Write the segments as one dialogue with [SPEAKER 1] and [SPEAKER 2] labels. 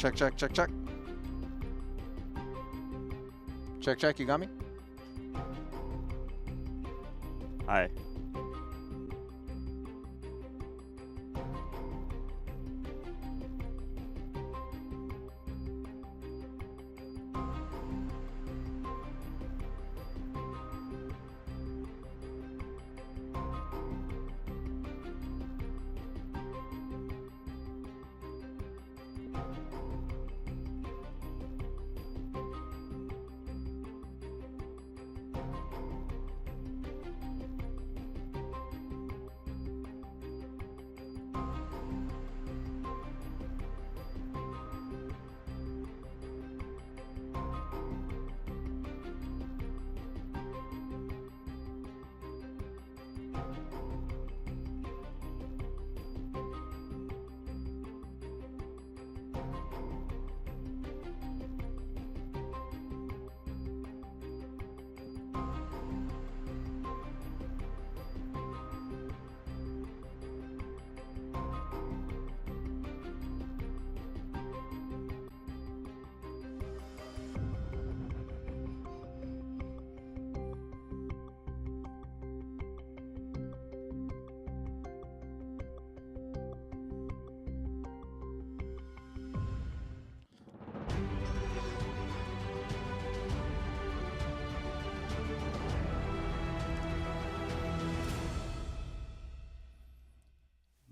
[SPEAKER 1] Check, check, check, check. Check, check. You got me?
[SPEAKER 2] Hi.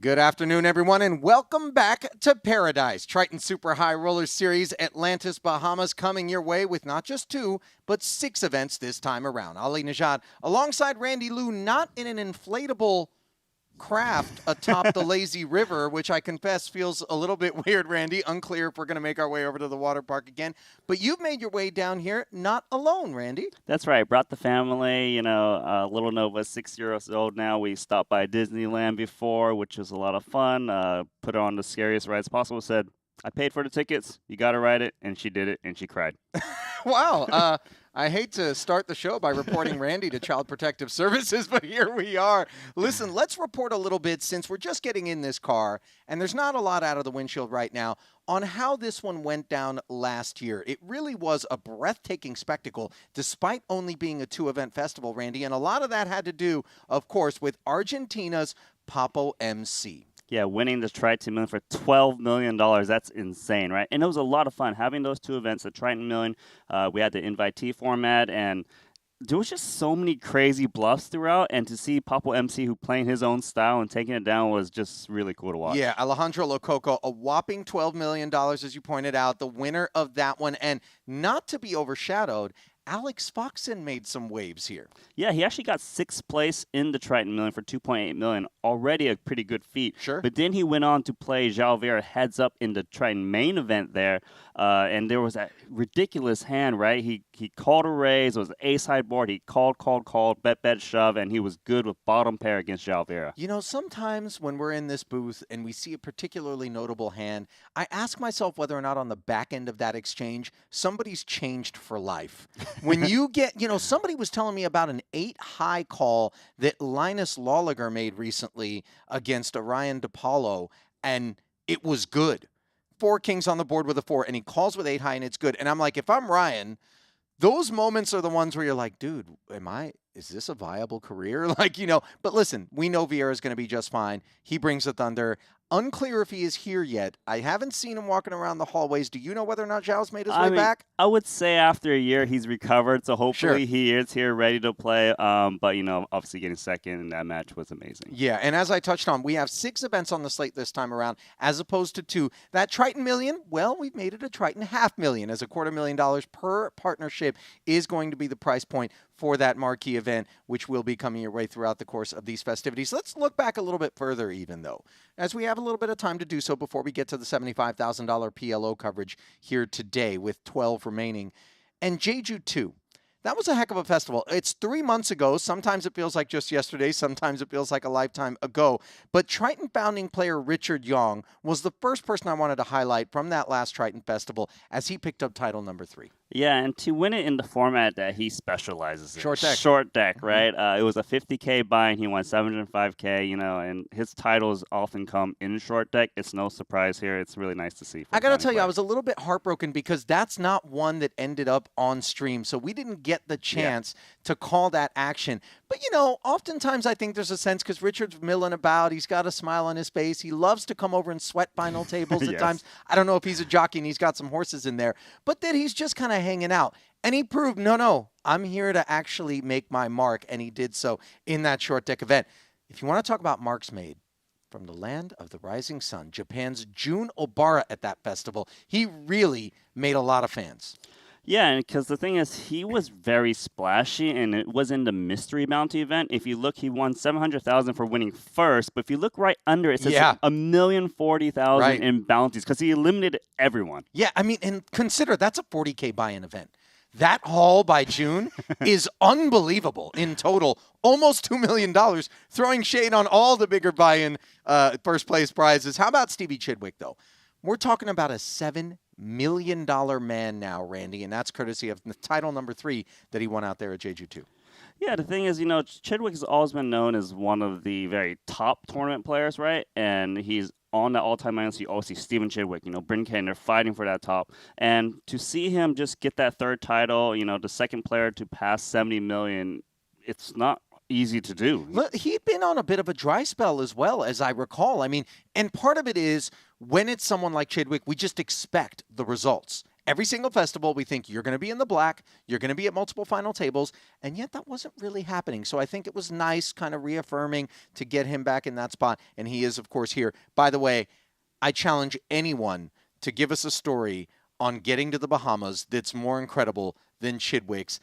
[SPEAKER 1] Good afternoon, everyone, and welcome back to Paradise. Triton Super High Roller Series, Atlantis, Bahamas, coming your way with not just 2, but 6 events this time around. Ali Najad, alongside Randy Liu, not in an inflatable craft atop the lazy river, which I confess feels a little bit weird, Randy. Unclear if we're going to make our way over to the water park again. But you've made your way down here not alone, Randy.
[SPEAKER 2] That's right. Brought the family. You know, little Nova's 6 years old now. We stopped by Disneyland before, which was a lot of fun. Put her on the scariest rides possible. Said, I paid for the tickets. You got to ride it. And she did it, and she cried.
[SPEAKER 1] Wow. I hate to start the show by reporting Randy to Child Protective Services, but here we are. Listen, let's report a little bit, since we're just getting in this car, and there's not a lot out of the windshield right now, on how this one went down last year. It really was a breathtaking spectacle, despite only being a 2-event festival, Randy, and a lot of that had to do, of course, with Argentina's Papo MC.
[SPEAKER 2] Yeah, winning the Triton Million for $12 million. That's insane, right? And it was a lot of fun having those 2 events, the Triton Million. We had the invitee format, and there was just so many crazy bluffs throughout. And to see Papo MC, who playing his own style and taking it down, was just really cool to watch.
[SPEAKER 1] Yeah, Alejandro Lococo, a whopping $12 million, as you pointed out, the winner of that one. And not to be overshadowed, Alex Foxen made some waves here.
[SPEAKER 2] Yeah, he actually got 6th place in the Triton Million for $2.8 million. Already a pretty good feat.
[SPEAKER 1] Sure.
[SPEAKER 2] But then he went on to play João Vera heads up in the Triton main event there. And there was that ridiculous hand, right? He called a raise. It was an ace-high board. He called, bet, shove, and he was good with bottom pair against João Vera.
[SPEAKER 1] You know, sometimes when we're in this booth and we see a particularly notable hand, I ask myself whether or not on the back end of that exchange, somebody's changed for life. When you get, you know, somebody was telling me about an 8-high call that Linus Lawliger made recently against Orion DePaulo, and it was good. 4 kings on the board with a 4, and he calls with 8-high, and it's good. And I'm like, if I'm Ryan, those moments are the ones where you're like, dude, is this a viable career? Like, you know, but listen, we know Vieira's going to be just fine. He brings the thunder. Unclear if he is here yet. I haven't seen him walking around the hallways. Do you know whether or not Zhao's made his way back?
[SPEAKER 2] I would say after a year he's recovered, so hopefully he is here ready to play. But, you know, obviously getting second in that match was amazing.
[SPEAKER 1] Yeah, and as I touched on, we have 6 events on the slate this time around as opposed to 2. That Triton Million, well, we've made it a Triton $500,000, as $250,000 per partnership is going to be the price point for that marquee event, which will be coming your way throughout the course of these festivities. Let's look back a little bit further even, though, as we have a little bit of time to do so before we get to the $75,000 PLO coverage here today with 12 remaining. And Jeju 2. That was a heck of a festival. It's 3 months ago. Sometimes it feels like just yesterday. Sometimes it feels like a lifetime ago. But Triton founding player Richard Yong was the first person I wanted to highlight from that last Triton festival as he picked up title number 3.
[SPEAKER 2] Yeah, and to win it in the format that he specializes in,
[SPEAKER 1] Short deck.
[SPEAKER 2] short deck,
[SPEAKER 1] Mhm.
[SPEAKER 2] right? It was a 50K buy, and he won 705K. And his titles often come in short deck. It's no surprise here. It's really nice to see for
[SPEAKER 1] I
[SPEAKER 2] a
[SPEAKER 1] got to
[SPEAKER 2] founding
[SPEAKER 1] tell you, I
[SPEAKER 2] player.
[SPEAKER 1] was a little bit heartbroken because that's not one that ended up on stream. So we didn't get the
[SPEAKER 2] Yeah.
[SPEAKER 1] chance to call that action. But, oftentimes I think there's a sense because Richard's milling about. He's got a smile on his face. He loves to come over and sweat final tables at
[SPEAKER 2] Yes.
[SPEAKER 1] times. I don't know if he's a jockey and he's got some horses in there, but that he's just kind of hanging out. And he proved, no, I'm here to actually make my mark. And he did so in that short deck event. If you want to talk about marks made, from the land of the rising sun, Japan's Jun Obara at that festival. He really made a lot of fans.
[SPEAKER 2] Yeah, because the thing is, he was very splashy, and it was in the mystery bounty event. If you look, he won 700,000 for winning first, but if you look right under, it says
[SPEAKER 1] Yeah.
[SPEAKER 2] 1,040,000
[SPEAKER 1] Right.
[SPEAKER 2] in bounties because he eliminated everyone.
[SPEAKER 1] Yeah, I mean, and consider that's a 40K buy-in event. That haul by June is unbelievable in total. Almost $2 million, throwing shade on all the bigger buy-in first place prizes. How about Stevie Chidwick, though? We're talking about a $7 million man now, Randy, and that's courtesy of the title number 3 that he won out there at Jeju-2.
[SPEAKER 2] Yeah, the thing is, Chidwick has always been known as one of the very top tournament players, right? And he's on the all-time line. So you always see Steven Chidwick, Bryn Kane, they're fighting for that top. And to see him just get that third title, the second player to pass 70 million, it's not easy to do.
[SPEAKER 1] Look, he'd been on a bit of a dry spell as well, as I recall. I mean, and part of it is when it's someone like Chidwick, we just expect the results. Every single festival, we think you're going to be in the black, you're going to be at multiple final tables, and yet that wasn't really happening. So I think it was nice, kind of reaffirming to get him back in that spot, and he is, of course, here. By the way, I challenge anyone to give us a story on getting to the Bahamas that's more incredible than Chidwick's.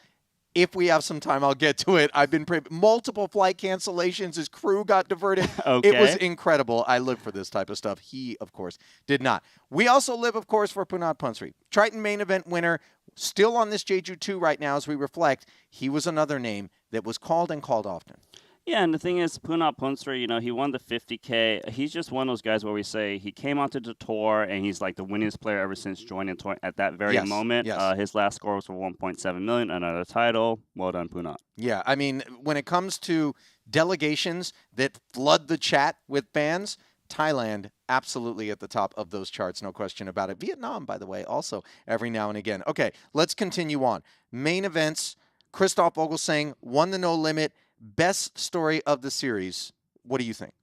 [SPEAKER 1] If we have some time, I'll get to it. I've been multiple flight cancellations. His crew got diverted.
[SPEAKER 2] Okay.
[SPEAKER 1] It was incredible. I live for this type of stuff. He, of course, did not. We also live, of course, for Punat Punsri. Triton main event winner, still on this Jeju-2 right now as we reflect. He was another name that was called and called often.
[SPEAKER 2] Yeah, and the thing is, Punat Punsri, he won the 50K. He's just one of those guys where we say he came onto the tour, and he's like the winningest player ever since joining the tour at that very moment.
[SPEAKER 1] Yes.
[SPEAKER 2] His last score was for 1.7 million, another title. Well done, Punat.
[SPEAKER 1] Yeah, I mean, when it comes to delegations that flood the chat with fans, Thailand absolutely at the top of those charts, no question about it. Vietnam, by the way, also every now and again. Okay, let's continue on. Main events, Christoph Vogelsang won the No Limit. Best story of the series. What do you think?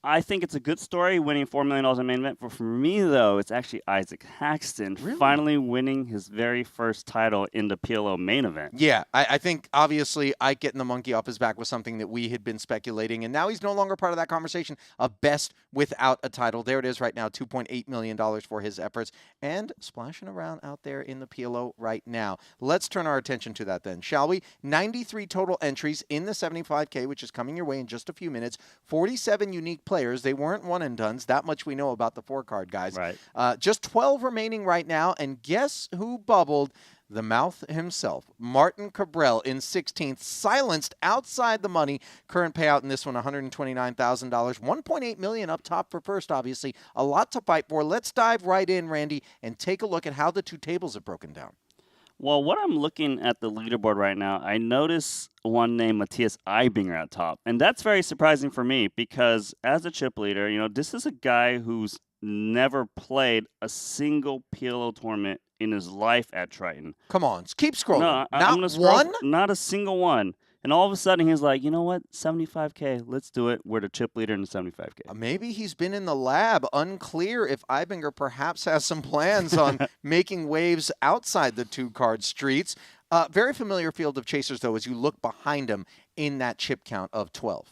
[SPEAKER 2] I think it's a good story, winning $4 million in main event. But for me, though, it's actually Isaac Haxton finally winning his very first title in the PLO main event.
[SPEAKER 1] Yeah, I think obviously Ike getting the monkey off his back was something that we had been speculating, and now he's no longer part of that conversation of best without a title. There it is right now, $2.8 million for his efforts, and splashing around out there in the PLO right now. Let's turn our attention to that then, shall we? 93 total entries in the 75K, which is coming your way in just a few minutes. 47 unique players. They weren't one and dones. That much we know about the 4-card guys.
[SPEAKER 2] Right.
[SPEAKER 1] Just 12 remaining right now, and guess who bubbled? The mouth himself, Martin Cabral in 16th, silenced outside the money. Current payout in this one, $129,000. $1.8 million up top for first, obviously. A lot to fight for. Let's dive right in, Randy, and take a look at how the two tables have broken down.
[SPEAKER 2] Well, what I'm looking at the leaderboard right now, I notice one named Matthias Eibinger at top. And that's very surprising for me because as a chip leader, this is a guy who's never played a single PLO tournament in his life at Triton.
[SPEAKER 1] Come on, keep scrolling.
[SPEAKER 2] No,
[SPEAKER 1] Not
[SPEAKER 2] scroll,
[SPEAKER 1] one?
[SPEAKER 2] Not a single one. And all of a sudden, he's like, you know what? 75K, let's do it. We're the chip leader in the 75K.
[SPEAKER 1] Maybe he's been in the lab. Unclear if Eibinger perhaps has some plans on making waves outside the 2-card streets. Very familiar field of chasers, though, as you look behind him in that chip count of 12.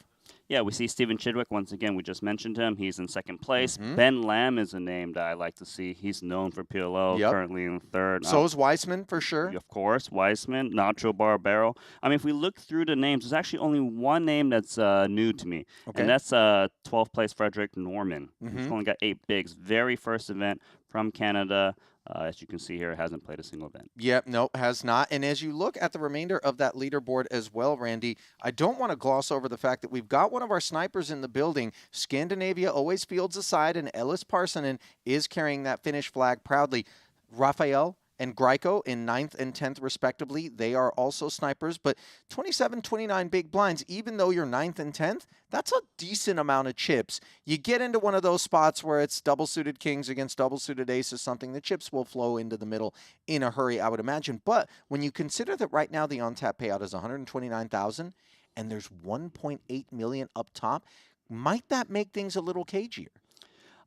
[SPEAKER 2] Yeah, we see Steven Chidwick. Once again, we just mentioned him. He's in second place. Ben Lamb is a name that I like to see. He's known for PLO, currently in third.
[SPEAKER 1] So is Weissman, for sure.
[SPEAKER 2] Of course, Weissman, Nacho Barbero. I mean, if we look through the names, there's actually only one name that's new to me, and that's 12th place Frederick Norman. He's only got 8 bigs. Very first event from Canada. As you can see here, hasn't played a single event.
[SPEAKER 1] Yep, nope, has not. And as you look at the remainder of that leaderboard as well, Randy, I don't want to gloss over the fact that we've got one of our snipers in the building. Scandinavia always fields aside, and Ellis Parsonen is carrying that Finnish flag proudly. Rafael and Greico in 9th and 10th respectively. They are also snipers, but 27, 29 big blinds, even though you're 9th and 10th, that's a decent amount of chips. You get into one of those spots where it's double-suited kings against double-suited aces, something, the chips will flow into the middle in a hurry, I would imagine. But when you consider that right now the on-tap payout is 129,000 and there's 1.8 million up top, might that make things a little cagier?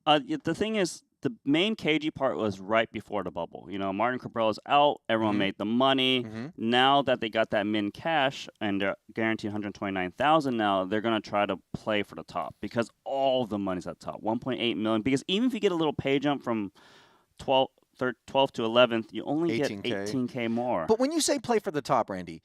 [SPEAKER 2] The thing is, the main cagey part was right before the bubble. You know, Martin Cabrella's out. Everyone made the money. Now that they got that min cash and they're guaranteed 129,000 now, they're going to try to play for the top because all the money's at the top, 1.8 million. Because even if you get a little pay jump from 12th to 11th, you only get 18K more.
[SPEAKER 1] But when you say play for the top, Randy,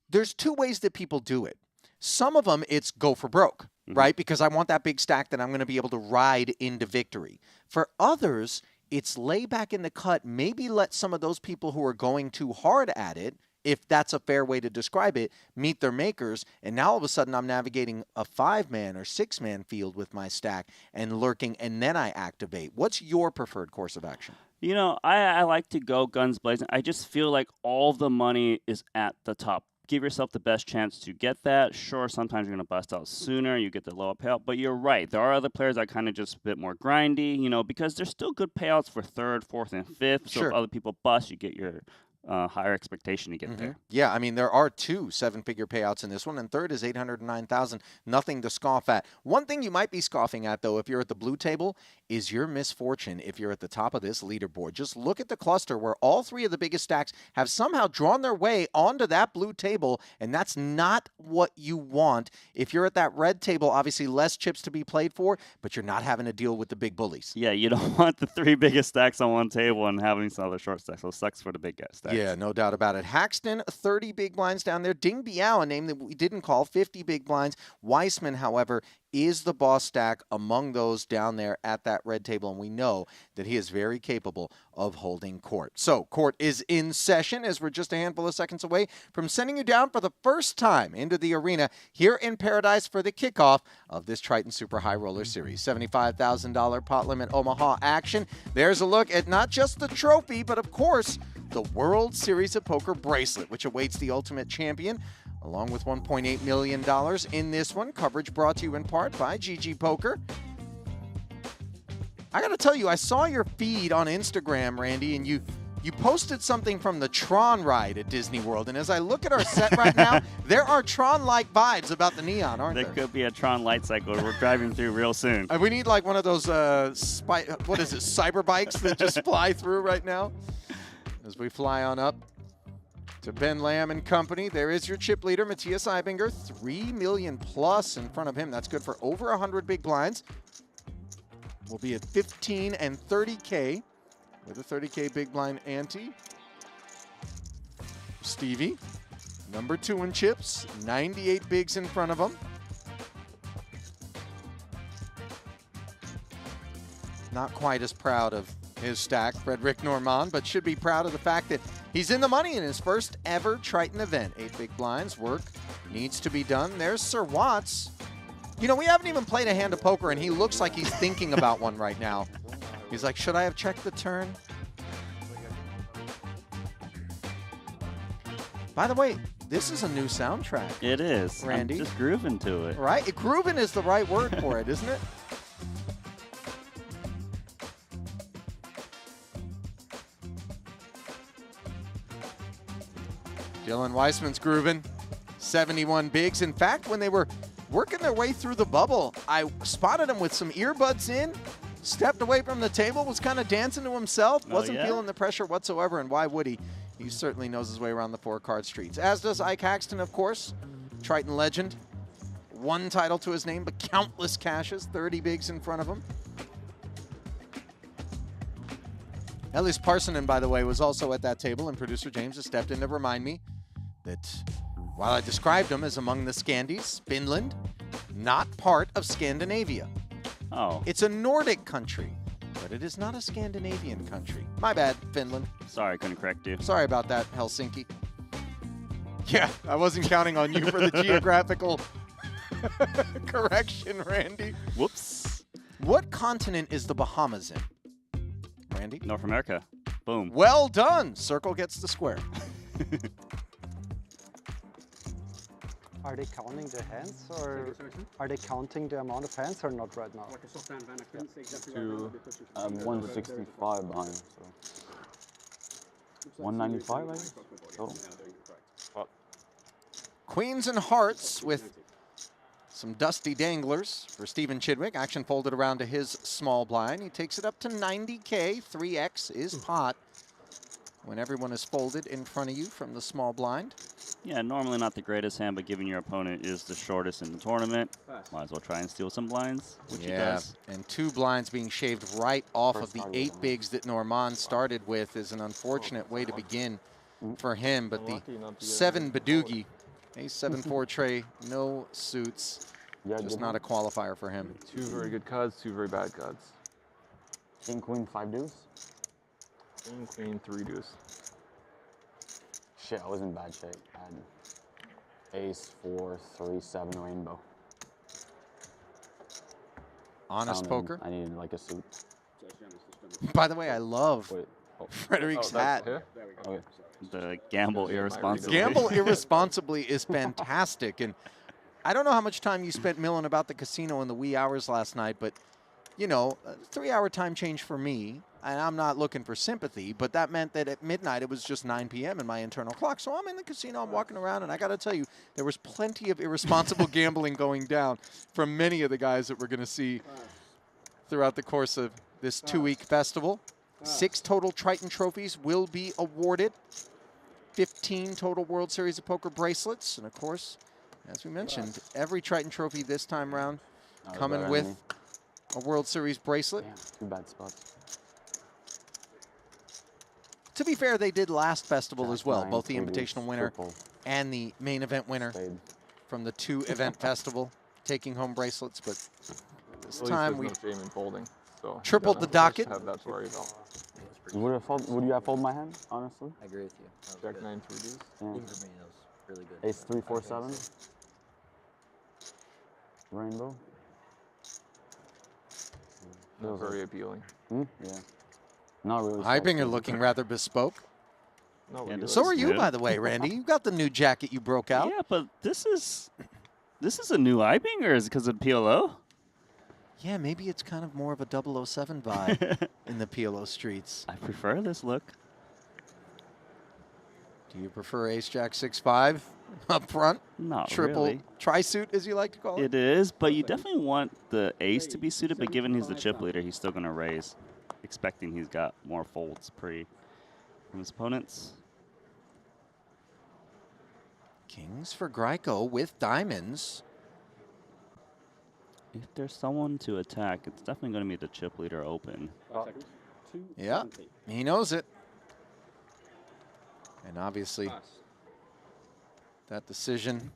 [SPEAKER 1] there's two ways that people do it. Some of them, it's go for broke, right? Because I want that big stack that I'm going to be able to ride into victory. For others, it's lay back in the cut, maybe let some of those people who are going too hard at it, if that's a fair way to describe it, meet their makers. And now all of a sudden I'm navigating a 5-man or 6-man field with my stack and lurking, and then I activate. What's your preferred course of action?
[SPEAKER 2] You know, I like to go guns blazing. I just feel like all the money is at the top. Give yourself the best chance to get that. Sure, sometimes you're going to bust out sooner. You get the lower payout. But you're right. There are other players that kind of just a bit more grindy, you know, because there's still good payouts for 3rd, 4th, and 5th. So if other people bust, you get your higher expectation to get there.
[SPEAKER 1] Yeah, I mean, there are 2 7-figure payouts in this one, and third is 809,000. Nothing to scoff at. One thing you might be scoffing at, though, if you're at the blue table, is your misfortune if you're at the top of this leaderboard. Just look at the cluster where all 3 of the biggest stacks have somehow drawn their way onto that blue table, and that's not what you want. If you're at that red table, obviously less chips to be played for, but you're not having to deal with the big bullies.
[SPEAKER 2] Yeah, you don't want the 3 biggest stacks on one table and having some other short stacks. So it sucks for the big guys.
[SPEAKER 1] Yeah, no doubt about it. Haxton, 30 big blinds down there. Ding Biao, a name that we didn't call, 50 big blinds. Weissman, however, is the boss stack among those down there at that red table, and we know that he is very capable of holding court. So court is in session as we're just a handful of seconds away from sending you down for the first time into the arena here in Paradise for the kickoff of this Triton Super High Roller Series. $75,000 pot limit Omaha action. There's a look at not just the trophy, but of course, the World Series of Poker bracelet, which awaits the ultimate champion, along with $1.8 million in this one. Coverage brought to you in part by GG Poker. I got to tell you, I saw your feed on Instagram, Randy, and you posted something from the Tron ride at Disney World. And as I look at our set right now, there are Tron-like vibes about the neon, aren't there?
[SPEAKER 2] There could be a Tron light cycle we're driving through real soon.
[SPEAKER 1] We need like one of those, cyber bikes that just fly through right now. As we fly on up to Ben Lamb and company, there is your chip leader, Matthias Eibinger, 3 million plus in front of him. That's good for over 100 big blinds. We'll be at 15 and 30K with a 30K big blind ante. Stevie, number 2 in chips, 98 bigs in front of him. Not quite as proud of his stack, Frederic Normand, but should be proud of the fact that he's in the money in his first ever Triton event. 8 big blinds, work needs to be done. There's Sir Watts. You know, we haven't even played a hand of poker, and he looks like he's thinking about one right now. He's like, should I have checked the turn? By the way, this is a new soundtrack.
[SPEAKER 2] It is.
[SPEAKER 1] Randy.
[SPEAKER 2] I'm just grooving to it.
[SPEAKER 1] Right? Grooving is the right word for it, isn't it? Dylan Weissman's grooving, 71 bigs. In fact, when they were working their way through the bubble, I spotted him with some earbuds in, stepped away from the table, was kind of dancing to himself, wasn't feeling the pressure whatsoever, and why would he? He certainly knows his way around the 4-card streets. As does Ike Haxton, of course, Triton legend. 1 title to his name, but countless cashes, 30 bigs in front of him. Ellis Parsonen, by the way, was also at that table, and producer James has stepped in to remind me that while I described him as among the Scandies, Finland, not part of Scandinavia.
[SPEAKER 2] Oh.
[SPEAKER 1] It's a Nordic country, but it is not a Scandinavian country. My bad, Finland.
[SPEAKER 2] Sorry, I couldn't correct you.
[SPEAKER 1] Sorry about that, Helsinki. Yeah, I wasn't counting on you for the geographical correction, Randy.
[SPEAKER 2] Whoops.
[SPEAKER 1] What continent is the Bahamas in, Randy?
[SPEAKER 2] North America. Boom.
[SPEAKER 1] Well done. Circle gets the square.
[SPEAKER 3] Are they counting the hands, or are they counting the amount of hands, or not right now?
[SPEAKER 4] I'm 165 behind, so 195, I guess. Total.
[SPEAKER 1] Queens and hearts with some dusty danglers for Stephen Chidwick. Action folded around to his small blind. He takes it up to 90K. 3X is pot when everyone is folded in front of you from the small blind.
[SPEAKER 2] Yeah, normally not the greatest hand, but given your opponent is the shortest in the tournament, might as well try and steal some blinds, which he does.
[SPEAKER 1] And 2 blinds being shaved right off of the 8 bigs that Normand started with is an unfortunate way to begin for him. But the 7 Badoogie, a 7-4 tray, no suits, just not a qualifier for him.
[SPEAKER 5] 2 very good cards, 2 very bad cards.
[SPEAKER 4] King, queen, 5 deuce.
[SPEAKER 5] King, queen, 3 deuce.
[SPEAKER 4] Shit, I was in bad shape. I had ace, 4, 3, 7 rainbow.
[SPEAKER 1] Honest poker.
[SPEAKER 4] I needed like a suit.
[SPEAKER 1] By the way, I love
[SPEAKER 4] Wait.
[SPEAKER 1] Frederick's hat.
[SPEAKER 4] Okay.
[SPEAKER 2] The gamble irresponsibly.
[SPEAKER 1] Gamble irresponsibly is fantastic. And I don't know how much time you spent milling about the casino in the wee hours last night, but, you know, a 3-hour time change for me, and I'm not looking for sympathy, but that meant that at midnight it was just 9 p.m. in my internal clock. So I'm in the casino, I'm walking around, and I got to tell you, there was plenty of irresponsible gambling going down from many of the guys that we're going to see throughout the course of this 2-week festival. 6 total Triton trophies will be awarded. 15 total World Series of Poker bracelets. And, of course, as we mentioned, every Triton trophy this time around coming with a World Series bracelet.
[SPEAKER 4] Yeah, 2 bad spots.
[SPEAKER 1] To be fair, they did last festival as well,
[SPEAKER 4] 9,
[SPEAKER 1] both the
[SPEAKER 4] 3 deuce,
[SPEAKER 1] invitational winner
[SPEAKER 4] triple,
[SPEAKER 1] and the main event winner
[SPEAKER 4] spade.
[SPEAKER 1] from the 2-event festival taking home bracelets. But this
[SPEAKER 5] At least
[SPEAKER 1] time we
[SPEAKER 5] there's no shame in folding. So
[SPEAKER 1] tripled the docket.
[SPEAKER 5] have that to worry about.
[SPEAKER 4] Would you have folded my hand, honestly?
[SPEAKER 6] I agree with you.
[SPEAKER 5] Jack 9, 3 deuce.
[SPEAKER 4] Yeah.
[SPEAKER 6] Even for me, that was really good.
[SPEAKER 4] Ace 3, 4, 7. Rainbow.
[SPEAKER 5] Not very appealing.
[SPEAKER 4] Yeah. Not really.
[SPEAKER 1] Heibinger looking rather bespoke.
[SPEAKER 5] No,
[SPEAKER 2] Yeah,
[SPEAKER 5] really.
[SPEAKER 1] So are you,
[SPEAKER 2] good.
[SPEAKER 1] by the way, Randy. You got the new jacket you broke out.
[SPEAKER 2] Yeah, but this is a new Ibing, or is it because of PLO?
[SPEAKER 1] Yeah, maybe it's kind of more of a 007 vibe in the PLO streets.
[SPEAKER 2] I prefer this look.
[SPEAKER 1] Do you prefer Ace-Jack 6-5 up front?
[SPEAKER 2] Not
[SPEAKER 1] Triple
[SPEAKER 2] really.
[SPEAKER 1] tri-suit, as you like to call it?
[SPEAKER 2] It is, but you definitely want the ace to be suited, but given he's the chip leader, he's still going to raise, expecting he's got more folds pre from his opponents.
[SPEAKER 1] Kings for Greico with diamonds.
[SPEAKER 2] If there's someone to attack, it's definitely going to be the chip leader open.
[SPEAKER 1] Yeah, he knows it. And obviously, that decision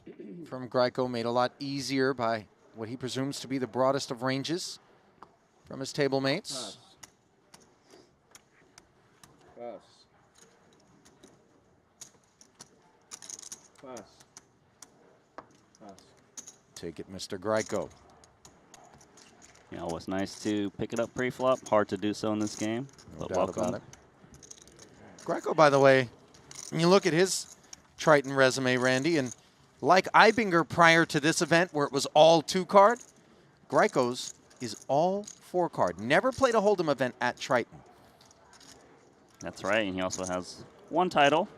[SPEAKER 1] from Greico made a lot easier by what he presumes to be the broadest of ranges from his table mates. Take it, Mr. Greico.
[SPEAKER 2] You know, it's nice to pick it up pre-flop. Hard to do so in this game,
[SPEAKER 1] No
[SPEAKER 2] but
[SPEAKER 1] doubt
[SPEAKER 2] welcome.
[SPEAKER 1] about it. Greico, by the way, when you look at his Triton resume, Randy, and like Ibinger prior to this event where it was all 2-card, Greico's is all 4-card. Never played a Hold'em event at Triton.
[SPEAKER 2] That's right, and he also has 1 title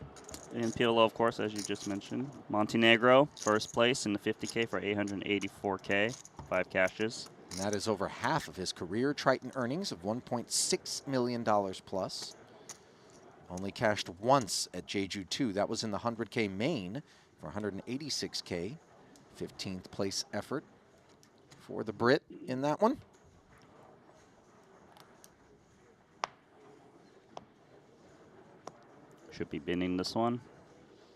[SPEAKER 2] in PLO, of course, as you just mentioned. Montenegro, first place in the 50K for 884K, 5 cashes.
[SPEAKER 1] And that is over half of his career Triton earnings of $1.6 million plus. Only cashed once at Jeju 2. That was in the 100K main for 186K. 15th place effort for the Brit in that one.
[SPEAKER 2] Should be binning this one.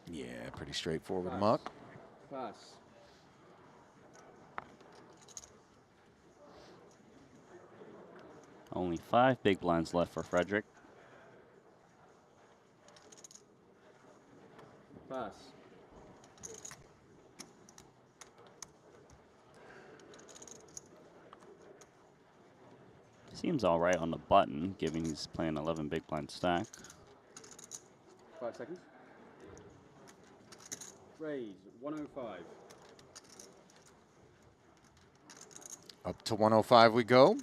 [SPEAKER 1] Yeah, pretty straightforward muck.
[SPEAKER 2] Only 5 big blinds left for Frederick. Seems all right on the button, given he's playing 11 big blind stack.
[SPEAKER 7] 5 seconds. Raise 105.
[SPEAKER 1] Up to 105 we go.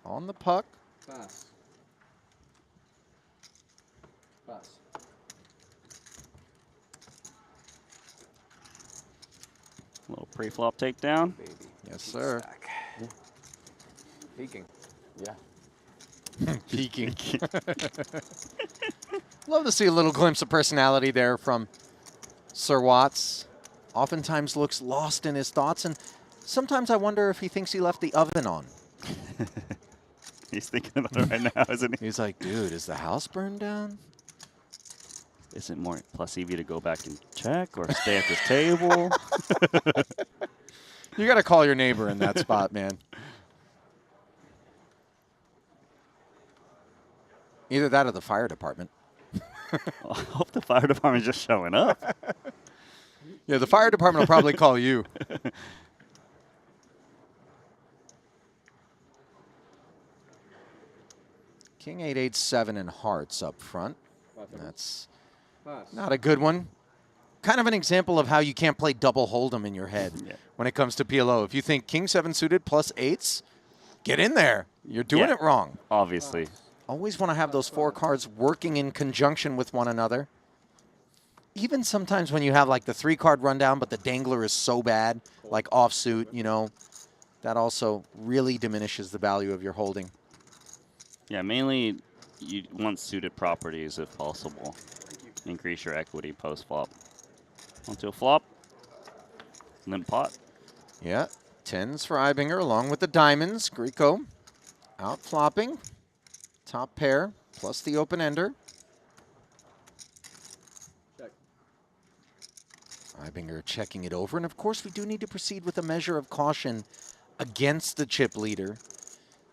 [SPEAKER 1] On the puck.
[SPEAKER 7] Pass. Pass.
[SPEAKER 2] A little pre-flop takedown.
[SPEAKER 5] Baby.
[SPEAKER 1] Yes, sir.
[SPEAKER 5] Peeking.
[SPEAKER 4] Yeah.
[SPEAKER 1] Peeking. Love to see a little glimpse of personality there from Sir Watts. Oftentimes looks lost in his thoughts, and sometimes I wonder if he thinks he left the oven on.
[SPEAKER 2] He's thinking about it right now, isn't he?
[SPEAKER 1] He's like, dude, is the house burned down?
[SPEAKER 2] Is it more plus EV to go back and check or stay at this table?
[SPEAKER 1] You got to call your neighbor in that spot, man. Either that or the fire department.
[SPEAKER 2] I hope the fire department's just showing up.
[SPEAKER 1] Yeah, the fire department will probably call you. King 8-8-7 and hearts up front. That's
[SPEAKER 7] Pass.
[SPEAKER 1] not a good one. Kind of an example of how you can't play double hold'em in your head when it comes to PLO. If you think King 7 suited plus 8s, get in there. You're doing it wrong.
[SPEAKER 2] Obviously.
[SPEAKER 1] Always want to have those 4 cards working in conjunction with one another. Even sometimes when you have like the 3-card rundown, but the dangler is so bad, like offsuit, you know, that also really diminishes the value of your holding.
[SPEAKER 2] Yeah, mainly you want suited properties if possible. Increase your equity post-flop. Onto a flop. Limp pot.
[SPEAKER 1] Yeah, 10s for Ibinger along with the diamonds. Greco out flopping. Top pair plus the open ender.
[SPEAKER 7] Check.
[SPEAKER 1] Ibinger checking it over. And of course, we do need to proceed with a measure of caution against the chip leader.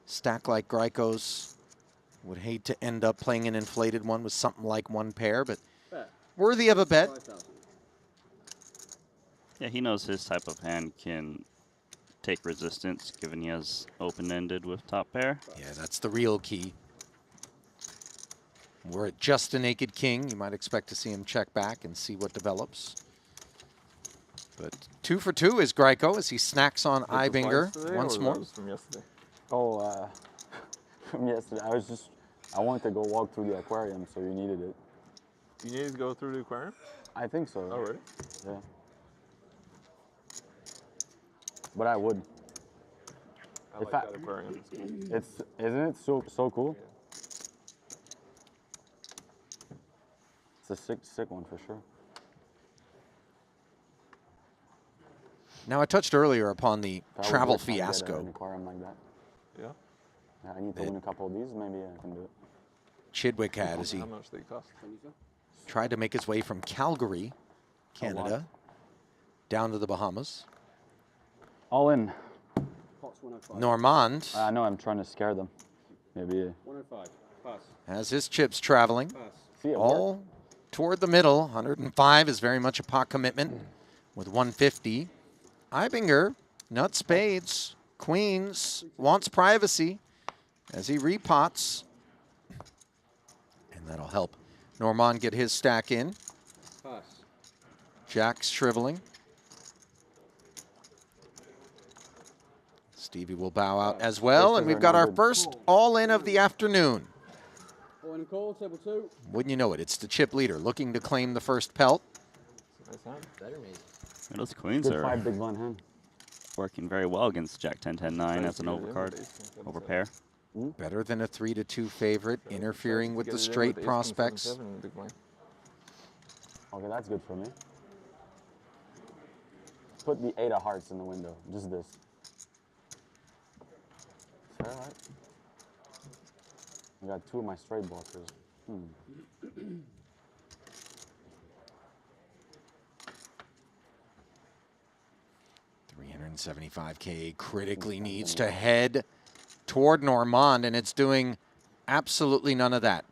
[SPEAKER 1] Stack like Greco's would hate to end up playing an inflated one with something like 1 pair, but
[SPEAKER 7] Bet.
[SPEAKER 1] worthy of a bet.
[SPEAKER 7] 5,000.
[SPEAKER 2] Yeah, he knows his type of hand can take resistance, given he has open-ended with top pair.
[SPEAKER 1] Yeah, that's the real key. We're at just a naked king. You might expect to see him check back and see what develops. But 2 for 2 is Greco as he snacks on
[SPEAKER 5] Like the slides
[SPEAKER 1] Ibinger
[SPEAKER 5] today,
[SPEAKER 1] once
[SPEAKER 5] or
[SPEAKER 1] more.
[SPEAKER 5] that was from yesterday.
[SPEAKER 4] Oh, from yesterday. I wanted to go walk through the aquarium, so you needed it.
[SPEAKER 5] You need to go through the aquarium?
[SPEAKER 4] I think so.
[SPEAKER 5] Oh, really?
[SPEAKER 4] Yeah. But I would.
[SPEAKER 5] I
[SPEAKER 4] If
[SPEAKER 5] like
[SPEAKER 4] I-
[SPEAKER 5] that aquarium. It's cool.
[SPEAKER 4] Isn't it so cool? It's a sick one for sure.
[SPEAKER 1] Now, I touched earlier upon the
[SPEAKER 4] If I was
[SPEAKER 1] travel
[SPEAKER 4] rich, I'd get an
[SPEAKER 1] fiasco.
[SPEAKER 4] aquarium like that.
[SPEAKER 5] Yeah?
[SPEAKER 4] Yeah, I need to win a couple of these. Maybe I can do it.
[SPEAKER 1] Chidwick had as he
[SPEAKER 5] How much they cost?
[SPEAKER 1] tried to make his way from Calgary, Canada, down to the Bahamas.
[SPEAKER 4] All in.
[SPEAKER 7] Pots 105.
[SPEAKER 1] Normand
[SPEAKER 4] I know I'm trying to scare them. Maybe.
[SPEAKER 7] 105. Pass.
[SPEAKER 1] has his chips traveling.
[SPEAKER 7] Pass.
[SPEAKER 4] See it work.
[SPEAKER 1] All toward the middle. 105 is very much a pot commitment with 150. Ibinger, nuts, spades, queens, wants privacy as he repots. And that'll help Normand get his stack in.
[SPEAKER 7] Pass.
[SPEAKER 1] Jack's shriveling. Stevie will bow out as well, and we've got our first all-in of the afternoon.
[SPEAKER 7] All in call, table 2.
[SPEAKER 1] Wouldn't you know it, it's the chip leader looking to claim the first pelt.
[SPEAKER 5] Nice hand.
[SPEAKER 6] Better maybe.
[SPEAKER 2] And those queens
[SPEAKER 4] Good
[SPEAKER 2] are
[SPEAKER 4] 5 big blind hand.
[SPEAKER 2] working very well against Jack 10, 10, 9 as an
[SPEAKER 5] Nice to get it in
[SPEAKER 2] overcard,
[SPEAKER 5] with ace king, seven,
[SPEAKER 2] over
[SPEAKER 5] seven.
[SPEAKER 2] pair.
[SPEAKER 1] Better than a 3-2 favorite, interfering with
[SPEAKER 5] Get
[SPEAKER 1] the
[SPEAKER 5] it in
[SPEAKER 1] straight
[SPEAKER 5] ace king, seven,
[SPEAKER 1] prospects.
[SPEAKER 5] seven in the big blind.
[SPEAKER 4] Okay, that's good for me. Put the 8 of hearts in the window. Just this. Is that right? I got 2 of my straight blockers.
[SPEAKER 1] 375K critically needs to head toward Normand, and it's doing absolutely none of that.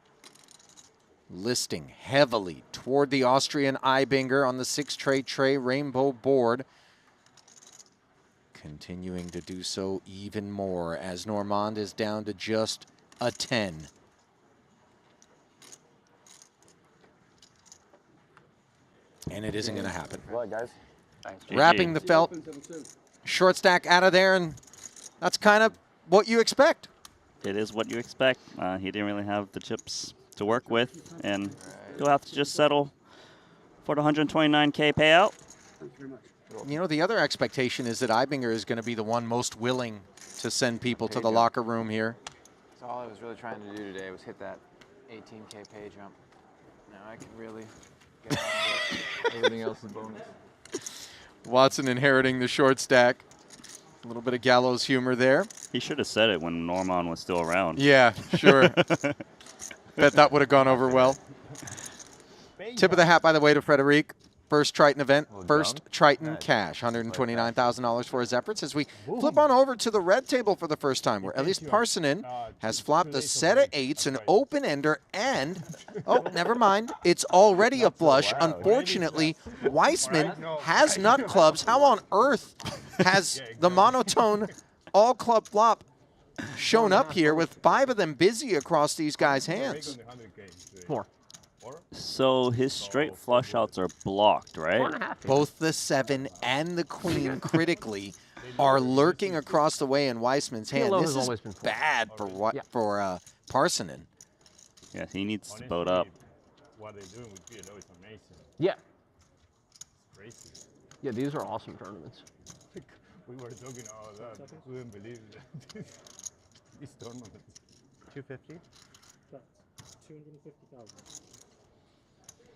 [SPEAKER 1] Listing heavily toward the Austrian Ibinger on the 6-tray rainbow board. Continuing to do so even more as Normand is down to just a 10. And it isn't going to happen.
[SPEAKER 4] Good luck, guys.
[SPEAKER 1] Wrapping the felt,
[SPEAKER 7] Open 7-2.
[SPEAKER 1] short stack out of there, and that's kind of what you expect.
[SPEAKER 2] It is what you expect. He didn't really have the chips to work with, and he'll have to just settle for the 129K payout.
[SPEAKER 7] Thank you very much.
[SPEAKER 1] You know, the other expectation is that Ibinger is going to be the one most willing to send people to the locker room here.
[SPEAKER 5] That's all I was really trying to do today was hit that 18K pay jump. Now I can really get off it. Everything else is bonus.
[SPEAKER 1] Watson inheriting the short stack. A little bit of gallows humor there.
[SPEAKER 2] He should have said it when Normand was still around.
[SPEAKER 1] Yeah, sure. Bet that would have gone over well. Tip of the hat, by the way, to Frederic. First Triton event, first Triton cash, $129,000 for his efforts. As we flip on over to the red table for the first time, where Elias Parsonen has flopped a set of eights, an open ender, and, oh, never mind, it's already a flush. Unfortunately, Weissman has nut clubs. How on earth has the monotone all club flop shown up here with 5 of them busy across these guys' hands?
[SPEAKER 3] 4.
[SPEAKER 2] So his straight flush outs are blocked, right?
[SPEAKER 1] Both the 7 and the queen critically are lurking across the way in Weissman's hand.
[SPEAKER 3] PLO
[SPEAKER 1] This
[SPEAKER 3] has
[SPEAKER 1] is
[SPEAKER 3] always been full.
[SPEAKER 1] bad for Parsonen.
[SPEAKER 2] Yeah, he needs to boat up.
[SPEAKER 8] What they're doing with PLO is amazing.
[SPEAKER 3] Yeah.
[SPEAKER 8] It's crazy.
[SPEAKER 3] Yeah, these are awesome tournaments.
[SPEAKER 8] We were talking about that. We couldn't believe that. This tournament.
[SPEAKER 9] 250?
[SPEAKER 10] 250,000.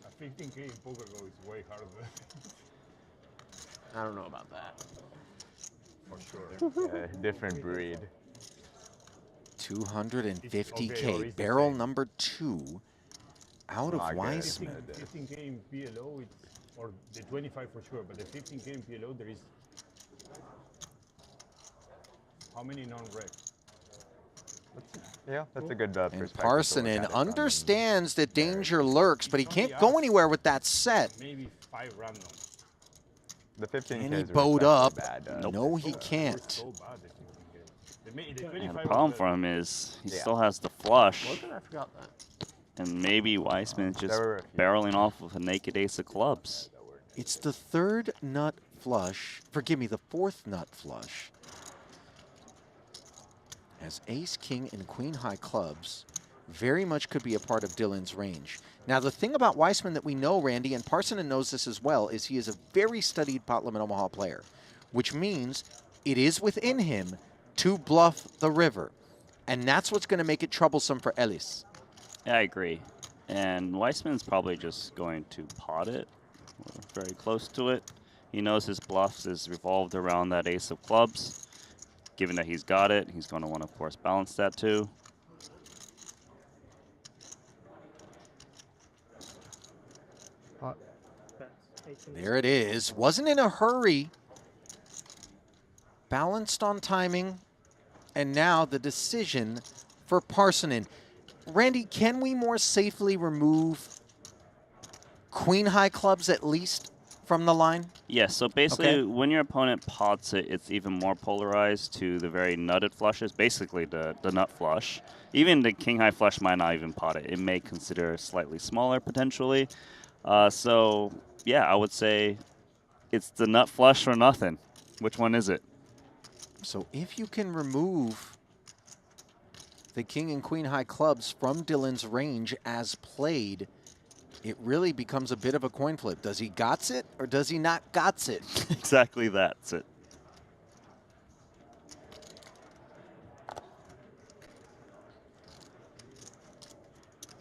[SPEAKER 8] A 15K in poker go is way harder.
[SPEAKER 3] I don't know about that.
[SPEAKER 8] For sure.
[SPEAKER 9] Different breed.
[SPEAKER 1] 250K,
[SPEAKER 8] Okay,
[SPEAKER 1] barrel number 2 out of
[SPEAKER 9] My
[SPEAKER 1] Weissman.
[SPEAKER 8] 15K in PLO, it's, or the 25 for sure, but the 15K in PLO, there is how many non-rec?
[SPEAKER 9] Yeah, that's a good
[SPEAKER 1] And
[SPEAKER 9] perspective.
[SPEAKER 1] Parsonen understands that danger lurks, but he can't go anywhere with that set.
[SPEAKER 8] Maybe 5 random.
[SPEAKER 9] The 15K
[SPEAKER 1] Can he
[SPEAKER 9] is
[SPEAKER 1] boat
[SPEAKER 9] respectfully
[SPEAKER 1] up?
[SPEAKER 9] bad,
[SPEAKER 1] No, he can't.
[SPEAKER 8] So bad, the 15K. The
[SPEAKER 2] And
[SPEAKER 8] 25
[SPEAKER 2] the problem
[SPEAKER 8] was
[SPEAKER 2] for him is he
[SPEAKER 9] Yeah.
[SPEAKER 2] still has the flush,
[SPEAKER 3] I forgot that.
[SPEAKER 2] and maybe Weissman's just
[SPEAKER 9] There were a few.
[SPEAKER 2] barreling off with a naked ace of clubs.
[SPEAKER 1] It's the 3rd nut flush, forgive me, the 4th nut flush. As ace, king, and queen high clubs very much could be a part of Dylan's range. Now, the thing about Weissman that we know, Randy, and Parsonen knows this as well, is he is a very studied pot limit Omaha player, which means it is within him to bluff the river. And that's what's going to make it troublesome for Ellis.
[SPEAKER 2] Yeah, I agree. And Weissman's probably just going to pot it. We're very close to it. He knows his bluffs is revolved around that ace of clubs. Given that he's got it, he's going to want to, of course, balance that too.
[SPEAKER 1] There it is. Wasn't in a hurry. Balanced on timing. And now the decision for Parsonen. Randy, can we more safely remove queen high clubs at least from the line?
[SPEAKER 2] Yes, so basically
[SPEAKER 1] Okay.
[SPEAKER 2] when your opponent pots it, it's even more polarized to the very nutted flushes, basically the nut flush. Even the king high flush might not even pot it. It may consider slightly smaller potentially. So yeah, I would say it's the nut flush or nothing. Which one is it?
[SPEAKER 1] So if you can remove the king and queen high clubs from Dylan's range as played, it really becomes a bit of a coin flip. Does he gots it or does he not gots it?
[SPEAKER 2] Exactly that's it.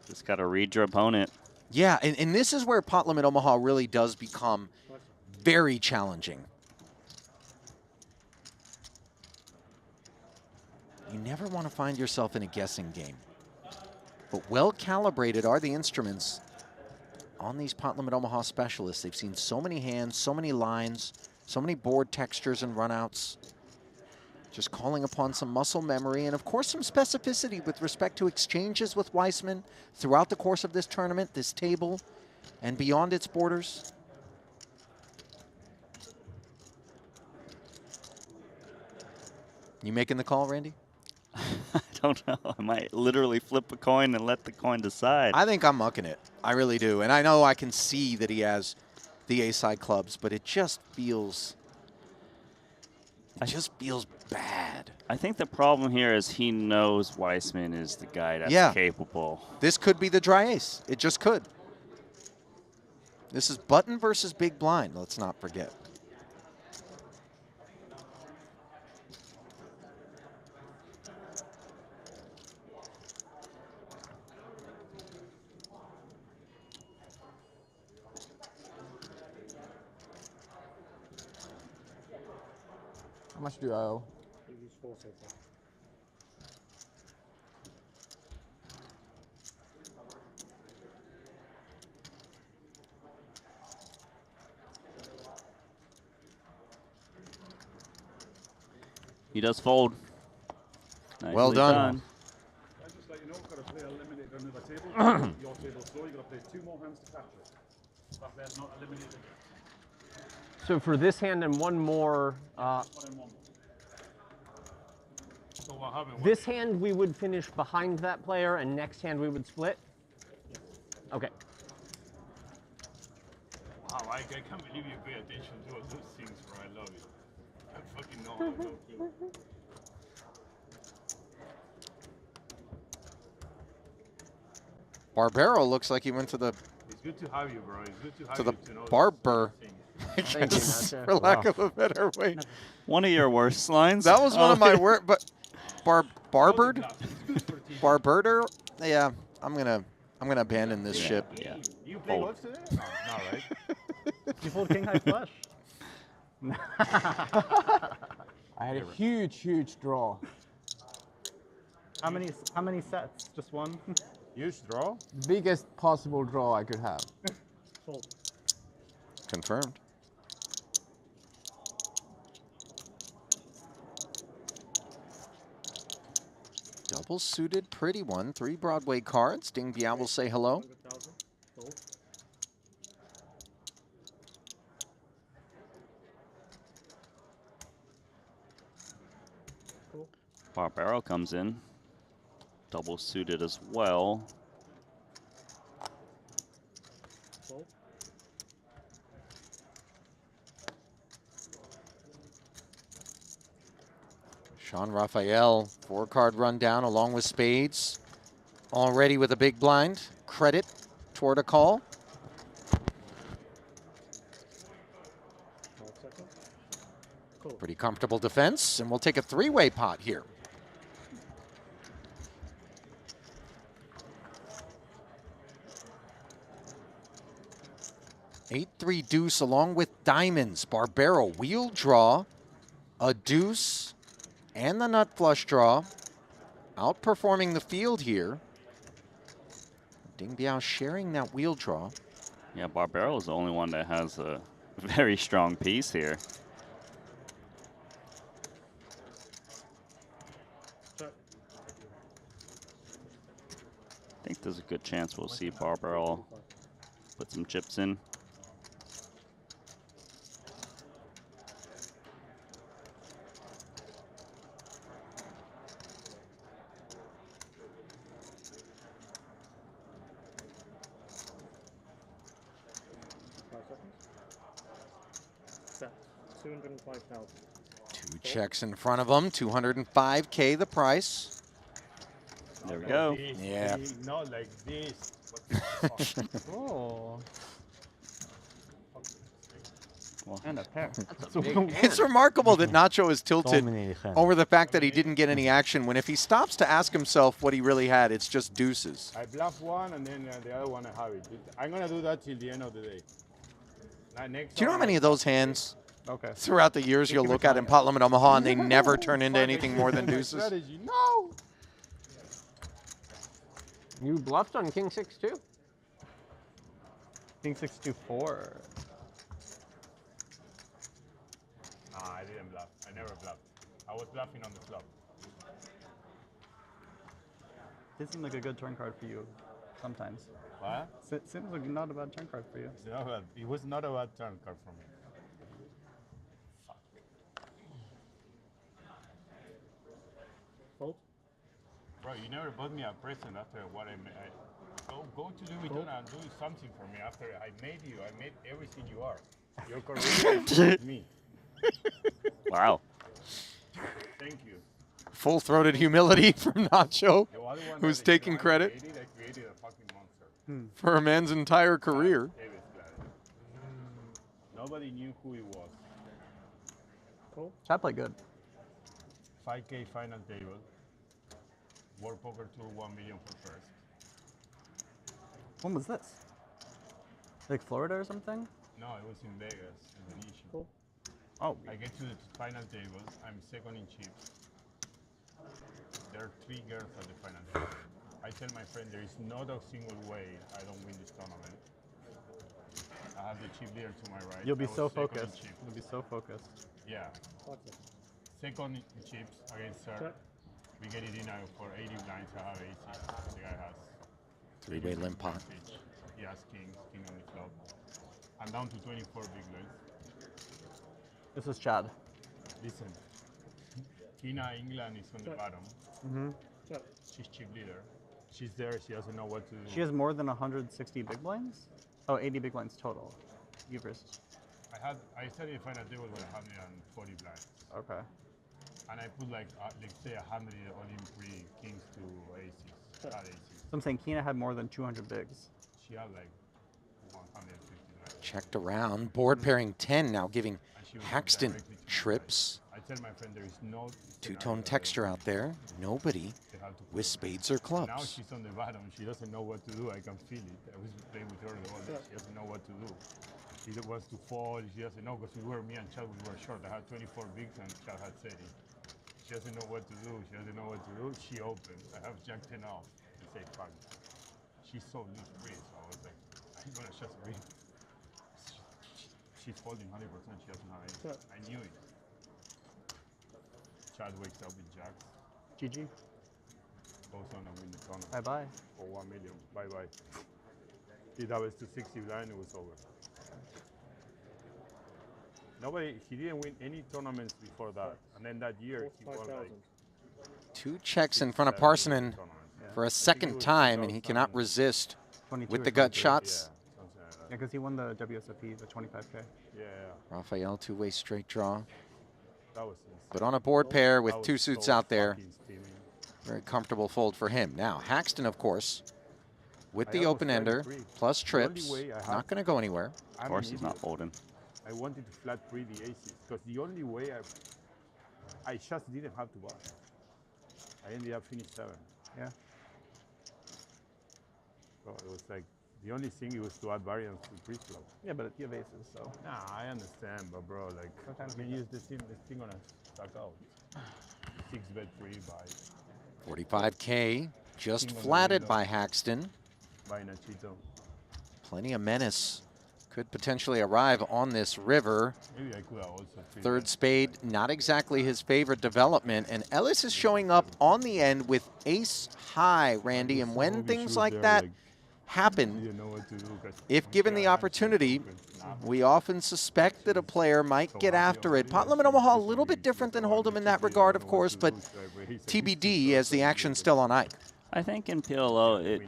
[SPEAKER 2] Just got to read your opponent.
[SPEAKER 1] Yeah, and this is where pot limit Omaha really does become very challenging. You never want to find yourself in a guessing game. But well calibrated are the instruments on these pot limit Omaha specialists. They've seen so many hands, so many lines, so many board textures and runouts. Just calling upon some muscle memory and, of course, some specificity with respect to exchanges with Weissman throughout the course of this tournament, this table, and beyond its borders. You making the call, Randy?
[SPEAKER 2] I don't know. I might literally flip a coin and let the coin decide.
[SPEAKER 1] I think I'm mucking it. I really do. And I know I can see that he has the ace-high clubs, but it just feels bad.
[SPEAKER 2] I think the problem here is he knows Weissman is the guy that's
[SPEAKER 1] Yeah.
[SPEAKER 2] capable.
[SPEAKER 1] This could be the dry ace. It just could. This is button versus big blind, let's not forget.
[SPEAKER 9] How much do I owe?
[SPEAKER 2] He does fold.
[SPEAKER 1] Well
[SPEAKER 2] Nicely
[SPEAKER 1] done.
[SPEAKER 8] I just let you know, got a player eliminated on the table. Your table slow, you got to play 2 more hands to capture it. That player's not eliminated.
[SPEAKER 10] So for this hand and one more,
[SPEAKER 8] One and one. So what happened?
[SPEAKER 10] this hand we would finish behind that player, and next hand we would split? Okay.
[SPEAKER 8] Wow, I can't believe you pay attention to all those things, bro. I love it. I fucking know how to do it.
[SPEAKER 1] Barbero looks like he went to the
[SPEAKER 8] It's good to have you, bro. It's good to have
[SPEAKER 1] to
[SPEAKER 8] you
[SPEAKER 1] the
[SPEAKER 8] to know
[SPEAKER 1] barber,
[SPEAKER 8] things.
[SPEAKER 1] I guess, for lack of a better way.
[SPEAKER 2] One of your worst lines.
[SPEAKER 1] That was one of my worst, but barbered,
[SPEAKER 8] It's good for TV.
[SPEAKER 1] barberder. Yeah, I'm gonna abandon this ship.
[SPEAKER 2] Yeah.
[SPEAKER 8] You play
[SPEAKER 2] Fold.
[SPEAKER 8] golf today? No, no, right?
[SPEAKER 3] You fold king high flush.
[SPEAKER 9] I had a huge draw.
[SPEAKER 3] How many sets? Just one?
[SPEAKER 9] Huge draw? Biggest possible draw I could have.
[SPEAKER 3] Fold.
[SPEAKER 1] Confirmed. Double suited, pretty one. 3 Broadway cards. Ding Biao will say hello.
[SPEAKER 3] 100,000. Fold. Cool.
[SPEAKER 2] Barbaro comes in. Double suited as well.
[SPEAKER 3] Fold.
[SPEAKER 1] Sean Raphael, 4-card rundown along with spades. Already with a big blind. Credit toward a call.
[SPEAKER 3] 12 seconds. Cool.
[SPEAKER 1] Pretty comfortable defense, and we'll take a 3-way pot here. Eight, 3 deuce along with diamonds. Barbero wheel draw, a deuce, and the nut flush draw. Outperforming the field here. Ding Biao sharing that wheel draw.
[SPEAKER 2] Yeah, Barbaro is the only one that has a very strong piece here.
[SPEAKER 3] Check.
[SPEAKER 2] I think there's a good chance we'll see Barbaro put some chips in.
[SPEAKER 3] Set. 205,000.
[SPEAKER 1] 2 checks in front of him. 205K the price.
[SPEAKER 2] There we go.
[SPEAKER 1] Yeah.
[SPEAKER 8] Not like this. What the fuck?
[SPEAKER 3] Oh.
[SPEAKER 2] Well,
[SPEAKER 10] And a pair.
[SPEAKER 3] That's a big hand.
[SPEAKER 1] It's remarkable that Nacho is tilted
[SPEAKER 6] Dominated hand.
[SPEAKER 1] over the fact that he didn't get any action, when if he stops to ask himself what he really had, it's just deuces.
[SPEAKER 8] I bluff one and then the other one I have it. I'm gonna do that till the end of the day. Next
[SPEAKER 1] Do you know how many of those hands
[SPEAKER 8] Okay.
[SPEAKER 1] throughout the years you'll look at in Pot Limit Omaha and they never turn into anything more than deuces?
[SPEAKER 8] Strategy. No.
[SPEAKER 10] You bluffed on king 6-2?
[SPEAKER 3] King 6-2-4.
[SPEAKER 8] Nah, I didn't bluff. I never bluffed. I was bluffing on the flop.
[SPEAKER 3] This seems like a good turn card for you sometimes.
[SPEAKER 8] What?
[SPEAKER 3] Seems like not a bad turn card for you.
[SPEAKER 8] It was not a bad turn card for me. Bro, you never bought me a present after what I made. Go to Louis Vuitton and do something for me after I made you. I made everything you are. Your career is me.
[SPEAKER 2] Wow.
[SPEAKER 8] Thank you.
[SPEAKER 1] Full-throated humility from Nacho,
[SPEAKER 8] The other one
[SPEAKER 1] who's
[SPEAKER 8] that,
[SPEAKER 1] taking
[SPEAKER 8] I
[SPEAKER 1] credit
[SPEAKER 8] created a fucking monster.
[SPEAKER 1] for a man's entire career.
[SPEAKER 8] David Glad. Nobody knew who he was.
[SPEAKER 11] Chad played good.
[SPEAKER 8] 5K final table. World Poker Tour 1 million for first.
[SPEAKER 11] When was this? Like Florida or something?
[SPEAKER 8] No, it was in Vegas, in Venetian.
[SPEAKER 11] Cool. Oh.
[SPEAKER 8] I get to the final table. I'm second in chips. There are 3 girls at the final table. I tell my friend there is not a single way I don't win this tournament. I have the chip leader to my right.
[SPEAKER 11] You'll be
[SPEAKER 8] I was
[SPEAKER 11] so
[SPEAKER 8] second in
[SPEAKER 11] focused.
[SPEAKER 8] chips.
[SPEAKER 11] You'll be so focused.
[SPEAKER 8] Yeah. Second in chips against her. We get it in for 80 blinds. I have 80. The guy has
[SPEAKER 1] 3-way limp pot.
[SPEAKER 8] He has king on the flop. I'm down to 24 big blinds.
[SPEAKER 11] This is Chad.
[SPEAKER 8] Listen, Tina England is on the bottom.
[SPEAKER 11] Mm-hmm.
[SPEAKER 8] She's chip leader. She's there. She doesn't know what to do.
[SPEAKER 11] She has more than 160 big blinds? Oh, 80 big blinds total. You versus.
[SPEAKER 8] I started the final table with 140 blinds.
[SPEAKER 11] Okay.
[SPEAKER 8] And I put like say 100 Olympic kings to aces. Not aces.
[SPEAKER 11] So I'm saying Kina had more than 200 bigs.
[SPEAKER 8] She had like 150 blinds.
[SPEAKER 1] Checked around. Board pairing 10 now giving Haxton trips.
[SPEAKER 8] I tell my friend there is no
[SPEAKER 1] Two-tone texture out there. Nobody with spades or
[SPEAKER 8] Now
[SPEAKER 1] clubs.
[SPEAKER 8] she's on the bottom. She doesn't know what to do. I can feel it. I was playing with her the whole day. She doesn't know what to do. She wants to fall. She doesn't know because me and Chad were short. I had 24 bigs and Chad had 30. She doesn't know what to do. She doesn't know what to do. She opens. I have Jack 10 off. I say, fuck. She's so loose free. So I was like, I'm going to just read. She's folding 100%. She doesn't have anything. I knew it. Chad wakes up with jacks.
[SPEAKER 11] GG.
[SPEAKER 8] Goes on and win the tournament.
[SPEAKER 11] Bye-bye.
[SPEAKER 8] For 1 million. Bye-bye. He doubles to 60 blind, it was over. He didn't win any tournaments before that. And then that year, he won like
[SPEAKER 1] 2 checks in front of Parsonen for a second time, and he cannot resist with the gut shots.
[SPEAKER 11] Yeah, because he won the WSOP, the 25K.
[SPEAKER 8] Yeah.
[SPEAKER 1] Raphael, 2-way straight draw.
[SPEAKER 8] That was
[SPEAKER 1] But on a board pair with 2 suits out there, very comfortable fold for him. Now, Haxton, of course, with the open ender, plus trips, not going to go anywhere.
[SPEAKER 2] Of course he's not folding.
[SPEAKER 8] I wanted to flat pre the aces because the only way I just didn't have to buy. I ended up finished 7.
[SPEAKER 11] Yeah.
[SPEAKER 8] So it was like the only thing it was to add variance to pre-flop.
[SPEAKER 11] Yeah, but you have aces, so.
[SPEAKER 8] Nah, I understand, but bro, like,
[SPEAKER 11] Sometimes
[SPEAKER 8] I mean, use this thing gonna stack out. 6 bet free by
[SPEAKER 1] 45K, just flatted by Haxton.
[SPEAKER 8] by Nachito.
[SPEAKER 1] Plenty of menace. Could potentially arrive on this river.
[SPEAKER 8] Maybe I could have also.
[SPEAKER 1] Third spade, not exactly his favorite development. And Ellis is showing up on the end with ace high, Randy. And when things like that happen, if given the opportunity, we often suspect that a player might get after it. Pot Limit Omaha, a little bit different than Hold'em in that regard, of course, but TBD as the action's still on Ike.
[SPEAKER 2] I think in PLO,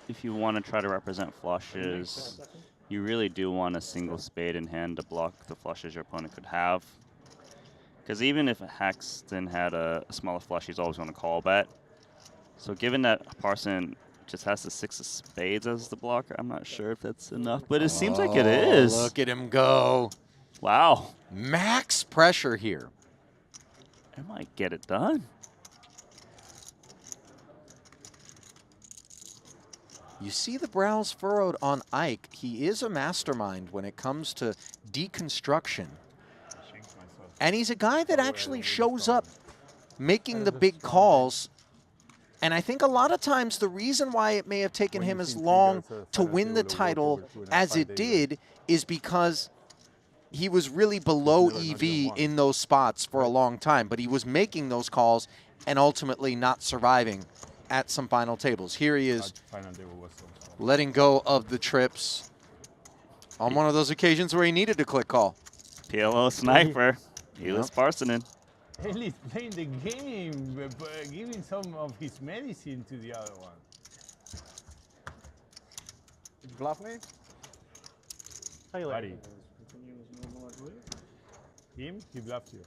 [SPEAKER 2] if you want to try to represent flushes, you really do want a single spade in hand to block the flushes your opponent could have. Because even if Haxton had a smaller flush, he's always going to call bet. So given that Parson just has the 6 of spades as the blocker, I'm not sure if that's enough, but it seems like it is.
[SPEAKER 1] Look at him go.
[SPEAKER 2] Wow.
[SPEAKER 1] Max pressure here.
[SPEAKER 2] It might get it done.
[SPEAKER 1] You see the brows furrowed on Ike. He is a mastermind when it comes to deconstruction. And he's a guy that actually shows up making the big calls. And I think a lot of times the reason why it may have taken him as long to win the title as it did is because he was really below EV in those spots for a long time. But he was making those calls and ultimately not surviving at some final tables. Here he is letting go of the trips on one of those occasions where he needed to click call.
[SPEAKER 2] PLO sniper. He was Parsonen.
[SPEAKER 8] Ellis playing the game, but giving some of his medicine to the other one.
[SPEAKER 9] Did you bluff me?
[SPEAKER 11] Tell you later.
[SPEAKER 8] Buddy. Him? He bluffed you.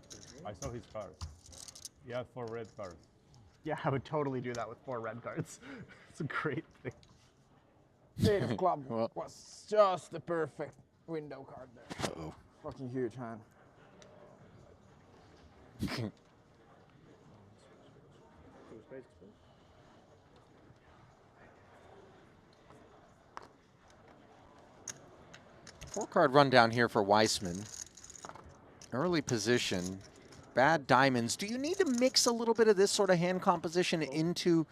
[SPEAKER 8] I saw his cards. He had 4 red cards.
[SPEAKER 11] Yeah, I would totally do that with 4 red cards. It's a great thing.
[SPEAKER 9] 8 of club
[SPEAKER 1] Well.
[SPEAKER 9] was just the perfect window card there.
[SPEAKER 1] Uh-oh.
[SPEAKER 9] Fucking huge hand.
[SPEAKER 1] Four-card rundown here for Weissman. Early position, bad diamonds. Do you need to mix a little bit of this sort of hand composition into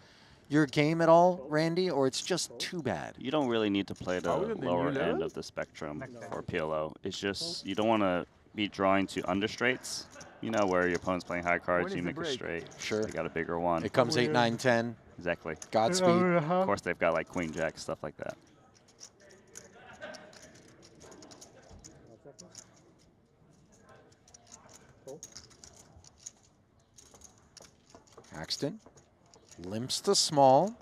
[SPEAKER 1] your game at all, Randy, or it's just too bad?
[SPEAKER 2] You don't really need to play the
[SPEAKER 9] Are we in the
[SPEAKER 2] lower
[SPEAKER 9] new
[SPEAKER 2] end
[SPEAKER 9] level?
[SPEAKER 2] of the spectrum for PLO. It's just you don't want to be drawing to understraights, you know, where your opponent's playing high cards,
[SPEAKER 9] When
[SPEAKER 2] you
[SPEAKER 9] is the
[SPEAKER 2] make a
[SPEAKER 9] break?
[SPEAKER 2] straight.
[SPEAKER 1] Sure.
[SPEAKER 2] You got a bigger one.
[SPEAKER 1] It comes 8, 9, 10.
[SPEAKER 2] Exactly.
[SPEAKER 1] Godspeed.
[SPEAKER 2] Of course, they've got like queen jack, stuff like that.
[SPEAKER 1] Paxton limps the small.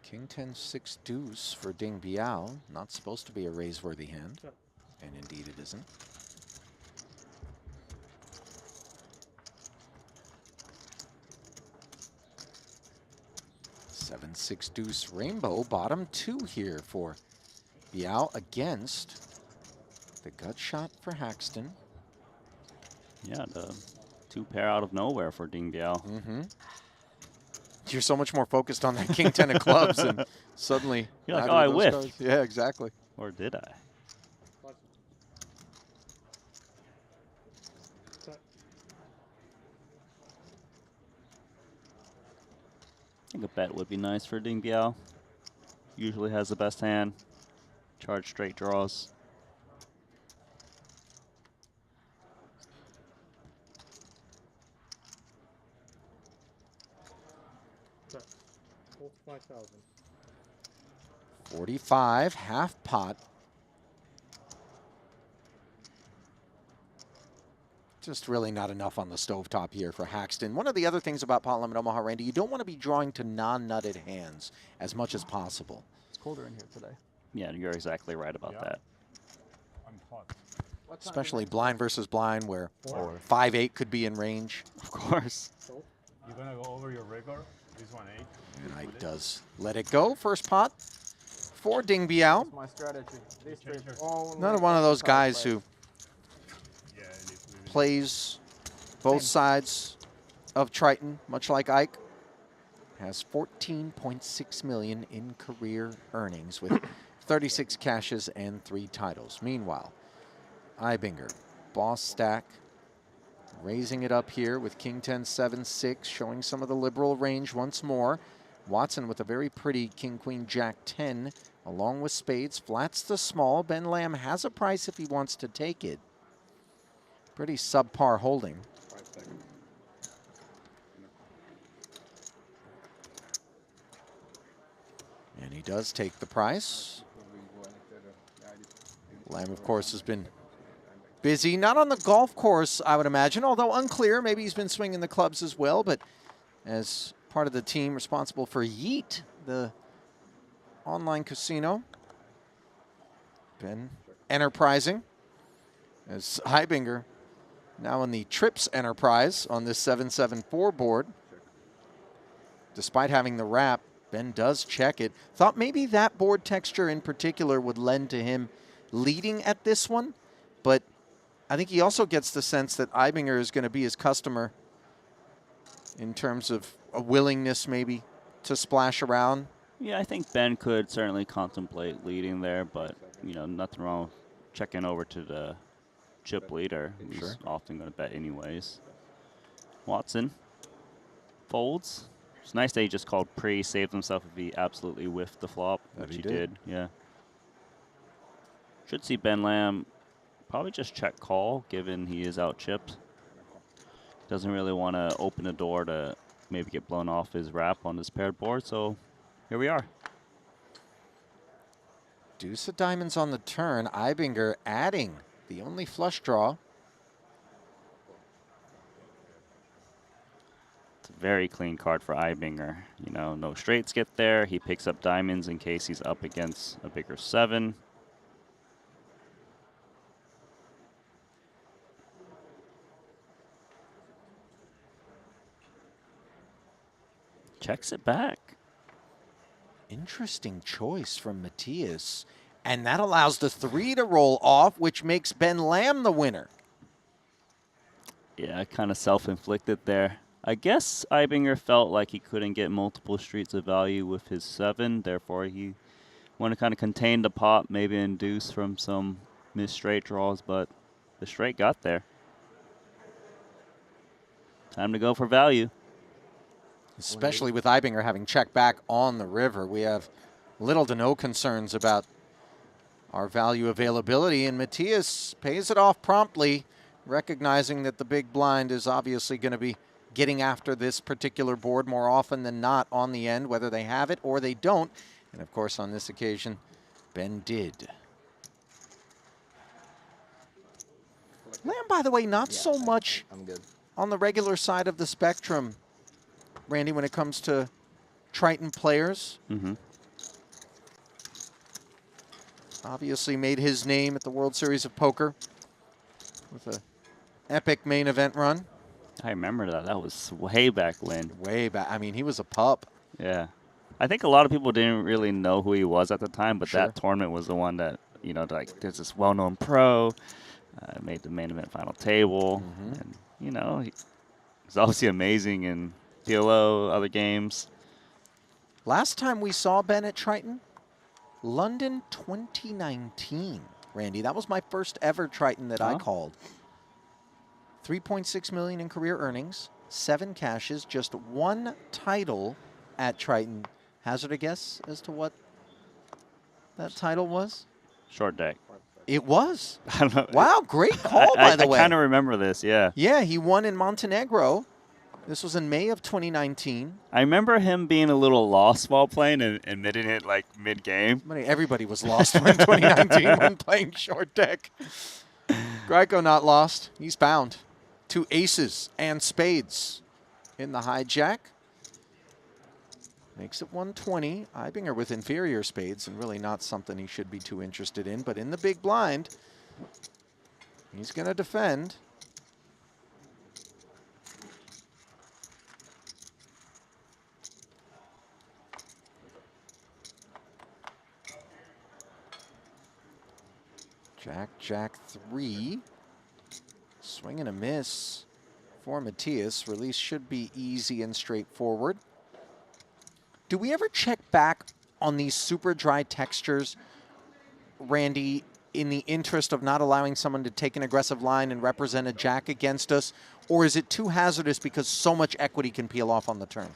[SPEAKER 1] King 10, 6 deuce for Ding Biao. Not supposed to be a raise-worthy hand, and indeed it isn't. Seven, 6 deuce rainbow, bottom 2 here for Biao against the gut shot for Haxton.
[SPEAKER 2] Yeah, the 2 pair out of nowhere for Ding Biao.
[SPEAKER 1] Mm-hmm. You're so much more focused on that King 10 of clubs, and suddenly
[SPEAKER 2] You're like,
[SPEAKER 1] neither
[SPEAKER 2] oh,
[SPEAKER 1] of
[SPEAKER 2] I
[SPEAKER 1] those
[SPEAKER 2] whiffed.
[SPEAKER 1] cards- Yeah, exactly.
[SPEAKER 2] Or did I? I think a bet would be nice for Ding Biao. Usually has the best hand. Charge straight draws.
[SPEAKER 7] $45,000.
[SPEAKER 1] 45, half pot. Just really not enough on the stovetop here for Haxton. One of the other things about Pot Limit Omaha, Randy, you don't want to be drawing to non-nutted hands as much as possible.
[SPEAKER 11] It's colder in here today.
[SPEAKER 2] Yeah, you're exactly right about
[SPEAKER 8] Yeah.
[SPEAKER 2] that.
[SPEAKER 8] I'm hot.
[SPEAKER 1] Especially blind versus blind, where 5-8 could be in range.
[SPEAKER 2] Of course.
[SPEAKER 8] You're gonna go over your record. This one 8.
[SPEAKER 1] And Ike does let it go. First pot for Ding Biao.
[SPEAKER 9] That's my strategy. This trip
[SPEAKER 1] Another one of those guys who
[SPEAKER 8] Yeah, it is.
[SPEAKER 1] plays both sides of Triton, much like Ike. Has 14.6 million in career earnings with 36 cashes and 3 titles. Meanwhile, Ibinger, boss stack, raising it up here with King 10, 7, 6, showing some of the liberal range once more. Watson with a very pretty King, Queen, Jack 10, along with spades, flats the small. Ben Lamb has a price if he wants to take it. Pretty subpar holding.
[SPEAKER 7] 5 seconds.
[SPEAKER 1] And he does take the price. Lamb, of course, has been busy. Not on the golf course, I would imagine, although unclear. Maybe he's been swinging the clubs as well, but as part of the team responsible for Yeet, the online casino. Been enterprising. As Heibinger now in the Trips Enterprise on this 7-7-4 board. Despite having the wrap, Ben does check it. Thought maybe that board texture in particular would lend to him leading at this one, but I think he also gets the sense that Ibinger is going to be his customer in terms of a willingness maybe to splash around.
[SPEAKER 2] Yeah, I think Ben could certainly contemplate leading there, but, you know, nothing wrong with checking over to the chip leader, who's often going to bet anyways. Watson folds. It's nice that he just called pre, saved himself if he absolutely whiffed the flop, which he did. Yeah. Should see Ben Lamb probably just check call, given he is out chipped. Doesn't really want to open the door to maybe get blown off his wrap on this paired board, so here we are.
[SPEAKER 1] Deuce of diamonds on the turn. Ibinger adding the only flush draw.
[SPEAKER 2] It's a very clean card for Ibinger. You know, no straights get there. He picks up diamonds in case he's up against a bigger 7. Checks it back.
[SPEAKER 1] Interesting choice from Matthias. And that allows the 3 to roll off, which makes Ben Lamb the winner.
[SPEAKER 2] Yeah, kind of self-inflicted there. I guess Ibinger felt like he couldn't get multiple streets of value with his 7. Therefore, he wanted to kind of contain the pot, maybe induce from some missed straight draws, but the straight got there. Time to go for value.
[SPEAKER 1] Especially with Ibinger having checked back on the river. We have little to no concerns about our value availability, and Matthias pays it off promptly, recognizing that the big blind is obviously going to be getting after this particular board more often than not on the end, whether they have it or they don't. And of course, on this occasion, Ben did. Lamb, by the way, not so much
[SPEAKER 6] I'm good.
[SPEAKER 1] on the regular side of the spectrum, Randy, when it comes to Triton players.
[SPEAKER 2] Mm-hmm.
[SPEAKER 1] Obviously made his name at the World Series of Poker with an epic main event run.
[SPEAKER 2] I remember that. That was way back when.
[SPEAKER 1] Way back. I mean, he was a pup.
[SPEAKER 2] Yeah. I think a lot of people didn't really know who he was at the time, but
[SPEAKER 1] Sure.
[SPEAKER 2] that tournament was the one that, you know, like, there's this well-known pro, made the main event final table, and, you know, he's obviously amazing in PLO, other games.
[SPEAKER 1] Last time we saw Ben at Triton, London 2019, Randy. That was my first ever Triton that I called. 3.6 million in career earnings, 7 cashes, just 1 title at Triton. Hazard a guess as to what that title was?
[SPEAKER 2] Short deck.
[SPEAKER 1] It was.
[SPEAKER 2] I don't know.
[SPEAKER 1] Wow, great call, by the way.
[SPEAKER 2] I kind of remember this, yeah.
[SPEAKER 1] Yeah, he won in Montenegro. This was in May of 2019.
[SPEAKER 2] I remember him being a little lost while playing and admitting it like mid-game.
[SPEAKER 1] Everybody was lost in 2019 when playing short deck. Greco not lost. He's found 2 aces and spades in the hijack. Makes it 120. Ibinger with inferior spades and really not something he should be too interested in. But in the big blind, he's going to defend. Jack, Jack 3. Swing and a miss for Matthias. Release should be easy and straightforward. Do we ever check back on these super dry textures, Randy, in the interest of not allowing someone to take an aggressive line and represent a jack against us? Or is it too hazardous because so much equity can peel off on the turn?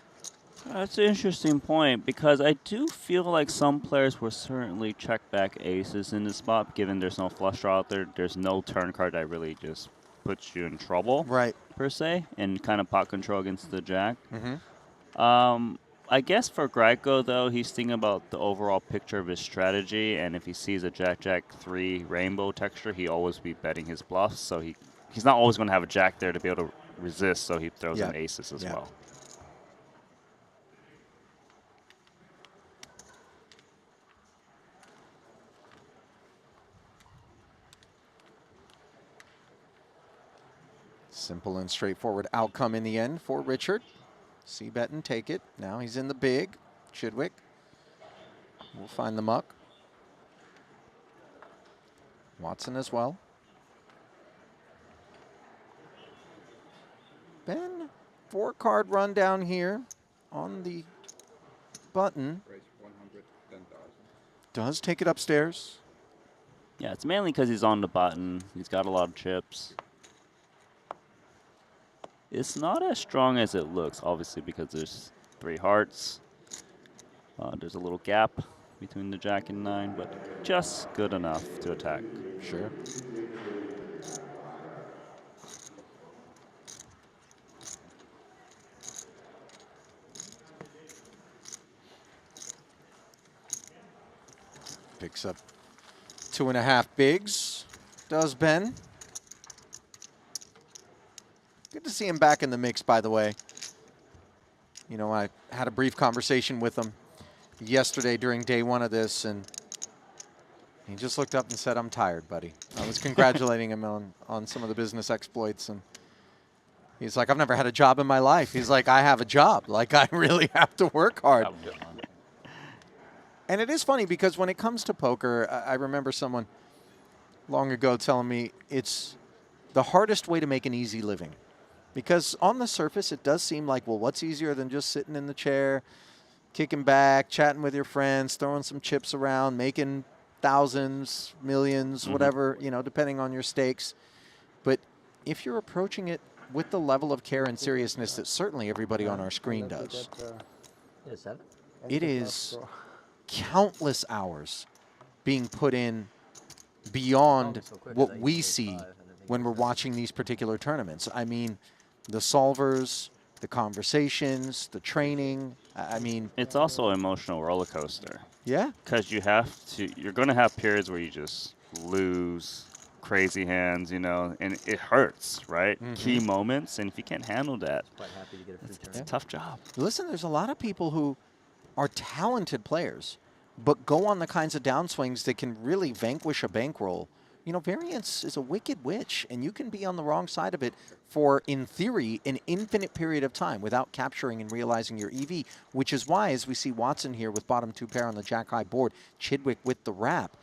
[SPEAKER 2] That's an interesting point because I do feel like some players will certainly check back aces in this spot, given there's no flush draw out there. There's no turn card that really just puts you in trouble,
[SPEAKER 1] right?
[SPEAKER 2] Per se, and kind of pot control against the jack.
[SPEAKER 1] Mm-hmm.
[SPEAKER 2] I guess for Greco, though, he's thinking about the overall picture of his strategy, and if he sees a Jack-Jack 3 rainbow texture, he always be betting his bluffs, so he's not always going to have a jack there to be able to resist, so he throws in aces as well.
[SPEAKER 1] Simple and straightforward outcome in the end for Richard. C-bet and take it. Now he's in the big. Chidwick will find the muck. Watson as well. Ben, 4-card rundown here on the button. Does take it upstairs.
[SPEAKER 2] Yeah, it's mainly because he's on the button. He's got a lot of chips. It's not as strong as it looks, obviously, because there's 3 hearts. There's a little gap between the jack and 9, but just good enough to attack.
[SPEAKER 1] Sure. Picks up 2.5 bigs, does Ben. Good to see him back in the mix, by the way. You know, I had a brief conversation with him yesterday during day one of this, and he just looked up and said, "I'm tired, buddy." I was congratulating him on some of the business exploits, and he's like, "I've never had a job in my life." He's like, "I have a job. Like, I really have to work hard." And it is funny because when it comes to poker, I remember someone long ago telling me it's the hardest way to make an easy living. Because on the surface, it does seem like, well, what's easier than just sitting in the chair, kicking back, chatting with your friends, throwing some chips around, making thousands, millions, whatever, you know, depending on your stakes. But if you're approaching it with the level of care and seriousness that certainly everybody on our screen does, it is countless hours being put in beyond what we see when we're watching these particular tournaments. I mean, the solvers, the conversations, the training. I mean,
[SPEAKER 2] it's also an emotional roller coaster.
[SPEAKER 1] Yeah.
[SPEAKER 2] Because you're going to have periods where you just lose crazy hands, you know, and it hurts, right? Key moments, and if you can't handle that, it's a tough job.
[SPEAKER 1] Listen, there's a lot of people who are talented players, but go on the kinds of downswings that can really vanquish a bankroll. You know, variance is a wicked witch, and you can be on the wrong side of it for, in theory, an infinite period of time without capturing and realizing your EV, which is why, as we see Watson here with bottom 2 pair on the jack-high board, Chidwick with the wrap,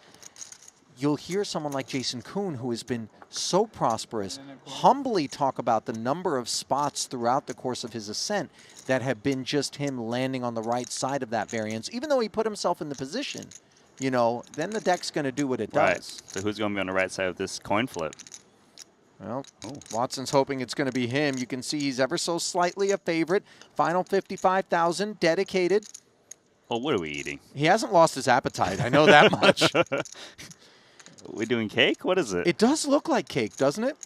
[SPEAKER 1] you'll hear someone like Jason Kuhn, who has been so prosperous, humbly talk about the number of spots throughout the course of his ascent that have been just him landing on the right side of that variance, even though he put himself in the position. You know, then the deck's going to do what it does.
[SPEAKER 2] Right. So who's going to be on the right side of this coin flip?
[SPEAKER 1] Well, Watson's hoping it's going to be him. You can see he's ever so slightly a favorite. Final 55,000, dedicated.
[SPEAKER 2] Well, what are we eating?
[SPEAKER 1] He hasn't lost his appetite. I know that much.
[SPEAKER 2] We doing cake? What is it?
[SPEAKER 1] It does look like cake, doesn't it?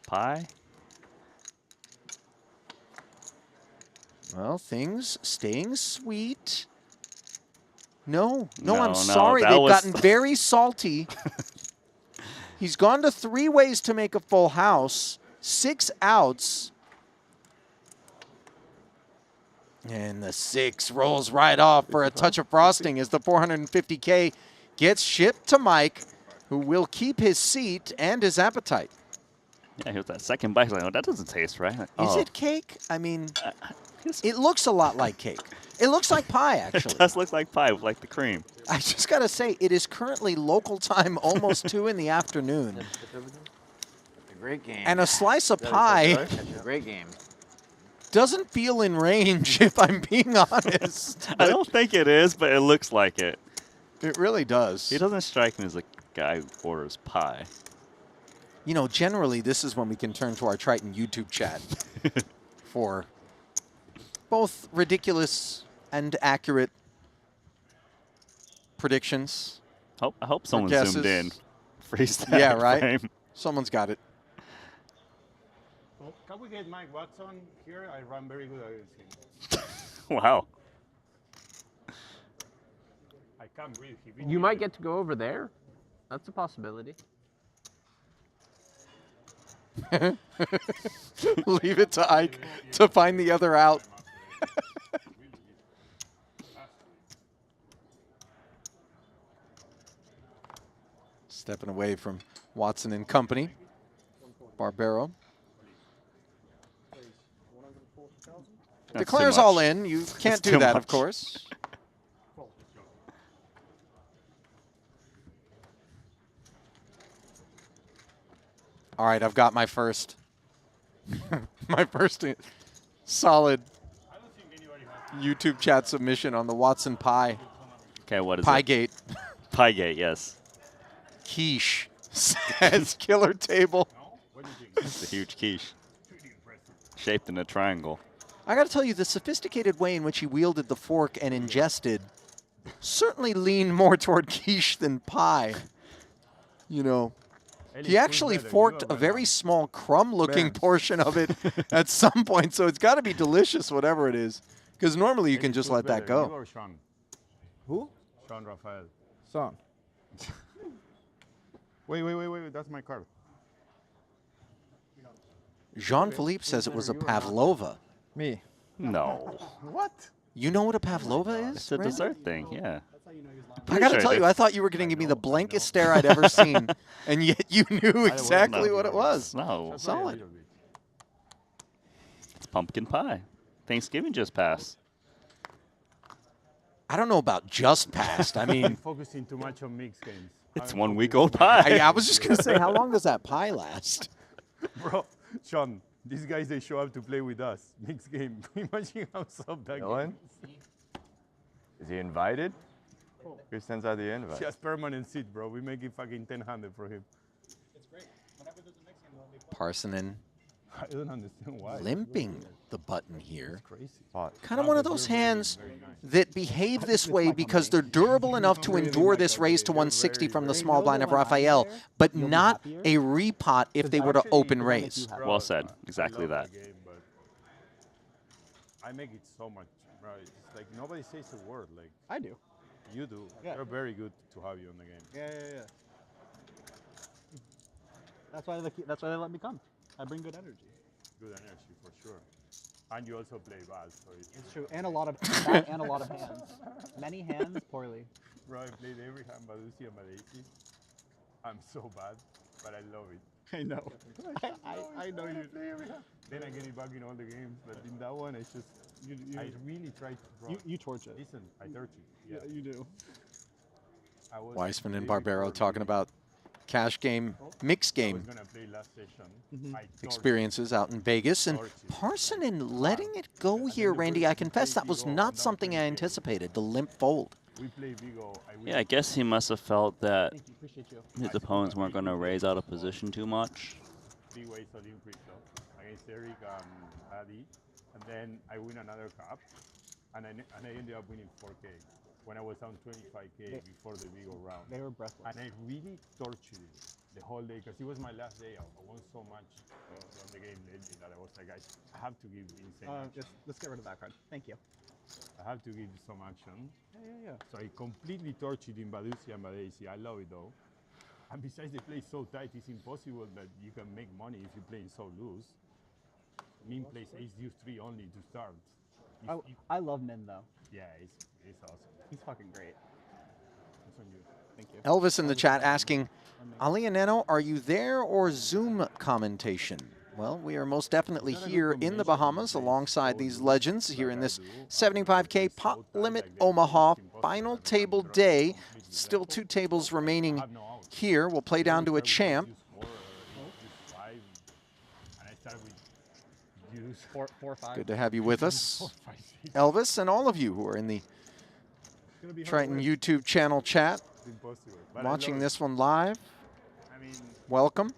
[SPEAKER 2] Pie?
[SPEAKER 1] Well, things staying sweet. No,
[SPEAKER 2] No,
[SPEAKER 1] I'm
[SPEAKER 2] no,
[SPEAKER 1] sorry.
[SPEAKER 2] that
[SPEAKER 1] They've
[SPEAKER 2] was-
[SPEAKER 1] gotten very salty. He's gone to 3 ways to make a full house, 6 outs. And the 6 rolls right off for a touch of frosting as the 450K gets shipped to Mike, who will keep his seat and his appetite.
[SPEAKER 2] Yeah, here's that second bite. Like, oh, that doesn't taste right. Like,
[SPEAKER 1] Is
[SPEAKER 2] oh.
[SPEAKER 1] it cake? I mean, it looks a lot like cake. It looks like pie, actually.
[SPEAKER 2] It does look like pie with like the cream.
[SPEAKER 1] I just got to say, it is currently local time, almost 2 in the afternoon.
[SPEAKER 5] A great game.
[SPEAKER 1] And a slice of pie
[SPEAKER 5] A great game.
[SPEAKER 1] doesn't feel in range, if I'm being honest.
[SPEAKER 2] I don't think it is, but it looks like it.
[SPEAKER 1] It really does.
[SPEAKER 2] He doesn't strike me as a guy who orders pie.
[SPEAKER 1] You know, generally, this is when we can turn to our Triton YouTube chat for both ridiculous and accurate predictions.
[SPEAKER 2] I hope someone
[SPEAKER 1] guesses.
[SPEAKER 2] zoomed in. Freeze that
[SPEAKER 1] Yeah, right?
[SPEAKER 2] frame.
[SPEAKER 1] Someone's got it.
[SPEAKER 8] Well, can we get Mike Watson here? I run very good against him.
[SPEAKER 2] Wow.
[SPEAKER 8] I can't breathe.
[SPEAKER 10] You might get to go over there. That's a possibility.
[SPEAKER 1] Leave it to Ike to find the other out. Stepping away from Watson and company. Barbero.
[SPEAKER 2] That's
[SPEAKER 1] Declares
[SPEAKER 2] too much.
[SPEAKER 1] all in. You can't do
[SPEAKER 2] too
[SPEAKER 1] that, of
[SPEAKER 2] much.
[SPEAKER 1] course. All right, I've got my first, my first solid YouTube chat submission on the Watson Pie.
[SPEAKER 2] Okay, what is
[SPEAKER 1] Piegate.
[SPEAKER 2] it? Piegate, yes.
[SPEAKER 1] Quiche says killer table.
[SPEAKER 2] It's a huge quiche. Shaped in a triangle.
[SPEAKER 1] I got to tell you, the sophisticated way in which he wielded the fork and ingested certainly leaned more toward quiche than pie. You know, he actually forked a very small crumb-looking portion of it at some point, so it's got to be delicious, whatever it is. Because normally you can just let that go.
[SPEAKER 8] Who? Sean Rafael. Sean. Wait. That's my card.
[SPEAKER 1] Jean-Philippe says it was a pavlova.
[SPEAKER 5] Me.
[SPEAKER 2] No.
[SPEAKER 8] What?
[SPEAKER 1] You know what a pavlova is?
[SPEAKER 2] It's a
[SPEAKER 1] Randy?
[SPEAKER 2] dessert thing, yeah.
[SPEAKER 1] I gotta
[SPEAKER 2] sure I
[SPEAKER 1] tell
[SPEAKER 2] do.
[SPEAKER 1] you, I thought you were gonna give me the blankest stare I'd ever seen, and yet you knew exactly what it was.
[SPEAKER 2] No.
[SPEAKER 1] Solid.
[SPEAKER 2] It's pumpkin pie. Thanksgiving just passed.
[SPEAKER 1] I don't know about just passed. I mean,
[SPEAKER 8] Focusing too much on mixed games.
[SPEAKER 2] It's 1 week old pie.
[SPEAKER 1] I was just gonna say, how long does that pie last?
[SPEAKER 8] Bro, Sean, these guys, they show up to play with us. Mixed game. Imagine how soft that
[SPEAKER 5] Dylan?
[SPEAKER 8] game
[SPEAKER 5] Is he invited? Who sends out the
[SPEAKER 8] is.
[SPEAKER 5] invite?
[SPEAKER 8] Just permanent seat, bro. We make it fucking 10-100 for him.
[SPEAKER 1] Parsonen
[SPEAKER 8] I don't understand why.
[SPEAKER 1] limping the button here.
[SPEAKER 8] Crazy.
[SPEAKER 1] Kind of one of those hands that behave this way because they're durable enough to endure this raise to 160 from the small blind of Raphael, but not a repot if they were to open raise.
[SPEAKER 2] Well said. Exactly that.
[SPEAKER 8] Game, but I make it so much, bro. It's like nobody says a word. Like
[SPEAKER 11] I do.
[SPEAKER 8] you do.
[SPEAKER 11] Yeah.
[SPEAKER 8] They're very good to have you on the game.
[SPEAKER 11] Yeah. That's why they let me come. I bring good energy.
[SPEAKER 8] Good energy for sure. And you also play bad, so
[SPEAKER 11] It's true, and a lot of that and a lot of hands. Many hands, poorly.
[SPEAKER 8] Bro, I played every hand Badusi and Malaisi. I'm so bad, but I love it.
[SPEAKER 11] I know. I know you.
[SPEAKER 8] Play every hand. Then I get it back in all the games, but in that one, it's just I really tried to. Bro,
[SPEAKER 11] You torch it.
[SPEAKER 8] listen, I torch it. Yeah,
[SPEAKER 11] You do.
[SPEAKER 8] I was
[SPEAKER 1] Weissman and
[SPEAKER 8] the day
[SPEAKER 1] Barbero
[SPEAKER 8] before
[SPEAKER 1] talking
[SPEAKER 8] the-
[SPEAKER 1] about cash game, mixed
[SPEAKER 8] I
[SPEAKER 1] game
[SPEAKER 8] was gonna play last session. I torched
[SPEAKER 1] experiences out in Vegas, and Parsonen letting it go here, Randy. I confess that was not something I anticipated, the limp fold.
[SPEAKER 8] We play Vigo.
[SPEAKER 2] Yeah, I guess he must have felt that
[SPEAKER 11] Thank you. Appreciate you.
[SPEAKER 2] his opponents weren't going to raise out of position too much.
[SPEAKER 8] Big ways on pre-flop against Eric and Adi, and then I win another cup, and I ended up winning 4K when I was on 25K before the Vigo round.
[SPEAKER 11] They were breathless.
[SPEAKER 8] And I really tortured it the whole day because it was my last day. I won so much on the game lately that I was like, I have to give insane action.
[SPEAKER 11] Let's get rid of that card. Thank you.
[SPEAKER 8] I have to give some action.
[SPEAKER 11] Yeah.
[SPEAKER 8] So I completely tortured in Badusi and Badaisi. I love it though. And besides, they play so tight, it's impossible that you can make money if you're playing so loose. Min plays ace deuce 3 only to start.
[SPEAKER 11] I love Min though.
[SPEAKER 8] Yeah, it's awesome.
[SPEAKER 11] He's fucking great.
[SPEAKER 8] It's on you.
[SPEAKER 11] Thank you.
[SPEAKER 1] Elvis in the chat asking, Ali and Neno, are you there or Zoom commentation? Well, we are most definitely here in the Bahamas alongside these legends here in this 75K pot limit Omaha final table day. Still 2 tables remaining here. We'll play down to a champ.
[SPEAKER 11] Four, 5.
[SPEAKER 1] Good to have you with us, Elvis, and all of you who are in the Triton YouTube channel chat, watching this one live. Welcome.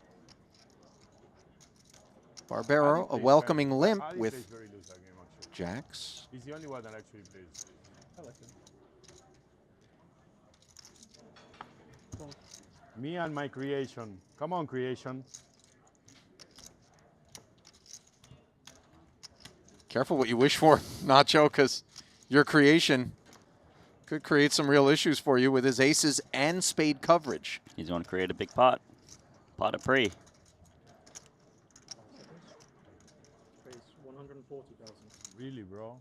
[SPEAKER 1] Barbero, a welcoming limp with jacks.
[SPEAKER 8] He's the only one that actually plays.
[SPEAKER 11] I like him.
[SPEAKER 8] Me and my creation. Come on, creation.
[SPEAKER 1] Careful what you wish for, Nacho, because your creation could create some real issues for you with his aces and spade coverage.
[SPEAKER 2] He's going to create a big pot. Pot of pre.
[SPEAKER 7] 140,000.
[SPEAKER 8] Really, bro?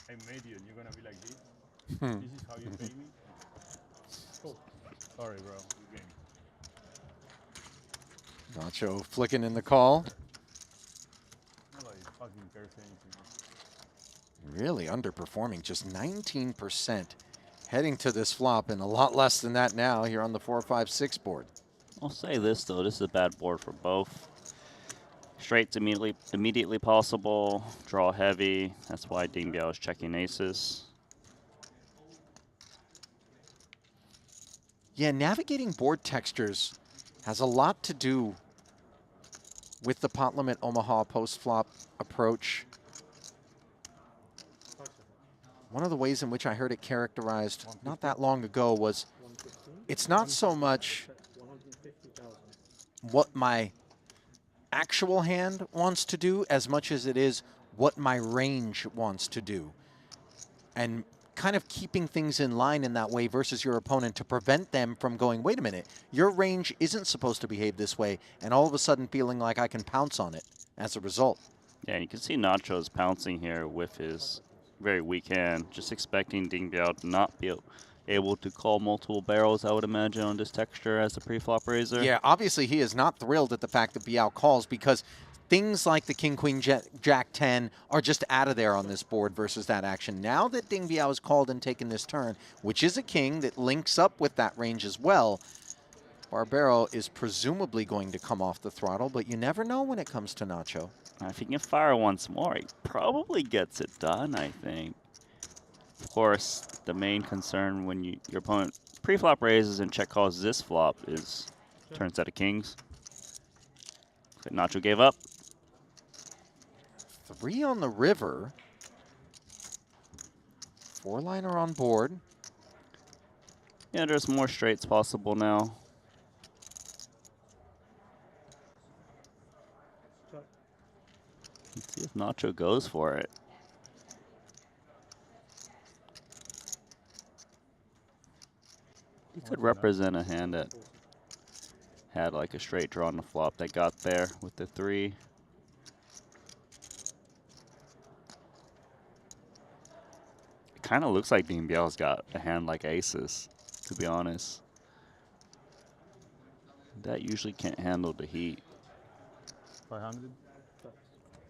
[SPEAKER 8] I made you, and you're gonna be like this? This is how you pay me?
[SPEAKER 7] Cool.
[SPEAKER 8] Sorry, bro. Good game.
[SPEAKER 1] Nacho flicking in the call.
[SPEAKER 8] Nobody fucking cares anything.
[SPEAKER 1] Really underperforming, just 19%. Heading to this flop and a lot less than that now here on the 4-5-6 board.
[SPEAKER 2] I'll say this, though. This is a bad board for both. Straight's immediately possible. Draw heavy. That's why Ding Biao is checking aces.
[SPEAKER 1] Yeah, navigating board textures has a lot to do with the pot limit Omaha post-flop approach. One of the ways in which I heard it characterized not that long ago was it's not so much what my actual hand wants to do as much as it is what my range wants to do. And kind of keeping things in line in that way versus your opponent to prevent them from going, wait a minute, your range isn't supposed to behave this way, and all of a sudden feeling like I can pounce on it as a result.
[SPEAKER 2] Yeah, and you can see Nacho's pouncing here with his very weak hand, just expecting Ding Biao to not be able to call multiple barrels, I would imagine, on this texture as a pre-flop raiser.
[SPEAKER 1] Yeah, obviously he is not thrilled at the fact that Biao calls because things like the King, Queen, Jack 10 are just out of there on this board versus that action. Now that Ding Biao has called and taken this turn, which is a king that links up with that range as well, Barbero is presumably going to come off the throttle, but you never know when it comes to Nacho.
[SPEAKER 2] If he can fire once more, he probably gets it done, I think. Of course, the main concern when your opponent pre-flop raises and check calls this flop is turns out of kings. Okay, Nacho gave up.
[SPEAKER 1] 3 on the river. 4-liner on board.
[SPEAKER 2] Yeah, there's more straights possible now. Let's see if Nacho goes for it. He could represent a hand that had like a straight draw on the flop that got there with the 3. It kind of looks like Ding Biao's got a hand like aces, to be honest. That usually can't handle the heat.
[SPEAKER 8] 500.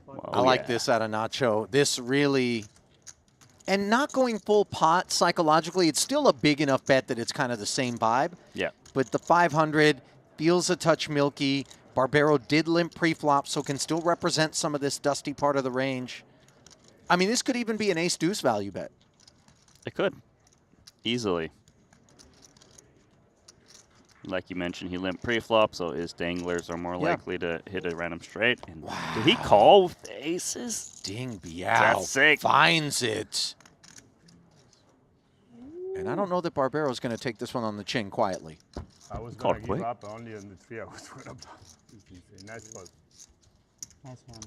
[SPEAKER 2] Wow,
[SPEAKER 1] I like this out of Nacho. This really, and not going full pot psychologically, it's still a big enough bet that it's kind of the same vibe.
[SPEAKER 2] Yeah.
[SPEAKER 1] But the 500 feels a touch milky. Barbero did limp pre-flop, so can still represent some of this dusty part of the range. I mean, this could even be an ace-deuce value bet.
[SPEAKER 2] It could. Easily. Like you mentioned, he limped pre-flop, so his danglers are more likely to hit a random straight. And did he call with the aces?
[SPEAKER 1] Ding Biao
[SPEAKER 2] That's sick.
[SPEAKER 1] finds it. And I don't know that Barbero's going to take this one on the chin quietly.
[SPEAKER 8] I was
[SPEAKER 2] Called
[SPEAKER 8] going to
[SPEAKER 2] quick.
[SPEAKER 8] give up only on the 3 I was going to bluff. It's a nice spot.
[SPEAKER 11] Nice hand.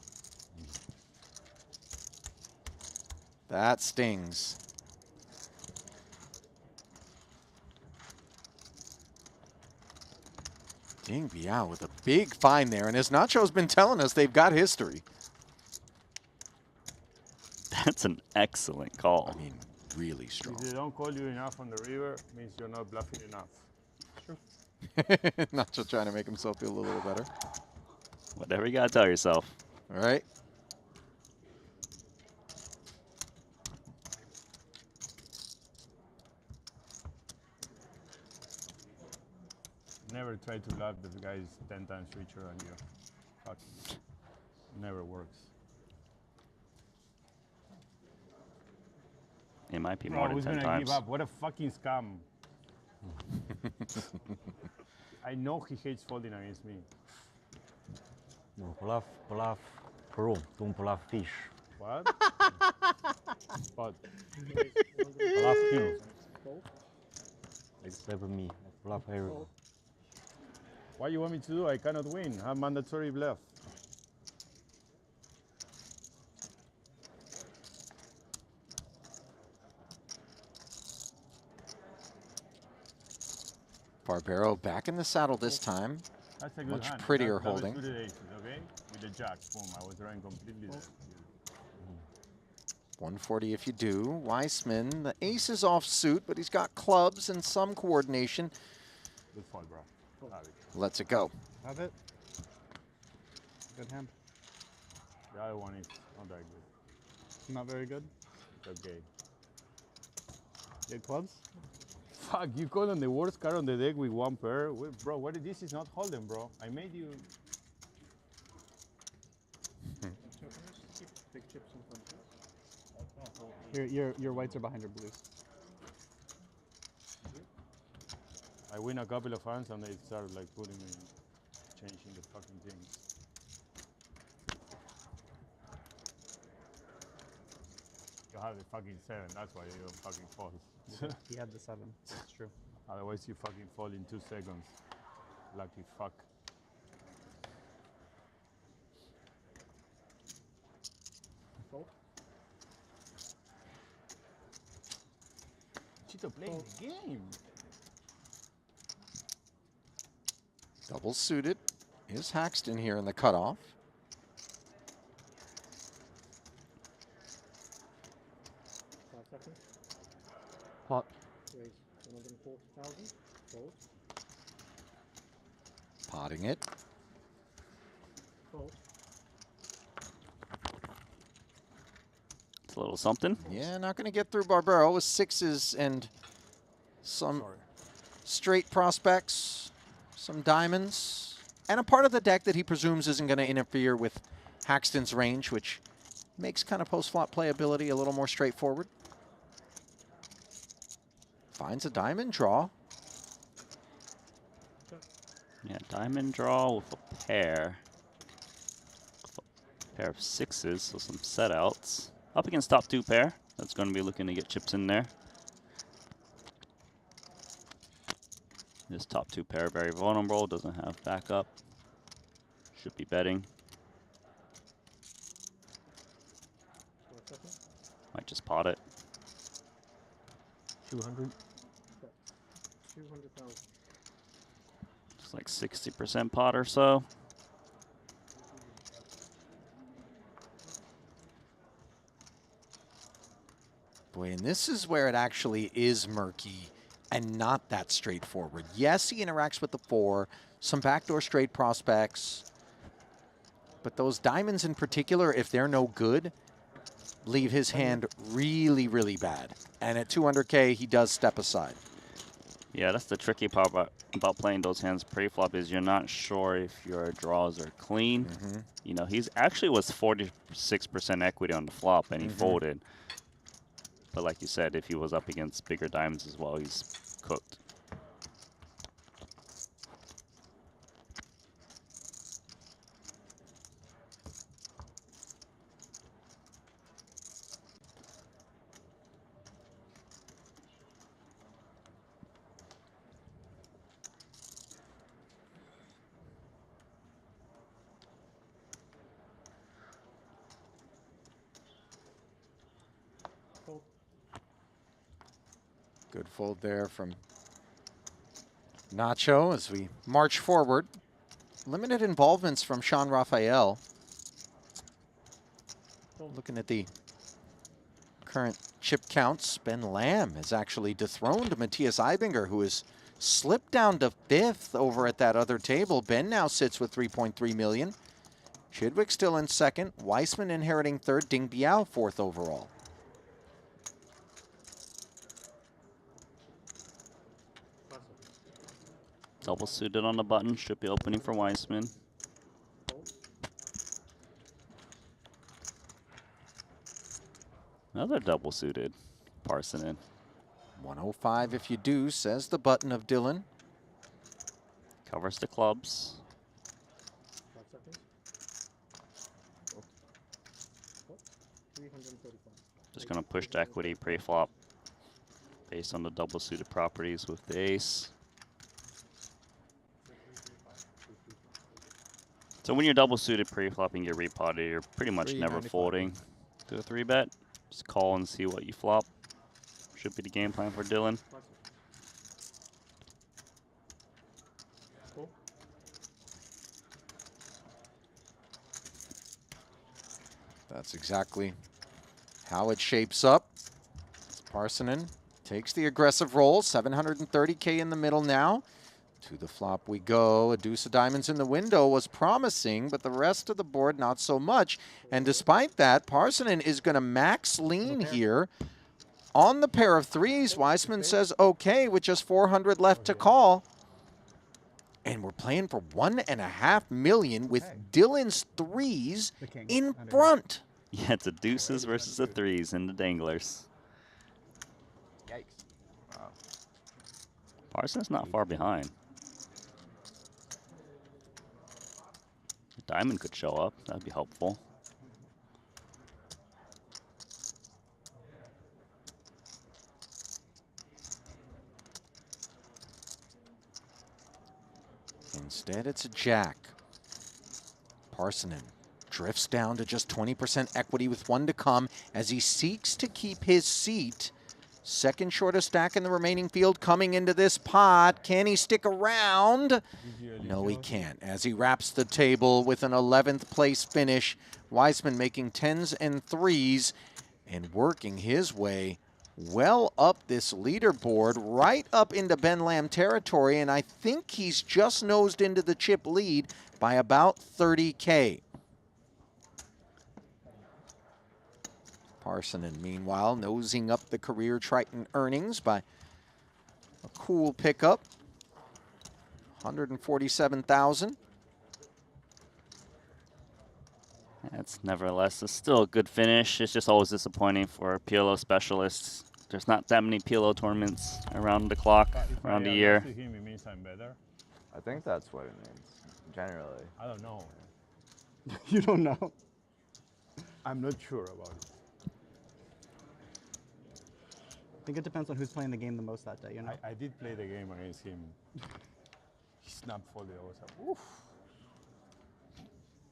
[SPEAKER 1] That stings. Ding Biao with a big find there. And as Nacho's been telling us, they've got history.
[SPEAKER 2] That's an excellent call.
[SPEAKER 1] I mean, really strong.
[SPEAKER 8] If they don't call you enough on the river, means you're not bluffing enough.
[SPEAKER 1] Nacho trying to make himself feel a little better.
[SPEAKER 2] Whatever you gotta tell yourself.
[SPEAKER 1] All right.
[SPEAKER 8] Never try to bluff the guy is 10 times richer than you. Fuck. Never works.
[SPEAKER 2] It might be
[SPEAKER 8] Bro,
[SPEAKER 2] more than
[SPEAKER 8] who's
[SPEAKER 2] 10
[SPEAKER 8] gonna
[SPEAKER 2] times.
[SPEAKER 8] give up? What a fucking scam. I know he hates folding against me.
[SPEAKER 6] No, bluff pearl, don't bluff fish.
[SPEAKER 8] What? What?
[SPEAKER 6] Bluff king. Except for me, I bluff everyone.
[SPEAKER 8] What you want me to do? I cannot win. I'm mandatory bluff.
[SPEAKER 1] Barbero back in the saddle this time.
[SPEAKER 8] That's a good
[SPEAKER 1] Much
[SPEAKER 8] hand.
[SPEAKER 1] prettier
[SPEAKER 8] That was
[SPEAKER 1] holding.
[SPEAKER 8] suited aces, okay? With the jack, boom. I was drawing completely dead.
[SPEAKER 1] 140 if you do. Weissman, the ace is off suit, but he's got clubs and some coordination.
[SPEAKER 8] Good fold, bro. Have it.
[SPEAKER 1] Lets it go.
[SPEAKER 11] Have it. Good hand.
[SPEAKER 8] The other one is not that good.
[SPEAKER 11] Not very good.
[SPEAKER 8] It's okay.
[SPEAKER 11] Good clubs.
[SPEAKER 8] Fuck, you call on the worst card on the deck with 1 pair? Wait, bro, what is this? Is not holding, bro. I made you...
[SPEAKER 11] Your whites are behind your blues.
[SPEAKER 8] I win a couple of hands and they start like putting me, changing the fucking things. You have the fucking 7, that's why you don't fucking fall.
[SPEAKER 11] He had the 7. That's true.
[SPEAKER 8] Otherwise you fucking fall in 2 seconds. Lucky fuck. Chito playing the game.
[SPEAKER 1] Double suited is Haxton here in the cutoff.
[SPEAKER 3] Pot.
[SPEAKER 7] Raise 140,000. Fold.
[SPEAKER 1] Potting it.
[SPEAKER 7] Fold.
[SPEAKER 2] It's a little something.
[SPEAKER 1] Yeah, not going to get through Barbero with sixes and some straight prospects, some diamonds, and a part of the deck that he presumes isn't going to interfere with Haxton's range, which makes kind of post-flop playability a little more straightforward. Finds a diamond draw.
[SPEAKER 2] Yeah, diamond draw with a pair. A pair of sixes, so some set outs. Up against top two pair. That's going to be looking to get chips in there. This top two pair very vulnerable, doesn't have backup. Should be betting. Might just pot it.
[SPEAKER 3] 200.
[SPEAKER 7] 200,000.
[SPEAKER 2] It's like 60% pot or so.
[SPEAKER 1] Boy, and this is where it actually is murky and not that straightforward. Yes, he interacts with the four, some backdoor straight prospects, but those diamonds in particular, if they're no good, leave his hand really, really bad. And at 200K, he does step aside.
[SPEAKER 2] Yeah, that's the tricky part about playing those hands pre-flop is you're not sure if your draws are clean. You know, he's actually was 46% equity on the flop and he folded. But like you said, if he was up against bigger diamonds as well, he's cooked.
[SPEAKER 1] Good fold there from Nacho as we march forward. Limited involvements from Sean Raphael. Looking at the current chip counts, Ben Lamb has actually dethroned Matthias Eibinger, who has slipped down to 5th over at that other table. Ben now sits with 3.3 million. Chidwick still in 2nd. Weissman inheriting 3rd. Ding Biao 4th overall.
[SPEAKER 2] Double suited on the button, should be opening for Weissman. Another double suited, Parsonen.
[SPEAKER 1] 105 if you do, says the button of Dylan.
[SPEAKER 2] Covers the clubs.
[SPEAKER 7] 5 seconds. 335.
[SPEAKER 2] Just gonna push the equity pre-flop based on the double suited properties with the ace. So when you're double suited pre-flopping your repotted, you're pretty much never folding to a 3-bet. Just call and see what you flop. Should be the game plan for Dylan.
[SPEAKER 7] Cool.
[SPEAKER 1] That's exactly how it shapes up. Parsonen takes the aggressive roll, 730K in the middle now. To the flop we go. A deuce of diamonds in the window was promising, but the rest of the board not so much. And despite that, Parsonen is going to max lean here on the pair of threes. Weissman says okay with just 400 left to call. And we're playing for 1.5 million with Dylan's threes in front.
[SPEAKER 2] Yeah, it's a deuces versus the threes and the danglers.
[SPEAKER 5] Yikes. Wow.
[SPEAKER 2] Parson's not far behind. Diamond could show up. That'd be helpful.
[SPEAKER 1] Instead, it's a jack. Parsonen drifts down to just 20% equity with 1 to come as he seeks to keep his seat. Second shortest stack in the remaining field coming into this pot. Can he stick around? No, he can't. As he wraps the table with an 11th place finish, Wiseman making 10s and 3s and working his way well up this leaderboard, right up into Ben Lamb territory, and I think he's just nosed into the chip lead by about 30K. Parsonen, meanwhile, nosing up the career Triton earnings by a cool pickup, 147,000.
[SPEAKER 2] That's nevertheless, it's still a good finish. It's just always disappointing for PLO specialists. There's not that many PLO tournaments around the clock, around the year.
[SPEAKER 8] Him, it means I'm better.
[SPEAKER 5] I think that's what it means, generally.
[SPEAKER 8] I don't know.
[SPEAKER 11] You don't know.
[SPEAKER 8] I'm not sure about it.
[SPEAKER 11] I think it depends on who's playing the game the most that day, you know?
[SPEAKER 8] I did play the game against him. He snapped folded. I was like, oof.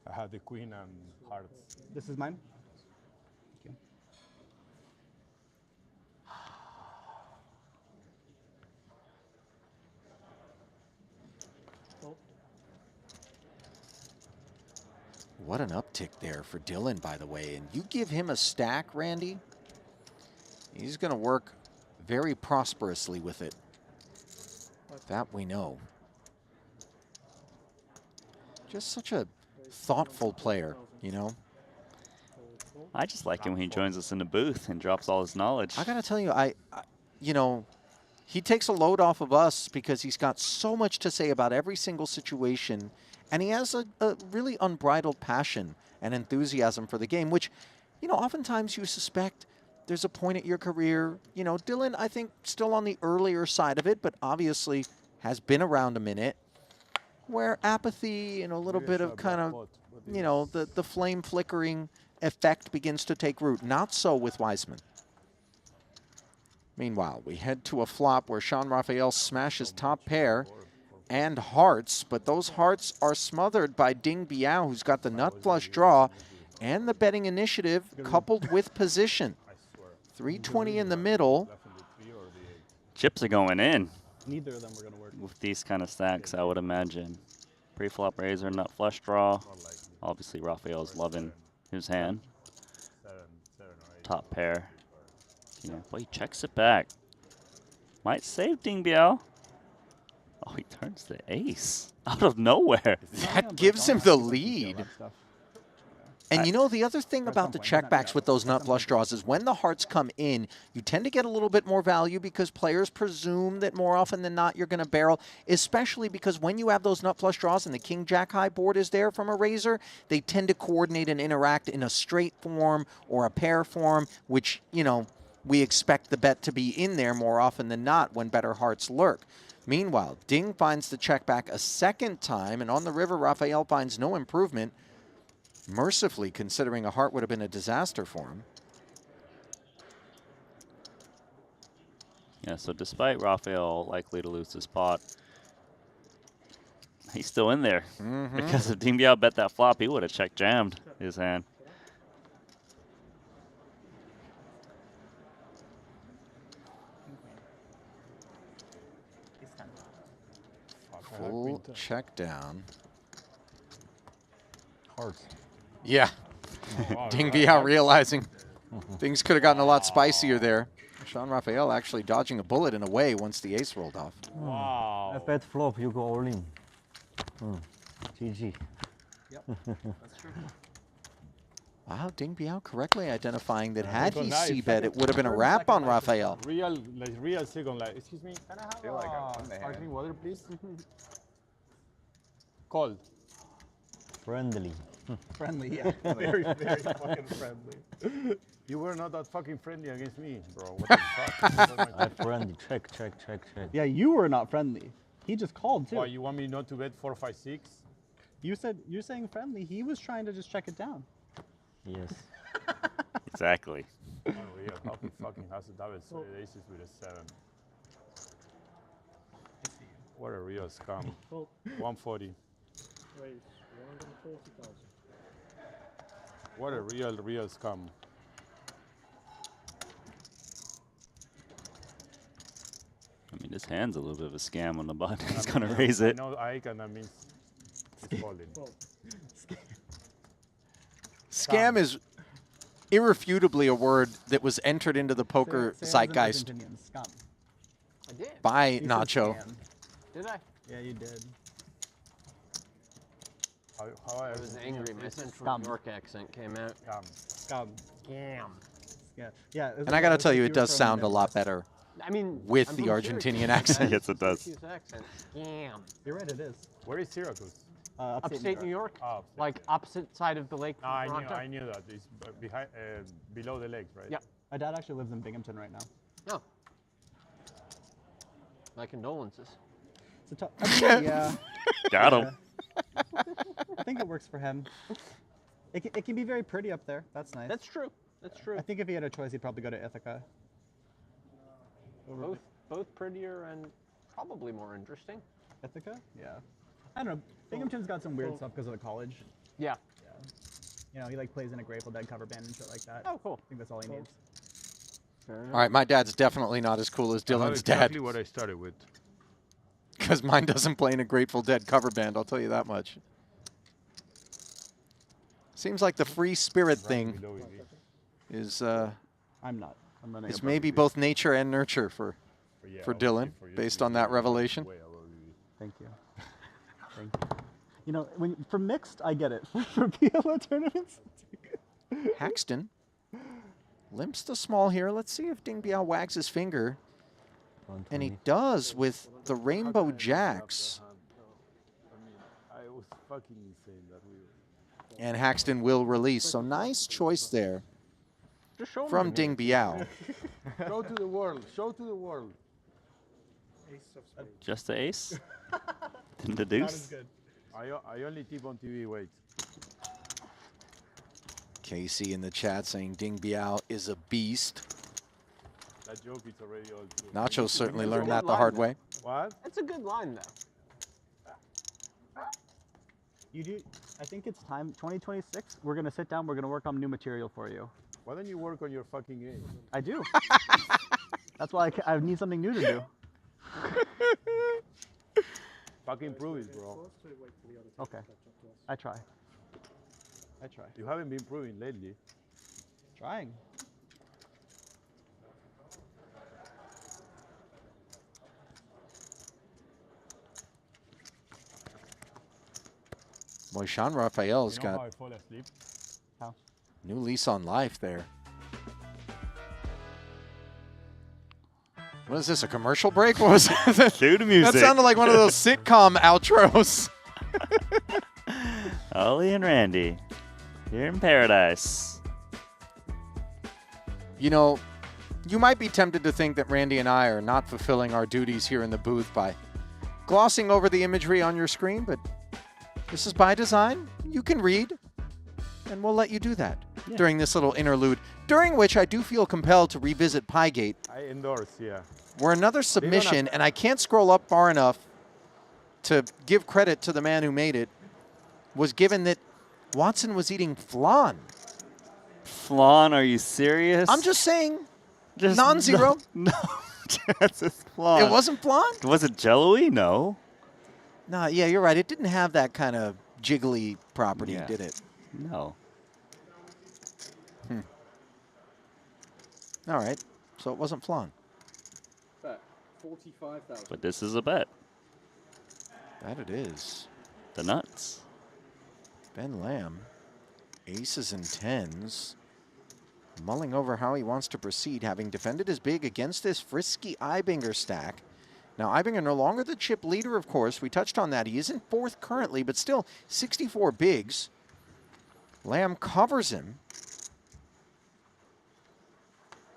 [SPEAKER 8] I had the queen and hearts.
[SPEAKER 11] This is mine? Thank you.
[SPEAKER 1] What an uptick there for Dylan, by the way. And you give him a stack, Randy, he's going to work very prosperously with it. That we know. Just such a thoughtful player, you know?
[SPEAKER 2] I just like him when he joins us in the booth and drops all his knowledge.
[SPEAKER 1] I got to tell you, you know, he takes a load off of us because he's got so much to say about every single situation, and he has a really unbridled passion and enthusiasm for the game, which, you know, oftentimes you suspect there's a point at your career. You know, Dylan, I think, still on the earlier side of it, but obviously has been around a minute, where apathy and a little bit of kind of, you know, the flame flickering effect begins to take root. Not so with Wiseman. Meanwhile, we head to a flop where Sean Raphael smashes top pair and hearts, but those hearts are smothered by Ding Biao, who's got the nut flush draw and the betting initiative coupled with position. 320 in the middle.
[SPEAKER 2] Chips are going in.
[SPEAKER 11] Neither of them were going to work.
[SPEAKER 2] With these kind of stacks, I would imagine. Pre-flop razor, nut flush draw. Obviously, Raphael's loving his hand. Top pair. Yeah, boy, he checks it back. Might save Ding Biao. Oh, he turns the ace out of nowhere.
[SPEAKER 1] That gives him the lead. And you know, the other thing about the checkbacks with those nut flush draws is when the hearts come in, you tend to get a little bit more value because players presume that more often than not you're going to barrel, especially because when you have those nut flush draws and the king jack high board is there from a razor, they tend to coordinate and interact in a straight form or a pair form, which, you know, we expect the bet to be in there more often than not when better hearts lurk. Meanwhile, Ding finds the check back a second time, and on the river, Raphael finds no improvement. Mercifully, considering a heart would have been a disaster for him.
[SPEAKER 2] Yeah, so despite Raphael likely to lose his pot, he's still in there. Because if Ding Biao bet that flop, he would have check jammed his hand.
[SPEAKER 1] Full check down.
[SPEAKER 6] Hearts.
[SPEAKER 1] Yeah. Ding Biao realizing things could have gotten a lot spicier there. Sean Raphael actually dodging a bullet in a way once the ace rolled off.
[SPEAKER 8] Wow.
[SPEAKER 6] A bad flop, you go all in. GG.
[SPEAKER 11] Yep, that's true.
[SPEAKER 1] Wow, Ding Biao correctly identifying that had he c-bet, it would have been a wrap on Raphael.
[SPEAKER 8] Real second life. Excuse me.
[SPEAKER 5] I feel like I won the
[SPEAKER 9] Sparkling
[SPEAKER 5] hand.
[SPEAKER 9] water, please.
[SPEAKER 8] Cold.
[SPEAKER 6] Friendly.
[SPEAKER 11] Friendly, yeah. Very, very fucking friendly.
[SPEAKER 8] You were not that fucking friendly against me, bro. What the fuck?
[SPEAKER 6] I'm friendly. Check.
[SPEAKER 11] Yeah, you were not friendly. He just called, too.
[SPEAKER 8] Why, you want me not to bet 4, 5, 6?
[SPEAKER 11] You said, you're saying friendly. He was trying to just check it down.
[SPEAKER 6] Yes.
[SPEAKER 2] Exactly.
[SPEAKER 8] Unreal. How he fucking has a double solid aces with a 7. What a real scam. 140.
[SPEAKER 7] Raise 140,000.
[SPEAKER 8] What a real scam.
[SPEAKER 2] I mean, this hand's a little bit of a scam on the button. He's
[SPEAKER 8] I
[SPEAKER 2] gonna
[SPEAKER 8] mean,
[SPEAKER 2] raise it.
[SPEAKER 8] I know Ike, and that means it's folding.
[SPEAKER 1] Scam is irrefutably a word that was entered into the poker
[SPEAKER 11] Say it as an
[SPEAKER 1] zeitgeist
[SPEAKER 11] Argentinian, scum.
[SPEAKER 3] I did.
[SPEAKER 1] by
[SPEAKER 11] You said
[SPEAKER 1] Nacho.
[SPEAKER 11] scam.
[SPEAKER 3] Did I?
[SPEAKER 11] Yeah, you did.
[SPEAKER 8] How
[SPEAKER 3] I was angry. My Central
[SPEAKER 11] Scum.
[SPEAKER 3] New York accent came out.
[SPEAKER 11] Scum.
[SPEAKER 3] Damn.
[SPEAKER 11] Yeah. Yeah. it was
[SPEAKER 1] And I
[SPEAKER 11] like-
[SPEAKER 1] got to
[SPEAKER 11] was
[SPEAKER 1] tell
[SPEAKER 11] like
[SPEAKER 1] you,
[SPEAKER 11] were
[SPEAKER 1] it does
[SPEAKER 11] from
[SPEAKER 1] sound a
[SPEAKER 11] the
[SPEAKER 1] lot
[SPEAKER 11] Midwest.
[SPEAKER 1] better
[SPEAKER 3] I mean,
[SPEAKER 1] with
[SPEAKER 3] I'm
[SPEAKER 1] the
[SPEAKER 3] from
[SPEAKER 1] Argentinian
[SPEAKER 3] Syracuse.
[SPEAKER 1] accent.
[SPEAKER 2] Yes, it does.
[SPEAKER 3] Syracuse accent. Damn.
[SPEAKER 11] You're right. It is.
[SPEAKER 8] Where is Syracuse?
[SPEAKER 3] Upstate New York,
[SPEAKER 8] Oh,
[SPEAKER 3] like opposite side of the lake
[SPEAKER 8] no,
[SPEAKER 3] from Toronto.
[SPEAKER 8] I knew that. It's behind, below the lakes, right?
[SPEAKER 3] Yeah.
[SPEAKER 11] My dad actually lives in Binghamton right now.
[SPEAKER 3] No. My condolences.
[SPEAKER 11] It's a yeah.
[SPEAKER 2] Got him.
[SPEAKER 11] I think it works for him. It can be very pretty up there. That's nice.
[SPEAKER 3] That's true. That's true.
[SPEAKER 11] I think if he had a choice, he'd probably go to Ithaca.
[SPEAKER 3] Both prettier and probably more interesting.
[SPEAKER 11] Ithaca? Yeah. I don't know. Binghamton's got some weird stuff because of the college.
[SPEAKER 3] Yeah.
[SPEAKER 11] You know, he like plays in a Grateful Dead cover band and shit like that.
[SPEAKER 3] Oh, cool.
[SPEAKER 11] I think that's all he needs.
[SPEAKER 3] Fair enough.
[SPEAKER 1] All right, my dad's definitely not as cool as
[SPEAKER 8] I know
[SPEAKER 1] Dylan's
[SPEAKER 8] exactly
[SPEAKER 1] dad.
[SPEAKER 8] what I started with.
[SPEAKER 1] Because mine doesn't play in a Grateful Dead cover band, I'll tell you that much. Seems like the free spirit thing
[SPEAKER 8] Below EV.
[SPEAKER 1] is
[SPEAKER 11] I'm not. I'm running.
[SPEAKER 1] is
[SPEAKER 11] above
[SPEAKER 1] maybe
[SPEAKER 11] EV.
[SPEAKER 1] both nature and nurture for
[SPEAKER 8] But yeah,
[SPEAKER 1] for
[SPEAKER 8] obviously
[SPEAKER 1] Dylan,
[SPEAKER 8] for you,
[SPEAKER 1] based
[SPEAKER 8] you
[SPEAKER 1] on that
[SPEAKER 8] are
[SPEAKER 1] revelation.
[SPEAKER 8] way above EV.
[SPEAKER 11] Thank you. Thank you. You know, for mixed, I get it. For PLO tournaments,
[SPEAKER 1] Haxton limps the small here. Let's see if Ding Biao wags his finger. And he does with the Rainbow Jacks.
[SPEAKER 8] I was fucking insane that we were.
[SPEAKER 1] And Haxton will release. So nice choice there
[SPEAKER 3] Just show 'em
[SPEAKER 1] from
[SPEAKER 3] the
[SPEAKER 1] Ding Biao.
[SPEAKER 9] Show to the world. Show to the world.
[SPEAKER 2] Just the ace? Then the deuce?
[SPEAKER 11] good.
[SPEAKER 8] I only tip on TV, wait.
[SPEAKER 1] Casey in the chat saying Ding Biao is a beast.
[SPEAKER 8] That joke is already old too.
[SPEAKER 1] Nacho certainly
[SPEAKER 3] It's a
[SPEAKER 1] learned
[SPEAKER 3] good
[SPEAKER 1] that the
[SPEAKER 3] line,
[SPEAKER 1] hard
[SPEAKER 3] though.
[SPEAKER 1] way.
[SPEAKER 8] What?
[SPEAKER 3] That's a good line, though.
[SPEAKER 11] You do. I think it's time. 2026. We're gonna sit down. We're gonna work on new material for you.
[SPEAKER 8] Why don't you work on your fucking game?
[SPEAKER 11] I do. That's why I need something new to do.
[SPEAKER 8] Fucking prove it, bro.
[SPEAKER 11] Okay. I try. I try.
[SPEAKER 8] You haven't been proving lately.
[SPEAKER 11] Trying.
[SPEAKER 1] Boy, Sean Raphael's
[SPEAKER 8] You know how
[SPEAKER 1] got
[SPEAKER 8] I fall asleep?
[SPEAKER 1] new lease on life there. What is this, a commercial break? What was that?
[SPEAKER 2] Cue the music.
[SPEAKER 1] That sounded like one of those sitcom outros.
[SPEAKER 2] Ollie and Randy, here in paradise.
[SPEAKER 1] You know, you might be tempted to think that Randy and I are not fulfilling our duties here in the booth by glossing over the imagery on your screen, but this is by design. You can read, and we'll let you do that during this little interlude, during which I do feel compelled to revisit Piegate,
[SPEAKER 8] I endorse, yeah.
[SPEAKER 1] where another submission, and I can't scroll up far enough to give credit to the man who made it, was given that Watson was eating flan.
[SPEAKER 2] Flan, are you serious?
[SPEAKER 1] I'm just saying,
[SPEAKER 2] Just
[SPEAKER 1] non-zero.
[SPEAKER 2] No, chances flan.
[SPEAKER 1] It wasn't flan?
[SPEAKER 2] Was it jello-y? No.
[SPEAKER 1] No, yeah, you're right. It didn't have that kind of jiggly property,
[SPEAKER 2] Yeah.
[SPEAKER 1] did it?
[SPEAKER 2] No.
[SPEAKER 1] All right. So it wasn't flan.
[SPEAKER 7] Bet 45,000.
[SPEAKER 2] But this is a bet.
[SPEAKER 1] That it is.
[SPEAKER 2] The nuts.
[SPEAKER 1] Ben Lamb, aces and tens, mulling over how he wants to proceed, having defended his big against this frisky Eibinger stack. Now, Eibinger no longer the chip leader, of course. We touched on that. He is in fourth currently, but still 64 bigs. Lamb covers him.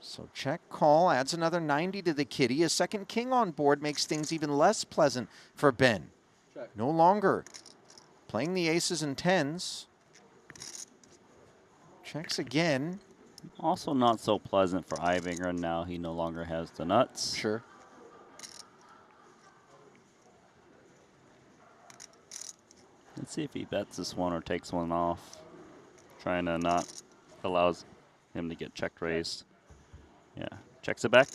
[SPEAKER 1] So check call, adds another 90 to the kitty. A second king on board makes things even less pleasant for Ben.
[SPEAKER 7] Check.
[SPEAKER 1] No longer playing the aces and tens. Checks again.
[SPEAKER 2] Also not so pleasant for Eibinger. Now he no longer has the nuts.
[SPEAKER 1] Sure.
[SPEAKER 2] Let's see if he bets this one or takes one off. Trying to not allows him to get check raised. Yeah, checks it back.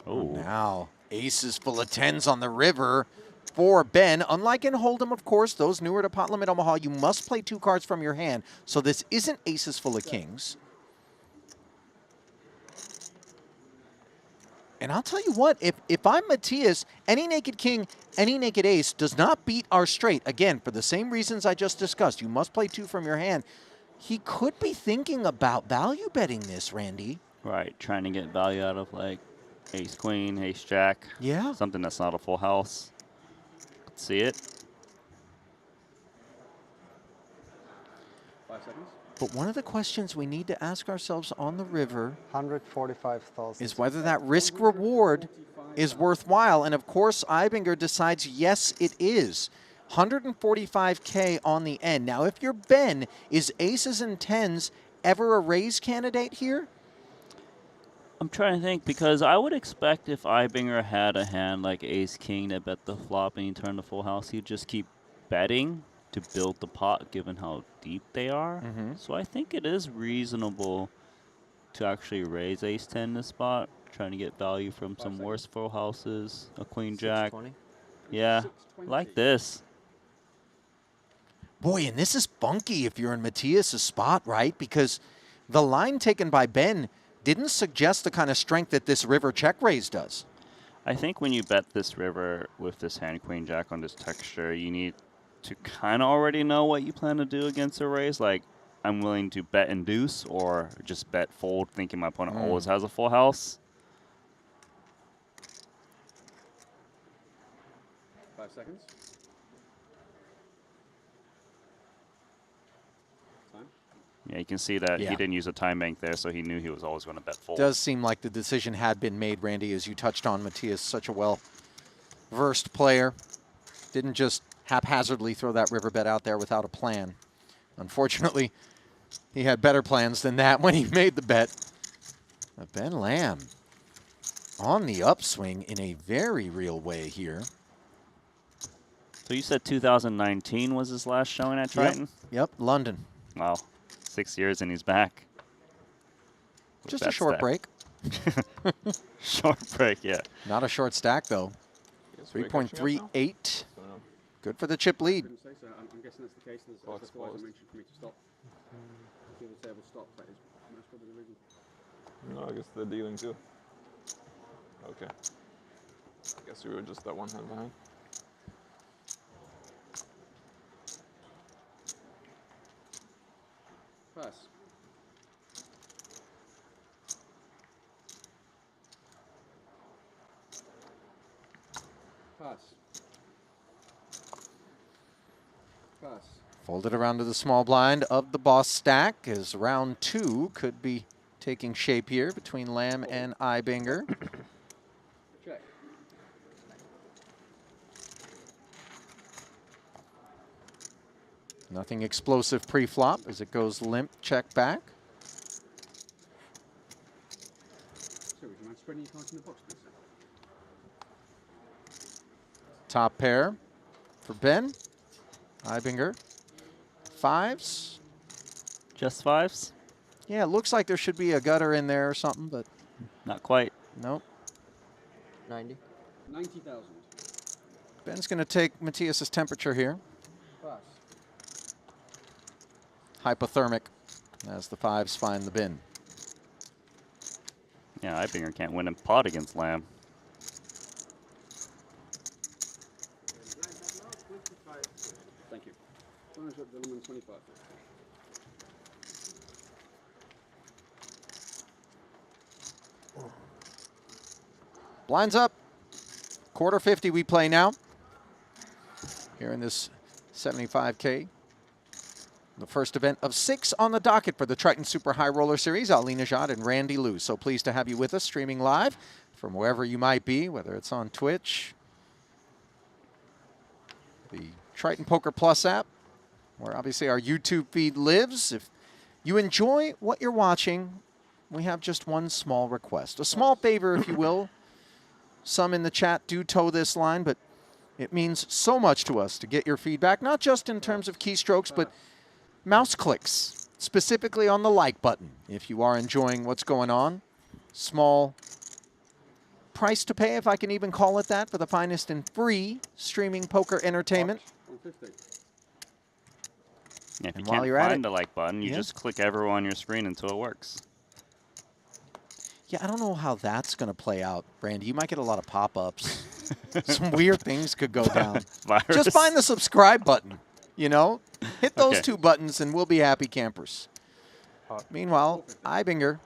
[SPEAKER 2] Oh.
[SPEAKER 1] Now, aces full of tens on the river for Ben. Unlike in Hold'em, of course, those newer to Pot Limit Omaha, you must play 2 cards from your hand. So this isn't aces full of kings. And I'll tell you what, if I'm Matthias, any naked king, any naked ace does not beat our straight. Again, for the same reasons I just discussed, you must play 2 from your hand. He could be thinking about value betting this, Randy.
[SPEAKER 2] Right, trying to get value out of like ace queen, ace jack.
[SPEAKER 1] Yeah.
[SPEAKER 2] Something that's not a full house. See it?
[SPEAKER 7] 5 seconds.
[SPEAKER 1] But one of the questions we need to ask ourselves on the river
[SPEAKER 3] 145,000.
[SPEAKER 1] is whether that risk reward is worthwhile. And of course, Ibinger decides, yes, it is. 145K on the end. Now, if you're Ben, is aces and tens ever a raise candidate here?
[SPEAKER 2] I'm trying to think, because I would expect if Ibinger had a hand like ace king that bet the flop and he turned the full house, he'd just keep betting to build the pot given how deep they are. So I think it is reasonable to actually raise ace 10 this spot, trying to get value from some worse full houses, a queen jack.
[SPEAKER 10] 620.
[SPEAKER 2] Yeah, like this.
[SPEAKER 1] Boy, and this is funky if you're in Matthias' spot, right? Because the line taken by Ben didn't suggest the kind of strength that this river check raise does.
[SPEAKER 2] I think when you bet this river with this hand queen jack on this texture, you need to kind of already know what you plan to do against a raise. Like, I'm willing to bet and deuce or just bet fold thinking my opponent always has a full house.
[SPEAKER 7] 5 seconds. Time.
[SPEAKER 2] Yeah, you can see that
[SPEAKER 1] Yeah.
[SPEAKER 2] he didn't use a time bank there, so he knew he was always going to bet fold.
[SPEAKER 1] Does seem like the decision had been made, Randy, as you touched on. Matthias, such a well-versed player. Didn't just haphazardly throw that river bet out there without a plan. Unfortunately, he had better plans than that when he made the bet. But Ben Lamb on the upswing in a very real way here.
[SPEAKER 2] So you said 2019 was his last showing at Triton?
[SPEAKER 1] Yep, London.
[SPEAKER 2] Wow, 6 years and he's back.
[SPEAKER 1] Just a
[SPEAKER 2] That
[SPEAKER 1] short
[SPEAKER 2] stack.
[SPEAKER 1] break.
[SPEAKER 2] Short break, yeah.
[SPEAKER 1] Not a short stack, though. 3.38. Good for the chip lead.
[SPEAKER 7] Couldn't say so. I'm guessing that's the case. That's why I mentioned for me to stop. If the table stop, that is most probably the reason.
[SPEAKER 12] No, I guess they're dealing too. Okay. I guess we were just that one hand behind.
[SPEAKER 7] Pass. Pass. Pass.
[SPEAKER 1] Folded around to the small blind of the boss stack as round 2 could be taking shape here between Lamb and Ibinger.
[SPEAKER 7] Check.
[SPEAKER 1] Nothing explosive pre-flop as it goes limp, check back.
[SPEAKER 7] So would you mind spreading your cards in the box, please?
[SPEAKER 1] Top pair for Ben. Ibinger. 5s.
[SPEAKER 2] Just 5s?
[SPEAKER 1] Yeah, it looks like there should be a gutter in there or something, but
[SPEAKER 2] Not quite.
[SPEAKER 1] nope.
[SPEAKER 10] 90.
[SPEAKER 7] 90,000.
[SPEAKER 1] Ben's going to take Matthias' temperature here.
[SPEAKER 7] Pass.
[SPEAKER 1] Hypothermic as the 5s find the bin.
[SPEAKER 2] Yeah, Ibinger can't win in pot against Lamb.
[SPEAKER 7] Thank you. 25.
[SPEAKER 1] Blinds up. Quarter 50 we play now. Here in this 75K. The first event of 6 on the docket for the Triton Super High Roller Series. Ali Najad and Randy Liu. So pleased to have you with us, streaming live from wherever you might be, whether it's on Twitch, the Triton Poker Plus app, where obviously our YouTube feed lives. If you enjoy what you're watching, we have just one small request. A small favor, if you will. Some in the chat do toe this line, but it means so much to us to get your feedback, not just in terms of keystrokes, but mouse clicks, specifically on the like button. If you are enjoying what's going on, small price to pay, if I can even call it that, for the finest and free streaming poker entertainment.
[SPEAKER 7] 150.
[SPEAKER 2] Yeah, if
[SPEAKER 1] And
[SPEAKER 2] you
[SPEAKER 1] while
[SPEAKER 2] can't
[SPEAKER 1] you're at
[SPEAKER 2] find
[SPEAKER 1] it-
[SPEAKER 2] the like button, you
[SPEAKER 1] Yeah.
[SPEAKER 2] just click everywhere on your screen until it works.
[SPEAKER 1] Yeah, I don't know how that's going to play out, Randy. You might get a lot of pop-ups. Some weird things could go down.
[SPEAKER 2] Virus.
[SPEAKER 1] Just find the subscribe button, you know? Hit those
[SPEAKER 2] Okay.
[SPEAKER 1] 2 buttons and we'll be happy campers. Meanwhile, Ibinger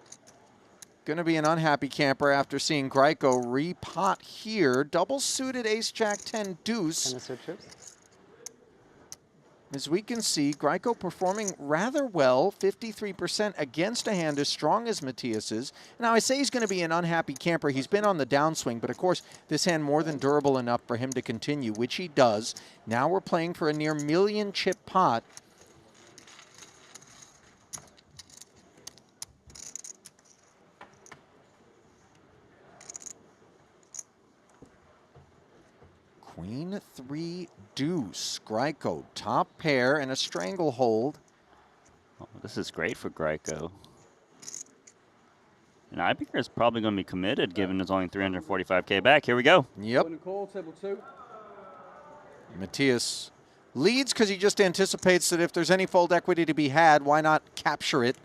[SPEAKER 1] going to be an unhappy camper after seeing Greiko repot here. Double-suited ace-jack-10 deuce.
[SPEAKER 3] Can I switch chips?
[SPEAKER 1] As we can see, Greiko performing rather well, 53% against a hand as strong as Matthias's. Now, I say he's going to be an unhappy camper. He's been on the downswing, but of course, this hand more than durable enough for him to continue, which he does. Now we're playing for a near million chip pot. Queen 3 deuce. Greiko top pair and a stranglehold.
[SPEAKER 2] Oh, this is great for Greiko. And Ibinger is probably going to be committed, given there's only 345K back. Here we go.
[SPEAKER 1] Yep.
[SPEAKER 7] Point and call, table 2.
[SPEAKER 1] Matthias leads because he just anticipates that if there's any fold equity to be had, why not capture it?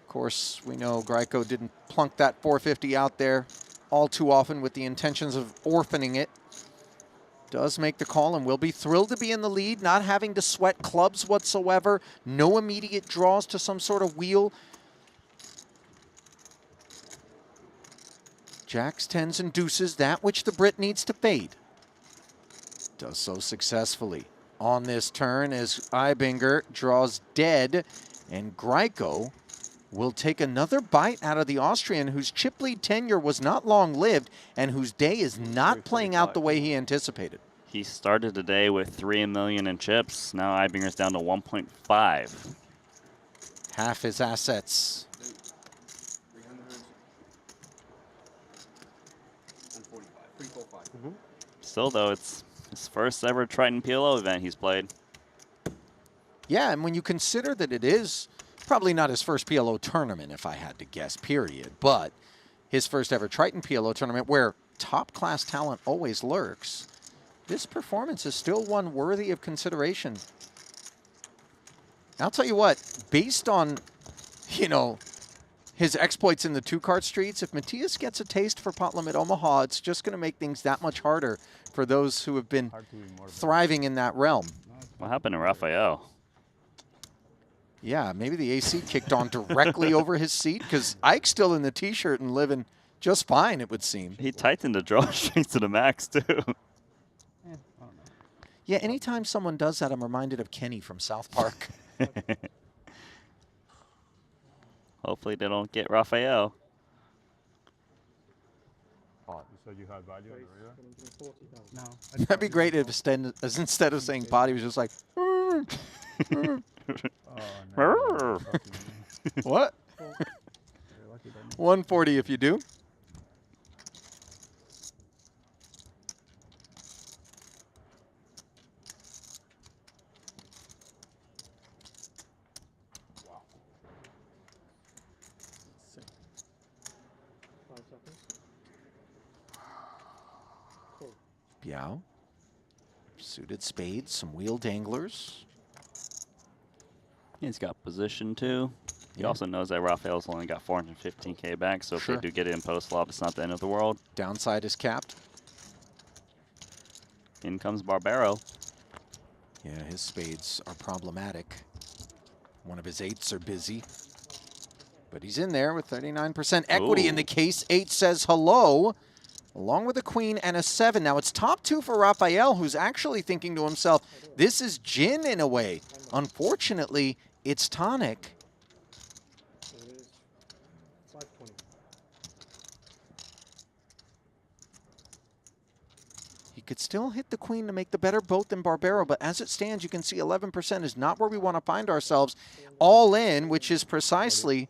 [SPEAKER 1] Of course, we know Greiko didn't plunk that 450 out there all too often with the intentions of orphaning it. Does make the call and will be thrilled to be in the lead, not having to sweat clubs whatsoever. No immediate draws to some sort of wheel. Jacks, 10s, and deuces, that which the Brit needs to fade. Does so successfully on this turn as Ibinger draws dead, and Greiko will take another bite out of the Austrian, whose chip lead tenure was not long-lived and whose day is not playing out the way he anticipated.
[SPEAKER 2] He started the day with 3 million in chips. Now Ibinger's down to 1.5.
[SPEAKER 1] Half his assets.
[SPEAKER 7] 300 and 45. 345.
[SPEAKER 2] Still, though, it's his first ever Triton PLO event he's played.
[SPEAKER 1] Yeah, and when you consider that it is probably not his first PLO tournament, if I had to guess, period, but his first ever Triton PLO tournament where top-class talent always lurks, this performance is still one worthy of consideration. I'll tell you what, based on, you know, his exploits in the 2-card streets, if Matthias gets a taste for Pot Limit Omaha, it's just going to make things that much harder for those who have been thriving in that realm.
[SPEAKER 2] What happened to Raphael?
[SPEAKER 1] Yeah, maybe the AC kicked on directly over his seat, because Ike's still in the T-shirt and living just fine, it would seem.
[SPEAKER 2] He tightened the draw strings to the max, too.
[SPEAKER 1] Yeah, anytime someone does that, I'm reminded of Kenny from South Park.
[SPEAKER 2] Hopefully they don't get Raphael.
[SPEAKER 8] You said you had value over here?
[SPEAKER 11] No.
[SPEAKER 1] That'd be great if instead of saying pot, he was just like,
[SPEAKER 8] Oh, no.
[SPEAKER 1] what? 140 if you do. Biao. Suited spades, some wheel danglers.
[SPEAKER 2] He's got position, too. He also knows that Raphael's only got 415K back, so if
[SPEAKER 1] Sure.
[SPEAKER 2] they do get it in post-flop, it's not the end of the world.
[SPEAKER 1] Downside is capped.
[SPEAKER 2] In comes Barbaro.
[SPEAKER 1] Yeah, his spades are problematic. One of his 8s are busy. But he's in there with 39% equity in the case. 8 says hello, along with a queen and a 7. Now it's top 2 for Raphael, who's actually thinking to himself, this is gin in a way. Unfortunately, it's tonic. He could still hit the queen to make the better boat than Barbaro, but as it stands, you can see 11% is not where we want to find ourselves. All in, which is precisely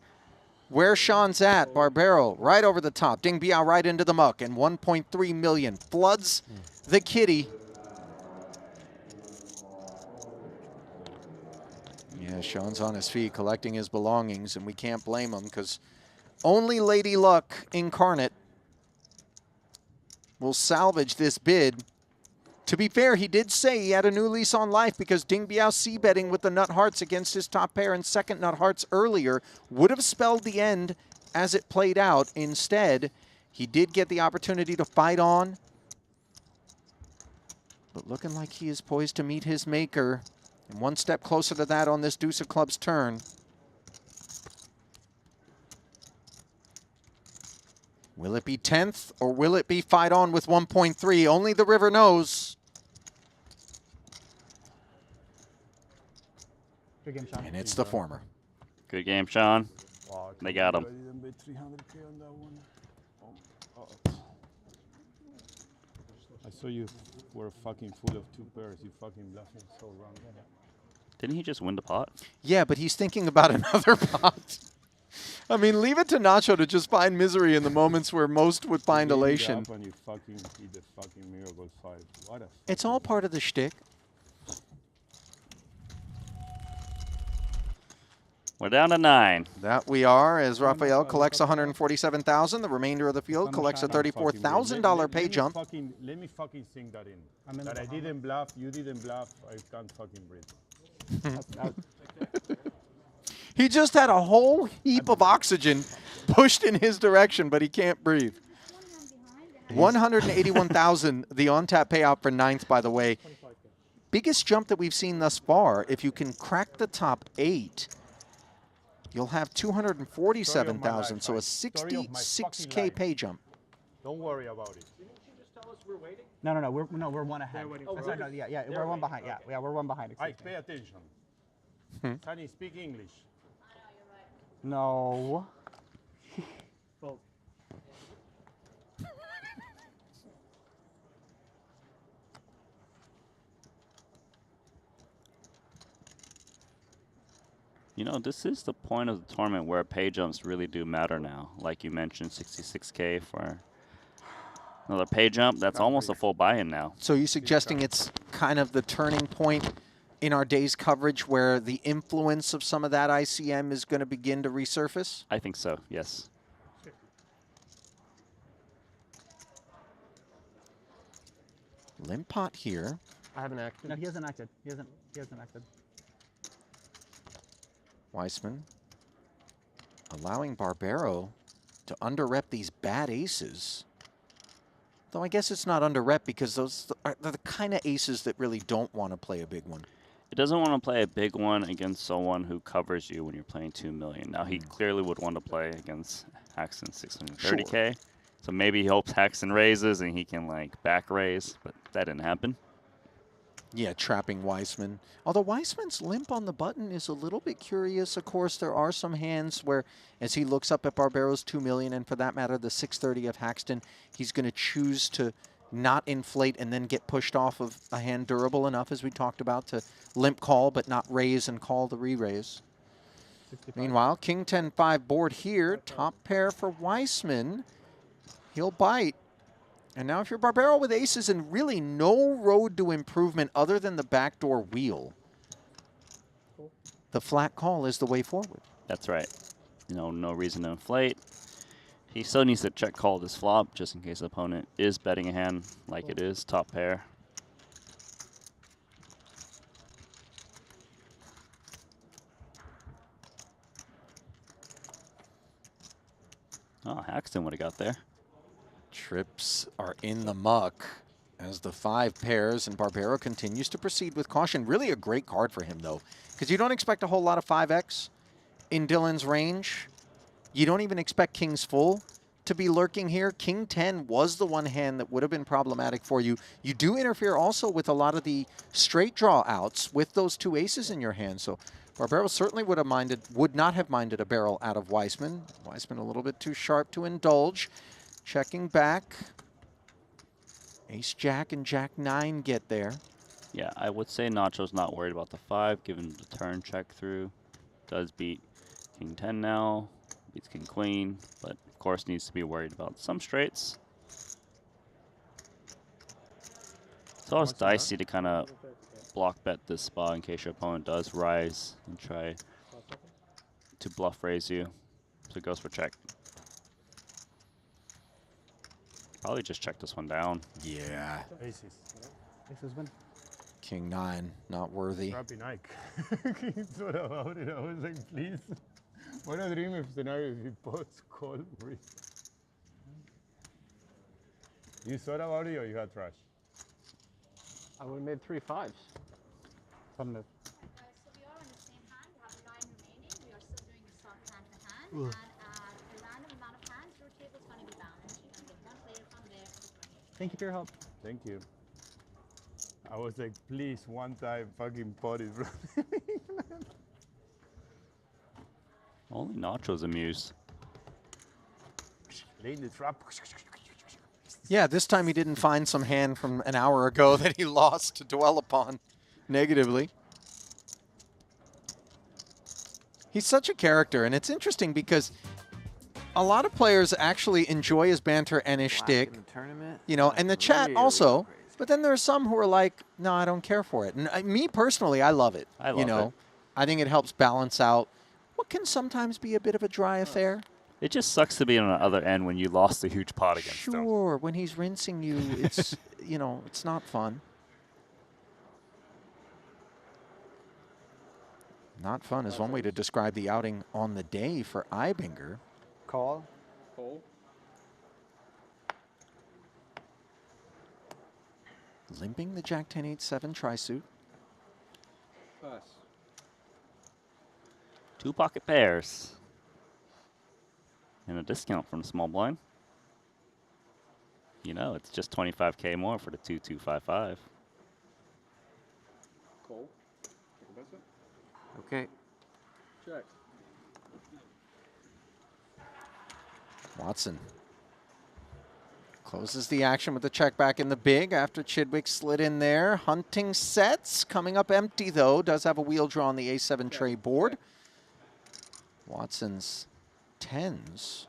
[SPEAKER 1] where Sean's at. Barbaro right over the top. Ding Biao right into the muck, and 1.3 million floods the kitty. Yeah, Sean's on his feet collecting his belongings, and we can't blame him because only Lady Luck incarnate will salvage this bid. To be fair, he did say he had a new lease on life because Ding Biao c-betting with the nut hearts against his top pair and second nut hearts earlier would have spelled the end as it played out. Instead, he did get the opportunity to fight on, but looking like he is poised to meet his maker. And one step closer to that on this deuce of clubs turn. Will it be 10th or will it be fight on with 1.3? Only the river knows.
[SPEAKER 11] Good game, Sean.
[SPEAKER 1] And it's the former.
[SPEAKER 2] Good game, Sean.
[SPEAKER 8] Wow,
[SPEAKER 2] They got him.
[SPEAKER 8] I didn't bet 300K on that one. I saw you were fucking full of 2 pairs. You fucking bluffing so wrong.
[SPEAKER 2] Didn't he just win the pot?
[SPEAKER 1] Yeah, but he's thinking about another pot. I mean, leave it to Nacho to just find misery in the moments where most would find elation.
[SPEAKER 8] And you fucking eat the fucking miracle 5. What a
[SPEAKER 1] It's all part of the shtick.
[SPEAKER 2] We're down to 9.
[SPEAKER 1] That we are, as Rafael collects 147,000. The remainder of the field collects a $34,000 pay jump.
[SPEAKER 8] Let me fucking sing that in. That I didn't bluff, you didn't bluff, I can't fucking breathe.
[SPEAKER 1] He just had a whole heap of oxygen pushed in his direction, but he can't breathe. 181,000, the on-tap payout for 9th, by the way. Biggest jump that we've seen thus far. If you can crack the top 8, you'll have 247,000, so a 66K pay jump.
[SPEAKER 8] Don't worry about it.
[SPEAKER 7] Didn't you just tell us we're waiting?
[SPEAKER 11] No, we're one ahead.
[SPEAKER 7] Oh,
[SPEAKER 11] Sorry, no, yeah, we're one behind. Yeah, we're one behind.
[SPEAKER 8] I pay attention. Sunny, speak English.
[SPEAKER 11] No.
[SPEAKER 2] You know, this is the point of the tournament where pay jumps really do matter now. Like you mentioned, 66K for another pay jump. That's almost a full buy-in now.
[SPEAKER 1] So you're suggesting it's kind of the turning point in our day's coverage where the influence of some of that ICM is going to begin to resurface?
[SPEAKER 2] I think so, yes.
[SPEAKER 1] Limp pot here.
[SPEAKER 10] I haven't acted.
[SPEAKER 11] No, he hasn't acted. He hasn't acted.
[SPEAKER 1] Weissman allowing Barbero to under-rep these bad aces. Though I guess it's not under-rep because those are the kind of aces that really don't want to play a big one.
[SPEAKER 2] It doesn't want to play a big one against someone who covers you when you're playing 2 million. Now, he clearly would want to play against Haxton 630K.
[SPEAKER 1] Sure.
[SPEAKER 2] So maybe he hopes Haxton raises and he can, like, back raise, but that didn't happen.
[SPEAKER 1] Yeah, trapping Weissman. Although Weissman's limp on the button is a little bit curious. Of course, there are some hands where, as he looks up at Barbero's 2 million, and for that matter, the 630 of Haxton, he's going to choose to not inflate and then get pushed off of a hand durable enough, as we talked about, to limp call but not raise and call the re-raise. Meanwhile, King 10-5 board here. Top pair for Weissman. He'll bite. And now if you're Barbero with aces and really no road to improvement other than the backdoor wheel, the flat call is the way forward.
[SPEAKER 2] That's right. You know, no reason to inflate. He still needs to check call this flop just in case the opponent is betting a hand like it is, top pair. Oh, Haxton would have got there.
[SPEAKER 1] Trips are in the muck as the 5 pairs, and Barbero continues to proceed with caution. Really a great card for him, though, because you don't expect a whole lot of 5x in Dylan's range. You don't even expect King's full to be lurking here. King 10 was the one hand that would have been problematic for you. You do interfere also with a lot of the straight draw outs with those 2 aces in your hand. So Barbero certainly would not have minded a barrel out of Weissman. Weissman a little bit too sharp to indulge. Checking back. Ace-Jack and Jack-9 get there.
[SPEAKER 2] Yeah, I would say Nacho's not worried about the 5, given the turn check through. Does beat King 10 now, beats King Queen, but of course needs to be worried about some straights. It's always dicey to kind of block bet this spot in case your opponent does rise and try to bluff raise you. So it goes for check. Probably just check this one down.
[SPEAKER 1] Yeah.
[SPEAKER 8] Aces.
[SPEAKER 11] Aces win.
[SPEAKER 1] King 9, not worthy.
[SPEAKER 8] Crappy Nike. He thought about it. I was like, please. What a dream of scenario if he pots, call, risk. You thought about it or you had trash?
[SPEAKER 10] I would have made 3 5s.
[SPEAKER 11] Fun move.
[SPEAKER 13] So we are on the same hand. We have a line remaining. We are still doing the soft hand to hand. And a random amount of hands, your table's going to be balanced. You're going to get one player from there to 28.
[SPEAKER 11] Thank you for your help.
[SPEAKER 8] Thank you. I was like, please, one time, fucking pot it, bro.
[SPEAKER 2] Only Nacho's amused.
[SPEAKER 8] Lay the trap.
[SPEAKER 1] Yeah, this time he didn't find some hand from an hour ago that he lost to dwell upon negatively. He's such a character, and it's interesting because a lot of players actually enjoy his banter and his shtick, you know, and the chat also. But then there are some who are like, no, I don't care for it. And me personally, I love it.
[SPEAKER 2] I love
[SPEAKER 1] you know,
[SPEAKER 2] it.
[SPEAKER 1] I think it helps balance out what can sometimes be a bit of a dry affair.
[SPEAKER 2] It just sucks to be on the other end when you lost a huge pot against him.
[SPEAKER 1] Sure, when he's rinsing you, it's, you know, it's not fun. Not fun is one way to describe the outing on the day for Ibinger.
[SPEAKER 3] Call.
[SPEAKER 7] Call.
[SPEAKER 1] Limping the Jack 10-8-7 tri-suit.
[SPEAKER 7] Pass.
[SPEAKER 2] 2 pocket pairs. And a discount from the small blind. You know, it's just 25K more for the 2-2-5-5.
[SPEAKER 7] Call. Take a better.
[SPEAKER 5] Okay.
[SPEAKER 7] Check.
[SPEAKER 1] Watson closes the action with the check back in the big after Chidwick slid in there. Hunting sets, coming up empty though, does have a wheel draw on the A7 tray board. Watson's 10s.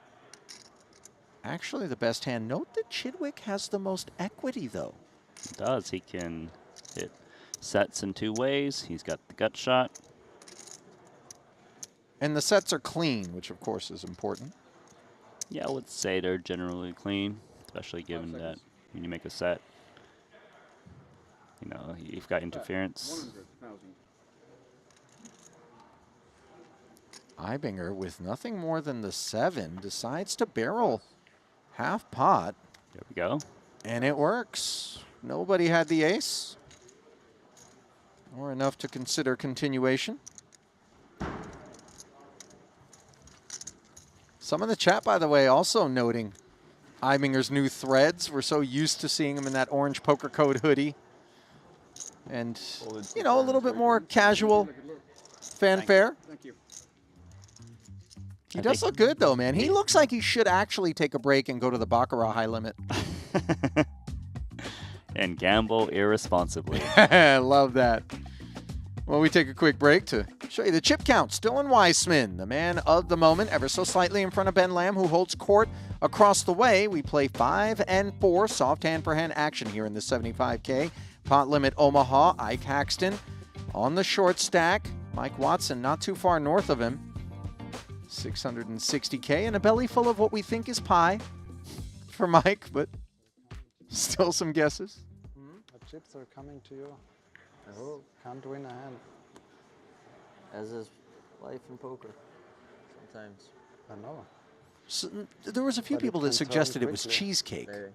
[SPEAKER 1] Actually the best hand. Note that Chidwick has the most equity though.
[SPEAKER 2] He does. He can hit sets in 2 ways. He's got the gut shot.
[SPEAKER 1] And the sets are clean, which of course is important.
[SPEAKER 2] Yeah, I would say they're generally clean, especially given that when you make a set, you know, you've got interference.
[SPEAKER 7] 100,000.
[SPEAKER 1] Ibinger, with nothing more than the 7, decides to barrel half pot.
[SPEAKER 2] There we go.
[SPEAKER 1] And it works. Nobody had the ace, or enough to consider continuation. Some of the chat, by the way, also noting Ibinger's new threads. We're so used to seeing him in that orange poker code hoodie. And, you know, a little bit more casual fanfare.
[SPEAKER 7] Thank you.
[SPEAKER 1] He does look good, though, man. He looks like he should actually take a break and go to the Baccarat high limit.
[SPEAKER 2] And gamble irresponsibly.
[SPEAKER 1] Love that. Well, we take a quick break to show you the chip count. Dylan Weissman, the man of the moment, ever so slightly in front of Ben Lamb, who holds court across the way. We play 5 and 4, soft hand per hand action here in the 75K. Pot limit Omaha, Ike Haxton on the short stack. Mike Watson not too far north of him. 660K and a belly full of what we think is pie for Mike, but still some guesses.
[SPEAKER 3] The chips are coming to you. Oh, can't win a hand.
[SPEAKER 5] As is life in poker. Sometimes.
[SPEAKER 3] I know.
[SPEAKER 1] So, there was a few
[SPEAKER 3] But it
[SPEAKER 1] people
[SPEAKER 3] can
[SPEAKER 1] that suggested
[SPEAKER 3] turn
[SPEAKER 1] it was
[SPEAKER 3] quickly.
[SPEAKER 1] cheesecake,
[SPEAKER 5] Maybe.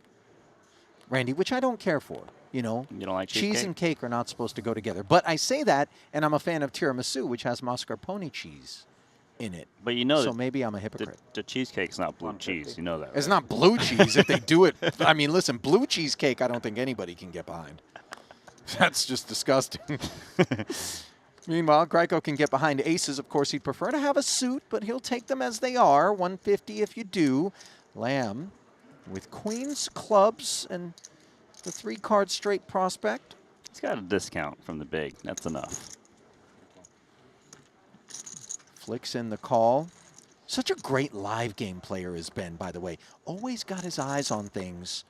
[SPEAKER 1] Randy, which I don't care for. You know,
[SPEAKER 2] You don't like
[SPEAKER 1] cheese
[SPEAKER 2] cheesecake?
[SPEAKER 1] and cake are not supposed to go together. But I say that, and I'm a fan of tiramisu, which has mascarpone cheese in it.
[SPEAKER 2] But you know
[SPEAKER 1] So
[SPEAKER 2] that
[SPEAKER 1] maybe I'm a hypocrite.
[SPEAKER 2] the cheesecake's not blue cheese. You know that, right?
[SPEAKER 1] It's not blue cheese if they do it. I mean, listen, blue cheesecake, I don't think anybody can get behind. That's just disgusting. Meanwhile, Greco can get behind aces. Of course, he'd prefer to have a suit, but he'll take them as they are. 150 if you do. Lamb with queens, clubs, and the 3-card straight prospect.
[SPEAKER 2] He's got a discount from the big. That's enough.
[SPEAKER 1] Flicks in the call. Such a great live game player is Ben, by the way. Always got his eyes on things.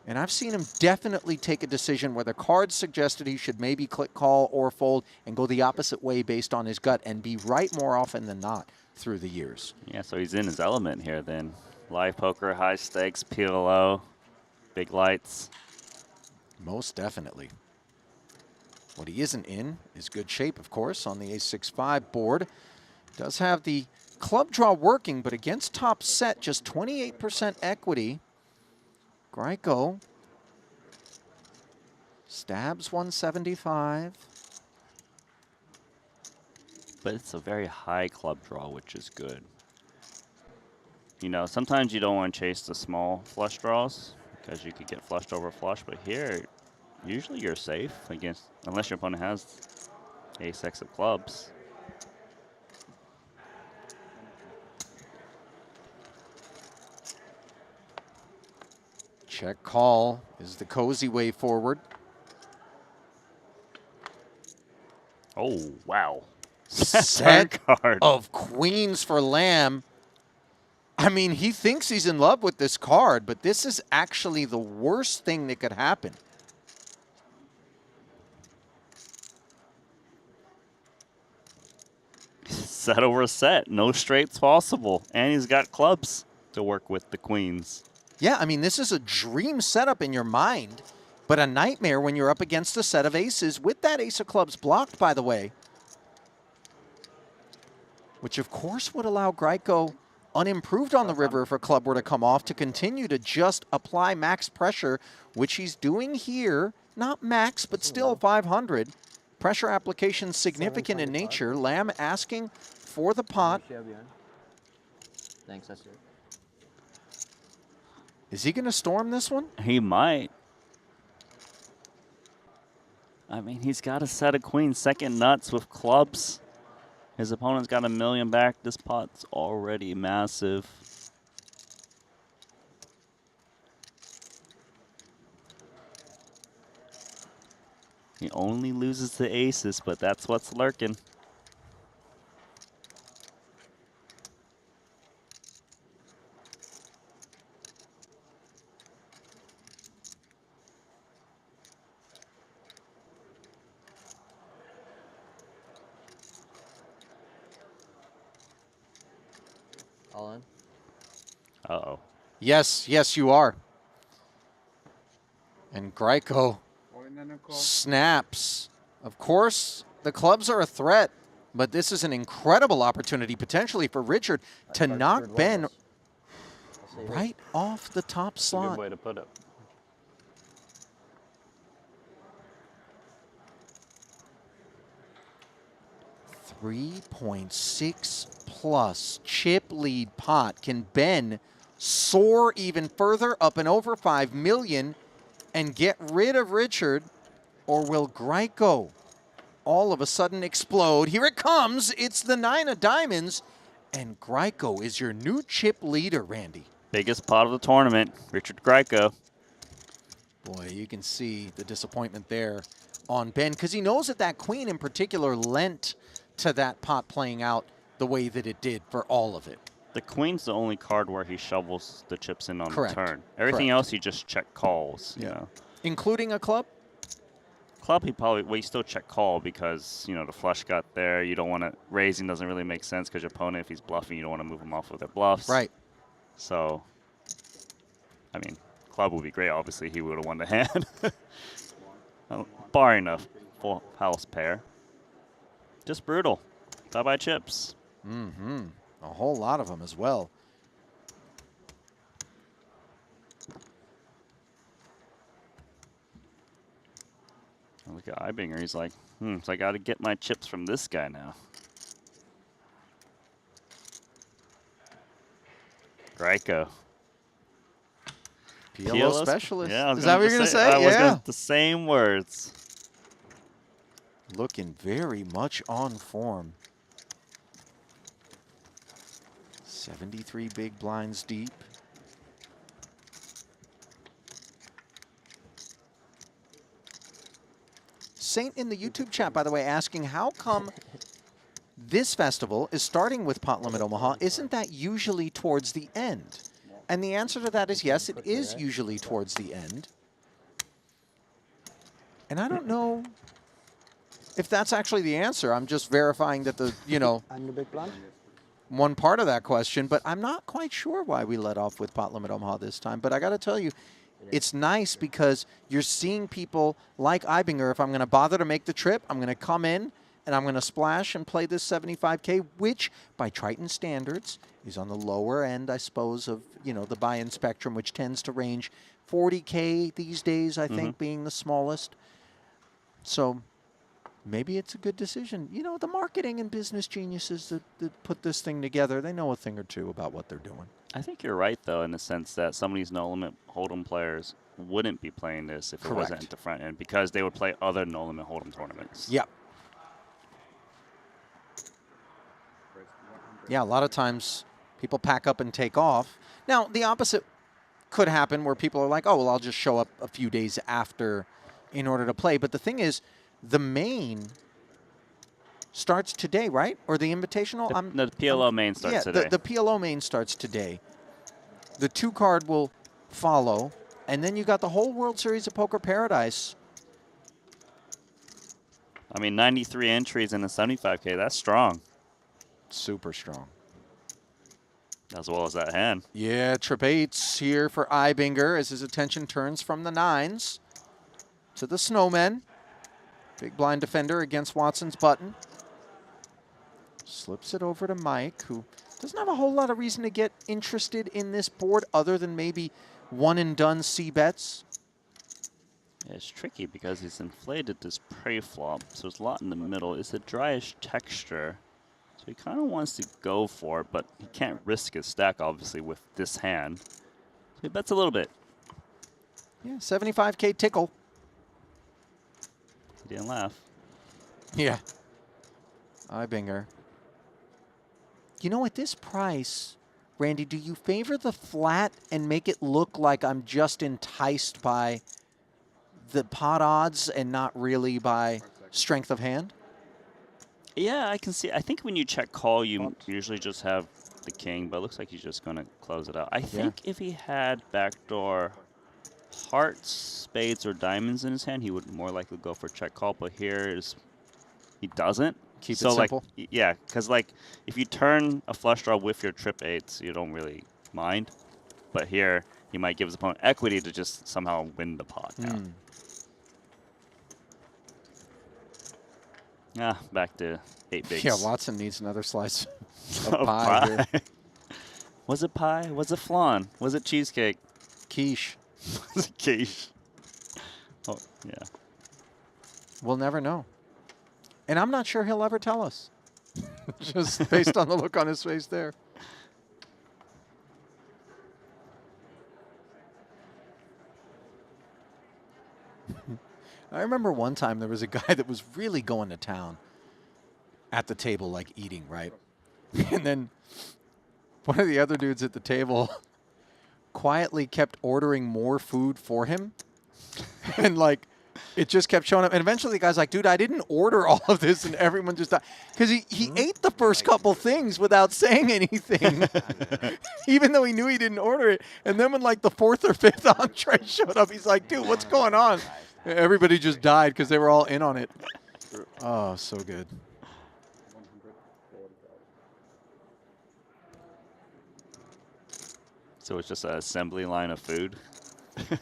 [SPEAKER 1] And I've seen him definitely take a decision where the cards suggested he should maybe click call or fold and go the opposite way based on his gut and be right more often than not through the years.
[SPEAKER 2] Yeah, so he's in his element here then. Live poker, high stakes, PLO, big lights.
[SPEAKER 1] Most definitely. What he isn't in is good shape, of course, on the ace-6-5 board. Does have the club draw working, but against top set, just 28% equity. Greiko stabs 175.
[SPEAKER 2] But it's a very high club draw, which is good. You know, sometimes you don't want to chase the small flush draws because you could get flushed over flush, but here, usually you're safe against, unless your opponent has ace-X of clubs.
[SPEAKER 1] Check call is the cozy way forward.
[SPEAKER 2] Oh, wow.
[SPEAKER 1] Set
[SPEAKER 2] card.
[SPEAKER 1] of queens for Lamb. I mean, he thinks he's in love with this card, but this is actually the worst thing that could happen.
[SPEAKER 2] Set over set. No straights possible. And he's got clubs to work with the queens.
[SPEAKER 1] Yeah, I mean, this is a dream setup in your mind, but a nightmare when you're up against a set of aces with that ace of clubs blocked, by the way. Which, of course, would allow Greiko, unimproved on the river if a club were to come off, to continue to just apply max pressure, which he's doing here. Not max, but still 500. Pressure application significant in nature. Lamb asking for the pot.
[SPEAKER 10] Thanks, that's it.
[SPEAKER 1] Is he going to storm this one?
[SPEAKER 2] He might. I mean, he's got a set of queens, second nuts with clubs. His opponent's got $1 million back. This pot's already massive. He only loses to aces, but that's what's lurking.
[SPEAKER 10] All in?
[SPEAKER 2] Uh-oh.
[SPEAKER 1] Yes, yes, you are. And Greiko snaps. Of course, the clubs are a threat, but this is an incredible opportunity potentially for Richard to knock Ben right off the top slot.
[SPEAKER 4] Good way to put it.
[SPEAKER 1] $3.6+ chip lead pot. Can Ben soar even further up and over 5 million and get rid of Richard, or will Greiko all of a sudden explode? Here it comes. It's the 9 of diamonds, and Greiko is your new chip leader, Randy.
[SPEAKER 2] Biggest pot of the tournament, Richard Greiko.
[SPEAKER 1] Boy, you can see the disappointment there on Ben, because he knows that that queen in particular lent to that pot playing out the way that it did for all of it.
[SPEAKER 2] The queen's the only card where he shovels the chips in on
[SPEAKER 1] Correct.
[SPEAKER 2] the turn. Everything else, he just check calls. You know.
[SPEAKER 1] Including a club?
[SPEAKER 2] Club, he probably, well, you still check call because, you know, the flush got there. You don't want to, raising doesn't really make sense because your opponent, if he's bluffing, you don't want to move him off with their bluffs.
[SPEAKER 1] Right.
[SPEAKER 2] So, I mean, club would be great. Obviously, he would have won the hand. Barring a full house pair. Just brutal. Bye-bye chips.
[SPEAKER 1] Mm-hmm. A whole lot of them as well.
[SPEAKER 2] Look at Ibinger. He's like, so I got to get my chips from this guy now. Greiko.
[SPEAKER 1] PLO specialist.
[SPEAKER 2] Yeah,
[SPEAKER 1] is that what you're going to say?
[SPEAKER 2] I was
[SPEAKER 1] yeah.
[SPEAKER 2] gonna, the same words.
[SPEAKER 1] Looking very much on form. 73 big blinds deep. Saint in the YouTube chat, by the way, asking how come this festival is starting with Pot Limit Omaha? Isn't that usually towards the end? And the answer to that is yes, it is usually towards the end. And I don't know if that's actually the answer. I'm just verifying that the, you know.
[SPEAKER 3] And the big blind?
[SPEAKER 1] one part of that question, but I'm not quite sure why we let off with pot limit Omaha this time. But I got to tell you, it's nice because you're seeing people like Ibinger. If I'm going to bother to make the trip, I'm going to come in and I'm going to splash and play this 75K, which by Triton standards is on the lower end, I suppose, of the buy-in spectrum, which tends to range 40K these days, I think, being the smallest. So maybe it's a good decision. The marketing and business geniuses that put this thing together, they know a thing or two about what they're doing.
[SPEAKER 2] I think you're right, though, in the sense that some of these no-limit hold'em players wouldn't be playing this if it wasn't at the front end because they would play other no-limit hold'em tournaments.
[SPEAKER 1] Yep. Yeah, a lot of times people pack up and take off. Now, the opposite could happen where people are like, oh, well, I'll just show up a few days after in order to play. But the thing is, the main starts today, right? Or the Invitational?
[SPEAKER 2] The PLO main starts today.
[SPEAKER 1] The PLO main starts today. The 2-card will follow. And then you got the whole World Series of Poker Paradise.
[SPEAKER 2] I mean, 93 entries in the 75K, that's strong.
[SPEAKER 1] Super strong.
[SPEAKER 2] As well as that hand.
[SPEAKER 1] Yeah, trip 8s here for Ibinger as his attention turns from the 9s to the Snowmen. Big blind defender against Watson's button. Slips it over to Mike, who doesn't have a whole lot of reason to get interested in this board other than maybe one-and-done C-bets.
[SPEAKER 2] Yeah, it's tricky because he's inflated this pre-flop, so there's a lot in the middle. It's a dryish texture. So he kind of wants to go for it, but he can't risk his stack, obviously, with this hand. So he bets a little bit.
[SPEAKER 1] Yeah, 75K tickle.
[SPEAKER 2] He didn't laugh.
[SPEAKER 1] Yeah. Ibinger. At this price, Randy, do you favor the flat and make it look like I'm just enticed by the pot odds and not really by strength of hand?
[SPEAKER 2] Yeah, I can see. I think when you check call, you usually just have the king, but it looks like he's just going to close it out. I think if he had backdoor hearts, spades, or diamonds in his hand, he would more likely go for check call, but here he doesn't.
[SPEAKER 1] Keep it simple.
[SPEAKER 2] Yeah, because if you turn a flush draw with your trip 8s, you don't really mind. But here, he might give his opponent equity to just somehow win the pot now. Back to 8 bigs.
[SPEAKER 1] Yeah, Watson needs another slice of pie here.
[SPEAKER 2] Was it pie? Was it flan? Was it cheesecake?
[SPEAKER 1] Quiche.
[SPEAKER 2] Was it quiche? Oh, yeah.
[SPEAKER 1] We'll never know. And I'm not sure he'll ever tell us. Just based on the look on his face there. I remember one time there was a guy that was really going to town at the table, like eating, right? And then one of the other dudes at the table quietly kept ordering more food for him. And it just kept showing up. And eventually the guy's like, dude, I didn't order all of this. And everyone just died. Because he ate the first couple things without saying anything, even though he knew he didn't order it. And then when the 4th or 5th entree showed up, he's like, dude, what's going on? Everybody just died because they were all in on it. Oh, so good.
[SPEAKER 2] So it's just an assembly line of food?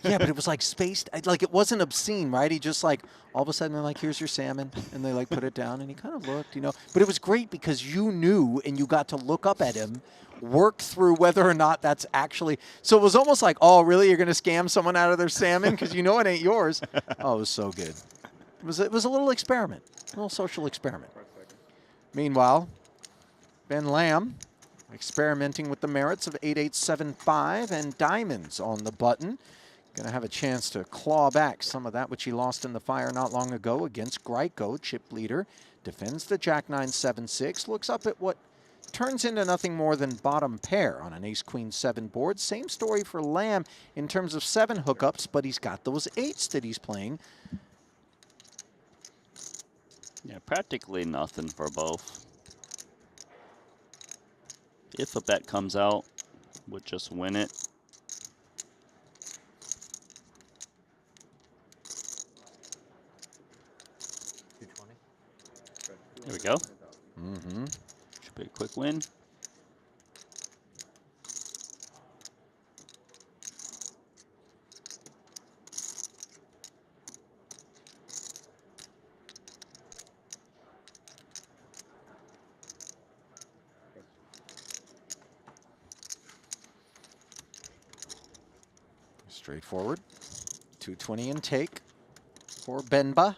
[SPEAKER 1] Yeah, but it was spaced. It wasn't obscene, right? He just all of a sudden they're like, here's your salmon. And they put it down and he kind of looked, But it was great because you knew and you got to look up at him, work through whether or not that's actually. So it was almost like, oh, really? You're going to scam someone out of their salmon because it ain't yours. Oh, it was so good. It was a little experiment, a little social experiment. Meanwhile, Ben Lamb experimenting with the merits of 8875 and diamonds on the button. Going to have a chance to claw back some of that which he lost in the fire not long ago against Greiko, chip leader. Defends the Jack 9 7-6. Looks up at what turns into nothing more than bottom pair on an Ace-Queen 7 board. Same story for Lamb in terms of 7 hookups, but he's got those 8s that he's playing.
[SPEAKER 2] Yeah, practically nothing for both. If a bet comes out, would just win it. There we go.
[SPEAKER 1] Mm-hmm.
[SPEAKER 2] Should be a quick win.
[SPEAKER 1] Straightforward. 220 and take for Benba.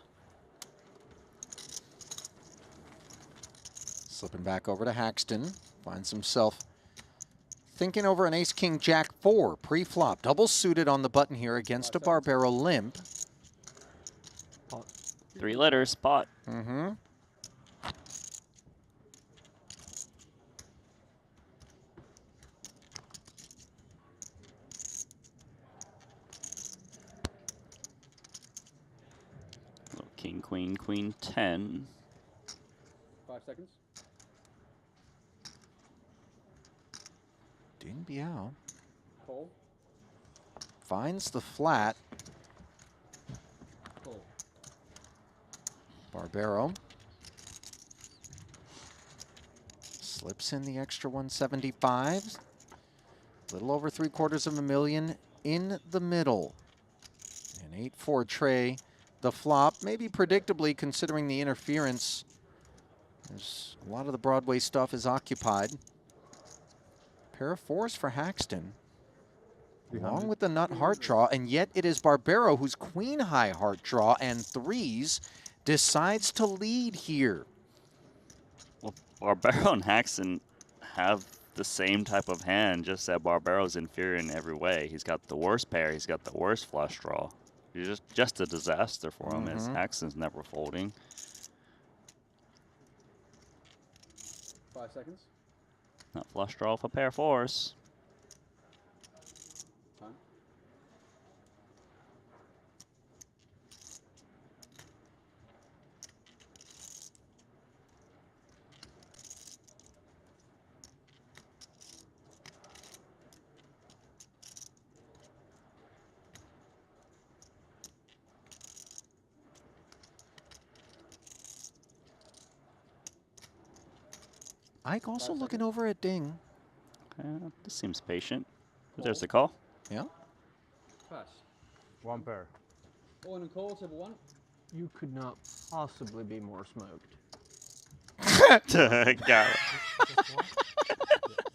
[SPEAKER 1] Slipping back over to Haxton. Finds himself thinking over an ace-king jack 4 pre-flop. Double suited on the button here against a Barbaro limp.
[SPEAKER 2] 3 letters, pot.
[SPEAKER 1] Mm-hmm.
[SPEAKER 2] King, queen, queen, 10.
[SPEAKER 7] 5 seconds.
[SPEAKER 1] Ding Biao
[SPEAKER 7] Call.
[SPEAKER 1] finds the flat.
[SPEAKER 7] Call.
[SPEAKER 1] Barbaro slips in the extra 175. Little over 3/4 in the middle. An 8-4 tray. The flop, maybe predictably considering the interference. There's a lot of the Broadway stuff is occupied. Pair of 4s for Haxton. Along with the nut heart draw, and yet it is Barbaro whose queen high heart draw and 3s decides to lead here.
[SPEAKER 2] Well, Barbaro and Haxton have the same type of hand, just that Barbaro's inferior in every way. He's got the worst pair, he's got the worst flush draw. He's just a disaster for him, as Haxton's never folding.
[SPEAKER 7] 5 seconds.
[SPEAKER 2] Not flush draw for pair 4s.
[SPEAKER 7] Time.
[SPEAKER 1] Ike also looking over at Ding.
[SPEAKER 2] This seems patient. There's the call.
[SPEAKER 1] Yeah.
[SPEAKER 7] Pass.
[SPEAKER 8] 1 pair.
[SPEAKER 7] All in and call, table 1.
[SPEAKER 10] You could not possibly be more smoked.
[SPEAKER 2] Got it.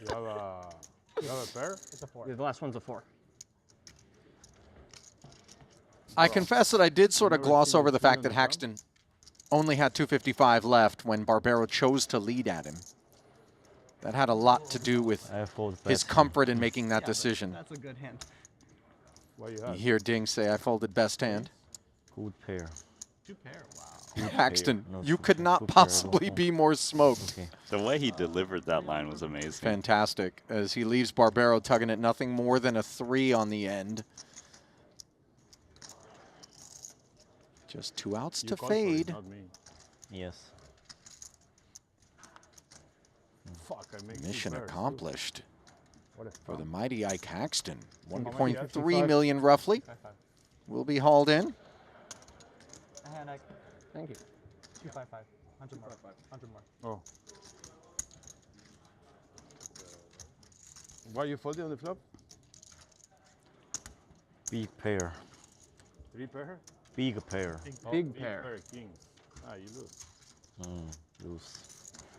[SPEAKER 8] You have a pair?
[SPEAKER 10] It's a 4. The last one's a 4.
[SPEAKER 1] I confess that I did sort of gloss over the fact that Haxton only had 255 left when Barbaro chose to lead at him. That had a lot to do with his comfort in making that decision.
[SPEAKER 11] That's a good hand.
[SPEAKER 8] What you
[SPEAKER 1] You hear Ding say, I folded best hand.
[SPEAKER 6] Good pair.
[SPEAKER 11] 2 pair, wow.
[SPEAKER 1] Haxton,
[SPEAKER 6] No,
[SPEAKER 1] you could not
[SPEAKER 6] two pair,
[SPEAKER 1] possibly
[SPEAKER 6] no.
[SPEAKER 1] be more smoked.
[SPEAKER 6] Okay.
[SPEAKER 2] The way he delivered that line was amazing.
[SPEAKER 1] Fantastic. As he leaves Barbaro tugging at nothing more than a 3 on the end. Just 2 outs to fade.
[SPEAKER 8] Not me.
[SPEAKER 6] Yes.
[SPEAKER 8] Fuck, I make 2
[SPEAKER 1] Mission
[SPEAKER 8] pairs, too.
[SPEAKER 1] accomplished
[SPEAKER 8] What a
[SPEAKER 1] for the
[SPEAKER 8] fuck.
[SPEAKER 1] mighty Ike Haxton.
[SPEAKER 8] much?
[SPEAKER 1] 1.3 million roughly will be hauled in.
[SPEAKER 11] A hand, Ike.
[SPEAKER 10] Thank you.
[SPEAKER 11] 255. 100 more. 100 more.
[SPEAKER 8] Oh. Why you folding on the flop?
[SPEAKER 6] Big pair.
[SPEAKER 8] 3 pair?
[SPEAKER 6] Big pair.
[SPEAKER 8] Oh,
[SPEAKER 10] Big pair.
[SPEAKER 8] Kings. Ah, you lose.
[SPEAKER 6] Loose.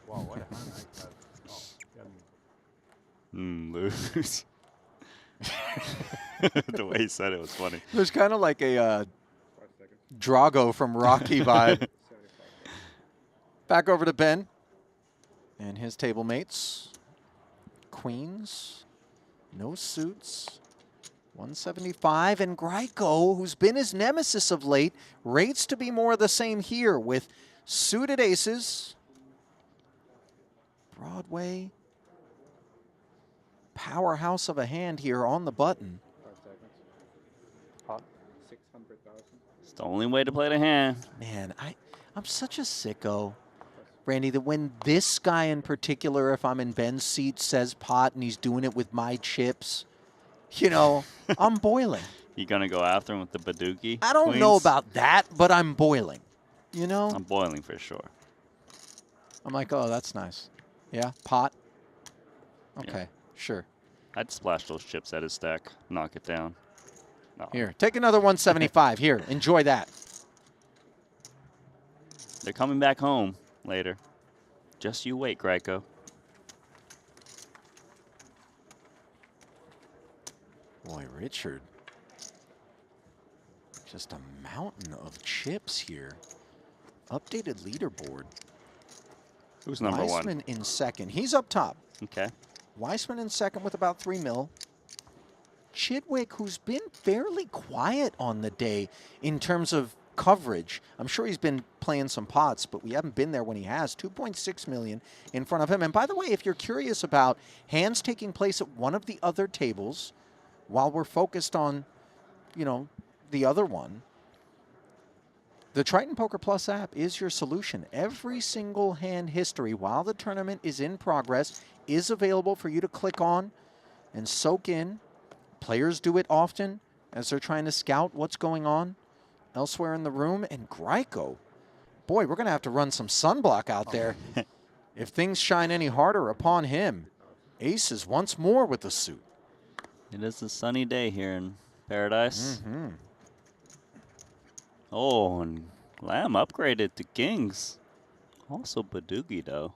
[SPEAKER 8] Wow, what a hand like that. Oh, got me.
[SPEAKER 2] Lose. The way he said it was funny.
[SPEAKER 1] There's kind of like a
[SPEAKER 7] 5 seconds.
[SPEAKER 1] Drago from Rocky vibe.
[SPEAKER 7] 75.
[SPEAKER 1] Back over to Ben and his table mates. Queens, no suits, 175. And Greiko, who's been his nemesis of late, rates to be more of the same here with suited aces. Broadway, powerhouse of a hand here on the button.
[SPEAKER 7] 5 seconds.
[SPEAKER 4] Pot.
[SPEAKER 7] 600,000.
[SPEAKER 2] It's the only way to play the hand.
[SPEAKER 1] Man, I'm such a sicko, Randy, that when this guy in particular, if I'm in Ben's seat, says pot and he's doing it with my chips, you know, I'm boiling.
[SPEAKER 2] You gonna go after him with the Baduki?
[SPEAKER 1] I don't know
[SPEAKER 2] queens?
[SPEAKER 1] about that, but I'm boiling, you know?
[SPEAKER 2] I'm boiling for sure.
[SPEAKER 1] I'm like, oh, that's nice. Yeah, pot? Okay,
[SPEAKER 2] Yeah.
[SPEAKER 1] sure.
[SPEAKER 2] I'd splash those chips at his stack, knock it down. No.
[SPEAKER 1] Here, take another 175. Here, enjoy that.
[SPEAKER 2] They're coming back home later. Just you wait, Greco.
[SPEAKER 1] Boy, Richard. Just a mountain of chips here. Updated leaderboard.
[SPEAKER 2] Who's number one?
[SPEAKER 1] Weissman in second. He's up top.
[SPEAKER 2] Okay.
[SPEAKER 1] Weissman in second with about 3 mil. Chidwick, who's been fairly quiet on the day in terms of coverage. I'm sure he's been playing some pots, but we haven't been there when he has. 2.6 million in front of him. And by the way, if you're curious about hands taking place at one of the other tables, while we're focused on, you know, the other one, the Triton Poker Plus app is your solution. Every single hand history while the tournament is in progress is available for you to click on and soak in. Players do it often as they're trying to scout what's going on elsewhere in the room. And Gryko, boy, we're going to have to run some sunblock out there if things shine any harder upon him. Aces once more with the suit.
[SPEAKER 2] It is a sunny day here in Paradise.
[SPEAKER 1] Mm-hmm.
[SPEAKER 2] Oh, and Lamb upgraded to Kings. Also Badoogie, though.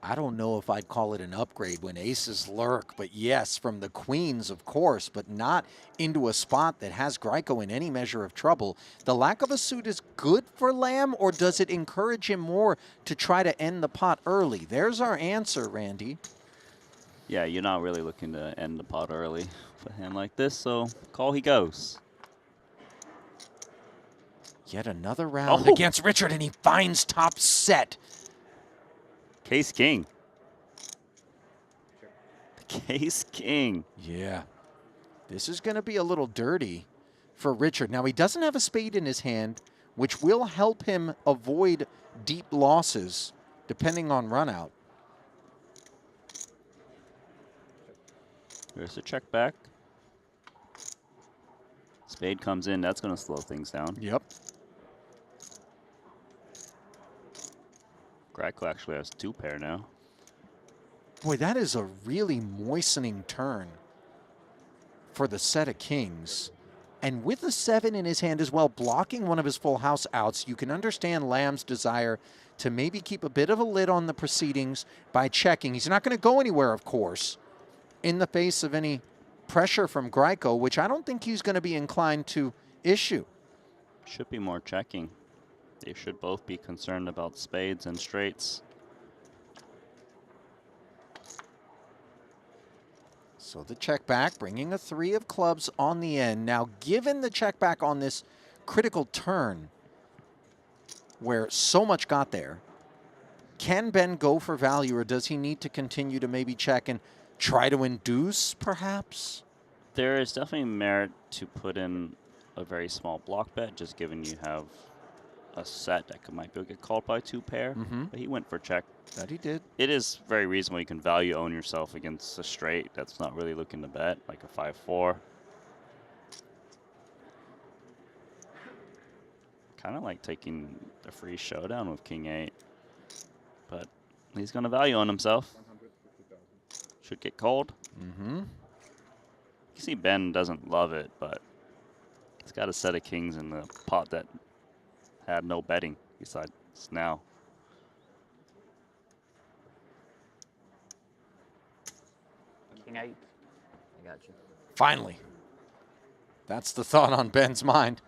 [SPEAKER 1] I don't know if I'd call it an upgrade when aces lurk, but yes, from the queens, of course, but not into a spot that has Gryko in any measure of trouble. The lack of a suit is good for Lamb, or does it encourage him more to try to end the pot early? There's our answer, Randy.
[SPEAKER 2] Yeah, you're not really looking to end the pot early with a hand like this, so call he goes.
[SPEAKER 1] Yet another round against Richard, and he finds top set.
[SPEAKER 2] Case King. Case King.
[SPEAKER 1] Yeah. This is going to be a little dirty for Richard. Now, he doesn't have a spade in his hand, which will help him avoid deep losses depending on run out.
[SPEAKER 2] There's a check back. Spade comes in. That's going to slow things down.
[SPEAKER 1] Yep.
[SPEAKER 2] Gryko actually has 2 pair now.
[SPEAKER 1] Boy, that is a really moistening turn for the set of kings. And with a 7 in his hand as well, blocking one of his full house outs, you can understand Lamb's desire to maybe keep a bit of a lid on the proceedings by checking. He's not going to go anywhere, of course, in the face of any pressure from Gryko, which I don't think he's going to be inclined to issue.
[SPEAKER 2] Should be more checking. They should both be concerned about spades and straights.
[SPEAKER 1] So the check back, bringing a 3 of clubs on the end. Now, given the check back on this critical turn where so much got there, can Ben go for value, or does he need to continue to maybe check and try to induce, perhaps?
[SPEAKER 2] There is definitely merit to put in a very small block bet, just given you have a set that might be able to get called by 2 pair. But he went for check.
[SPEAKER 1] That he did.
[SPEAKER 2] It is very reasonable. You can value own yourself against a straight that's not really looking to bet, like a 5-4. Kind of like taking the free showdown with King 8. But he's going to value on himself. Should get called. You see Ben doesn't love it, but he's got a set of kings in the pot that had no betting besides now.
[SPEAKER 5] King 8. I got you.
[SPEAKER 1] Finally. That's the thought on Ben's mind.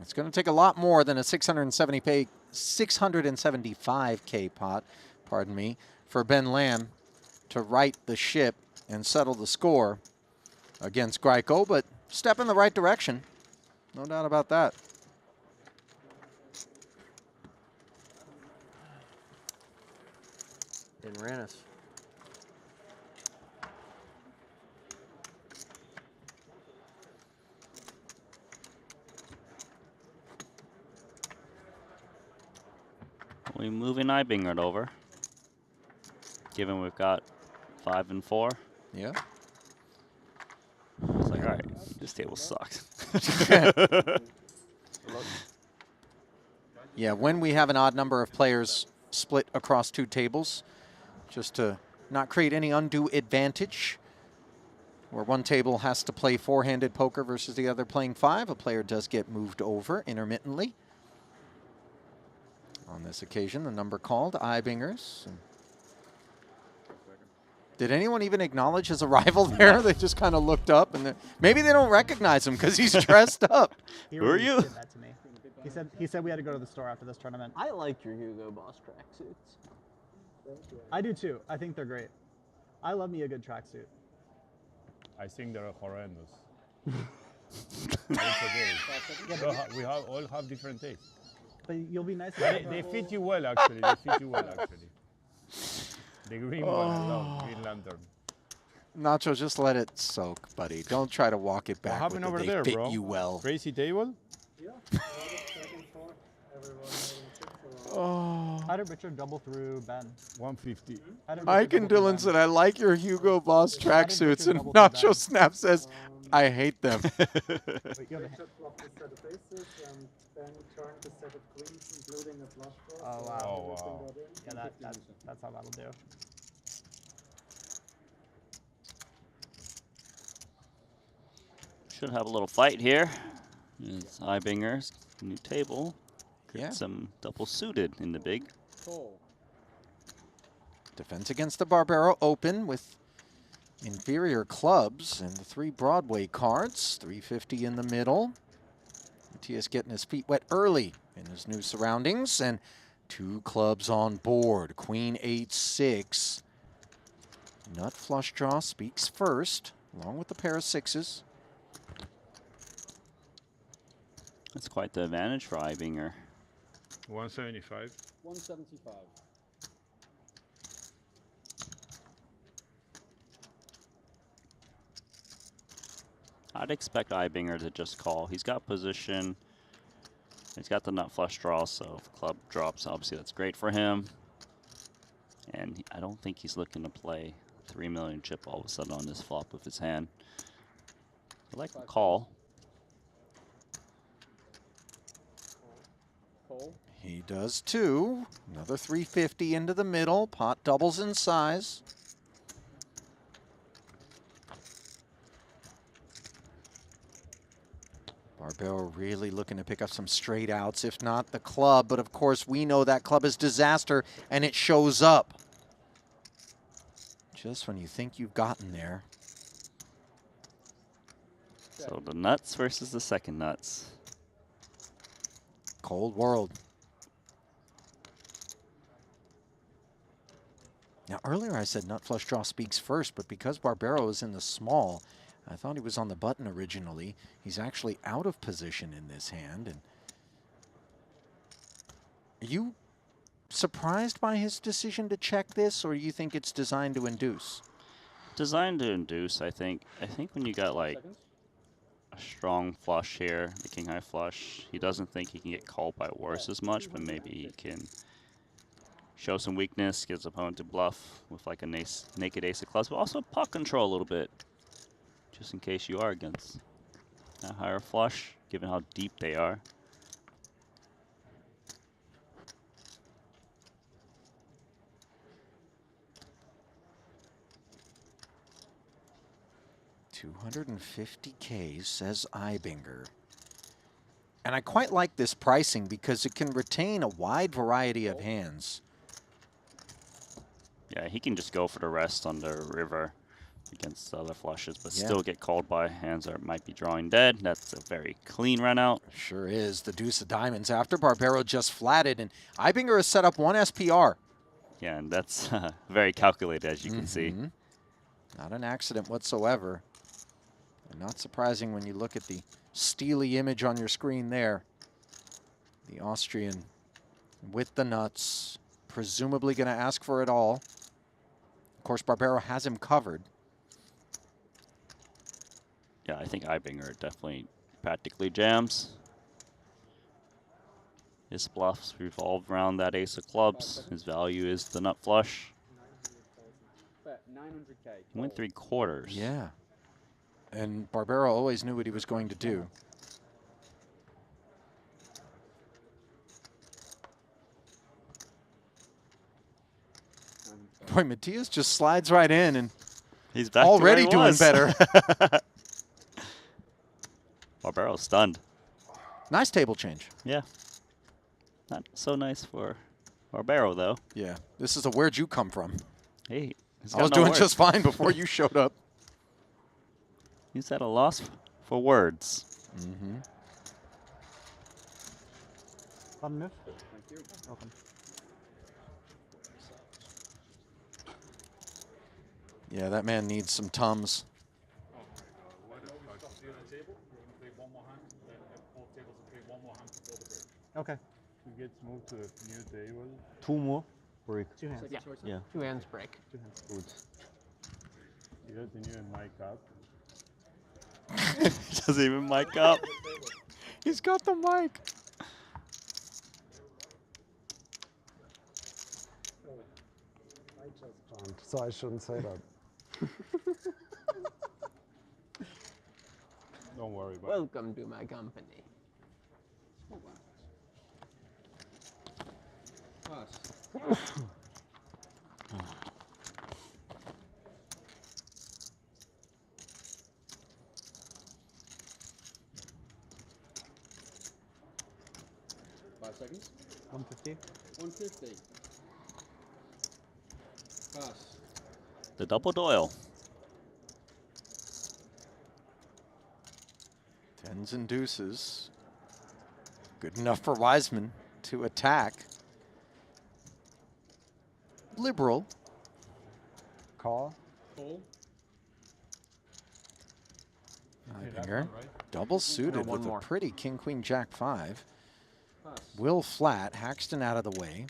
[SPEAKER 1] It's going to take a lot more than a 675K pot, pardon me, for Ben Lamb to right the ship and settle the score against Gryko, but step in the right direction. No doubt about that.
[SPEAKER 5] Didn't ran us.
[SPEAKER 2] We moving Ibingert over, given we've got 5 and 4.
[SPEAKER 1] Yeah.
[SPEAKER 2] It's like, all right, this table sucks.
[SPEAKER 1] Yeah, when we have an odd number of players split across 2 tables, just to not create any undue advantage, where one table has to play 4-handed poker versus the other playing 5, a player does get moved over intermittently. On this occasion, the number called, Ibingers. Did anyone even acknowledge his arrival there? They just kind of looked up, and maybe they don't recognize him because he's dressed up.
[SPEAKER 11] He
[SPEAKER 2] Who are
[SPEAKER 11] already
[SPEAKER 2] you?
[SPEAKER 11] did that to me. He said we had to go to the store after this tournament.
[SPEAKER 10] I like your Hugo Boss tracksuits.
[SPEAKER 11] I do too. I think they're great. I love me a good tracksuit.
[SPEAKER 8] I think they're horrendous. It's okay. We all have different tastes.
[SPEAKER 11] But you'll be nice.
[SPEAKER 8] They fit you well, actually. They fit you well, actually. The green one, I love Green Lantern.
[SPEAKER 1] Nacho, just let it soak, buddy. Don't try to walk it back.
[SPEAKER 8] What happened over
[SPEAKER 1] they
[SPEAKER 8] there,
[SPEAKER 1] fit
[SPEAKER 8] bro?
[SPEAKER 1] you well.
[SPEAKER 8] Crazy table?
[SPEAKER 3] Yeah.
[SPEAKER 11] How did Richard double through Ben?
[SPEAKER 8] 150.
[SPEAKER 1] Ike and Dylan said, I like your Hugo Boss tracksuits, and Nacho Snap says, I hate them.
[SPEAKER 11] Wait, you have a hand.
[SPEAKER 3] Richard flopped a set of aces, and Ben turned a set of queens, including a flush draw.
[SPEAKER 11] Oh,
[SPEAKER 3] so
[SPEAKER 11] wow.
[SPEAKER 3] everything got in.
[SPEAKER 11] Yeah, that's how that'll do.
[SPEAKER 2] Should have a little fight here. It's Ibinger's new table.
[SPEAKER 1] Yeah.
[SPEAKER 2] Some double suited in the big.
[SPEAKER 1] Defense against the Barbaro open with inferior clubs and the 3 Broadway cards. 350 in the middle. Matias getting his feet wet early in his new surroundings, and 2 clubs on board. Queen 8-6. Nut flush draw speaks first, along with the pair of 6s.
[SPEAKER 2] That's quite the advantage for Ibinger.
[SPEAKER 8] 175.
[SPEAKER 7] 175.
[SPEAKER 2] I'd expect Ibinger to just call. He's got position. He's got the nut flush draw, so if club drops, obviously that's great for him. And I don't think he's looking to play 3 million chip all of a sudden on this flop with his hand. I like the call.
[SPEAKER 1] He does too. Another 350 into the middle. Pot doubles in size. Barbero really looking to pick up some straight outs, if not the club. But of course, we know that club is disaster, and it shows up just when you think you've gotten there.
[SPEAKER 2] So the nuts versus the second nuts.
[SPEAKER 1] Cold world. Now, earlier I said nut flush draw speaks first, but because Barbero is in the small, I thought he was on the button originally. He's actually out of position in this hand. And are you surprised by his decision to check this, or do you think it's designed to induce?
[SPEAKER 2] Designed to induce, I think. I think when you got like a strong flush here, the king high flush, he doesn't think he can get called by worse as much, but maybe he can show some weakness, get his opponent to bluff with like a naked ace of clubs, but also pot control a little bit, just in case you are against a higher flush, given how deep they are.
[SPEAKER 1] $250K, says Ibinger. And I quite like this pricing because it can retain a wide variety of hands.
[SPEAKER 2] Yeah, he can just go for the rest on the river against the other flushes, but
[SPEAKER 1] Yeah.
[SPEAKER 2] still get called by hands that might be drawing dead. That's a very clean run out.
[SPEAKER 1] Sure is. The deuce of diamonds after Barbero just flatted, and Ibinger has set up 1 SPR.
[SPEAKER 2] Yeah, and that's very calculated, as you can see.
[SPEAKER 1] Not an accident whatsoever. And not surprising when you look at the steely image on your screen there. The Austrian with the nuts, presumably going to ask for it all. Of course, Barbero has him covered.
[SPEAKER 2] Yeah, I think Ibinger definitely practically jams. His bluffs revolve around that ace of clubs. His value is the nut flush.
[SPEAKER 7] Bet 900K.
[SPEAKER 2] He went 3/4.
[SPEAKER 1] Yeah. And Barbero always knew what he was going to do. Boy, Matias just slides right in, and
[SPEAKER 2] he's back
[SPEAKER 1] already
[SPEAKER 2] to where he
[SPEAKER 1] doing
[SPEAKER 2] was.
[SPEAKER 1] better.
[SPEAKER 2] Barbero's stunned.
[SPEAKER 1] Nice table change.
[SPEAKER 2] Yeah. Not so nice for Barbero, though.
[SPEAKER 1] Yeah. This is a where'd you come from?
[SPEAKER 2] Hey,
[SPEAKER 1] I was doing just fine before you showed up.
[SPEAKER 2] He's at a loss for words.
[SPEAKER 1] Mm-hmm.
[SPEAKER 11] Fun move.
[SPEAKER 7] Thank you.
[SPEAKER 11] Welcome.
[SPEAKER 1] Yeah, that man needs some Tums.
[SPEAKER 11] Okay.
[SPEAKER 8] He gets moved to the new table.
[SPEAKER 6] 2 more break.
[SPEAKER 11] 2 hands.
[SPEAKER 10] Yeah.
[SPEAKER 6] Yeah.
[SPEAKER 10] 2 hands break.
[SPEAKER 11] 2 hands.
[SPEAKER 6] Good.
[SPEAKER 8] He doesn't even mic up.
[SPEAKER 2] Doesn't even mic up.
[SPEAKER 1] He's got the mic.
[SPEAKER 3] I just jammed, so I shouldn't say that.
[SPEAKER 8] Don't worry about
[SPEAKER 10] Welcome to my company.
[SPEAKER 7] Pass. 5 seconds.
[SPEAKER 11] 150.
[SPEAKER 7] 150. Pass.
[SPEAKER 2] The double Doyle.
[SPEAKER 1] Tens and deuces. Good enough for Wiseman to attack. Liberal.
[SPEAKER 3] Call.
[SPEAKER 7] Call.
[SPEAKER 1] Finger. Double suited
[SPEAKER 10] one
[SPEAKER 1] with
[SPEAKER 10] more.
[SPEAKER 1] a pretty king, queen, jack 5.
[SPEAKER 7] Pass.
[SPEAKER 1] Will flat. Haxton out of the way.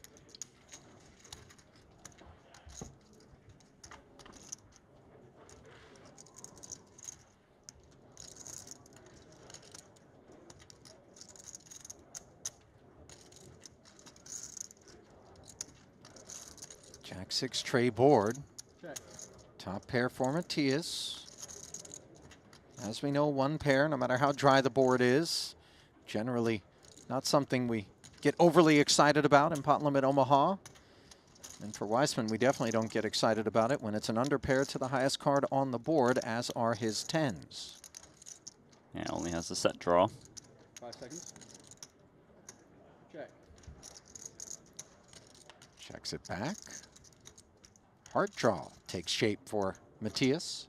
[SPEAKER 1] Jack 6 tray board.
[SPEAKER 7] Check.
[SPEAKER 1] Top pair for Matthias. As we know, one pair, no matter how dry the board is, generally not something we get overly excited about in Pot Limit Omaha. And for Weissman, we definitely don't get excited about it when it's an underpair to the highest card on the board, as are his tens.
[SPEAKER 2] Yeah, only has a set draw.
[SPEAKER 7] 5 seconds. Check.
[SPEAKER 1] Checks it back. Heart draw takes shape for Matthias.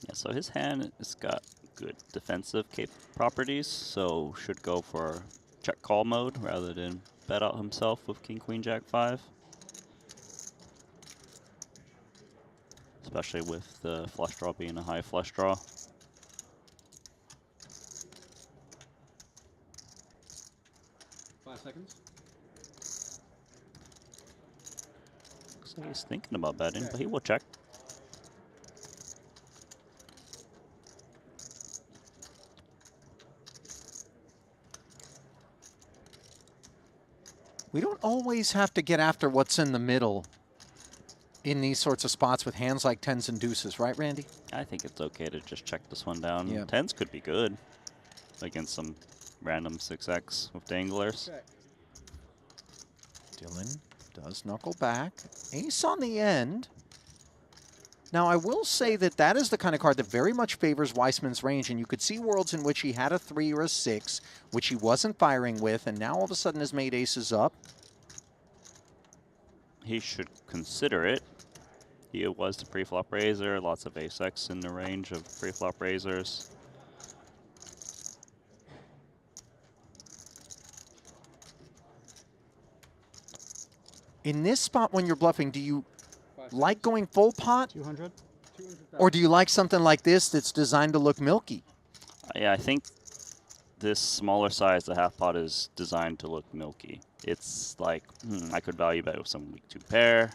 [SPEAKER 2] Yeah, so his hand has got good defensive properties, so should go for check call mode rather than bet out himself with king, queen, jack 5. Especially with the flush draw being a high flush draw.
[SPEAKER 7] Five seconds.
[SPEAKER 2] Looks like he's thinking about betting, but he will check.
[SPEAKER 1] We don't always have to get after what's in the middle in these sorts of spots with hands like tens and deuces, right, Randy?
[SPEAKER 2] I think it's okay to just check this one down.
[SPEAKER 1] Yeah.
[SPEAKER 2] Tens could be good against some random 6x with danglers.
[SPEAKER 7] Check.
[SPEAKER 1] Dylan does knuckle back. Ace on the end. Now, I will say that that is the kind of card that very much favors Weissman's range, and you could see worlds in which he had a 3 or a 6, which he wasn't firing with, and now all of a sudden has made aces up.
[SPEAKER 2] He should consider it. He was the pre-flop raiser, lots of ace-x in the range of pre-flop raisers.
[SPEAKER 1] In this spot when you're bluffing, do you like going full pot?
[SPEAKER 11] 200.
[SPEAKER 1] Or do you like something like this that's designed to look milky?
[SPEAKER 2] Yeah, I think this smaller size, the half pot, is designed to look milky. It's like, I could value bet with some weak 2 pair.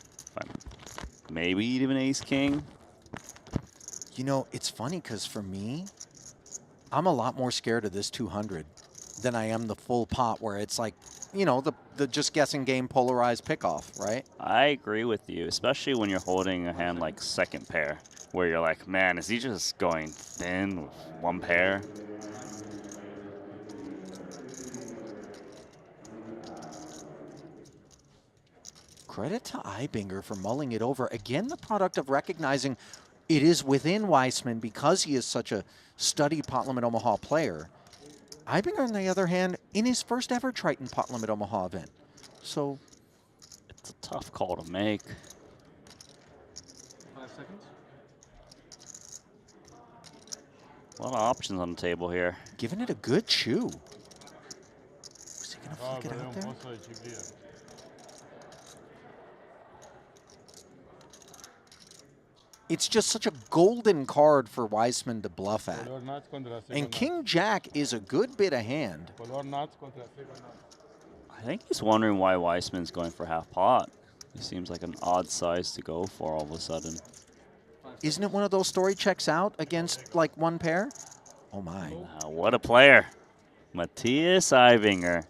[SPEAKER 2] Maybe even ace king.
[SPEAKER 1] You know, it's funny because for me, I'm a lot more scared of this 200 than I am the full pot where it's like, you know, the just guessing game polarized pickoff, right?
[SPEAKER 2] I agree with you, especially when you're holding a hand like second pair, where you're like, man, is he just going thin with 1 pair?
[SPEAKER 1] Credit to Ibinger for mulling it over. Again, the product of recognizing it is within Weissman because he is such a studied Pot Limit Omaha player. Ibinger, on the other hand, in his first ever Triton Pot Limit Omaha event. So
[SPEAKER 2] it's a tough call to make. A lot of options on the table here.
[SPEAKER 1] Giving it a good chew. Is he going to flick it out there? It's just such a golden card for Weissman to bluff at. And King Jack is a good bit of hand.
[SPEAKER 2] I think he's wondering why Weissman's going for half pot. He seems like an odd size to go for all of a sudden.
[SPEAKER 1] Isn't it one of those story checks out against like one pair? Oh my.
[SPEAKER 2] Wow, what a player. Matthias Eivinger.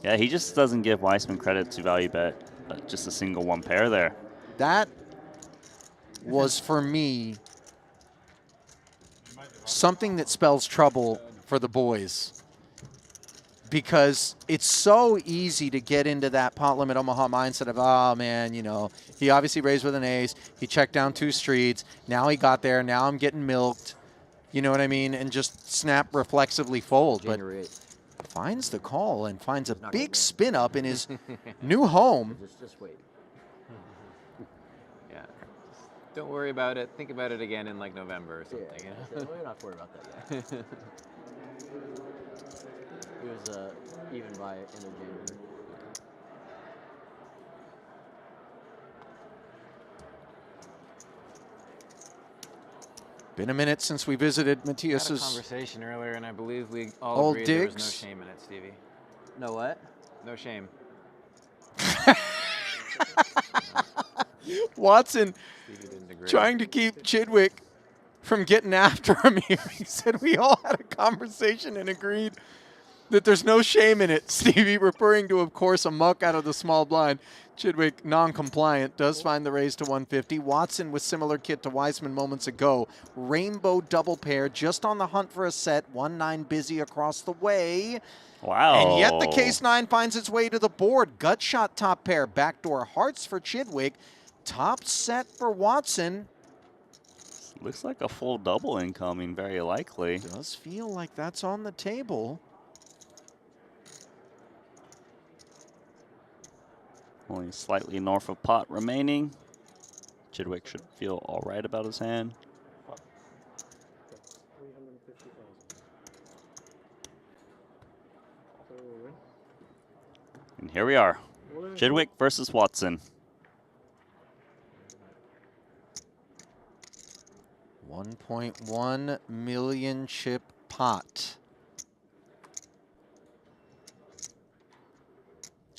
[SPEAKER 2] Yeah, he just doesn't give Weissman credit to value bet. Just a single one pair there.
[SPEAKER 1] That was, for me, something that spells trouble for the boys. Because it's so easy to get into that pot limit Omaha mindset of, oh, man, you know, he obviously raised with an ace. He checked down 2 streets. Now he got there. Now I'm getting milked. You know what I mean? And just snap, reflexively fold. But finds the call and finds a big spin up in his new home.
[SPEAKER 5] Just wait. Yeah. Don't worry about it. Think about it again in like November or something.
[SPEAKER 14] Yeah, we're not worried about that yet. It was even by end of January.
[SPEAKER 1] Been a minute since we visited Matthias's.
[SPEAKER 5] We had a conversation earlier, and I believe we all
[SPEAKER 1] old
[SPEAKER 5] agreed there was no
[SPEAKER 1] digs.
[SPEAKER 5] shame in it, Stevie.
[SPEAKER 14] No what?
[SPEAKER 5] No shame.
[SPEAKER 1] Watson
[SPEAKER 5] Stevie didn't agree.
[SPEAKER 1] trying to keep Chidwick from getting after him here. He said we all had a conversation and agreed that there's no shame in it. Stevie referring to, of course, a muck out of the small blind. Chidwick, non-compliant, does find the raise to 150. Watson with similar kit to Weissman moments ago. Rainbow double pair, just on the hunt for a set. 1-9 busy across the way.
[SPEAKER 2] Wow.
[SPEAKER 1] And yet the case 9 finds its way to the board. Gut shot top pair, backdoor hearts for Chidwick. Top set for Watson.
[SPEAKER 2] Looks like a full double incoming, very likely.
[SPEAKER 1] Does feel like that's on the table.
[SPEAKER 2] Only slightly north of pot remaining. Chidwick should feel all right about his hand. And here we are. Chidwick versus Watson.
[SPEAKER 1] 1.1 million chip pot.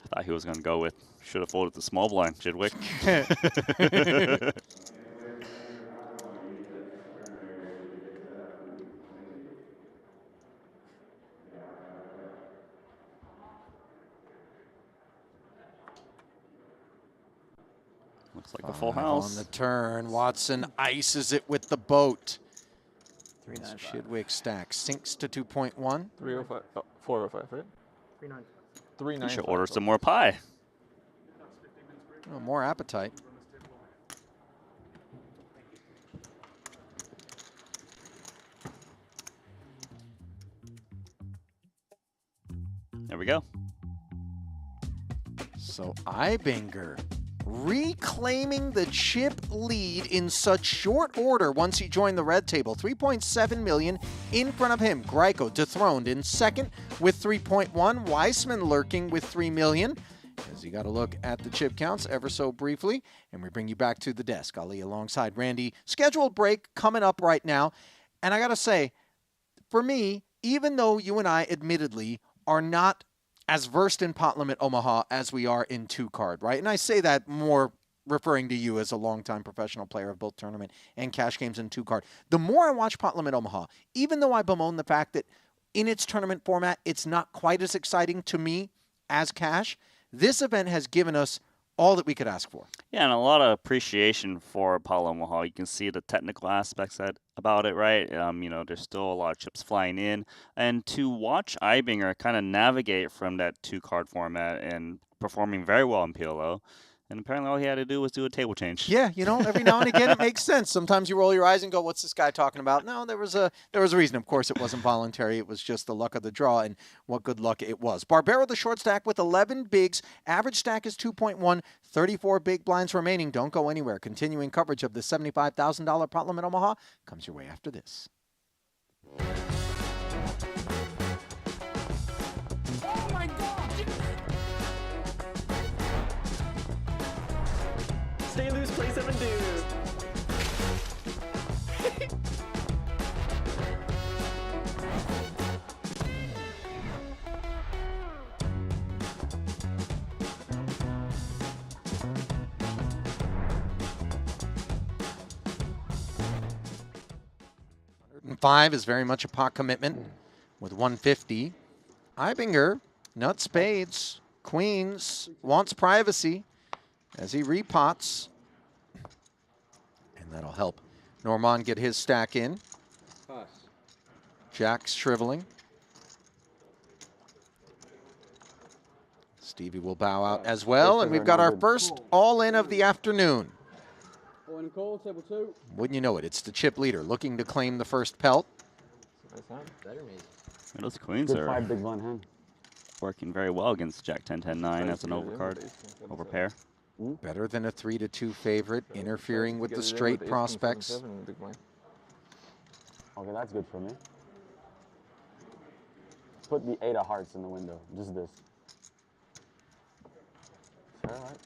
[SPEAKER 2] I thought he was going to go with, should have folded the small blind, Chidwick. Looks like a full house.
[SPEAKER 1] On the turn, Watson ices it with the boat. As Chidwick stacks, sinks to 2.1.
[SPEAKER 12] 305, 405, right?
[SPEAKER 9] 395.
[SPEAKER 12] 395.
[SPEAKER 2] You should order some more pie.
[SPEAKER 1] Oh, more appetite.
[SPEAKER 2] There we go.
[SPEAKER 1] So Eibinger reclaiming the chip lead in such short order once he joined the red table. 3.7 million in front of him. Greiko dethroned in second with 3.1. Weissman lurking with 3 million. As you got to look at the chip counts ever so briefly, and we bring you back to the desk. Ali alongside Randy. Scheduled break coming up right now. And I got to say, for me, even though you and I admittedly are not as versed in pot limit Omaha as we are in 2-card, right? And I say that more referring to you as a longtime professional player of both tournament and cash games in 2-card. The more I watch pot limit Omaha, even though I bemoan the fact that in its tournament format, it's not quite as exciting to me as cash, this event has given us all that we could ask for.
[SPEAKER 2] Yeah, and a lot of appreciation for Apollo Omaha. You can see the technical aspects about it, right? You know, there's still a lot of chips flying in. And to watch Eibinger kind of navigate from that 2-card format and performing very well in PLO, And apparently all he had to do was do a table change.
[SPEAKER 1] Yeah, you know, every now and again it makes sense. Sometimes you roll your eyes and go, what's this guy talking about? No, there was a reason. Of course, it wasn't voluntary. It was just the luck of the draw, and what good luck it was. Barbero, the short stack with 11 bigs. Average stack is 2.1, 34 big blinds remaining. Don't go anywhere. Continuing coverage of the $75,000 pot limit Omaha comes your way after this.
[SPEAKER 15] Oh my God! Stay loose, play 7 dudes.
[SPEAKER 1] $105 is very much a pot commitment with 150. Ibinger, nuts, spades, queens, wants privacy as he repots. And that'll help Normand get his stack in.
[SPEAKER 7] Pass.
[SPEAKER 1] Jack's shriveling. Stevie will bow out as well, and we've got our first all-in of the afternoon.
[SPEAKER 7] All in call, table 2.
[SPEAKER 1] Wouldn't you know it, it's the chip leader looking to claim the first pelt.
[SPEAKER 14] Better me.
[SPEAKER 2] And those queens
[SPEAKER 4] Good
[SPEAKER 2] are
[SPEAKER 4] 5 big blind hand.
[SPEAKER 2] working very well against Jack 10, 10, 9 as an overcard, overpair.
[SPEAKER 1] Better than a 3-2 favorite, interfering with the straight prospects.
[SPEAKER 4] Okay, that's good for me. Put the 8 of hearts in the window, just this. Is that all right?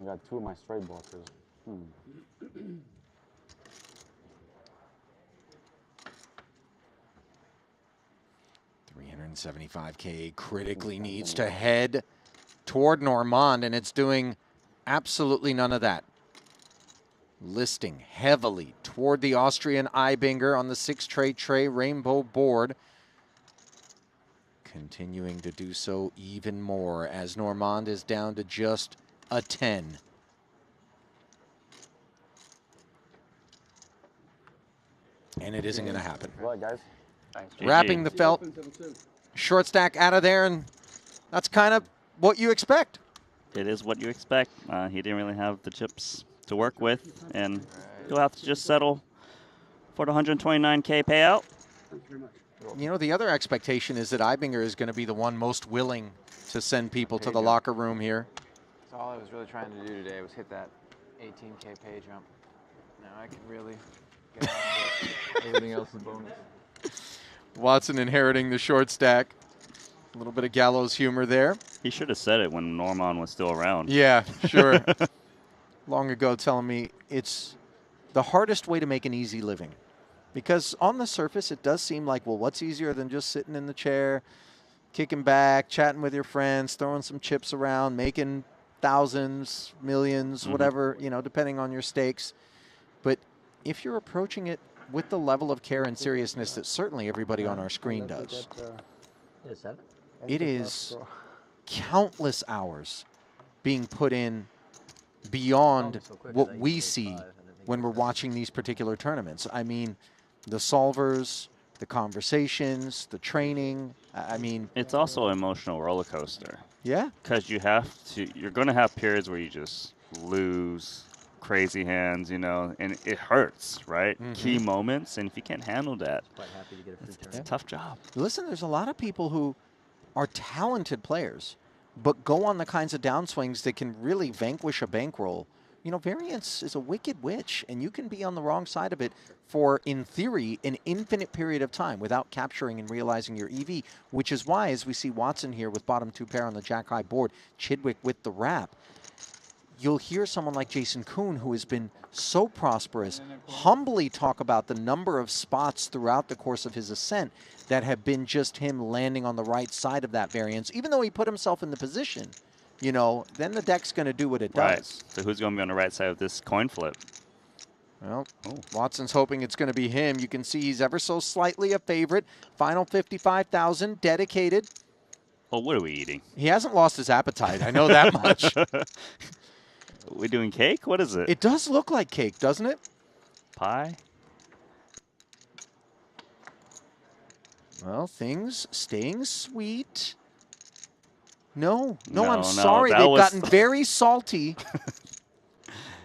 [SPEAKER 4] I got 2 of my straight blockers.
[SPEAKER 1] 375K critically needs to head toward Normand, and it's doing absolutely none of that. Listing heavily toward the Austrian Ibinger on the 6-tray rainbow board. Continuing to do so even more as Normand is down to just a 10. And it isn't going to happen.
[SPEAKER 4] What, guys?
[SPEAKER 1] Wrapping the felt. Short stack out of there, and that's kind of what you expect.
[SPEAKER 2] It is what you expect. He didn't really have the chips to work with, and he'll have to just settle for the 129K payout.
[SPEAKER 1] You know, the other expectation is that Ibinger is going to be the one most willing to send people to the locker room here.
[SPEAKER 5] That's all I was really trying to do today was hit that 18K pay jump. Now I can really get off this. Everything else is bonus.
[SPEAKER 1] Watson inheriting the short stack. A little bit of gallows humor there.
[SPEAKER 2] He should have said it when Normand was still around.
[SPEAKER 1] Yeah, sure. Long ago telling me it's the hardest way to make an easy living. Because on the surface, it does seem like, well, what's easier than just sitting in the chair, kicking back, chatting with your friends, throwing some chips around, making thousands, millions, whatever, you know, depending on your stakes. But if you're approaching it with the level of care and seriousness that certainly everybody on our screen does, it is countless hours being put in beyond what we see when we're watching these particular tournaments. I mean, the solvers, the conversations, the training. I mean,
[SPEAKER 2] it's also an emotional roller coaster.
[SPEAKER 1] Yeah.
[SPEAKER 2] Because you're going to have periods where you just lose crazy hands, you know, and it hurts, right? Key moments, and if you can't handle that, it's a tough job.
[SPEAKER 1] Listen, there's a lot of people who are talented players, but go on the kinds of downswings that can really vanquish a bankroll. You know, variance is a wicked witch, and you can be on the wrong side of it for, in theory, an infinite period of time without capturing and realizing your EV, which is why, as we see Watson here with bottom 2 pair on the jack-high board, Chidwick with the wrap, you'll hear someone like Jason Kuhn, who has been so prosperous, humbly talk about the number of spots throughout the course of his ascent that have been just him landing on the right side of that variance, even though he put himself in the position. You know, then the deck's going to do what it does.
[SPEAKER 2] So who's going to be on the right side of this coin flip?
[SPEAKER 1] Well, Watson's hoping it's going to be him. You can see he's ever so slightly a favorite. Final 55,000, dedicated.
[SPEAKER 2] Well, what are we eating?
[SPEAKER 1] He hasn't lost his appetite. I know that much.
[SPEAKER 2] We doing cake? What is it?
[SPEAKER 1] It does look like cake, doesn't it?
[SPEAKER 2] Pie?
[SPEAKER 1] Well, things staying sweet. No,
[SPEAKER 2] No,
[SPEAKER 1] I'm
[SPEAKER 2] no,
[SPEAKER 1] sorry.
[SPEAKER 2] that
[SPEAKER 1] They've
[SPEAKER 2] was-
[SPEAKER 1] gotten very salty.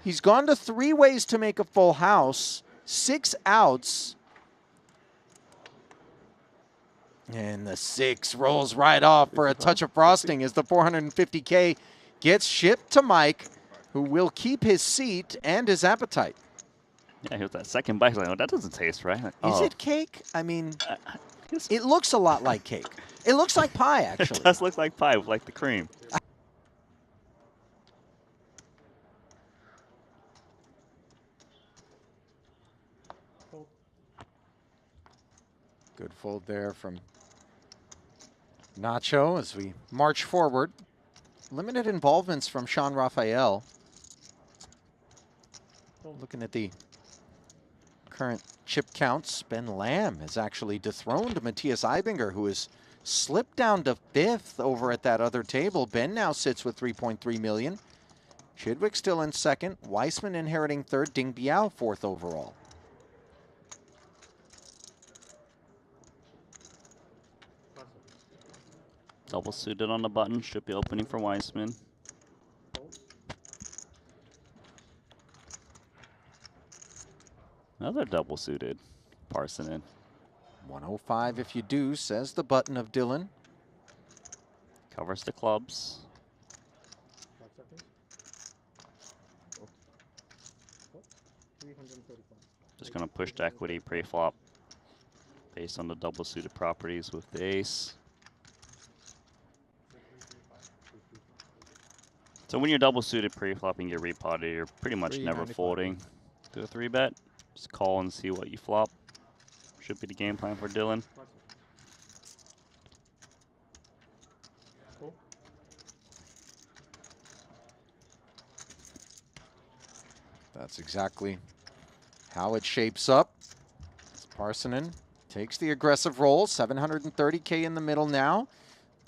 [SPEAKER 1] He's gone to 3 ways to make a full house, 6 outs. And the 6 rolls right off for a touch of frosting as the 450K gets shipped to Mike, who will keep his seat and his appetite.
[SPEAKER 2] Yeah, here's that second bite. Like, oh, that doesn't taste right. Like,
[SPEAKER 1] Is
[SPEAKER 2] oh.
[SPEAKER 1] it cake? I mean, it looks a lot like cake. It looks like pie, actually.
[SPEAKER 2] It does look like pie with like the cream.
[SPEAKER 1] Good fold there from Nacho as we march forward. Limited involvements from Sean Raphael. Looking at the current chip counts, Ben Lamb has actually dethroned Matthias Eibinger, who has slipped down to 5th over at that other table. Ben now sits with 3.3 million. Chidwick still in 2nd. Weissman inheriting 3rd. Ding Biao 4th overall.
[SPEAKER 2] Double suited on the button. Should be opening for Weissman. Another double suited. Parsonen.
[SPEAKER 1] 105 if you do, says the button of Dylan.
[SPEAKER 2] Covers the clubs. Just going to push to equity pre-flop based on the double suited properties with the ace. So when you're double suited pre-flop and get repotted, you're pretty much never folding to a 3-bet. Just call and see what you flop. Should be the game plan for Dylan.
[SPEAKER 1] That's exactly how it shapes up. Parsonen takes the aggressive roll, 730K in the middle now.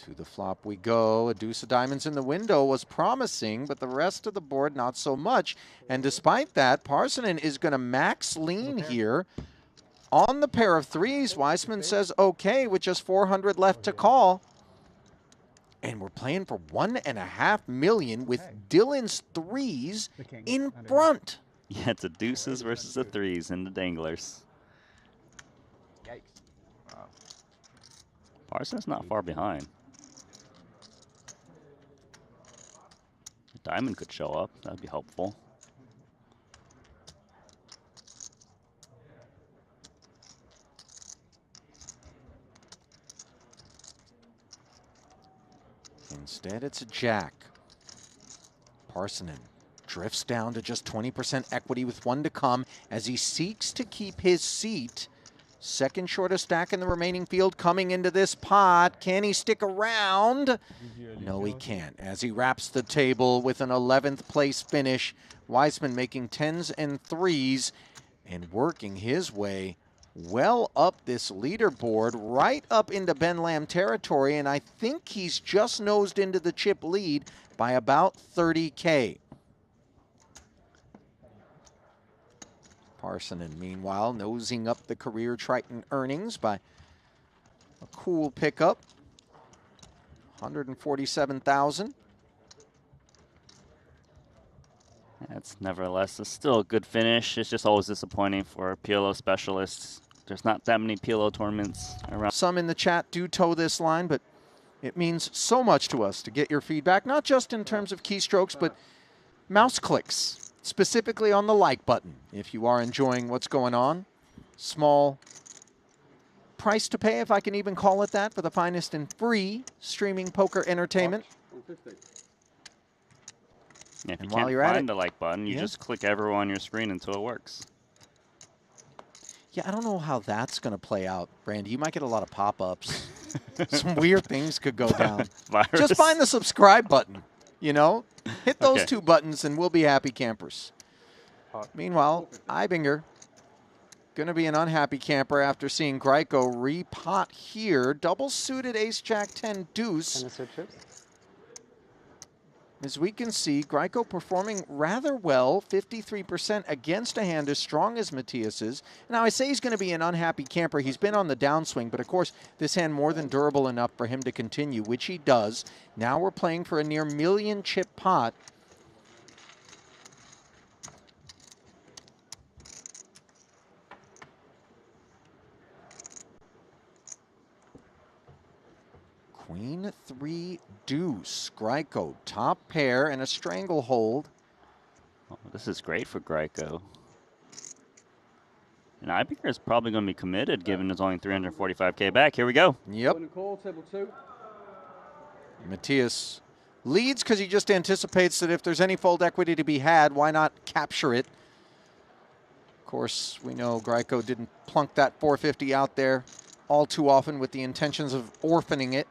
[SPEAKER 1] To the flop we go. A deuce of diamonds in the window was promising, but the rest of the board not so much. And despite that, Parsonen is going to max lean here on the pair of 3s. Weissman says okay with just 400 left to call. And we're playing for 1.5 million with Dylan's 3s in front.
[SPEAKER 2] Yeah, it's a deuces versus a 3s in the danglers.
[SPEAKER 11] Yikes.
[SPEAKER 2] Wow. Parson's not far behind. Diamond could show up. That'd be helpful.
[SPEAKER 1] Instead, it's a jack. Parsonen drifts down to just 20% equity with 1 to come as he seeks to keep his seat. Second shortest stack in the remaining field coming into this pot. Can he stick around? No, he can't. As he wraps the table with an 11th place finish, Weissman making 10s and 3s and working his way well up this leaderboard, right up into Ben Lamb territory, and I think he's just nosed into the chip lead by about 30K. Parsonen, meanwhile, nosing up the career Triton earnings by a cool pickup, 147,000.
[SPEAKER 2] That's nevertheless still a good finish. It's just always disappointing for PLO specialists. There's not that many PLO tournaments around.
[SPEAKER 1] Some in the chat do toe this line, but it means so much to us to get your feedback, not just in terms of keystrokes, but mouse clicks. Specifically on the like button, if you are enjoying what's going on. Small price to pay, if I can even call it that, for the finest and free streaming poker entertainment.
[SPEAKER 2] Yeah, if you
[SPEAKER 1] And while
[SPEAKER 2] can't
[SPEAKER 1] you're at
[SPEAKER 2] find
[SPEAKER 1] it-
[SPEAKER 2] the like button, you
[SPEAKER 1] Yeah.
[SPEAKER 2] just click everywhere on your screen until it works.
[SPEAKER 1] Yeah, I don't know how that's going to play out, Brandy. You might get a lot of pop-ups. Some weird things could go down.
[SPEAKER 2] Virus.
[SPEAKER 1] Just find the subscribe button, you know? Hit those
[SPEAKER 2] Okay.
[SPEAKER 1] 2 buttons and we'll be happy campers. Meanwhile, Eibinger going to be an unhappy camper after seeing Greiko repot here. Double suited ace, jack, 10, deuce.
[SPEAKER 3] Can I switch chips?
[SPEAKER 1] As we can see, Greiko performing rather well, 53% against a hand as strong as Matthias's. Now, I say he's going to be an unhappy camper. He's been on the downswing, but of course, this hand more than durable enough for him to continue, which he does. Now we're playing for a near million chip pot. Queen 3 deuce. Greiko, top pair and a stranglehold.
[SPEAKER 2] Oh, this is great for Greiko. And Ibinger is probably going to be committed given it's only 345K back. Here we go.
[SPEAKER 1] Yep.
[SPEAKER 7] Call, table 2.
[SPEAKER 1] Matthias leads because he just anticipates that if there's any fold equity to be had, why not capture it? Of course, we know Greiko didn't plunk that 450 out there all too often with the intentions of orphaning it.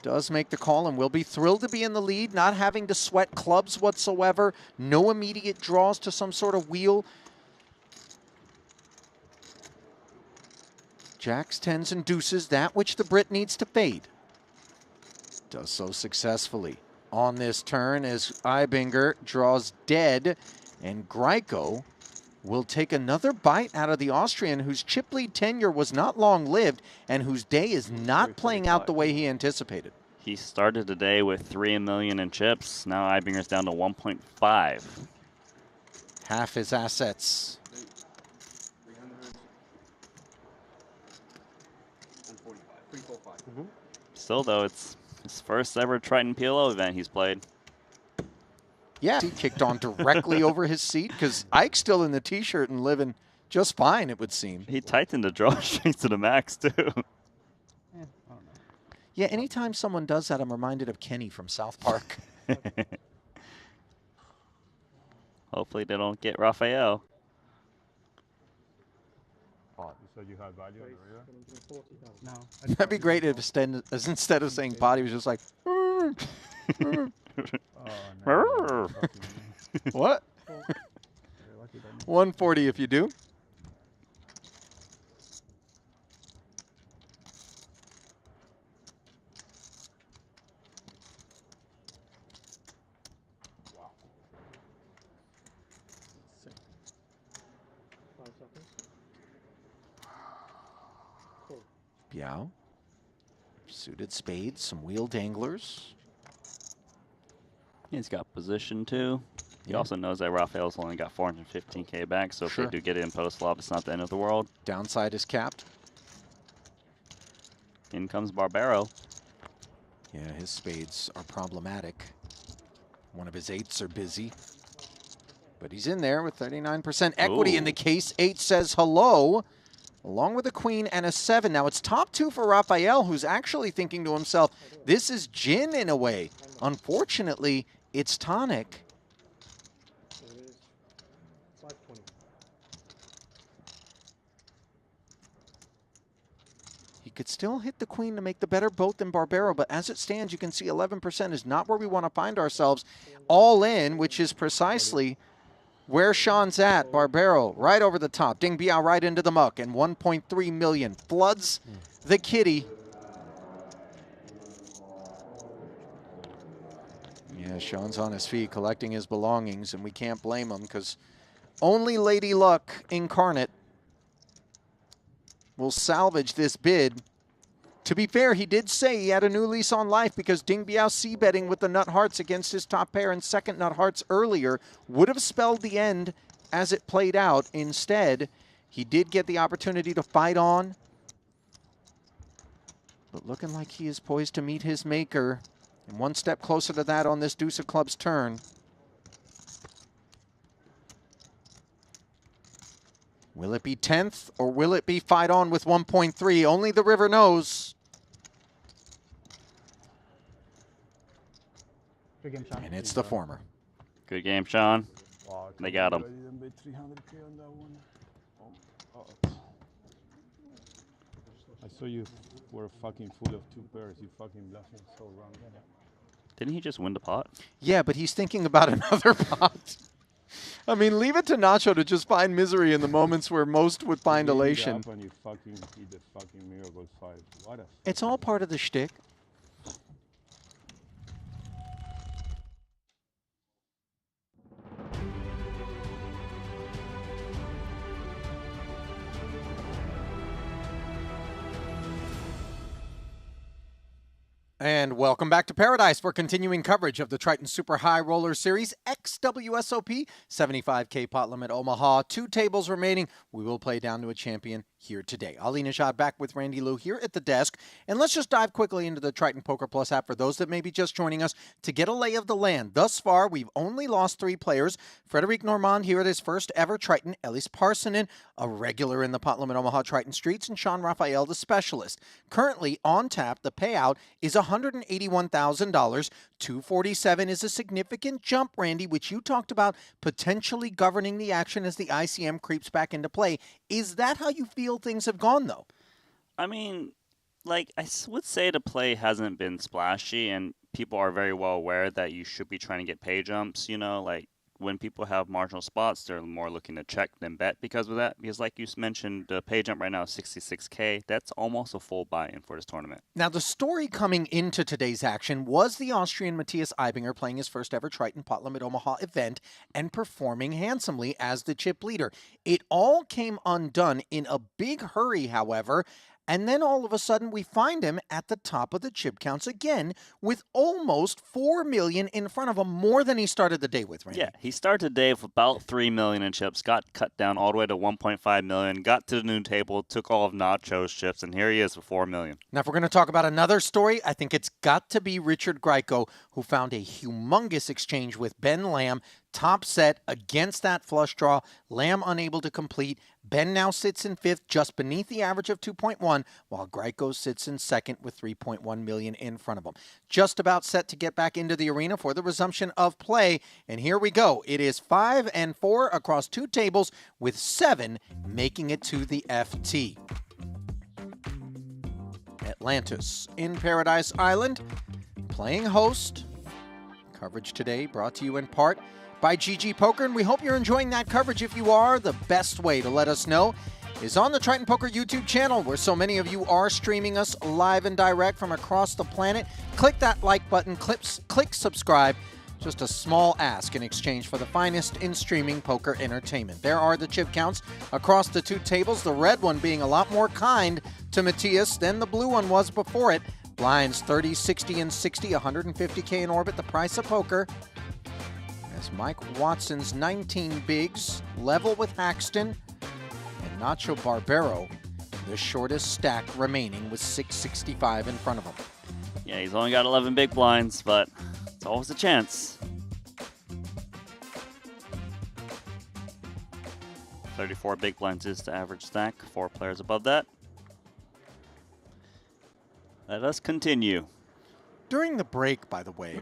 [SPEAKER 1] Does make the call and will be thrilled to be in the lead, not having to sweat clubs whatsoever. No immediate draws to some sort of wheel. Jacks, tens, and deuces, that which the Brit needs to fade. Does so successfully on this turn as Ibinger draws dead, and Greiko will take another bite out of the Austrian, whose chip lead tenure was not long-lived and whose day is not playing out the way he anticipated.
[SPEAKER 2] He started the day with 3 million in chips. Now Ibinger's down to 1.5.
[SPEAKER 1] Half his assets.
[SPEAKER 7] 345.
[SPEAKER 2] Still, though, it's his first ever Triton PLO event he's played.
[SPEAKER 1] Yeah, he kicked on directly over his seat because Ike's still in the T-shirt and living just fine, it would seem.
[SPEAKER 2] He tightened the draw straight to the max, too.
[SPEAKER 1] Yeah, anytime someone does that, I'm reminded of Kenny from South Park.
[SPEAKER 2] Hopefully they don't get Raphael.
[SPEAKER 8] You said you had value on the river?
[SPEAKER 11] No.
[SPEAKER 1] That'd be great if instead of saying pot, he was just like,
[SPEAKER 8] Oh, no.
[SPEAKER 1] what? 140 if you do. Biao. Suited spades, some wheel danglers.
[SPEAKER 2] He's got position, too. He also knows that Raphael's only got 415K back, so if they do get it in post-flop, it's not the end of the world.
[SPEAKER 1] Downside is capped.
[SPEAKER 2] In comes Barbaro.
[SPEAKER 1] Yeah, his spades are problematic. One of his eights are busy. But he's in there with 39% equity in the case. 8 says hello, along with a queen and a 7. Now it's top 2 for Raphael, who's actually thinking to himself, this is gin in a way. Unfortunately, it's tonic. He could still hit the queen to make the better boat than Barbaro, but as it stands, you can see 11% is not where we want to find ourselves. All in, which is precisely where Sean's at. Barbaro right over the top. Ding Biao right into the muck, and 1.3 million floods the kitty. Yeah, Sean's on his feet collecting his belongings, and we can't blame him because only Lady Luck incarnate will salvage this bid. To be fair, he did say he had a new lease on life because Ding Biao c-betting with the nut hearts against his top pair and second nut hearts earlier would have spelled the end as it played out. Instead, he did get the opportunity to fight on, but looking like he is poised to meet his maker. And one step closer to that on this deuce of clubs turn. Will it be 10th or will it be fight on with 1.3? Only the river knows.
[SPEAKER 11] Good game, Sean.
[SPEAKER 1] And it's the former.
[SPEAKER 2] Good game, Sean.
[SPEAKER 8] Wow,
[SPEAKER 2] They got him.
[SPEAKER 8] I didn't bet 300K on that one. I saw you were fucking full of 2 pairs. You fucking bluffing so wrong.
[SPEAKER 2] Didn't he just win the pot?
[SPEAKER 1] Yeah, but he's thinking about another pot. I mean, leave it to Nacho to just find misery in the moments where most would find elation.
[SPEAKER 8] And you fucking hit the fucking miracle 5. What a
[SPEAKER 1] It's all part of the shtick. And welcome back to Paradise for continuing coverage of the Triton Super High Roller Series XWSOP 75K pot limit Omaha. 2 tables remaining. We will play down to a champion here today. Ali Nishad back with Randy Lou here at the desk. And let's just dive quickly into the Triton Poker Plus app for those that may be just joining us to get a lay of the land. Thus far, we've only lost 3 players. Frederic Normand here at his first ever Triton. Ellis Parsonen, a regular in the pot limit Omaha Triton streets, and Sean Raphael, the specialist. Currently on tap, the payout is $181,000. 247 is a significant jump, Randy, which you talked about potentially governing the action as the ICM creeps back into play. Is that how you feel things have gone, though?
[SPEAKER 2] I mean, like, would say the play hasn't been splashy, and people are very well aware that you should be trying to get pay jumps, you know, like, when people have marginal spots, they're more looking to check than bet because of that. Because like you mentioned, the pay jump right now is 66K. That's almost a full buy-in for this tournament.
[SPEAKER 1] Now, the story coming into today's action was the Austrian Matthias Eibinger playing his first ever Triton Pot Limit Omaha event and performing handsomely as the chip leader. It all came undone in a big hurry, however, and then all of a sudden we find him at the top of the chip counts again with almost 4 million in front of him, more than he started the day with, Randy.
[SPEAKER 2] Yeah, he started the day with about 3 million in chips, got cut down all the way to 1.5 million, got to the noon table, took all of Nacho's chips, and here he is with 4 million.
[SPEAKER 1] Now, if we're going to talk about another story, I think it's got to be Richard Greiko, who found a humongous exchange with Ben Lamb. Top set against that flush draw. Lamb unable to complete. Ben now sits in 5th, just beneath the average of 2.1, while Greiko sits in 2nd with 3.1 million in front of him. Just about set to get back into the arena for the resumption of play. And here we go. It is 5 and 4 across 2 tables, with 7 making it to the FT. Atlantis in Paradise Island, playing host. Coverage today brought to you in part by GG Poker, and we hope you're enjoying that coverage. If you are, the best way to let us know is on the Triton Poker YouTube channel, where so many of you are streaming us live and direct from across the planet. Click that like button, click subscribe. Just a small ask in exchange for the finest in streaming poker entertainment. There are the chip counts across the 2 tables, the red one being a lot more kind to Matthias than the blue one was before it. Blinds 30, 60, and 60, 150K in orbit, the price of poker. As Mike Watson's 19 bigs level with Haxton, and Nacho Barbero, the shortest stack remaining with 665 in front of him.
[SPEAKER 2] Yeah, he's only got 11 big blinds, but it's always a chance. 34 big blinds is the average stack. 4 players above that. Let us continue.
[SPEAKER 1] During the break, by the way,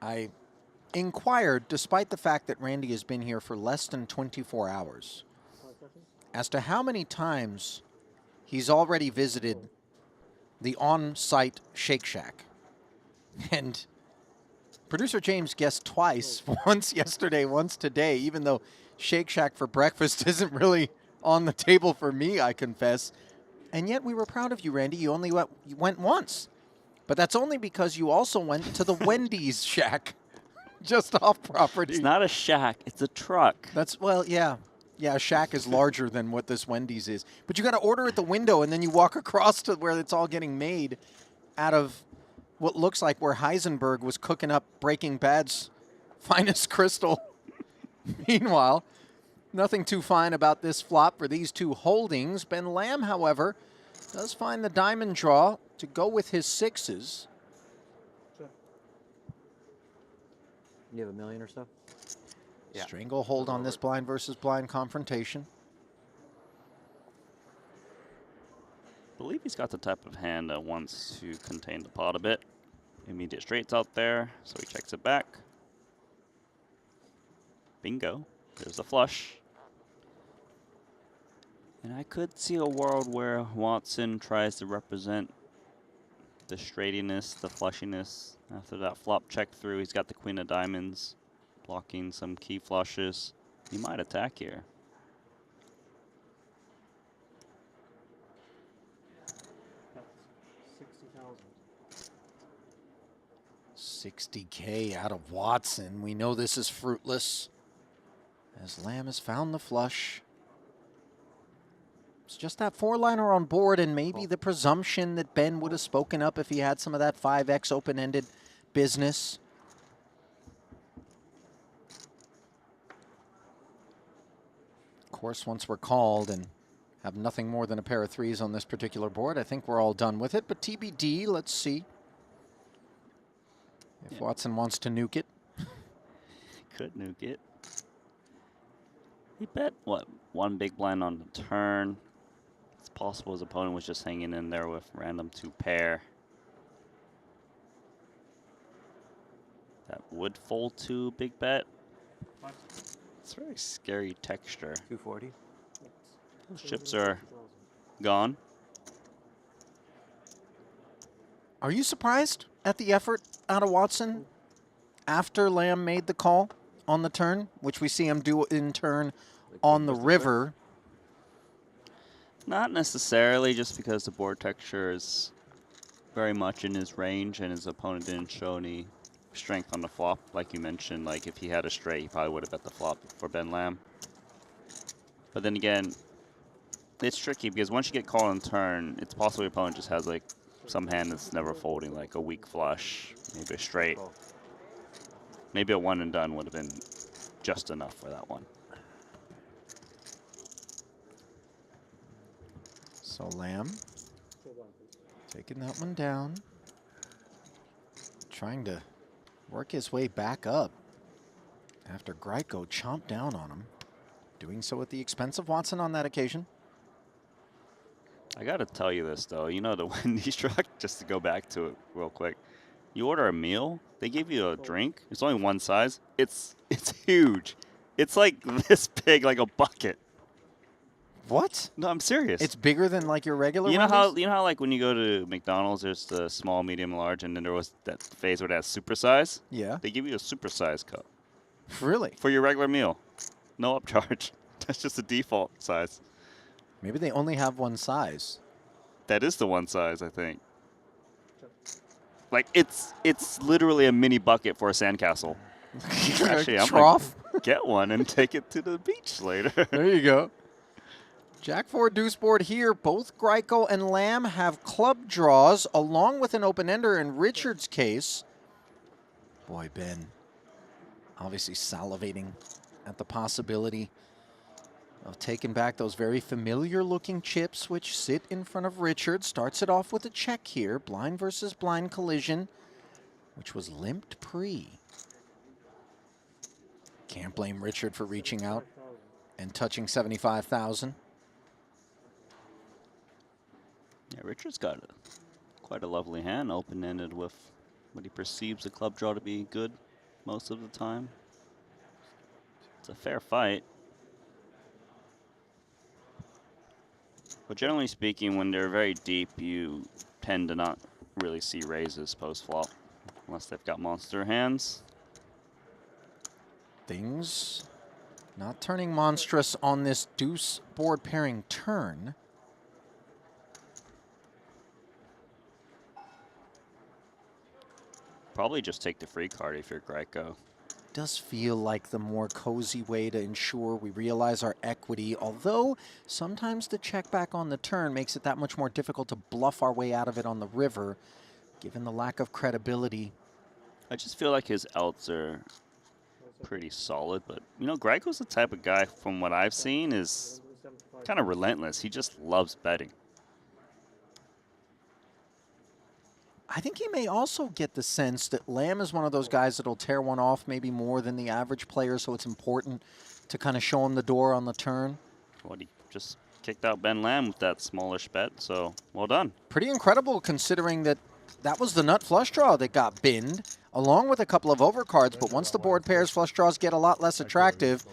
[SPEAKER 1] I inquired, despite the fact that Randy has been here for less than 24 hours, as to how many times he's already visited the on-site Shake Shack. And producer James guessed twice, once yesterday, once today, even though Shake Shack for breakfast isn't really on the table for me, I confess. And yet we were proud of you, Randy. You only went once. But that's only because you also went to the Wendy's Shack just off property.
[SPEAKER 2] It's not a shack, it's a truck.
[SPEAKER 1] That's, well, yeah. Yeah, a shack is larger than what this Wendy's is. But you got to order at the window, and then you walk across to where it's all getting made out of what looks like where Heisenberg was cooking up Breaking Bad's finest crystal. Meanwhile, nothing too fine about this flop for these 2 holdings. Ben Lamb, however, does find the diamond draw to go with his 6s.
[SPEAKER 14] You have $1 million or so?
[SPEAKER 1] Yeah. Stranglehold on this blind versus blind confrontation.
[SPEAKER 2] I believe he's got the type of hand that wants to contain the pot a bit. Immediate straights out there, so he checks it back. Bingo. There's the flush. And I could see a world where Watson tries to represent the straightiness, the flushiness. After that flop check through, he's got the queen of diamonds, blocking some key flushes. He might attack here.
[SPEAKER 1] $60K out of Watson. We know this is fruitless, as Lamb has found the flush. It's just that 4-liner on board and maybe the presumption that Ben would have spoken up if he had some of that 5X open-ended business. Of course, once we're called and have nothing more than a pair of 3s on this particular board, I think we're all done with it. But TBD, let's see if Watson wants to nuke it.
[SPEAKER 2] Could nuke it. He bet, what, 1 big blind on the turn. It's possible his opponent was just hanging in there with random 2 pair. That would fold to big bet. It's very scary texture.
[SPEAKER 14] 240.
[SPEAKER 2] Those chips are gone.
[SPEAKER 1] Are you surprised at the effort out of Watson after Lamb made the call on the turn, which we see him do in turn on the river?
[SPEAKER 2] Not necessarily, just because the board texture is very much in his range and his opponent didn't show any strength on the flop. Like you mentioned, like if he had a straight, he probably would have bet the flop for Ben Lamb. But then again, it's tricky because once you get called on turn, it's possible your opponent just has like some hand that's never folding, like a weak flush, maybe a straight. Maybe a 1 and done would have been just enough for that one.
[SPEAKER 1] So Lamb taking that one down, trying to work his way back up after Greiko chomped down on him, doing so at the expense of Watson on that occasion.
[SPEAKER 2] I gotta tell you this though, you know the Wendy's truck, just to go back to it real quick. You order a meal, they give you a drink. It's only one size. It's huge. It's like this big, like a bucket.
[SPEAKER 1] What?
[SPEAKER 2] No, I'm serious.
[SPEAKER 1] It's bigger than like your regular
[SPEAKER 2] You know
[SPEAKER 1] Wendy's?
[SPEAKER 2] how like when you go to McDonald's, there's the small, medium, large, and then there was that phase where it has supersize.
[SPEAKER 1] Yeah.
[SPEAKER 2] They give you a supersize cup.
[SPEAKER 1] Really?
[SPEAKER 2] For your regular meal. No upcharge. That's just the default size.
[SPEAKER 1] Maybe they only have one size.
[SPEAKER 2] That is the one size, I think. Like it's literally a mini bucket for a sandcastle. Actually, I'm
[SPEAKER 1] trough.
[SPEAKER 2] gonna get one and take it to the beach later.
[SPEAKER 1] There you go. Jack 4 deuce board here. Both Greiko and Lamb have club draws along with an open-ender in Richard's case. Boy, Ben, obviously salivating at the possibility of taking back those very familiar-looking chips which sit in front of Richard. Starts it off with a check here. Blind versus blind collision, which was limped pre. Can't blame Richard for reaching out and touching 75,000.
[SPEAKER 2] Yeah, Richard's got quite a lovely hand, open-ended with what he perceives the club draw to be good most of the time. It's a fair fight. But generally speaking, when they're very deep, you tend to not really see raises post-flop unless they've got monster hands.
[SPEAKER 1] Things not turning monstrous on this deuce board pairing turn.
[SPEAKER 2] Probably just take the free card if you're Greiko.
[SPEAKER 1] Does feel like the more cozy way to ensure we realize our equity, although sometimes the check back on the turn makes it that much more difficult to bluff our way out of it on the river, given the lack of credibility.
[SPEAKER 2] I just feel like his outs are pretty solid, but you know, Greiko's the type of guy, from what I've seen, is kind of relentless. He just loves betting.
[SPEAKER 1] I think he may also get the sense that Lamb is one of those guys that'll tear one off maybe more than the average player, so it's important to kind of show him the door on the turn.
[SPEAKER 2] Well, he just kicked out Ben Lamb with that smallish bet, so well done.
[SPEAKER 1] Pretty incredible considering that that was the nut flush draw that got binned, along with a couple of overcards, but once the board pairs, flush draws get a lot less attractive,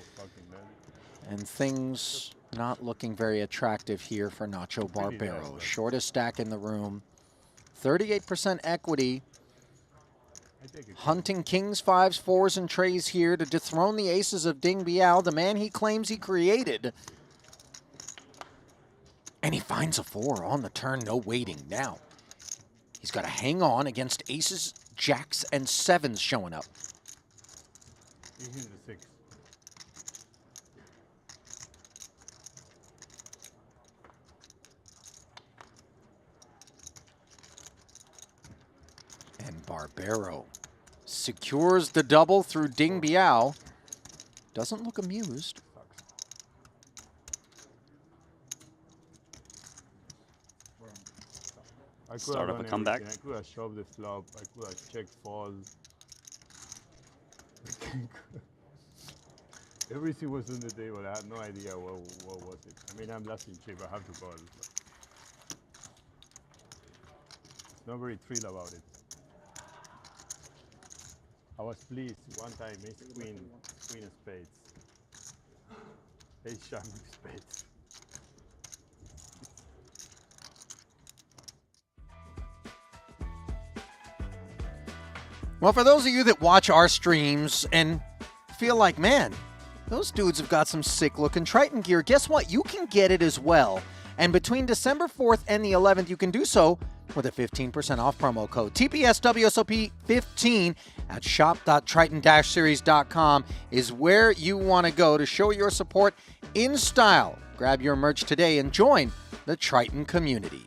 [SPEAKER 1] and things not looking very attractive here for Nacho Barbero. Shortest stack in the room. 38% equity. Hunting kings, fives, fours, and trays here to dethrone the aces of Ding Biao, the man he claims he created. And he finds a 4 on the turn, no waiting. Now, he's got to hang on against aces, jacks, and 7s showing up.
[SPEAKER 8] He hit the 6.
[SPEAKER 1] And Barbero secures the double through Ding Biao. Doesn't look amused.
[SPEAKER 8] I could
[SPEAKER 2] Start
[SPEAKER 8] have
[SPEAKER 2] up a
[SPEAKER 8] done
[SPEAKER 2] comeback.
[SPEAKER 8] everything. I could have shoved the flop. I could have checked falls. Everything was on the table. I had no idea what was it. I mean, I'm bluffing cheap. I have to call. It's not very thrilled about it. I was pleased one time. Ace queen of spades. Ace jack of spades.
[SPEAKER 1] Well, for those of you that watch our streams and feel like, man, those dudes have got some sick-looking Triton gear, guess what? You can get it as well. And between December 4th and the 11th, you can do so with a 15% off promo code. TPS WSOP 15 at shop.triton-series.com is where you want to go to show your support in style. Grab your merch today and join the Triton community.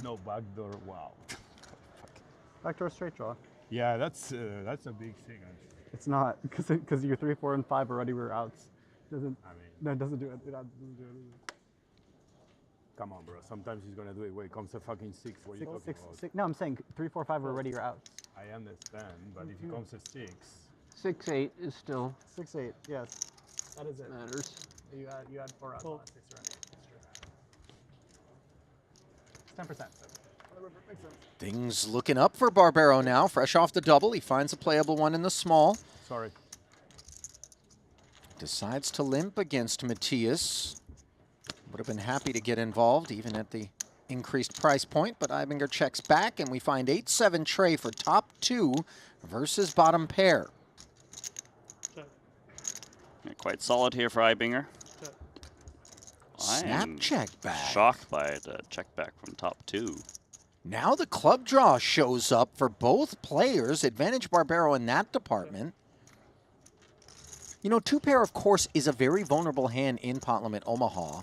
[SPEAKER 8] No backdoor. Wow.
[SPEAKER 11] Backdoor straight draw.
[SPEAKER 8] Yeah, that's a big thing.
[SPEAKER 11] It's not because your 3, 4, and 5 already were outs. Doesn't. I mean, no, it doesn't do it. It doesn't do it.
[SPEAKER 8] Come on, bro. Sometimes he's gonna do it when it comes to fucking 6. What are you talking about?
[SPEAKER 11] Six, no, I'm saying 3, 4, 5 are already your outs.
[SPEAKER 8] I understand, but if it comes to 6.
[SPEAKER 10] 6-8 is still
[SPEAKER 11] 6-8. Yes, that is it.
[SPEAKER 10] matters.
[SPEAKER 11] You had 4 outs on 6 or 8. It's 10%. Makes sense.
[SPEAKER 1] Things looking up for Barbero now. Fresh off the double, he finds a playable one in the small.
[SPEAKER 8] Sorry.
[SPEAKER 1] Decides to limp against Matthias. Would have been happy to get involved even at the increased price point, but Ibinger checks back and we find 8-7 tray for top 2 versus bottom pair.
[SPEAKER 2] Yeah, quite solid here for Ibinger. I
[SPEAKER 1] Snap
[SPEAKER 2] am
[SPEAKER 1] check back.
[SPEAKER 2] shocked by the check back from top 2.
[SPEAKER 1] Now the club draw shows up for both players. Advantage Barbero in that department. You know, 2-pair, of course, is a very vulnerable hand in pot limit Omaha.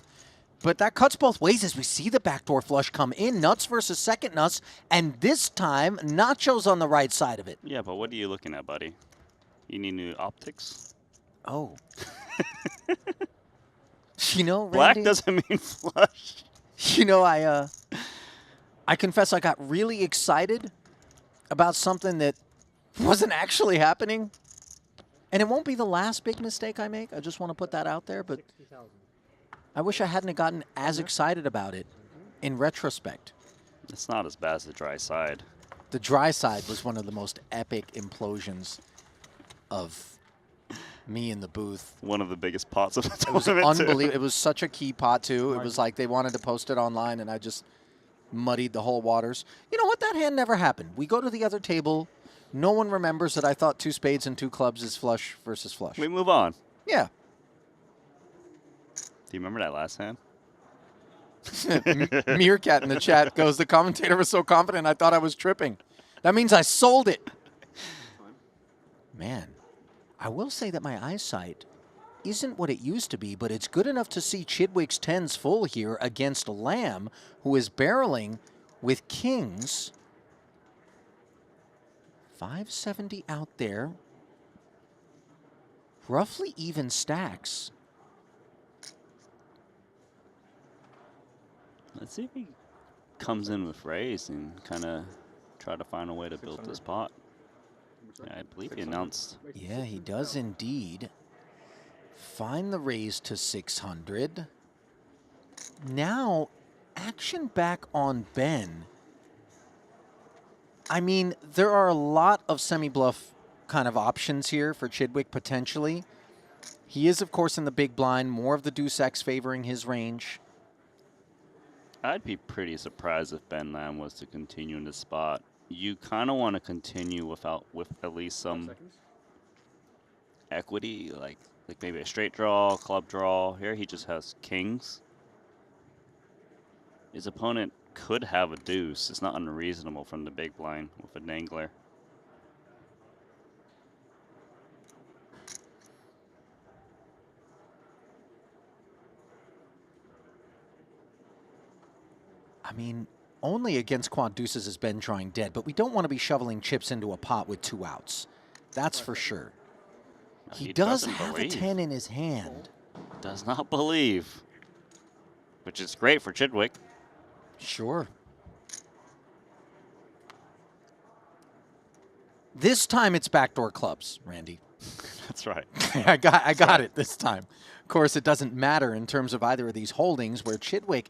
[SPEAKER 1] But that cuts both ways as we see the backdoor flush come in. Nuts versus second nuts. And this time, Nacho's on the right side of it.
[SPEAKER 2] Yeah, but what are you looking at, buddy? You need new optics?
[SPEAKER 1] Oh. You know,
[SPEAKER 2] Black
[SPEAKER 1] Randy,
[SPEAKER 2] doesn't mean flush.
[SPEAKER 1] You know, I confess I got really excited about something that wasn't actually happening. And it won't be the last big mistake I make. I just want to put that out there. But I wish I hadn't gotten as excited about it in retrospect.
[SPEAKER 2] It's not as bad as the dry side.
[SPEAKER 1] The dry side was one of the most epic implosions of me in the booth.
[SPEAKER 2] One of the biggest pots of the
[SPEAKER 1] It was
[SPEAKER 2] tournament, too.
[SPEAKER 1] unbelievable. It was such a key pot, too. It was like they wanted to post it online, and I just muddied the whole waters. You know what? That hand never happened. We go to the other table. No one remembers that I thought 2 spades and 2 clubs is flush versus flush.
[SPEAKER 2] We move on.
[SPEAKER 1] Yeah.
[SPEAKER 2] Do you remember that last hand?
[SPEAKER 1] Meerkat in the chat goes, the commentator was so confident I thought I was tripping. That means I sold it. Man, I will say that my eyesight isn't what it used to be, but it's good enough to see Chidwick's 10s full here against Lamb, who is barreling with kings. 570 out there. Roughly even stacks.
[SPEAKER 2] Let's see if he comes in with raise and kind of try to find a way to build this pot. Yeah, I believe he announced.
[SPEAKER 1] Yeah, he does indeed. Find the raise to 600. Now, action back on Ben. I mean, there are a lot of semi-bluff kind of options here for Chidwick potentially. He is, of course, in the big blind, more of the deuce X favoring his range.
[SPEAKER 2] I'd be pretty surprised if Ben Lamb was to continue in this spot. You kind of want to continue with at least some equity, like maybe a straight draw, club draw. Here he just has kings. His opponent could have a deuce. It's not unreasonable from the big blind with a dangler.
[SPEAKER 1] I mean, only against quad deuces is Ben drawing dead, but we don't want to be shoveling chips into a pot with 2 outs. That's for sure. He does
[SPEAKER 2] doesn't
[SPEAKER 1] have
[SPEAKER 2] believe.
[SPEAKER 1] a 10 in his hand.
[SPEAKER 2] Does not believe. Which is great for Chidwick.
[SPEAKER 1] Sure. This time it's backdoor clubs, Randy.
[SPEAKER 2] That's right.
[SPEAKER 1] I got it this time. Of course, it doesn't matter in terms of either of these holdings, where Chidwick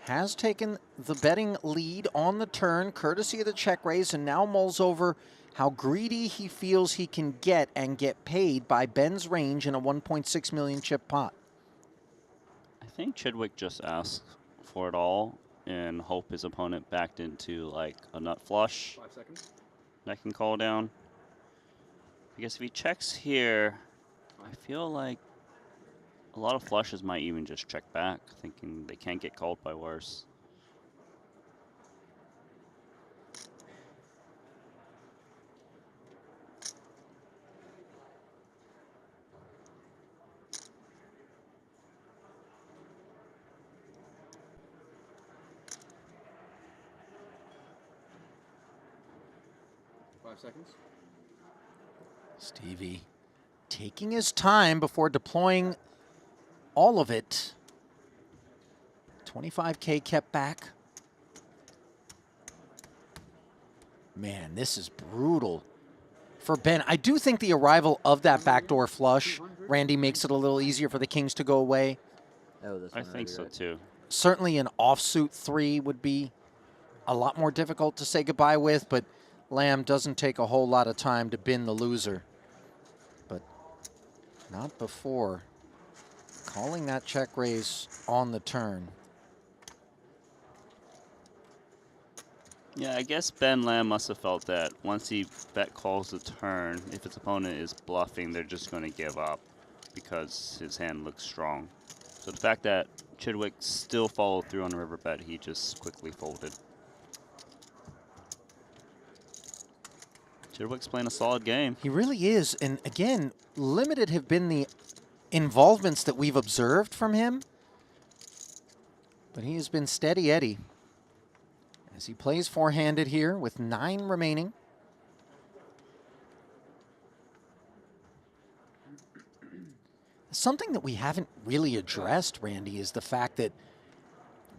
[SPEAKER 1] has taken the betting lead on the turn, courtesy of the check raise, and now mulls over how greedy he feels he can get and get paid by Ben's range in a 1.6 million chip pot.
[SPEAKER 2] I think Chidwick just asked for it all and hope his opponent backed into like a nut flush.
[SPEAKER 7] 5 seconds.
[SPEAKER 2] That can call down. I guess if he checks here, I feel like a lot of flushes might even just check back, thinking they can't get called by worse.
[SPEAKER 7] Seconds.
[SPEAKER 1] Stevie taking his time before deploying all of it. 25K kept back. Man, this is brutal for Ben. I do think the arrival of that backdoor flush, Randy, makes it a little easier for the Kings to go away.
[SPEAKER 14] Oh, this
[SPEAKER 2] I
[SPEAKER 14] one
[SPEAKER 2] think so too.
[SPEAKER 1] Certainly an offsuit 3 would be a lot more difficult to say goodbye with, but Lamb doesn't take a whole lot of time to bin the loser. But not before calling that check raise on the turn.
[SPEAKER 2] Yeah, I guess Ben Lamb must have felt that once he bet calls the turn, if his opponent is bluffing, they're just going to give up because his hand looks strong. So the fact that Chidwick still followed through on the river bet, he just quickly folded. Chidwick's playing a solid game.
[SPEAKER 1] He really is. And again, limited have been the involvements that we've observed from him. But he has been steady Eddie as he plays four-handed here with 9 remaining. Something that we haven't really addressed, Randy, is the fact that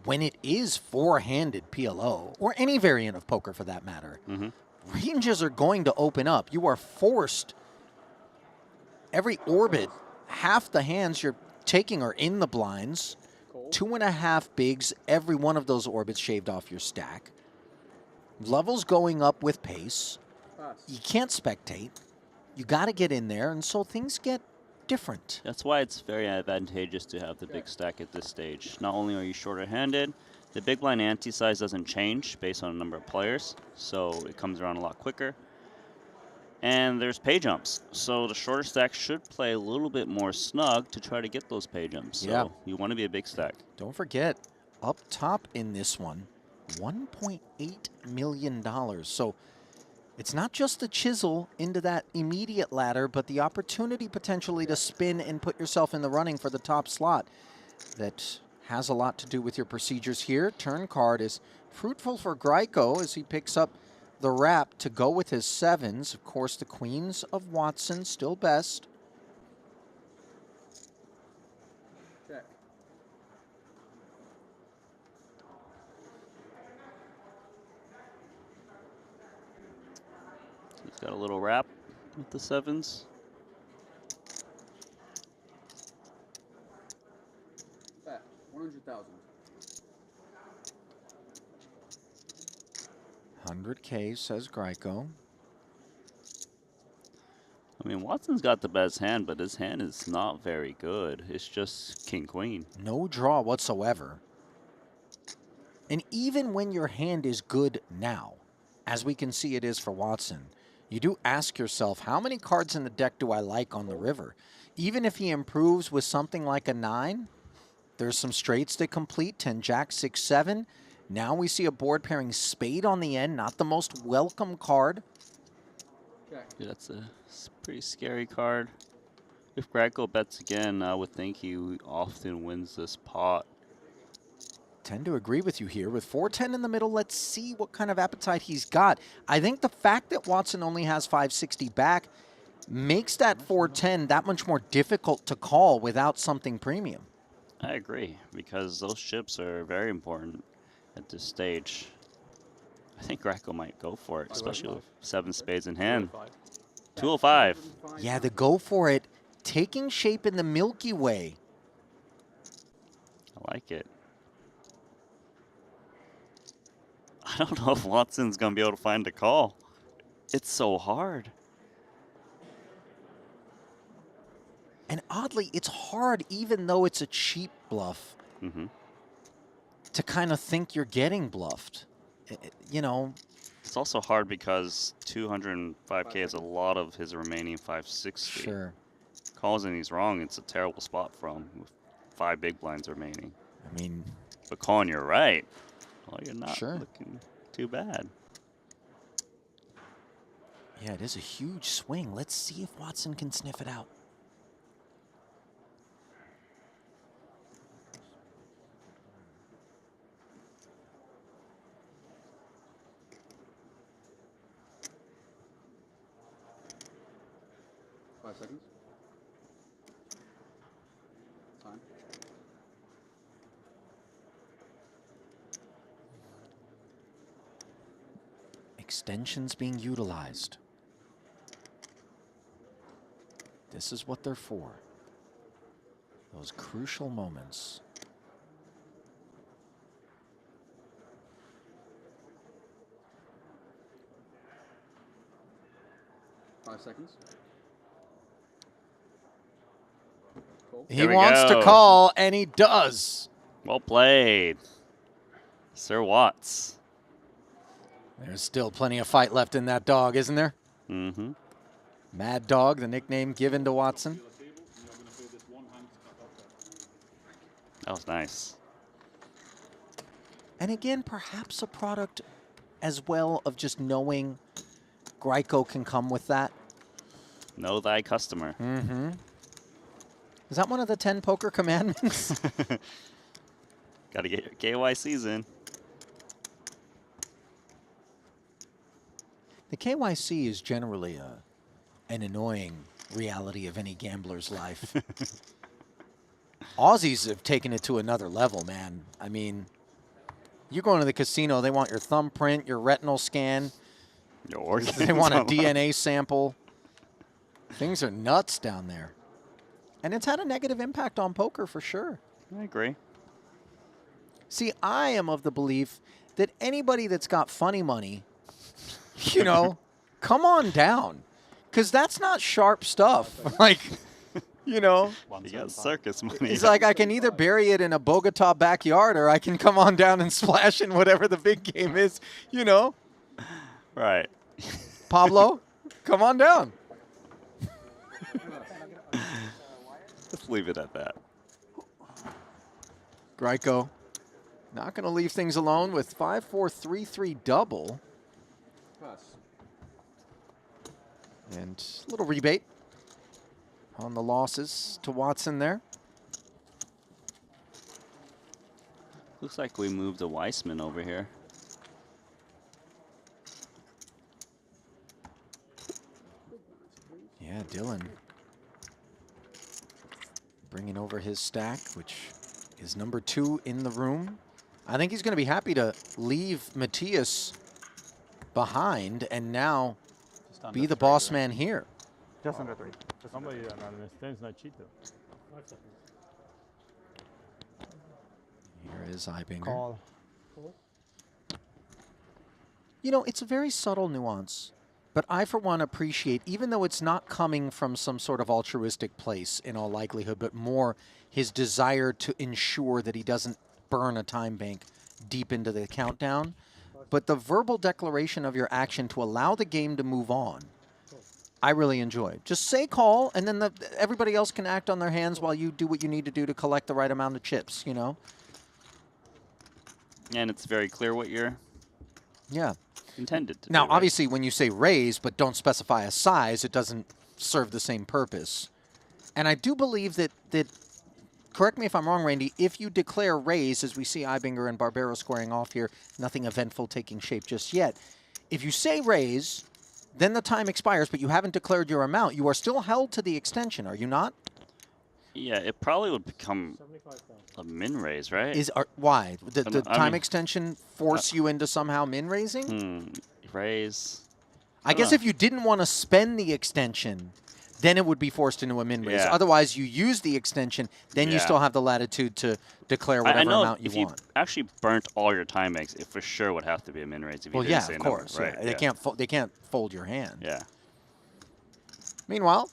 [SPEAKER 1] when it is four-handed PLO, or any variant of poker for that matter, ranges are going to open up. You are forced, every orbit, half the hands you're taking are in the blinds, 2.5 bigs, every one of those orbits shaved off your stack. Levels going up with pace. You can't spectate. You got to get in there, and so things get different.
[SPEAKER 2] That's why it's very advantageous to have the big stack at this stage. Not only are you shorter handed, the big blind ante size doesn't change based on the number of players, so it comes around a lot quicker. And there's pay jumps, so the shorter stack should play a little bit more snug to try to get those pay jumps. So you want to be a big stack.
[SPEAKER 1] Don't forget, up top in this one, $1.8 million. So it's not just the chisel into that immediate ladder, but the opportunity potentially to spin and put yourself in the running for the top slot. That has a lot to do with your procedures here. Turn card is fruitful for Greiko as he picks up the wrap to go with his 7s. Of course, the queens of Watson still best.
[SPEAKER 7] Check.
[SPEAKER 2] He's got a little wrap with the 7s.
[SPEAKER 7] Bet 100,000.
[SPEAKER 1] 100K, says Greiko.
[SPEAKER 2] I mean, Watson's got the best hand, but his hand is not very good. It's just king-queen.
[SPEAKER 1] No draw whatsoever. And even when your hand is good now, as we can see it is for Watson, you do ask yourself, how many cards in the deck do I like on the river? Even if he improves with something like a 9, there's some straights that complete, 10, Jack, 6, 7. Now we see a board pairing spade on the end, not the most welcome card.
[SPEAKER 2] Yeah, that's a pretty scary card. If Greco bets again, I would think he often wins this pot.
[SPEAKER 1] tend to agree with you here. With 410 in the middle, let's see what kind of appetite he's got. I think the fact that Watson only has 560 back makes that 410 that much more difficult to call without something premium.
[SPEAKER 2] I agree, because those chips are very important at this stage. I think Greco might go for it, especially with 7 spades in hand. 205.
[SPEAKER 1] Yeah, the go for it, taking shape in the Milky Way.
[SPEAKER 2] I like it. I don't know if Watson's going to be able to find a call. It's so hard.
[SPEAKER 1] And oddly, it's hard, even though it's a cheap bluff, to kind of think you're getting bluffed. You know.
[SPEAKER 2] It's also hard because 205K is a lot of his remaining 560.
[SPEAKER 1] Sure.
[SPEAKER 2] Calls and he's wrong. It's a terrible spot for him with 5 big blinds remaining.
[SPEAKER 1] I mean.
[SPEAKER 2] But calling, you're right. Well, you're not
[SPEAKER 1] Sure.
[SPEAKER 2] looking too bad.
[SPEAKER 1] Yeah, it is a huge swing. Let's see if Watson can sniff it out.
[SPEAKER 7] Seconds. Time.
[SPEAKER 1] Extensions being utilized. This is what they're for. Those crucial moments.
[SPEAKER 7] Five seconds.
[SPEAKER 1] He wants to call, and he does.
[SPEAKER 2] Well played, Sir Watts.
[SPEAKER 1] There's still plenty of fight left in that dog, isn't there?
[SPEAKER 2] Mm-hmm.
[SPEAKER 1] Mad Dog, the nickname given to Watson.
[SPEAKER 2] That was nice.
[SPEAKER 1] And again, perhaps a product as well of just knowing Greco can come with that.
[SPEAKER 2] Know thy customer.
[SPEAKER 1] Mm-hmm. Is that one of the 10 poker commandments?
[SPEAKER 2] Got to get your KYCs in.
[SPEAKER 1] The KYC is generally an annoying reality of any gambler's life. Aussies have taken it to another level, man. I mean, you go into the casino, they want your thumbprint, your retinal scan.
[SPEAKER 2] Your organs.
[SPEAKER 1] They want a DNA sample. Things are nuts down there. And it's had a negative impact on poker for sure.
[SPEAKER 2] I agree.
[SPEAKER 1] See, I am of the belief that anybody that's got funny money, you know, come on down. Because that's not sharp stuff. Like, you know.
[SPEAKER 2] You got circus money.
[SPEAKER 1] He's like, I can either bury it in a Bogota backyard or I can come on down and splash in whatever the big game is, you know.
[SPEAKER 2] Right.
[SPEAKER 1] Pablo, come on down.
[SPEAKER 2] Let's leave it at that.
[SPEAKER 1] Greco not going to leave things alone with 5-4-3-3 double.
[SPEAKER 7] Pass.
[SPEAKER 1] And a little rebate on the losses to Watson there.
[SPEAKER 2] Looks like we moved a Weissman over here.
[SPEAKER 1] Yeah, Dylan bringing over his stack, which is number 2 in the room. I think he's going to be happy to leave Matthias behind and now be the boss man here.
[SPEAKER 11] Just under 3.
[SPEAKER 8] Somebody understands not cheater.
[SPEAKER 1] Here is Ibinger.
[SPEAKER 11] Call.
[SPEAKER 1] You know, it's a very subtle nuance, but I, for one, appreciate, even though it's not coming from some sort of altruistic place in all likelihood, but more his desire to ensure that he doesn't burn a time bank deep into the countdown. But the verbal declaration of your action to allow the game to move on, I really enjoy. Just say call, and then everybody else can act on their hands while you do what you need to do to collect the right amount of chips, you know?
[SPEAKER 2] And it's very clear what you're intended to
[SPEAKER 1] Now,
[SPEAKER 2] do, right?
[SPEAKER 1] obviously, when you say raise but don't specify a size, it doesn't serve the same purpose. And I do believe that correct me if I'm wrong, Randy, if you declare raise, as we see Ibinger and Barbero squaring off here, nothing eventful taking shape just yet. If you say raise, then the time expires, but you haven't declared your amount. You are still held to the extension, are you not?
[SPEAKER 2] Yeah, it probably would become a min raise, right?
[SPEAKER 1] Why? The
[SPEAKER 2] I
[SPEAKER 1] time
[SPEAKER 2] mean,
[SPEAKER 1] extension force you into somehow min raising?
[SPEAKER 2] Raise.
[SPEAKER 1] I guess if you didn't want to spend the extension, then it would be forced into a min raise.
[SPEAKER 2] Yeah.
[SPEAKER 1] Otherwise, you use the extension, then you
[SPEAKER 2] Yeah.
[SPEAKER 1] still have the latitude to declare whatever
[SPEAKER 2] I know
[SPEAKER 1] amount you
[SPEAKER 2] if
[SPEAKER 1] want.
[SPEAKER 2] you actually burnt all your time banks, it for sure would have to be a min raise. If you
[SPEAKER 1] Well,
[SPEAKER 2] didn't
[SPEAKER 1] yeah,
[SPEAKER 2] say
[SPEAKER 1] of
[SPEAKER 2] no,
[SPEAKER 1] course.
[SPEAKER 2] right?
[SPEAKER 1] Yeah. They can't fold your hand.
[SPEAKER 2] Yeah.
[SPEAKER 1] Meanwhile,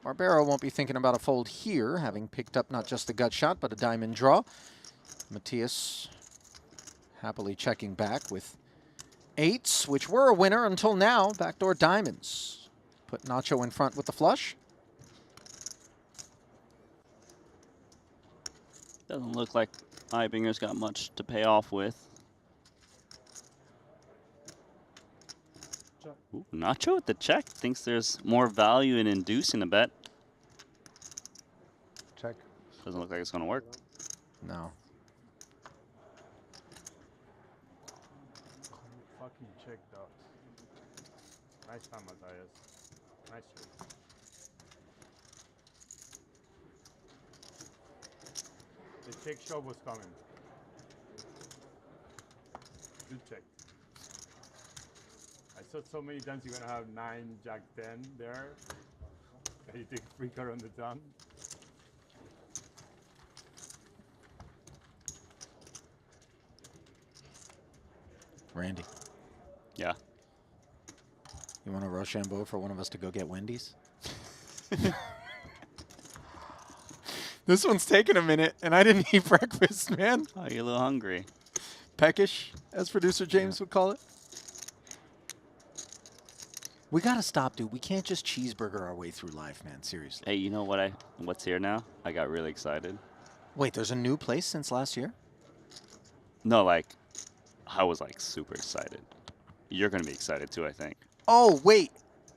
[SPEAKER 1] Barbero won't be thinking about a fold here, having picked up not just the gut shot, but a diamond draw. Matthias happily checking back with eights, which were a winner until now. Backdoor diamonds. Put Nacho in front with the flush.
[SPEAKER 2] Doesn't look like Ibinger's got much to pay off with. Ooh, Nacho with the check. Thinks there's more value in inducing a bet.
[SPEAKER 3] Check.
[SPEAKER 2] Doesn't look like it's going to work.
[SPEAKER 1] No.
[SPEAKER 8] Fucking check out. Nice time, Matthias. Nice trick. The check shot was coming. Good check. I saw so many times you're gonna have 9, Jack 10 there. And you take free card on the turn.
[SPEAKER 1] Randy.
[SPEAKER 2] Yeah.
[SPEAKER 1] You want a Rochambeau for one of us to go get Wendy's? This one's taking a minute, and I didn't eat breakfast, man.
[SPEAKER 2] Oh, you're a little hungry.
[SPEAKER 1] Peckish, as producer James would call it. We gotta stop, dude. We can't just cheeseburger our way through life, man. Seriously.
[SPEAKER 2] Hey, you know what? What's here now? I got really excited.
[SPEAKER 1] Wait, there's a new place since last year?
[SPEAKER 2] No, like, I was like super excited. You're gonna be excited too, I think.
[SPEAKER 1] Oh, wait.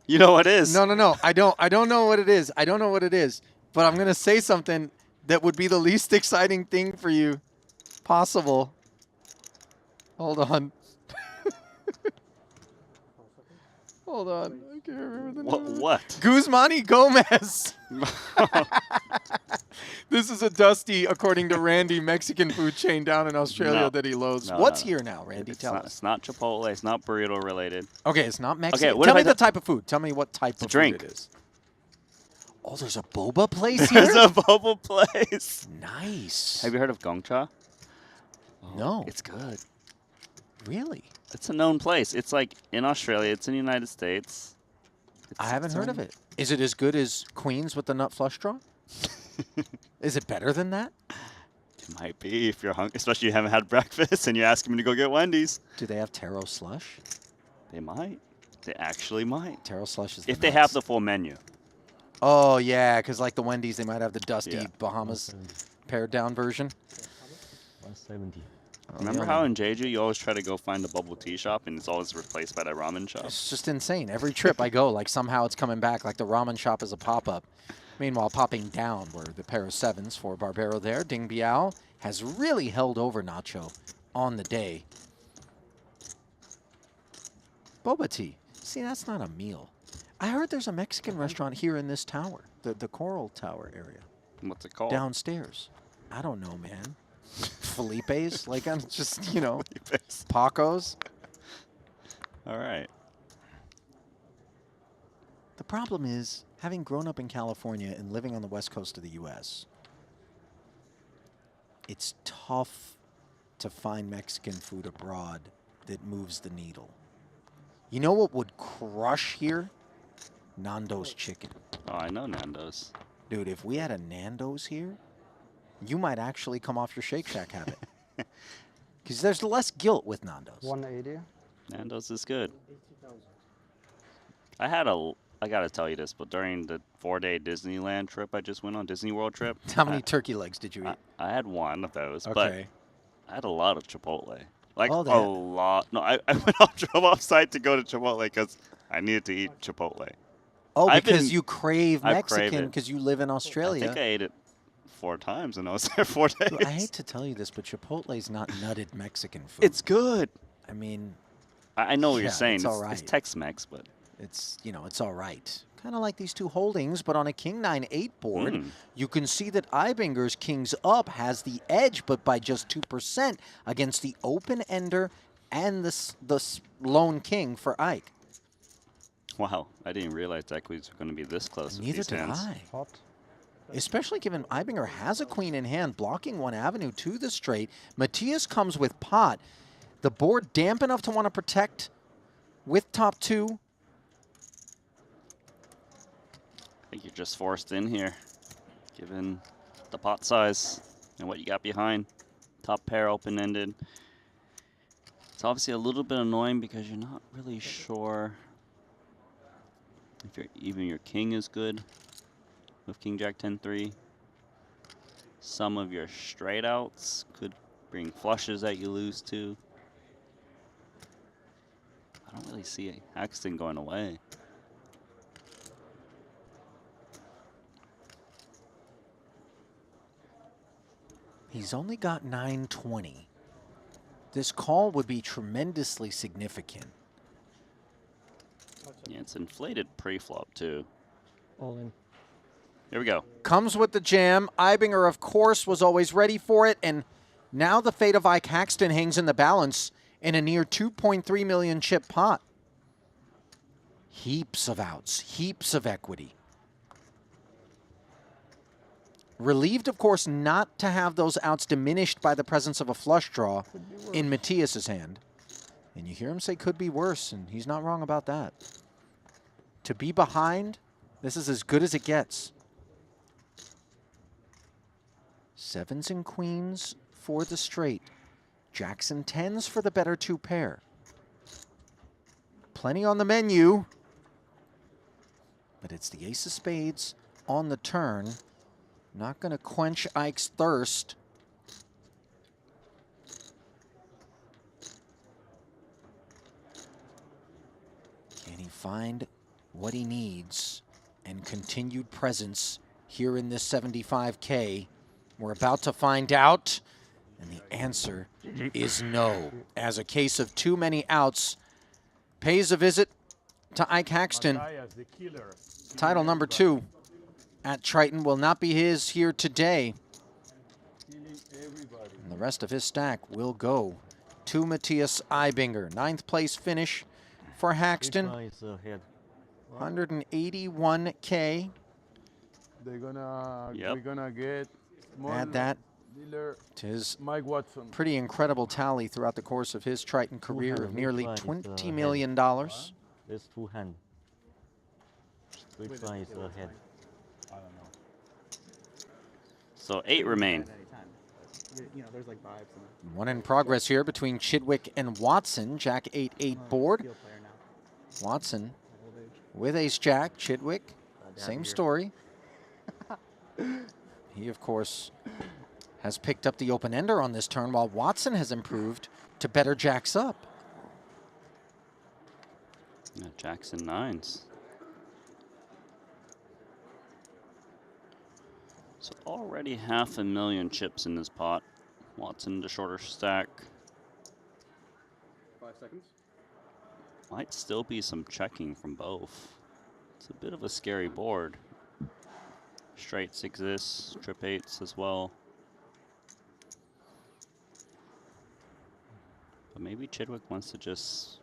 [SPEAKER 2] You know what it is?
[SPEAKER 1] No. I don't know what it is. I don't know what it is. But I'm gonna say something that would be the least exciting thing for you possible. Hold on. Hold on. I can't remember the name.
[SPEAKER 2] What?
[SPEAKER 1] Guzmani Gomez. This is a dusty, according to Randy, Mexican food chain down in Australia
[SPEAKER 2] No.
[SPEAKER 1] that he loathes.
[SPEAKER 2] No,
[SPEAKER 1] What's
[SPEAKER 2] no.
[SPEAKER 1] here now, Randy?
[SPEAKER 2] It's
[SPEAKER 1] Tell
[SPEAKER 2] not,
[SPEAKER 1] us.
[SPEAKER 2] It's not Chipotle. It's not burrito related.
[SPEAKER 1] Okay, it's not Mexican.
[SPEAKER 2] Okay, what
[SPEAKER 1] Tell
[SPEAKER 2] if
[SPEAKER 1] me
[SPEAKER 2] I
[SPEAKER 1] the type of food. Tell me what type of
[SPEAKER 2] drink.
[SPEAKER 1] food it is. Oh, there's a boba place here?
[SPEAKER 2] There's a boba place.
[SPEAKER 1] Nice.
[SPEAKER 2] Have you heard of Gongcha?
[SPEAKER 1] No.
[SPEAKER 2] It's good.
[SPEAKER 1] Really?
[SPEAKER 2] It's a known place. It's like in Australia. It's in the United States.
[SPEAKER 1] I haven't heard of it. Is it as good as Queens with the nut flush draw? Is it better than that?
[SPEAKER 2] It might be if you're hungry, especially if you haven't had breakfast and you're asking me to go get Wendy's.
[SPEAKER 1] Do they have taro slush?
[SPEAKER 2] They might. They actually might.
[SPEAKER 1] Taro slush is
[SPEAKER 2] if
[SPEAKER 1] the
[SPEAKER 2] they have
[SPEAKER 1] nuts.
[SPEAKER 2] the full menu.
[SPEAKER 1] Oh, yeah, because like the Wendy's, they might have the dusty
[SPEAKER 2] Yeah.
[SPEAKER 1] Bahamas pared down version.
[SPEAKER 6] 170.
[SPEAKER 2] Remember how in Jeju you always try to go find the bubble tea shop and it's always replaced by that ramen shop?
[SPEAKER 1] It's just insane. Every trip I go, like somehow it's coming back, like the ramen shop is a pop-up. Meanwhile, popping down were the pair of sevens for Barbero there. Ding Biao has really held over Nacho on the day. Boba tea. See, that's not a meal. I heard there's a Mexican restaurant here in this tower, the Coral Tower area.
[SPEAKER 2] What's it called?
[SPEAKER 1] Downstairs. I don't know, man. Felipe's? Like, I'm just, you know, Paco's.
[SPEAKER 2] All right.
[SPEAKER 1] The problem is, having grown up in California and living on the west coast of the U.S., it's tough to find Mexican food abroad that moves the needle. You know what would crush here? Nando's chicken.
[SPEAKER 2] Oh, I know Nando's.
[SPEAKER 1] Dude, if we had a Nando's here, you might actually come off your Shake Shack habit. Because there's less guilt with Nando's.
[SPEAKER 3] 180.
[SPEAKER 2] Nando's is good. I got to tell you this, but during the 4-day Disneyland trip I just went on, Disney World trip.
[SPEAKER 1] How many turkey legs did you eat?
[SPEAKER 2] I had one of those,
[SPEAKER 1] Okay.
[SPEAKER 2] but I had a lot of Chipotle. Like,
[SPEAKER 1] Oh,
[SPEAKER 2] a
[SPEAKER 1] that-
[SPEAKER 2] lot. No, I drove off site to go to Chipotle because I needed to eat Chipotle.
[SPEAKER 1] Oh,
[SPEAKER 2] I've
[SPEAKER 1] because
[SPEAKER 2] been-
[SPEAKER 1] you crave
[SPEAKER 2] I've craved
[SPEAKER 1] Mexican
[SPEAKER 2] it.
[SPEAKER 1] because you live in Australia.
[SPEAKER 2] I think I ate it 4 times, and I was there 4 days.
[SPEAKER 1] Look, I hate to tell you this, but Chipotle's not nutted Mexican food.
[SPEAKER 2] It's good.
[SPEAKER 1] I mean,
[SPEAKER 2] I know what
[SPEAKER 1] yeah,
[SPEAKER 2] you're saying.
[SPEAKER 1] It's all right.
[SPEAKER 2] It's Tex-Mex, but
[SPEAKER 1] it's, you know, it's all right. Kind of like these two holdings, but on a king 9-8 board, you can see that Eibinger's kings up has the edge, but by just 2% against the open ender and the lone king for Ike.
[SPEAKER 2] wow, I didn't realize equities were going to be this close.
[SPEAKER 1] Neither did I. Especially given Eibinger has a queen in hand, blocking one avenue to the straight. Matthias comes with pot. The board damp enough to want to protect with top 2.
[SPEAKER 2] I think you're just forced in here, given the pot size and what you got behind. Top pair open-ended. It's obviously a little bit annoying because you're not really sure if even your king is good with King Jack 10-3. Some of your straight outs could bring flushes that you lose to. I don't really see Axton going away.
[SPEAKER 1] He's only got 920. This call would be tremendously significant.
[SPEAKER 2] Yeah, it's inflated pre-flop too.
[SPEAKER 10] All in.
[SPEAKER 2] Here we go.
[SPEAKER 1] Comes with the jam. Eibinger, of course, was always ready for it, and now the fate of Ike Haxton hangs in the balance in a near 2.3 million chip pot. Heaps of outs, heaps of equity. Relieved, of course, not to have those outs diminished by the presence of a flush draw in Matthias's hand. And you hear him say could be worse, and he's not wrong about that. To be behind, this is as good as it gets. 7s and queens for the straight. Jacks and 10s for the better 2 pair. Plenty on the menu. But it's the ace of spades on the turn. Not going to quench Ike's thirst. Can he find what he needs and continued presence here in this 75K? We're about to find out, and the answer is no. As a case of too many outs, pays a visit to Ike Haxton. Title number 2 at Triton will not be his here today. And the rest of his stack will go to Matthias Eibinger. 9th place finish for Haxton. 181K.
[SPEAKER 9] We're gonna get
[SPEAKER 1] add that to his pretty incredible tally throughout the course of his Triton career of nearly $20 million.
[SPEAKER 6] There's 2 hands. Which one is ahead?
[SPEAKER 11] I don't know.
[SPEAKER 2] So 8 remain.
[SPEAKER 11] You know, there's like vibes.
[SPEAKER 1] One in progress here between Chidwick and Watson. Jack 8-8 board. Watson with ace jack. Chidwick, same story. He, of course, has picked up the open ender on this turn, while Watson has improved to better jacks up.
[SPEAKER 2] Yeah, jacks and 9s. So already 500,000 chips in this pot. Watson the shorter stack.
[SPEAKER 7] 5 seconds.
[SPEAKER 2] Might still be some checking from both. It's a bit of a scary board. Straights exist, trip 8s as well. But maybe Chidwick wants to just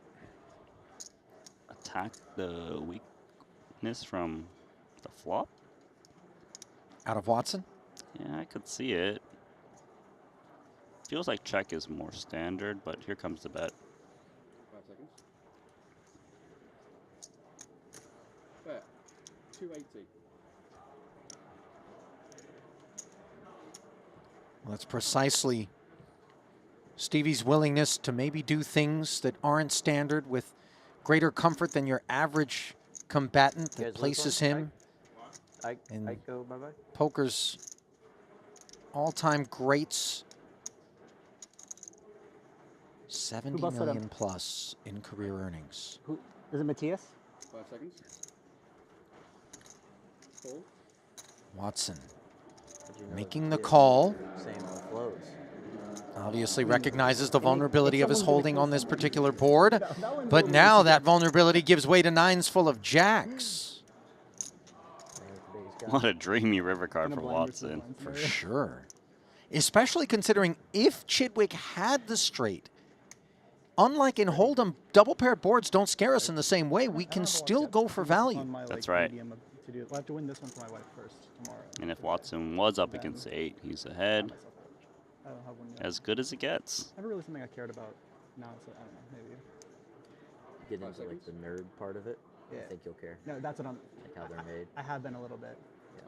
[SPEAKER 2] attack the weakness from the flop.
[SPEAKER 1] Out of Watson?
[SPEAKER 2] Yeah, I could see it. Feels like check is more standard, but here comes the bet.
[SPEAKER 7] 5 seconds. Bet. 280.
[SPEAKER 1] Well, that's precisely Stevie's willingness to maybe do things that aren't standard with greater comfort than your average combatant that places him in
[SPEAKER 14] go bye-bye.
[SPEAKER 1] poker's all-time greats. 70 million plus in career earnings.
[SPEAKER 11] Who is it? Matthias?
[SPEAKER 7] 5 seconds. 4.
[SPEAKER 1] Watson Making the call.
[SPEAKER 14] Same flows.
[SPEAKER 1] Obviously recognizes the vulnerability of his holding on this particular board. But now that vulnerability gives way to nines full of jacks.
[SPEAKER 2] What a dreamy river card for Watson.
[SPEAKER 1] For sure. Especially considering if Chidwick had the straight. Unlike in Hold'em, double-paired boards don't scare us in the same way. We can still go for value.
[SPEAKER 2] That's right.
[SPEAKER 11] I'll have to win this one for my wife first tomorrow.
[SPEAKER 2] And if Watson was up against 8, he's ahead.
[SPEAKER 11] I don't have one yet.
[SPEAKER 2] As good as it gets.
[SPEAKER 11] Never really something I cared about. Now it's, I don't know, maybe.
[SPEAKER 14] Get into like the nerd part of it.
[SPEAKER 11] Yeah.
[SPEAKER 14] I think you'll care.
[SPEAKER 11] No, that's what I'm.
[SPEAKER 14] Like how they're made.
[SPEAKER 11] I have been a little bit.
[SPEAKER 14] Yeah.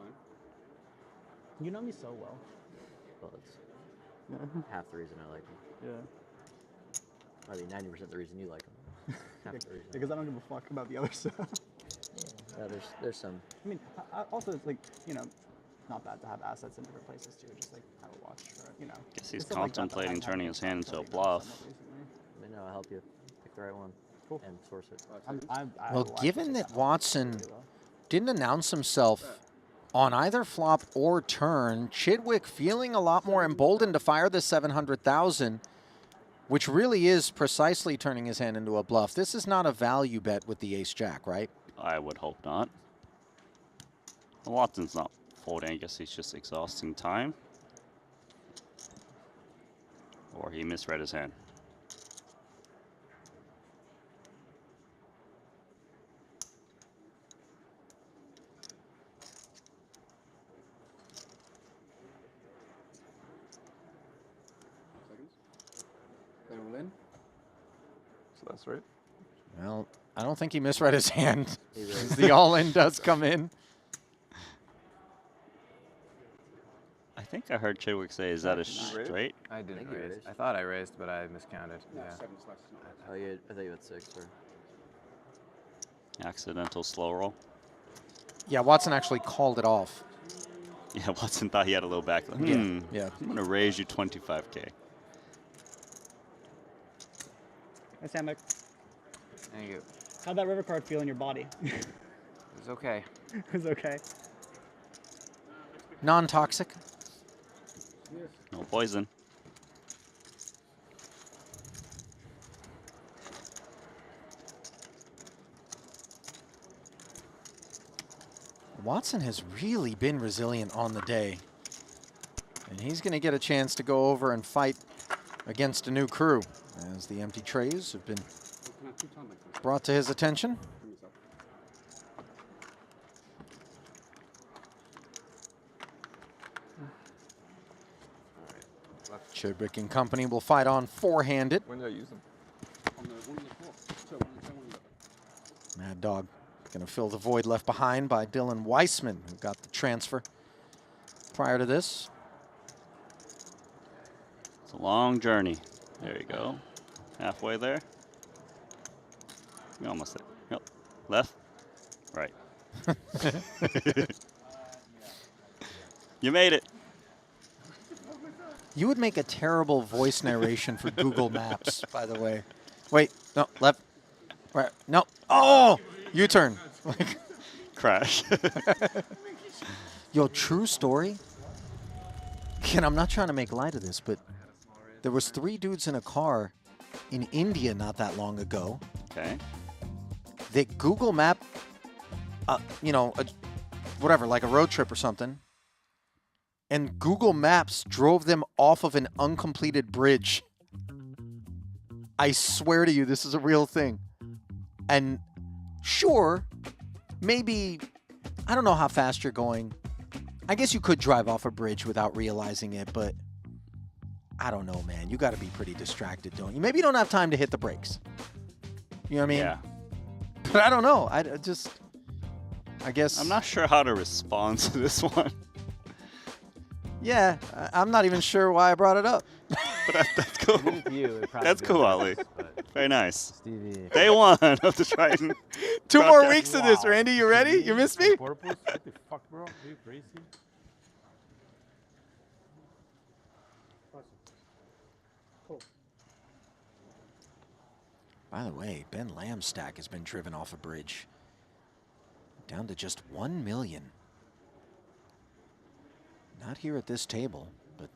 [SPEAKER 11] You know me so well.
[SPEAKER 14] Well, it's half the reason I like them.
[SPEAKER 11] Yeah.
[SPEAKER 14] I mean, 90% the reason you like them. Half the reason.
[SPEAKER 11] Because I don't give a fuck about the other stuff.
[SPEAKER 14] Yeah, there's some.
[SPEAKER 11] I mean, also it's like, you know, not bad to have assets in different places too. Just like have a watch for, you know.
[SPEAKER 2] Guess he's contemplating turning his hand into a bluff.
[SPEAKER 14] Let me know. I'll help you pick the right one.
[SPEAKER 11] Cool.
[SPEAKER 14] And source it.
[SPEAKER 1] Well, given that Watson didn't announce himself on either flop or turn, Chidwick feeling a lot more emboldened to fire the 700,000, which really is precisely turning his hand into a bluff. This is not a value bet with the ace-jack, right?
[SPEAKER 2] I would hope not. Well, Watson's not folding. I guess he's just exhausting time. Or he misread his hand.
[SPEAKER 7] They're all in.
[SPEAKER 12] So that's right.
[SPEAKER 1] Well, I don't think he misread his hand. The all-in does come in.
[SPEAKER 2] I think I heard Chidwick say, is that a straight?
[SPEAKER 5] I didn't raise. I thought I raised, but I miscounted.
[SPEAKER 7] No,
[SPEAKER 5] Yeah.
[SPEAKER 7] 7 slices.
[SPEAKER 14] I thought you had 6. Or...
[SPEAKER 2] Accidental slow roll.
[SPEAKER 1] Yeah, Watson actually called it off.
[SPEAKER 2] Yeah, Watson thought he had a little back.
[SPEAKER 1] Yeah.
[SPEAKER 2] I'm going to raise you 25K.
[SPEAKER 11] Hey, Samek.
[SPEAKER 5] Thank you.
[SPEAKER 11] How'd that river card feel in your body?
[SPEAKER 5] It's okay.
[SPEAKER 11] It's okay.
[SPEAKER 1] Non-toxic.
[SPEAKER 2] No poison.
[SPEAKER 1] Watson has really been resilient on the day. And he's going to get a chance to go over and fight against a new crew as the empty trays have been brought to his attention. Chidwick and company will fight on four-handed.
[SPEAKER 12] When did I use them?
[SPEAKER 7] On the one on the floor.
[SPEAKER 1] Mad Dog going to fill the void left behind by Dylan Weissman, who got the transfer prior to this.
[SPEAKER 2] It's a long journey. There you go. Halfway there. You're almost there. Yep. Left. Right. You made it.
[SPEAKER 1] You would make a terrible voice narration for Google Maps, by the way. Wait, no, left, right, no. Oh, U-turn.
[SPEAKER 2] Crash.
[SPEAKER 1] Yo, true story. And I'm not trying to make light of this, but there was 3 dudes in a car in India not that long ago.
[SPEAKER 2] Okay.
[SPEAKER 1] They Google Map, you know, whatever, like a road trip or something. And Google Maps drove them off of an uncompleted bridge. I swear to you, this is a real thing. And sure, maybe, I don't know how fast you're going. I guess you could drive off a bridge without realizing it, but I don't know, man. You got to be pretty distracted, don't you? Maybe you don't have time to hit the brakes. You know what I mean?
[SPEAKER 2] Yeah.
[SPEAKER 1] But I don't know. I guess.
[SPEAKER 2] I'm not sure how to respond to this one.
[SPEAKER 1] Yeah, I'm not even sure why I brought it up.
[SPEAKER 2] But that's cool. That's cool, Ali. Very nice.
[SPEAKER 14] Stevie.
[SPEAKER 2] Day 1 of the Triton.
[SPEAKER 1] 2 more weeks of this, Randy. You ready? You missed me?
[SPEAKER 6] What the fuck, bro? Are you crazy?
[SPEAKER 1] By the way, Ben Lamb's stack has been driven off a bridge. Down to just 1 million. Not here at this table, but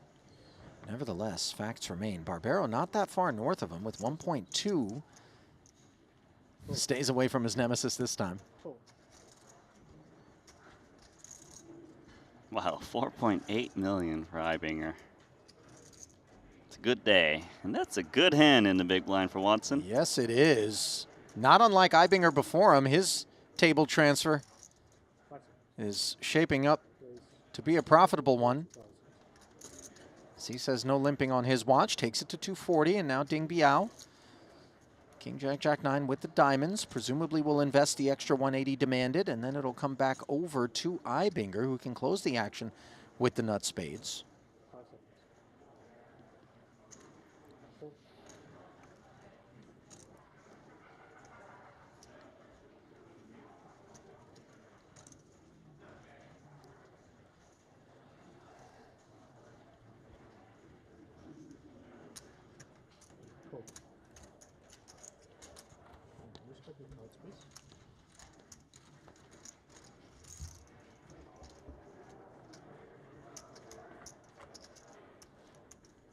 [SPEAKER 1] nevertheless, facts remain. Barbero not that far north of him with 1.2. Stays away from his nemesis this time.
[SPEAKER 2] Wow, 4.8 million for Ibinger. It's a good day, and that's a good hand in the big blind for Watson.
[SPEAKER 1] Yes, it is. Not unlike Ibinger before him, his table transfer is shaping up to be a profitable one. As he says no limping on his watch, takes it to 240, and now Ding Biao. King Jack Jack 9 with the diamonds. Presumably will invest the extra 180 demanded, and then it'll come back over to Ibinger, who can close the action with the nut spades.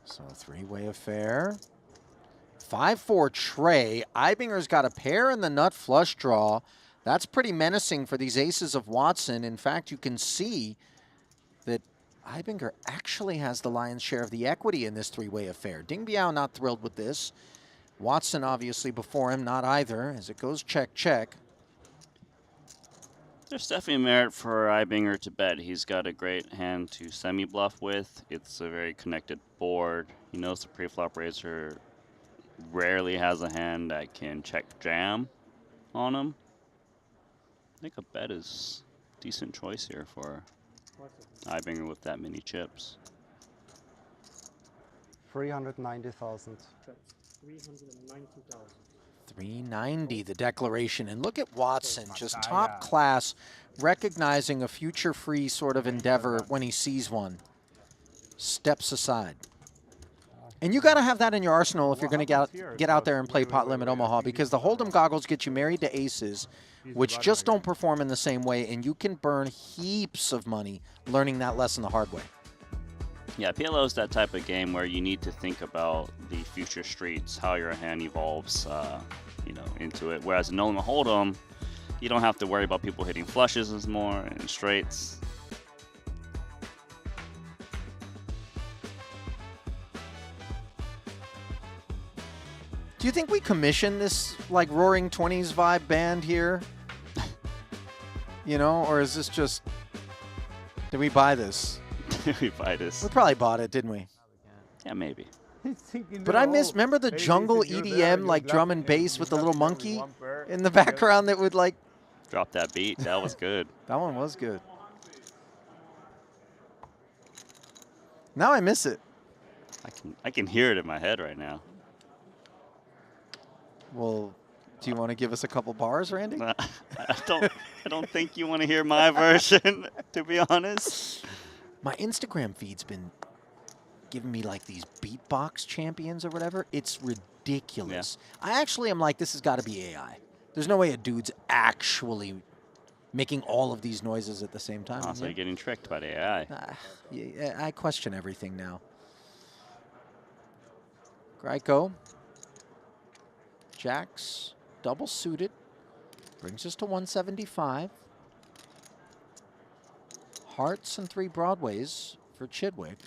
[SPEAKER 1] So three-way affair. 5-4 tray. Ibinger's got a pair in the nut flush draw. That's pretty menacing for these aces of Watson. In fact, you can see that Ibinger actually has the lion's share of the equity in this three-way affair. Ding Biao not thrilled with this. Watson obviously before him, not either, as it goes check, check.
[SPEAKER 2] There's definitely merit for Ibinger to bet. He's got a great hand to semi-bluff with. It's a very connected board. He knows the pre-flop raiser rarely has a hand that can check jam on him. I think a bet is a decent choice here for Ibinger with that many chips.
[SPEAKER 3] 390,000.
[SPEAKER 7] 390,000.
[SPEAKER 1] 390, the declaration. And look at Watson, just top class, recognizing a future free sort of endeavor when he sees one. Steps aside. And you got to have that in your arsenal if you're going to get out there and play Pot Limit Omaha, because the Hold'em goggles get you married to aces, which just don't perform in the same way, and you can burn heaps of money learning that lesson the hard way.
[SPEAKER 2] Yeah, PLO is that type of game where you need to think about the future streets, how your hand evolves, into it. Whereas in No Limit Hold'em, you don't have to worry about people hitting flushes as more and straights.
[SPEAKER 1] Do you think we commission this like Roaring 20s vibe band here? Or is this just, did we buy this?
[SPEAKER 2] We buy this.
[SPEAKER 1] We probably bought it, didn't we?
[SPEAKER 2] Yeah, maybe.
[SPEAKER 1] But I remember the jungle EDM, like drum and bass with the little monkey in the background that would like...
[SPEAKER 2] Drop that beat. That was good.
[SPEAKER 1] That one was good. Now I miss it.
[SPEAKER 2] I can hear it in my head right now.
[SPEAKER 1] Well, do you want to give us a couple bars, Randy?
[SPEAKER 2] I don't think you want to hear my version, to be honest.
[SPEAKER 1] My Instagram feed's been giving me like these beatbox champions or whatever. It's ridiculous. Yeah. I actually am like, this has got to be AI. There's no way a dude's actually making all of these noises at the same time.
[SPEAKER 2] Oh, so you're getting tricked by the AI.
[SPEAKER 1] Yeah, I question everything now. Greiko. Jacks, double suited. Brings us to 175. Hearts and 3 Broadways for Chidwick.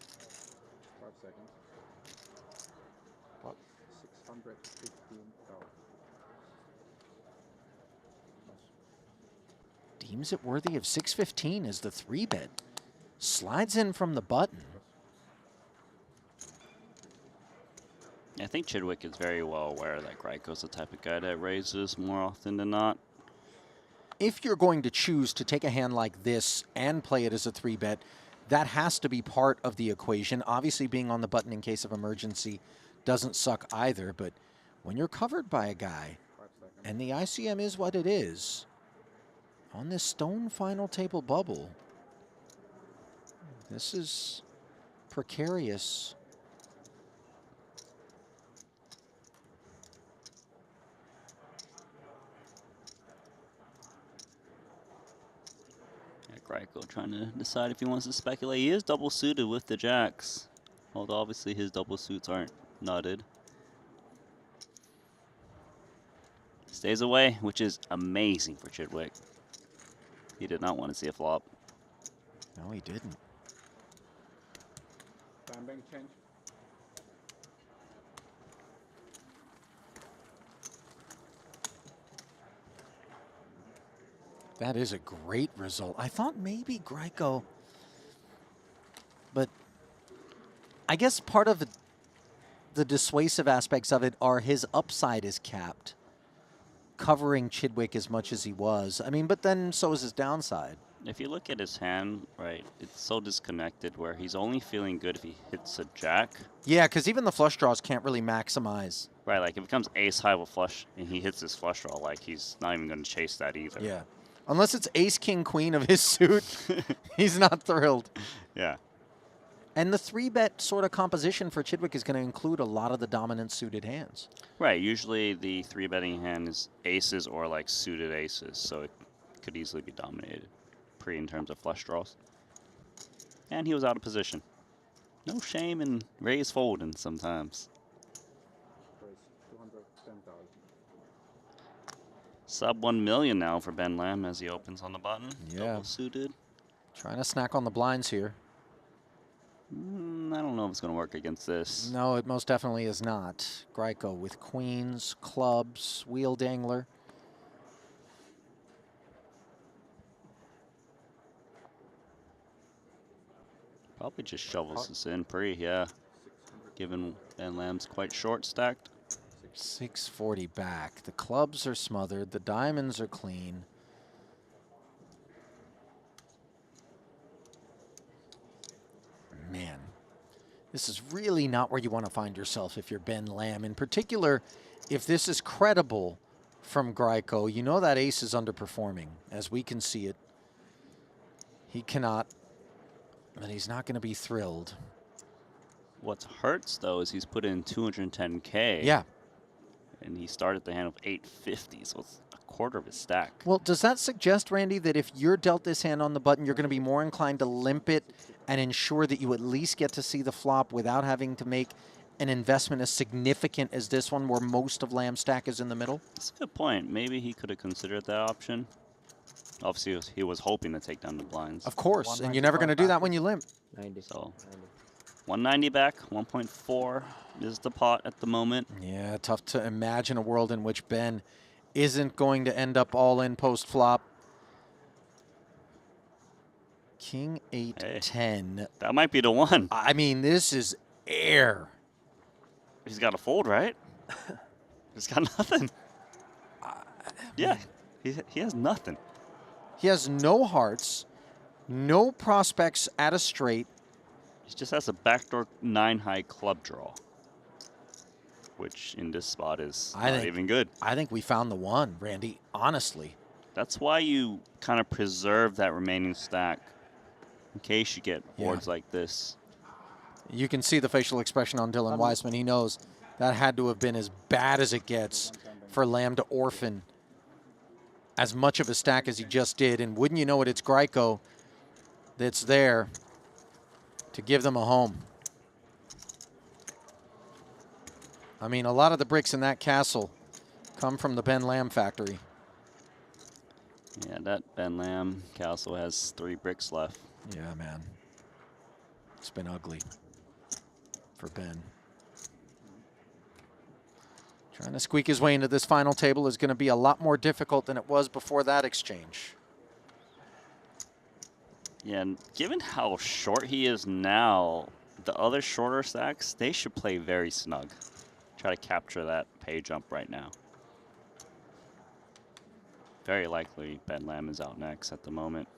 [SPEAKER 7] 5 seconds. What? 615,000.
[SPEAKER 1] Deems it worthy of 615 as the 3-bet. Slides in from the button.
[SPEAKER 2] I think Chidwick is very well aware that Greiko's the type of guy that raises more often than not.
[SPEAKER 1] If you're going to choose to take a hand like this and play it as a 3-bet, that has to be part of the equation. Obviously, being on the button in case of emergency doesn't suck either, but when you're covered by a guy, and the ICM is what it is, on this stone final table bubble, this is precarious.
[SPEAKER 2] Greiko trying to decide if he wants to speculate. He is double suited with the jacks, although obviously his double suits aren't nutted. Stays away, which is amazing for Chidwick. He did not want to see a flop.
[SPEAKER 1] No, he didn't.
[SPEAKER 7] Bang, bang, change.
[SPEAKER 1] That is a great result. I thought maybe Greiko, but I guess part of the dissuasive aspects of it are his upside is capped, covering Chidwick as much as he was. I mean, but then so is his downside.
[SPEAKER 2] If you look at his hand, right, it's so disconnected where he's only feeling good if he hits a jack.
[SPEAKER 1] Yeah, because even the flush draws can't really maximize.
[SPEAKER 2] Right, like if it becomes ace high with flush and he hits his flush draw, like he's not even going to chase that either.
[SPEAKER 1] Yeah. Unless it's ace, king, queen of his suit, he's not thrilled.
[SPEAKER 2] Yeah.
[SPEAKER 1] And the 3-bet sort of composition for Chidwick is going to include a lot of the dominant suited hands.
[SPEAKER 2] Right, usually the 3-betting hand is aces or like suited aces, so it could easily be dominated pre in terms of flush draws. And he was out of position. No shame in raise folding sometimes. Sub 1 million now for Ben Lamb as he opens on the button.
[SPEAKER 1] Yeah.
[SPEAKER 2] Double suited.
[SPEAKER 1] Trying to snack on the blinds here.
[SPEAKER 2] I don't know if it's going to work against this.
[SPEAKER 1] No, it most definitely is not. Greiko with queens, clubs, wheel dangler.
[SPEAKER 2] Probably just shovels this in pre, yeah. Given Ben Lamb's quite short stacked.
[SPEAKER 1] 640 back. The clubs are smothered. The diamonds are clean. Man, this is really not where you want to find yourself if you're Ben Lamb. In particular, if this is credible from Greiko, you know that ace is underperforming, as we can see it. He cannot, but he's not going to be thrilled.
[SPEAKER 2] What hurts, though, is he's put in 210K.
[SPEAKER 1] Yeah.
[SPEAKER 2] And he started the hand with 850, so it's a quarter of his stack.
[SPEAKER 1] Well, does that suggest, Randy, that if you're dealt this hand on the button, you're going to be more inclined to limp it and ensure that you at least get to see the flop without having to make an investment as significant as this one where most of Lamb's stack is in the middle?
[SPEAKER 2] That's a good point. Maybe he could have considered that option. Obviously, he was hoping to take down the blinds.
[SPEAKER 1] Of course, and you're never going to do that when you limp.
[SPEAKER 14] 90.
[SPEAKER 2] So 190 back, 1.4 is the pot at the moment.
[SPEAKER 1] Yeah, tough to imagine a world in which Ben isn't going to end up all in post flop. King 8,
[SPEAKER 2] Hey,
[SPEAKER 1] 10.
[SPEAKER 2] That might be the one.
[SPEAKER 1] I mean, this is air.
[SPEAKER 2] He's got a fold, right? He's got nothing. Yeah, he has nothing.
[SPEAKER 1] He has no hearts, no prospects at a straight.
[SPEAKER 2] He just has a backdoor 9-high club draw, which in this spot is not even good.
[SPEAKER 1] I think we found the one, Randy, honestly.
[SPEAKER 2] That's why you kind of preserve that remaining stack in case you get boards like this.
[SPEAKER 1] You can see the facial expression on Dylan Weissman. He knows that had to have been as bad as it gets for Lamb to orphan as much of a stack as he just did. And wouldn't you know it, it's Greiko that's there to give them a home. I mean, a lot of the bricks in that castle come from the Ben Lamb factory.
[SPEAKER 2] Yeah, that Ben Lamb castle has 3 bricks left.
[SPEAKER 1] Yeah, man. It's been ugly for Ben. Trying to squeak his way into this final table is going to be a lot more difficult than it was before that exchange.
[SPEAKER 2] Yeah, and given how short he is now, the other shorter stacks, they should play very snug. Try to capture that pay jump right now. Very likely Ben Lamb is out next at the moment.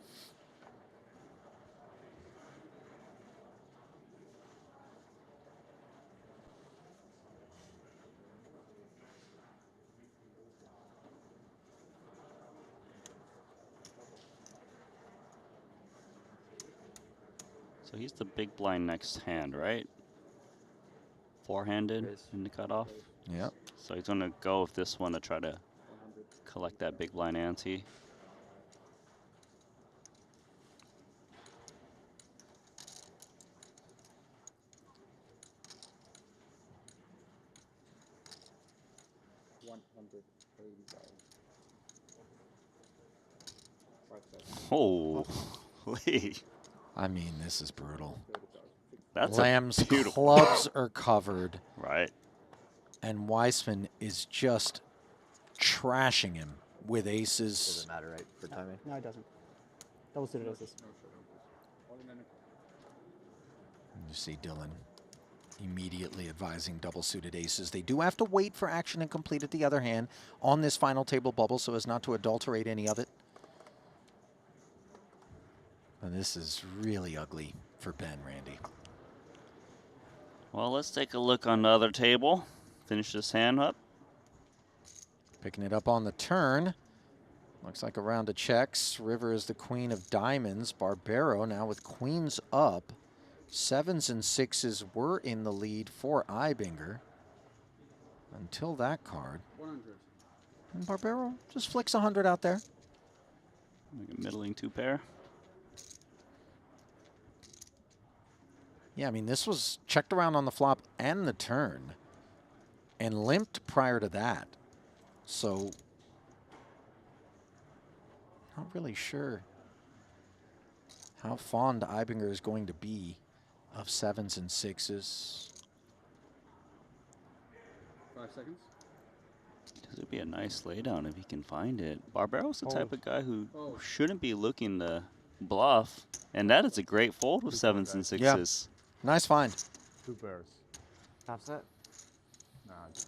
[SPEAKER 2] So he's the big blind next hand, right? Four-handed in the cutoff.
[SPEAKER 1] Yep.
[SPEAKER 2] So he's gonna go with this one to try to collect that big blind ante. Holy.
[SPEAKER 1] I mean, this is brutal.
[SPEAKER 2] That's
[SPEAKER 1] Lamb's
[SPEAKER 2] a beautiful
[SPEAKER 1] clubs are covered.
[SPEAKER 2] Right.
[SPEAKER 1] And Weissman is just trashing him with aces.
[SPEAKER 14] Doesn't matter, right, for timing?
[SPEAKER 11] No, it doesn't. Double suited aces.
[SPEAKER 1] You see Dylan immediately advising double suited aces. They do have to wait for action and complete at the other hand on this final table bubble so as not to adulterate any of it. And this is really ugly for Ben, Randy.
[SPEAKER 2] Well, let's take a look on the other table. Finish this hand up.
[SPEAKER 1] Picking it up on the turn. Looks like a round of checks. River is the queen of diamonds. Barbero now with queens up. 7s and 6s were in the lead for Ibinger until that card.
[SPEAKER 7] 100.
[SPEAKER 1] And Barbero just flicks 100 out there.
[SPEAKER 2] Like a middling 2-pair.
[SPEAKER 1] Yeah, I mean, this was checked around on the flop and the turn and limped prior to that. So, not really sure how fond Ibinger is going to be of 7s and 6s.
[SPEAKER 7] 5 seconds.
[SPEAKER 2] This would be a nice laydown if he can find it. Barbero's the type of guy who shouldn't be looking to bluff, and that is a great fold with 7s and 6s.
[SPEAKER 1] Yeah. Nice find.
[SPEAKER 8] 2 pairs.
[SPEAKER 3] Top set.
[SPEAKER 8] Nah, 2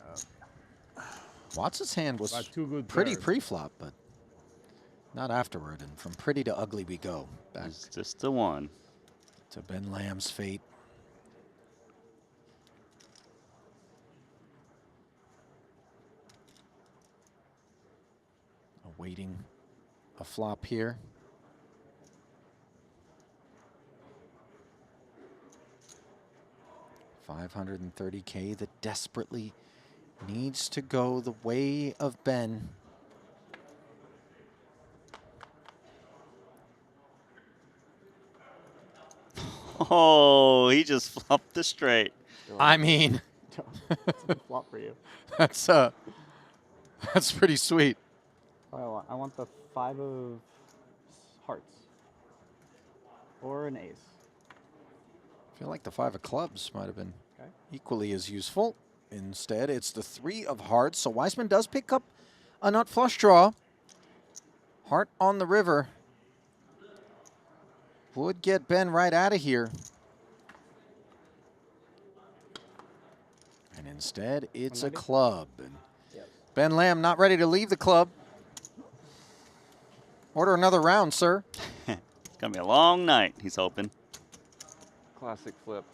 [SPEAKER 8] pairs.
[SPEAKER 1] Watson's hand was
[SPEAKER 8] But 2 good
[SPEAKER 1] pretty
[SPEAKER 8] pairs.
[SPEAKER 1] pre-flop, but not afterward. And from pretty to ugly we go. Back
[SPEAKER 2] It's just the one.
[SPEAKER 1] to Ben Lamb's fate. Awaiting a flop here. $530K that desperately needs to go the way of Ben.
[SPEAKER 2] Oh, he just flopped the straight.
[SPEAKER 1] I mean,
[SPEAKER 11] It's a good flop for you.
[SPEAKER 1] that's pretty sweet.
[SPEAKER 11] Oh, I want the 5 of hearts. Or an ace.
[SPEAKER 1] I feel like the 5 of clubs might have been
[SPEAKER 11] Okay.
[SPEAKER 1] equally as useful. Instead, it's the 3 of hearts. So Weissman does pick up a nut flush draw. Heart on the river. Would get Ben right out of here. And instead, it's a club. And Ben Lamb not ready to leave the club. Order another round, sir.
[SPEAKER 2] It's going to be a long night, he's hoping.
[SPEAKER 12] Classic flip.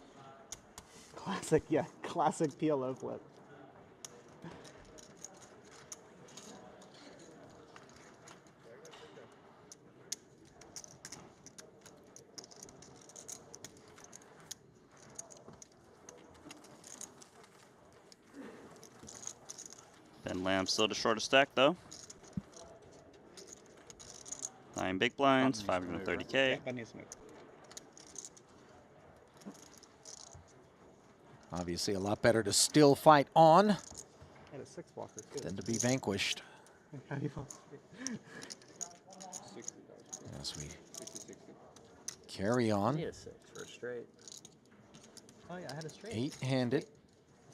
[SPEAKER 11] Classic, yeah. Classic PLO flip.
[SPEAKER 2] Ben Lamb still the shortest stack, though. 9 big blinds, 530K.
[SPEAKER 11] That needs to move.
[SPEAKER 1] Obviously, a lot better to still fight on
[SPEAKER 11] Had a 6 blocker too.
[SPEAKER 1] than to be vanquished.
[SPEAKER 11] How do you fall?
[SPEAKER 1] As we carry on.
[SPEAKER 14] Need a 6 for a straight.
[SPEAKER 11] Oh yeah, I had a straight.
[SPEAKER 1] 8-handed.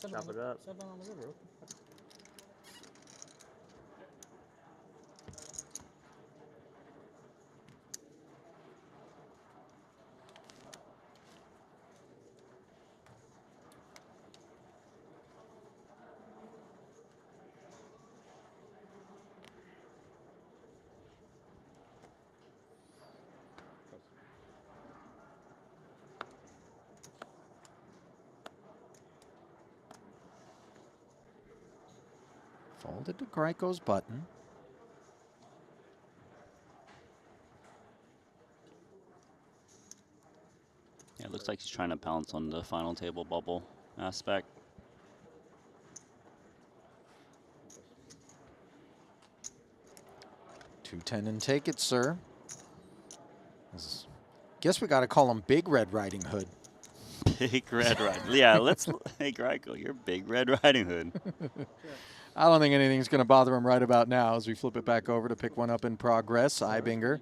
[SPEAKER 14] Chop it up.
[SPEAKER 11] 7 on the river.
[SPEAKER 1] Folded to Greiko's button.
[SPEAKER 2] Yeah, it looks like he's trying to pounce on the final table bubble aspect.
[SPEAKER 1] $210 and take it, sir. Guess we got to call him Big Red Riding Hood.
[SPEAKER 2] Big Red Riding. Yeah, let's. Hey, Greiko, you're Big Red Riding Hood.
[SPEAKER 1] I don't think anything's going to bother him right about now as we flip it back over to pick one up in progress. Ibinger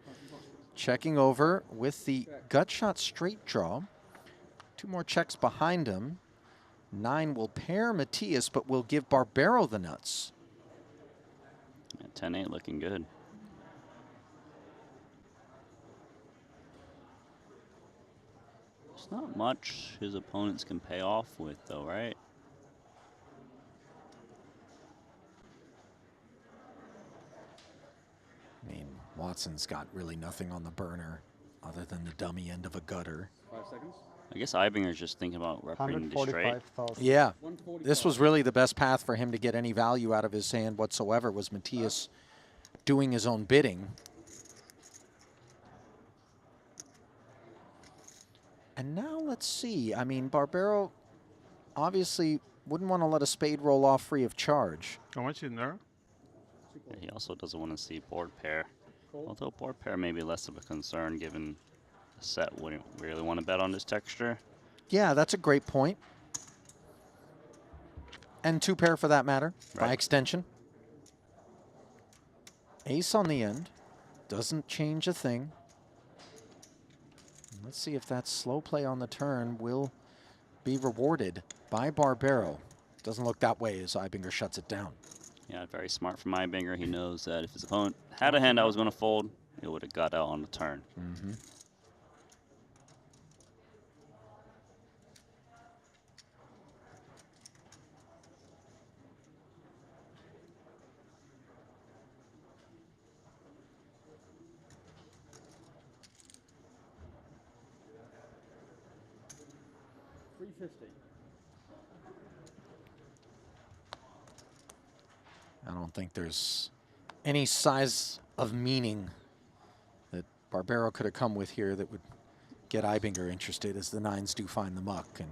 [SPEAKER 1] checking over with the gut shot straight draw. 2 more checks behind him. 9 will pair Matthias, but will give Barbero the nuts.
[SPEAKER 2] Yeah, 10-8 looking good. There's not much his opponents can pay off with, though, right?
[SPEAKER 1] I mean, Watson's got really nothing on the burner other than the dummy end of a gutter.
[SPEAKER 7] 5 seconds.
[SPEAKER 2] I guess Ibinger's just thinking about repping the straight.
[SPEAKER 3] 145,000.
[SPEAKER 1] Yeah, this was really the best path for him to get any value out of his hand whatsoever, was Matthias doing his own bidding. And now let's see. I mean, Barbero obviously wouldn't want to let a spade roll off free of charge.
[SPEAKER 8] How much in there?
[SPEAKER 2] Yeah, he also doesn't want to see board pair. Although board pair may be less of a concern given the set wouldn't really want to bet on this texture.
[SPEAKER 1] Yeah, that's a great point. And 2 pair for that matter, by extension. Ace on the end. Doesn't change a thing. Let's see if that slow play on the turn will be rewarded by Barbero. Doesn't look that way as Ibinger shuts it down.
[SPEAKER 2] Yeah, very smart from Ibinger. He knows that if his opponent had a hand I was going to fold, it would have got out on the turn.
[SPEAKER 1] Mm-hmm. I don't think there's any size of meaning that Barbero could have come with here that would get Ibinger interested, as the 9s do find the muck, and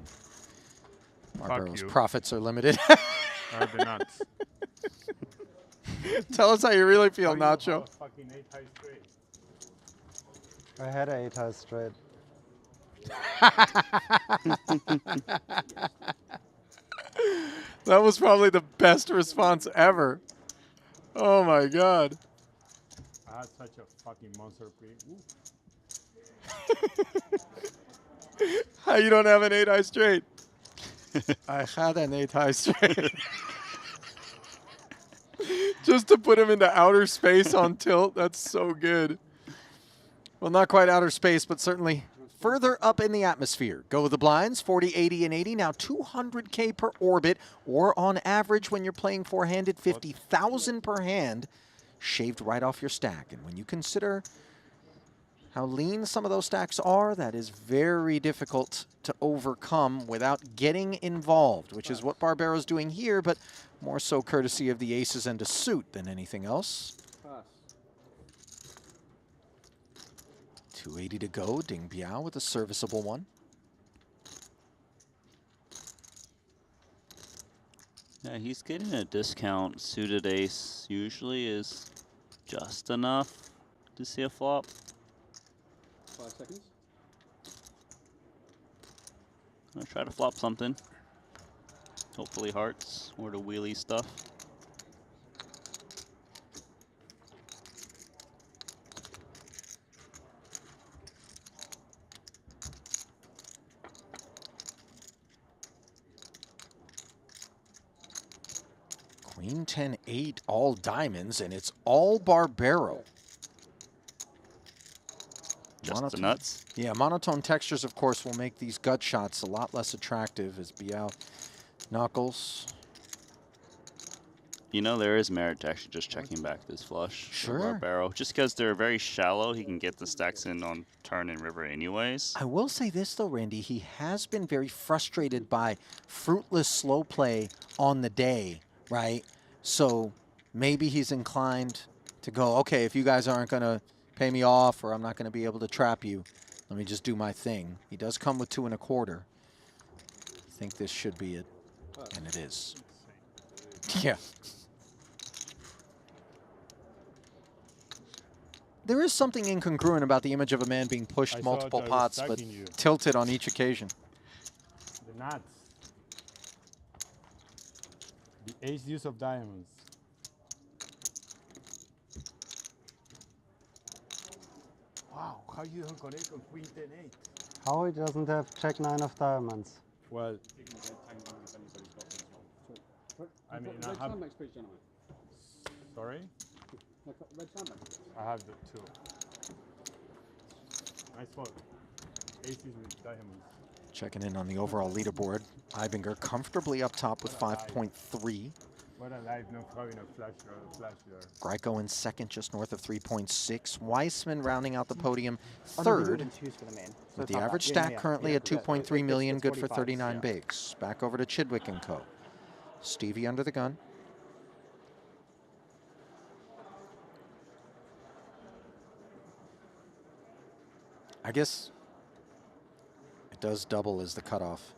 [SPEAKER 1] Barbero's profits are limited.
[SPEAKER 8] Are the nuts.
[SPEAKER 1] Tell us how you really feel, Nacho.
[SPEAKER 8] Fucking 8 high straight.
[SPEAKER 3] I had an 8 high straight.
[SPEAKER 1] That was probably the best response ever. Oh my God.
[SPEAKER 8] I had such a fucking monster pre.
[SPEAKER 1] How you don't have an 8 high straight? I had an 8 high straight. Just to put him into outer space on tilt. That's so good. Well, not quite outer space, but certainly further up in the atmosphere. Go the blinds, 40, 80, and 80. Now 200K per orbit, or on average when you're playing four-handed, 50,000 per hand, shaved right off your stack. And when you consider how lean some of those stacks are, that is very difficult to overcome without getting involved, which is what Barbero's doing here, but more so courtesy of the aces and a suit than anything else. 280 to go. Ding Biao with a serviceable one.
[SPEAKER 2] Yeah, he's getting a discount. Suited ace usually is just enough to see a flop.
[SPEAKER 7] 5 seconds.
[SPEAKER 2] I'm gonna try to flop something. Hopefully hearts or the wheelie stuff.
[SPEAKER 1] Queen 10-8, all diamonds, and it's all Barbero.
[SPEAKER 2] Just the nuts?
[SPEAKER 1] Yeah, monotone textures, of course, will make these gut shots a lot less attractive as Biao knuckles.
[SPEAKER 2] You know, there is merit to actually just checking back this flush.
[SPEAKER 1] Sure.
[SPEAKER 2] Barbero. Just because they're very shallow, he can get the stacks in on turn and river anyways.
[SPEAKER 1] I will say this, though, Randy. He has been very frustrated by fruitless slow play on the day, right? So maybe he's inclined to go, okay, if you guys aren't going to pay me off or I'm not going to be able to trap you, let me just do my thing. He does come with 2 1/4. I think this should be it, and it is. Yeah. There is something incongruent about the image of a man being pushed multiple pots, but tilted on each occasion.
[SPEAKER 8] The nuts. The ace deuce of diamonds. Wow, how you don't connect on queen 10 8?
[SPEAKER 3] How he doesn't have jack 9 of diamonds?
[SPEAKER 8] Well, I mean, I have.
[SPEAKER 7] Max, please, gentlemen.
[SPEAKER 8] Sorry?
[SPEAKER 7] Red sandbags.
[SPEAKER 8] I have the 2. Nice one. Aces with diamonds.
[SPEAKER 1] Checking in on the overall leaderboard. Ivinger comfortably up top with 5.3.
[SPEAKER 8] What a life, not having a flash there.
[SPEAKER 1] Greiko in second, just north of 3.6. Weissman rounding out the podium
[SPEAKER 11] Oh, no, we do it
[SPEAKER 1] third.
[SPEAKER 11] in twos for the main. So
[SPEAKER 1] With
[SPEAKER 11] it's
[SPEAKER 1] the
[SPEAKER 11] not bad.
[SPEAKER 1] average
[SPEAKER 11] Yeah,
[SPEAKER 1] stack
[SPEAKER 11] yeah,
[SPEAKER 1] currently
[SPEAKER 11] yeah.
[SPEAKER 1] at 2.3 million,
[SPEAKER 11] It's
[SPEAKER 1] good for
[SPEAKER 11] 45s,
[SPEAKER 1] 39
[SPEAKER 11] yeah.
[SPEAKER 1] bigs. Back over to Chidwick and Co. Stevie under the gun. I guess it does double as the cutoff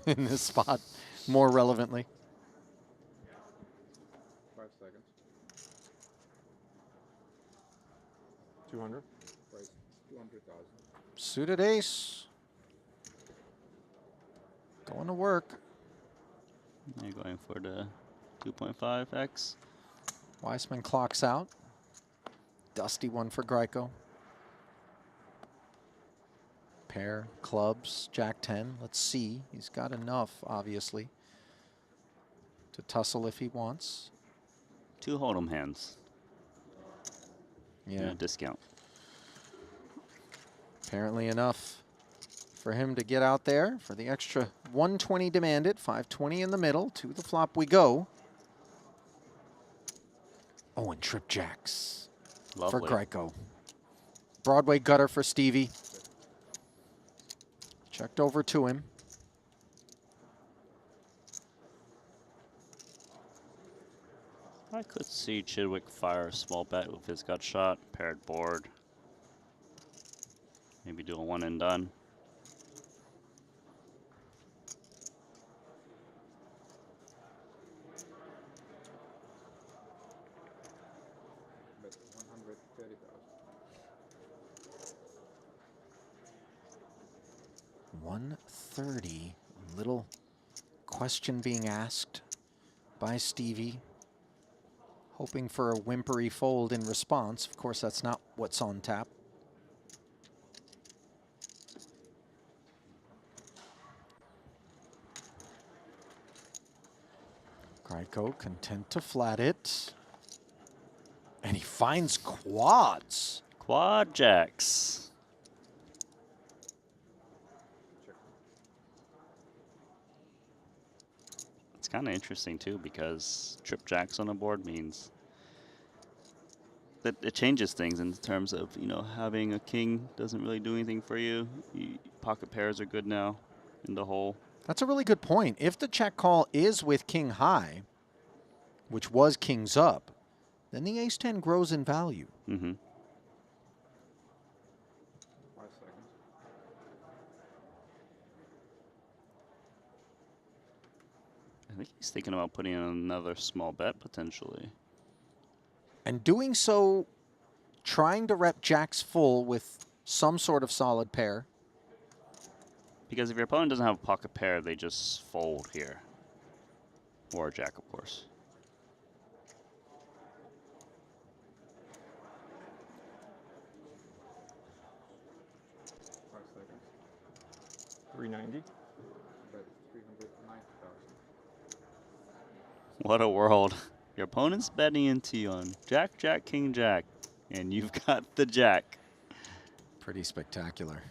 [SPEAKER 1] in this spot, more relevantly.
[SPEAKER 12] 5 seconds. 200. Price 200,000.
[SPEAKER 1] Suited ace. Going to work.
[SPEAKER 2] You're going for the 2.5x.
[SPEAKER 1] Weissman clocks out. Dusty one for Greiko. Pair, clubs, jack 10. Let's see. He's got enough, obviously, to tussle if he wants.
[SPEAKER 2] 2 hold'em hands.
[SPEAKER 1] Yeah.
[SPEAKER 2] Discount.
[SPEAKER 1] Apparently enough for him to get out there for the extra 120 demanded. 520 in the middle. To the flop we go. Oh, and trip jacks for
[SPEAKER 2] Lovely.
[SPEAKER 1] Greiko. Broadway gutter for Stevie. Checked over to him.
[SPEAKER 2] I could see Chidwick fire a small bet with his gut shot, paired board. Maybe do a one and done.
[SPEAKER 12] Bet 130,000.
[SPEAKER 1] 130. Little question being asked by Stevie, hoping for a whimpery fold in response. Of course, that's not what's on tap. Greiko content to flat it. And he finds quads.
[SPEAKER 2] Quad jacks. It's kind of interesting too because trip jacks on the board means that it changes things in terms of, you know, having a king doesn't really do anything for you. Pocket pairs are good now in the hole.
[SPEAKER 1] That's a really good point. If the check call is with king high, which was kings up, then the ace-10 grows in value.
[SPEAKER 2] Mm-hmm.
[SPEAKER 12] 5 seconds.
[SPEAKER 2] I think he's thinking about putting in another small bet potentially.
[SPEAKER 1] And doing so, trying to rep jacks full with some sort of solid pair.
[SPEAKER 2] Because if your opponent doesn't have a pocket pair, they just fold here. Or a jack, of course.
[SPEAKER 12] Five seconds. 390. Bet 390,000.
[SPEAKER 2] What a world. Your opponent's betting into you on jack, jack, king, jack. And you've got the jack.
[SPEAKER 1] Pretty spectacular.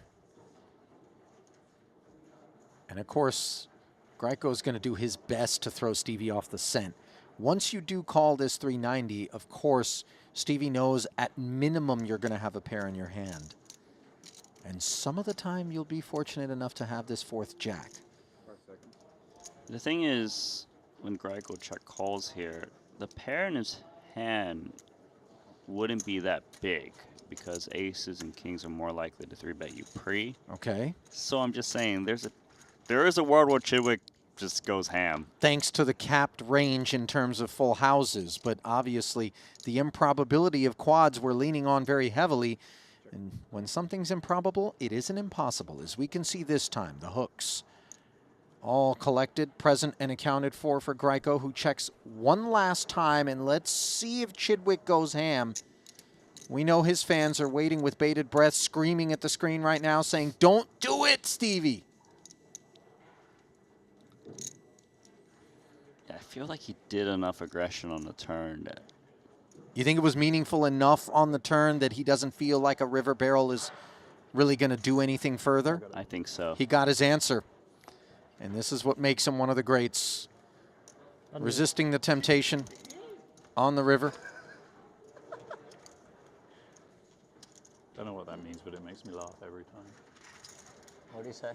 [SPEAKER 1] And of course, Greiko's going to do his best to throw Stevie off the scent. Once you do call this 390, of course, Stevie knows at minimum you're going to have a pair in your hand. And some of the time you'll be fortunate enough to have this fourth jack.
[SPEAKER 12] 5 seconds.
[SPEAKER 2] The thing is, when Greiko check calls here, the pair in his hand wouldn't be that big because aces and kings are more likely to 3-bet you pre.
[SPEAKER 1] Okay.
[SPEAKER 2] So I'm just saying there is a world where Chidwick just goes ham.
[SPEAKER 1] Thanks to the capped range in terms of full houses, but obviously the improbability of quads we're leaning on very heavily. And when something's improbable, it isn't impossible, as we can see this time, the hooks. all collected, present, and accounted for Greiko, who checks one last time. And let's see if Chidwick goes ham. We know his fans are waiting with bated breath, screaming at the screen right now, saying, "Don't do it, Stevie."
[SPEAKER 2] Yeah, I feel like he did enough aggression on the turn.
[SPEAKER 1] You think it was meaningful enough on the turn that he doesn't feel like a river barrel is really going to do anything further?
[SPEAKER 2] I think so.
[SPEAKER 1] He got his answer. And this is what makes him one of the greats. Resisting the temptation on the river.
[SPEAKER 16] Don't know what that means, but it makes me laugh every time.
[SPEAKER 14] What did he say?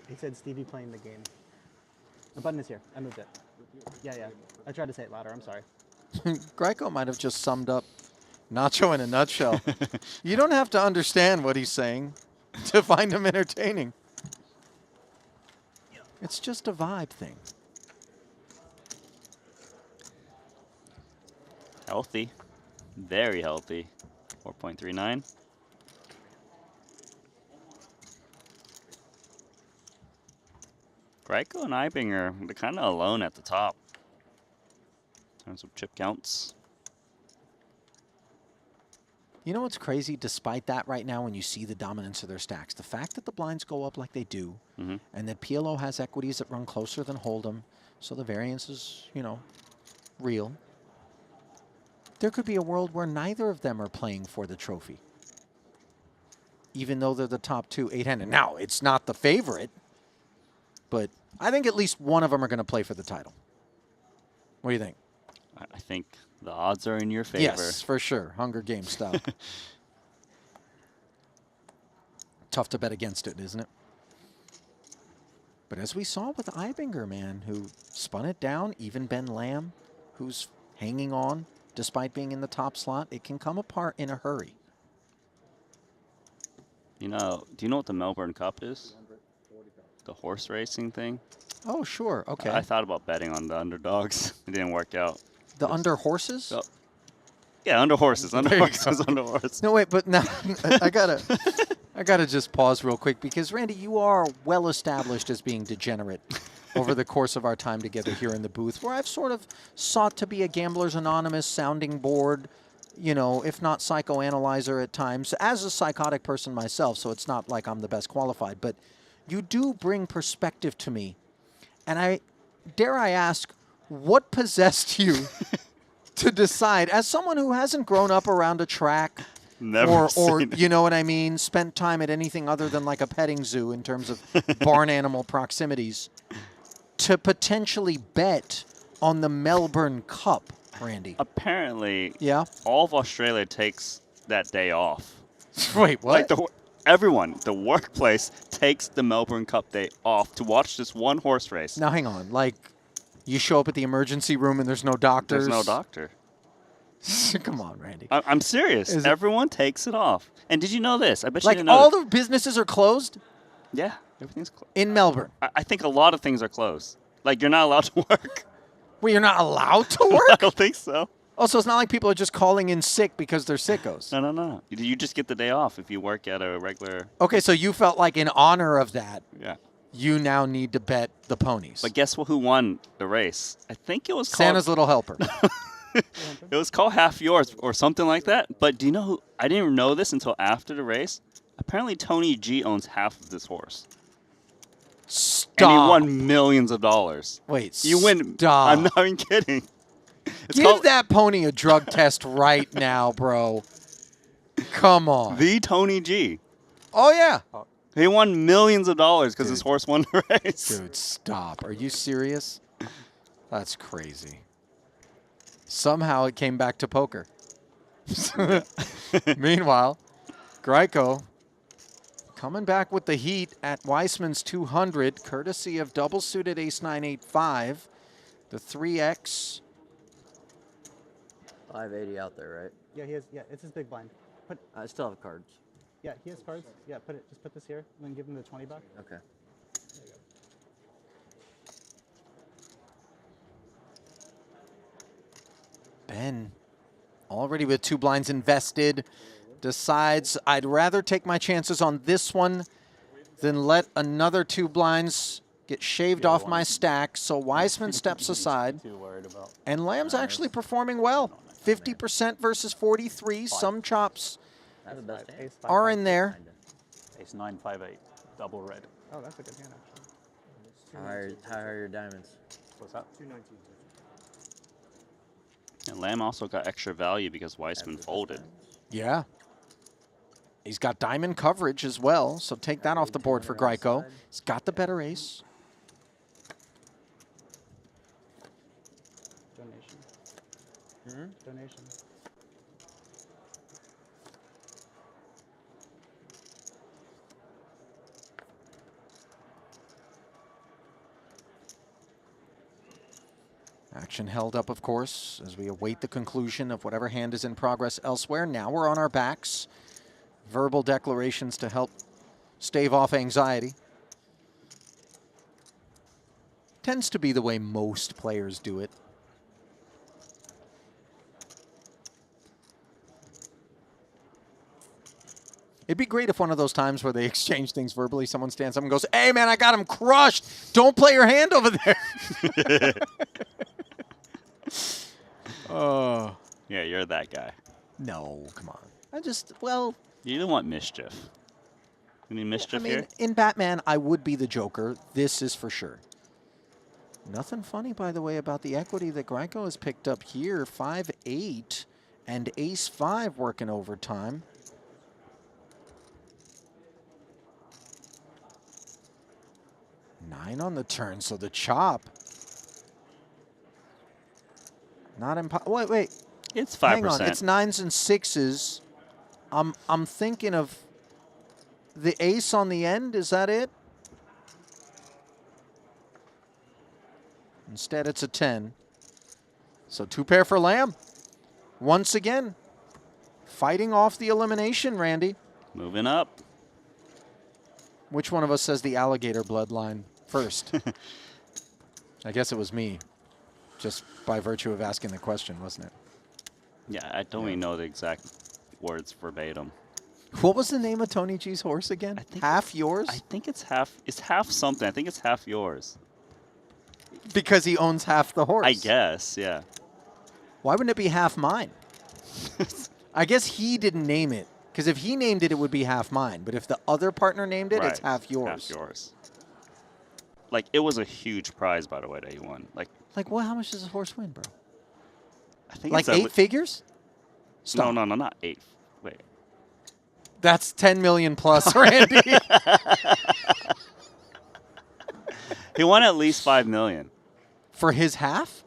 [SPEAKER 11] He said Stevie playing the game. The button is here. I moved it. Yeah. I tried to say it louder. I'm sorry.
[SPEAKER 1] Greiko might have just summed up Nacho in a nutshell. You don't have to understand what he's saying to find him entertaining. It's just a vibe thing.
[SPEAKER 2] Healthy. Very healthy. 4.39. Greiko and Ibinger, they're kind of alone at the top in terms of chip counts.
[SPEAKER 1] You know what's crazy? Despite that right now, when you see the dominance of their stacks, the fact that the blinds go up like they do, and that PLO has equities that run closer than Hold'em, so the variance is, you know, real. There could be a world where neither of them are playing for the trophy, even though they're the top two 8-handed. Now, it's not the favorite, but I think at least one of them are going to play for the title. What do you think?
[SPEAKER 2] I think the odds are in your favor.
[SPEAKER 1] Yes, for sure. Hunger Games style. Tough to bet against it, isn't it? But as we saw with Ibinger, man, who spun it down, even Ben Lamb, who's hanging on despite being in the top slot, it can come apart in a hurry.
[SPEAKER 2] You know, do you know what the Melbourne Cup is? The horse racing thing?
[SPEAKER 1] Oh, sure. Okay.
[SPEAKER 2] I thought about betting on the underdogs. It didn't work out.
[SPEAKER 1] The under horses?
[SPEAKER 2] Oh. Yeah, under horses. Under
[SPEAKER 1] There you
[SPEAKER 2] horses.
[SPEAKER 1] go.
[SPEAKER 2] Under horses.
[SPEAKER 1] No, wait, but now I gotta just pause real quick because Randy, you are well established as being degenerate over the course of our time together here in the booth, where I've sort of sought to be a Gamblers Anonymous sounding board, you know, if not psychoanalyzer at times, as a psychotic person myself, so it's not like I'm the best qualified, but you do bring perspective to me. And dare I ask, what possessed you to decide, as someone who hasn't grown up around a track, or you know what I mean, spent time at anything other than like a petting zoo in terms of barn animal proximities, to potentially bet on the Melbourne Cup, Randy?
[SPEAKER 2] Apparently,
[SPEAKER 1] yeah,
[SPEAKER 2] all of Australia takes that day off.
[SPEAKER 1] Wait, what?
[SPEAKER 2] Like everyone, the workplace takes the Melbourne Cup day off to watch this one horse race.
[SPEAKER 1] Now, hang on. Like, you show up at the emergency room and there's no doctors?
[SPEAKER 2] There's no doctor.
[SPEAKER 1] Come on, Randy.
[SPEAKER 2] I'm serious. Everyone takes it off. And did you know this? I bet you
[SPEAKER 1] like
[SPEAKER 2] didn't know
[SPEAKER 1] all
[SPEAKER 2] this.
[SPEAKER 1] the businesses are closed?
[SPEAKER 2] Yeah, everything's closed.
[SPEAKER 1] In Melbourne?
[SPEAKER 2] I think a lot of things are closed. Like, you're not allowed to work.
[SPEAKER 1] Wait, you're not allowed to work?
[SPEAKER 2] I don't think so.
[SPEAKER 1] Oh, so it's not like people are just calling in sick because they're sickos?
[SPEAKER 2] No. You just get the day off if you work at a regular...
[SPEAKER 1] Okay, so you felt like in honor of that,
[SPEAKER 2] yeah,
[SPEAKER 1] you now need to bet the ponies.
[SPEAKER 2] But guess who won the race? I think it was called...
[SPEAKER 1] Santa's Little Helper.
[SPEAKER 2] It was called Half Yours or something like that. But do you know who? I didn't even know this until after the race. Apparently, Tony G owns half of this horse.
[SPEAKER 1] Stop.
[SPEAKER 2] And he won millions of dollars.
[SPEAKER 1] Wait,
[SPEAKER 2] you win.
[SPEAKER 1] Stop.
[SPEAKER 2] I'm not even kidding. It's
[SPEAKER 1] Give that pony a drug test right now, bro. Come on.
[SPEAKER 2] The Tony G.
[SPEAKER 1] Oh, yeah.
[SPEAKER 2] He won millions of dollars because his horse won the race.
[SPEAKER 1] Dude, stop. Are you serious? That's crazy. Somehow it came back to poker. Meanwhile, Greiko coming back with the heat at Weissman's 200, courtesy of double-suited ace-9-8-5. The 3X.
[SPEAKER 14] 580 out there, right?
[SPEAKER 11] Yeah, he has. Yeah, it's his big blind.
[SPEAKER 14] I still have cards.
[SPEAKER 11] Yeah, he has cards. Yeah, just put this here, and then give him the 20 bucks.
[SPEAKER 14] Okay.
[SPEAKER 1] Ben, already with 2 blinds invested, decides I'd rather take my chances on this one than let another 2 blinds get shaved off my stack. So Weissman steps aside. And Lamb's actually performing well. 50% versus 43. Some chops are in there.
[SPEAKER 16] Ace 9, 5, 8, double red.
[SPEAKER 11] Oh, that's a good hand, actually.
[SPEAKER 14] How are your diamonds?
[SPEAKER 16] What's that?
[SPEAKER 7] 219.
[SPEAKER 2] And Lamb also got extra value because Weissman folded.
[SPEAKER 1] Yeah. He's got diamond coverage as well, so take that off the board for Greiko. He's got the better ace.
[SPEAKER 11] Donation. Donation.
[SPEAKER 1] Action held up, of course, as we await the conclusion of whatever hand is in progress elsewhere. Now we're on our backs. Verbal declarations to help stave off anxiety. Tends to be the way most players do it. It'd be great if one of those times where they exchange things verbally, someone stands up and goes, "Hey, man, I got him crushed. Don't play your hand over there." Oh.
[SPEAKER 2] Yeah, you're that guy.
[SPEAKER 1] No, come on. I just, well...
[SPEAKER 2] You don't want mischief. Any mischief here?
[SPEAKER 1] In Batman, I would be the Joker. This is for sure. Nothing funny, by the way, about the equity that Greiko has picked up here. 5-8 and ace-5 working overtime. Nine on the turn, so the chop. Not impossible. Wait.
[SPEAKER 2] It's 5%.
[SPEAKER 1] Hang on. It's 9s and 6s. I'm thinking of the ace on the end. Is that it? Instead, it's a 10. So 2 pair for Lamb. Once again, fighting off the elimination, Randy.
[SPEAKER 2] Moving up.
[SPEAKER 1] Which one of us says the alligator bloodline first? I guess it was me, just by virtue of asking the question, wasn't it?
[SPEAKER 2] Yeah, I don't even know the exact words verbatim.
[SPEAKER 1] What was the name of Tony G's horse again? Half yours?
[SPEAKER 2] I think it's half. It's half something. I think it's half yours.
[SPEAKER 1] Because he owns half the horse.
[SPEAKER 2] I guess, yeah.
[SPEAKER 1] Why wouldn't it be half mine? I guess he didn't name it. Because if he named it, it would be half mine. But if the other partner named it, it's half yours.
[SPEAKER 2] Half yours. Like, it was a huge prize, by the way, that he won. Like
[SPEAKER 1] what? How much does a horse win, bro?
[SPEAKER 2] I think
[SPEAKER 1] like
[SPEAKER 2] it's
[SPEAKER 1] 8 figures? Stop.
[SPEAKER 2] No, not 8. Wait.
[SPEAKER 1] That's 10 million plus, Randy.
[SPEAKER 2] He won at least 5 million.
[SPEAKER 1] For his half?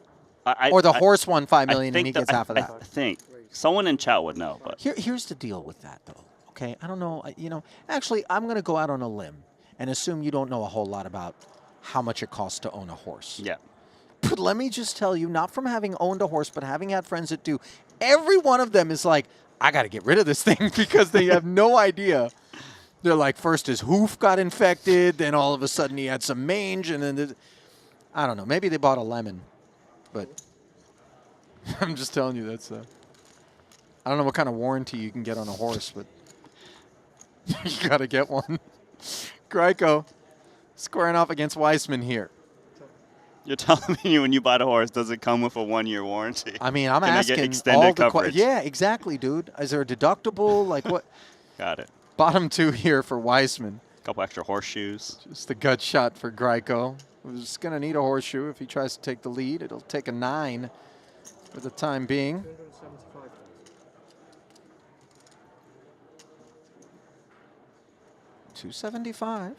[SPEAKER 1] Or the horse won 5 million and he gets half of that?
[SPEAKER 2] I think. Someone in chat would know. But
[SPEAKER 1] Here's the deal with that, though. Okay, I don't know. Actually, I'm going to go out on a limb and assume you don't know a whole lot about how much it costs to own a horse.
[SPEAKER 2] Yeah.
[SPEAKER 1] But let me just tell you, not from having owned a horse, but having had friends that do, every one of them is like, I got to get rid of this thing because they have no idea. They're like, first his hoof got infected, then all of a sudden he had some mange, and then, I don't know, maybe they bought a lemon. But I'm just telling you, that's I don't know what kind of warranty you can get on a horse, but you got to get one. Greiko squaring off against Weissman here.
[SPEAKER 2] You're telling me when you buy the horse, does it come with a 1-year warranty?
[SPEAKER 1] I mean, I'm
[SPEAKER 2] Can I
[SPEAKER 1] asking
[SPEAKER 2] get extended
[SPEAKER 1] all the
[SPEAKER 2] coverage?
[SPEAKER 1] Yeah, exactly, dude. Is there a deductible? Like what?
[SPEAKER 2] Got it.
[SPEAKER 1] Bottom 2 here for Weissman.
[SPEAKER 2] Couple extra horseshoes.
[SPEAKER 1] Just the gut shot for Greiko. Who's going to need a horseshoe if he tries to take the lead. It'll take a 9 for the time being. 275.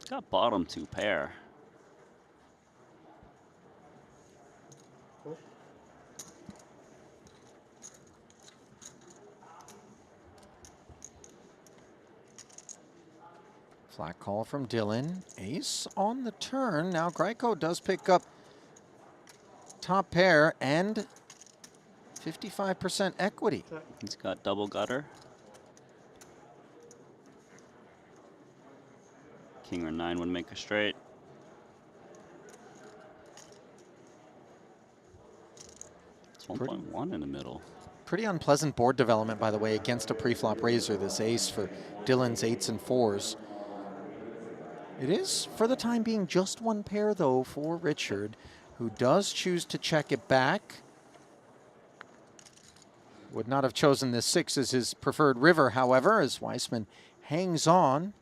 [SPEAKER 2] Got bottom 2 pair.
[SPEAKER 1] Flat call from Dylan. Ace on the turn. Now Greiko does pick up top pair and 55% equity.
[SPEAKER 2] He's got double gutter. King or 9 would make a straight. It's 1.1 in the middle.
[SPEAKER 1] Pretty unpleasant board development, by the way, against a pre-flop raiser, this ace for Dylan's 8s and 4s. It is, for the time being, just one pair, though, for Richard, who does choose to check it back. Would not have chosen this 6 as his preferred river, however, as Weissman hangs on.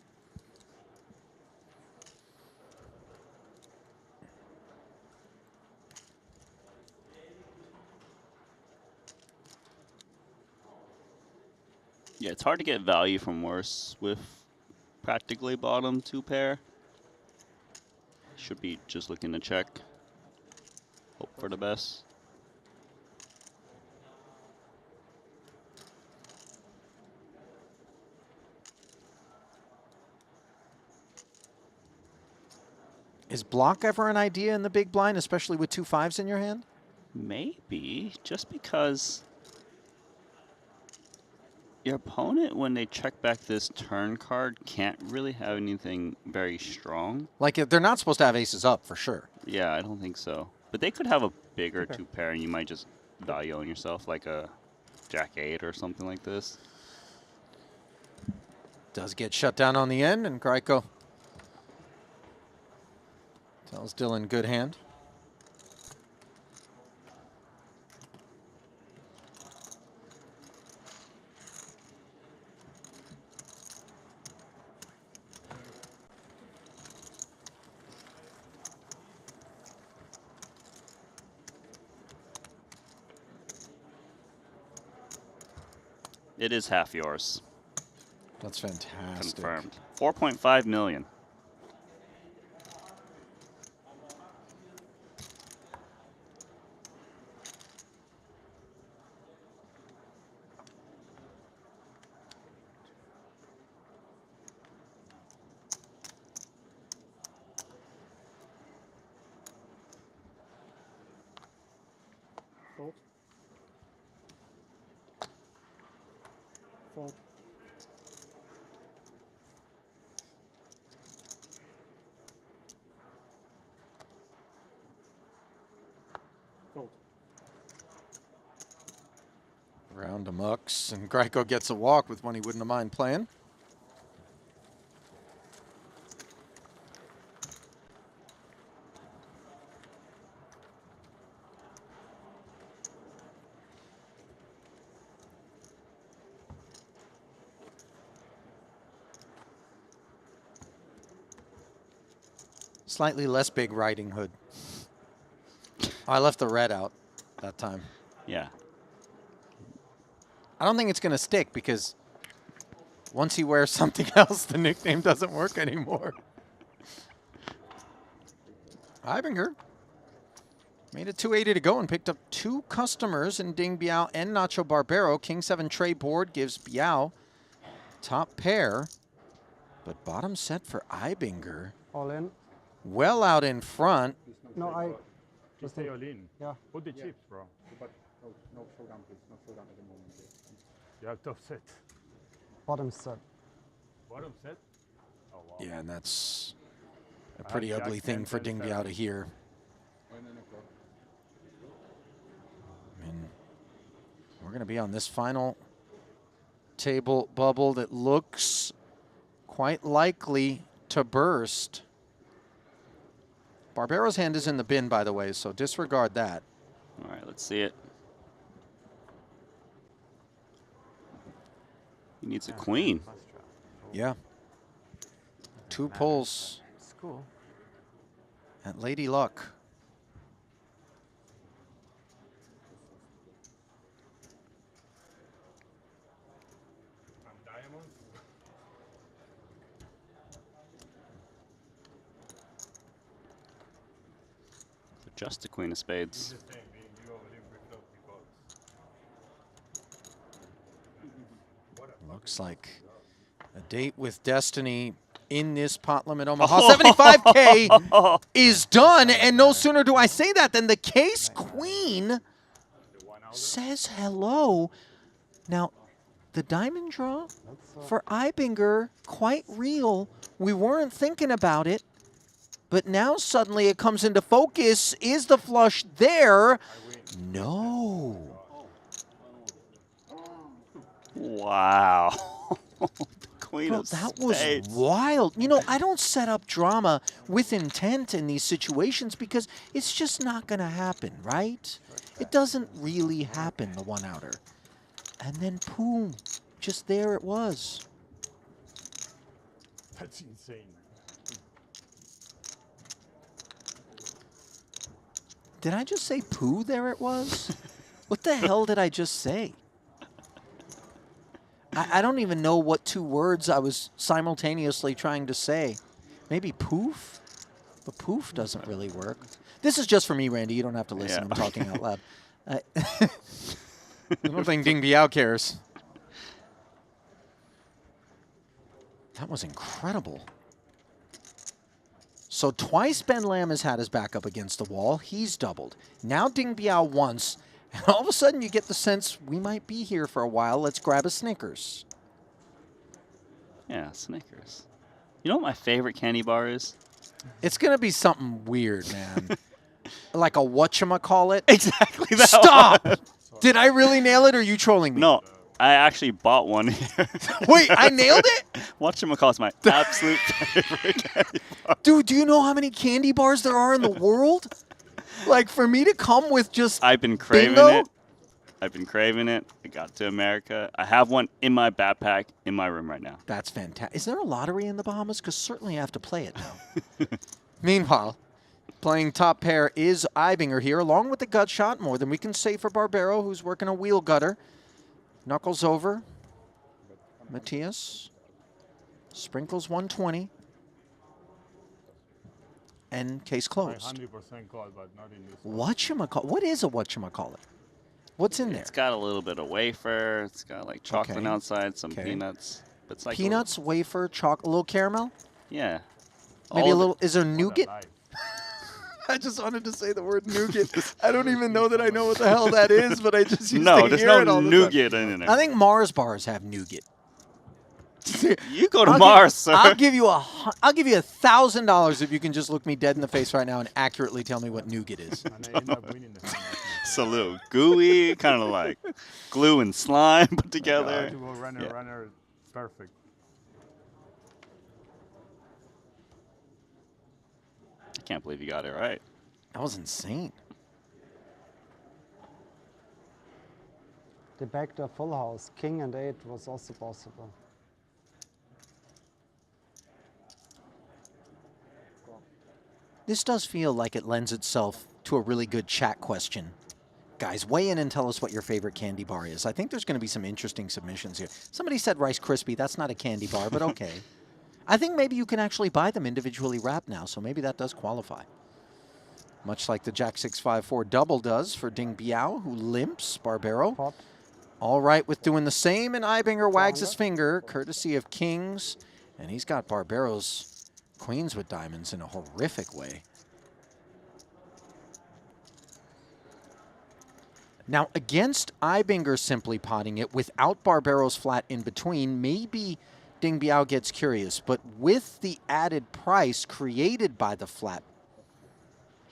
[SPEAKER 2] Yeah, it's hard to get value from worse with practically bottom 2 pair. Should be just looking to check. Hope for the best.
[SPEAKER 1] Is block ever an idea in the big blind, especially with 2 5s in your hand?
[SPEAKER 2] Maybe, just because your opponent, when they check back this turn card, can't really have anything very strong.
[SPEAKER 1] Like, they're not supposed to have aces up, for sure.
[SPEAKER 2] Yeah, I don't think so. But they could have a bigger 2 pair, and you might just value on yourself, like a Jack 8 or something like this.
[SPEAKER 1] Does get shut down on the end, and Greiko tells Dylan good hand.
[SPEAKER 2] It is half yours.
[SPEAKER 1] That's fantastic.
[SPEAKER 2] Confirmed. 4.5 million.
[SPEAKER 11] Fold. Fold. Fold.
[SPEAKER 1] Round amucks, and Greiko gets a walk with one he wouldn't have mind playing. Slightly less big Riding Hood. I left the red out that time.
[SPEAKER 2] Yeah.
[SPEAKER 1] I don't think it's going to stick because once he wears something else, the nickname doesn't work anymore. Ibinger made it 280 to go and picked up 2 customers in Ding Biao and Nacho Barbero. King 7 tray board gives Biao top pair, but bottom set for Ibinger.
[SPEAKER 11] All in.
[SPEAKER 1] Well out in front.
[SPEAKER 11] No, I
[SPEAKER 8] Just stay all in.
[SPEAKER 11] Yeah.
[SPEAKER 8] Put the chips, bro.
[SPEAKER 7] But no showdown, please. No showdown at the moment.
[SPEAKER 8] You have top set.
[SPEAKER 11] bottom set.
[SPEAKER 8] Bottom set? Oh, wow.
[SPEAKER 1] Yeah, and that's a pretty
[SPEAKER 8] Jack
[SPEAKER 1] ugly
[SPEAKER 8] 10,
[SPEAKER 1] thing for
[SPEAKER 8] 10,
[SPEAKER 1] Ding Biao to hear. I mean, we're going to be on this final table bubble that looks quite likely to burst. Barbero's hand is in the bin, by the way, so disregard that.
[SPEAKER 2] All right, let's see it. He needs a queen.
[SPEAKER 1] Yeah. 2 pulls
[SPEAKER 3] It's cool.
[SPEAKER 1] at Lady Luck.
[SPEAKER 2] Just the queen of spades.
[SPEAKER 1] Looks like a date with destiny in this pot limit Omaha. 75K is done, and no sooner do I say that than the case queen says hello. Now, the diamond draw for Ibinger, quite real. We weren't thinking about it, but now suddenly it comes into focus. Is the flush there? No.
[SPEAKER 2] Wow. Queen
[SPEAKER 1] Bro,
[SPEAKER 2] of
[SPEAKER 1] that was
[SPEAKER 2] spades.
[SPEAKER 1] wild. You know, I don't set up drama with intent in these situations because it's just not going to happen, right? It doesn't really happen, the one-outer. And then, boom, just there it was.
[SPEAKER 8] That's insane.
[SPEAKER 1] Did I just say poo? There it was? What the hell did I just say? I don't even know what two words I was simultaneously trying to say. Maybe poof? But poof doesn't really work. This is just for me, Randy. You don't have to listen. I'm talking out loud. I don't think Ding Biao cares. That was incredible. So twice Ben Lam has had his back up against the wall. He's doubled. Now Ding Biao once. And all of a sudden you get the sense we might be here for a while. Let's grab a Snickers.
[SPEAKER 2] Yeah, Snickers. You know what my favorite candy bar is?
[SPEAKER 1] It's going to be something weird, man. Like a whatchamacallit.
[SPEAKER 2] Exactly that
[SPEAKER 1] Stop!
[SPEAKER 2] one.
[SPEAKER 1] Did I really nail it, or are you trolling me?
[SPEAKER 2] No, I actually bought one here.
[SPEAKER 1] Wait, I nailed it?
[SPEAKER 2] Whatchamacallit's my absolute favorite candy bar.
[SPEAKER 1] Dude, do you know how many candy bars there are in the world? Like, for me to come with just
[SPEAKER 2] I've been craving
[SPEAKER 1] bingo?
[SPEAKER 2] it. I've been craving it. I got to America. I have one in my backpack in my room right now.
[SPEAKER 1] That's fantastic. Is there a lottery in the Bahamas? Because certainly I have to play it now. Meanwhile, playing top pair is Ibinger here, along with the gut shot. More than we can say for Barbero, who's working a wheel gutter. Knuckles over. Matthias. Sprinkles 120. And case closed.
[SPEAKER 8] 100% call, but not in this.
[SPEAKER 1] Whatchamacallit? What is a whatchamacallit? What's in there?
[SPEAKER 2] It's got a little bit of wafer. It's got like chocolate
[SPEAKER 1] Okay.
[SPEAKER 2] outside, some
[SPEAKER 1] Okay.
[SPEAKER 2] peanuts. It's like
[SPEAKER 1] Peanuts, wafer, chocolate, a little caramel?
[SPEAKER 2] Yeah.
[SPEAKER 1] Maybe
[SPEAKER 2] All
[SPEAKER 1] a
[SPEAKER 2] of
[SPEAKER 1] little. Is there nougat? I just wanted to say the word nougat. I don't even know that I know what the hell that is, but I just used
[SPEAKER 2] No,
[SPEAKER 1] to
[SPEAKER 2] there's
[SPEAKER 1] hear
[SPEAKER 2] no
[SPEAKER 1] it all the
[SPEAKER 2] nougat
[SPEAKER 1] time.
[SPEAKER 2] in there.
[SPEAKER 1] I think Mars bars have nougat.
[SPEAKER 2] You go to Mars, sir.
[SPEAKER 1] I'll give you $1,000 if you can just look me dead in the face right now and accurately tell me what nougat is.
[SPEAKER 2] It's a little gooey, kind of like glue and slime put together.
[SPEAKER 8] Runner, perfect.
[SPEAKER 2] I can't believe you got it right.
[SPEAKER 1] That was insane.
[SPEAKER 3] The backdoor full house, king and 8 was also possible.
[SPEAKER 1] This does feel like it lends itself to a really good chat question. Guys, weigh in and tell us what your favorite candy bar is. I think there's going to be some interesting submissions here. Somebody said Rice Krispie. That's not a candy bar, but okay. I think maybe you can actually buy them individually wrapped now, so maybe that does qualify. Much like the Jack 6-5-4 double does for Ding Biao, who limps. Barbero.
[SPEAKER 3] Pop.
[SPEAKER 1] All right with doing the same, and Ibinger wags his finger, courtesy of Kings. And he's got Barbero's queens with diamonds in a horrific way. Now, against Ibinger simply potting it without Barbero's flat in between, maybe Ding Biao gets curious. But with the added price created by the flat,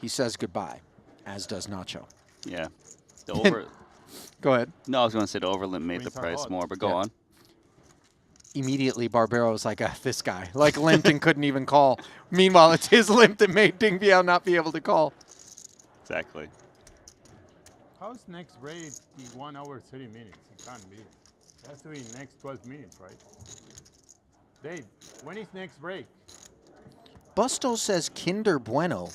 [SPEAKER 1] he says goodbye, as does Nacho.
[SPEAKER 2] Yeah. The over.
[SPEAKER 1] Go ahead.
[SPEAKER 2] No, I was going to say the overlimit made the price more, but go on.
[SPEAKER 1] Immediately, Barbero was like, this guy. Like, limped and couldn't even call. Meanwhile, it's his limp that made Ding Biao not be able to call.
[SPEAKER 2] Exactly.
[SPEAKER 8] How's next break the 1 hour 30 minutes? It can't be. It has to be next 12 minutes, right? Dave, when is next break?
[SPEAKER 1] Busto says Kinder Bueno.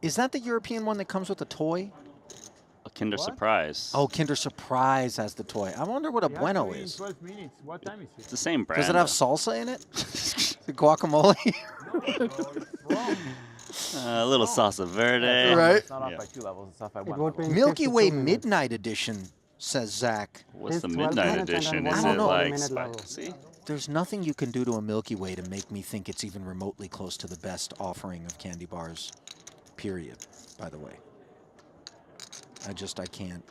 [SPEAKER 1] Is that the European one that comes with a toy?
[SPEAKER 2] A Kinder Surprise.
[SPEAKER 1] Oh, Kinder Surprise has the toy. I wonder what a
[SPEAKER 8] It has
[SPEAKER 1] Bueno
[SPEAKER 8] to be in
[SPEAKER 1] is.
[SPEAKER 8] 12 minutes. What time is it?
[SPEAKER 2] It's the same brand.
[SPEAKER 1] Does it have salsa in it? The guacamole?
[SPEAKER 2] A little salsa verde.
[SPEAKER 1] Right.
[SPEAKER 4] It's not off by 2 levels, it's off by 1 level.
[SPEAKER 1] Milky Way Midnight Edition, says Zach.
[SPEAKER 2] What's the midnight edition? Is it like spicy?
[SPEAKER 1] There's nothing you can do to a Milky Way to make me think it's even remotely close to the best offering of candy bars, period, by the way. I can't.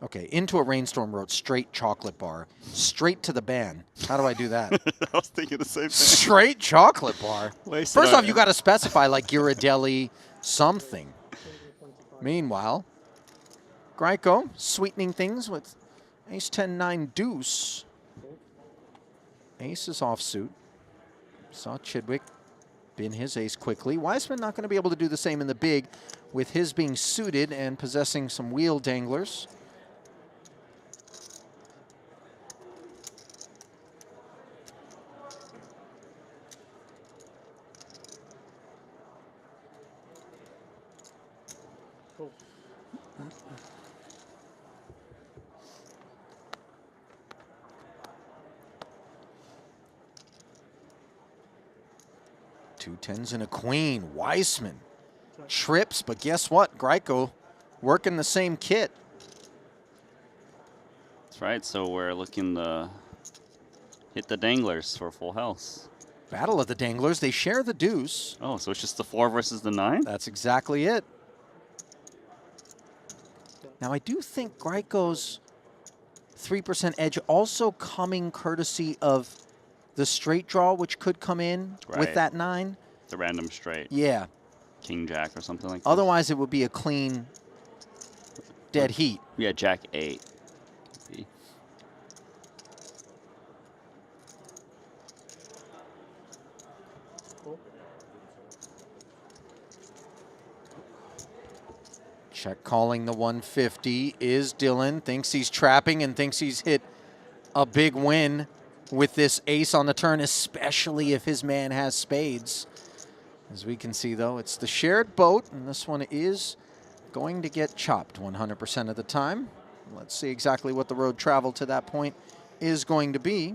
[SPEAKER 1] Okay, Into a Rainstorm wrote straight chocolate bar. Straight to the ban. How do I do that?
[SPEAKER 2] I was thinking the same thing.
[SPEAKER 1] Straight chocolate bar.
[SPEAKER 2] Wasted
[SPEAKER 1] First
[SPEAKER 2] our-
[SPEAKER 1] off, you got to specify like Ghirardelli something. Meanwhile, Gryko sweetening things with Ace 10 9 deuce. Ace is offsuit. Saw Chidwick bin his ace quickly. Wiseman not going to be able to do the same in the big with his being suited and possessing some wheel danglers.
[SPEAKER 11] Cool.
[SPEAKER 1] Two tens and a queen. Wiseman trips, but guess what? Greiko working the same kit.
[SPEAKER 2] That's right. So we're looking to hit the danglers for full house.
[SPEAKER 1] Battle of the danglers. They share the deuce.
[SPEAKER 2] Oh, so it's just the 4 versus the 9?
[SPEAKER 1] That's exactly it. Now, I do think Greiko's 3% edge also coming courtesy of the straight draw, which could come in with that 9.
[SPEAKER 2] The random straight.
[SPEAKER 1] Yeah.
[SPEAKER 2] King Jack or something like that.
[SPEAKER 1] Otherwise, it would be a clean dead heat.
[SPEAKER 2] Yeah, Jack 8.
[SPEAKER 1] Check calling the 150 is Dylan. Thinks he's trapping and thinks he's hit a big win with this ace on the turn, especially if his man has spades. As we can see, though, it's the shared boat, and this one is going to get chopped 100% of the time. Let's see exactly what the road travel to that point is going to be.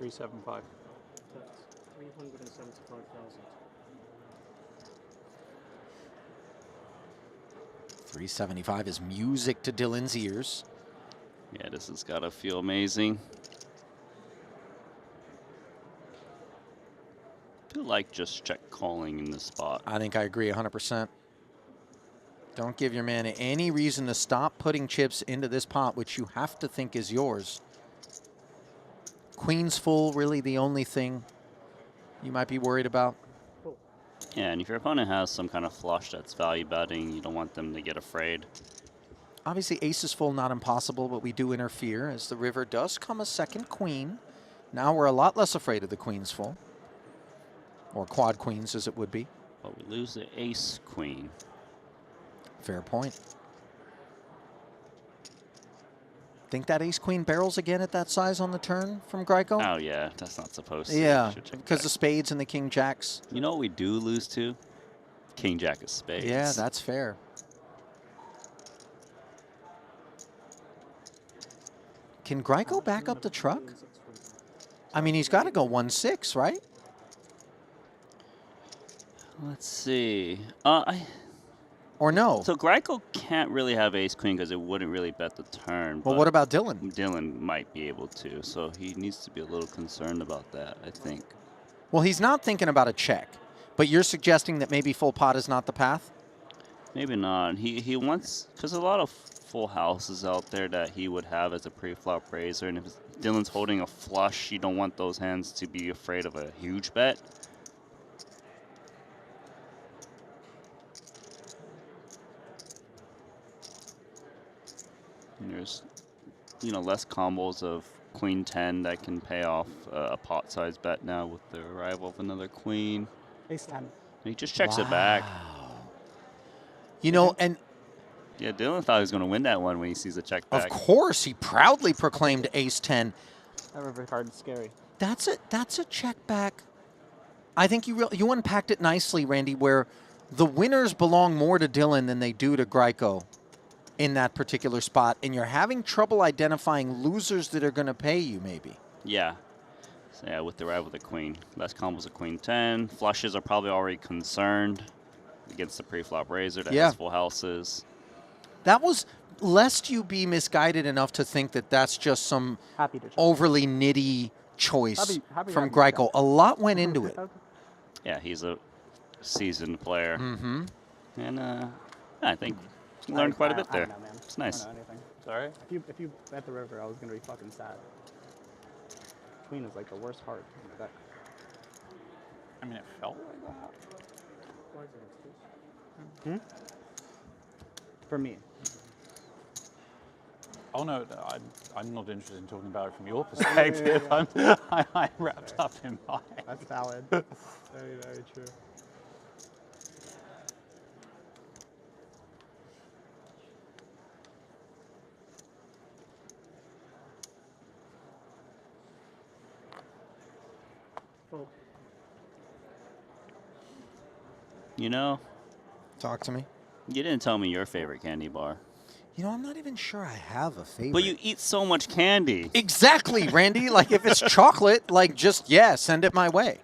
[SPEAKER 16] $375.
[SPEAKER 11] That's 375,000.
[SPEAKER 1] 375 is music to Dylan's ears.
[SPEAKER 2] Yeah, this has got to feel amazing. I feel like just check calling in this spot.
[SPEAKER 1] I think I agree 100%. Don't give your man any reason to stop putting chips into this pot, which you have to think is yours. Queen's full, really the only thing you might be worried about.
[SPEAKER 2] Yeah, and if your opponent has some kind of flush that's value betting, you don't want them to get afraid.
[SPEAKER 1] Obviously, ace is full, not impossible, but we do interfere as the river does come a second queen. Now we're a lot less afraid of the queen's full, or quad queens as it would be.
[SPEAKER 2] But we lose the ace queen.
[SPEAKER 1] Fair point. Think that ace queen barrels again at that size on the turn from Greiko?
[SPEAKER 2] Oh, yeah, that's not supposed to.
[SPEAKER 1] Yeah,
[SPEAKER 2] Should check
[SPEAKER 1] because
[SPEAKER 2] back.
[SPEAKER 1] the spades and the king jacks.
[SPEAKER 2] You know what we do lose to? King Jack of spades.
[SPEAKER 1] Yeah, that's fair. Can Greiko back up the truck? I mean, he's got to go 1-6, right?
[SPEAKER 2] Let's see.
[SPEAKER 1] Or no?
[SPEAKER 2] So Greiko can't really have ace queen because it wouldn't really bet the turn.
[SPEAKER 1] Well,
[SPEAKER 2] but
[SPEAKER 1] what about Dylan?
[SPEAKER 2] Dylan might be able to, so he needs to be a little concerned about that, I think.
[SPEAKER 1] Well, he's not thinking about a check, but you're suggesting that maybe full pot is not the path?
[SPEAKER 2] Maybe not. He wants, because a lot of full houses out there that he would have as a pre-flop raiser, and if Dylan's holding a flush, you don't want those hands to be afraid of a huge bet. And there's, less combos of queen 10 that can pay off a pot size bet now with the arrival of another queen.
[SPEAKER 11] Ace 10.
[SPEAKER 2] He just checks it back.
[SPEAKER 1] And
[SPEAKER 2] yeah, Dylan thought he was going to win that one when he sees a check back.
[SPEAKER 1] of course, he proudly proclaimed ace 10.
[SPEAKER 11] That river card is scary.
[SPEAKER 1] That's a check back. I think you unpacked it nicely, Randy, where the winners belong more to Dylan than they do to Greiko in that particular spot, and you're having trouble identifying losers that are going to pay you, maybe.
[SPEAKER 2] Yeah. So yeah, with the arrival of the queen. Less combos of queen 10. Flushes are probably already concerned against the pre-flop raiser that has full houses.
[SPEAKER 1] That was, lest you be misguided enough to think that that's just some overly nitty choice from Greiko. A lot went into it.
[SPEAKER 2] Yeah, he's a seasoned player.
[SPEAKER 1] Mm-hmm.
[SPEAKER 2] And I think he learned quite a bit there.
[SPEAKER 11] I don't know, man.
[SPEAKER 2] It's nice.
[SPEAKER 11] I don't know anything.
[SPEAKER 16] Sorry?
[SPEAKER 11] If you bet the river, I was going to be fucking sad. queen is like the worst heart in the deck.
[SPEAKER 16] I mean, it felt like that.
[SPEAKER 11] Hmm? For me.
[SPEAKER 16] Oh no, I'm not interested in talking about it from your perspective. I'm wrapped up in mine.
[SPEAKER 11] That's valid. Very, very true.
[SPEAKER 2] You know,
[SPEAKER 1] Talk to me.
[SPEAKER 2] you didn't tell me your favorite candy bar.
[SPEAKER 1] You know, I'm not even sure I have a favorite.
[SPEAKER 2] But you eat so much candy.
[SPEAKER 1] Exactly, Randy. Like, if it's chocolate, like, just, yeah, send it my way.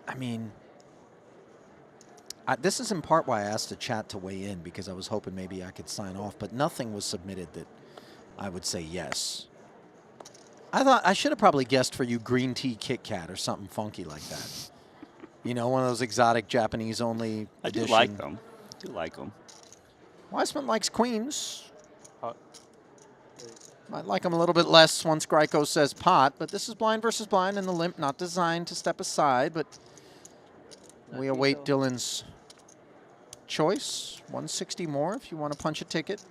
[SPEAKER 1] I mean, this is in part why I asked the chat to weigh in, because I was hoping maybe I could sign off, but nothing was submitted that I would say yes. I thought I should have probably guessed for you green tea Kit Kat or something funky like that. You know, one of those exotic Japanese-only
[SPEAKER 2] I do
[SPEAKER 1] edition.
[SPEAKER 2] like them. I do like them.
[SPEAKER 1] Weissman likes queens. Might like him a little bit less once Gryko says pot, but this is blind versus blind, and the limp not designed to step aside, but we await Dylan's choice. 160 more if you want to punch a ticket.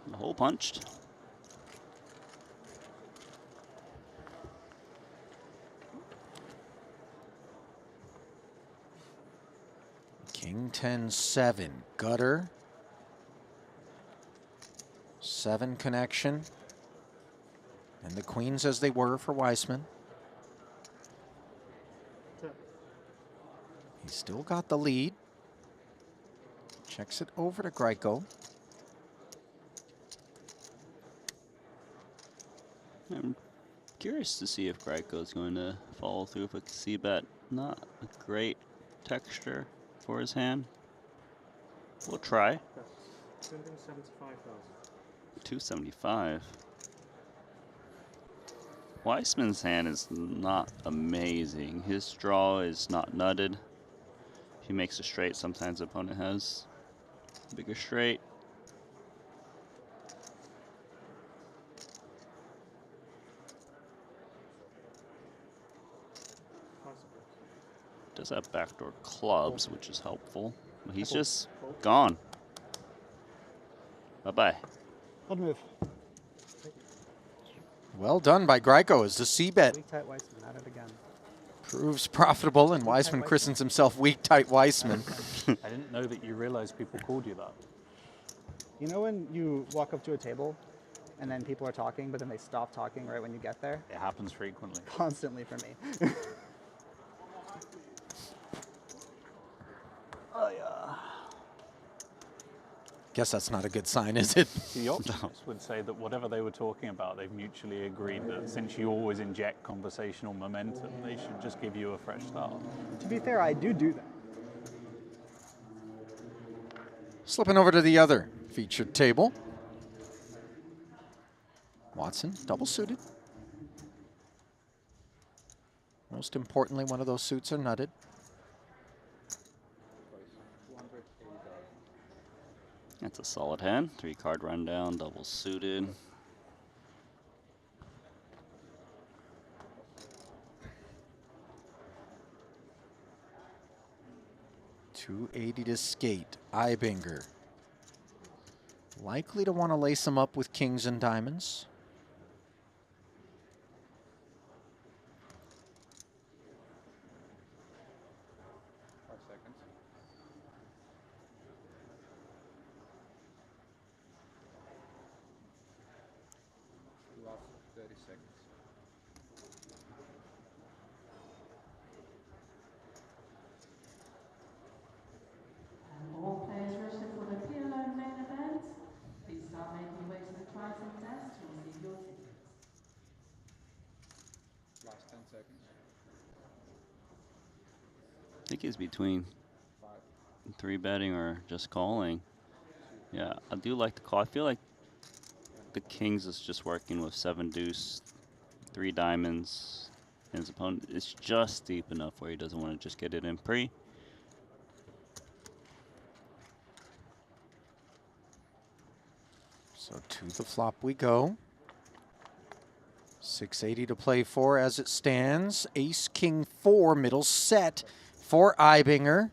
[SPEAKER 2] The hole punched.
[SPEAKER 1] King 10-7, gutter. 7 connection. And the queens as they were for Weissman. He's still got the lead. Checks it over to Gryko.
[SPEAKER 2] I'm curious to see if Gryko is going to follow through with a C-bet. Not a great texture for his hand. We'll try. 275. Weissman's hand is not amazing. His draw is not nutted. He makes a straight. Sometimes the opponent has a bigger straight. Does have backdoor clubs, which is helpful. But he's just gone. Bye-bye.
[SPEAKER 11] Hold move.
[SPEAKER 1] Well done by Gryko as the C-bet
[SPEAKER 11] Weak tight Weissman at it again.
[SPEAKER 1] proves profitable, and Weissman christens himself weak tight Weissman.
[SPEAKER 16] I didn't know that you realized people called you that.
[SPEAKER 11] You know when you walk up to a table and then people are talking, but then they stop talking right when you get there?
[SPEAKER 16] It happens frequently.
[SPEAKER 11] Constantly for me.
[SPEAKER 16] Oh, yeah.
[SPEAKER 1] Guess that's not a good sign, is it?
[SPEAKER 16] The optimists would say that whatever they were talking about, they've mutually agreed that since you always inject conversational momentum, they should just give you a fresh start.
[SPEAKER 11] To be fair, I do that.
[SPEAKER 1] Slipping over to the other featured table. Watson, double suited. Most importantly, one of those suits are nutted.
[SPEAKER 2] That's a solid hand. 3-card rundown, double suited.
[SPEAKER 1] $280 to skate. Ibinger. Likely to want to lace him up with kings and diamonds.
[SPEAKER 17] All players registered for the PLO main event, please start making your way to the Triton desk to receive your tickets.
[SPEAKER 7] Last 10 seconds.
[SPEAKER 2] I think he's between 3-betting or just calling. Yeah, I do like the call. I feel like the kings is just working with 7 deuce, 3 diamonds, and his opponent is just deep enough where he doesn't want to just get it in pre.
[SPEAKER 1] So to the flop we go. 680 to play for as it stands. Ace, king, 4, middle set for Ibinger.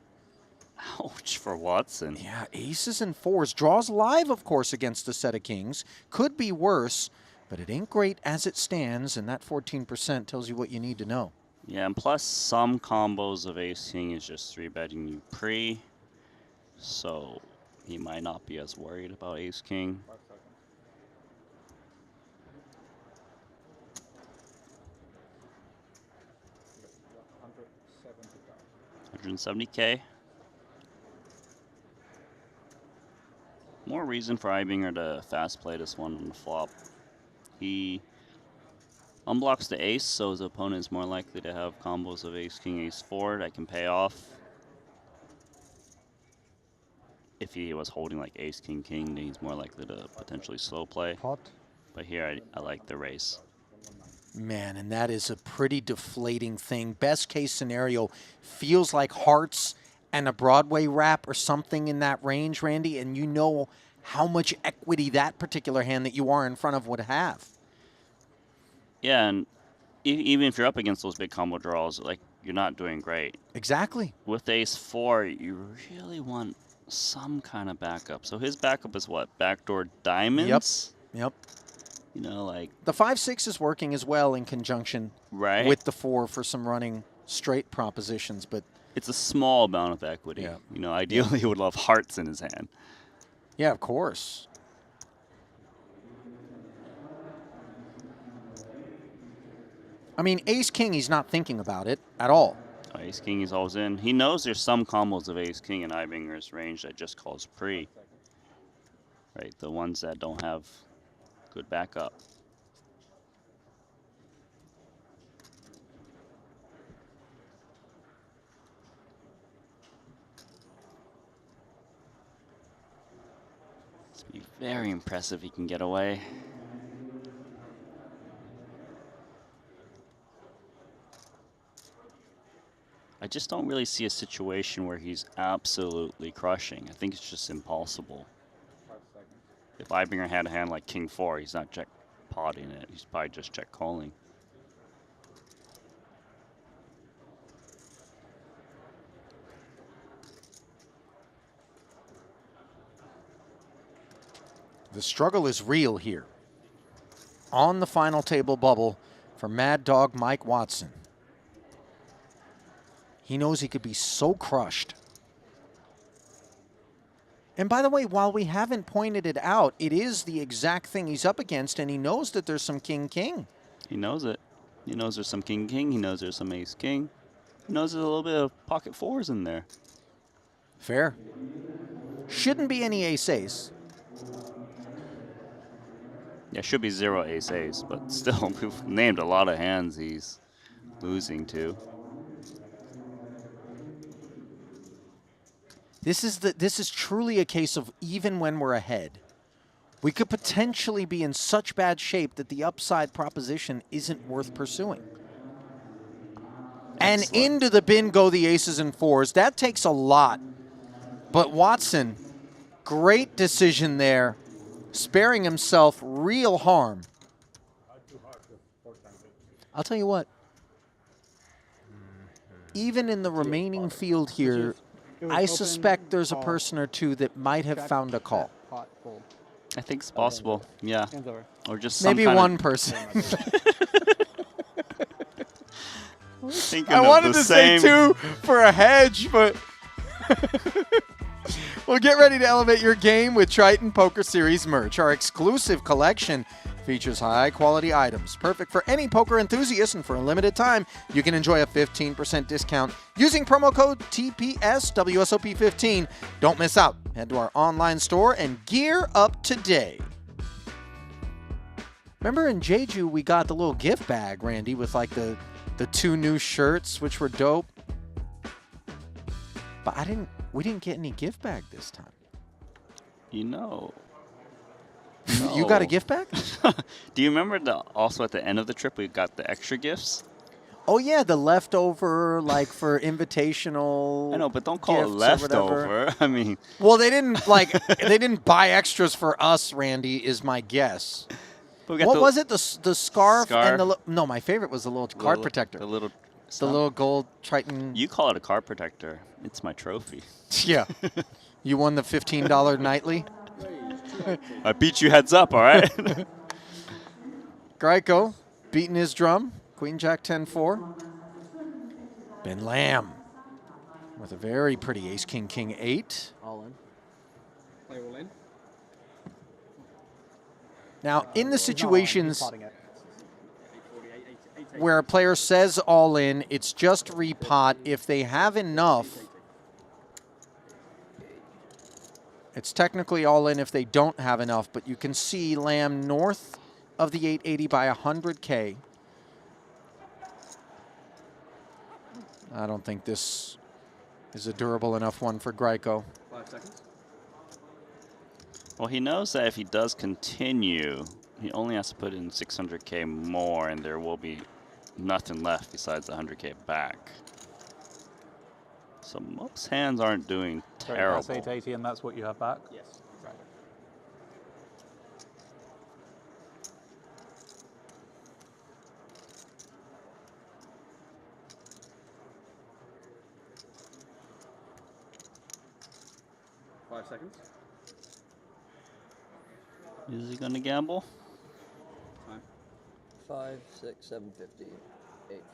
[SPEAKER 2] Ouch for Watson.
[SPEAKER 1] Yeah, aces and 4s. Draws live, of course, against a set of kings. Could be worse, but it ain't great as it stands, and that 14% tells you what you need to know.
[SPEAKER 2] Yeah, and plus some combos of ace king is just 3-betting you pre, so he might not be as worried about ace king. 170K. More reason for Ibinger to fast play this one on the flop. He unblocks the ace, so his opponent is more likely to have combos of ace king, ace 4 that can pay off. If he was holding like ace king king, then he's more likely to potentially slow play.
[SPEAKER 3] Pot.
[SPEAKER 2] But here I like the race.
[SPEAKER 1] Man, and that is a pretty deflating thing. Best case scenario feels like hearts and a Broadway wrap or something in that range, Randy, and you know how much equity that particular hand that you are in front of would have.
[SPEAKER 2] Yeah, and even if you're up against those big combo draws, like, you're not doing great.
[SPEAKER 1] Exactly.
[SPEAKER 2] With ace 4, you really want some kind of backup. So his backup is what? Backdoor diamonds?
[SPEAKER 1] Yep.
[SPEAKER 2] You know, like...
[SPEAKER 1] The 5-6 is working as well in conjunction with the 4 for some running straight propositions, but...
[SPEAKER 2] It's a small amount of equity.
[SPEAKER 1] Yeah.
[SPEAKER 2] You know, ideally he would love hearts in his hand.
[SPEAKER 1] Yeah, of course. I mean, ace-king, he's not thinking about it at all.
[SPEAKER 2] Ace-king is always in. He knows there's some combos of ace-king in Ibinger's range that just calls pre. Right, the ones that don't have good backup. It's be very impressive he can get away. I just don't really see a situation where he's absolutely crushing. I think it's just impossible. If Ibinger had a hand like king 4, he's not check potting it. He's probably just check calling.
[SPEAKER 1] The struggle is real here. On the final table bubble for Mad Dog Mike Watson. He knows he could be so crushed. And by the way, while we haven't pointed it out, it is the exact thing he's up against, and he knows that there's some king-king.
[SPEAKER 2] He knows it. He knows there's some king-king. He knows there's some ace-king. He knows there's a little bit of pocket 4s in there.
[SPEAKER 1] Fair. Shouldn't be any ace-ace.
[SPEAKER 2] Yeah, should be 0 ace-ace, but still, we've named a lot of hands he's losing to.
[SPEAKER 1] This is truly a case of even when we're ahead, we could potentially be in such bad shape that the upside proposition isn't worth pursuing. And into the bin go the aces and 4s. That takes a lot. But Watson, great decision there, sparing himself real harm. I'll tell you what, even in the remaining field here, I suspect there's a person or two that might have found a call.
[SPEAKER 2] I think it's possible, yeah. Or just some
[SPEAKER 1] maybe
[SPEAKER 2] kind
[SPEAKER 1] one
[SPEAKER 2] of
[SPEAKER 1] person.
[SPEAKER 2] I
[SPEAKER 1] wanted to say 2 for a hedge, but well, get ready to elevate your game with Triton Poker Series merch. Our exclusive collection features high-quality items, perfect for any poker enthusiast, and for a limited time, you can enjoy a 15% discount using promo code TPSWSOP15. Don't miss out. Head to our online store and gear up today. Remember in Jeju, we got the little gift bag, Randy, with like the 2 new shirts, which were dope. But we didn't get any gift bag this time.
[SPEAKER 2] You know.
[SPEAKER 1] You got a gift bag?
[SPEAKER 2] Do you remember also at the end of the trip we got the extra gifts?
[SPEAKER 1] Oh yeah, the leftover, like for invitational.
[SPEAKER 2] I know, but don't call it
[SPEAKER 1] gifts or whatever.
[SPEAKER 2] leftover. I mean,
[SPEAKER 1] well, they didn't they didn't buy extras for us. Randy is my guess.
[SPEAKER 2] But we got
[SPEAKER 1] What was it? The scarf and the
[SPEAKER 2] Scarf.
[SPEAKER 1] no. My favorite was the little card protector.
[SPEAKER 2] The little.
[SPEAKER 1] The little gold Triton.
[SPEAKER 2] You call it a card protector. It's my trophy.
[SPEAKER 1] Yeah. You won the $15 nightly.
[SPEAKER 2] I beat you heads up, all right?
[SPEAKER 1] Greiko beating his drum. Queen Jack 10-4. Ben Lamb with a very pretty Ace King King 8.
[SPEAKER 14] All in.
[SPEAKER 7] Play all in.
[SPEAKER 1] Now, in the situations where a player says all in, it's just repot. If they have enough, it's technically all in if they don't have enough, but you can see Lamb north of the 880 by 100K. I don't think this is a durable enough one for Greiko.
[SPEAKER 7] 5 seconds.
[SPEAKER 2] Well, he knows that if he does continue, he only has to put in 600K more, and there will be nothing left besides the 100K back. So most hands aren't doing terrible.
[SPEAKER 16] That's 880, and that's what you have back?
[SPEAKER 7] Yes, exactly. Five seconds.
[SPEAKER 2] Is he going to gamble?
[SPEAKER 7] Time.
[SPEAKER 14] 5, 6, 750, 850.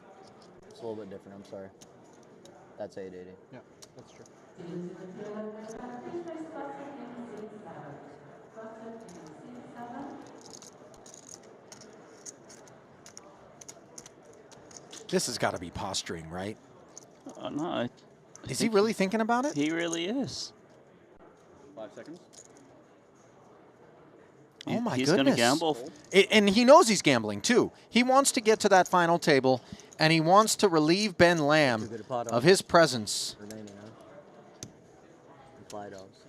[SPEAKER 14] It's a little bit different, I'm sorry. That's 880.
[SPEAKER 11] Yeah, that's true.
[SPEAKER 1] This has got to be posturing, right?
[SPEAKER 2] No. I
[SPEAKER 1] Is he really thinking about it?
[SPEAKER 2] He really is.
[SPEAKER 7] 5 seconds.
[SPEAKER 1] Oh my
[SPEAKER 2] He's
[SPEAKER 1] goodness.
[SPEAKER 2] going to gamble.
[SPEAKER 1] And he knows he's gambling too. He wants to get to that final table, and he wants to relieve Ben Lamb of his presence.
[SPEAKER 14] Remaining, huh? Implied odds.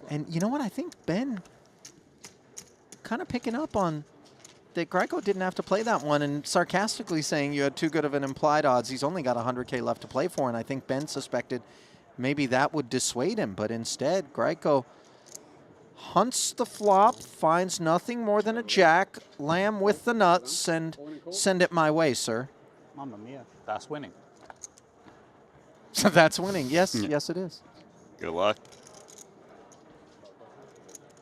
[SPEAKER 1] And you know what? I think Ben kind of picking up on that Greiko didn't have to play that one and sarcastically saying you had too good of an implied odds. He's only got 100K left to play for, and I think Ben suspected maybe that would dissuade him. But instead, Greiko hunts the flop, finds nothing more than a jack, Lamb with the nuts, and send it my way, sir.
[SPEAKER 16] Mamma mia, that's winning.
[SPEAKER 1] So that's winning. Yes, yes it is.
[SPEAKER 2] Good luck.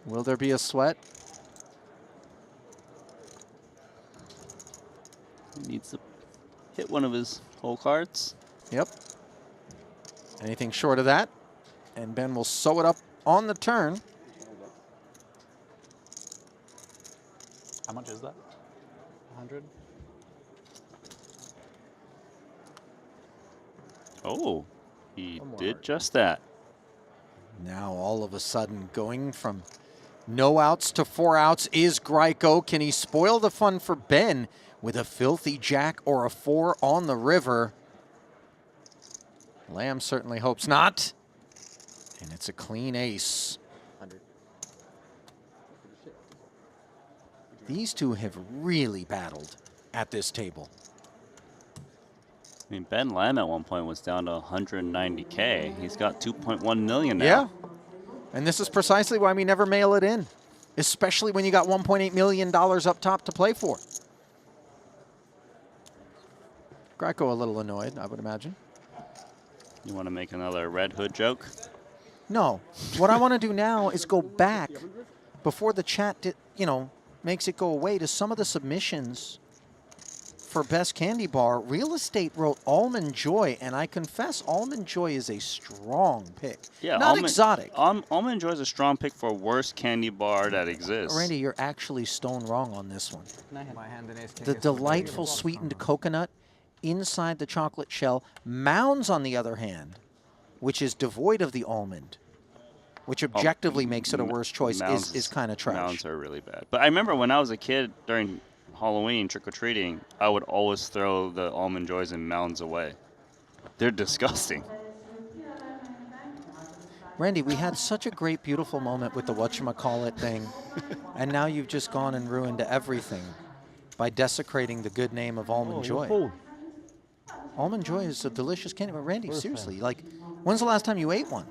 [SPEAKER 1] Will there be a sweat?
[SPEAKER 2] He needs to hit one of his whole cards.
[SPEAKER 1] Yep. Anything short of that, and Ben will sew it up on the turn.
[SPEAKER 16] How much is that? 100?
[SPEAKER 2] Oh, he did just that.
[SPEAKER 1] Now all of a sudden going from no outs to 4 outs is Greiko. Can he spoil the fun for Ben with a filthy jack or a 4 on the river? Lamb certainly hopes not. And it's a clean ace.
[SPEAKER 14] 100.
[SPEAKER 1] These two have really battled at this table.
[SPEAKER 2] I mean, Ben Lamb at one point was down to 190K. He's got 2.1 million now.
[SPEAKER 1] Yeah. And this is precisely why we never mail it in, especially when you got $1.8 million up top to play for. Greiko a little annoyed, I would imagine.
[SPEAKER 2] You want to make another Red Hood joke?
[SPEAKER 1] No. What I want to do now is go back before the chat, makes it go away to some of the submissions for Best Candy Bar. Real Estate wrote Almond Joy, and I confess Almond Joy is a strong pick.
[SPEAKER 2] Yeah,
[SPEAKER 1] not exotic.
[SPEAKER 2] Almond Joy is a strong pick for worst candy bar that exists.
[SPEAKER 1] Randy, you're actually stone wrong on this one.
[SPEAKER 5] My hand in ace king
[SPEAKER 1] The
[SPEAKER 5] is
[SPEAKER 1] delightful
[SPEAKER 5] pretty
[SPEAKER 1] sweetened coconut inside the chocolate shell. Mounds, on the other hand, which is devoid of the almond, which objectively makes it a worse choice, is kind of trash.
[SPEAKER 2] Mounds are really bad. But I remember when I was a kid during Halloween trick-or-treating, I would always throw the Almond Joys and Mounds away. They're disgusting.
[SPEAKER 1] Randy, we had such a great, beautiful moment with the whatchamacallit thing, and now you've just gone and ruined everything. by desecrating the good name of Almond Joy. Almond Joy is a delicious candy. But Randy, seriously, like, when's the last time you ate one?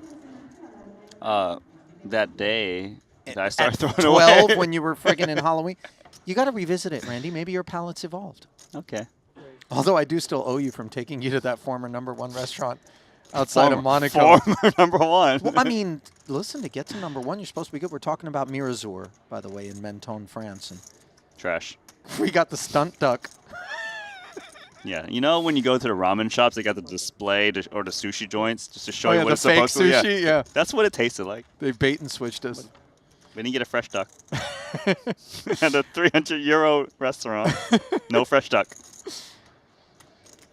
[SPEAKER 2] That day that I started
[SPEAKER 1] At
[SPEAKER 2] throwing
[SPEAKER 1] 12
[SPEAKER 2] away.
[SPEAKER 1] when you were friggin' in Halloween. You got to revisit it, Randy. Maybe your palate's evolved.
[SPEAKER 2] Okay.
[SPEAKER 1] Although I do still owe you from taking you to that former #1 restaurant outside of Monaco.
[SPEAKER 2] Former #1.
[SPEAKER 1] Well, I mean, listen, to get to #1, you're supposed to be good. We're talking about Mirazur, by the way, in Mentone, France. And
[SPEAKER 2] Trash.
[SPEAKER 1] we got the stunt duck.
[SPEAKER 2] Yeah, you know when you go to the ramen shops, they got the display or the sushi joints just to show
[SPEAKER 1] Oh,
[SPEAKER 2] you
[SPEAKER 1] yeah,
[SPEAKER 2] what
[SPEAKER 1] the
[SPEAKER 2] it's supposed
[SPEAKER 1] fake
[SPEAKER 2] to.
[SPEAKER 1] sushi, yeah.
[SPEAKER 2] That's what it tasted like.
[SPEAKER 1] They bait and switched us.
[SPEAKER 2] We didn't get a fresh duck. At a €300 restaurant, no fresh duck.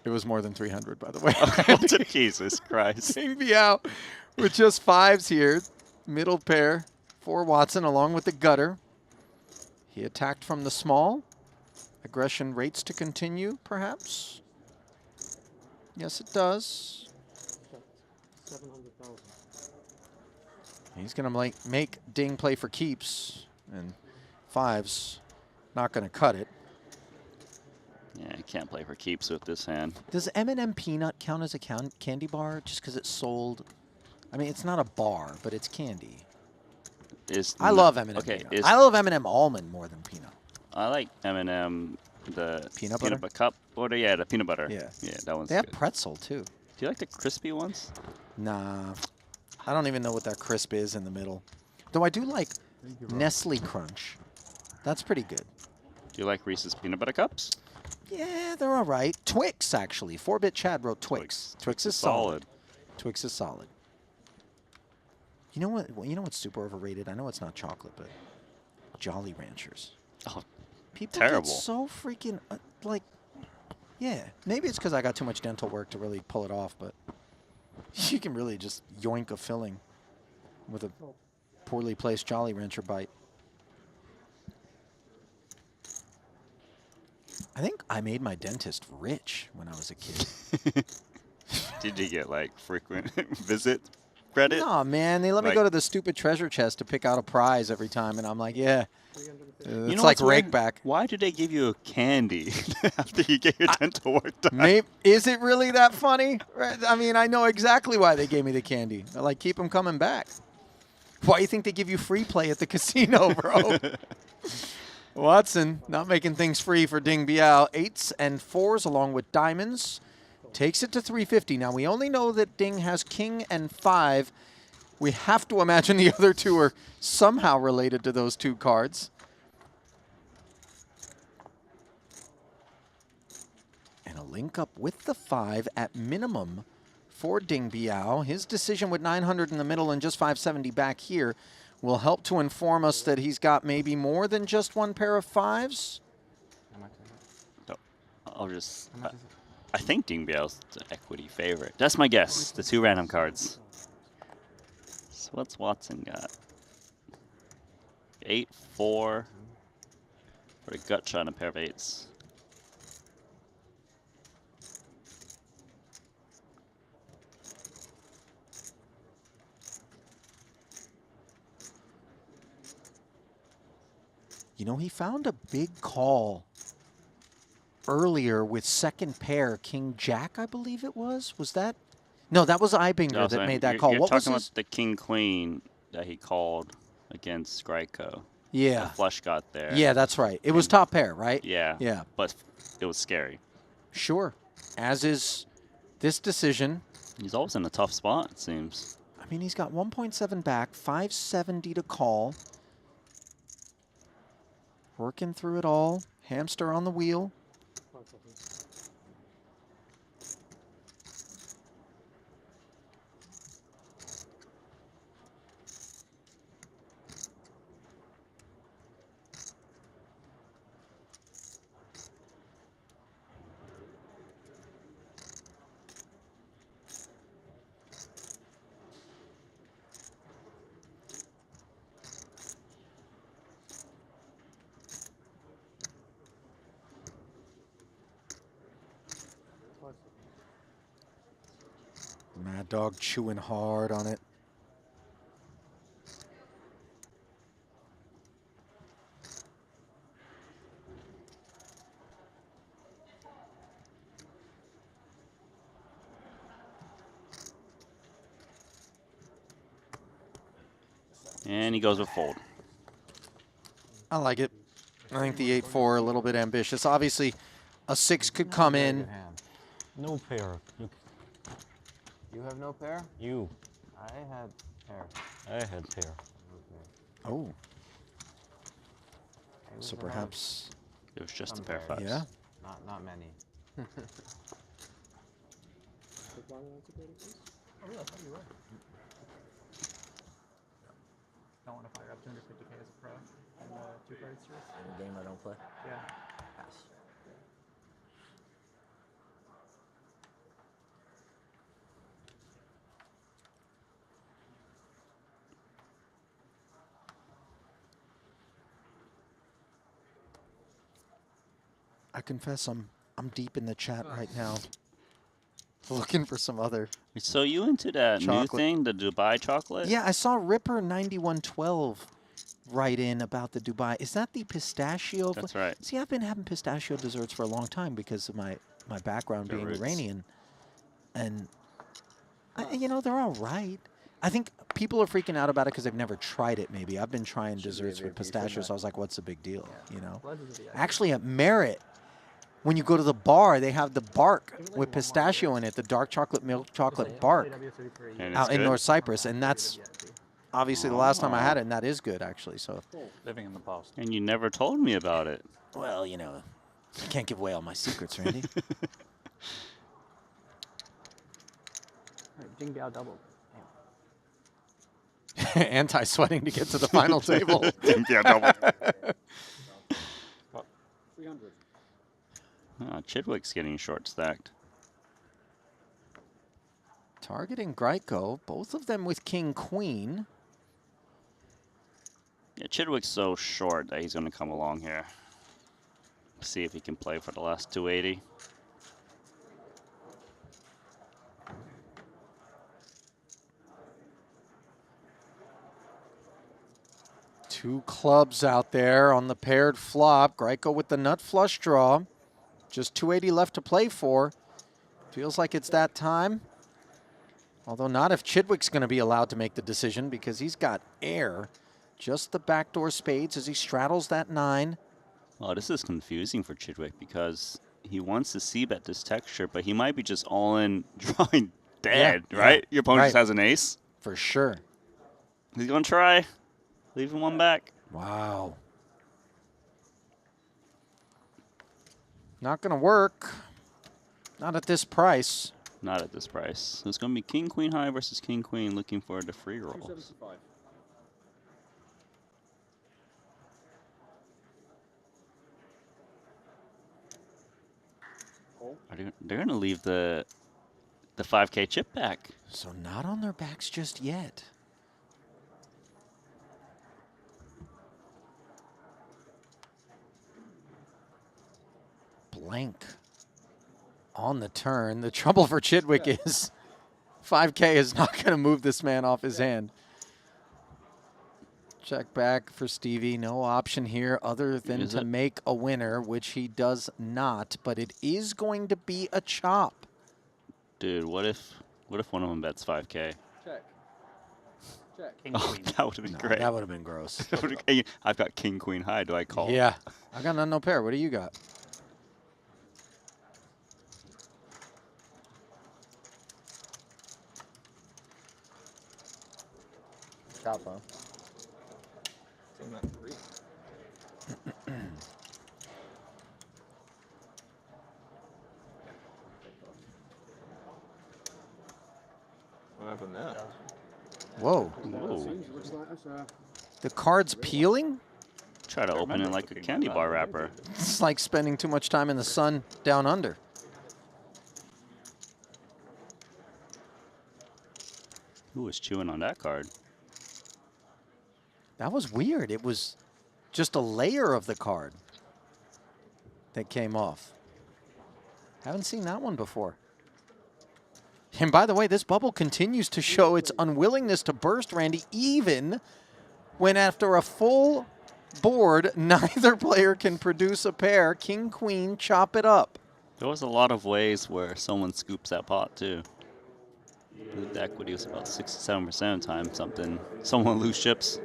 [SPEAKER 1] It was more than 300, by the way.
[SPEAKER 2] Jesus Christ.
[SPEAKER 1] Ding Biao with just 5s here. Middle pair for Watson along with the gutter. He attacked from the small. Aggression rates to continue, perhaps. Yes, it does.
[SPEAKER 3] 700,000.
[SPEAKER 1] He's going to make Ding play for keeps. And 5's not going to cut it.
[SPEAKER 2] Yeah, I can't play for keeps with this hand.
[SPEAKER 1] Does M&M Peanut count as a candy bar just because it's sold? I mean, it's not a bar, but it's candy. I love M&M Peanut. I love M&M Almond more than Peanut.
[SPEAKER 2] I like M&M, the
[SPEAKER 1] Peanut butter
[SPEAKER 2] cup butter. Yeah, the peanut butter.
[SPEAKER 1] Yeah,
[SPEAKER 2] that one's
[SPEAKER 1] They have
[SPEAKER 2] good.
[SPEAKER 1] pretzel, too.
[SPEAKER 2] Do you like the crispy ones?
[SPEAKER 1] Nah. I don't even know what that crisp is in the middle. Though I do like Nestle Crunch. That's pretty good.
[SPEAKER 2] Do you like Reese's peanut butter cups?
[SPEAKER 1] Yeah, they're all right. Twix, actually. 4-Bit Chad wrote Twix. Twix is solid. Twix is solid. You know what? You know what's super overrated? I know it's not chocolate, but Jolly Ranchers.
[SPEAKER 2] Oh,
[SPEAKER 1] people
[SPEAKER 2] terrible.
[SPEAKER 1] get so freaking like. Yeah, maybe it's because I got too much dental work to really pull it off, but you can really just yoink a filling with a poorly placed Jolly Rancher bite. I think I made my dentist rich when I was a kid.
[SPEAKER 2] Did you get like frequent visit credit?
[SPEAKER 1] No, man. They let me
[SPEAKER 2] Like-
[SPEAKER 1] go to the stupid treasure chest to pick out a prize every time, and I'm like, yeah.
[SPEAKER 2] You
[SPEAKER 1] It's
[SPEAKER 2] know
[SPEAKER 1] like
[SPEAKER 2] what's weird?
[SPEAKER 1] rake back.
[SPEAKER 2] Why do they give you a candy after you get your dental work done?
[SPEAKER 1] Is it really that funny? Right, I mean, I know exactly why they gave me the candy. They're like, keep them coming back. Why do you think they give you free play at the casino, bro? Watson not making things free for Ding Biao. 8s and 4s along with diamonds. Takes it to 350. Now, we only know that Ding has king and 5. We have to imagine the other two are somehow related to those two cards. And a link up with the 5 at minimum for Ding Biao. His decision with 900 in the middle and just 570 back here will help to inform us that he's got maybe more than just one pair of 5s.
[SPEAKER 2] No, I'll just. I think Ding Biao's the equity favorite. That's my guess. The 2 random cards. So what's Watson got? 8, 4 for a gut shot and a pair of 8s.
[SPEAKER 1] You know, he found a big call earlier with second pair, King Jack, I believe it was. Was that? No, that was Ibinger
[SPEAKER 2] No,
[SPEAKER 1] that
[SPEAKER 2] so
[SPEAKER 1] made that
[SPEAKER 2] you're,
[SPEAKER 1] call.
[SPEAKER 2] You're
[SPEAKER 1] What was
[SPEAKER 2] talking
[SPEAKER 1] his?
[SPEAKER 2] about the King Queen that he called against Skryko.
[SPEAKER 1] Yeah.
[SPEAKER 2] The flush got there.
[SPEAKER 1] Yeah, that's right. It was top pair, right?
[SPEAKER 2] Yeah.
[SPEAKER 1] Yeah.
[SPEAKER 2] But it was scary.
[SPEAKER 1] Sure. As is this decision.
[SPEAKER 2] He's always in a tough spot, it seems.
[SPEAKER 1] I mean, he's got 1.7 back, 570 to call. Working through it all. Hamster on the wheel. Mad Dog chewing hard on it.
[SPEAKER 2] And he goes with fold.
[SPEAKER 1] I like it. I think the 8-4 a little bit ambitious. Obviously, a 6 could come in.
[SPEAKER 6] No pair.
[SPEAKER 5] You have no pair?
[SPEAKER 6] You.
[SPEAKER 5] I had pair.
[SPEAKER 6] I had pair.
[SPEAKER 1] Oh. So perhaps
[SPEAKER 2] it was just a
[SPEAKER 5] Some
[SPEAKER 2] pair of
[SPEAKER 5] pairs.
[SPEAKER 2] fives.
[SPEAKER 1] Yeah.
[SPEAKER 5] Not many.
[SPEAKER 11] Oh, really? I thought you were. Don't want to fire up 250K as a pro in the 2-card series.
[SPEAKER 14] In a game I don't play.
[SPEAKER 11] Yeah.
[SPEAKER 14] Pass.
[SPEAKER 1] I confess I'm deep in the chat right now. Looking for some other.
[SPEAKER 2] So you into that new
[SPEAKER 1] Chocolate.
[SPEAKER 2] thing, the Dubai chocolate?
[SPEAKER 1] Yeah, I saw Ripper 9112 write in about the Dubai. Is that the pistachio?
[SPEAKER 2] That's right.
[SPEAKER 1] See, I've been having pistachio desserts for a long time because of my background
[SPEAKER 2] Your
[SPEAKER 1] being
[SPEAKER 2] roots.
[SPEAKER 1] Iranian. And, you know, they're all right. I think people are freaking out about it because they've never tried it, maybe. I've been trying desserts with pistachio, so I was like, what's the big deal, you know? Actually, at Merit, when you go to the bar, they have the bark with pistachio in it, the dark chocolate, milk chocolate bark
[SPEAKER 2] And
[SPEAKER 1] out
[SPEAKER 2] it's
[SPEAKER 1] in
[SPEAKER 2] good?
[SPEAKER 1] North Cyprus. And that's obviously the last time I had it, and that is good, actually. So,
[SPEAKER 16] Living in the past.
[SPEAKER 2] And you never told me about it.
[SPEAKER 1] well, you know, I can't give away all my secrets, Randy.
[SPEAKER 11] Alright, Jing Biao doubled.
[SPEAKER 1] Anti-sweating to get to the final table.
[SPEAKER 2] Yeah, double.
[SPEAKER 7] 300.
[SPEAKER 2] Chidwick's getting short stacked.
[SPEAKER 1] Targeting Greiko, both of them with King-Queen.
[SPEAKER 2] Yeah, Chidwick's so short that he's going to come along here. See if he can play for the last 280.
[SPEAKER 1] Two clubs out there on the paired flop. Greiko with the nut flush draw. Just 280 left to play for. Feels like it's that time. Although not if Chidwick's going to be allowed to make the decision because he's got air. Just the backdoor spades as he straddles that 9.
[SPEAKER 2] Well, this is confusing for Chidwick because he wants to c-bet this texture, but he might be just all in drawing dead,
[SPEAKER 1] Yeah,
[SPEAKER 2] right?
[SPEAKER 1] yeah,
[SPEAKER 2] Your opponent just
[SPEAKER 1] right.
[SPEAKER 2] has an ace.
[SPEAKER 1] For sure.
[SPEAKER 2] He's going to try. Leaving one back.
[SPEAKER 1] Wow. Not going to work. Not at this price.
[SPEAKER 2] Not at this price. So it's going to be King Queen high versus King Queen looking for the free rolls.
[SPEAKER 7] 275.
[SPEAKER 2] They're going to leave the 5K chip back.
[SPEAKER 1] So not on their backs just yet. Blank on the turn. The trouble for Chidwick is 5K is not going to move this man off his hand. Check back for Stevie. No option here other than
[SPEAKER 2] Is
[SPEAKER 1] to
[SPEAKER 2] it?
[SPEAKER 1] make a winner, which he does not, but it is going to be a chop.
[SPEAKER 2] Dude, what if one of them bets 5K?
[SPEAKER 7] Check. Check.
[SPEAKER 2] Oh, that would have been
[SPEAKER 1] No,
[SPEAKER 2] great.
[SPEAKER 1] that would have been gross.
[SPEAKER 2] I've got King Queen high. Do I call?
[SPEAKER 1] Yeah. I got no pair. What do you got?
[SPEAKER 14] Chop, huh?
[SPEAKER 12] It's in that 3. What happened there?
[SPEAKER 1] Whoa.
[SPEAKER 7] Looks like that's
[SPEAKER 1] The card's peeling?
[SPEAKER 2] Try to open it like a candy bar wrapper.
[SPEAKER 1] It's like spending too much time in the sun down under.
[SPEAKER 2] Who was chewing on that card?
[SPEAKER 1] That was weird. It was just a layer of the card that came off. Haven't seen that one before. And by the way, this bubble continues to show its unwillingness to burst, Randy, even when after a full board, neither player can produce a pair. King, queen, chop it up.
[SPEAKER 2] There was a lot of ways where someone scoops that pot too. The equity was about 67% of the time someone loose chips.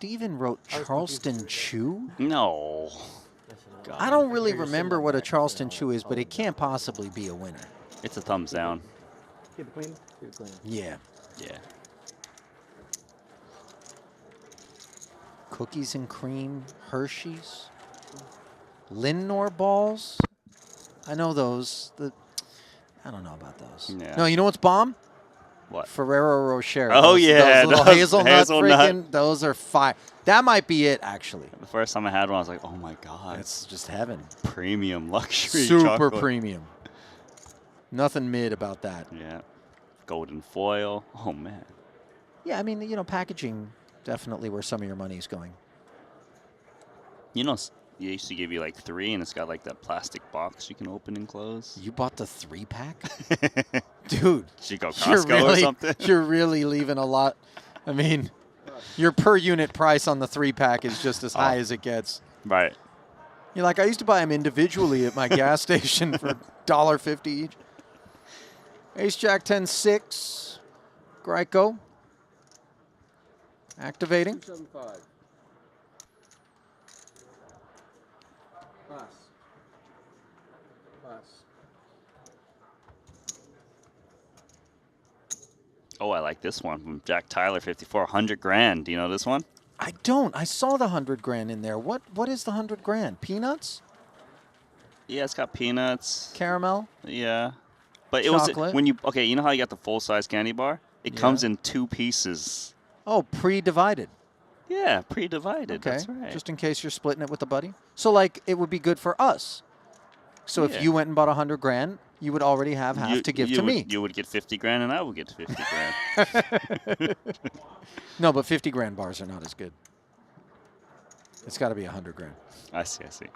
[SPEAKER 1] Steven wrote Charleston Chew?
[SPEAKER 2] No.
[SPEAKER 1] I don't really remember what a Charleston Chew is, but it can't possibly be a winner.
[SPEAKER 2] It's a thumbs down.
[SPEAKER 11] Keep it clean.
[SPEAKER 14] Keep it clean.
[SPEAKER 1] Yeah.
[SPEAKER 2] Yeah.
[SPEAKER 1] Cookies and cream, Hershey's, Lindor balls. I know those. I don't know about those.
[SPEAKER 2] Yeah.
[SPEAKER 1] No, you know what's bomb?
[SPEAKER 2] What?
[SPEAKER 1] Ferrero Rocher.
[SPEAKER 2] Oh, yeah,
[SPEAKER 1] those little
[SPEAKER 2] those
[SPEAKER 1] hazelnut
[SPEAKER 2] hazelnut.
[SPEAKER 1] freaking. Those are fire. That might be it, actually.
[SPEAKER 2] The first time I had one, I was like, oh my God.
[SPEAKER 1] It's just heaven.
[SPEAKER 2] Premium luxury
[SPEAKER 1] Super
[SPEAKER 2] chocolate.
[SPEAKER 1] premium. Nothing mid about that.
[SPEAKER 2] Yeah. Golden foil. Oh, man.
[SPEAKER 1] Yeah, I mean, you know, packaging definitely where some of your money's going.
[SPEAKER 2] You know, they used to give you like 3, and it's got like that plastic box you can open and close.
[SPEAKER 1] You bought the 3-pack? Dude.
[SPEAKER 2] Should you go Costco or something?
[SPEAKER 1] You're really leaving a lot. I mean, your per unit price on the 3-pack is just as high as it gets.
[SPEAKER 2] Right.
[SPEAKER 1] You're like, I used to buy them individually at my gas station for $1.50 each. Ace Jack 10-6. Greico. Activating.
[SPEAKER 7] 275. Pass. Pass.
[SPEAKER 2] Oh, I like this one from Jack Tyler, 5400 grand. Do you know this one?
[SPEAKER 1] I don't. I saw the 100 grand in there. What is the 100 grand? Peanuts?
[SPEAKER 2] Yeah, it's got peanuts.
[SPEAKER 1] Caramel?
[SPEAKER 2] Yeah. But it
[SPEAKER 1] Chocolate?
[SPEAKER 2] was when you you know how you got the full size candy bar? It comes in 2 pieces.
[SPEAKER 1] Oh, pre-divided.
[SPEAKER 2] Yeah, pre-divided.
[SPEAKER 1] Okay,
[SPEAKER 2] That's right.
[SPEAKER 1] just in case you're splitting it with a buddy. So, like, it would be good for us. So if you went and bought 100 grand, you would already have half to give to me.
[SPEAKER 2] You would get 50 grand, and I would get 50 grand.
[SPEAKER 1] No, but 50 grand bars are not as good. It's got to be 100 grand.
[SPEAKER 2] I see. I see.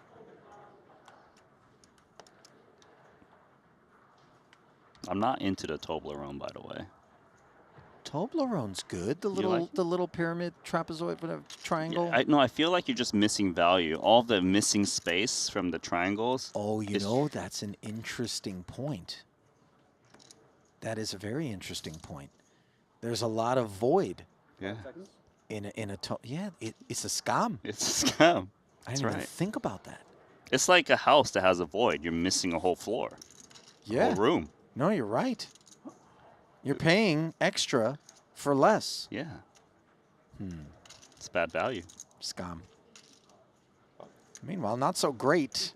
[SPEAKER 2] I'm not into the Toblerone, by the way.
[SPEAKER 1] Toblerone's good. The little pyramid trapezoid, whatever, triangle.
[SPEAKER 2] Yeah, I feel like you're just missing value. All the missing space from the triangles.
[SPEAKER 1] Oh, you know, that's an interesting point. That is a very interesting point. There's a lot of void.
[SPEAKER 2] Yeah.
[SPEAKER 1] It's a scam.
[SPEAKER 2] It's a scam.
[SPEAKER 1] I didn't even think about that.
[SPEAKER 2] It's like a house that has a void. You're missing a whole floor.
[SPEAKER 1] Yeah.
[SPEAKER 2] A whole room.
[SPEAKER 1] No, you're right. You're paying extra for less.
[SPEAKER 2] Yeah. It's bad value.
[SPEAKER 1] Scam. Meanwhile, not so great.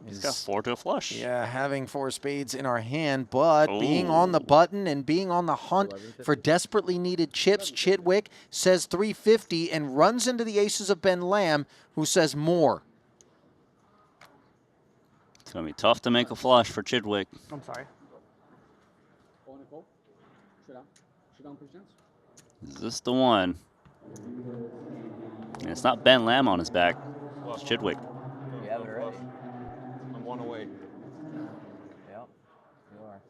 [SPEAKER 2] He's got 4 to a flush.
[SPEAKER 1] Yeah, having 4 spades in our hand, but being on the button and being on the hunt for desperately needed chips, Chidwick says 350 and runs into the aces of Ben Lamb, who says more.
[SPEAKER 2] It's going to be tough to make a flush for Chidwick.
[SPEAKER 11] I'm sorry.
[SPEAKER 2] Is this the one? And it's not Ben Lamb on his back. It's Chidwick.
[SPEAKER 14] You have it already.
[SPEAKER 12] I'm 1 away.
[SPEAKER 14] Yep, you are.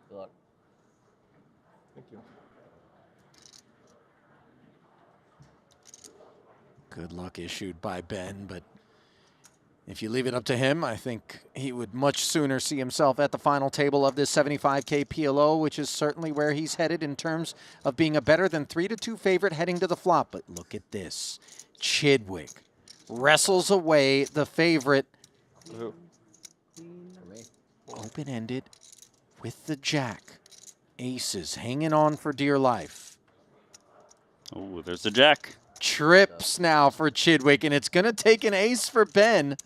[SPEAKER 14] Good luck.
[SPEAKER 12] Thank you.
[SPEAKER 1] Good luck issued by Ben, but if you leave it up to him, I think he would much sooner see himself at the final table of this 75K PLO, which is certainly where he's headed in terms of being a better than 3-2 favorite heading to the flop. But look at this. Chidwick wrestles away the favorite. Open-ended with the jack. Aces hanging on for dear life.
[SPEAKER 2] Oh, there's the jack.
[SPEAKER 1] Trips now for Chidwick, and it's going to take an ace for Ben.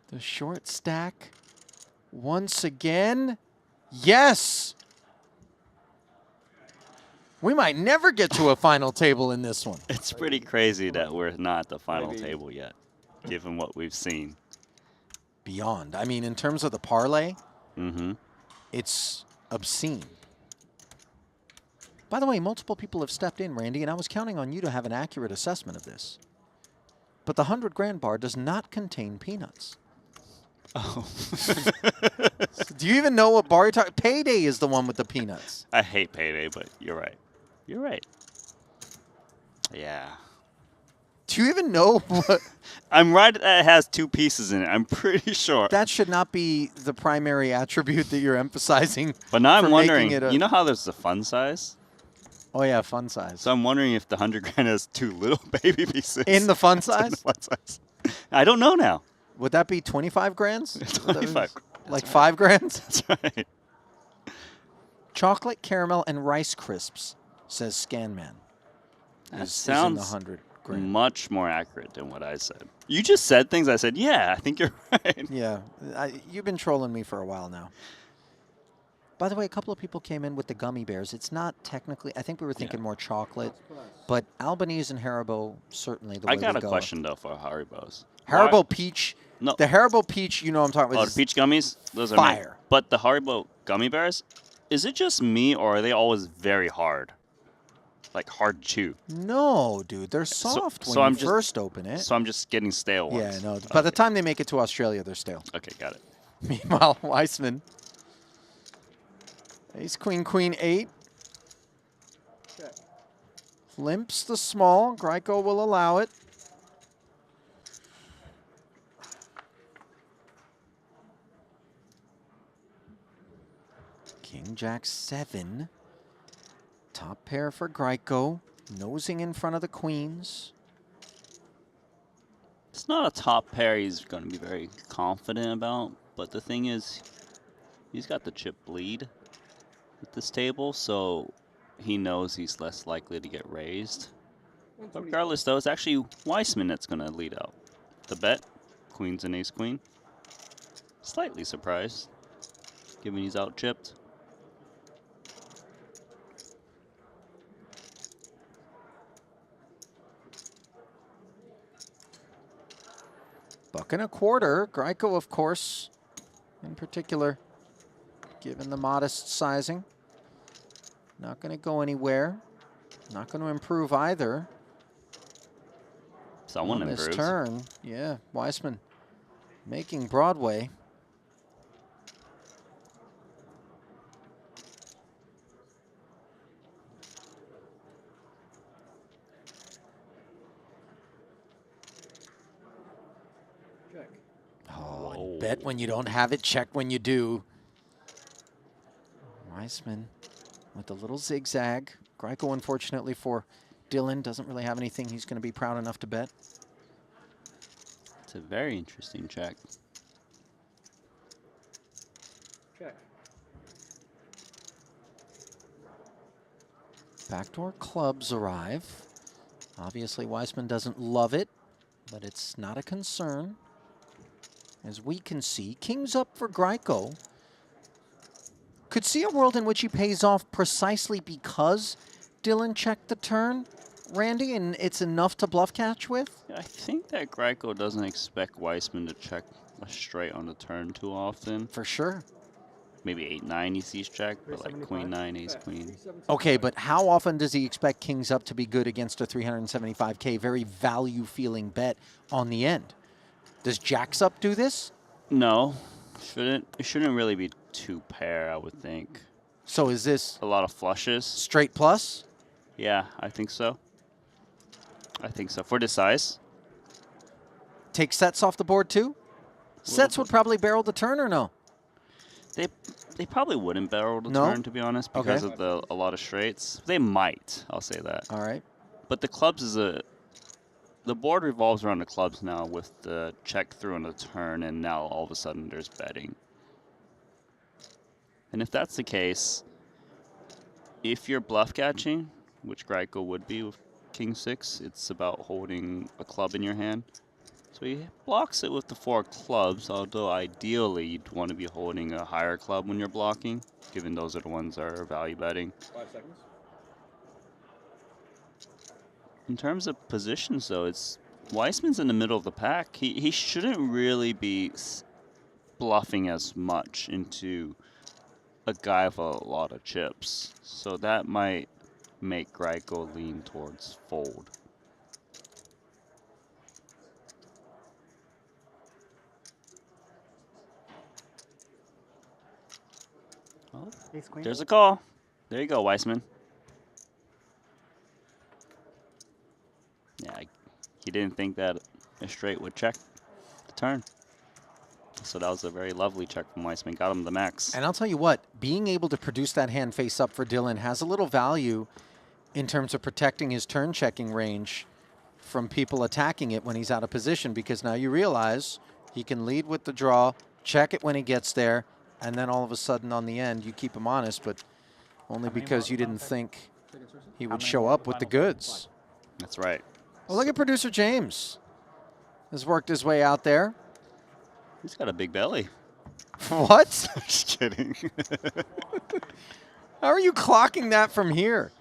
[SPEAKER 1] The short stack once again. Yes. We might never get to a final table in this one.
[SPEAKER 2] It's pretty crazy that we're not at the final table yet, given what we've seen.
[SPEAKER 1] Beyond. I mean, in terms of the parlay,
[SPEAKER 2] Mm-hmm.
[SPEAKER 1] it's obscene. By the way, multiple people have stepped in, Randy, and I was counting on you to have an accurate assessment of this. But the 100 grand bar does not contain peanuts.
[SPEAKER 2] Oh.
[SPEAKER 1] Do you even know what bar you're talking? Payday is the one with the peanuts.
[SPEAKER 2] I hate Payday, but you're right. You're right. Yeah.
[SPEAKER 1] Do you even know what?
[SPEAKER 2] I'm right that it has 2 pieces in it. I'm pretty sure.
[SPEAKER 1] That should not be the primary attribute that you're emphasizing.
[SPEAKER 2] But now I'm
[SPEAKER 1] for
[SPEAKER 2] wondering,
[SPEAKER 1] making it
[SPEAKER 2] you know how there's the fun size?
[SPEAKER 1] Oh, yeah, fun size.
[SPEAKER 2] So I'm wondering if the 100 grand has 2 little baby pieces.
[SPEAKER 1] In the fun
[SPEAKER 2] In
[SPEAKER 1] size?
[SPEAKER 2] the fun size. I don't know now.
[SPEAKER 1] Would that be 25 grands?
[SPEAKER 2] 25.
[SPEAKER 1] Like 5 grands?
[SPEAKER 2] That's right.
[SPEAKER 1] Chocolate, caramel, and Rice Crisps, says Scanman.
[SPEAKER 2] That
[SPEAKER 1] is in the
[SPEAKER 2] sounds
[SPEAKER 1] 100 grand.
[SPEAKER 2] much more accurate than what I said. You just said things I said, yeah, I think you're right.
[SPEAKER 1] Yeah, you've been trolling me for a while now. By the way, a couple of people came in with the gummy bears. It's not technically, I think we were thinking more chocolate, but Albanese and Haribo, certainly the way
[SPEAKER 2] I got
[SPEAKER 1] we
[SPEAKER 2] a
[SPEAKER 1] go.
[SPEAKER 2] question, though, for Haribos.
[SPEAKER 1] Haribo Peach.
[SPEAKER 2] No.
[SPEAKER 1] The Haribo Peach, you know what I'm talking
[SPEAKER 2] Oh,
[SPEAKER 1] about.
[SPEAKER 2] the peach gummies? Those are
[SPEAKER 1] fire.
[SPEAKER 2] But the Haribo gummy bears, is it just me or are they always very hard? Like hard to chew?
[SPEAKER 1] No, dude, they're soft when you first open it.
[SPEAKER 2] So I'm just getting stale ones.
[SPEAKER 1] Yeah, no. By the time they make it to Australia, they're stale.
[SPEAKER 2] Okay, got it.
[SPEAKER 1] Meanwhile, Weissman. Ace, queen, queen, 8. Limps the small. Greiko will allow it. King, Jack, 7. Top pair for Greiko. Nosing in front of the queens.
[SPEAKER 2] It's not a top pair he's going to be very confident about, but the thing is, he's got the chip bleed at this table, so he knows he's less likely to get raised. But regardless, though, it's actually Weissman that's going to lead out the bet. Queens and ace queen. Slightly surprised, given he's out chipped.
[SPEAKER 1] Buck and a quarter. Greiko, of course, in particular, given the modest sizing. Not going to go anywhere. Not going to improve either.
[SPEAKER 2] Someone
[SPEAKER 1] on
[SPEAKER 2] improves.
[SPEAKER 1] this turn. Yeah, Weissman making Broadway. Oh, bet when you don't have it, check when you do. Weissman with the little zigzag. Greiko, unfortunately for Dylan, doesn't really have anything he's going to be proud enough to bet.
[SPEAKER 2] It's a very interesting check.
[SPEAKER 7] Check.
[SPEAKER 1] Backdoor clubs arrive. Obviously, Weissman doesn't love it, but it's not a concern. As we can see, kings up for Greiko. Could see a world in which he pays off precisely because Dylan checked the turn, Randy, and it's enough to bluff catch with?
[SPEAKER 2] I think that Greiko doesn't expect Weissman to check a straight on the turn too often.
[SPEAKER 1] For sure.
[SPEAKER 2] Maybe 8-9 he sees check, but like queen 9, ace queen.
[SPEAKER 1] Okay, but how often does he expect kings up to be good against a 375K, very value-feeling bet on the end? Does jacks up do this?
[SPEAKER 2] No, it shouldn't really be 2 pair, I would think.
[SPEAKER 1] So is this
[SPEAKER 2] a lot of flushes?
[SPEAKER 1] Straight plus?
[SPEAKER 2] Yeah, I think so. I think so. For this size.
[SPEAKER 1] Take sets off the board too? Sets would probably barrel the turn or no?
[SPEAKER 2] They probably wouldn't barrel the
[SPEAKER 1] No?
[SPEAKER 2] turn, to be honest, because of a lot of straights. They might, I'll say that.
[SPEAKER 1] All right.
[SPEAKER 2] But the clubs is the board revolves around the clubs now with the check through on the turn, and now all of a sudden there's betting. And if that's the case, if you're bluff catching, which Greiko would be with king 6, it's about holding a club in your hand. So he blocks it with the 4 clubs, although ideally you'd want to be holding a higher club when you're blocking, given those are the ones that are value betting.
[SPEAKER 7] 5 seconds.
[SPEAKER 2] In terms of positions, though, it's Weissman's in the middle of the pack. He shouldn't really be bluffing as much into a guy with a lot of chips. So that might make Greiko lean towards fold. Oh, there's a call. There you go, Weissman. Yeah, he didn't think that a straight would check the turn. So that was a very lovely check from Weissman. Got him the max.
[SPEAKER 1] And I'll tell you what, being able to produce that hand face up for Dylan has a little value in terms of protecting his turn checking range from people attacking it when he's out of position, because now you realize he can lead with the draw, check it when he gets there, and then all of a sudden on the end you keep him honest, but only because you didn't think he would show up with the goods.
[SPEAKER 2] That's right.
[SPEAKER 1] Well, look at producer James. Has worked his way out there.
[SPEAKER 2] He's got a big belly.
[SPEAKER 1] What?
[SPEAKER 2] Just kidding.
[SPEAKER 1] How are you clocking that from here?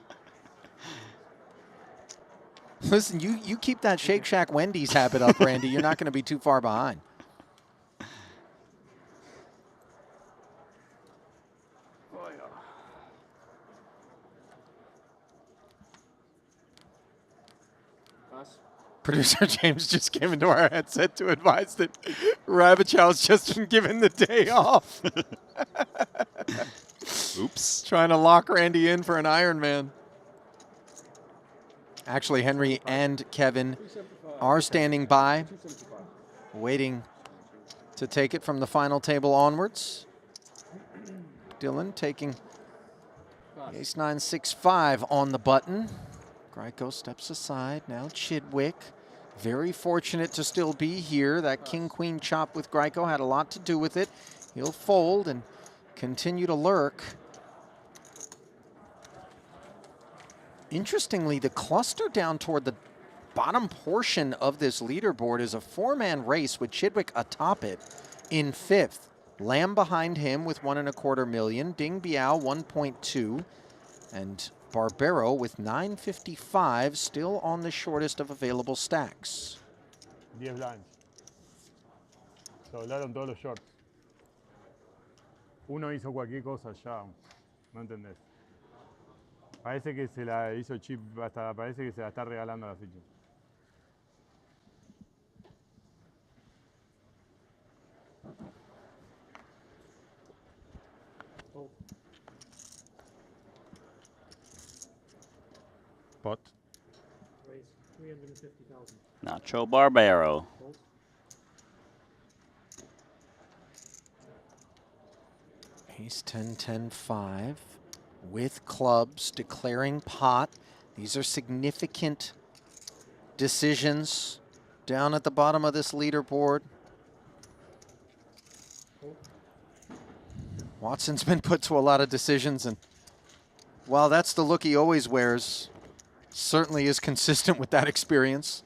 [SPEAKER 1] Listen, you keep that Shake Shack Wendy's habit up, Randy. You're not going to be too far behind. Producer James just came into our headset to advise that Rabbit Chow's just been given the day off.
[SPEAKER 2] Oops.
[SPEAKER 1] Trying to lock Randy in for an Ironman. Actually, Henry and Kevin are standing by, waiting to take it from the final table onwards. Dylan taking ace-9, 6-5 on the button. Greiko steps aside. Now Chidwick, very fortunate to still be here. That king-queen chop with Greiko had a lot to do with it. He'll fold and continue to lurk. Interestingly, the cluster down toward the bottom portion of this leaderboard is a four-man race with Chidwick atop it in fifth. Lamb behind him with 1.25 million. Ding Biao 1.2. And Barbero with 955 still on the shortest of available stacks.
[SPEAKER 8] 10 blinds. Se doblaron todos los shorts. Uno hizo cualquier cosa ya, ¿no entendés? Parece que se la hizo chip, hasta parece que se la está regalando la ficha. Pot.
[SPEAKER 11] Raise 350,000.
[SPEAKER 2] Nacho Barbero.
[SPEAKER 1] Ace 10, 10, 5 with clubs declaring pot. These are significant decisions down at the bottom of this leaderboard. Watson's been put to a lot of decisions, and while that's the look he always wears, certainly is consistent with that experience.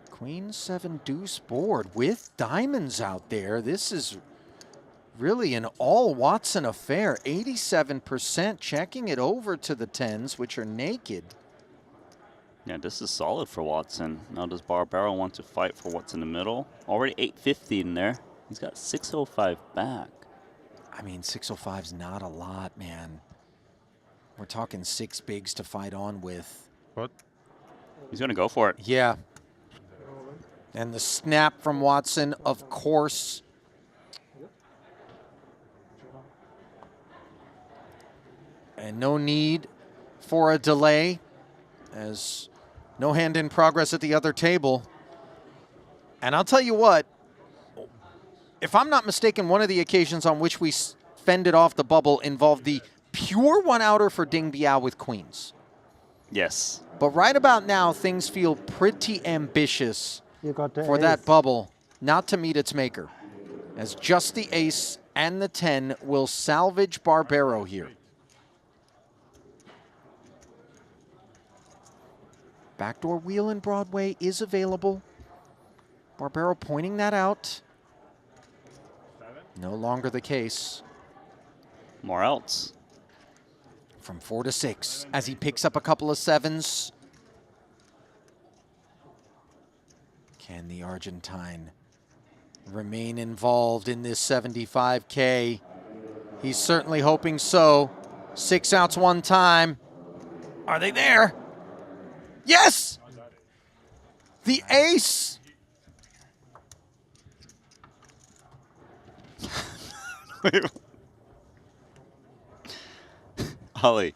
[SPEAKER 1] Queen 7 deuce board with diamonds out there. This is really an all Watson affair. 87% checking it over to the 10s, which are naked.
[SPEAKER 2] Yeah, this is solid for Watson. Now does Barbero want to fight for what's in the middle? Already 850 in there. He's got 605 back.
[SPEAKER 1] I mean, 605's not a lot, man. We're talking 6 bigs to fight on with.
[SPEAKER 8] What?
[SPEAKER 2] He's going to go for it.
[SPEAKER 1] Yeah. And the snap from Watson, of course. And no need for a delay, as no hand in progress at the other table. And I'll tell you what, if I'm not mistaken, one of the occasions on which we fended off the bubble involved the pure one-outer for Ding Biao with queens.
[SPEAKER 2] Yes.
[SPEAKER 1] But right about now, things feel pretty ambitious for
[SPEAKER 3] ace.
[SPEAKER 1] that bubble not to meet its maker, as just the ace and the 10 will salvage Barbero here. Backdoor wheel in Broadway is available. Barbero pointing that out. No longer the case.
[SPEAKER 2] More outs.
[SPEAKER 1] From 4 to 6 as he picks up a couple of 7s. Can the Argentine remain involved in this 75K? He's certainly hoping so. 6 outs one time. Are they there? Yes! The ace!
[SPEAKER 2] Ollie.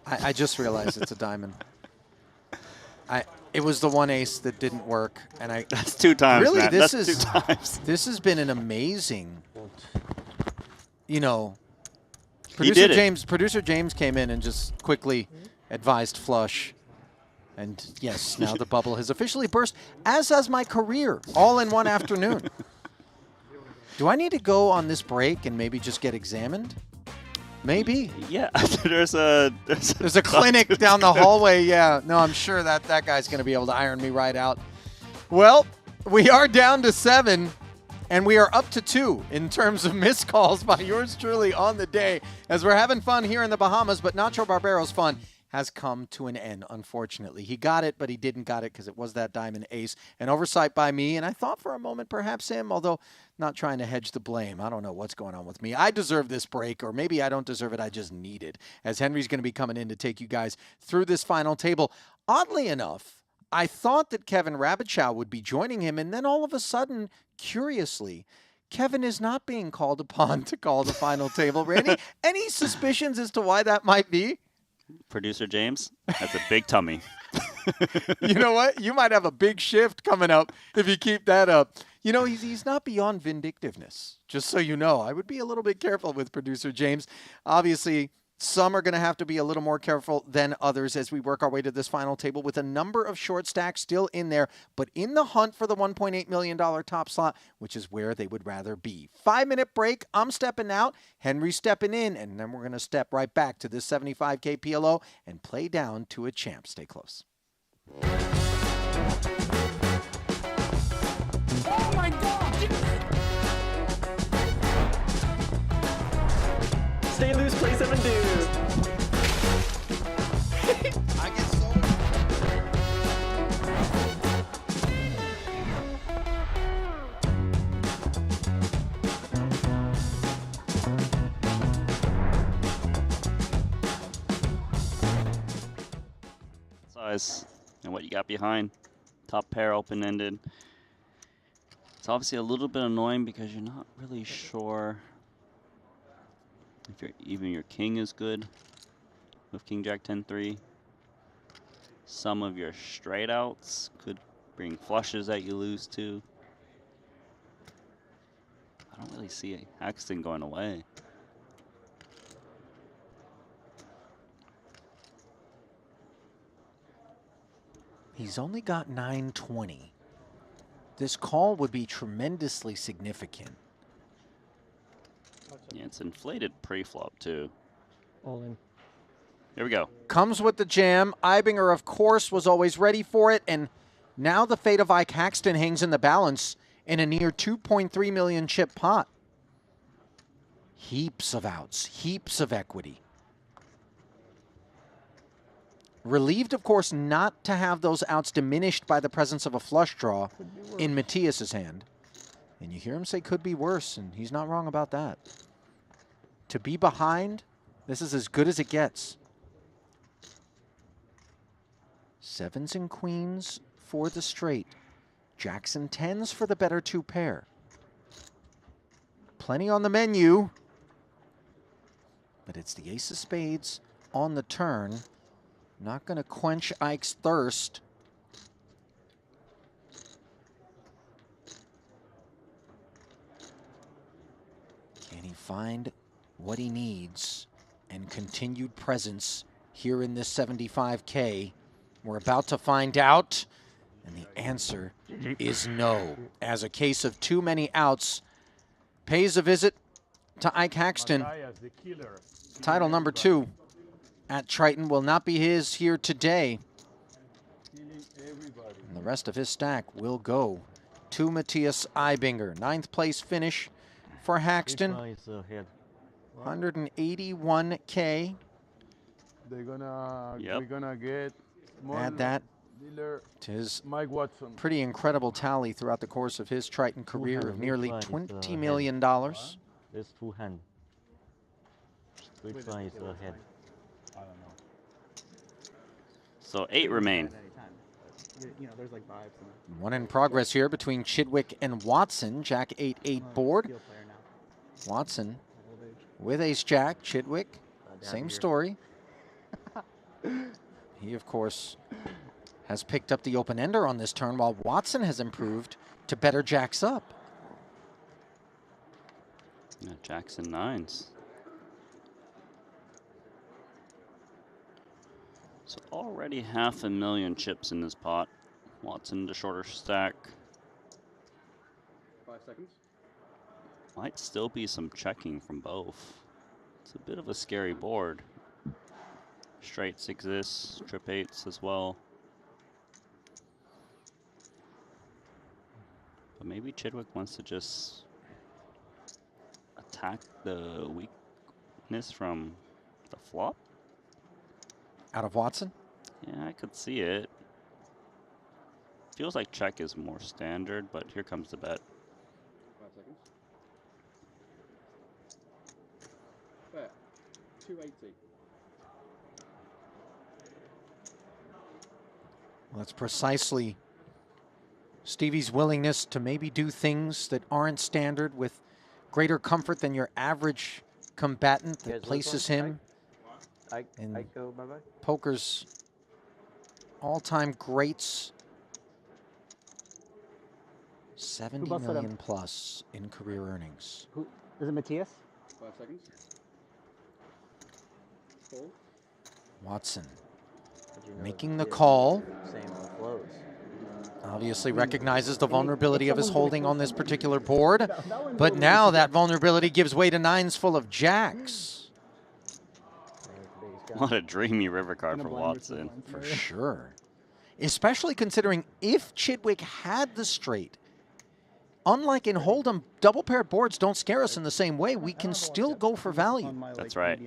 [SPEAKER 1] I just realized it's a diamond. It was the one ace that didn't work, and I.
[SPEAKER 2] That's 2 times.
[SPEAKER 1] Really,
[SPEAKER 2] Matt.
[SPEAKER 1] this
[SPEAKER 2] That's
[SPEAKER 1] is
[SPEAKER 2] 2 times.
[SPEAKER 1] This has been an amazing. You know,
[SPEAKER 2] He did it.
[SPEAKER 1] Producer James came in and just quickly advised flush, and yes, now the bubble has officially burst. As has my career, all in one afternoon. Do I need to go on this break and maybe just get examined? Maybe.
[SPEAKER 2] Yeah, there's a
[SPEAKER 1] clinic down the hallway. Yeah, no, I'm sure that guy's going to be able to iron me right out. Well, we are down to 7, and we are up to 2 in terms of missed calls by yours truly on the day, as we're having fun here in the Bahamas, but Nacho Barbero's fun has come to an end, unfortunately. He got it, but he didn't got it because it was that diamond ace. An oversight by me, and I thought for a moment perhaps him, although not trying to hedge the blame. I don't know what's going on with me. I deserve this break, or maybe I don't deserve it. I just need it, as Henry's going to be coming in to take you guys through this final table. Oddly enough, I thought that Kevin Rabichow would be joining him, and then all of a sudden, curiously, Kevin is not being called upon to call the final table. Randy, any suspicions as to why that might be?
[SPEAKER 2] Producer James, that's a big tummy.
[SPEAKER 1] You know what? You might have a big shift coming up if you keep that up. You know, he's not beyond vindictiveness, just so you know. I would be a little bit careful with Producer James. Obviously, some are going to have to be a little more careful than others as we work our way to this final table with a number of short stacks still in there, but in the hunt for the $1.8 million top slot, which is where they would rather be. 5-minute break. I'm stepping out. Henry's stepping in, and then we're going to step right back to this 75K PLO and play down to a champ. Stay close.
[SPEAKER 15] Oh my God! Stay loose, play 7 dudes.
[SPEAKER 1] I get so.
[SPEAKER 2] Size and what you got behind. Top pair open-ended. It's obviously a little bit annoying because you're not really sure if even your king is good with King Jack 10-3. Some of your straight outs could bring flushes that you lose to. I don't really see Axton going away.
[SPEAKER 1] He's only got 920. This call would be tremendously significant.
[SPEAKER 2] Yeah, it's inflated pre-flop too.
[SPEAKER 10] All in.
[SPEAKER 2] Here we go.
[SPEAKER 1] Comes with the jam. Ibinger, of course, was always ready for it, and now the fate of Ike Haxton hangs in the balance in a near 2.3 million chip pot. Heaps of outs, heaps of equity. Relieved, of course, not to have those outs diminished by the presence of a flush draw in Matthias's hand. And you hear him say could be worse, and he's not wrong about that. To be behind, this is as good as it gets. Sevens and queens for the straight. Jacks and tens for the better 2 pair. Plenty on the menu. But it's the ace of spades on the turn. Not going to quench Ike's thirst. Can he find what he needs and continued presence here in this 75K? We're about to find out, and the answer is no. As a case of too many outs, pays a visit to Ike Haxton. Title number 2 at Triton will not be his here today. And the rest of his stack will go to Matthias Ibinger. 9th place finish for Haxton. 181K.
[SPEAKER 9] We're gonna get
[SPEAKER 1] add that to his pretty incredible tally throughout the course of his Triton career of nearly $20 million.
[SPEAKER 6] There's 2 hands. Which one is ahead?
[SPEAKER 11] I don't know.
[SPEAKER 2] So 8 remain.
[SPEAKER 11] You know, there's like vibes in it.
[SPEAKER 1] One in progress here between Chidwick and Watson. Jack 8-8 board. Watson with ace jack. Chidwick, same story. He, of course, has picked up the open ender on this turn, while Watson has improved to better jacks up.
[SPEAKER 2] Yeah, jacks and nines. So already 500,000 chips in this pot. Watson to shorter stack.
[SPEAKER 7] 5 seconds.
[SPEAKER 2] Might still be some checking from both. It's a bit of a scary board. Straights exist, trip eights as well. But maybe Chidwick wants to just attack the weakness from the flop.
[SPEAKER 1] Out of Watson?
[SPEAKER 2] Yeah, I could see it. Feels like check is more standard, but here comes the bet.
[SPEAKER 7] 5 seconds. Bet. 280.
[SPEAKER 1] Well, that's precisely Stevie's willingness to maybe do things that aren't standard with greater comfort than your average combatant that places him in
[SPEAKER 14] I go bye-bye.
[SPEAKER 1] poker's all-time greats. 70
[SPEAKER 11] busted
[SPEAKER 1] million
[SPEAKER 11] him?
[SPEAKER 1] plus in career earnings.
[SPEAKER 11] Who is it? Matthias?
[SPEAKER 7] 5 seconds. Call.
[SPEAKER 1] Watson
[SPEAKER 14] You know,
[SPEAKER 1] making the
[SPEAKER 14] yeah,
[SPEAKER 1] call.
[SPEAKER 14] Same flows.
[SPEAKER 1] Obviously recognizes the vulnerability of his holding on this particular board, but now that vulnerability gives way to nines full of jacks.
[SPEAKER 2] What a dreamy river card for Watson.
[SPEAKER 1] For sure. Especially considering if Chidwick had the straight, unlike in Hold'em, double-paired boards don't scare us in the same way. We can still go for value.
[SPEAKER 2] That's right.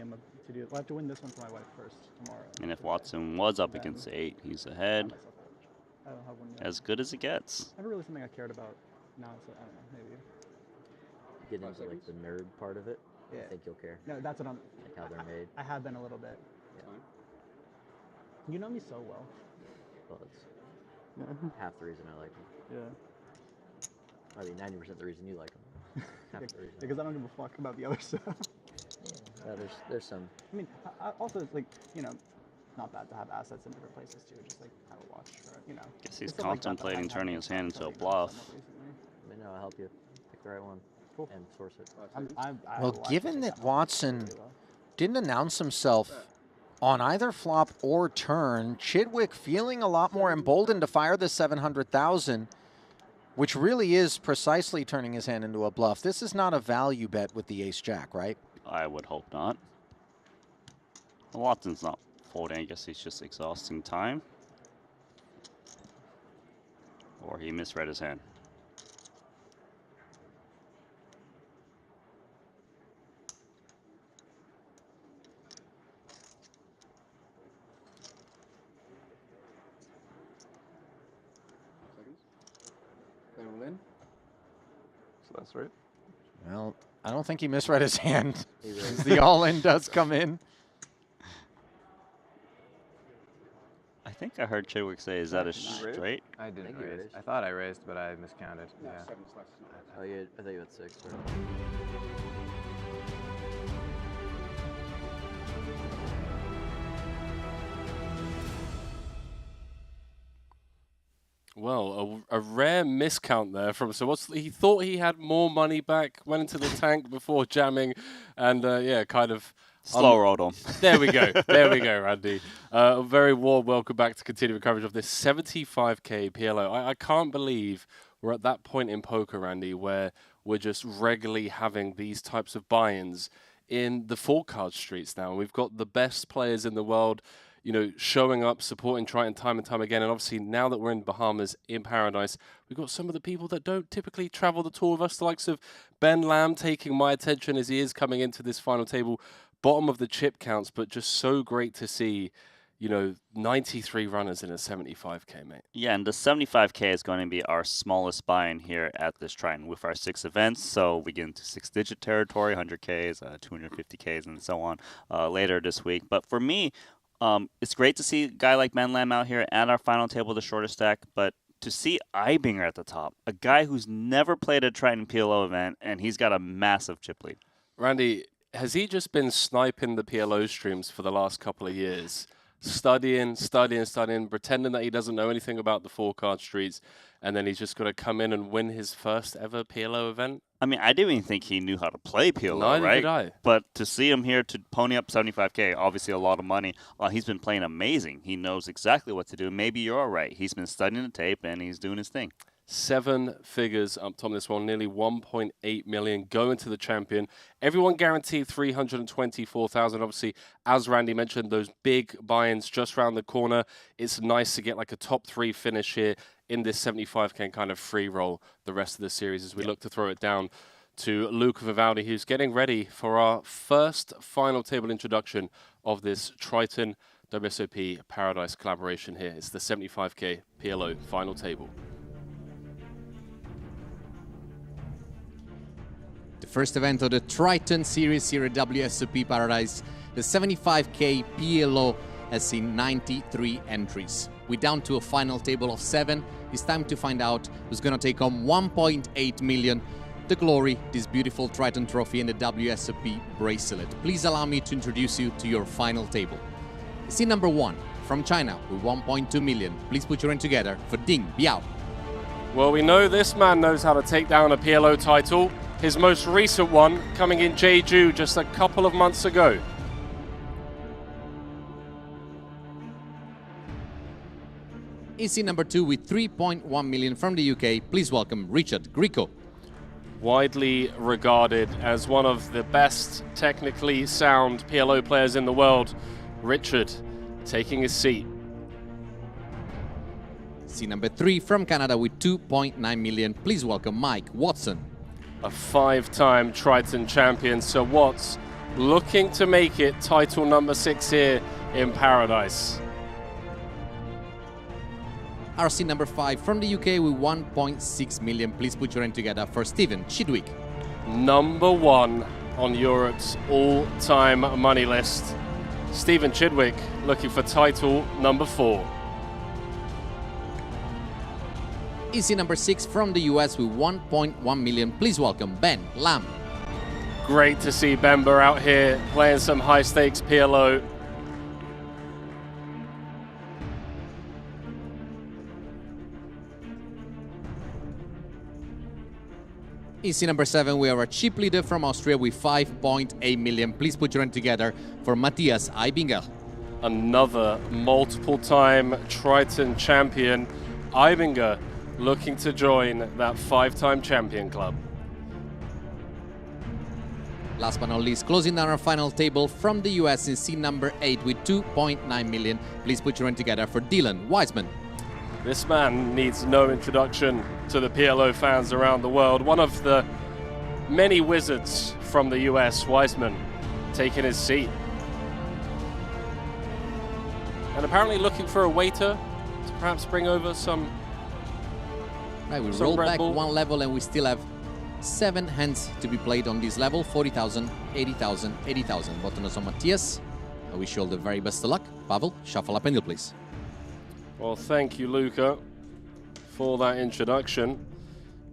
[SPEAKER 11] I'll have to win this one for my wife first tomorrow.
[SPEAKER 2] And if Watson was up against 8, he's ahead.
[SPEAKER 11] I don't have one yet.
[SPEAKER 2] As good as it gets.
[SPEAKER 11] Never really something I cared about. Now it's like, I don't know, maybe.
[SPEAKER 14] Get into like the nerd part of it.
[SPEAKER 11] Yeah.
[SPEAKER 14] I think you'll care.
[SPEAKER 11] No, that's what I'm.
[SPEAKER 14] Like how they're made.
[SPEAKER 11] I have been a little bit.
[SPEAKER 14] Yeah.
[SPEAKER 11] You know me so well.
[SPEAKER 14] Well, it's half the reason I like them.
[SPEAKER 11] Yeah.
[SPEAKER 14] I mean, 90% the reason you like them. Half the reason.
[SPEAKER 11] Because I don't give a fuck about the other stuff.
[SPEAKER 14] Yeah, there's some.
[SPEAKER 11] I mean, I also it's like, you know, not bad to have assets in different places too. Just like have a watch, or, you know.
[SPEAKER 2] Guess he's
[SPEAKER 11] stuff like that that I
[SPEAKER 2] contemplating
[SPEAKER 11] haven't
[SPEAKER 2] turning
[SPEAKER 11] had
[SPEAKER 2] his hand into a
[SPEAKER 11] somewhat
[SPEAKER 2] bluff.
[SPEAKER 11] recently.
[SPEAKER 14] I mean, I'll help you pick the right one.
[SPEAKER 11] Cool.
[SPEAKER 14] And source it.
[SPEAKER 1] Well, given that Watson didn't announce himself on either flop or turn, Chidwick feeling a lot more emboldened to fire this 700,000, which really is precisely turning his hand into a bluff. This is not a value bet with the ace-jack, right?
[SPEAKER 2] I would hope not. Watson's not folding. I guess he's just exhausting time. Or he misread his hand.
[SPEAKER 7] They're all in.
[SPEAKER 12] So that's right.
[SPEAKER 1] Well, I don't think he misread his hand.
[SPEAKER 14] He raised.
[SPEAKER 1] The all-in does come in.
[SPEAKER 2] I think I heard Chidwick say, is that a straight?
[SPEAKER 5] I didn't
[SPEAKER 14] think you
[SPEAKER 5] raise.
[SPEAKER 14] raised.
[SPEAKER 5] I thought I raised, but I miscounted. Yeah.
[SPEAKER 7] 7 slices.
[SPEAKER 14] I thought you had 6. Sorry.
[SPEAKER 18] Well, a rare miscount there from so what's he thought he had more money back, went into the tank before jamming, and yeah, kind of
[SPEAKER 2] slow rolled him.
[SPEAKER 18] There we go, there we go, Randy. A very warm welcome back to continuing coverage of this 75K PLO. I can't believe we're at that point in poker, Randy, where we're just regularly having these types of buy-ins in the full card streets now. We've got the best players in the world, you know, showing up, supporting Triton time and time again. And obviously now that we're in Bahamas, in paradise, we've got some of the people that don't typically travel the tour with us, the likes of Ben Lamb taking my attention as he is coming into this final table, bottom of the chip counts, but just so great to see, you know, 93 runners in a 75K, mate.
[SPEAKER 2] Yeah, and the 75K is going to be our smallest buy-in here at this Triton with our 6 events. So we get into 6-digit territory, 100Ks, 250Ks, and so on later this week. But for me, it's great to see a guy like Ben Lamb out here at our final table, the shortest stack, but to see Ibinger at the top, a guy who's never played a Triton PLO event, and he's got a massive chip lead.
[SPEAKER 18] Randy, has he just been sniping the PLO streams for the last couple of years? studying, pretending that he doesn't know anything about the 4-card streets, and then he's just got to come in and win his first ever PLO event?
[SPEAKER 2] I mean, I didn't even think he knew how to play PLO,
[SPEAKER 18] Neither
[SPEAKER 2] right?
[SPEAKER 18] did I.
[SPEAKER 2] But to see him here to pony up 75K, obviously a lot of money. He's been playing amazing. He knows exactly what to do. Maybe you're right. He's been studying the tape, and he's doing his thing.
[SPEAKER 18] 7 figures up top of this one, nearly 1.8 million going to the champion. Everyone guaranteed 324,000. Obviously, as Randy mentioned, those big buy-ins just around the corner. It's nice to get like a top 3 finish here in this 75K kind of free roll the rest of the series as we look to throw it down to Luca Vivaldi, who's getting ready for our first final table introduction of this Triton WSOP Paradise collaboration here. It's the 75K PLO final table.
[SPEAKER 19] The first event of the Triton series here at WSOP Paradise, the 75K PLO has seen 93 entries. We're down to a final table of 7. It's time to find out who's going to take home 1.8 million. The glory, this beautiful Triton trophy and the WSOP bracelet. Please allow me to introduce you to your final table. Scene number 1 from China with 1.2 million. Please put your hand together for Ding Biao.
[SPEAKER 18] Well, we know this man knows how to take down a PLO title. His most recent one coming in Jeju just a couple of months ago.
[SPEAKER 19] In scene number 2 with 3.1 million from the UK, please welcome Richard Grieco.
[SPEAKER 18] Widely regarded as one of the best technically sound PLO players in the world, Richard taking his seat.
[SPEAKER 19] Scene number 3 from Canada with 2.9 million, please welcome Mike Watson.
[SPEAKER 18] A 5-time Triton champion, so Watts looking to make it title number 6 here in Paradise.
[SPEAKER 19] Our scene number 5 from the UK with 1.6 million. Please put your hand together for Stephen Chidwick.
[SPEAKER 18] Number 1 on Europe's all-time money list. Stephen Chidwick looking for title number 4.
[SPEAKER 19] In scene number 6 from the US with 1.1 million. Please welcome Ben Lam.
[SPEAKER 18] Great to see Bemba out here playing some high-stakes PLO.
[SPEAKER 19] In scene number 7, we have a chip leader from Austria with 5.8 million. Please put your hand together for Matthias Eibinger.
[SPEAKER 18] Another multiple-time Triton champion, Eibinger, looking to join that 5-time champion club.
[SPEAKER 19] Last but not least, closing down our final table from the US in scene number 8 with 2.9 million. Please put your hand together for Dylan Wiseman.
[SPEAKER 18] This man needs no introduction to the PLO fans around the world. One of the many wizards from the US, Wiseman, taking his seat. And apparently looking for a waiter to perhaps bring over some.
[SPEAKER 19] Right, we roll back one level and we still have 7 hands to be played on this level. 40,000, 80,000, 80,000. Botanos on Matthias. I wish you all the very best of luck. Pavel, shuffle up and deal, please.
[SPEAKER 18] Well, thank you, Luca, for that introduction.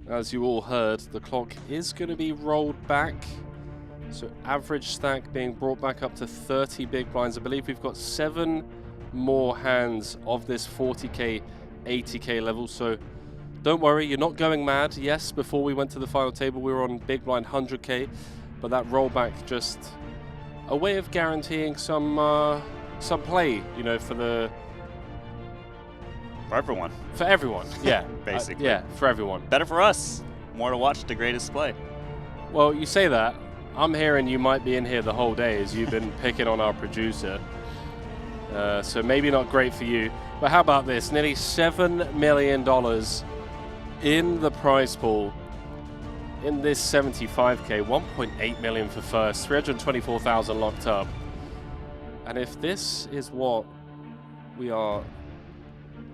[SPEAKER 18] As you all heard, the clock is going to be rolled back. So average stack being brought back up to 30 big blinds. I believe we've got 7 more hands of this 40K, 80K level. So don't worry, you're not going mad. Yes, before we went to the final table, we were on big blind 100K. But that rollback just a way of guaranteeing some play, you know, for
[SPEAKER 2] everyone.
[SPEAKER 18] For everyone, yeah.
[SPEAKER 2] Basically.
[SPEAKER 18] Yeah, for everyone.
[SPEAKER 2] Better for us. More to watch the greatest play.
[SPEAKER 18] Well, you say that. I'm hearing you might be in here the whole day as you've been picking on our producer. So maybe not great for you. But how about this? Nearly $7 million in the prize pool in this 75K. 1.8 million for first. 324,000 locked up. And if this is what we are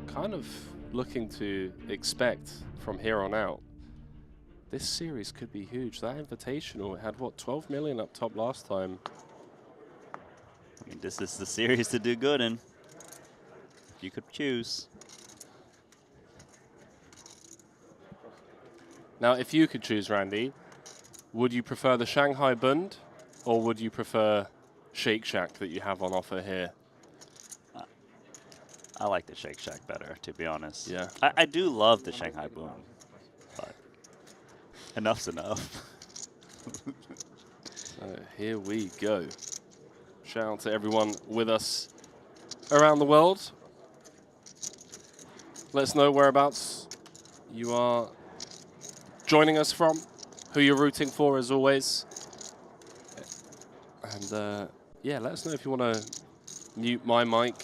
[SPEAKER 18] kind of looking to expect from here on out, this series could be huge. That Invitational had, what, 12 million up top last time.
[SPEAKER 2] I mean, this is the series to do good in. If you could choose.
[SPEAKER 18] Now, if you could choose, Randy, would you prefer the Shanghai Bund or would you prefer Shake Shack that you have on offer here?
[SPEAKER 2] I like the Shake Shack better, to be honest.
[SPEAKER 18] Yeah.
[SPEAKER 2] I do love the Shanghai Boom, but enough's enough.
[SPEAKER 18] Here we go. Shout out to everyone with us around the world. Let us know whereabouts you are joining us from, who you're rooting for as always. And yeah, let us know if you want to mute my mic,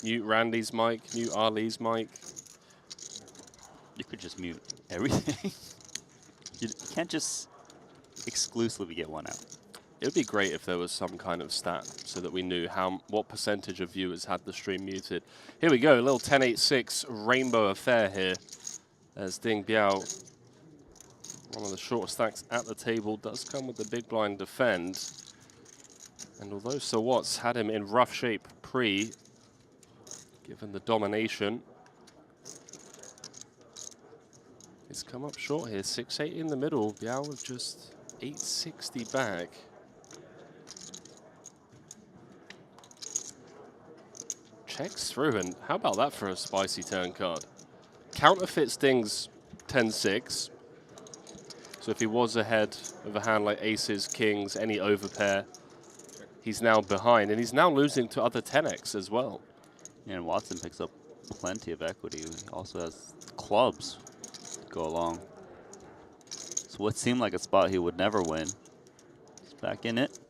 [SPEAKER 18] mute Randy's mic, mute Ali's mic.
[SPEAKER 2] You could just mute everything. You can't just exclusively get one out.
[SPEAKER 18] It would be great if there was some kind of stat so that we knew what percentage of viewers had the stream muted. Here we go, a little 10-8-6 rainbow affair here. As Ding Biao, one of the shorter stacks at the table, does come with the big blind defend. And although So What's had him in rough shape pre, given the domination, he's come up short here. 6-8 in the middle, Biao with just 860 back. Checks through, and how about that for a spicy turn card? Counterfeit Sting's 10-6. So if he was ahead of a hand like aces, kings, any overpair, he's now behind, and he's now losing to other 10x as well.
[SPEAKER 2] Yeah, and Watson picks up plenty of equity. He also has clubs to go along. So what seemed like a spot he would never win, he's back in it.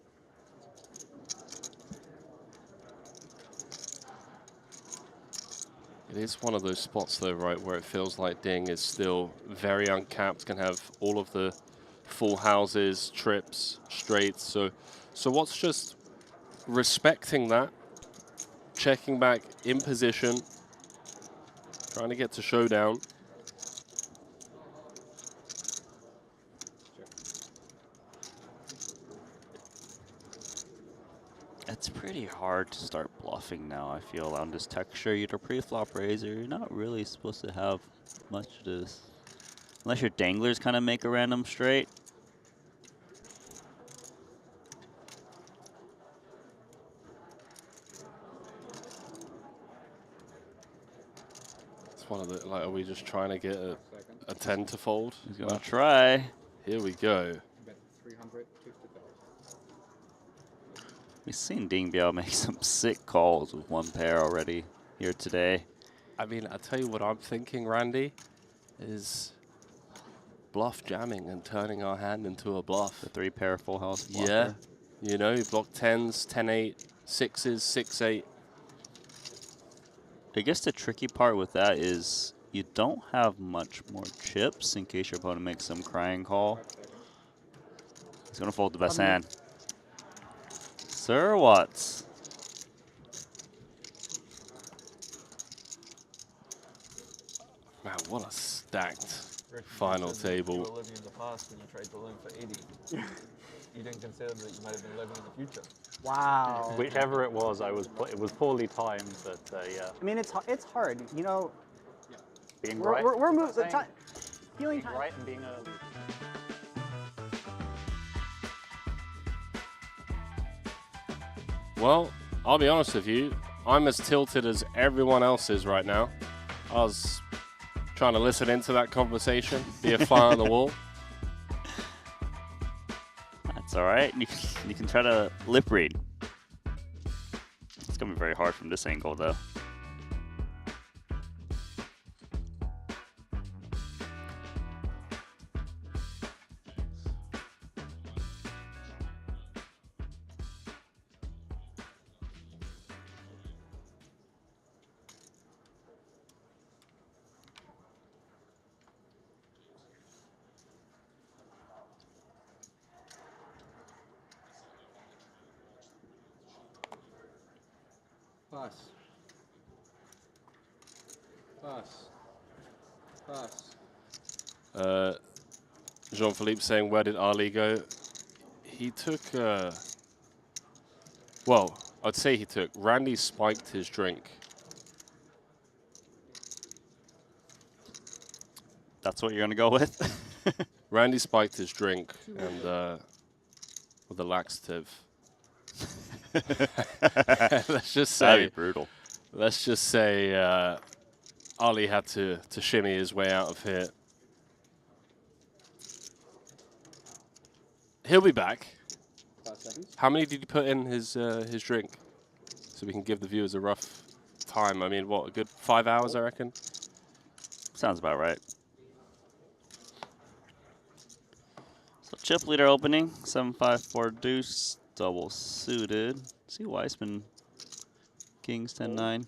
[SPEAKER 18] It is one of those spots, though, right, where it feels like Ding is still very uncapped, can have all of the full houses, trips, straights. So What's just respecting that, checking back in position, trying to get to showdown.
[SPEAKER 2] It's pretty hard to start bluffing now, I feel, on this texture. You're a pre-flop raiser. You're not really supposed to have much of this. Unless your danglers kind of make a random straight.
[SPEAKER 18] It's one of the, like, are we just trying to get a 10 to fold?
[SPEAKER 2] He's going to try.
[SPEAKER 18] Here we go.
[SPEAKER 2] We've seen Ding Biao make some sick calls with one pair already here today.
[SPEAKER 18] I mean, I tell you what I'm thinking, Randy, is bluff jamming and turning our hand into a bluff.
[SPEAKER 2] The 3-pair full house bluffer.
[SPEAKER 18] Yeah. You know, you block 10s, 10-8, 6s, 6-8.
[SPEAKER 2] I guess the tricky part with that is you don't have much more chips in case your opponent makes some crying call. He's going to fold the best hand. Sir Watts.
[SPEAKER 18] Man, what a stacked final table.
[SPEAKER 12] You were living in the past when you tried to live for 80. You didn't consider that you might have been living in the future.
[SPEAKER 3] Wow.
[SPEAKER 16] Whichever it was poorly timed, but yeah.
[SPEAKER 11] I mean, it's hard, you know.
[SPEAKER 16] Being
[SPEAKER 11] We're
[SPEAKER 16] right.
[SPEAKER 11] moving.
[SPEAKER 16] Saying,
[SPEAKER 11] Healing
[SPEAKER 16] being
[SPEAKER 11] time.
[SPEAKER 16] right and being early.
[SPEAKER 18] Well, I'll be honest with you, I'm as tilted as everyone else is right now. I was trying to listen into that conversation, be a fly on the wall.
[SPEAKER 2] That's all right. You can try to lip read. It's going to be very hard from this angle, though.
[SPEAKER 7] Pass. Pass. Pass.
[SPEAKER 18] Jean-Philippe saying, where did Ali go? He took, well, I'd say he took. Randy spiked his drink.
[SPEAKER 2] That's what you're going to go with?
[SPEAKER 18] Randy spiked his drink and with a laxative. Let's just say
[SPEAKER 2] That'd be brutal.
[SPEAKER 18] Let's just say Ali had to shimmy his way out of here. He'll be back.
[SPEAKER 7] 5 seconds.
[SPEAKER 18] How many did he put in his drink? So we can give the viewers a rough time. I mean, what, a good 5 hours, I reckon?
[SPEAKER 2] Sounds about right. So chip leader opening, 7-5-4 deuce, double suited. See Weissman, kings 10-9.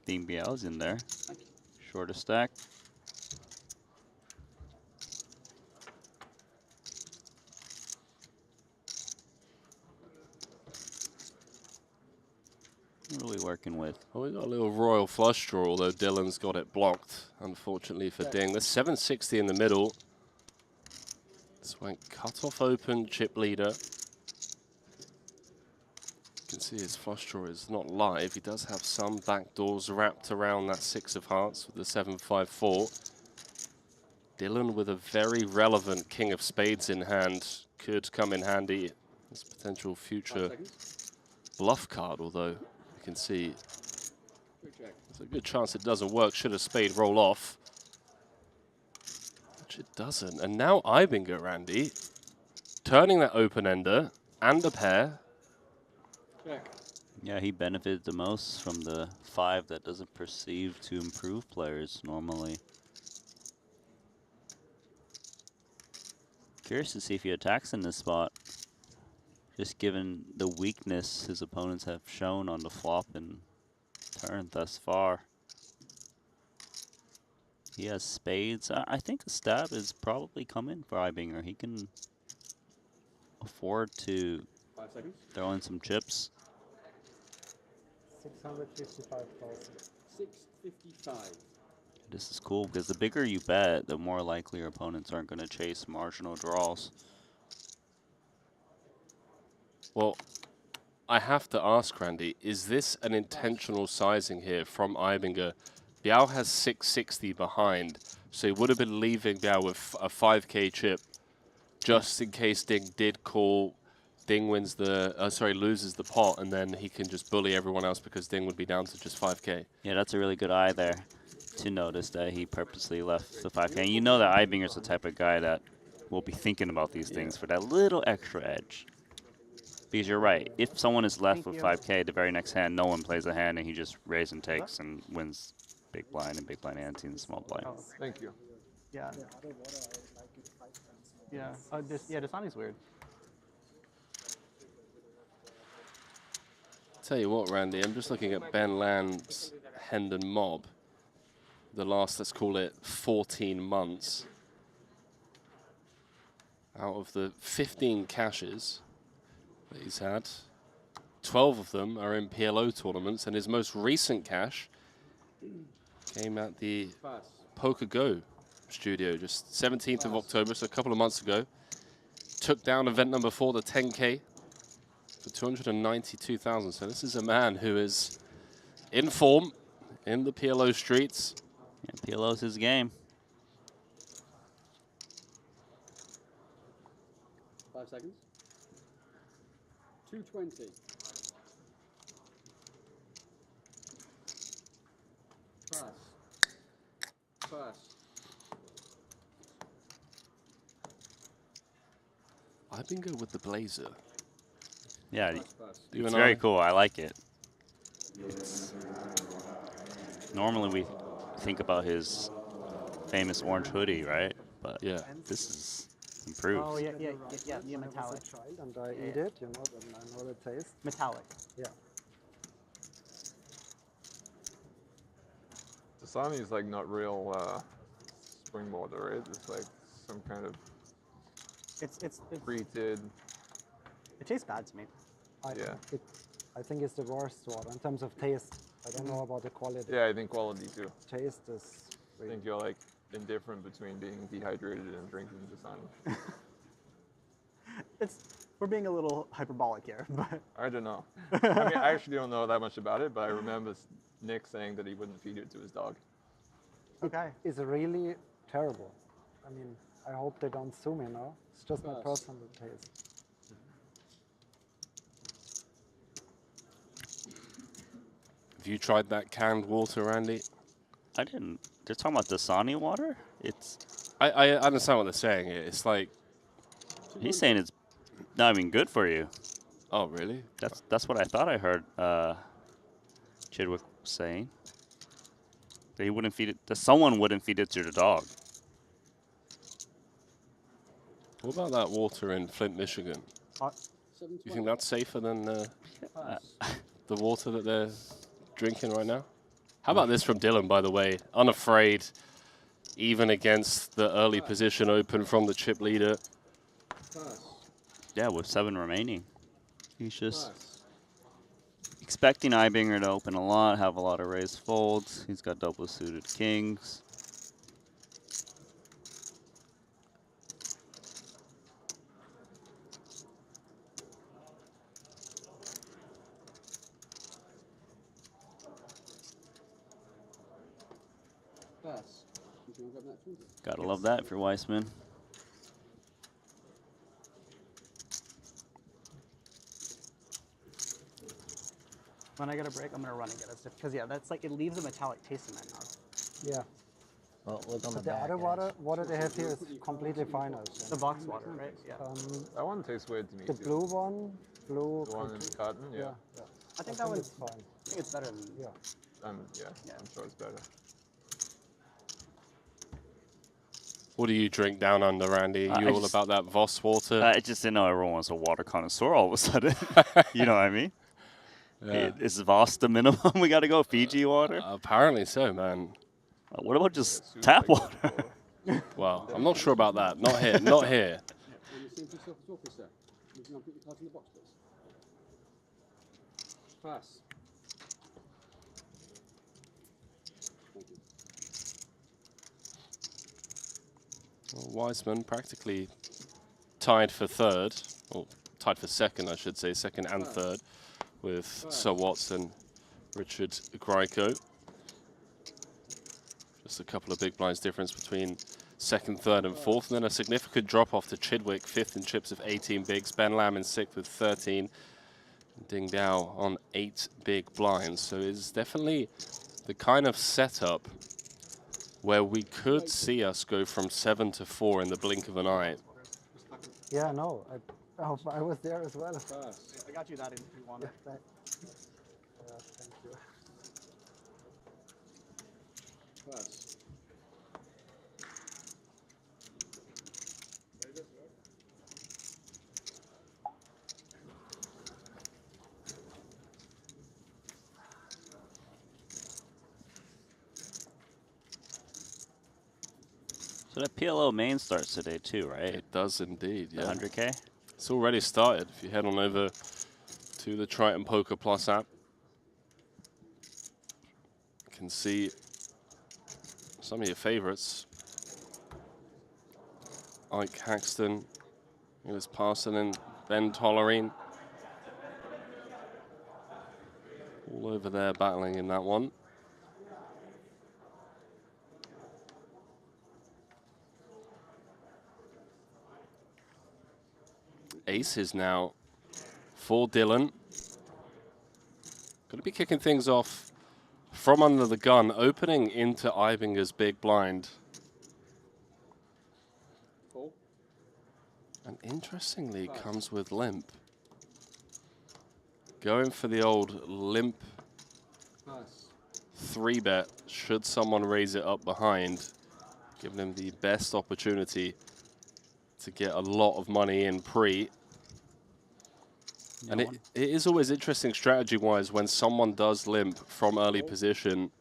[SPEAKER 2] Dean Bial's in there. Shortest stack. What are we working with?
[SPEAKER 18] Well, we got a little royal flush draw, although Dylan's got it blocked, unfortunately for Ding. There's 760 in the middle. This went cut off open, chip leader. You can see his flush draw is not live. He does have some back doors wrapped around that 6 of hearts with the 7-5-4. Dylan with a very relevant king of spades in hand could come in handy as potential future bluff card, although you can see there's a good chance it doesn't work should a spade roll off, which it doesn't. And now Ibinger, Randy, turning that open-ender and a pair.
[SPEAKER 2] Yeah, he benefited the most from the 5 that doesn't perceive to improve players normally. Curious to see if he attacks in this spot. Just given the weakness his opponents have shown on the flop and turn thus far. He has spades. I think the stab is probably coming for Ibinger. He can afford to
[SPEAKER 7] 5 seconds.
[SPEAKER 2] throw in some chips.
[SPEAKER 3] 655,000.
[SPEAKER 7] 655.
[SPEAKER 2] This is cool because the bigger you bet, the more likely your opponents aren't going to chase marginal draws.
[SPEAKER 18] Well, I have to ask, Randy, is this an intentional sizing here from Ibinger? Biao has 660 behind, so he would have been leaving Biao with a 5K chip just in case Ding did call. Ding wins the, loses the pot, and then he can just bully everyone else because Ding would be down to just 5K.
[SPEAKER 2] Yeah, that's a really good eye there to notice that he purposely left the 5K. And you know that Ibinger's the type of guy that will be thinking about these things for that little extra edge. Because you're right, if someone is left with 5K, the very next hand, no one plays a hand, and he just raises and takes and wins big blind and big blind ante and small blind.
[SPEAKER 12] Oh, thank you.
[SPEAKER 11] Yeah. Yeah. Dasani's weird.
[SPEAKER 18] Tell you what, Randy, I'm just looking at Ben Lamb's Hendon Mob. The last, let's call it 14 months. Out of the 15 cashes that he's had, 12 of them are in PLO tournaments, and his most recent cash came at the Poker Go studio just 17th of October, so a couple of months ago. Took down event number 4, the 10K, for 292,000. So this is a man who is in form in the PLO streets.
[SPEAKER 2] Yeah, PLO's his game.
[SPEAKER 7] 5 seconds. 220. Pass.
[SPEAKER 18] I've been good with the blazer.
[SPEAKER 2] Yeah,
[SPEAKER 18] It's
[SPEAKER 2] it's very cool. I like it. Normally we think about his famous orange hoodie, right? But
[SPEAKER 18] yeah,
[SPEAKER 2] this is improved.
[SPEAKER 11] Oh yeah, metallic.
[SPEAKER 3] As a child and I eat it, and I know the taste.
[SPEAKER 11] Metallic.
[SPEAKER 3] Yeah.
[SPEAKER 12] Dasani is like not real springboard, right? It's like some kind of
[SPEAKER 11] It's
[SPEAKER 12] treated.
[SPEAKER 11] It tastes bad to me.
[SPEAKER 3] I think it's the worst one in terms of taste. I don't know about the quality.
[SPEAKER 12] Yeah, I think quality too.
[SPEAKER 3] Taste is.
[SPEAKER 12] I think you're like indifferent between being dehydrated and drinking Dasani.
[SPEAKER 11] We're being a little hyperbolic here, but
[SPEAKER 12] I don't know. I mean, I actually don't know that much about it, but I remember Nick saying that he wouldn't feed it to his dog.
[SPEAKER 3] Okay. It's really terrible. I mean, I hope they don't sue me now. It's just my personal taste.
[SPEAKER 18] you tried that canned water, Randy?
[SPEAKER 2] I didn't. They're talking about Dasani water? It's.
[SPEAKER 18] I understand what they're saying. It's like.
[SPEAKER 2] He's saying it's not even good for you.
[SPEAKER 18] Oh, really?
[SPEAKER 2] That's what I thought I heard Chidwick saying. That he wouldn't feed it. That someone wouldn't feed it to the dog.
[SPEAKER 18] What about that water in Flint, Michigan? You think that's safer than the water that they're drinking right now? How about this from Dylan, by the way? Unafraid, even against the early position open from the chip leader.
[SPEAKER 2] Yeah, with 7 remaining. He's just expecting Ibinger to open a lot, have a lot of raised folds. He's got double suited kings. Gotta love that if you're Weissman.
[SPEAKER 11] When I get a break, I'm gonna run and get a sip because yeah, that's like it leaves a metallic taste in my mouth.
[SPEAKER 3] Yeah.
[SPEAKER 14] Well, look on
[SPEAKER 3] But
[SPEAKER 14] the
[SPEAKER 3] the
[SPEAKER 14] back.
[SPEAKER 3] other water they have here is completely fine. I think.
[SPEAKER 11] The box water, right? Yeah.
[SPEAKER 12] That one tastes weird to me.
[SPEAKER 3] The
[SPEAKER 12] too.
[SPEAKER 3] blue one,
[SPEAKER 12] The one in carton, yeah.
[SPEAKER 3] yeah.
[SPEAKER 11] I think that one's
[SPEAKER 3] it's fine.
[SPEAKER 11] I think it's better than
[SPEAKER 3] Yeah.
[SPEAKER 12] Yeah, I'm sure it's better.
[SPEAKER 18] What do you drink down under, Randy? You all about that Voss water?
[SPEAKER 2] I just didn't know everyone was a water connoisseur all of a sudden. You know what I mean?
[SPEAKER 18] Yeah.
[SPEAKER 2] Is Voss the minimum? We got to go Fiji water?
[SPEAKER 18] Apparently so, man.
[SPEAKER 2] What about just tap water?
[SPEAKER 18] Well, I'm not sure about that. Not here. Not here.
[SPEAKER 7] And you think yourself as well, please, sir. You can put your cards in the box, please. Pass. Thank you.
[SPEAKER 18] Well, Wiseman practically tied for third, or tied for second, I should say, second and third, with Sir Watson, Richard Grieco. Just a couple of big blinds difference between second, third, and fourth, and then a significant drop off to Chidwick, fifth in chips of 18 bigs, Ben Lamb in sixth with 13, Ding Dao on 8 big blinds. So it's definitely the kind of setup where we could see us go from 7 to 4 in the blink of an eye.
[SPEAKER 3] Yeah, no, I was there as well.
[SPEAKER 11] I got you that if you want it.
[SPEAKER 3] Thank you.
[SPEAKER 7] Pass.
[SPEAKER 2] So that PLO main starts today too, right?
[SPEAKER 18] It does indeed, yeah.
[SPEAKER 2] 100K?
[SPEAKER 18] It's already started. If you head on over to the Triton Poker Plus app, you can see some of your favorites. Ike Haxton, Nicholas Parson, and Ben Tollerine. All over there battling in that one. Aces now for Dylan. Going to be kicking things off from under the gun, opening into Ibinger's big blind.
[SPEAKER 7] Call.
[SPEAKER 18] And interestingly, comes with limp. Going for the old limp
[SPEAKER 7] Pass.
[SPEAKER 18] 3-bet, should someone raise it up behind, giving him the best opportunity to get a lot of money in pre. And it is always interesting strategy-wise when someone does limp from early position.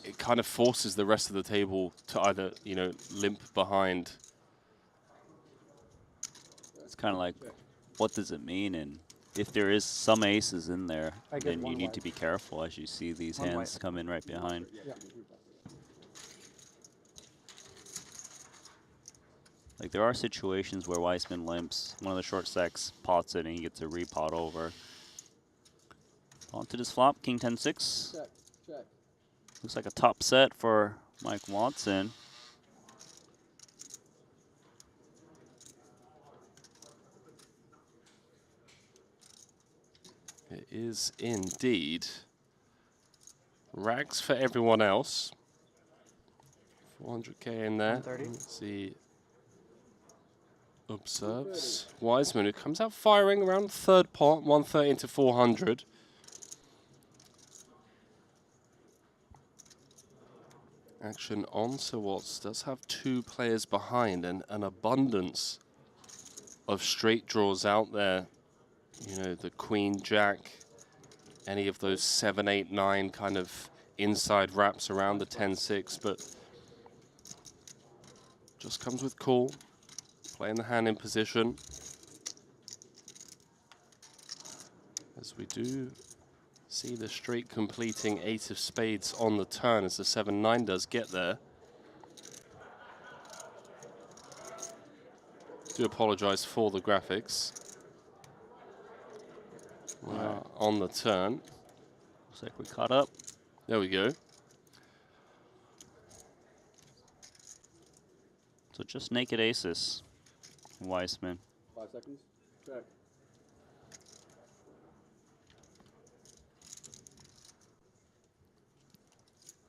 [SPEAKER 18] It kind of forces the rest of the table to either, you know, limp behind.
[SPEAKER 2] It's kind of like, what does it mean? And if there is some aces in there,
[SPEAKER 3] I get
[SPEAKER 2] then you
[SPEAKER 3] one
[SPEAKER 2] need
[SPEAKER 3] white.
[SPEAKER 2] to be careful as you see these
[SPEAKER 3] One
[SPEAKER 2] hands
[SPEAKER 3] white.
[SPEAKER 2] come in right behind.
[SPEAKER 3] Yeah.
[SPEAKER 2] Like there are situations where Weissman limps, one of the short stacks pots it and he gets a repot over. Onto this flop, King 10-6.
[SPEAKER 7] Check. Check.
[SPEAKER 2] Looks like a top set for Mike Watson.
[SPEAKER 18] It is indeed. Rags for everyone else. 400k in there.
[SPEAKER 3] 130.
[SPEAKER 18] Let's see. Observes. Wiseman, who comes out firing around third pot, 130 into 400. Action on Sir Watts does have 2 players behind and an abundance of straight draws out there. You know, the Queen, Jack, any of those 7, 8, 9 kind of inside wraps around the 10-6, but just comes with call. Playing the hand in position. As we do see the straight completing 8 of spades on the turn as the 7-9 does get there. Do apologize for the graphics. We are on the turn.
[SPEAKER 2] Looks like we caught up.
[SPEAKER 18] There we go.
[SPEAKER 2] So just naked aces. Weissman.
[SPEAKER 7] 5 seconds. Check.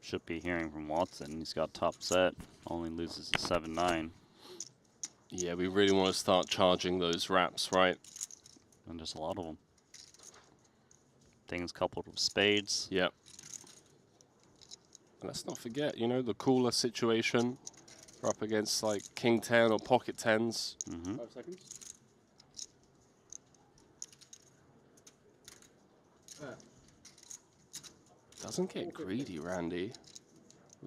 [SPEAKER 2] Should be hearing from Watson. He's got top set. Only loses a 7-9.
[SPEAKER 18] Yeah, we really want to start charging those wraps, right?
[SPEAKER 2] And there's a lot of them. Things coupled with spades.
[SPEAKER 18] Yep. And let's not forget, you know, the cooler situation. We're up against like King 10 or pocket 10s.
[SPEAKER 7] 5 seconds.
[SPEAKER 18] Doesn't get greedy, Randy.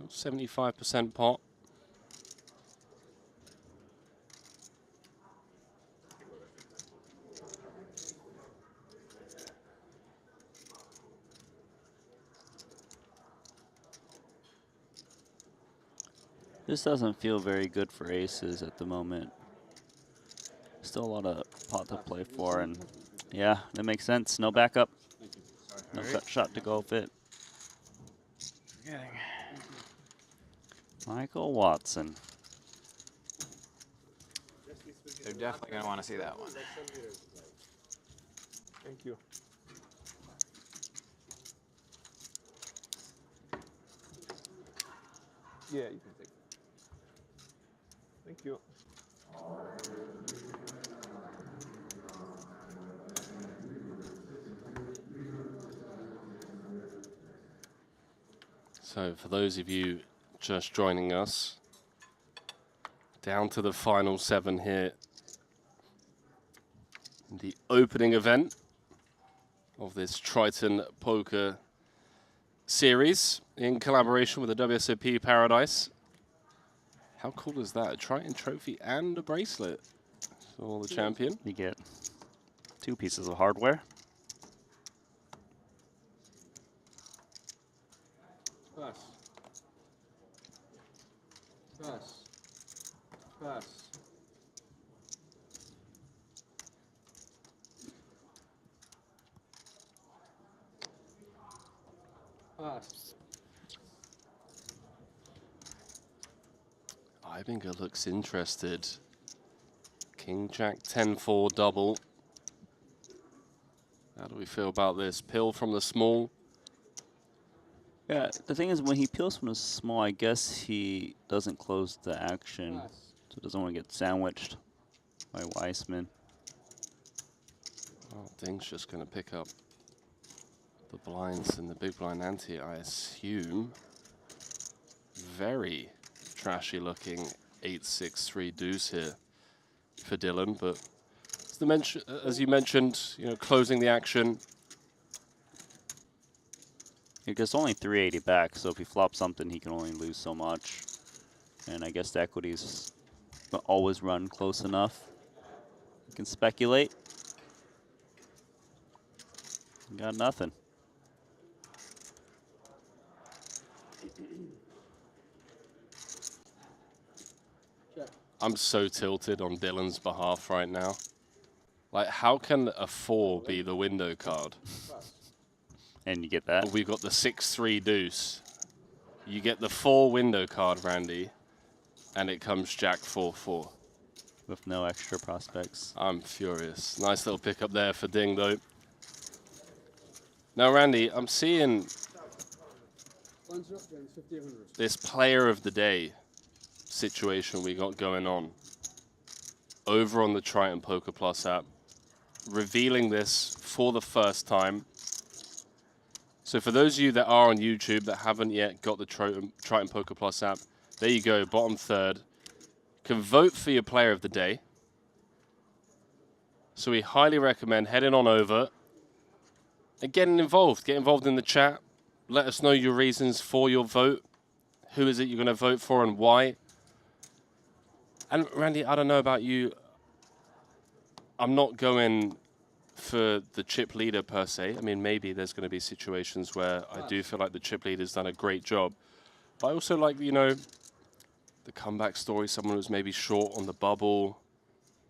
[SPEAKER 18] 75% pot.
[SPEAKER 2] This doesn't feel very good for aces at the moment. Still a lot of pot to play for, and yeah, that makes sense. No backup. No gut shot to go with it. Michael Watson.
[SPEAKER 5] They're definitely going to want to see that one.
[SPEAKER 12] Thank you. Yeah, you can take it. Thank you.
[SPEAKER 18] So for those of you just joining us, down to the final 7 here. The opening event of this Triton Poker series in collaboration with the WSOP Paradise. How cool is that? A Triton trophy and a bracelet for the champion.
[SPEAKER 2] You get 2 pieces of hardware.
[SPEAKER 7] Pass. Pass. Pass. Pass.
[SPEAKER 18] Ibinger looks interested. King Jack 10-4 double. How do we feel about this? Pill from the small.
[SPEAKER 2] Yeah, the thing is, when he peels from the small, I guess he doesn't close the action, so doesn't want to get sandwiched by Weissman.
[SPEAKER 18] Oh, Ding's just going to pick up the blinds and the big blind ante, I assume. Very trashy looking 8-6-3 deuce here for Dylan, but as you mentioned, you know, closing the action.
[SPEAKER 2] It gets only 380 back, so if he flops something, he can only lose so much. And I guess the equities always run close enough. You can speculate. Got nothing.
[SPEAKER 18] I'm so tilted on Dylan's behalf right now. Like, how can a 4 be the window card?
[SPEAKER 2] And you get that?
[SPEAKER 18] We've got the 6-3 deuce. You get the 4 window card, Randy, and it comes Jack 4-4.
[SPEAKER 2] With no extra prospects.
[SPEAKER 18] I'm furious. Nice little pickup there for Ding, though. Now, Randy, I'm seeing this player of the day situation we got going on over on the Triton Poker Plus app, revealing this for the first time. So for those of you that are on YouTube that haven't yet got the Triton Poker Plus app, there you go, bottom third. You can vote for your player of the day. So we highly recommend heading on over and getting involved. Get involved in the chat. Let us know your reasons for your vote. Who is it you're going to vote for and why? And Randy, I don't know about you. I'm not going for the chip leader per se. I mean, maybe there's going to be situations where I do feel like the chip leader's done a great job. But I also like, you know, the comeback story. Someone who's maybe short on the bubble,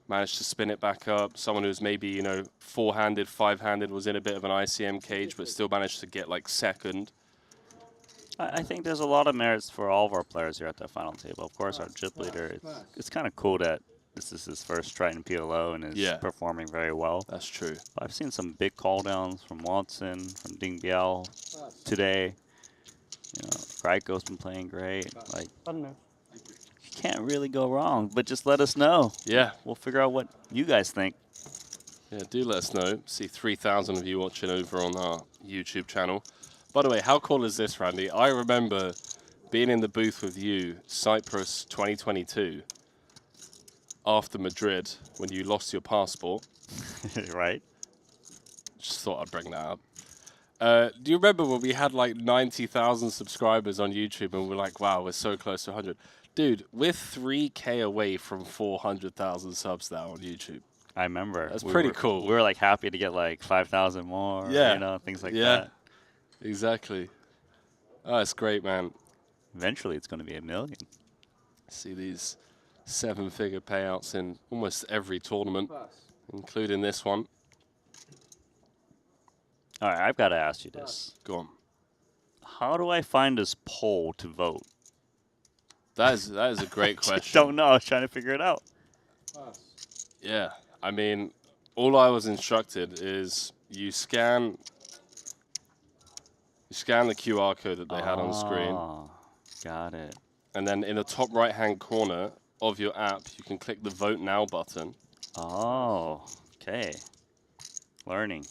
[SPEAKER 18] managed to spin it back up. Someone who's maybe, you know, four-handed, five-handed, was in a bit of an ICM cage, but still managed to get like second.
[SPEAKER 2] I think there's a lot of merits for all of our players here at the final table. Of course, our chip leader, it's kind of cool that this is his first Triton PLO and is performing very well.
[SPEAKER 18] That's true.
[SPEAKER 2] But I've seen some big call downs from Watson, from Ding Biao today. You know, Greiko's been playing great. Like, you can't really go wrong, but just let us know.
[SPEAKER 18] Yeah.
[SPEAKER 2] We'll figure out what you guys think.
[SPEAKER 18] Yeah, do let us know. See 3,000 of you watching over on our YouTube channel. By the way, how cool is this, Randy? I remember being in the booth with you, Cyprus 2022, after Madrid, when you lost your passport.
[SPEAKER 2] Right.
[SPEAKER 18] Just thought I'd bring that up. Do you remember when we had like 90,000 subscribers on YouTube and we're like, wow, we're so close to 100? Dude, we're 3K away from 400,000 subs now on YouTube.
[SPEAKER 2] I remember.
[SPEAKER 18] That's pretty cool.
[SPEAKER 2] We were like happy to get like 5,000 more, you know, things like that.
[SPEAKER 18] Exactly. Oh, it's great, man.
[SPEAKER 2] Eventually, it's going to be 1 million.
[SPEAKER 18] See these 7-figure payouts in almost every tournament, including this one.
[SPEAKER 2] All right, I've got to ask you this.
[SPEAKER 18] Go on.
[SPEAKER 2] How do I find this poll to vote?
[SPEAKER 18] That is a great question.
[SPEAKER 2] Don't know. I was trying to figure it out.
[SPEAKER 18] Yeah, I mean, all I was instructed is you scan the QR code that they had on screen.
[SPEAKER 2] Got it.
[SPEAKER 18] And then in the top right-hand corner of your app, you can click the Vote Now button.
[SPEAKER 2] Oh, okay. Learning.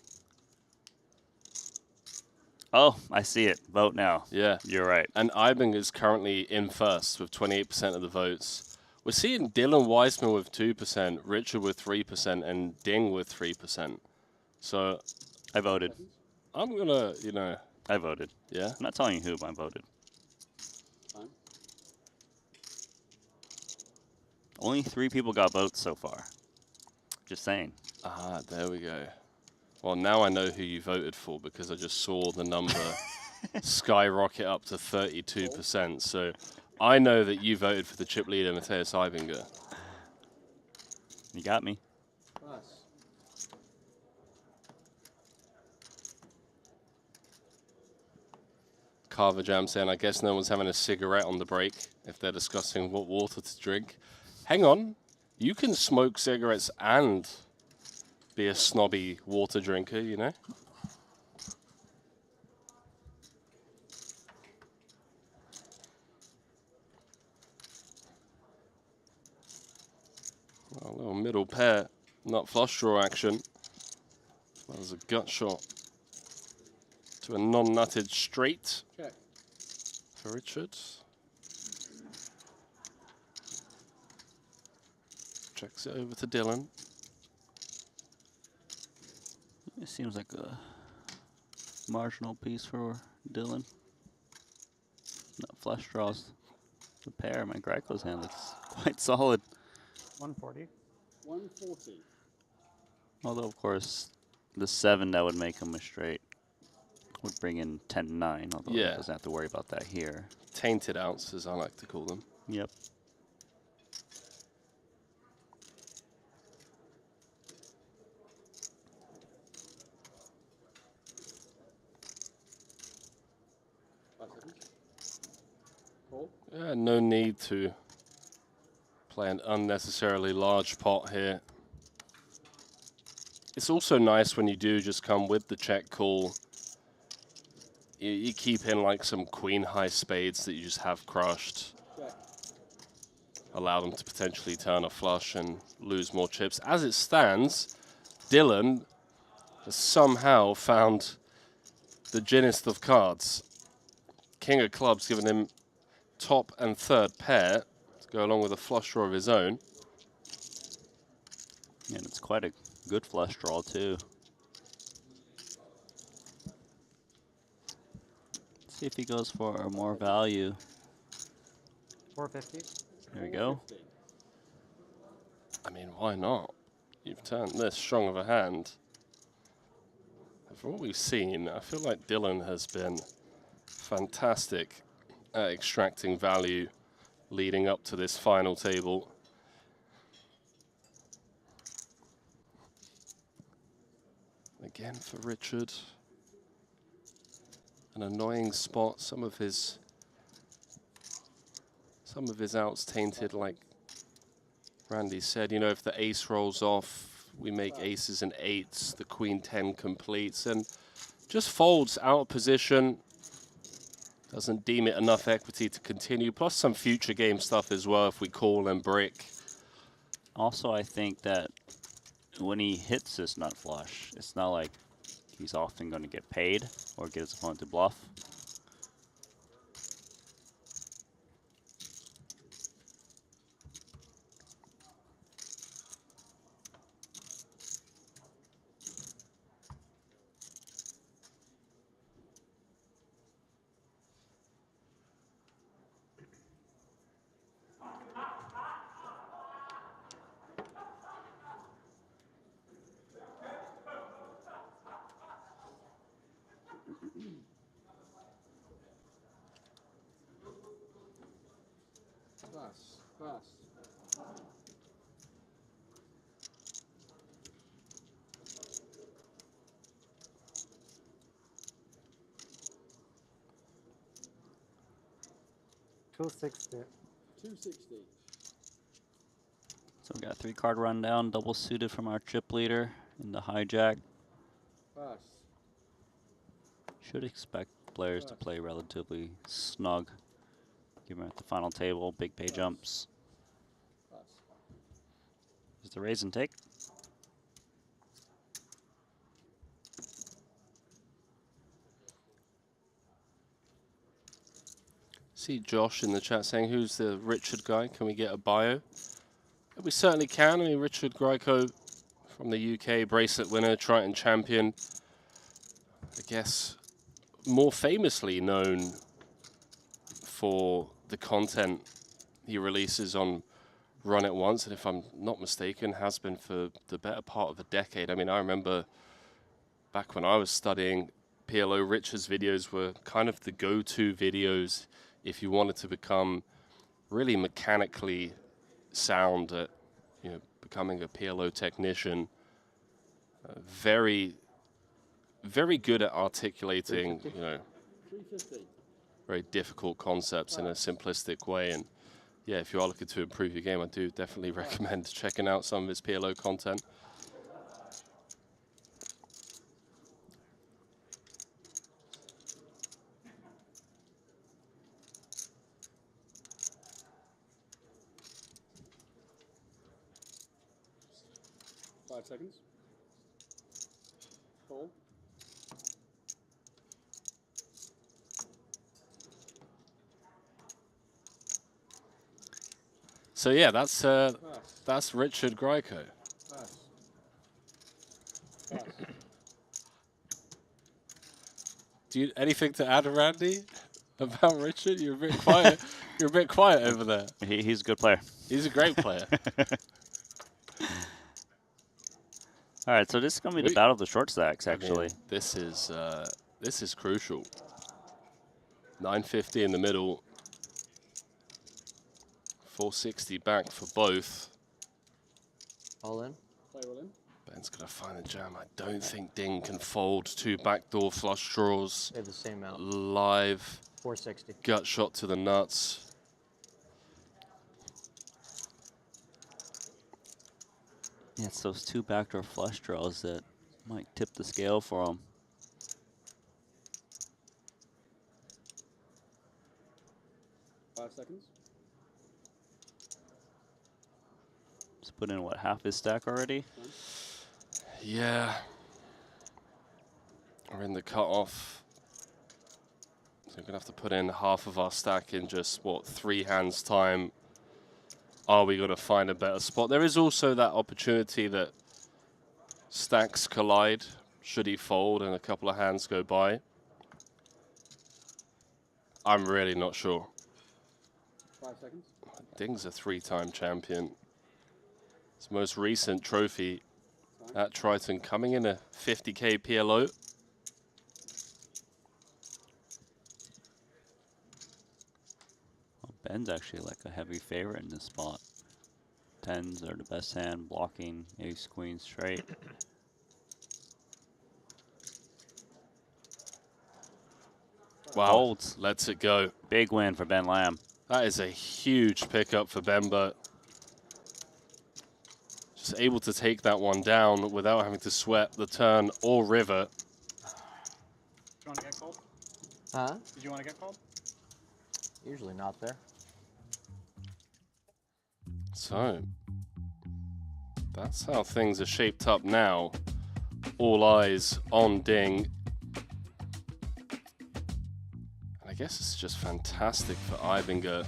[SPEAKER 2] Oh, I see it. Vote now.
[SPEAKER 18] Yeah.
[SPEAKER 2] You're right.
[SPEAKER 18] And Ibing is currently in first with 28% of the votes. We're seeing Dylan Weissman with 2%, Richard with 3%, and Ding with 3%. So
[SPEAKER 2] I voted.
[SPEAKER 18] I'm going to, you know.
[SPEAKER 2] I voted.
[SPEAKER 18] Yeah?
[SPEAKER 2] I'm not telling you who, but I voted. Only 3 people got votes so far. Just saying.
[SPEAKER 18] Ah, there we go. Well, now I know who you voted for because I just saw the number skyrocket up to 32%. So I know that you voted for the chip leader, Mateusz Ibinger.
[SPEAKER 2] You got me.
[SPEAKER 18] Carver Jam saying, I guess no one's having a cigarette on the break if they're discussing what water to drink. Hang on. You can smoke cigarettes and be a snobby water drinker, you know? Well, a little middle pair, not flush draw action. That was a gut shot to a non-nutted straight for Richard. Checks it over to Dylan.
[SPEAKER 2] It seems like a marginal piece for Dylan. Not flush draws. The pair. My Greiko's hand looks quite solid.
[SPEAKER 11] 140.
[SPEAKER 7] 140.
[SPEAKER 2] Although, of course, the 7 that would make him a straight would bring in 10-9. Although he doesn't have to worry about that here.
[SPEAKER 18] Tainted outs, as I like to call them.
[SPEAKER 2] Yep.
[SPEAKER 18] Yeah, no need to play an unnecessarily large pot here. It's also nice when you do just come with the check call. You keep in like some queen high spades that you just have crushed. Allow them to potentially turn a flush and lose more chips. As it stands, Dylan has somehow found the ginnest of cards. King of clubs giving him top and third pair to go along with a flush draw of his own.
[SPEAKER 2] And it's quite a good flush draw too. Let's see if he goes for more value.
[SPEAKER 3] 450.
[SPEAKER 2] There we go.
[SPEAKER 18] I mean, why not? You've turned this strong of a hand. And from what we've seen, I feel like Dylan has been fantastic at extracting value leading up to this final table. Again for Richard. An annoying spot. Some of his outs tainted, like Randy said. You know, if the ace rolls off, we make aces and eights. The queen 10 completes and just folds out of position. Doesn't deem it enough equity to continue. Plus some future game stuff as well if we call and brick.
[SPEAKER 2] Also, I think that when he hits this nut flush, it's not like he's often going to get paid or get his opponent to bluff.
[SPEAKER 7] Pass.
[SPEAKER 3] 260.
[SPEAKER 7] 260.
[SPEAKER 2] So we got 3-card rundown, double suited from our chip leader in the hijack.
[SPEAKER 7] Pass.
[SPEAKER 2] Should expect players to play relatively snug. Given at the final table, big pay jumps. Is the raise and take?
[SPEAKER 18] See Josh in the chat saying, who's the Richard guy? Can we get a bio? We certainly can. I mean, Richard Grieco from the UK, bracelet winner, Triton champion. I guess more famously known for the content he releases on Run It Once, and if I'm not mistaken, has been for the better part of a decade. I mean, I remember back when I was studying PLO, Richard's videos were kind of the go-to videos if you wanted to become really mechanically sound at, becoming a PLO technician. Very, very good at articulating, very difficult concepts in a simplistic way. And yeah, if you are looking to improve your game, I do definitely recommend checking out some of his PLO content.
[SPEAKER 7] Seconds. Fold.
[SPEAKER 18] So yeah, that's Richard Grieco.
[SPEAKER 7] Pass.
[SPEAKER 18] Do you anything to add, Randy, about Richard? You're a bit quiet. You're a bit quiet over there.
[SPEAKER 2] He's a good player.
[SPEAKER 18] He's a great player.
[SPEAKER 2] All right, so this is going to be the battle of the short stacks, actually.
[SPEAKER 18] I mean, this is crucial. 950 in the middle. 460 back for both.
[SPEAKER 14] All in.
[SPEAKER 7] Play all in.
[SPEAKER 18] Ben's going to find the jam. I don't think Ding can fold two backdoor flush draws.
[SPEAKER 14] They have the same amount.
[SPEAKER 18] Live.
[SPEAKER 14] 460.
[SPEAKER 18] Gut shot to the nuts.
[SPEAKER 2] Yeah, it's those two backdoor flush draws that might tip the scale for him.
[SPEAKER 7] 5 seconds.
[SPEAKER 2] Let's put in, what, half his stack already?
[SPEAKER 18] Yeah. We're in the cutoff. So we're going to have to put in half of our stack in just, what, 3 hands time. Are we going to find a better spot? There is also that opportunity that stacks collide should he fold and a couple of hands go by. I'm really not sure.
[SPEAKER 7] 5 seconds.
[SPEAKER 18] Ding's a 3-time champion. His most recent trophy at Triton coming in a 50K PLO.
[SPEAKER 2] Well, Ben's actually like a heavy favorite in this spot. 10s are the best hand, blocking ace, queen, straight.
[SPEAKER 18] Wow,
[SPEAKER 2] Folds.
[SPEAKER 18] lets it go.
[SPEAKER 2] Big win for Ben Lamb.
[SPEAKER 18] That is a huge pickup for Ben, but just able to take that one down without having to sweat the turn or river.
[SPEAKER 11] Did you want to get called?
[SPEAKER 14] Huh?
[SPEAKER 11] Did you want to get called?
[SPEAKER 14] Usually not there.
[SPEAKER 18] So, that's how things are shaped up now. All eyes on Ding. I guess it's just fantastic for Ibinger.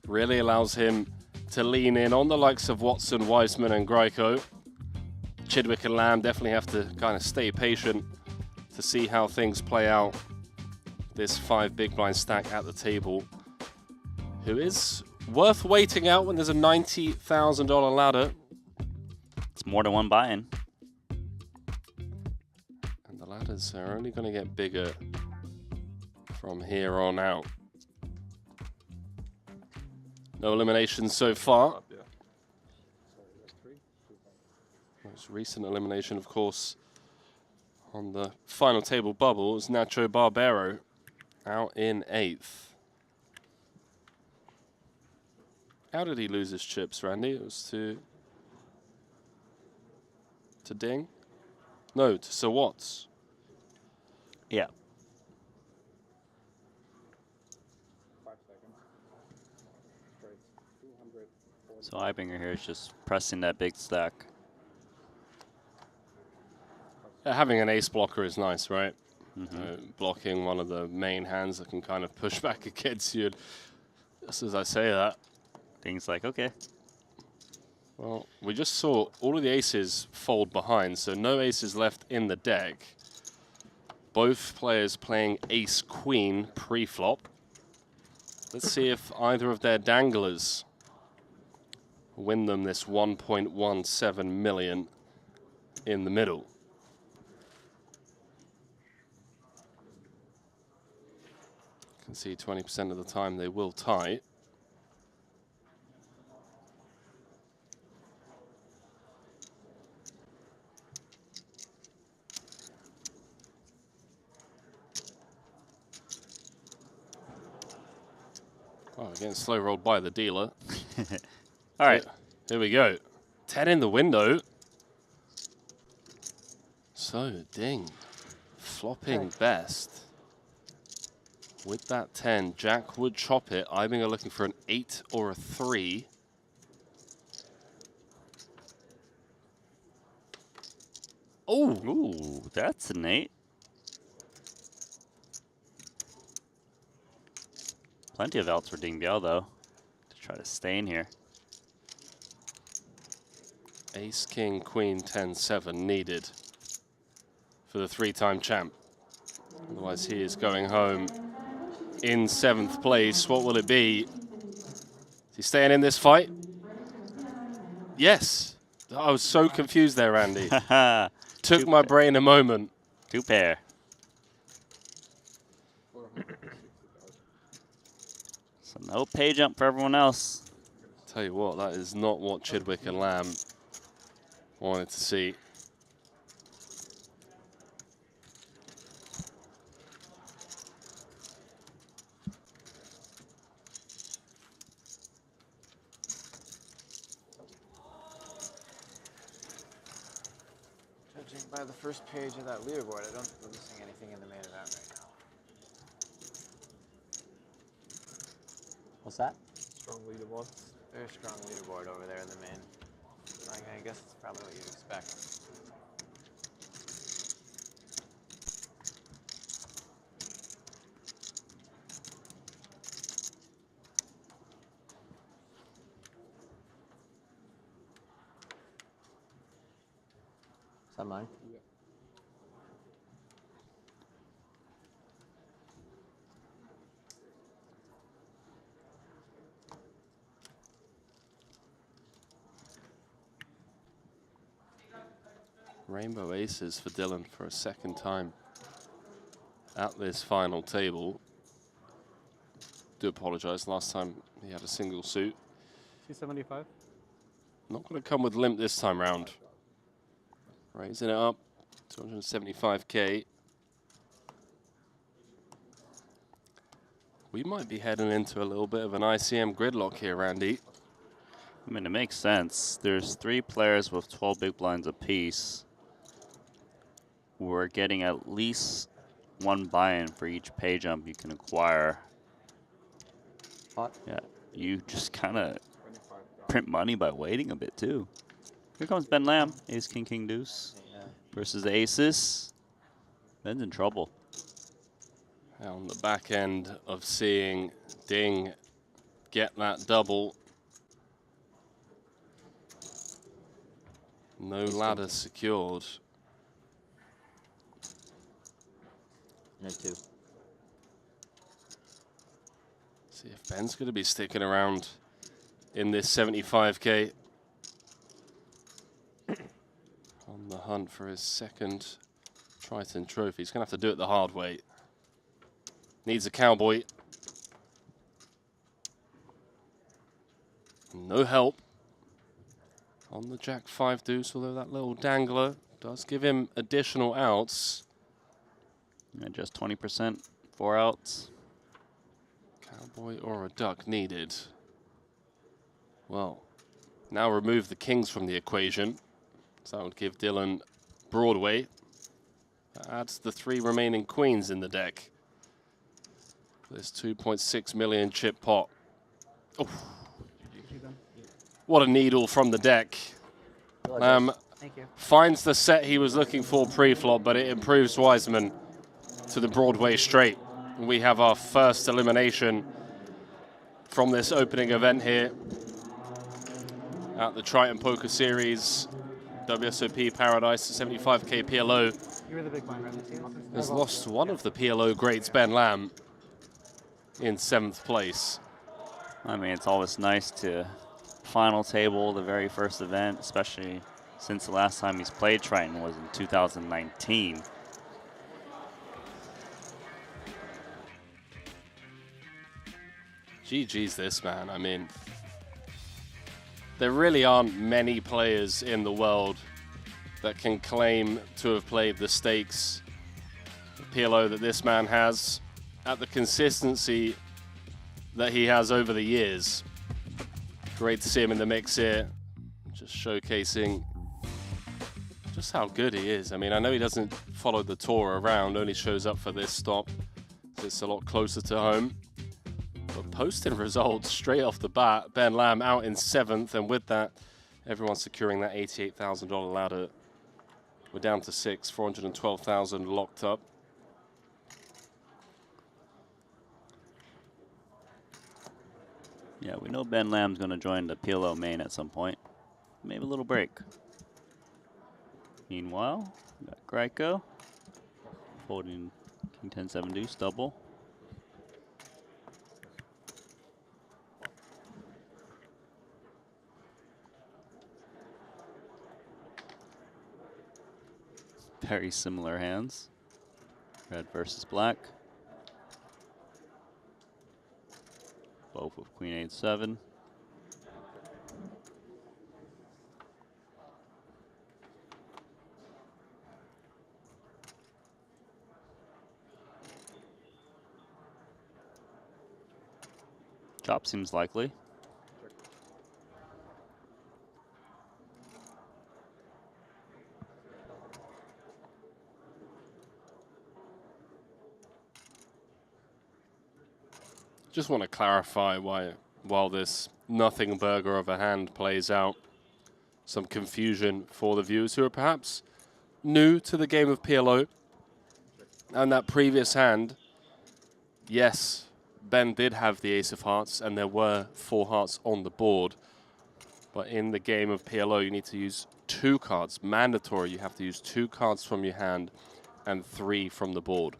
[SPEAKER 18] Really allows him to lean in on the likes of Watson, Weissman, and Greiko. Chidwick and Lamb definitely have to kind of stay patient to see how things play out. This 5 big blind stack at the table, who is worth waiting out when there's a $90,000 ladder.
[SPEAKER 2] It's more than one buy-in.
[SPEAKER 18] And the ladders are only going to get bigger from here on out. No eliminations so far. Most recent elimination, of course, on the final table bubble is Nacho Barbero out in 8th. How did he lose his chips, Randy? It was to Ding? No, to Sir Watts.
[SPEAKER 2] Yeah.
[SPEAKER 7] 5 seconds. Straight. 240.
[SPEAKER 2] So Ibinger here is just pressing that big stack.
[SPEAKER 18] Having an ace blocker is nice, right? Blocking one of the main hands that can kind of push back against you. Just as I say that,
[SPEAKER 2] Things like, okay.
[SPEAKER 18] well, we just saw all of the aces fold behind, so no aces left in the deck. Both players playing ace-queen pre-flop. Let's see if either of their danglers win them this 1.17 million in the middle. You can see 20% of the time they will tie. Oh, again, slow rolled by the dealer.
[SPEAKER 2] All right.
[SPEAKER 18] Here we go. 10 in the window. So, Ding, flopping best. With that 10, Jack would chop it. Ibinger looking for an 8 or a 3. Oh!
[SPEAKER 2] Ooh, that's an 8. Plenty of outs for Ding Biao, though, to try to stay in here.
[SPEAKER 18] Ace, King, Queen, 10, 7 needed for the 3-time champ. Otherwise, he is going home in 7th place. What will it be? Is he staying in this fight? Yes. I was so confused there, Andy. Took my brain a moment.
[SPEAKER 2] 2 pair. So no pay jump for everyone else.
[SPEAKER 18] Tell you what, that is not what Chidwick and Lamb wanted to see.
[SPEAKER 5] Judging by the first page of that leaderboard, I don't think we're missing anything in the main event right now.
[SPEAKER 14] What's that?
[SPEAKER 12] Strong leaderboard.
[SPEAKER 5] Very strong leaderboard over there in the main. I guess it's probably what you'd expect.
[SPEAKER 14] Is that mine?
[SPEAKER 7] Yeah.
[SPEAKER 18] Rainbow aces for Dylan for a second time at this final table. Do apologize. Last time he had a single suit.
[SPEAKER 11] 275.
[SPEAKER 18] Not going to come with limp this time round. Raising it up, 275K. We might be heading into a little bit of an ICM gridlock here, Randy.
[SPEAKER 2] I mean, it makes sense. There's 3 players with 12 big blinds apiece. We're getting at least 1 buy-in for each pay jump you can acquire.
[SPEAKER 14] Hot.
[SPEAKER 2] Yeah, you just kind of print money by waiting a bit too. Here comes Ben Lamb, ace, king, king, deuce versus the aces. Ben's in trouble.
[SPEAKER 18] On the back end of seeing Ding get that double. No ladder secured.
[SPEAKER 14] No 2.
[SPEAKER 18] See if Ben's going to be sticking around in this 75K. On the hunt for his second Triton trophy. He's going to have to do it the hard way. Needs a cowboy. No help on the Jack 5 deuce, although that little dangler does give him additional outs.
[SPEAKER 2] And just 20%, 4 outs.
[SPEAKER 18] Cowboy or a duck needed. Well, now remove the kings from the equation. So that would give Dylan Broadway. That adds the 3 remaining queens in the deck. This 2.6 million chip pot. Oh. What a needle from the deck.
[SPEAKER 14] Thank you.
[SPEAKER 18] Finds the set he was looking for pre-flop, but it improves Wiseman to the Broadway straight. We have our first elimination from this opening event here at the Triton Poker Series, WSOP Paradise, 75K PLO.
[SPEAKER 11] You were the big blind, right?
[SPEAKER 18] Has lost one of the PLO greats, Ben Lamb, in 7th place.
[SPEAKER 2] I mean, it's always nice to final table the very first event, especially since the last time he's played Triton was in 2019.
[SPEAKER 18] GG's this, man. I mean, there really aren't many players in the world that can claim to have played the stakes of PLO that this man has at the consistency that he has over the years. Great to see him in the mix here, just showcasing just how good he is. I mean, I know he doesn't follow the tour around, only shows up for this stop. So it's a lot closer to home. But posting results straight off the bat, Ben Lamb out in 7th, and with that, everyone securing that $88,000 ladder. We're down to 6, 412,000 locked up.
[SPEAKER 2] Yeah, we know Ben Lamb's going to join the PLO main at some point. Maybe a little break. Meanwhile, we got Greiko folding king 10-7 deuce double. Very similar hands. Red versus black. Both with queen 8-7. Chop seems likely.
[SPEAKER 18] Just want to clarify why, while this nothing burger of a hand plays out, some confusion for the viewers who are perhaps new to the game of PLO. And that previous hand, yes, Ben did have the ace of hearts, and there were 4 hearts on the board. But in the game of PLO, you need to use 2 cards. Mandatory, you have to use 2 cards from your hand and 3 from the board.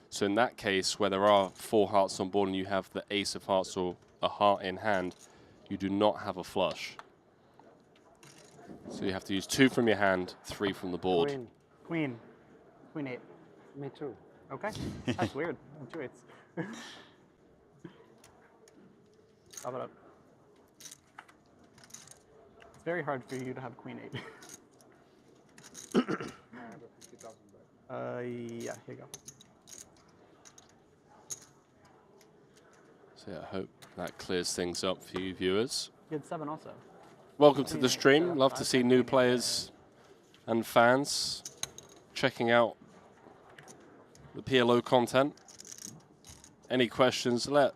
[SPEAKER 18] So in that case, where there are 4 hearts on board and you have the ace of hearts or a heart in hand, you do not have a flush. So you have to use 2 from your hand, 3 from the board.
[SPEAKER 3] Queen.
[SPEAKER 11] Queen. Queen 8.
[SPEAKER 3] Me too.
[SPEAKER 11] Okay. That's weird. 2 8s. Stop it up. It's very hard for you to have Queen 8. Yeah, here you go.
[SPEAKER 18] So yeah, I hope that clears things up for you viewers.
[SPEAKER 11] You had 7 also.
[SPEAKER 18] Welcome to the stream. Love to see new players and fans checking out the PLO content. Any questions, let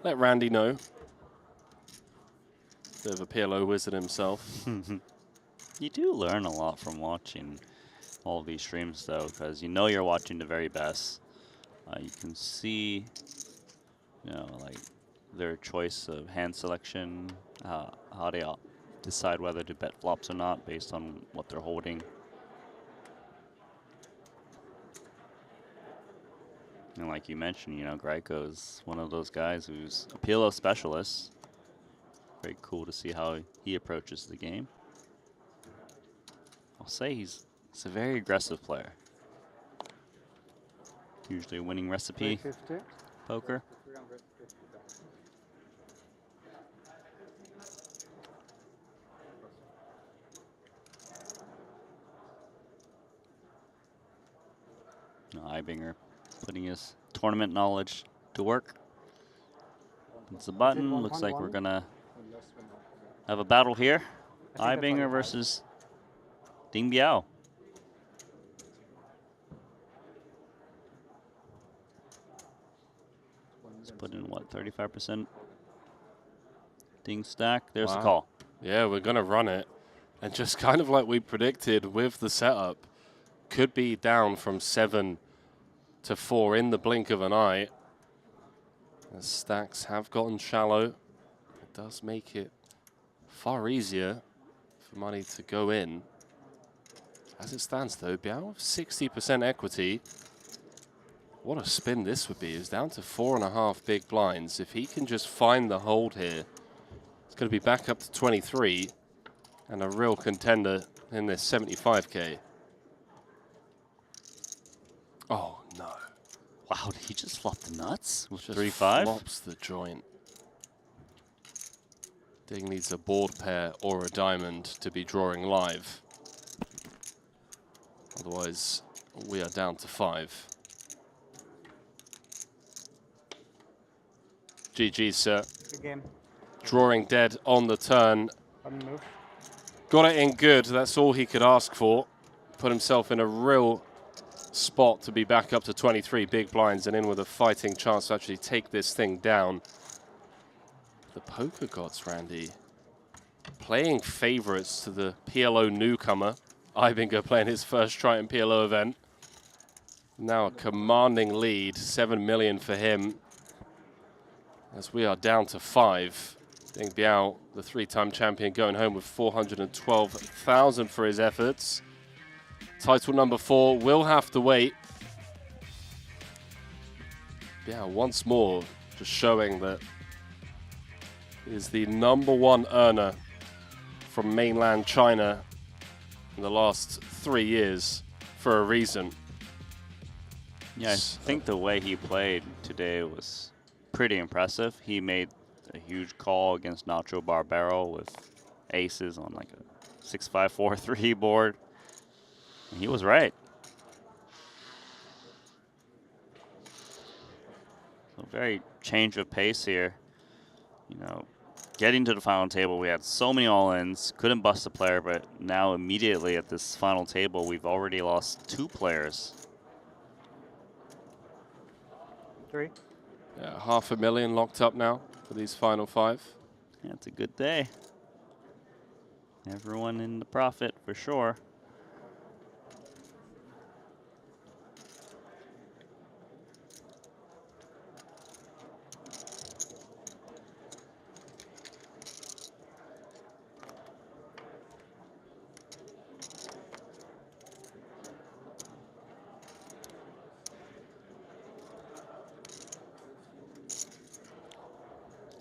[SPEAKER 18] Randy know. Bit of a PLO wizard himself.
[SPEAKER 2] You do learn a lot from watching all of these streams, though, because you know you're watching the very best. You can see, you know, like their choice of hand selection, how they decide whether to bet flops or not based on what they're holding. And like you mentioned, you know, Greiko's one of those guys who's a PLO specialist. Very cool to see how he approaches the game. I'll say he's a very aggressive player. Usually a winning recipe.
[SPEAKER 3] 350.
[SPEAKER 2] Poker. Ibinger putting his tournament knowledge to work. It's a button. Looks like we're gonna have a battle here. Ibinger versus Ding Biao. Let's put in what, 35% Ding stack. There's the call.
[SPEAKER 18] Yeah, we're gonna run it, and just kind of like we predicted with the setup, could be down from 7 to 4 in the blink of an eye. The stacks have gotten shallow. It does make it far easier for money to go in. As it stands, though, Biao with 60% equity. What a spin this would be. Is down to 4.5 big blinds. If he can just find the hold here, it's going to be back up to 23 and a real contender in this 75K. Oh, no.
[SPEAKER 2] Wow, did he just flop the nuts with
[SPEAKER 18] Just
[SPEAKER 2] 3-5?
[SPEAKER 18] flops the joint. Ding needs a board pair or a diamond to be drawing live. Otherwise, we are down to 5. GG, sir.
[SPEAKER 11] Good game.
[SPEAKER 18] Drawing dead on the turn.
[SPEAKER 11] Button move.
[SPEAKER 18] Got it in good. That's all he could ask for. Put himself in a real spot to be back up to 23 big blinds and in with a fighting chance to actually take this thing down. The poker gods, Randy, playing favorites to the PLO newcomer. Ibinger playing his first Triton PLO event. Now a commanding lead, 7 million for him. As we are down to 5. Ding Biao, the 3-time champion, going home with 412,000 for his efforts. Title number 4 will have to wait. Yeah, once more, just showing that he is the #1 earner from mainland China in the last 3 years for a reason.
[SPEAKER 2] Yeah, I think the way he played today was pretty impressive. He made a huge call against Nacho Barbero with aces on like a 6-5-4-3 board. And he was right. So very change of pace here. You know, getting to the final table, we had so many all-ins, couldn't bust a player, but now immediately at this final table, we've already lost 2 players.
[SPEAKER 11] 3.
[SPEAKER 18] Yeah, $500,000 locked up now for these final 5.
[SPEAKER 2] Yeah, it's a good day. Everyone in the profit for sure.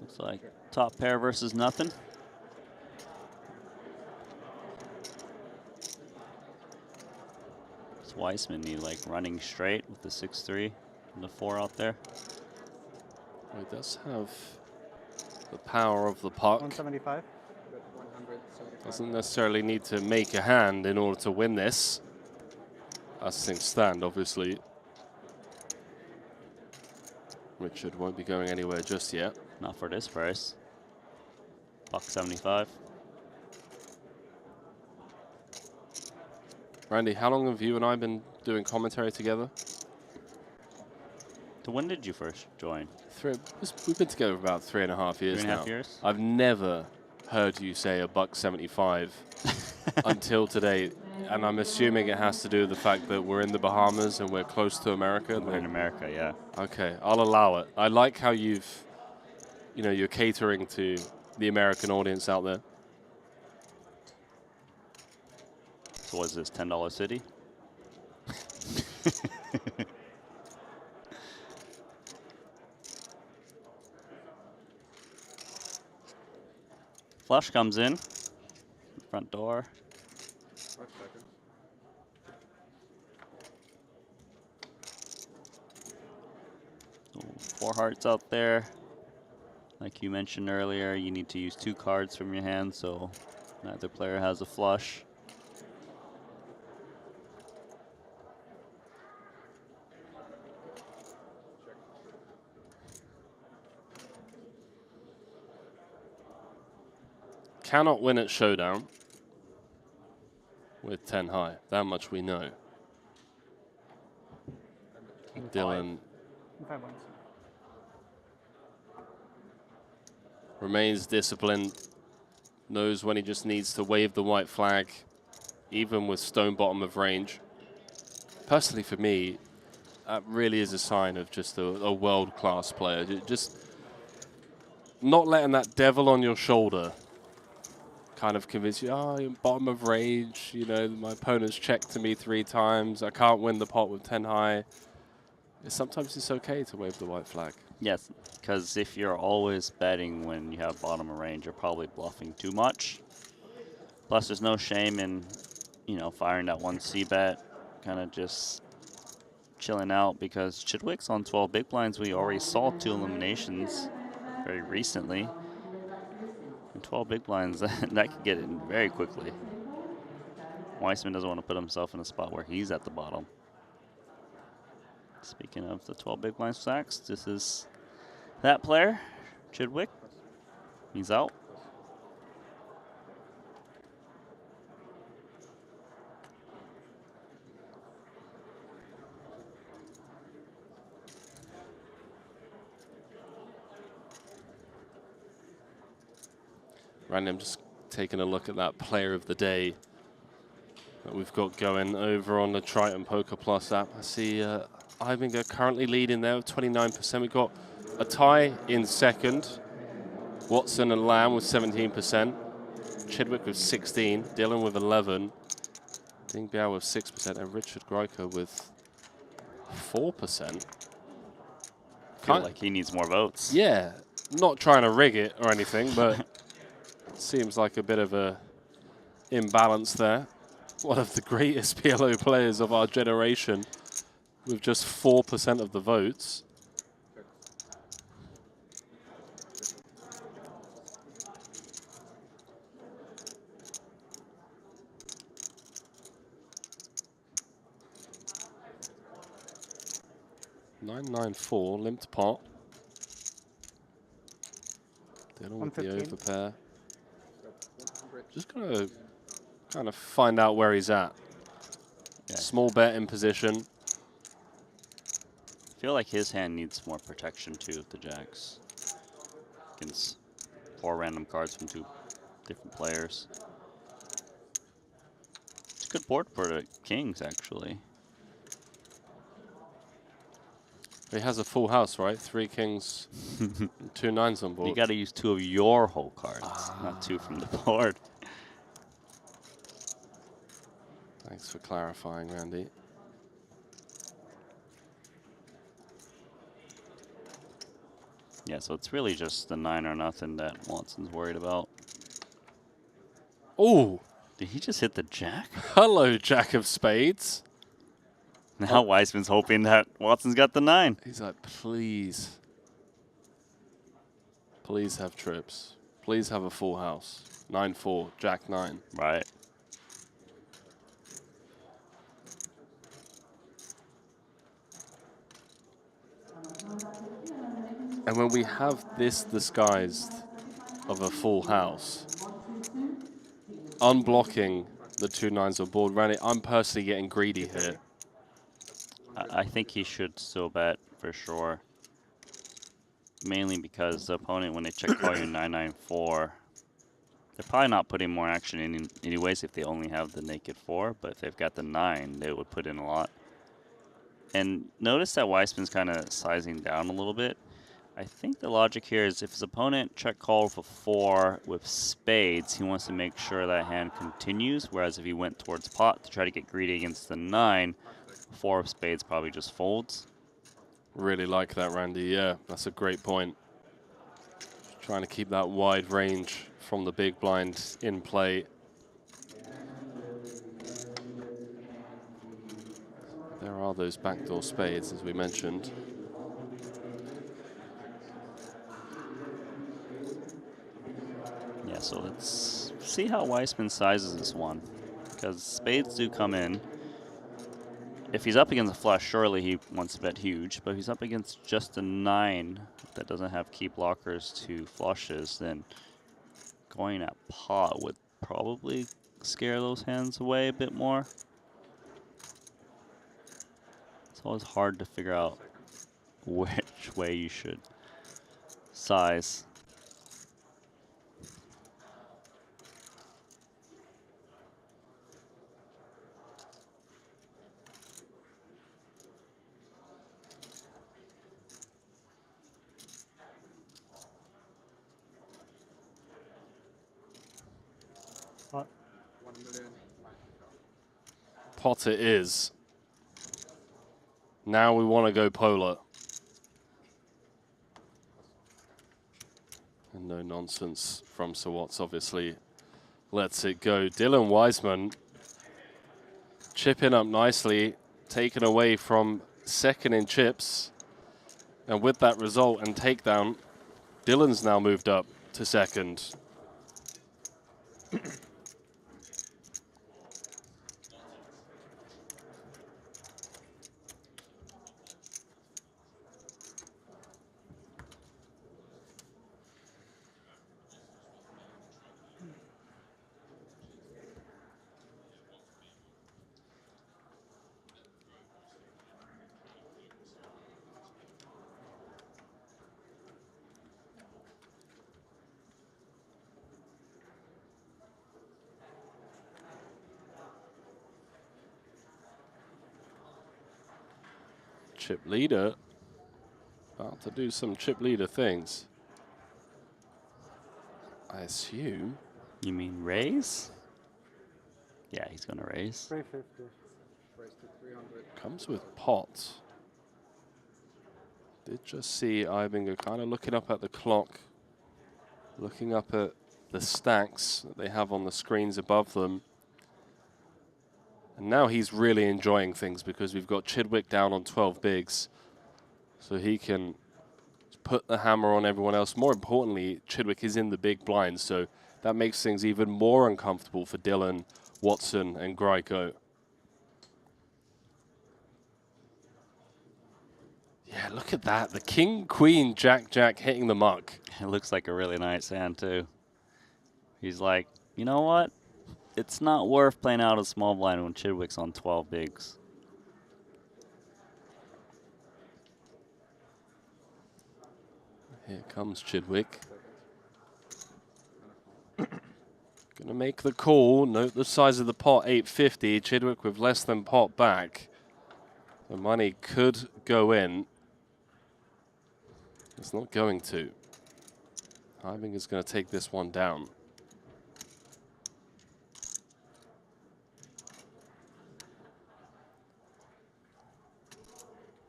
[SPEAKER 2] Looks like top pair versus nothing. It's Weissman, he like running straight with the 6-3 and the 4 out there.
[SPEAKER 18] Well, he does have the power of the puck.
[SPEAKER 11] 175.
[SPEAKER 18] Doesn't necessarily need to make a hand in order to win this. As things stand, obviously. Richard won't be going anywhere just yet.
[SPEAKER 2] Not for this price. $175.
[SPEAKER 18] Randy, how long have you and I been doing commentary together?
[SPEAKER 2] So when did you first join?
[SPEAKER 18] We've been together for about 3.5 years
[SPEAKER 2] 3.5
[SPEAKER 18] now.
[SPEAKER 2] years?
[SPEAKER 18] I've never heard you say $175 until today, and I'm assuming it has to do with the fact that we're in the Bahamas and we're close to America.
[SPEAKER 2] We're in America, yeah.
[SPEAKER 18] Okay, I'll allow it. I like how you're catering to the American audience out there.
[SPEAKER 2] So was this $10 city? Flush comes in. Front door.
[SPEAKER 7] 5 seconds.
[SPEAKER 2] So 4 hearts out there. Like you mentioned earlier, you need to use 2 cards from your hand, so neither player has a flush.
[SPEAKER 18] Cannot win at showdown with 10 high. That much we know. Dylan
[SPEAKER 11] 5 points.
[SPEAKER 18] remains disciplined, knows when he just needs to wave the white flag, even with stone bottom of range. Personally, for me, that really is a sign of just a world-class player. Just not letting that devil on your shoulder kind of convince you, oh, you're bottom of range, my opponent's checked to me 3 times, I can't win the pot with 10 high. Sometimes it's okay to wave the white flag.
[SPEAKER 2] Yes, because if you're always betting when you have bottom of range, you're probably bluffing too much. Plus, there's no shame in, firing that 1 C-bet, kind of just chilling out, because Chidwick's on 12 big blinds. We already saw 2 eliminations very recently. And 12 big blinds, that could get in very quickly. Weissman doesn't want to put himself in a spot where he's at the bottom. Speaking of the 12 big blind stacks, this is that player, Chidwick. He's out.
[SPEAKER 18] Randy, I'm just taking a look at that player of the day that we've got going over on the Triton Poker Plus app. I see Ivinger currently leading there with 29%. We've got a tie in second. Watson and Lamb with 17%. Chidwick with 16. Dylan with 11. Ding Biao with 6%. And Richard Greiker with 4%.
[SPEAKER 2] I feel like he needs more votes.
[SPEAKER 18] Yeah. Not trying to rig it or anything, but seems like a bit of a imbalance there. One of the greatest PLO players of our generation with just 4% of the votes. $994 limped pot. Dealing with the
[SPEAKER 11] 115.
[SPEAKER 18] overpair. Just gonna kind of find out where he's at. Yeah. Small bet in position.
[SPEAKER 2] feel like his hand needs more protection too with the jacks. Against 4 random cards from 2 different players. It's a good board for the kings, actually.
[SPEAKER 18] He has a full house, right? 3 kings, 2 nines on board.
[SPEAKER 2] You got to use 2 of your whole cards, not 2 from the board.
[SPEAKER 18] Thanks for clarifying, Randy.
[SPEAKER 2] Yeah, so it's really just the 9 or nothing that Watson's worried about.
[SPEAKER 18] Oh!
[SPEAKER 2] Did he just hit the jack?
[SPEAKER 18] Hello, Jack of Spades.
[SPEAKER 2] Now Weissman's hoping that Watson's got the 9.
[SPEAKER 18] He's like, please. Please have trips. Please have a full house. 9-4, Jack 9.
[SPEAKER 2] Right.
[SPEAKER 18] And when we have this disguised of a full house, unblocking the 2 nines on board, Randy, I'm personally getting greedy here.
[SPEAKER 2] I think he should still bet for sure. Mainly because the opponent, when they check call you 994, they're probably not putting more action in anyways if they only have the naked 4, but if they've got the 9, they would put in a lot. And notice that Weissman's kind of sizing down a little bit. I think the logic here is if his opponent check called for 4 with spades, he wants to make sure that hand continues, whereas if he went towards pot to try to get greedy against the 9, 4 of spades probably just folds.
[SPEAKER 18] Really like that, Randy. Yeah, that's a great point. Trying to keep that wide range from the big blind in play. There are those backdoor spades, as we mentioned.
[SPEAKER 2] Yeah, so let's see how Weissman sizes this one, because spades do come in. If he's up against a flush, surely he wants to bet huge, but if he's up against just a 9 that doesn't have key blockers to flushes, then going at pot would probably scare those hands away a bit more. It's always hard to figure out which way you should size.
[SPEAKER 18] Pot it is. Now we want to go polar. And no nonsense from Sir Watts, obviously. Lets it go. Dylan Weissman chipping up nicely, taken away from second in chips. And with that result and takedown, Dylan's now moved up to second. Chip leader, about to do some chip leader things. I assume.
[SPEAKER 2] You mean raise? Yeah, he's going to raise.
[SPEAKER 3] 350.
[SPEAKER 7] Raise to 300.
[SPEAKER 18] Comes with pot. Did just see Ibinger kind of looking up at the clock, looking up at the stacks that they have on the screens above them. And now he's really enjoying things because we've got Chidwick down on 12 bigs. So he can put the hammer on everyone else. More importantly, Chidwick is in the big blind, so that makes things even more uncomfortable for Dylan, Watson, and Greiko. Yeah, look at that. The king, queen, jack, jack hitting the muck.
[SPEAKER 2] It looks like a really nice hand, too. He's like, you know what? It's not worth playing out a small blind when Chidwick's on 12 bigs.
[SPEAKER 18] Here comes Chidwick. Gonna make the call. Note the size of the pot, 850. Chidwick with less than pot back. The money could go in. It's not going to. Hiving is going to take this one down.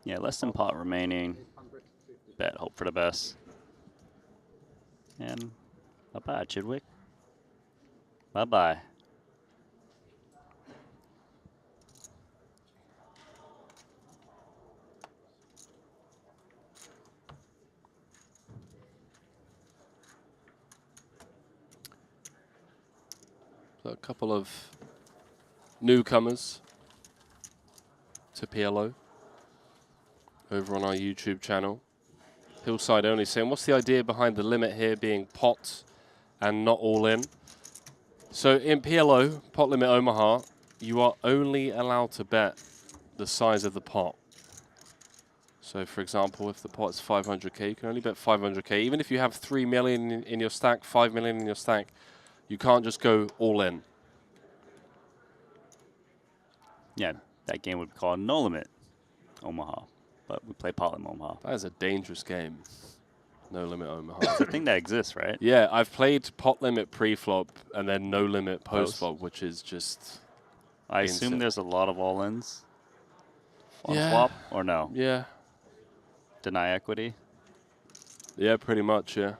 [SPEAKER 2] Yeah, less than pot remaining. Bet, hope for the best. And bye-bye, Chidwick. Bye-bye.
[SPEAKER 18] So a couple of newcomers to PLO over on our YouTube channel. Hillside Only saying, what's the idea behind the limit here being pot and not all in? So in PLO, pot limit Omaha, you are only allowed to bet the size of the pot. So for example, if the pot is 500k, you can only bet 500k. Even if you have 3 million in your stack, 5 million in your stack, you can't just go all in.
[SPEAKER 2] Yeah, that game would be called No Limit Omaha, but we play pot limit Omaha.
[SPEAKER 18] That is a dangerous game. No Limit Omaha.
[SPEAKER 2] It's a thing that exists, right?
[SPEAKER 18] Yeah, I've played pot limit pre-flop and then no limit post-flop, which is just
[SPEAKER 2] I assume there's a lot of all-ins on
[SPEAKER 18] Yeah.
[SPEAKER 2] flop, or no?
[SPEAKER 18] Yeah.
[SPEAKER 2] Deny equity?
[SPEAKER 18] Yeah, pretty much, yeah.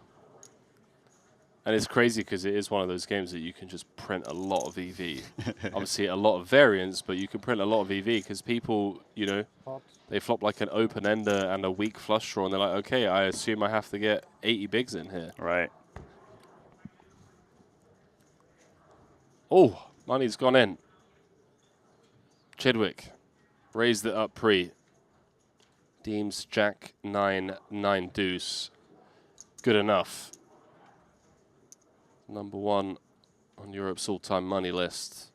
[SPEAKER 18] And it's crazy because it is one of those games that you can just print a lot of EV. Obviously, a lot of variance, but you can print a lot of EV because people, you know, they flop like an open-ender and a weak flush draw, and they're like, okay, I assume I have to get 80 bigs in here.
[SPEAKER 2] Right.
[SPEAKER 18] Oh, money's gone in. Chidwick raised it up pre. Deems Jack 9, 9 deuce. Good enough. Number one on Europe's all-time money list.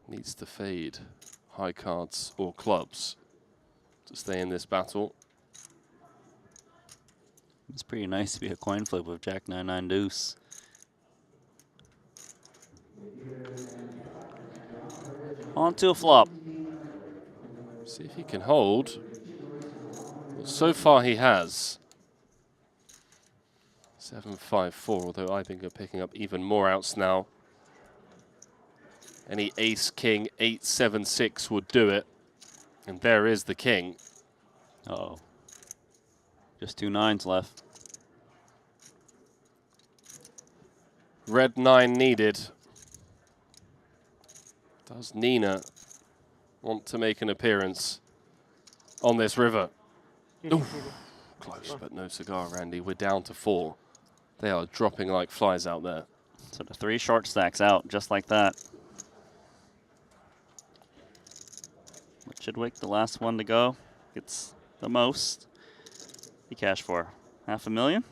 [SPEAKER 18] Needs to fade high cards or clubs to stay in this battle.
[SPEAKER 2] It's pretty nice to be a coin flip with Jack 9, 9 deuce. On to a flop.
[SPEAKER 18] See if he can hold. Well, so far he has. 7-5-4, although I think are picking up even more outs now. Any ace, king, 8-7-6 would do it. And there is the king.
[SPEAKER 2] Uh-oh. Just 2 9s left.
[SPEAKER 18] Red 9 needed. Does Nina want to make an appearance on this river? Oof. Close, but no cigar, Randy. We're down to 4. They are dropping like flies out there.
[SPEAKER 2] So the 3 short stacks out, just like that. Chidwick, the last one to go, gets the most. He cashed for $500,000.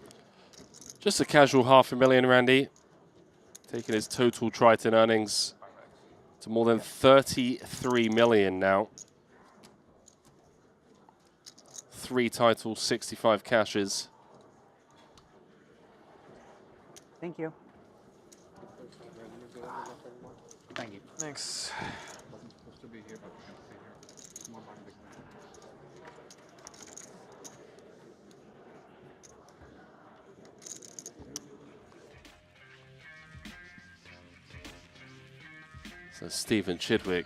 [SPEAKER 18] Just a casual $500,000, Randy. Taking his total Triton earnings to more than 33 million now. 3 titles, 65 cashes.
[SPEAKER 10] Thank you. Thank you.
[SPEAKER 5] Thanks.
[SPEAKER 18] So Stephen Chidwick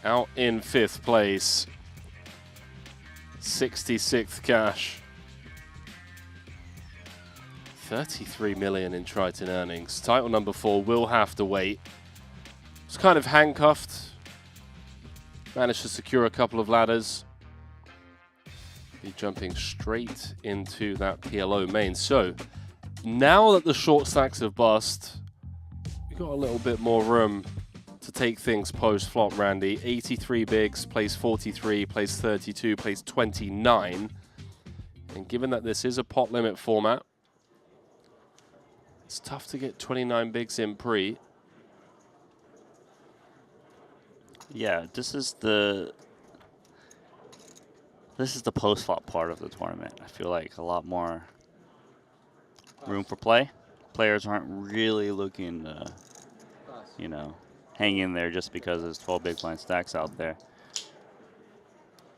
[SPEAKER 18] out in 5th place. 66th cash. 33 million in Triton earnings. Title number 4 will have to wait. It's kind of handcuffed. Managed to secure a couple of ladders. Be jumping straight into that PLO main. So now that the short stacks have bust, we've got a little bit more room to take things post-flop, Randy. 83 bigs, plays 43, plays 32, plays 29. And given that this is a pot limit format, it's tough to get 29 bigs in pre.
[SPEAKER 2] Yeah, this is the This is the post-flop part of the tournament. I feel like a lot more room for play. Players aren't really looking to, you know, hang in there just because there's 12 big blind stacks out there.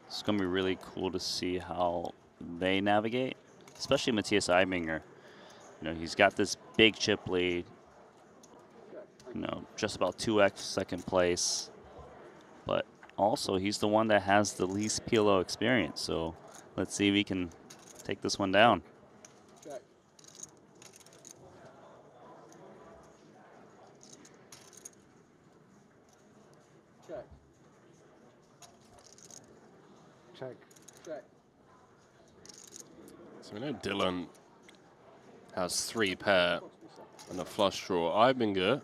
[SPEAKER 2] It's going to be really cool to see how they navigate, especially Matthias Eibinger. You know, he's got this big chip lead, you know, just about 2x second place, but also he's the one that has the least PLO experience. So let's see if he can take this one down.
[SPEAKER 7] Check. Check.
[SPEAKER 3] Check.
[SPEAKER 7] Check.
[SPEAKER 18] So we know Dylan has 3 pair and a flush draw. Eibinger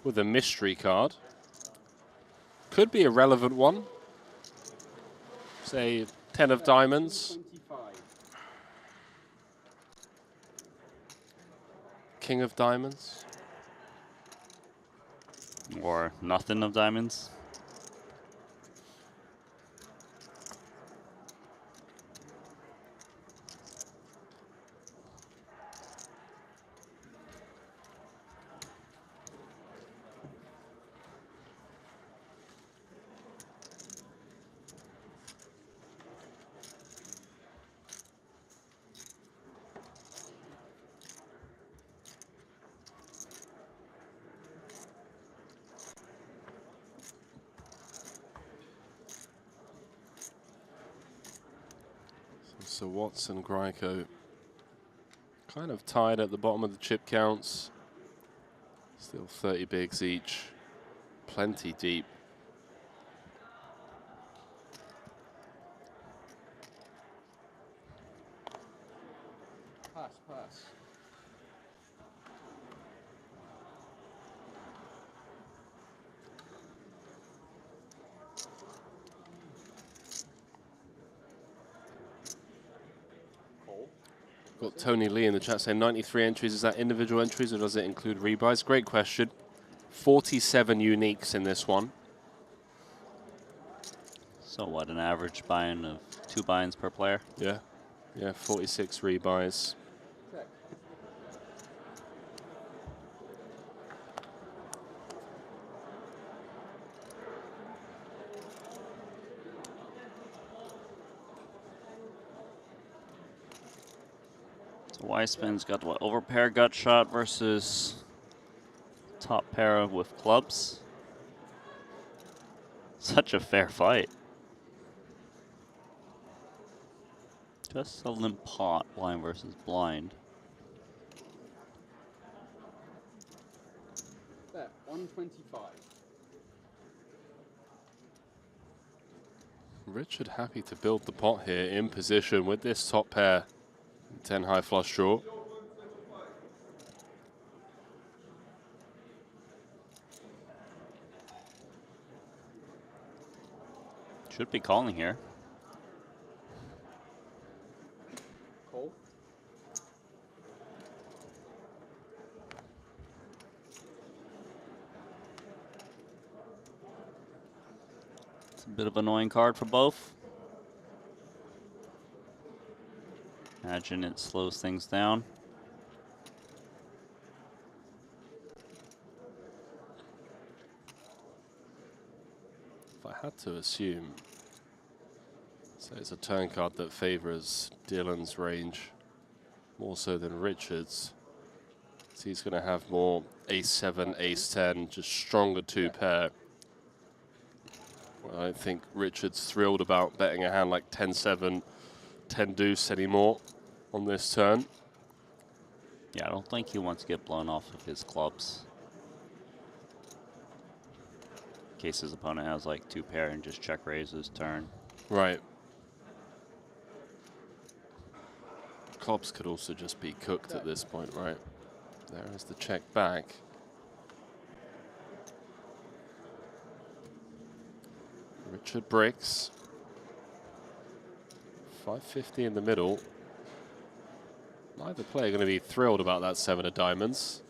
[SPEAKER 18] with a mystery card. Could be a relevant one. Say 10 of diamonds.
[SPEAKER 7] 25.
[SPEAKER 18] King of diamonds.
[SPEAKER 2] Or nothing of diamonds.
[SPEAKER 18] So Watson, Gryko kind of tied at the bottom of the chip counts. Still 30 bigs each. Plenty deep.
[SPEAKER 7] Pass, pass.
[SPEAKER 18] Got Tony Lee in the chat saying 93 entries. Is that individual entries or does it include rebuys? Great question. 47 uniques in this one.
[SPEAKER 2] So what, an average buy-in of 2 buy-ins per player?
[SPEAKER 18] Yeah. Yeah, 46 rebuys.
[SPEAKER 7] Check.
[SPEAKER 2] So Weissman's got what, overpair gut shot versus top pair with clubs. Such a fair fight. Just a limp pot, blind versus blind.
[SPEAKER 7] There, 125.
[SPEAKER 18] Richard happy to build the pot here in position with this top pair. 10 high flush draw.
[SPEAKER 2] Should be calling here.
[SPEAKER 7] Call.
[SPEAKER 2] It's a bit of an annoying card for both. Imagine it slows things down.
[SPEAKER 18] If I had to assume, so it's a turn card that favors Dylan's range more so than Richard's. So he's going to have more ace-7, ace-10, just stronger 2 pair. Well, I don't think Richard's thrilled about betting a hand like 10-7, 10-deuce anymore on this turn.
[SPEAKER 2] Yeah, I don't think he wants to get blown off of his clubs. In case his opponent has like 2 pair and just check raise his turn.
[SPEAKER 18] Right. Clubs could also just be cooked at this point, right? There is the check back. Richard bricks. 550 in the middle. Neither player going to be thrilled about that 7 of diamonds.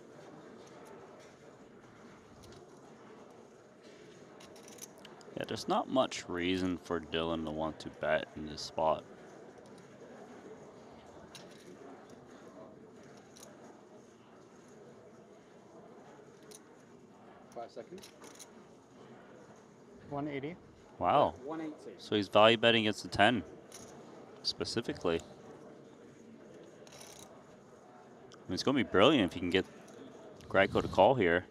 [SPEAKER 2] Yeah, there's not much reason for Dylan to want to bet in this spot.
[SPEAKER 7] Seconds.
[SPEAKER 11] 180.
[SPEAKER 2] Wow.
[SPEAKER 7] 180.
[SPEAKER 2] So he's value betting against the 10 specifically. I mean, it's going to be brilliant if he can get Greco to call here.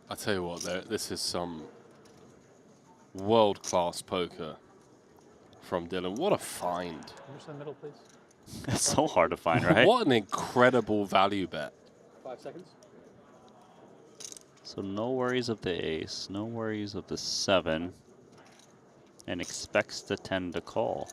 [SPEAKER 18] I tell you what, this is some world-class poker from Dylan. What a find.
[SPEAKER 16] Finish the middle, please.
[SPEAKER 2] It's so hard to find, right?
[SPEAKER 18] What an incredible value bet.
[SPEAKER 7] 5 seconds.
[SPEAKER 2] So no worries of the ace, no worries of the 7, and expects the 10 to call.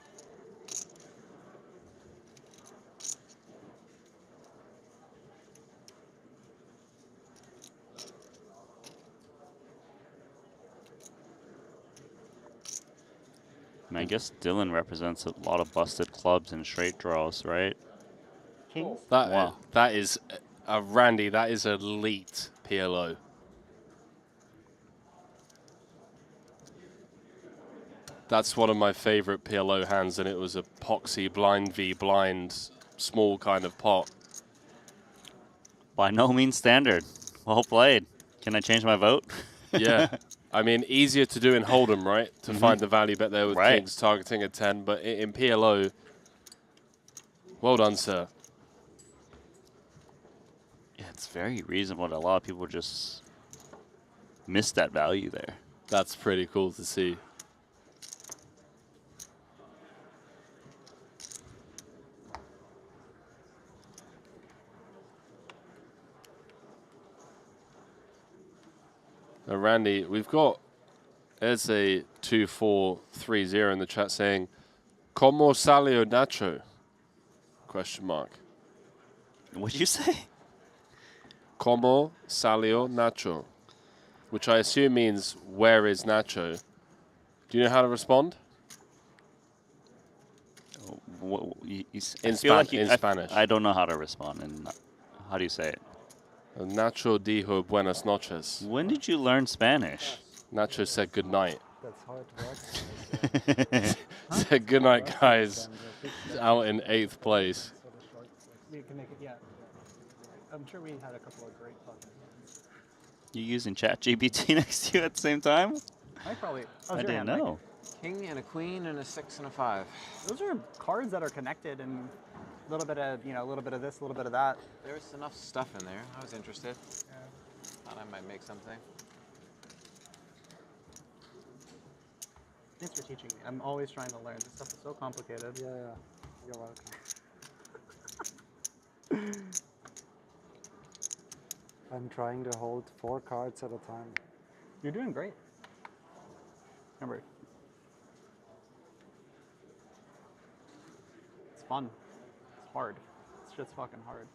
[SPEAKER 2] And I guess Dylan represents a lot of busted clubs and straight draws, right?
[SPEAKER 11] Kings?
[SPEAKER 2] Wow.
[SPEAKER 18] That is, Randy, that is elite PLO. That's one of my favorite PLO hands, and it was a poxy blind v blind, small kind of pot.
[SPEAKER 2] By no means standard. Well played. Can I change my vote?
[SPEAKER 18] Yeah. I mean, easier to do in Hold'em, right? To find the value bet there with Kings targeting a 10, but in PLO, well done, sir.
[SPEAKER 2] Yeah, it's very reasonable that a lot of people just miss that value there.
[SPEAKER 18] That's pretty cool to see. Now, Randy, we've got, there's a 2430 in the chat saying, "Como salió Nacho?" Question mark.
[SPEAKER 2] What'd you say?
[SPEAKER 18] "Como salió Nacho?" Which I assume means, where is Nacho? Do you know how to respond? In Spanish.
[SPEAKER 2] I don't know how to respond. How do you say it?
[SPEAKER 18] Nacho dijo buenas noches.
[SPEAKER 2] When did you learn Spanish?
[SPEAKER 18] Nacho said good night.
[SPEAKER 3] That's how it works.
[SPEAKER 18] Said good night, guys. Out in 8th place.
[SPEAKER 11] We can make it, yeah. I'm sure we had a couple of great fucking ones.
[SPEAKER 2] You using ChatGPT next to you at the same time?
[SPEAKER 11] I probably.
[SPEAKER 2] I didn't know.
[SPEAKER 5] King and a queen and a 6 and a 5.
[SPEAKER 11] Those are cards that are connected and a little bit of, a little bit of this, a little bit of that.
[SPEAKER 5] There was enough stuff in there. I was interested. Yeah. Thought I might make something.
[SPEAKER 11] Thanks for teaching me. I'm always trying to learn. This stuff is so complicated.
[SPEAKER 3] Yeah, you're welcome. I'm trying to hold 4 cards at a time.
[SPEAKER 11] You're doing great. Remember, it's fun. It's hard. It's just fucking hard.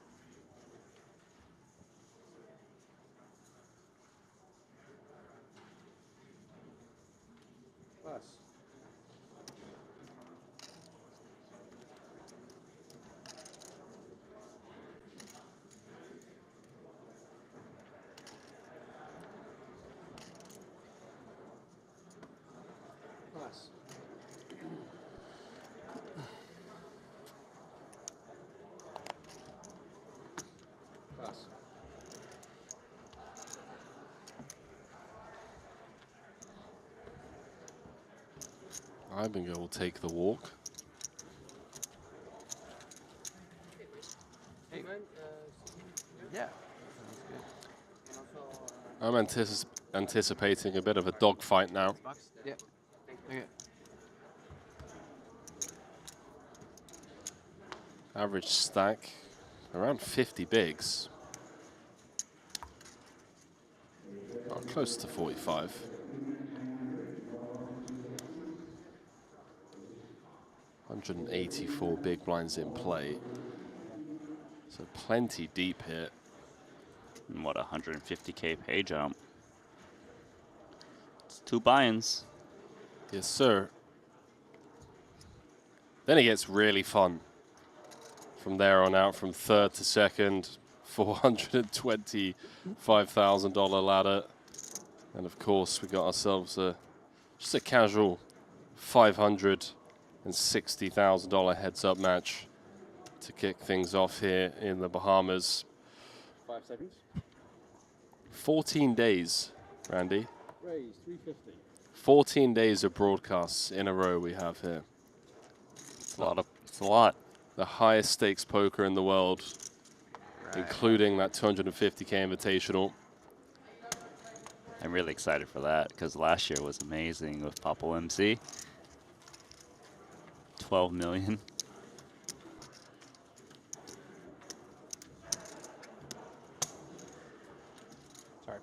[SPEAKER 7] Pass. Pass. Pass.
[SPEAKER 18] Ibinger will take the walk.
[SPEAKER 5] Hey. Yeah.
[SPEAKER 18] I'm anticipating a bit of a dogfight now.
[SPEAKER 5] Yeah. Okay.
[SPEAKER 18] Average stack, around 50 bigs. Oh, close to 45. $184 big blinds in play. So plenty deep here.
[SPEAKER 2] And what, 150K pay jump. It's 2 buy-ins.
[SPEAKER 18] Yes, sir. Then it gets really fun. From there on out, from 3rd to 2nd, $425,000 ladder. And of course, we got ourselves just a casual $560,000 heads-up match to kick things off here in the Bahamas.
[SPEAKER 7] 5 seconds.
[SPEAKER 18] 14 days, Randy.
[SPEAKER 7] Raise 350.
[SPEAKER 18] 14 days of broadcasts in a row we have here.
[SPEAKER 2] It's a lot. It's a lot.
[SPEAKER 18] The highest stakes poker in the world, including that 250K Invitational.
[SPEAKER 2] I'm really excited for that because last year was amazing with Papa MC. 12 million.
[SPEAKER 7] Sorry.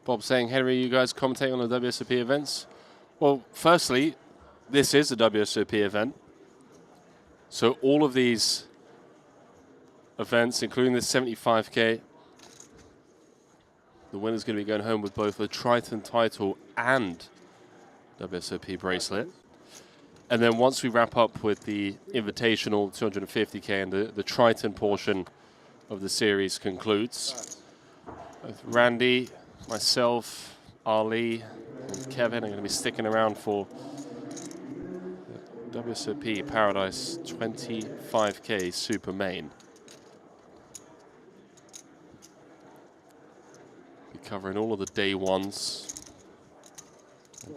[SPEAKER 18] Bob saying, Henry, you guys commentate on the WSOP events? Well, firstly, this is a WSOP event. So all of these events, including the 75K, the winner's going to be going home with both a Triton title and WSOP bracelet. And then once we wrap up with the Invitational 250K and the Triton portion of the series concludes, both Randy, myself, Ali, and Kevin are going to be sticking around for the WSOP Paradise 25K Super Main. Be covering all of the day ones,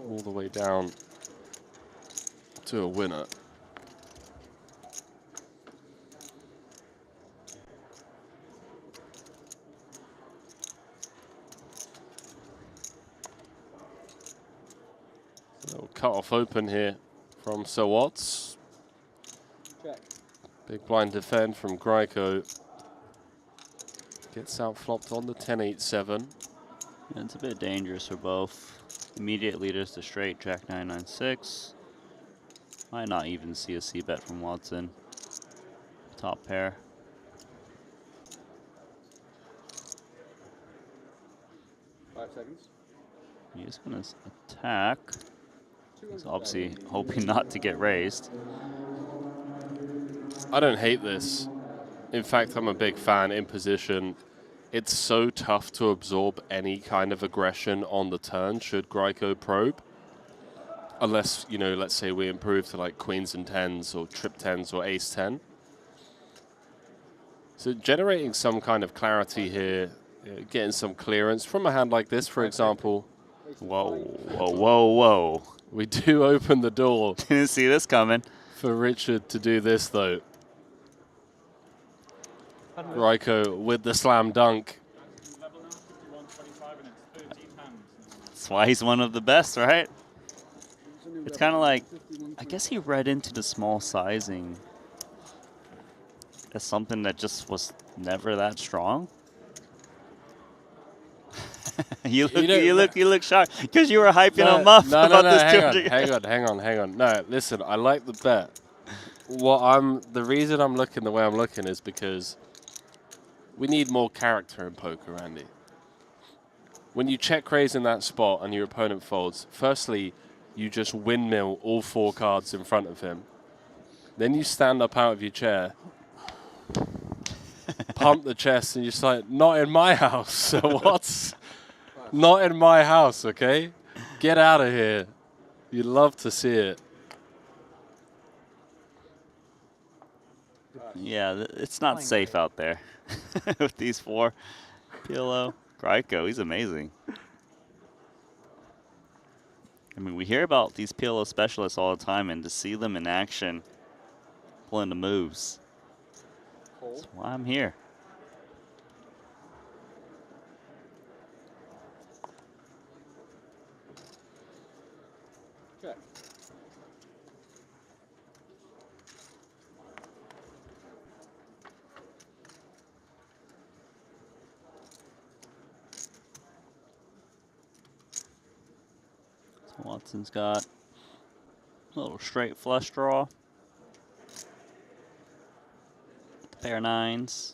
[SPEAKER 18] all the way down to a winner. So cut off open here from Sir Watts.
[SPEAKER 7] Check.
[SPEAKER 18] Big blind defend from Gryko. Gets out flopped on the 10-8-7.
[SPEAKER 2] Yeah, it's a bit dangerous for both. Immediate leaders to straight, Jack 9-9-6. Might not even see a c-bet from Watson. Top pair.
[SPEAKER 7] Five seconds.
[SPEAKER 2] He's going to attack. He's obviously hoping not to get raised.
[SPEAKER 18] I don't hate this. In fact, I'm a big fan in position. It's so tough to absorb any kind of aggression on the turn should Gryko probe. Unless, you know, let's say we improve to like queens and tens or trip tens or ace 10. So generating some kind of clarity here, getting some clearance from a hand like this, for example.
[SPEAKER 2] Whoa, whoa, whoa, whoa.
[SPEAKER 18] We do open the door.
[SPEAKER 2] Didn't see this coming.
[SPEAKER 18] For Richard to do this, though. Gryko with the slam dunk.
[SPEAKER 2] That's why he's one of the best, right? It's kind of like, I guess he read into the small sizing as something that just was never that strong. you look shocked because you were hyping him up about this.
[SPEAKER 18] Hang on. No, listen, I like the bet. The reason I'm looking the way I'm looking is because we need more character in poker, Andy. When you check raise in that spot and your opponent folds, firstly, you just windmill all 4 cards in front of him. Then you stand up out of your chair, pump the chest, and you're just like, not in my house. So what's not in my house, okay? Get out of here. You'd love to see it.
[SPEAKER 2] Yeah, it's not safe out there with these 4. PLO, Gryko, he's amazing. I mean, we hear about these PLO specialists all the time, and to see them in action, pulling the moves, that's why I'm here.
[SPEAKER 7] Check.
[SPEAKER 2] Watson's got a little straight flush draw. Pair nines.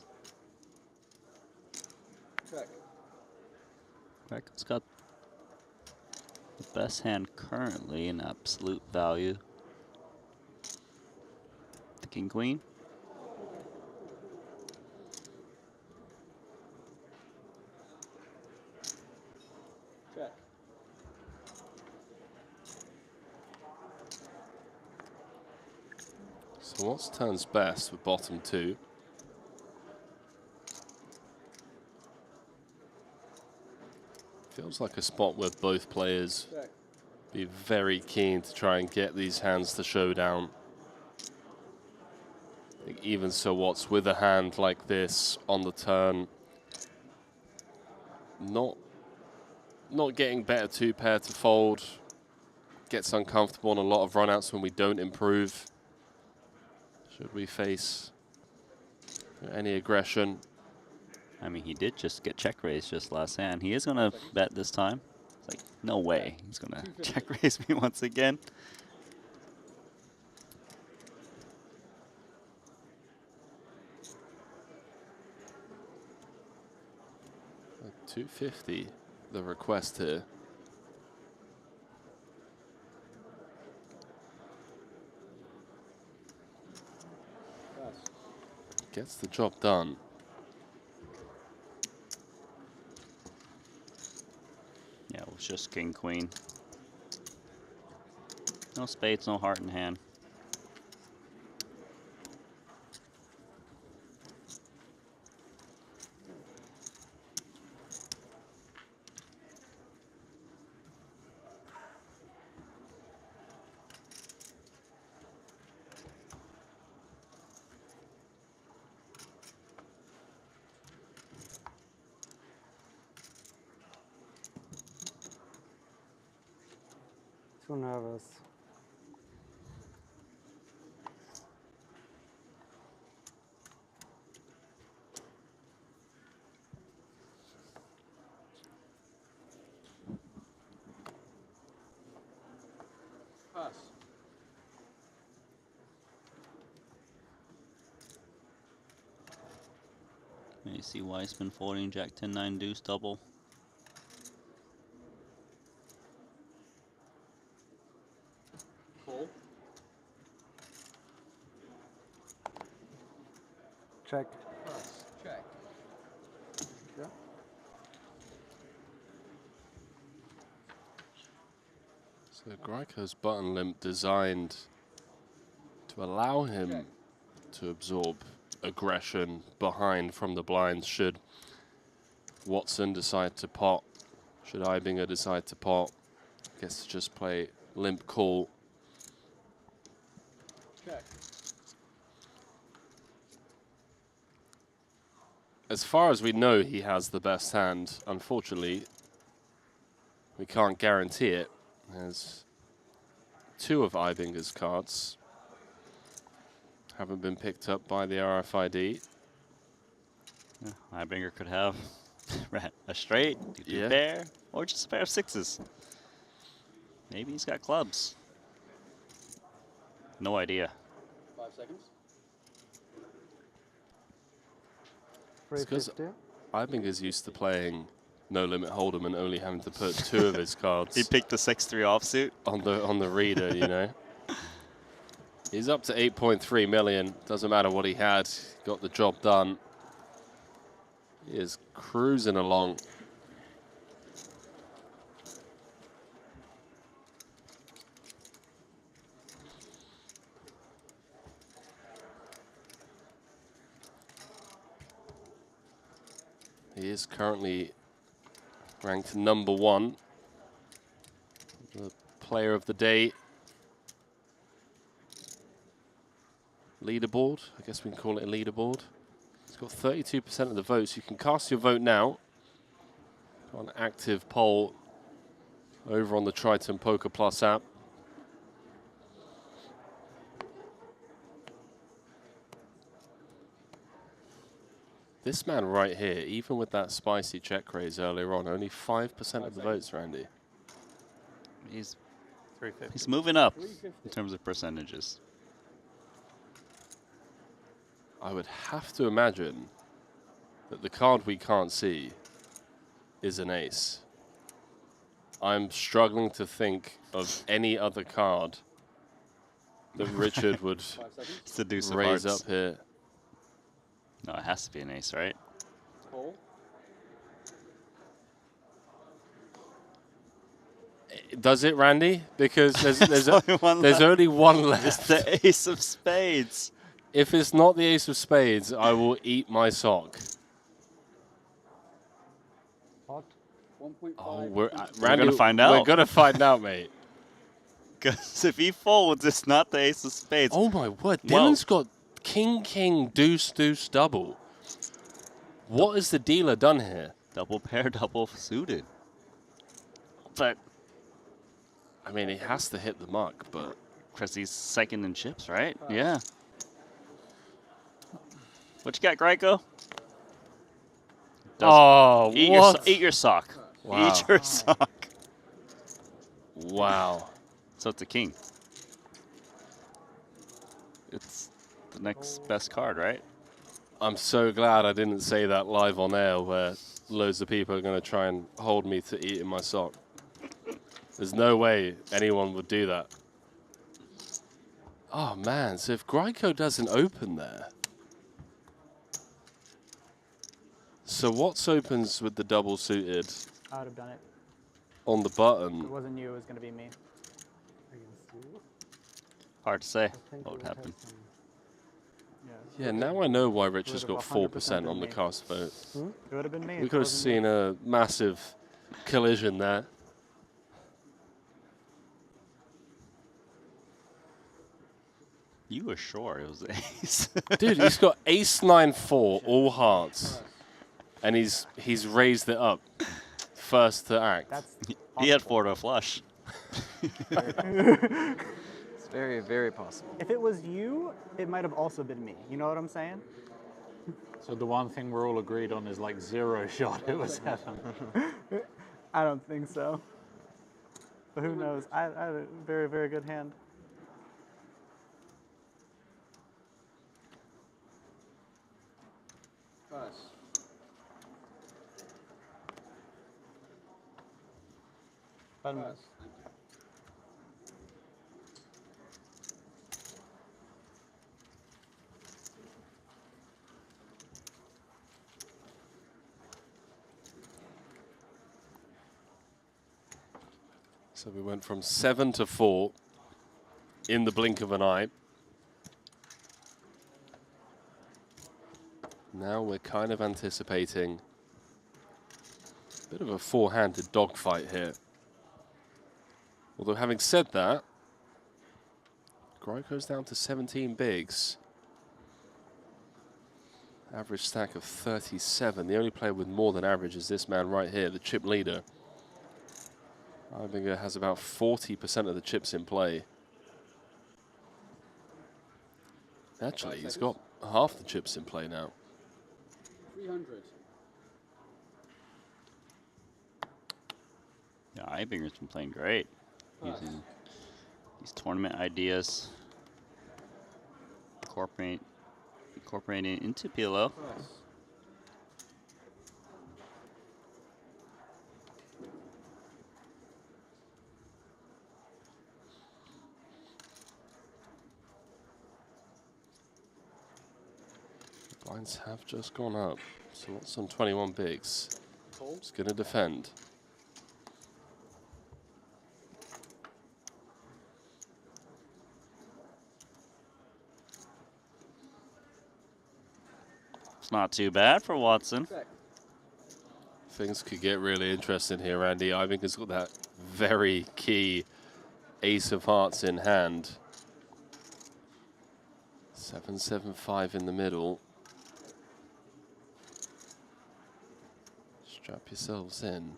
[SPEAKER 7] Check.
[SPEAKER 2] Greco's got the best hand currently in absolute value. The king queen.
[SPEAKER 7] Check.
[SPEAKER 18] So what's turns best with bottom two? Feels like a spot where both players
[SPEAKER 7] Check.
[SPEAKER 18] be very keen to try and get these hands to showdown. I think even so, what's with a hand like this on the turn, not getting better two pair to fold, gets uncomfortable on a lot of runouts when we don't improve. Should we face any aggression?
[SPEAKER 2] I mean, he did just get check raised just last hand. He is going to bet this time. It's like, no way. He's going to check raise me once again.
[SPEAKER 18] $250, the request here. Gets the job done.
[SPEAKER 2] Yeah, it was just king, queen. No spades, no heart in hand.
[SPEAKER 3] Too nervous.
[SPEAKER 7] Pass.
[SPEAKER 2] And you see Weissman folding Jack 10-9 deuce double.
[SPEAKER 7] Fold.
[SPEAKER 3] Check.
[SPEAKER 7] Pass. Check. Yeah.
[SPEAKER 18] So Greco's button limp designed to allow him to absorb aggression behind from the blinds should Watson decide to pot, should Ibinger decide to pot. Gets to just play limp call.
[SPEAKER 7] Check.
[SPEAKER 18] As far as we know, he has the best hand. Unfortunately, we can't guarantee it. There's two of Ibinger's cards. Haven't been picked up by the RFID.
[SPEAKER 2] Yeah, Ibinger could have a straight,
[SPEAKER 18] Yeah.
[SPEAKER 2] pair, or just a pair of sixes. Maybe he's got clubs. No idea.
[SPEAKER 7] 5 seconds.
[SPEAKER 18] It's because
[SPEAKER 3] 350.
[SPEAKER 18] Ibinger's used to playing No Limit Hold'em and only having to put two of his cards.
[SPEAKER 2] He picked a 6-3 offsuit
[SPEAKER 18] on the reader, you know. He's up to 8.3 million. Doesn't matter what he had. Got the job done. He is cruising along. He is currently ranked #1, the player of the day. Leaderboard, I guess we can call it a leaderboard. It's got 32% of the votes. You can cast your vote now on an active poll over on the Triton Poker Plus app. This man right here, even with that spicy check raise earlier on, only 5% of the votes, Randy.
[SPEAKER 2] He's moving up in terms of percentages.
[SPEAKER 18] I would have to imagine that the card we can't see is an ace. I'm struggling to think of any other card that Richard would
[SPEAKER 2] It's the deuce of
[SPEAKER 18] raise
[SPEAKER 2] hearts.
[SPEAKER 18] up here.
[SPEAKER 2] No, it has to be an ace, right?
[SPEAKER 7] Call.
[SPEAKER 18] Does it, Randy? Because there's
[SPEAKER 2] only one
[SPEAKER 18] there's
[SPEAKER 2] left.
[SPEAKER 18] only one left.
[SPEAKER 2] It's the ace of spades.
[SPEAKER 18] If it's not the ace of spades, I will eat my sock.
[SPEAKER 3] What?
[SPEAKER 7] 1.5.
[SPEAKER 18] Oh, we're
[SPEAKER 2] Randy, gonna find out.
[SPEAKER 18] We're gonna find out, mate.
[SPEAKER 2] Because if he folds, it's not the ace of spades.
[SPEAKER 18] Oh my word!
[SPEAKER 2] Whoa.
[SPEAKER 18] Dylan's got king, king, deuce, deuce, double. What has the dealer done here?
[SPEAKER 2] Double pair, double suited. But
[SPEAKER 18] I mean, he has to hit the muck, but
[SPEAKER 2] because he's second in chips, right? Yeah. What you got, Greco?
[SPEAKER 18] Oh,
[SPEAKER 2] eat
[SPEAKER 18] what?
[SPEAKER 2] Eat your sock.
[SPEAKER 18] Wow.
[SPEAKER 2] Eat your sock.
[SPEAKER 18] Wow.
[SPEAKER 2] So it's a king. It's the next best card, right?
[SPEAKER 18] I'm so glad I didn't say that live on air where loads of people are going to try and hold me to eating my sock. There's no way anyone would do that. Oh, man. So if Greco doesn't open there. So Watts opens with the double suited
[SPEAKER 11] I would have done it.
[SPEAKER 18] on the
[SPEAKER 11] If
[SPEAKER 18] button.
[SPEAKER 11] it wasn't you, it was going to be me.
[SPEAKER 2] Hard to say what would happen.
[SPEAKER 18] Yeah, now I know why Richard's
[SPEAKER 11] Would've
[SPEAKER 18] got
[SPEAKER 11] 100%
[SPEAKER 18] 4% on
[SPEAKER 11] been
[SPEAKER 18] the
[SPEAKER 11] me.
[SPEAKER 18] cast vote.
[SPEAKER 11] It would have been me.
[SPEAKER 18] We
[SPEAKER 11] if
[SPEAKER 18] could
[SPEAKER 11] it
[SPEAKER 18] have
[SPEAKER 11] wasn't you.
[SPEAKER 18] seen a massive collision there.
[SPEAKER 2] You were sure it was ace.
[SPEAKER 18] Dude, he's got ace 9-4, all hearts. And he's raised it up first to act.
[SPEAKER 11] That's
[SPEAKER 2] He had 4 to flush.
[SPEAKER 5] It's very, very possible.
[SPEAKER 11] If it was you, it might have also been me. You know what I'm saying?
[SPEAKER 16] So the one thing we're all agreed on is like 0 shot. It was 7.
[SPEAKER 11] I don't think so. But who knows? I had a very, very good hand.
[SPEAKER 7] Pass. Pass.
[SPEAKER 18] So we went from 7 to 4 in the blink of an eye. Now we're kind of anticipating a bit of a four-handed dogfight here. Although having said that, Greco's down to 17 bigs. Average stack of 37. The only player with more than average is this man right here, the chip leader. Ibinger has about 40% of the chips in play. Actually, he's got half the chips in play now.
[SPEAKER 7] 300.
[SPEAKER 2] Yeah, Ibinger's been playing great. Using these tournament ideas, incorporating into PLO.
[SPEAKER 18] Blinds have just gone up. So what's on 21 bigs? He's going to defend.
[SPEAKER 2] It's not too bad for Watson.
[SPEAKER 18] Things could get really interesting here, Andy. Ibinger's got that very key ace of hearts in hand. 7-7-5 in the middle. Strap yourselves in.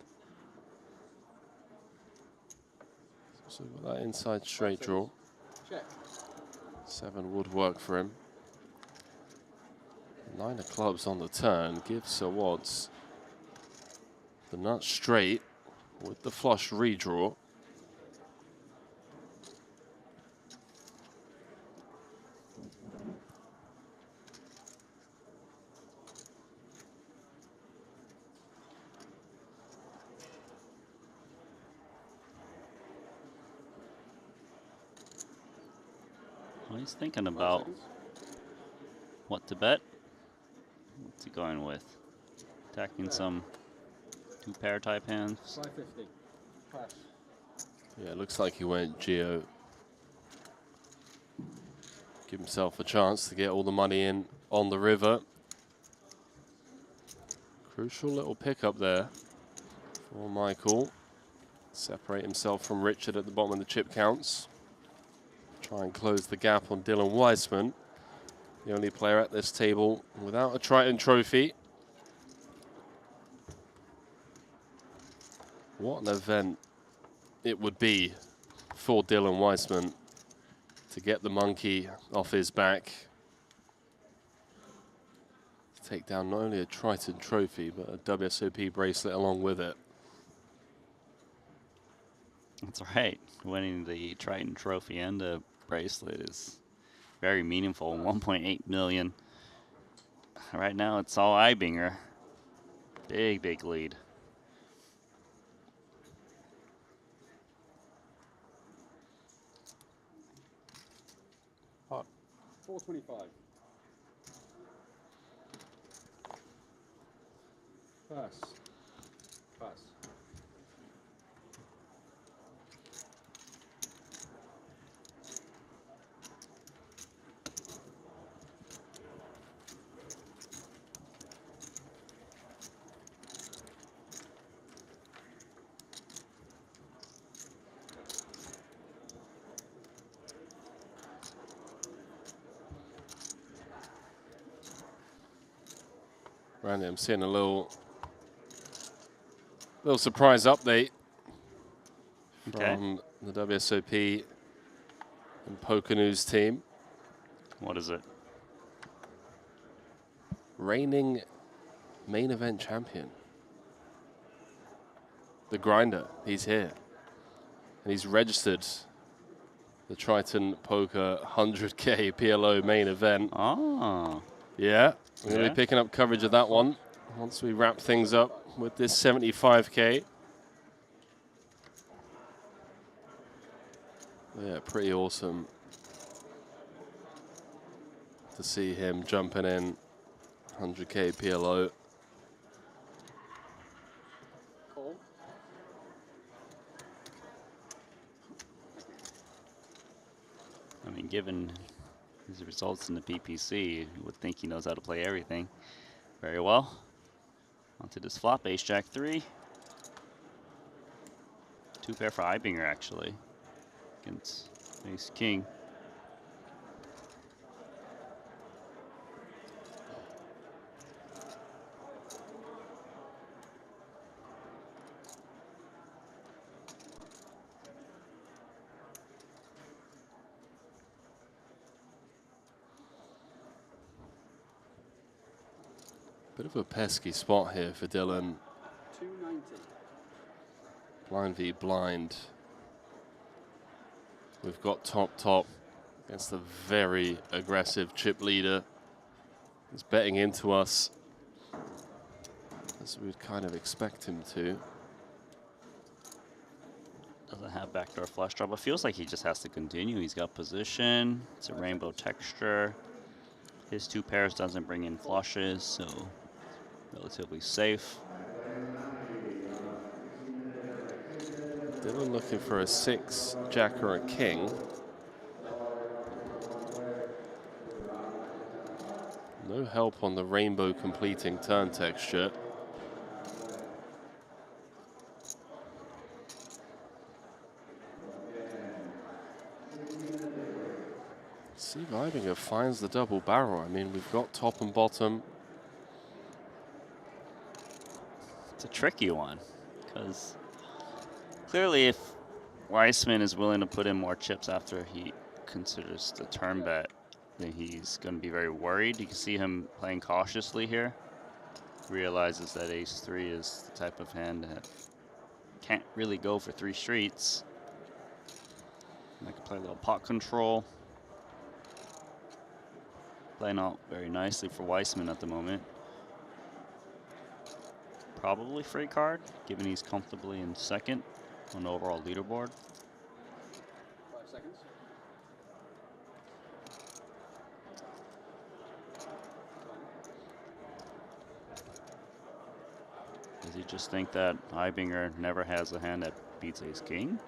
[SPEAKER 18] So got that inside straight draw.
[SPEAKER 7] Check.
[SPEAKER 18] 7 would work for him. 9 of clubs on the turn gives Sir Watts the nut straight with the flush redraw.
[SPEAKER 2] He's thinking about what to bet. What's he going with? Attacking some two-pair type hands.
[SPEAKER 7] 550. Pass.
[SPEAKER 18] Yeah, it looks like he went Geo. Give himself a chance to get all the money in on the river. Crucial little pickup there for Michael. Separate himself from Richard at the bottom of the chip counts. Try and close the gap on Dylan Weissman, the only player at this table without a Triton trophy. What an event it would be for Dylan Weissman to get the monkey off his back. To take down not only a Triton trophy, but a WSOP bracelet along with it.
[SPEAKER 2] That's right. Winning the Triton trophy and a bracelet is very meaningful. 1.8 million. Right now it's all Ibinger. Big lead.
[SPEAKER 7] Hot. 425. Pass. Pass.
[SPEAKER 18] Randy, I'm seeing a little surprise update from the WSOP and Poker News team.
[SPEAKER 2] What is it?
[SPEAKER 18] Reigning main event champion. The Grinder, he's here. And he's registered the Triton Poker 100K PLO main event.
[SPEAKER 2] Oh.
[SPEAKER 18] Yeah, we're going to be picking up coverage of that one once we wrap things up with this 75K. Yeah, pretty awesome to see him jumping in 100K PLO.
[SPEAKER 7] Call.
[SPEAKER 2] I mean, given his results in the PPC, you would think he knows how to play everything very well. Onto this flop, ace jack 3. Two pair for Ibinger actually against ace king.
[SPEAKER 18] Bit of a pesky spot here for Dylan.
[SPEAKER 7] 290.
[SPEAKER 18] Blind v blind. We've got top against a very aggressive chip leader. He's betting into us as we'd kind of expect him to.
[SPEAKER 2] Doesn't have backdoor flush draw, but feels like he just has to continue. He's got position. It's a rainbow texture. His two pairs doesn't bring in flushes, so relatively safe.
[SPEAKER 18] Dylan looking for a 6, jack or a king. No help on the rainbow completing turn texture. See if Ibinger finds the double barrel. I mean, we've got top and bottom.
[SPEAKER 2] It's a tricky one, because clearly if Weissman is willing to put in more chips after he considers the turn bet, then he's going to be very worried. You can see him playing cautiously here. Realizes that ace 3 is the type of hand that can't really go for 3 streets. I can play a little pot control. Playing out very nicely for Weissman at the moment. Probably free card, given he's comfortably in second on the overall leaderboard.
[SPEAKER 7] 5 seconds.
[SPEAKER 2] Does he just think that Ibinger never has a hand that beats ace king?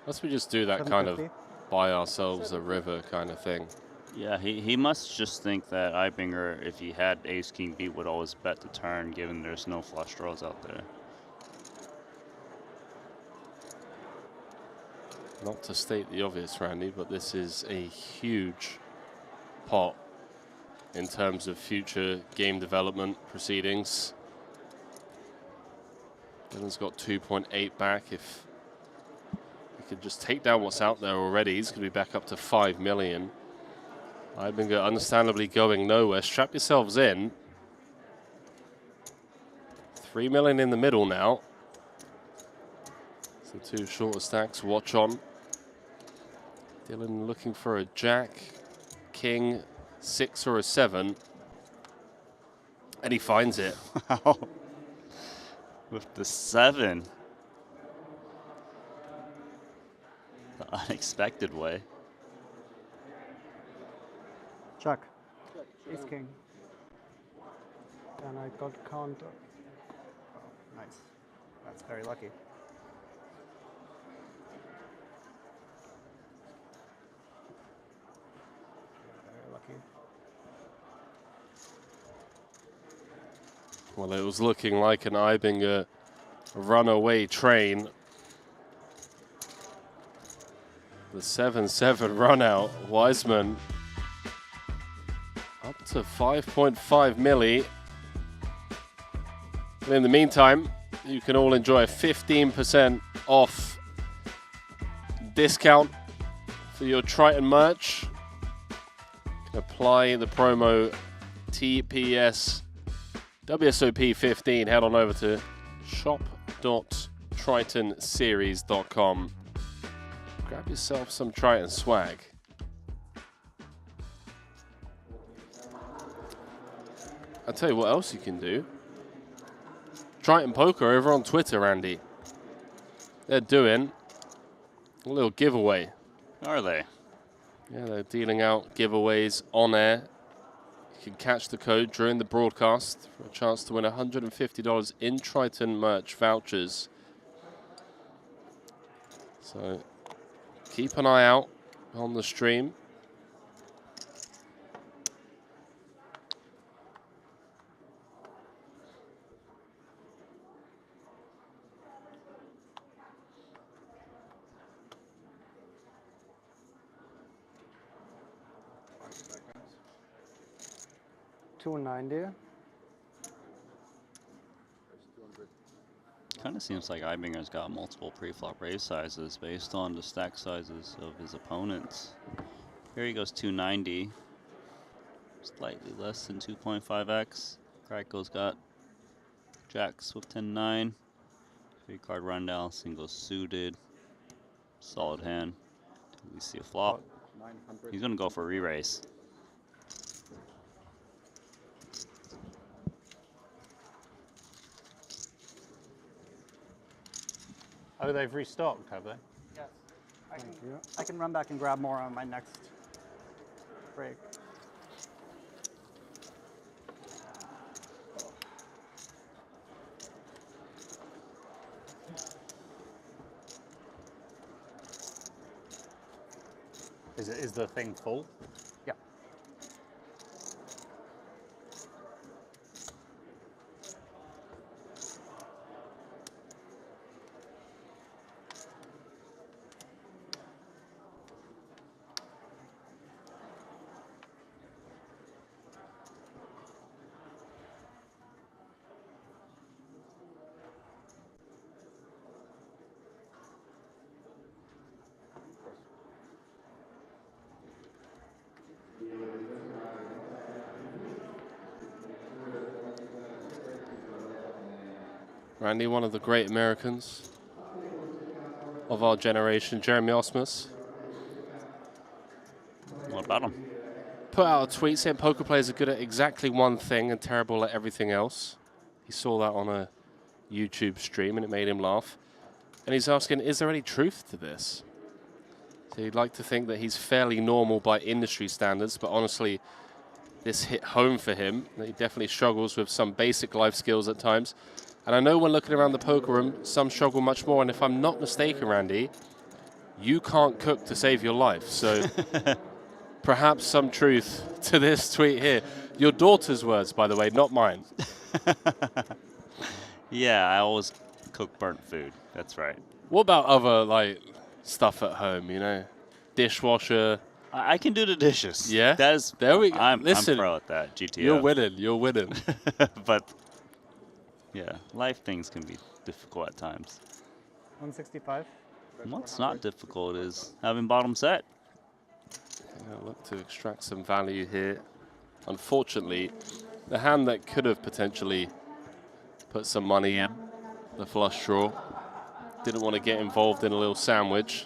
[SPEAKER 18] Unless we just do that kind of buy ourselves a river kind of thing.
[SPEAKER 2] Yeah, he must just think that Ibinger, if he had ace king beat, would always bet the turn, given there's no flush draws out there.
[SPEAKER 18] Not to state the obvious, Randy, but this is a huge pot in terms of future game development proceedings. Dylan's got 2.8 back. If he could just take down what's out there already, he's going to be back up to 5 million. Ibinger understandably going nowhere. Strap yourselves in. 3 million in the middle now. So two shorter stacks, watch on. Dylan looking for a jack, king, 6 or a 7. And he finds it.
[SPEAKER 2] Wow. With the 7. The unexpected way.
[SPEAKER 3] Jack. Ace king. And I got counter.
[SPEAKER 11] Nice. That's very lucky. Very lucky.
[SPEAKER 18] Well, it was looking like an Ibinger runaway train. The 7-7 run out. Wiseman up to 5.5 milli. And in the meantime, you can all enjoy a 15% off discount for your Triton merch. You can apply the promo TPS WSOP 15. Head on over to shop.tritonseries.com. Grab yourself some Triton swag. I'll tell you what else you can do. Triton Poker over on Twitter, Andy. They're doing a little giveaway.
[SPEAKER 2] Are they?
[SPEAKER 18] Yeah, they're dealing out giveaways on air. You can catch the code during the broadcast for a chance to win $150 in Triton merch vouchers. So keep an eye out on the stream.
[SPEAKER 3] $290.
[SPEAKER 2] Kind of seems like Ibinger's got multiple pre-flop raise sizes based on the stack sizes of his opponents. Here he goes 290, slightly less than 2.5x. Krako's got jacks with 10-9, 3-card rundown, single suited, solid hand. We see a flop. He's gonna go for a re-raise.
[SPEAKER 16] Oh, they've restocked, have they?
[SPEAKER 11] Yes. I can run back and grab more on my next break.
[SPEAKER 16] Is the thing full?
[SPEAKER 11] Yeah.
[SPEAKER 18] Randy, one of the great Americans of our generation, Jeremy Osmus.
[SPEAKER 2] What about him?
[SPEAKER 18] Put out a tweet saying poker players are good at exactly one thing and terrible at everything else. He saw that on a YouTube stream and it made him laugh. And he's asking, is there any truth to this? So you'd like to think that he's fairly normal by industry standards, but honestly, this hit home for him. He definitely struggles with some basic life skills at times. And I know when looking around the poker room, some struggle much more. And if I'm not mistaken, Randy, you can't cook to save your life. So perhaps some truth to this tweet here. Your daughter's words, by the way, not mine.
[SPEAKER 2] Yeah, I always cook burnt food. That's right.
[SPEAKER 18] What about other like stuff at home, you know? Dishwasher.
[SPEAKER 2] I can do the dishes.
[SPEAKER 18] Yeah?
[SPEAKER 2] That is,
[SPEAKER 18] there we go.
[SPEAKER 2] I'm
[SPEAKER 18] Listen,
[SPEAKER 2] pro at that, GTO.
[SPEAKER 18] You're winning. You're winning.
[SPEAKER 2] But, yeah, life things can be difficult at times.
[SPEAKER 11] 165.
[SPEAKER 2] What's not difficult is having bottom set.
[SPEAKER 18] Yeah, look to extract some value here. Unfortunately, the hand that could have potentially put some money in, the flush draw, didn't want to get involved in a little sandwich.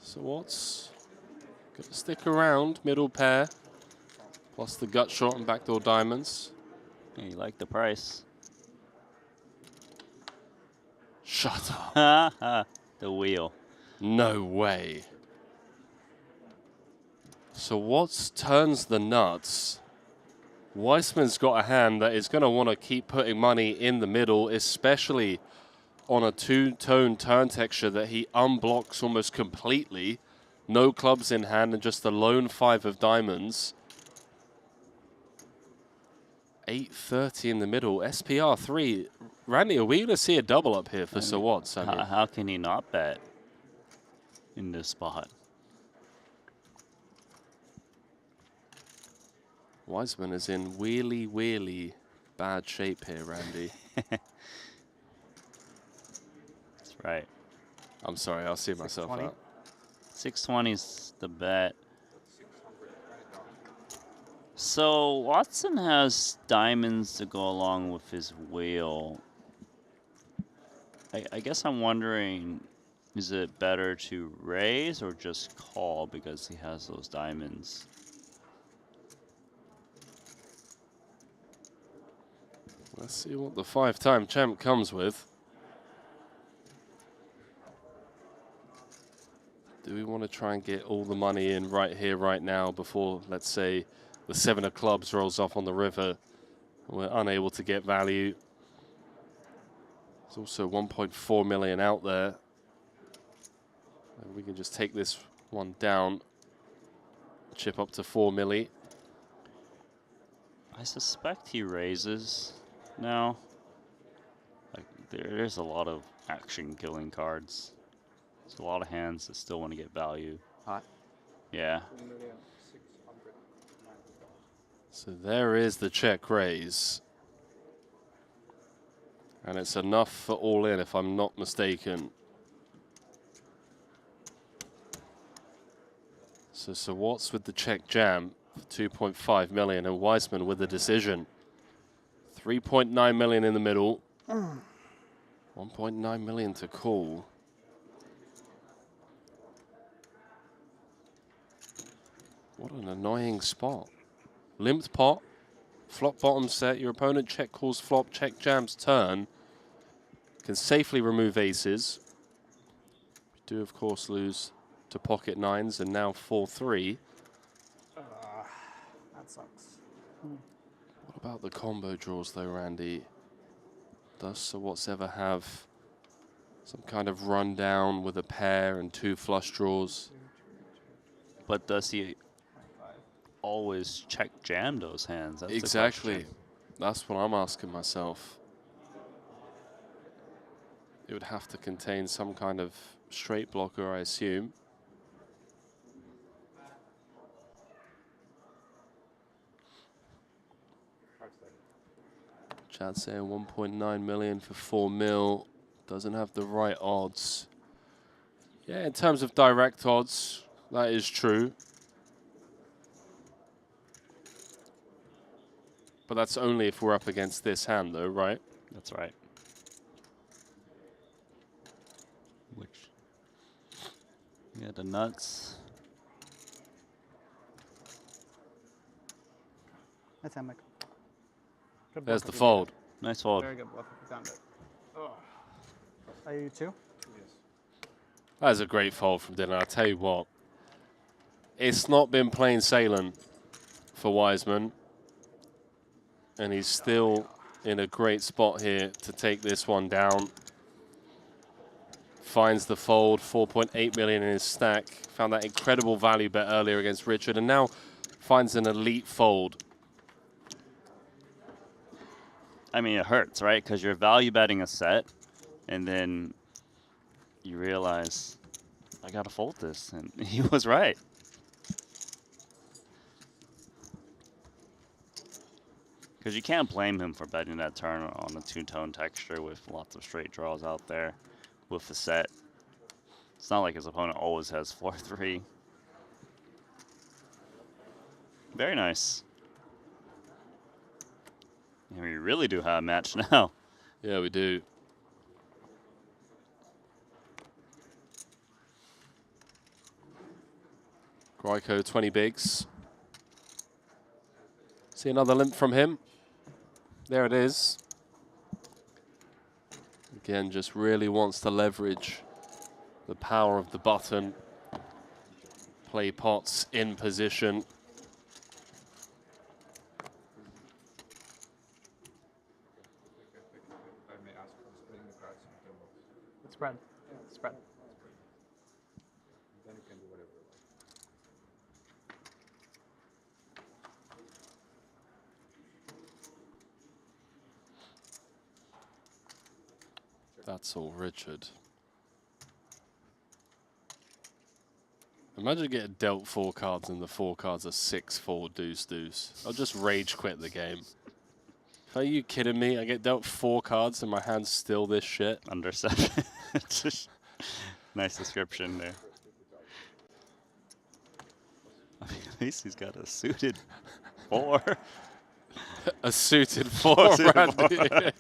[SPEAKER 18] So what's going to stick around, middle pair, plus the gut shot and backdoor diamonds.
[SPEAKER 2] Yeah, you like the price.
[SPEAKER 18] Shut up.
[SPEAKER 2] The wheel.
[SPEAKER 18] No way. So what's turns the nuts? Weissman's got a hand that is going to want to keep putting money in the middle, especially on a two-tone turn texture that he unblocks almost completely. No clubs in hand and just the lone 5 of diamonds. 830 in the middle. SPR 3. Randy, are we going to see a double up here for Sir Watts? I mean,
[SPEAKER 2] How can he not bet in this spot?
[SPEAKER 18] Weissman is in really bad shape here, Randy.
[SPEAKER 2] That's right.
[SPEAKER 18] I'm sorry, I'll see myself out.
[SPEAKER 2] 620's the bet. So Watson has diamonds to go along with his wheel. I guess I'm wondering, is it better to raise or just call because he has those diamonds?
[SPEAKER 18] Let's see what the 5-time champ comes with. Do we want to try and get all the money in right here, right now, before, let's say, the 7 of clubs rolls off on the river and we're unable to get value? There's also 1.4 million out there. And we can just take this one down, chip up to 4 milli.
[SPEAKER 2] I suspect he raises now. Like there's a lot of action killing cards. There's a lot of hands that still want to get value.
[SPEAKER 5] Hot.
[SPEAKER 2] Yeah.
[SPEAKER 18] So there is the check raise. And it's enough for all in, if I'm not mistaken. So Watts with the check jam for 2.5 million, and Weissman with the decision. 3.9 million in the middle. 1.9 million to call. What an annoying spot. Limped pot, flop bottom set, your opponent check calls flop, check jams turn. Can safely remove aces. We do of course lose to pocket 9s and now 4-3.
[SPEAKER 11] That sucks.
[SPEAKER 18] What about the combo draws though, Randy? Does Sir Watts ever have some kind of rundown with a pair and 2 flush draws?
[SPEAKER 2] But does he always check jam those hands? That's
[SPEAKER 18] exactly. That's what I'm asking myself. It would have to contain some kind of straight blocker, I assume. Chad saying 1.9 million for 4 mil. Doesn't have the right odds. Yeah, in terms of direct odds, that is true. But that's only if we're up against this hand, though, right?
[SPEAKER 2] That's right. Which, yeah, the nuts.
[SPEAKER 11] That's Hammock. Good
[SPEAKER 18] There's
[SPEAKER 11] bluff
[SPEAKER 18] the
[SPEAKER 11] if you
[SPEAKER 18] fold.
[SPEAKER 11] found
[SPEAKER 2] Nice fold.
[SPEAKER 11] Very good bluff if you found it. Oh. Are you too?
[SPEAKER 7] Yes.
[SPEAKER 18] That's a great fold from Dylan. I'll tell you what. It's not been plain sailing for Wiseman. And he's still in a great spot here to take this one down. Finds the fold, 4.8 million in his stack. Found that incredible value bet earlier against Richard, and now finds an elite fold.
[SPEAKER 2] I mean, it hurts, right? Because you're value betting a set, and then you realize, I got to fold this. And he was right. Because you can't blame him for betting that turn on a two-tone texture with lots of straight draws out there with the set. It's not like his opponent always has 4-3. Very nice. And we really do have a match now.
[SPEAKER 18] Yeah, we do. Gryko, 20 bigs. See another limp from him. There it is. Again, just really wants to leverage the power of the button. Play pots in position.
[SPEAKER 11] Spread. Spread.
[SPEAKER 7] Then you can do whatever you like.
[SPEAKER 18] That's all Richard. Imagine getting dealt 4 cards and the 4 cards are 6-4 deuce. I'll just rage quit the game. Are you kidding me? I get dealt 4 cards and my hand's still this shit.
[SPEAKER 2] Under 7. Nice description there. I mean, at least he's got a suited 4.
[SPEAKER 18] A suited 4, Randy.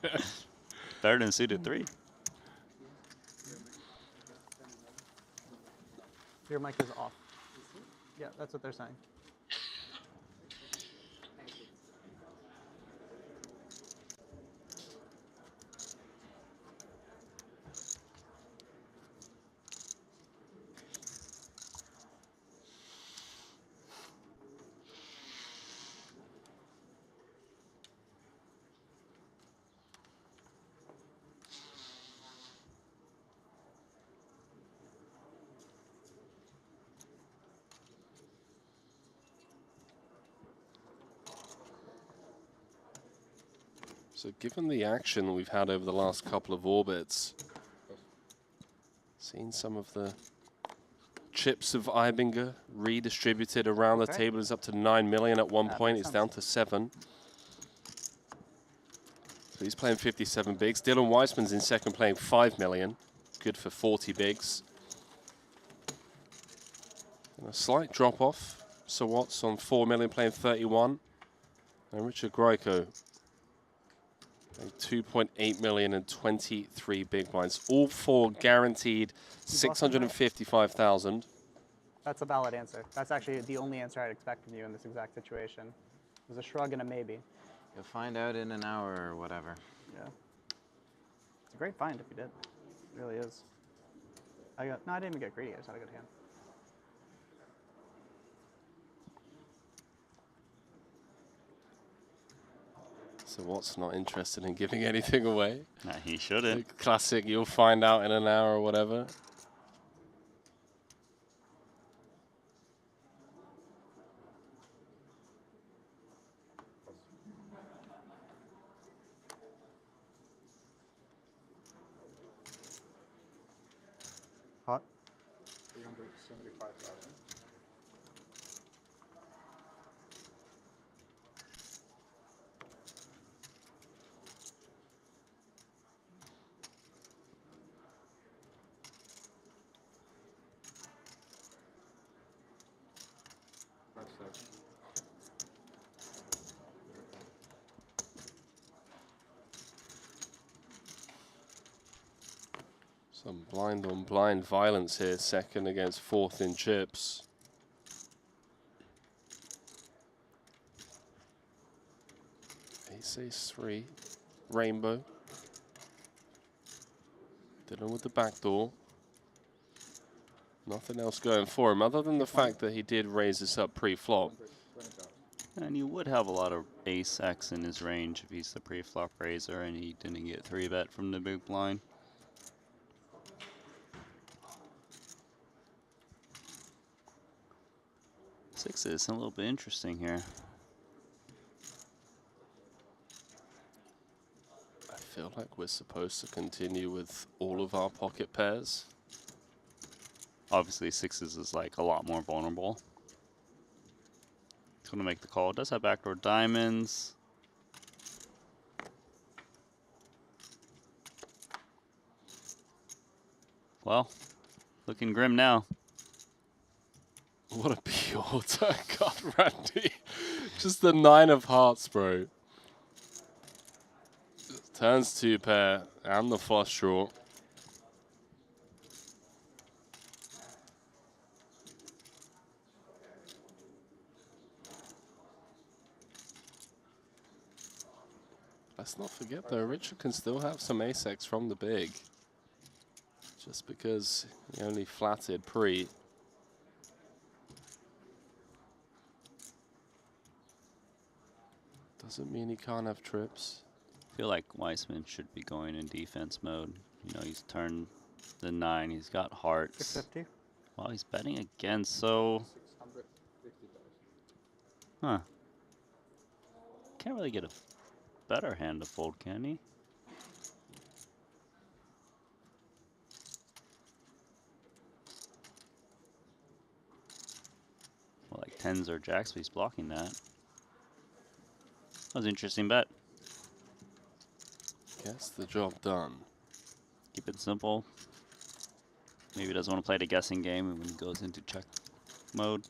[SPEAKER 2] Better than suited 3.
[SPEAKER 11] Your mic is off. Yeah, that's what they're saying.
[SPEAKER 18] So given the action that we've had over the last couple of orbits, seen some of the chips of Ibinger redistributed around the table. It's up to 9 million at one point. It's down to 7. So he's playing 57 bigs. Dylan Weissman's in second playing 5 million. Good for 40 bigs. And a slight drop off. So Watts on 4 million playing 31. And Richard Gryko 2.8 million and 23 big blinds. All 4 guaranteed 655,000.
[SPEAKER 11] That's a valid answer. That's actually the only answer I'd expect from you in this exact situation. It was a shrug and a maybe.
[SPEAKER 5] You'll find out in an hour or whatever.
[SPEAKER 11] Yeah. It's a great find if you did. It really is. No, I didn't even get greedy. I just had a good hand.
[SPEAKER 18] So Watts not interested in giving anything away?
[SPEAKER 2] Nah, he shouldn't.
[SPEAKER 18] Classic, you'll find out in an hour or whatever.
[SPEAKER 11] Hot.
[SPEAKER 7] 375,000.
[SPEAKER 18] Some blind on blind violence here, second against fourth in chips. Ace-3. Rainbow. Dylan with the backdoor. Nothing else going for him other than the fact that he did raise this up pre-flop.
[SPEAKER 2] And you would have a lot of ace-X in his range if he's the pre-flop raiser and he didn't get 3-bet from the big blind. Sixes, a little bit interesting here.
[SPEAKER 18] I feel like we're supposed to continue with all of our pocket pairs.
[SPEAKER 2] Obviously, sixes is like a lot more vulnerable. It's going to make the call. It does have backdoor diamonds. Well, looking grim now.
[SPEAKER 18] What a pure turn card, Randy. Just the 9 of hearts, bro. Turns 2 pair and the flush draw. Let's not forget though, Richard can still have some ace-X from the big. Just because he only flatted pre. Doesn't mean he can't have trips.
[SPEAKER 2] I feel like Weissman should be going in defense mode. You know, he's turned the 9. He's got hearts.
[SPEAKER 3] 650.
[SPEAKER 2] Well, he's betting again, so... Huh. Can't really get a better hand to fold, can he? Well, like 10s or jacks, but he's blocking that. That was an interesting bet.
[SPEAKER 18] Gets the job done.
[SPEAKER 2] Keep it simple. Maybe doesn't want to play the guessing game and when he goes into check mode.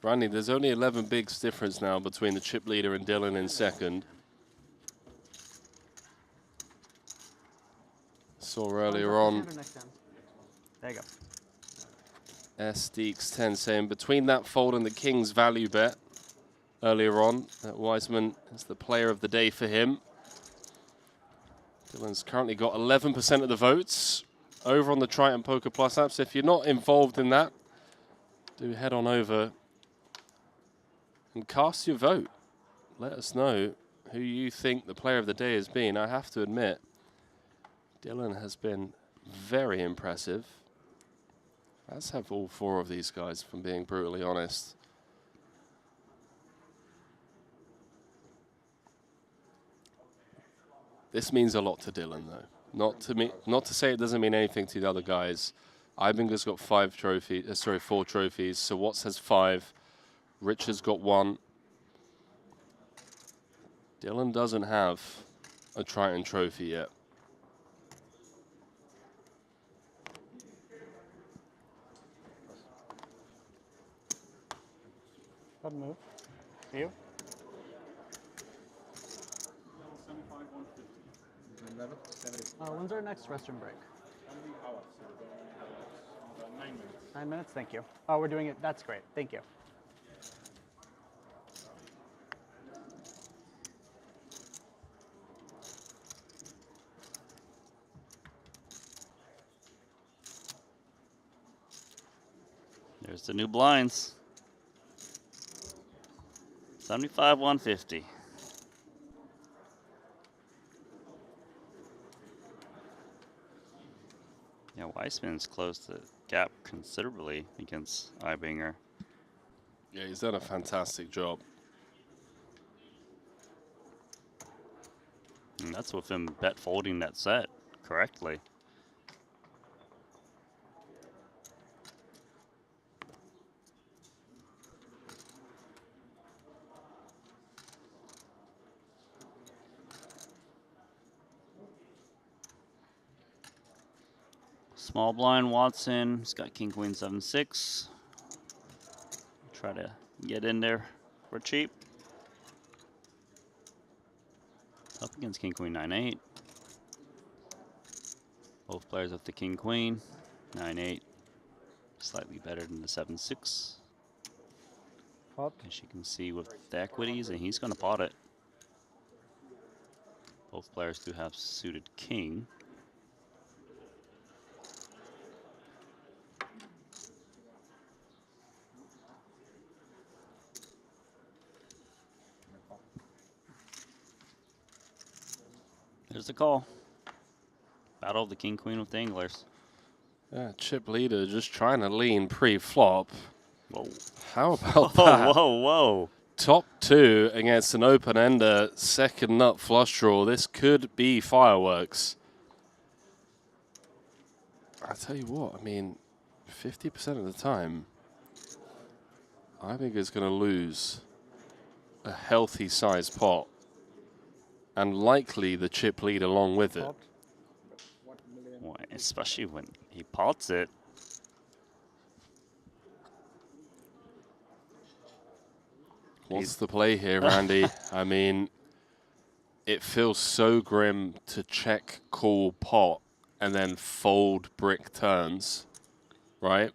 [SPEAKER 18] Randy, there's only 11 bigs difference now between the chip leader and Dylan in second. Saw earlier on
[SPEAKER 3] There you go.
[SPEAKER 18] Deeks 10 saying between that fold and the King's value bet earlier on, that Wiseman is the player of the day for him. Dylan's currently got 11% of the votes over on the Triton Poker Plus app. So if you're not involved in that, do head on over and cast your vote. Let us know who you think the player of the day has been. I have to admit, Dylan has been very impressive. As have all 4 of these guys, if I'm being brutally honest. This means a lot to Dylan, though. Not to say it doesn't mean anything to the other guys. Ibenga's got 4 trophies. So Watts has 5. Richard's got 1. Dylan doesn't have a Triton trophy yet.
[SPEAKER 3] Good move. You? When's our next restroom break? 9 minutes, thank you. Oh, we're doing it, that's great, thank you.
[SPEAKER 2] There's the new blinds. 75, 150. Yeah, Weissman's closed the gap considerably against Ibinger.
[SPEAKER 18] Yeah, he's done a fantastic job.
[SPEAKER 2] And that's with him bet folding that set correctly. Small blind Watson, he's got king queen 7-6. Try to get in there for cheap. Up against king queen 9-8. Both players with the king queen 9-8, slightly better than the 7-6.
[SPEAKER 3] Pot.
[SPEAKER 2] As you can see with the equities, and he's going to pot it. Both players do have suited king. There's the call. Battle of the king queen with the anglers.
[SPEAKER 18] Yeah, chip leader just trying to lean pre-flop.
[SPEAKER 2] Whoa.
[SPEAKER 18] How about
[SPEAKER 2] Whoa,
[SPEAKER 18] that?
[SPEAKER 2] whoa, whoa.
[SPEAKER 18] Top 2 against an open-ender, second nut flush draw. This could be fireworks. I tell you what, I mean, 50% of the time, I think it's going to lose a healthy size pot, and likely the chip lead along with it.
[SPEAKER 2] Boy, especially when he pots it.
[SPEAKER 18] What's the play here, Randy? I mean, it feels so grim to check, call, pot, and then fold brick turns, right?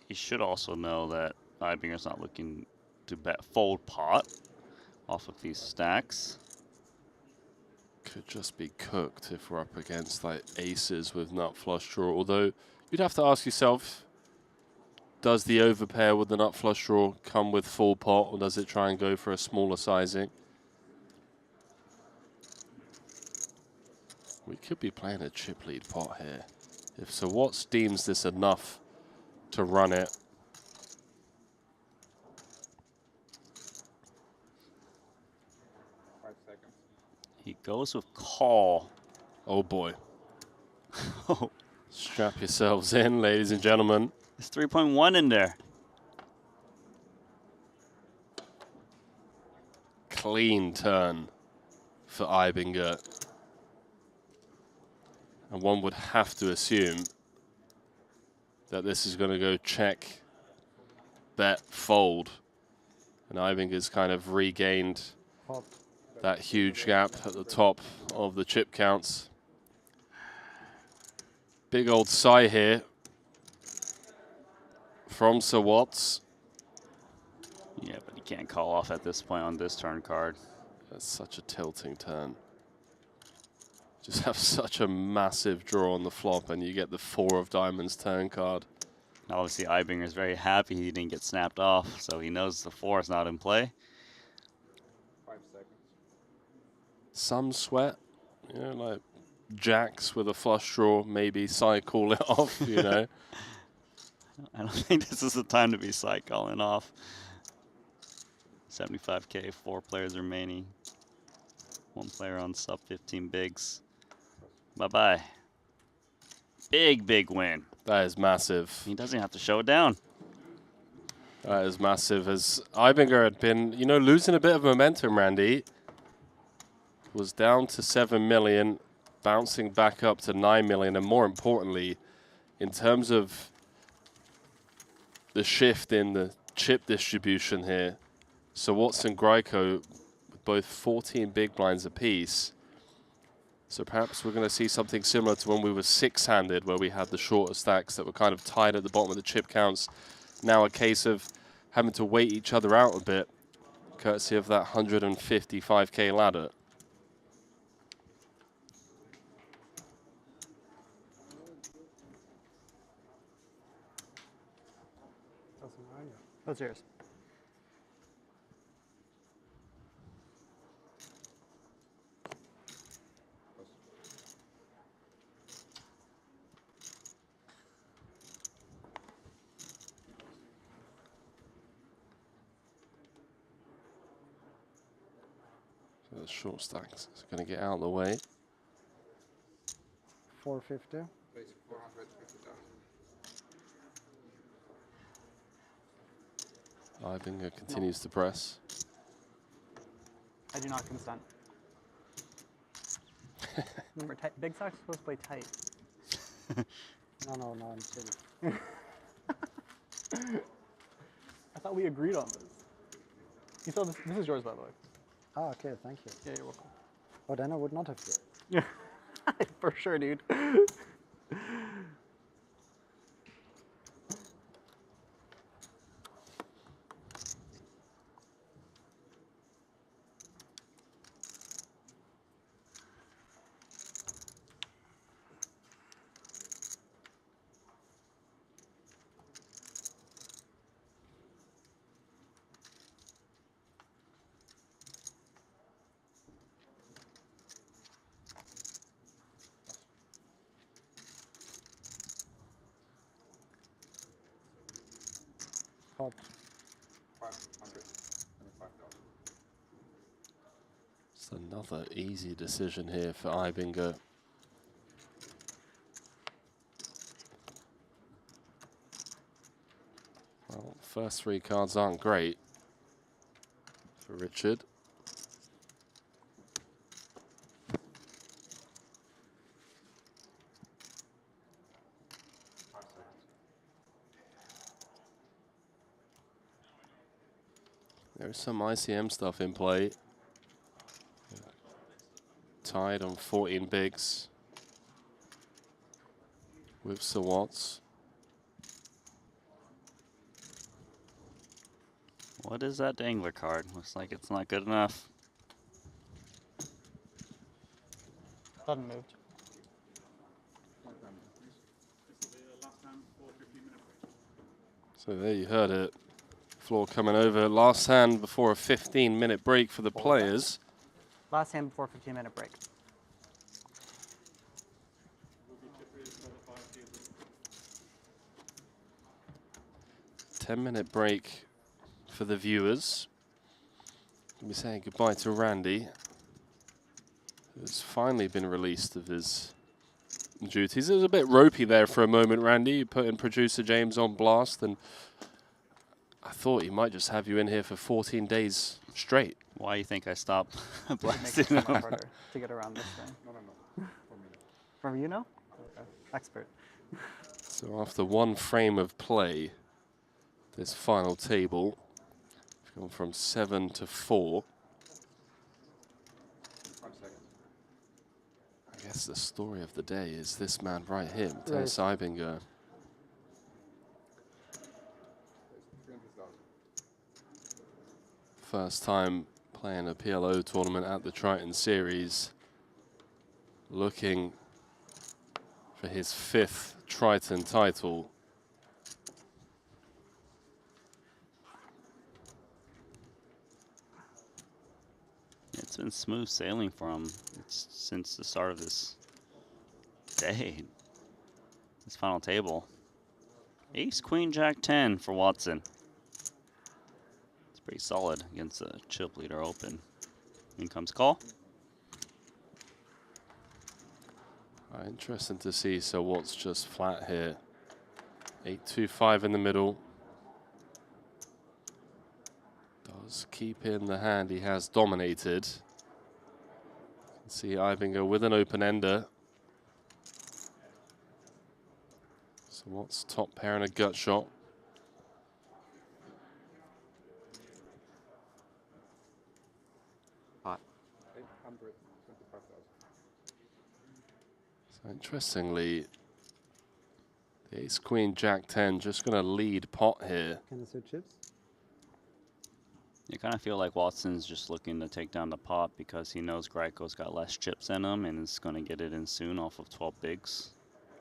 [SPEAKER 2] He should also know that Ibinger's not looking to bet fold pot off of these stacks.
[SPEAKER 18] Could just be cooked if we're up against like aces with nut flush draw. Although you'd have to ask yourself, does the overpair with the nut flush draw come with full pot, or does it try and go for a smaller sizing? We could be playing a chip lead pot here. If so, what deems this enough to run it?
[SPEAKER 2] He goes with call.
[SPEAKER 18] Oh boy. Strap yourselves in, ladies and gentlemen.
[SPEAKER 2] There's 3.1 in there.
[SPEAKER 18] Clean turn for Ibinger. And one would have to assume that this is going to go check, bet, fold. And Ibinger's kind of regained that huge gap at the top of the chip counts. Big old sigh here from Sir Watts.
[SPEAKER 2] Yeah, but he can't call off at this point on this turn card.
[SPEAKER 18] That's such a tilting turn. Just have such a massive draw on the flop and you get the 4 of diamonds turn card.
[SPEAKER 2] Now obviously Ibinger is very happy he didn't get snapped off, so he knows the 4 is not in play.
[SPEAKER 12] 5 seconds.
[SPEAKER 18] Some sweat, you know, like jacks with a flush draw, maybe side call it off, you know.
[SPEAKER 2] I don't think this is the time to be side calling off. 75K, 4 players remaining. 1 player on sub 15 bigs. Bye-bye. Big, big win.
[SPEAKER 18] That is massive.
[SPEAKER 2] He doesn't have to show it down.
[SPEAKER 18] That is massive. As Ibinger had been, you know, losing a bit of momentum, Randy. Was down to 7 million, bouncing back up to 9 million, and more importantly, in terms of the shift in the chip distribution here, so Watson Greico with both 14 big blinds apiece. So perhaps we're going to see something similar to when we were 6-handed, where we had the shorter stacks that were kind of tied at the bottom of the chip counts. Now a case of having to wait each other out a bit, courtesy of that 155K ladder.
[SPEAKER 11] What's yours?
[SPEAKER 18] So the short stacks is going to get out of the way.
[SPEAKER 3] 450.
[SPEAKER 12] Basic 450,000.
[SPEAKER 18] Ibinger continues to press.
[SPEAKER 11] I do not consent. Remember, big stacks are supposed to play tight.
[SPEAKER 3] No, I'm silly.
[SPEAKER 11] I thought we agreed on this. You saw this. This is yours, by the way.
[SPEAKER 3] Ah, okay, thank you.
[SPEAKER 11] Yeah, you're welcome.
[SPEAKER 3] Oh, then I would not have you.
[SPEAKER 11] Yeah, for sure, dude. Pop.
[SPEAKER 18] It's another easy decision here for Ibinger. Well, first 3 cards aren't great for Richard. There's some ICM stuff in play. Tied on 14 bigs with Sir Watts.
[SPEAKER 2] What is that dangler card? Looks like it's not good enough.
[SPEAKER 11] Button moved.
[SPEAKER 18] So there you heard it. Floor coming over. Last hand before a 15-minute break for the players.
[SPEAKER 11] Last hand before 15-minute break.
[SPEAKER 18] Ten-minute break for the viewers. We'll be saying goodbye to Randy, who's finally been released of his duties. It was a bit ropey there for a moment, Randy. You put in producer James on blast, and I thought he might just have you in here for 14 days straight.
[SPEAKER 2] Why do you think I stopped
[SPEAKER 11] It
[SPEAKER 2] blasting
[SPEAKER 11] makes it so much
[SPEAKER 2] him?
[SPEAKER 11] harder to get around this thing. No. From you know? Okay. Expert.
[SPEAKER 18] So after one frame of play, this final table, we've gone from 7 to 4. I guess the story of the day is this man right here, Matthias Ibinger. First time playing a PLO tournament at the Triton Series, looking for his 5th Triton title.
[SPEAKER 2] It's been smooth sailing for him since the start of this day, this final table. Ace, Queen, Jack 10 for Watson. It's pretty solid against a chip leader open. In comes call.
[SPEAKER 18] Interesting to see. So Watts just flat here. 8-2-5 in the middle. Does keep in the hand he has dominated. You can see Ibinger with an open ender. So Watts top pair and a gut shot.
[SPEAKER 5] Pot.
[SPEAKER 18] So interestingly, the ace, queen, jack 10 just going to lead pot here.
[SPEAKER 11] Can I switch chips?
[SPEAKER 2] You kind of feel like Watson's just looking to take down the pot because he knows Greiko's got less chips in him and is going to get it in soon off of 12 bigs.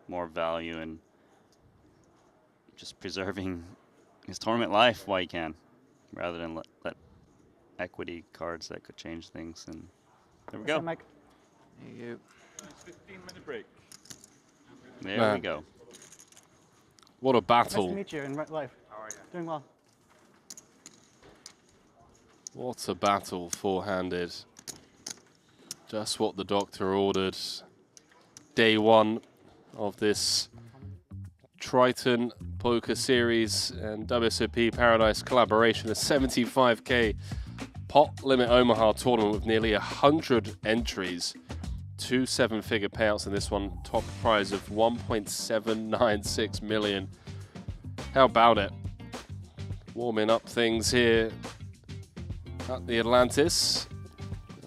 [SPEAKER 2] More value in just preserving his tournament life while he can, rather than let equity cards that could change things. And there we go.
[SPEAKER 11] Mike.
[SPEAKER 5] There you
[SPEAKER 12] go. 15-minute break.
[SPEAKER 2] There we go.
[SPEAKER 18] What a
[SPEAKER 11] Nice
[SPEAKER 18] battle.
[SPEAKER 11] to meet you in real life.
[SPEAKER 12] How are you?
[SPEAKER 11] Doing well.
[SPEAKER 18] What a battle, four-handed. Just what the doctor ordered. Day one of this Triton Poker Series and WSOP Paradise collaboration, a 75K pot limit Omaha tournament with nearly 100 entries. 2 7-figure payouts in this one, top prize of 1.796 million. How about it? Warming up things here at the Atlantis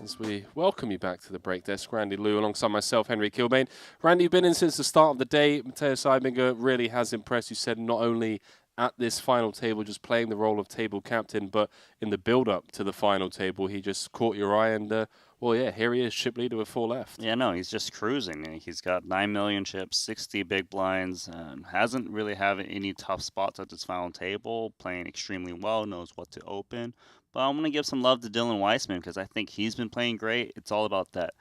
[SPEAKER 18] as we welcome you back to the break desk. Randy Liu alongside myself, Henry Kilbane. Randy, you've been in since the start of the day. Matthias Ibinger really has impressed. You said not only at this final table just playing the role of table captain, but in the build-up to the final table, he just caught your eye and, well, yeah, here he is, chip leader with 4 left.
[SPEAKER 2] Yeah, no, he's just cruising. He's got 9 million chips, 60 big blinds, hasn't really had any tough spots at this final table, playing extremely well, knows what to open. But I'm going to give some love to Dylan Weissman because I think he's been playing great. It's all about that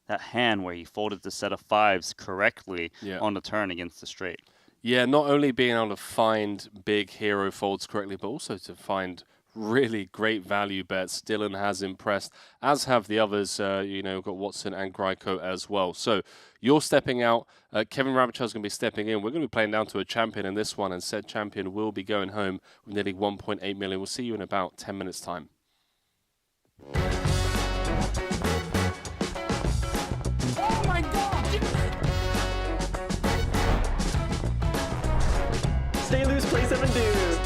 [SPEAKER 2] hand where he folded the set of 5s correctly on the turn against the straight.
[SPEAKER 18] Yeah, not only being able to find big hero folds correctly, but also to find really great value bets. Dylan has impressed, as have the others. You know, got Watson and Gryko as well. So you're stepping out. Kevin Rabichel's going to be stepping in. We're going to be playing down to a champion in this one, and said champion will be going home with nearly 1.8 million. We'll see you in about 10 minutes' time.
[SPEAKER 15] Oh my god! Stay loose, play 7 dude.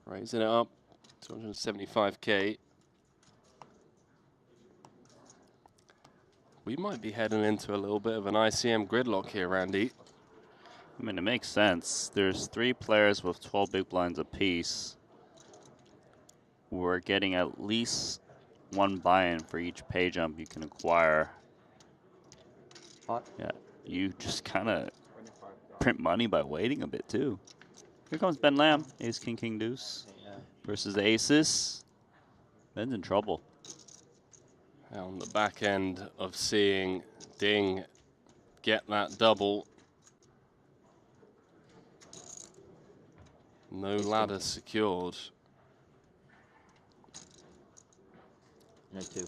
[SPEAKER 18] Raising it up, 275k. We might be heading into a little bit of an ICM gridlock here, Randy.
[SPEAKER 2] I mean, it makes sense. There's 3 players with 12 big blinds apiece. We're getting at least 1 buy-in for each pay jump you can acquire. Yeah, you just kind of print money by waiting a bit, too. Here comes Ben Lamb, ace, king, king, deuce. Versus the aces. Ben's in trouble.
[SPEAKER 18] On the back end of seeing Ding get that double. No ladder secured.
[SPEAKER 14] No 2.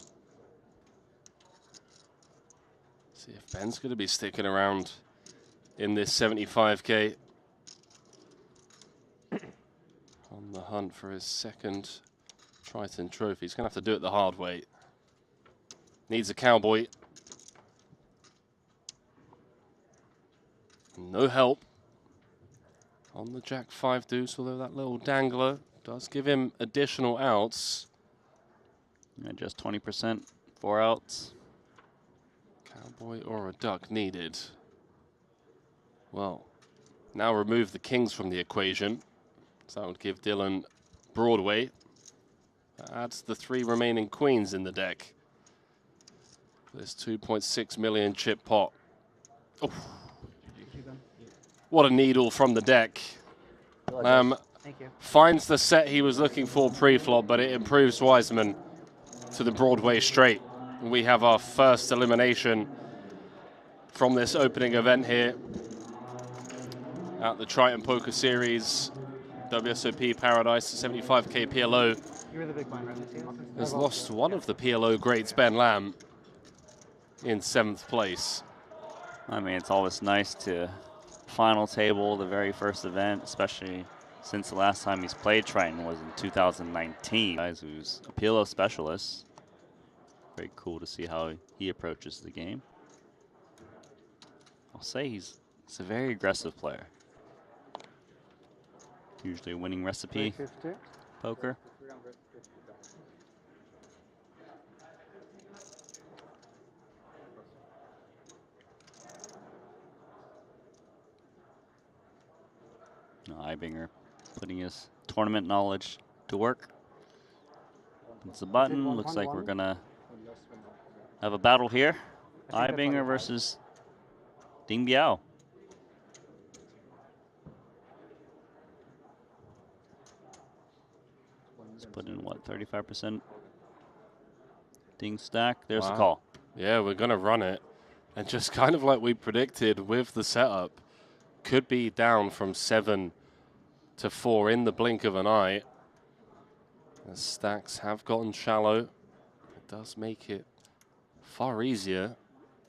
[SPEAKER 18] See if Ben's going to be sticking around in this 75k. On the hunt for his second Triton trophy. He's going to have to do it the hard way. Needs a cowboy. No help on the Jack 5 deuce, although that little dangler does give him additional outs.
[SPEAKER 2] Yeah, just 20%, 4 outs.
[SPEAKER 18] Cowboy or a duck needed. Well, now remove the kings from the equation. So that would give Dylan Broadway. That adds the 3 remaining queens in the deck. This 2.6 million chip pot. Oh. What a needle from the deck. Finds the set he was looking for pre-flop, but it improves Wiseman to the Broadway straight. We have our first elimination from this opening event here at the Triton Poker Series. WSOP Paradise, 75k PLO.
[SPEAKER 11] You were the big blind, right?
[SPEAKER 18] Has lost one of the PLO greats, Ben Lamb, in 7th place.
[SPEAKER 2] I mean, it's always nice to final table the very first event, especially since the last time he's played Triton was in 2019. Guys, who's a PLO specialist. Very cool to see how he approaches the game. I'll say he's a very aggressive player. Usually a winning recipe poker. Ibinger putting his tournament knowledge to work. It's a button. Looks like we're gonna have a battle here. Ibinger versus Ding Biao. Let's put in what, 35% Ding stack. There's the call.
[SPEAKER 18] Yeah, we're gonna run it, and just kind of like we predicted with the setup, could be down from 7 to 4 in the blink of an eye. The stacks have gotten shallow. It does make it far easier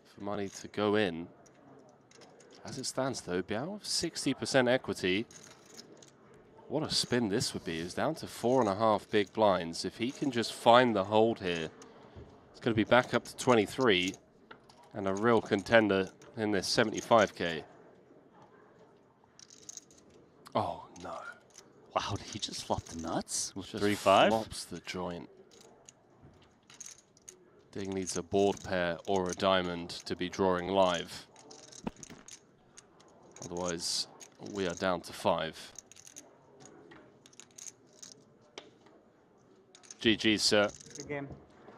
[SPEAKER 18] for money to go in. As it stands though, Biao with 60% equity. What a spin this would be. It's down to 4.5 big blinds. If he can just find the hold here, it's going to be back up to 23 and a real contender in this 75k. Oh no.
[SPEAKER 2] Wow, did he just flop the nuts with
[SPEAKER 18] Just
[SPEAKER 2] 3-5?
[SPEAKER 18] flops the joint. Ding needs a board pair or a diamond to be drawing live. Otherwise, we are down to 5. GG, sir.
[SPEAKER 11] Good game.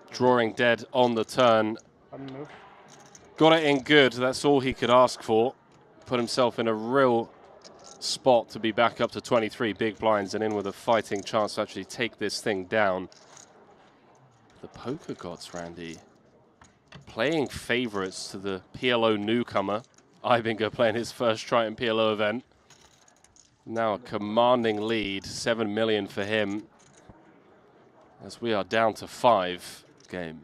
[SPEAKER 18] Drawing dead on the turn.
[SPEAKER 11] Button move.
[SPEAKER 18] Got it in good. That's all he could ask for. Put himself in a real spot to be back up to 23 big blinds and in with a fighting chance to actually take this thing down. The poker gods, Randy, playing favorites to the PLO newcomer. Ibinger playing his first Triton PLO event. Now a commanding lead, 7 million for him. As we are down to 5 game.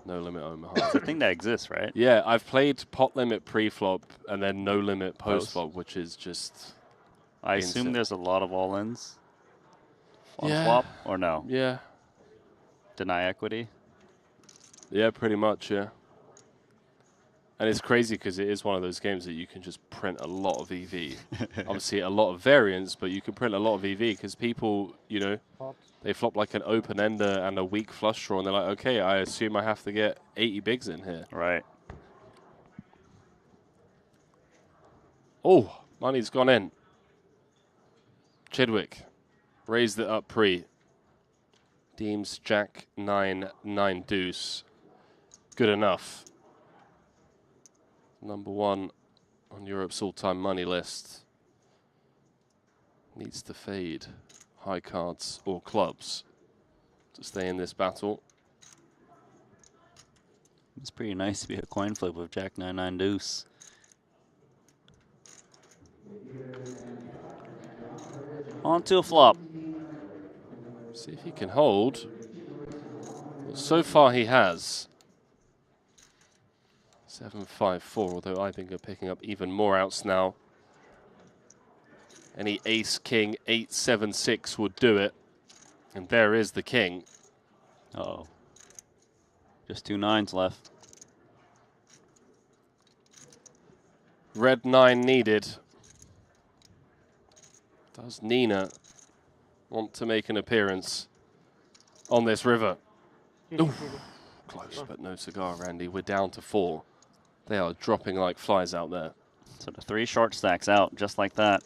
[SPEAKER 18] No limit Omaha.
[SPEAKER 2] It's a thing that exists, right?
[SPEAKER 18] Yeah, I've played pot limit pre-flop and then no limit post-flop, which is just
[SPEAKER 2] I
[SPEAKER 18] insane.
[SPEAKER 2] assume there's a lot of all-ins on
[SPEAKER 18] Yeah.
[SPEAKER 2] flop, or no?
[SPEAKER 18] Yeah.
[SPEAKER 2] Deny equity?
[SPEAKER 18] Yeah, pretty much, yeah. And it's crazy because it is one of those games that you can just print a lot of EV. Obviously, a lot of variance, but you can print a lot of EV because people, you know, they flop like an open-ender and a weak flush draw, and they're like, okay, I assume I have to get 80 bigs in here.
[SPEAKER 2] Right.
[SPEAKER 18] Oh, money's gone in. Chidwick raised it up pre. Deems Jack 9, 9 deuce. Good enough. Number 1 on Europe's all-time money list. Needs to fade high cards or clubs to stay in this battle.
[SPEAKER 2] It's pretty nice to be a coin flip with Jack 9, 9 deuce. On to a flop.
[SPEAKER 18] See if he can hold. Well, so far he has. 7-5-4, although Ibinger picking up even more outs now. Any ace, king, 8-7-6 would do it. And there is the king.
[SPEAKER 2] Uh-oh. Just 2 9s left.
[SPEAKER 18] Red 9 needed. Does Nina want to make an appearance on this river? Oof. Close, but no cigar, Randy. We're down to 4. They are dropping like flies out there.
[SPEAKER 2] So the 3 short stacks out, just like that.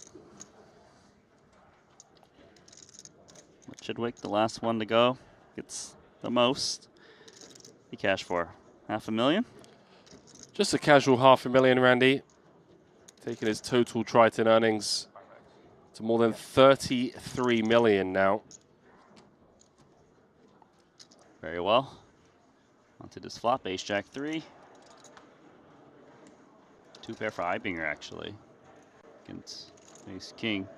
[SPEAKER 2] Chidwick, the last one to go, gets the most. He cashed for $500,000.
[SPEAKER 18] Just a casual $500,000, Randy. Taking his total Triton earnings to more than 33 million now.
[SPEAKER 2] Very well. Onto this flop, ace jack 3. 2 pair for Ibinger, actually, against ace king.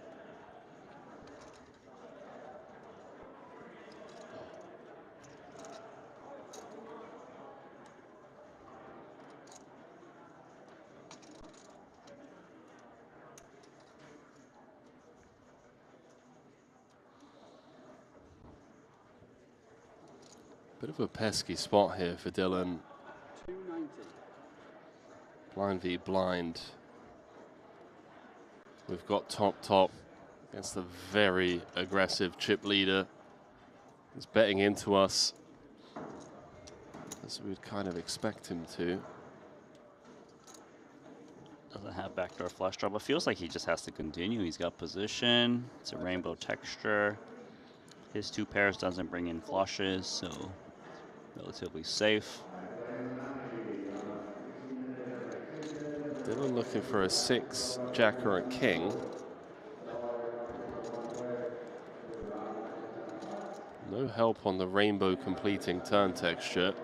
[SPEAKER 18] Bit of a pesky spot here for Dylan.
[SPEAKER 7] 290.
[SPEAKER 18] Blind v blind. We've got top against a very aggressive chip leader. He's betting into us, as we'd kind of expect him to.
[SPEAKER 2] Doesn't have backdoor flush draw, but feels like he just has to continue. He's got position. It's a rainbow texture. His 2 pairs doesn't bring in flushes, so relatively safe.
[SPEAKER 18] Dylan looking for a 6, jack or a king. No help on the rainbow completing turn texture.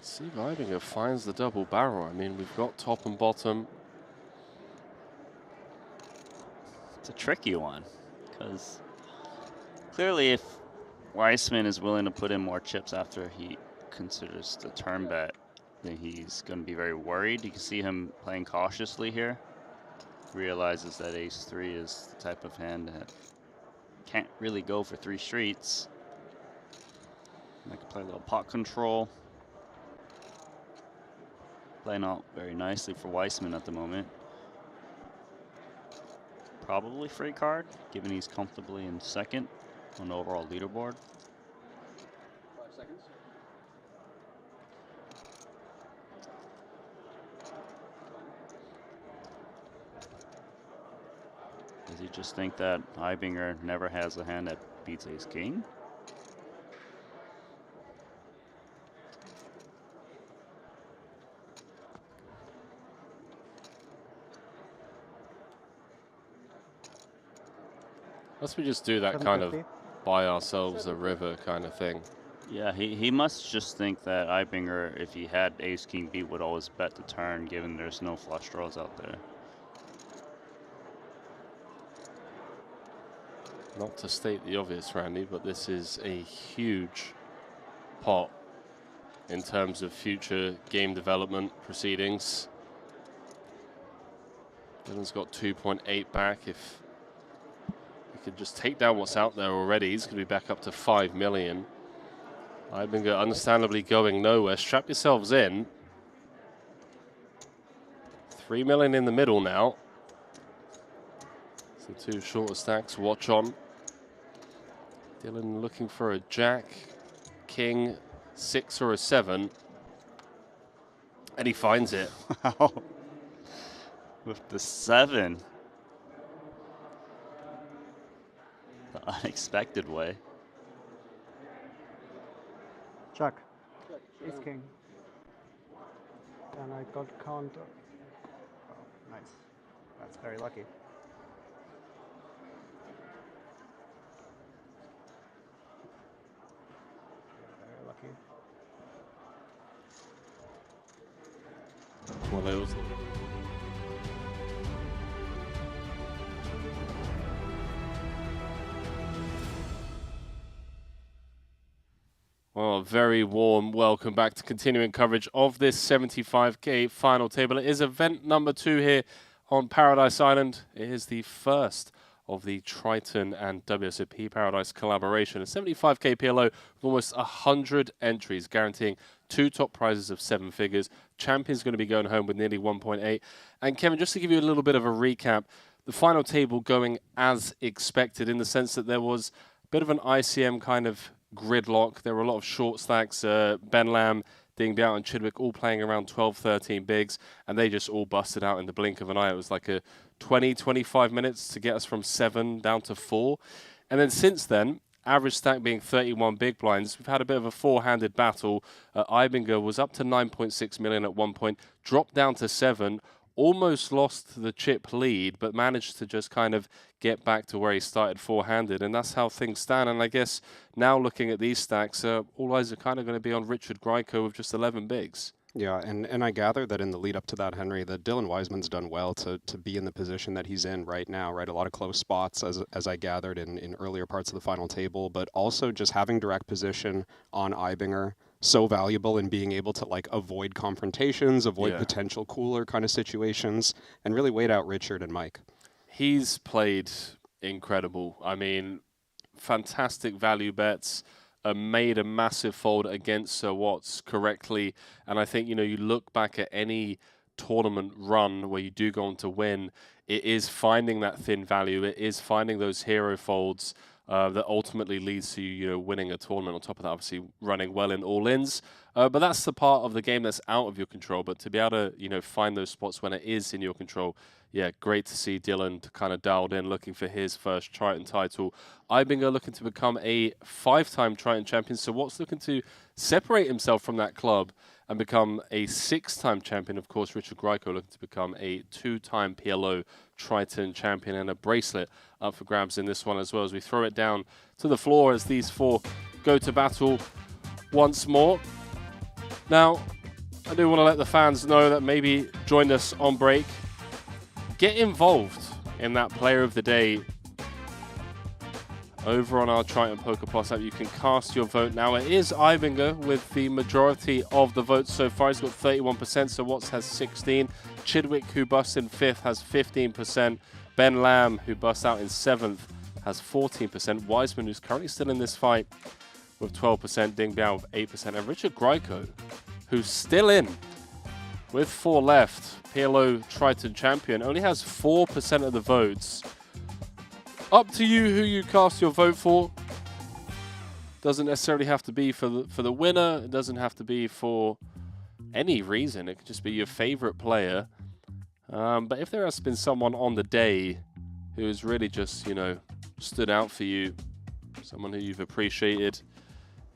[SPEAKER 18] See if Ibinger finds the double barrel. I mean, we've got top and bottom.
[SPEAKER 2] It's a tricky one, because clearly if Weissman is willing to put in more chips after he considers the turn bet, then he's going to be very worried. You can see him playing cautiously here. Realizes that ace 3 is the type of hand that can't really go for 3 streets. I can play a little pot control. Playing out very nicely for Weissman at the moment. Probably free card, given he's comfortably in second on the overall leaderboard.
[SPEAKER 7] 5 seconds.
[SPEAKER 2] Does he just think that Eibinger never has a hand that beats ace king?
[SPEAKER 18] Must we just do that kind of buy ourselves a river kind of thing?
[SPEAKER 2] Yeah, he must just think that Eibinger, if he had ace king beat, would always bet the turn, given there's no flush draws out there.
[SPEAKER 18] Not to state the obvious, Randy, but this is a huge pot in terms of future game development proceedings. Dylan's got 2.8 back. If he could just take down what's out there already, he's going to be back up to 5 million. Eibinger understandably going nowhere. Strap yourselves in. 3 million in the middle now. So two shorter stacks, watch on. Dylan looking for a jack, king, 6 or a 7. And he finds it.
[SPEAKER 2] Wow. With the 7. The unexpected way.
[SPEAKER 3] Jack. Ace king. And I got counter. Oh, nice. That's very lucky. Very lucky.
[SPEAKER 18] Well, it was. Well, a very warm welcome back to continuing coverage of this 75K final table. It is event number 2 here on Paradise Island. It is the first of the Triton and WSOP Paradise collaboration. A 75K PLO with almost 100 entries, guaranteeing 2 top prizes of 7 figures. Champion's going to be going home with nearly 1.8. And Kevin, just to give you a little bit of a recap, the final table going as expected in the sense that there was a bit of an ICM kind of gridlock. There were a lot of short stacks. Ben Lam, Ding Biao and Chidwick all playing around 12, 13 bigs, and they just all busted out in the blink of an eye. It was like a 20, 25 minutes to get us from 7 down to 4. And then since then, average stack being 31 big blinds, we've had a bit of a 4-handed battle. Eibinger was up to 9.6 million at one point, dropped down to 7, almost lost the chip lead, but managed to just kind of get back to where he started 4-handed, and that's how things stand. And I guess now looking at these stacks, all eyes are kind of going to be on Richard Grieco with just 11 bigs.
[SPEAKER 20] Yeah, and I gather that in the lead up to that, Henry, that Dylan Wiseman's done well to be in the position that he's in right now, right? A lot of close spots, as I gathered in earlier parts of the final table, but also just having direct position on Eibinger, so valuable in being able to like avoid confrontations, avoid potential cooler kind of situations, and really wait out Richard and Mike.
[SPEAKER 18] He's played incredible. I mean, fantastic value bets. Made a massive fold against Sir Watts correctly. And I think, you know, you look back at any tournament run where you do go on to win, it is finding that thin value. It is finding those hero folds that ultimately leads to you know, winning a tournament. On top of that, obviously running well in all-ins. But that's the part of the game that's out of your control. But to be able to, you know, find those spots when it is in your control, yeah, great to see Dylan to kind of dialed in, looking for his first Triton title. Eibinger looking to become a 5-time Triton champion. So Watts looking to separate himself from that club and become a 6-time champion. Of course, Richard Grieco looking to become a 2-time PLO Triton champion, and a bracelet up for grabs in this one as well, as we throw it down to the floor as these 4 go to battle once more. Now, I do want to let the fans know that maybe joined us on break. Get involved in that player of the day over on our Triton Poker Plus app. You can cast your vote now. It is Eibinger with the majority of the votes so far. He's got 31%, so Watts has 16. Chidwick, who busts in 5th, has 15%. Ben Lam, who busts out in 7th, has 14%. Wiseman, who's currently still in this fight, with 12%. Ding Biao with 8%. And Richard Grieco, who's still in with 4 left. PLO Triton champion, only has 4% of the votes. Up to you who you cast your vote for. Doesn't necessarily have to be for the winner. It doesn't have to be for any reason. It could just be your favorite player. But if there has been someone on the day who has really just, you know, stood out for you, someone who you've appreciated,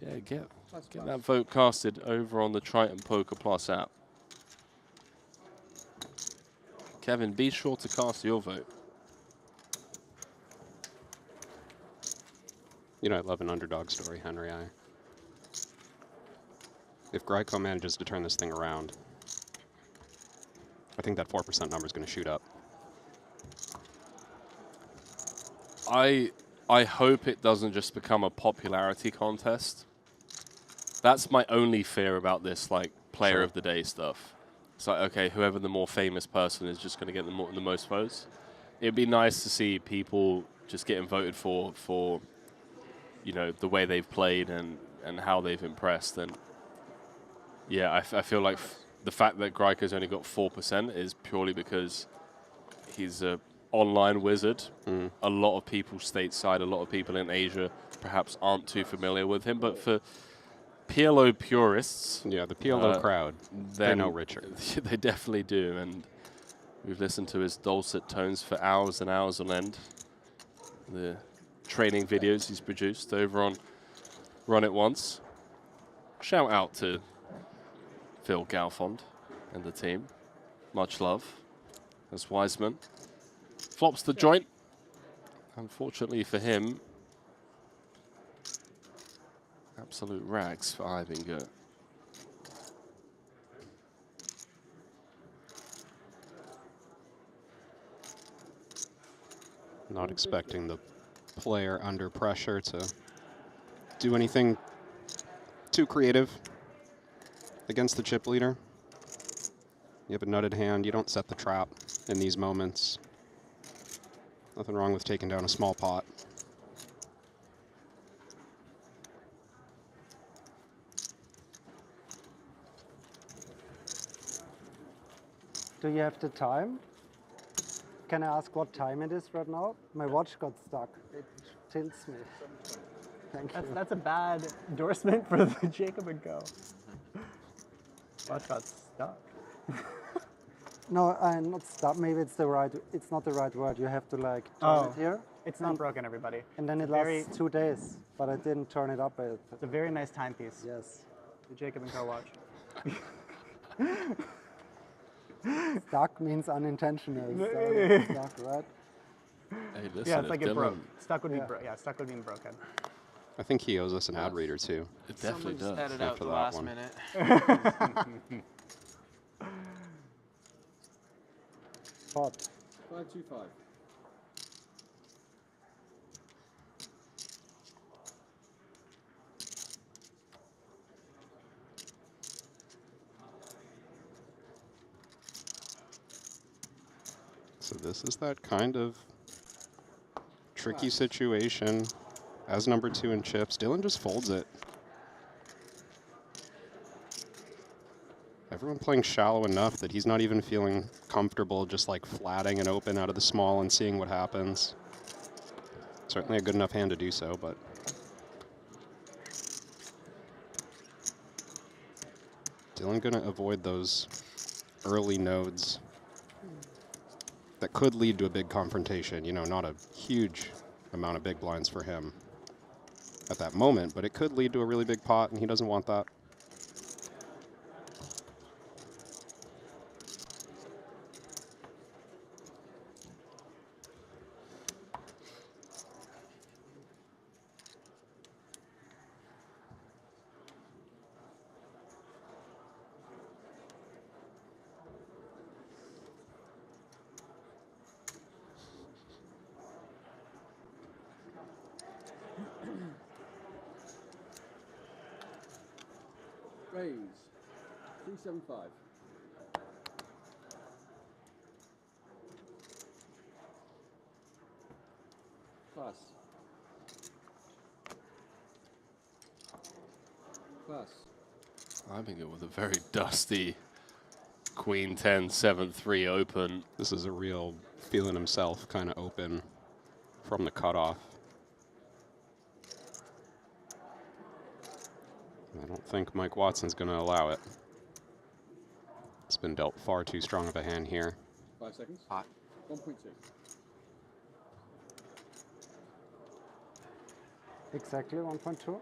[SPEAKER 18] yeah, get that vote casted over on the Triton Poker Plus app. Kevin, be sure to cast your vote.
[SPEAKER 20] You know, I love an underdog story, Henry. If Gryko manages to turn this thing around, I think that 4% number is going to shoot up.
[SPEAKER 18] I hope it doesn't just become a popularity contest. That's my only fear about this, like, player of the day stuff. It's like, okay, whoever the more famous person is just going to get the most votes. It'd be nice to see people just getting voted for, you know, the way they've played and how they've impressed. And yeah, I feel like the fact that Gryko's only got 4% is purely because he's a online wizard. A lot of people stateside, a lot of people in Asia perhaps aren't too familiar with him, but for PLO purists,
[SPEAKER 20] yeah, the PLO crowd, they know Richard.
[SPEAKER 18] They definitely do, and we've listened to his dulcet tones for hours and hours on end. The training videos he's produced over on Run It Once. Shout out to Phil Galfond and the team. Much love. As Wiseman flops the joint. Unfortunately for him, absolute rags for Eibinger.
[SPEAKER 20] Not expecting the player under pressure to do anything too creative against the chip leader. You have a nutted hand, you don't set the trap in these moments. Nothing wrong with taking down a small pot.
[SPEAKER 3] Do you have the time? Can I ask what time it is right now? My watch got stuck. It tilts me. Thank you.
[SPEAKER 11] That's a bad endorsement for the Jacob and Go. Watch got stuck.
[SPEAKER 3] No, I'm not stuck. Maybe it's not the right word. You have to like turn it here.
[SPEAKER 11] It's not broken, everybody.
[SPEAKER 3] And then it lasts 2 days, but I didn't turn it up.
[SPEAKER 11] It's a very nice timepiece.
[SPEAKER 3] Yes.
[SPEAKER 11] The Jacob and Go watch.
[SPEAKER 3] Stuck means unintentional. So stuck, right?
[SPEAKER 18] Hey, listen,
[SPEAKER 11] yeah, it's like it broke. Stuck would be stuck would mean broken.
[SPEAKER 20] I think he owes us an ad reader too.
[SPEAKER 18] It definitely does.
[SPEAKER 5] Had it out
[SPEAKER 20] After
[SPEAKER 5] the
[SPEAKER 20] that
[SPEAKER 5] last
[SPEAKER 20] one.
[SPEAKER 5] minute.
[SPEAKER 3] Pot.
[SPEAKER 7] 525.
[SPEAKER 20] So this is that kind of tricky situation. As number 2 in chips, Dylan just folds it. Everyone playing shallow enough that he's not even feeling comfortable just like flatting and open out of the small and seeing what happens. Certainly a good enough hand to do so, but Dylan gonna avoid those early nodes that could lead to a big confrontation. You know, not a huge amount of big blinds for him at that moment, but it could lead to a really big pot, and he doesn't want that.
[SPEAKER 7] Raise. 375. Plus. Plus.
[SPEAKER 18] Eibinger with a very dusty Queen 10, 7-3 open.
[SPEAKER 20] This is a real feeling himself kind of open from the cutoff. I don't think Mike Watson's going to allow it. It's been dealt far too strong of a hand here.
[SPEAKER 7] 5 seconds.
[SPEAKER 5] Hot.
[SPEAKER 7] 1.6.
[SPEAKER 3] Exactly 1.2.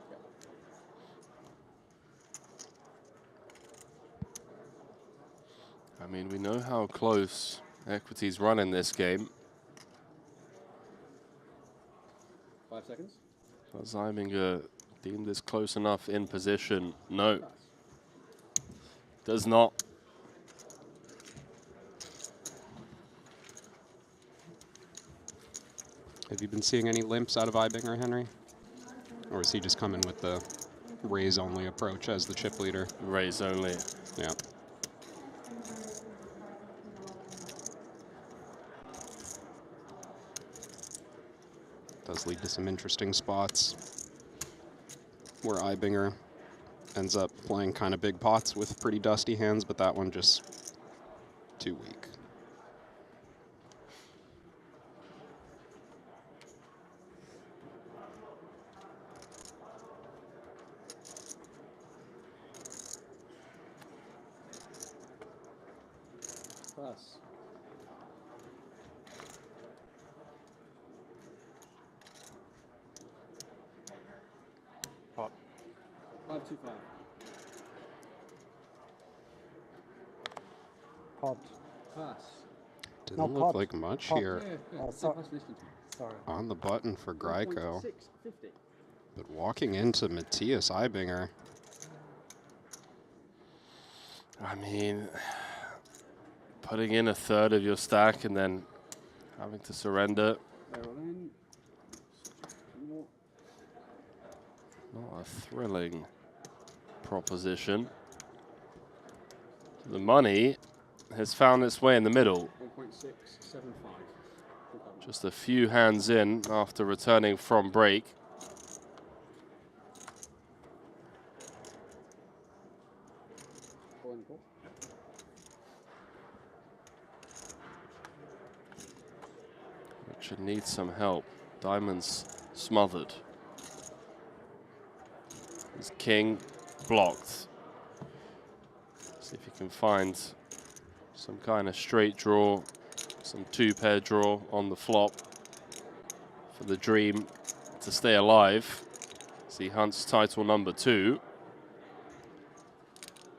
[SPEAKER 18] I mean, we know how close equities run in this game.
[SPEAKER 7] 5 seconds.
[SPEAKER 18] Does Eiminger deem this close enough in position? No. Does not.
[SPEAKER 20] Have you been seeing any limps out of Eiminger, Henry? Or is he just coming with the raise-only approach as the chip leader?
[SPEAKER 18] Raise only.
[SPEAKER 20] Yeah. Does lead to some interesting spots where Eiminger ends up playing kind of big pots with pretty dusty hands, but that one just too weak.
[SPEAKER 7] Pass.
[SPEAKER 16] Pot.
[SPEAKER 7] 525.
[SPEAKER 3] Pot.
[SPEAKER 7] Pass.
[SPEAKER 20] Didn't
[SPEAKER 3] No,
[SPEAKER 20] look
[SPEAKER 3] pot.
[SPEAKER 20] like much
[SPEAKER 3] Pot.
[SPEAKER 20] here
[SPEAKER 3] Oh, sorry.
[SPEAKER 20] on the button for Greiko.
[SPEAKER 7] 650.
[SPEAKER 20] But walking into Matthias Eiminger,
[SPEAKER 18] I mean, putting in a third of your stack and then having to surrender. Not a thrilling proposition. The money has found its way in the middle.
[SPEAKER 7] 1.675.
[SPEAKER 18] Just a few hands in after returning from break. Richard needs some help. Diamonds smothered. His king blocked. See if he can find some kind of straight draw, some two-pair draw on the flop for the dream to stay alive. As he hunts title number 2.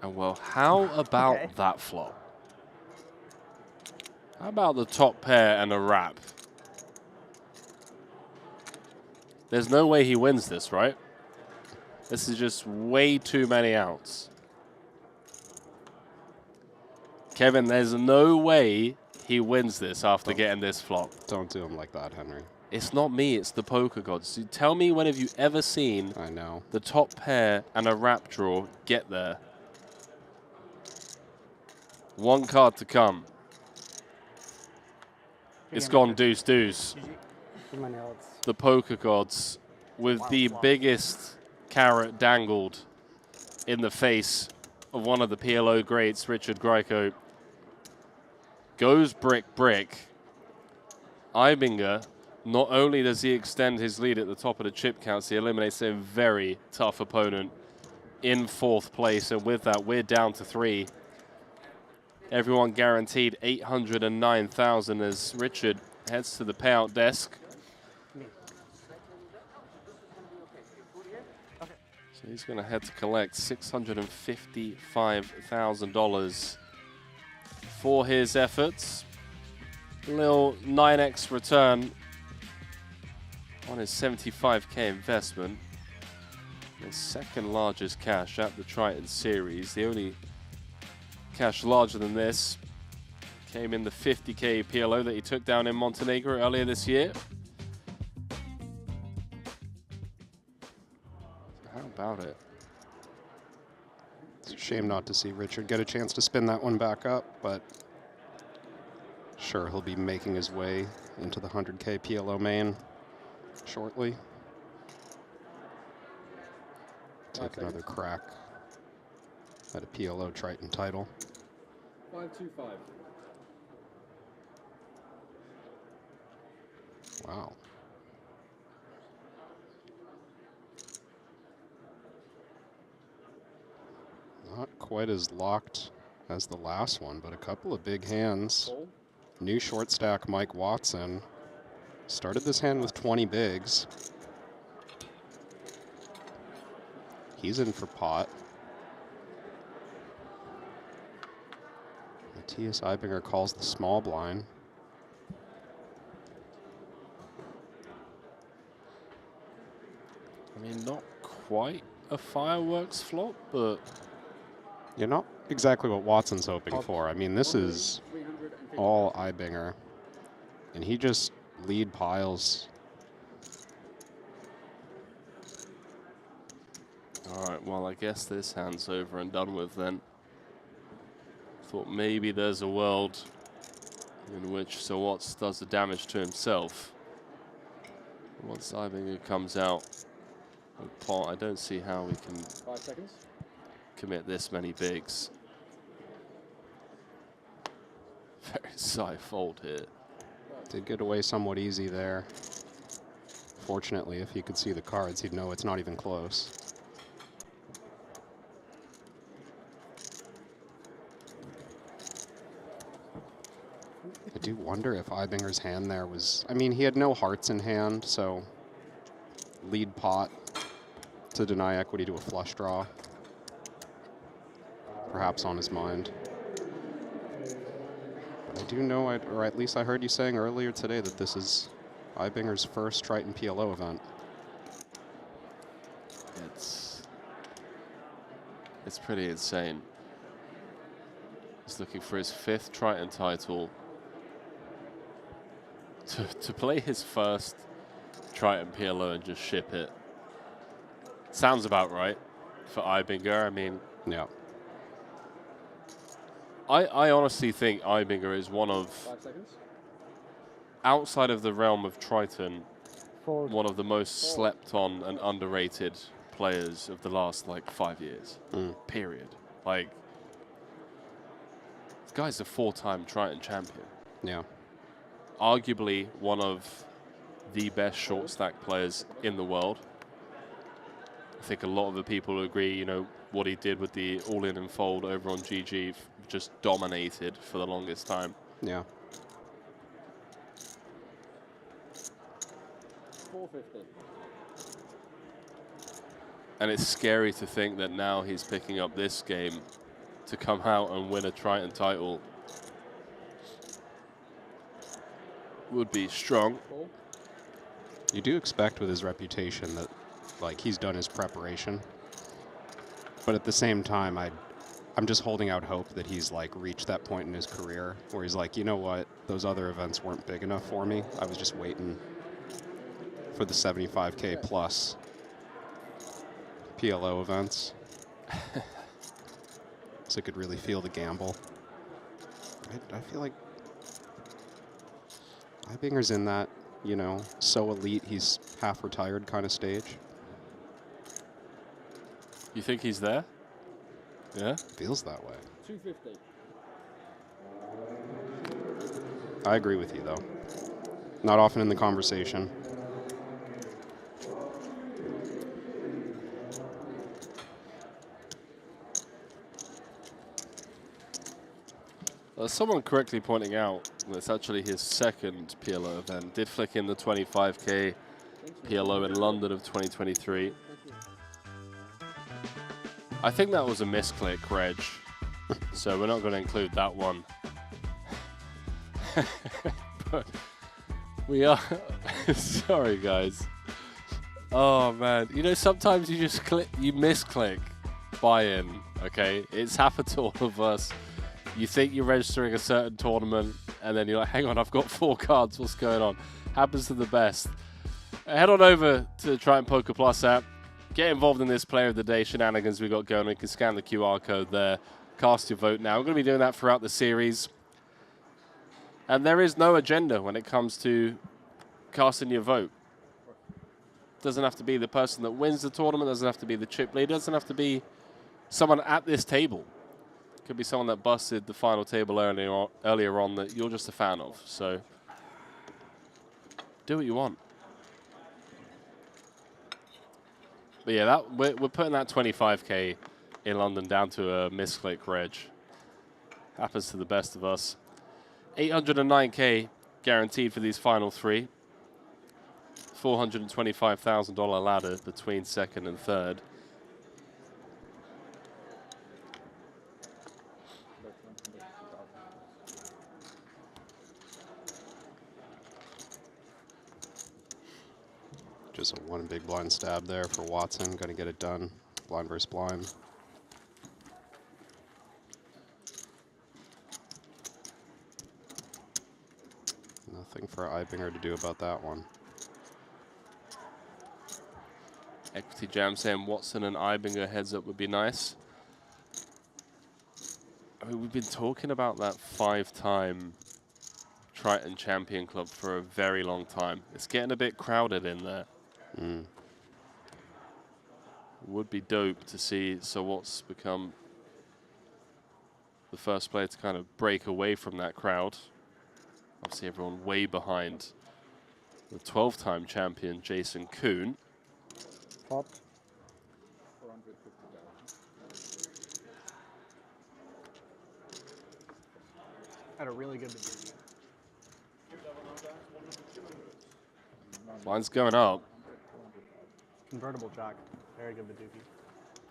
[SPEAKER 18] And well, how about that flop? How about the top pair and a wrap? There's no way he wins this, right? This is just way too many outs. Kevin, there's no way he wins this after getting this flop.
[SPEAKER 20] Don't do him like that, Henry.
[SPEAKER 18] It's not me, it's the poker gods. Tell me, when have you ever seen the top pair and a wrap draw get there? One card to come. It's gone deuce deuce.
[SPEAKER 3] Too many odds.
[SPEAKER 18] The poker gods with the biggest carrot dangled in the face of one of the PLO greats, Richard Greiko. Goes brick. Eiminger, not only does he extend his lead at the top of the chip counts, he eliminates a very tough opponent in 4th place, and with that, we're down to 3. Everyone guaranteed 809,000 as Richard heads to the payout desk. So he's going to head to collect $655,000 for his efforts. A little 9x return on his 75K investment. His second largest cash at the Triton series. The only cash larger than this came in the 50K PLO that he took down in Montenegro earlier this year. How about it?
[SPEAKER 20] It's a shame not to see Richard get a chance to spin that one back up, but sure, he'll be making his way into the 100K PLO main shortly. Take another crack at a PLO Triton title.
[SPEAKER 7] 525.
[SPEAKER 20] Wow. Not quite as locked as the last one, but a couple of big hands. New short stack Mike Watson started this hand with 20 bigs. He's in for pot. Matthias Eibinger calls the small blind.
[SPEAKER 18] I mean, not quite a fireworks flop, but
[SPEAKER 20] You're not exactly what Watson's hoping for. I mean, this is all Eibinger, and he just lead piles.
[SPEAKER 18] all right. Well, I guess this hand's over and done with then. Thought maybe there's a world in which Sir Watts does the damage to himself. Once Eibinger comes out with pot, I don't see how we can
[SPEAKER 7] 5 seconds.
[SPEAKER 18] commit this many bigs. Very side fold here.
[SPEAKER 20] Did get away somewhat easy there. Fortunately, if he could see the cards, he'd know it's not even close. I do wonder if Eibinger's hand there was... I mean, he had no hearts in hand, so lead pot to deny equity to a flush draw. Perhaps on his mind. But I do know, or at least I heard you saying earlier today that this is Eibinger's first Triton PLO event.
[SPEAKER 18] It's pretty insane. He's looking for his 5th Triton title. To play his first Triton PLO and just ship it. Sounds about right for Eibinger. I mean,
[SPEAKER 20] yeah.
[SPEAKER 18] I honestly think Eibinger is one of,
[SPEAKER 7] 5 seconds.
[SPEAKER 18] outside of the realm of Triton,
[SPEAKER 3] Fold.
[SPEAKER 18] one of the most slept on and underrated players of the last like 5 years. Period. Like, this guy's a 4-time Triton champion.
[SPEAKER 20] Yeah.
[SPEAKER 18] Arguably one of the best short stack players in the world. I think a lot of the people agree, you know, what he did with the all-in and fold over on GG just dominated for the longest time.
[SPEAKER 20] Yeah.
[SPEAKER 7] 450.
[SPEAKER 18] And it's scary to think that now he's picking up this game to come out and win a Triton title. Would be strong.
[SPEAKER 20] You do expect with his reputation that, like, he's done his preparation. But at the same time, I'm just holding out hope that he's, like, reached that point in his career where he's like, you know what, those other events weren't big enough for me. I was just waiting for the 75K plus PLO events. So I could really feel the gamble. I feel like Eibinger's in that, you know, so elite he's half retired kind of stage.
[SPEAKER 18] You think he's there? Yeah?
[SPEAKER 20] Feels that way.
[SPEAKER 7] 250.
[SPEAKER 20] I agree with you, though. Not often in the conversation.
[SPEAKER 18] Someone correctly pointing out that it's actually his 2nd PLO event. Did flick in the 25K PLO in London of 2023. I think that was a misclick, Reg. So we're not going to include that one. But we are... Sorry, guys. Oh, man. You know, sometimes you just misclick buy-in, okay? It's happened to all of us. You think you're registering a certain tournament, and then you're like, hang on, I've got 4 cards. What's going on? Happens to the best. Head on over to the Triton Poker Plus app. Get involved in this Player of the Day shenanigans we got going. You can scan the QR code there. Cast your vote now. We're going to be doing that throughout the series. And there is no agenda when it comes to casting your vote. Doesn't have to be the person that wins the tournament. Doesn't have to be the chip leader. Doesn't have to be someone at this table. Could be someone that busted the final table earlier on that you're just a fan of. So do what you want. But yeah, we're putting that 25K in London down to a misclick, Reg. Happens to the best of us. 809K guaranteed for these final 3. $425,000 ladder between 2nd and 3rd.
[SPEAKER 20] Just a one big blind stab there for Watson. Going to get it done. Blind versus blind. Nothing for Ibinger to do about that one.
[SPEAKER 18] Equity Jam saying Watson and Ibinger heads up would be nice. I mean, we've been talking about that 5-time Triton Champion Club for a very long time. It's getting a bit crowded in there. Would be dope to see Sir Watts become the first player to kind of break away from that crowd. Obviously everyone way behind the 12-time champion Jason Kuhn.
[SPEAKER 3] Pop.
[SPEAKER 11] Had a really good.
[SPEAKER 18] Line's going up.
[SPEAKER 11] Convertible jack. Very good Baduki.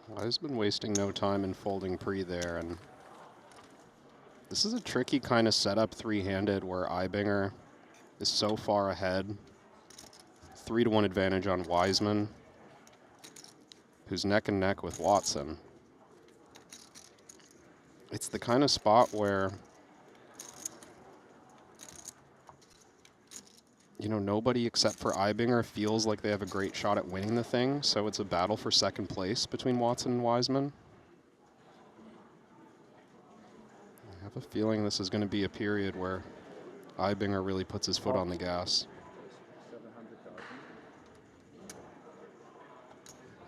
[SPEAKER 20] Wiseman wasting no time in folding pre there, and this is a tricky kind of setup three-handed where Ibinger is so far ahead. 3-1 advantage on Wiseman, who's neck and neck with Watson. It's the kind of spot where, you know, nobody except for Ibinger feels like they have a great shot at winning the thing, so it's a battle for second place between Watson and Wiseman. I have a feeling this is going to be a period where Ibinger really puts his foot on the gas.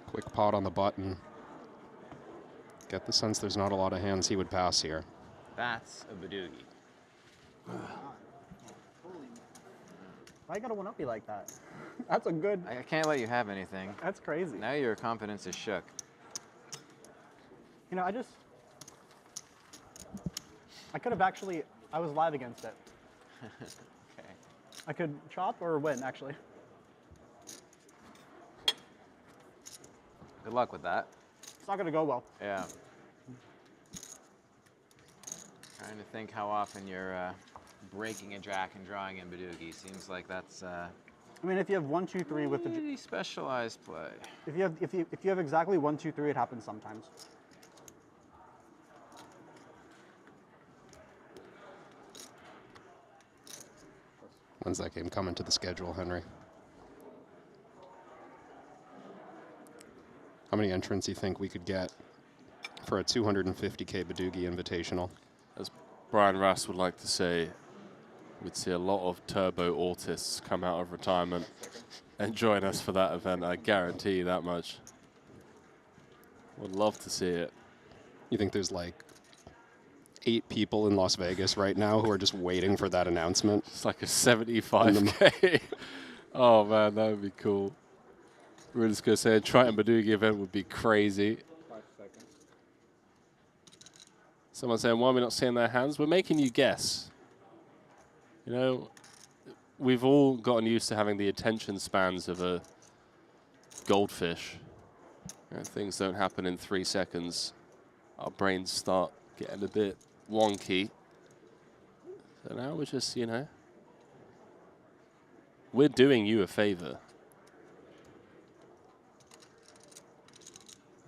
[SPEAKER 20] Quick pot on the button. Get the sense there's not a lot of hands he would pass here.
[SPEAKER 5] That's a Badugi.
[SPEAKER 11] Why you gotta one up me like that? That's a good.
[SPEAKER 5] I can't let you have anything.
[SPEAKER 11] That's crazy.
[SPEAKER 5] Now your confidence is shook.
[SPEAKER 11] You know, I could have actually. I was live against it.
[SPEAKER 5] Okay.
[SPEAKER 11] I could chop or win, actually.
[SPEAKER 5] Good luck with that.
[SPEAKER 11] It's not gonna go well.
[SPEAKER 5] Yeah. Trying to think how often you're breaking a jack and drawing in Badugi. Seems like that's
[SPEAKER 11] I mean, if you have 1, 2, 3 with the
[SPEAKER 5] pretty specialized play.
[SPEAKER 11] if you have exactly 1, 2, 3, it happens sometimes.
[SPEAKER 20] When's that game coming to the schedule, Henry? How many entrants do you think we could get for a 250K Badugi Invitational?
[SPEAKER 18] As Brian Russ would like to say, we'd see a lot of turbo autists come out of retirement and join us for that event. I guarantee you that much. Would love to see it.
[SPEAKER 20] You think there's like 8 people in Las Vegas right now who are just waiting for that announcement?
[SPEAKER 18] It's like a 75K. Oh man, that would be cool. We're just going to say a Triton Badugi event would be crazy.
[SPEAKER 8] 5 seconds.
[SPEAKER 18] Someone saying, why are we not seeing their hands? We're making you guess. You know, we've all gotten used to having the attention spans of a goldfish. You know, things don't happen in 3 seconds. Our brains start getting a bit wonky. So now we're just, you know, we're doing you a favor.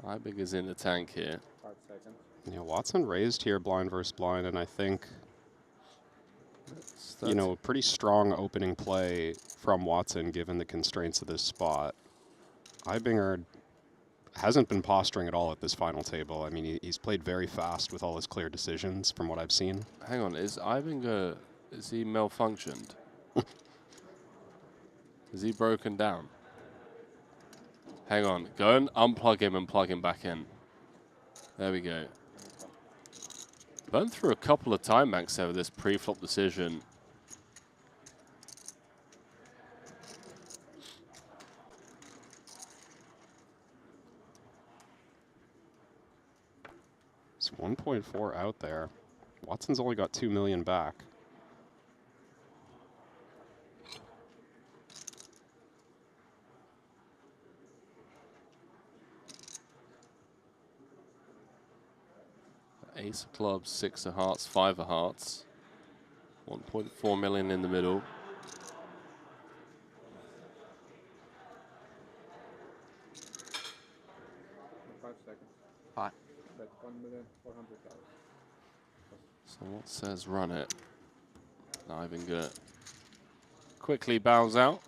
[SPEAKER 18] Ibinger's in the tank here.
[SPEAKER 8] 5 seconds.
[SPEAKER 20] Yeah, Watson raised here blind versus blind, and I think, you know, a pretty strong opening play from Watson given the constraints of this spot. Ibinger hasn't been posturing at all at this final table. I mean, he's played very fast with all his clear decisions from what I've seen.
[SPEAKER 18] Hang on, is Ibinger, is he malfunctioned? Is he broken down? Hang on, go and unplug him and plug him back in. There we go. Burned through a couple of time banks there with this pre-flop decision.
[SPEAKER 20] It's 1.4 out there. Watson's only got 2 million back.
[SPEAKER 18] Ace of clubs, 6 of hearts, 5 of hearts. 1.4 million in the middle.
[SPEAKER 7] $400,000.
[SPEAKER 18] So what says run it? Ivinger quickly bows out.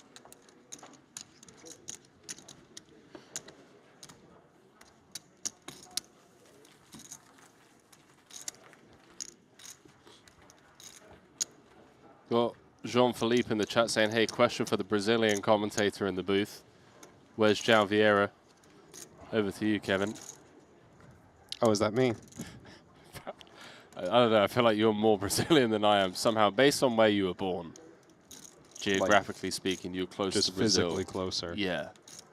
[SPEAKER 18] Got Jean-Philippe in the chat saying, hey, question for the Brazilian commentator in the booth. Where's João Vieira? Over to you, Kevin.
[SPEAKER 20] Oh, is that me?
[SPEAKER 18] I don't know. I feel like you're more Brazilian than I am somehow, based on where you were born. Geographically speaking, you're close
[SPEAKER 20] Just
[SPEAKER 18] to Brazil.
[SPEAKER 20] physically closer.
[SPEAKER 18] Yeah.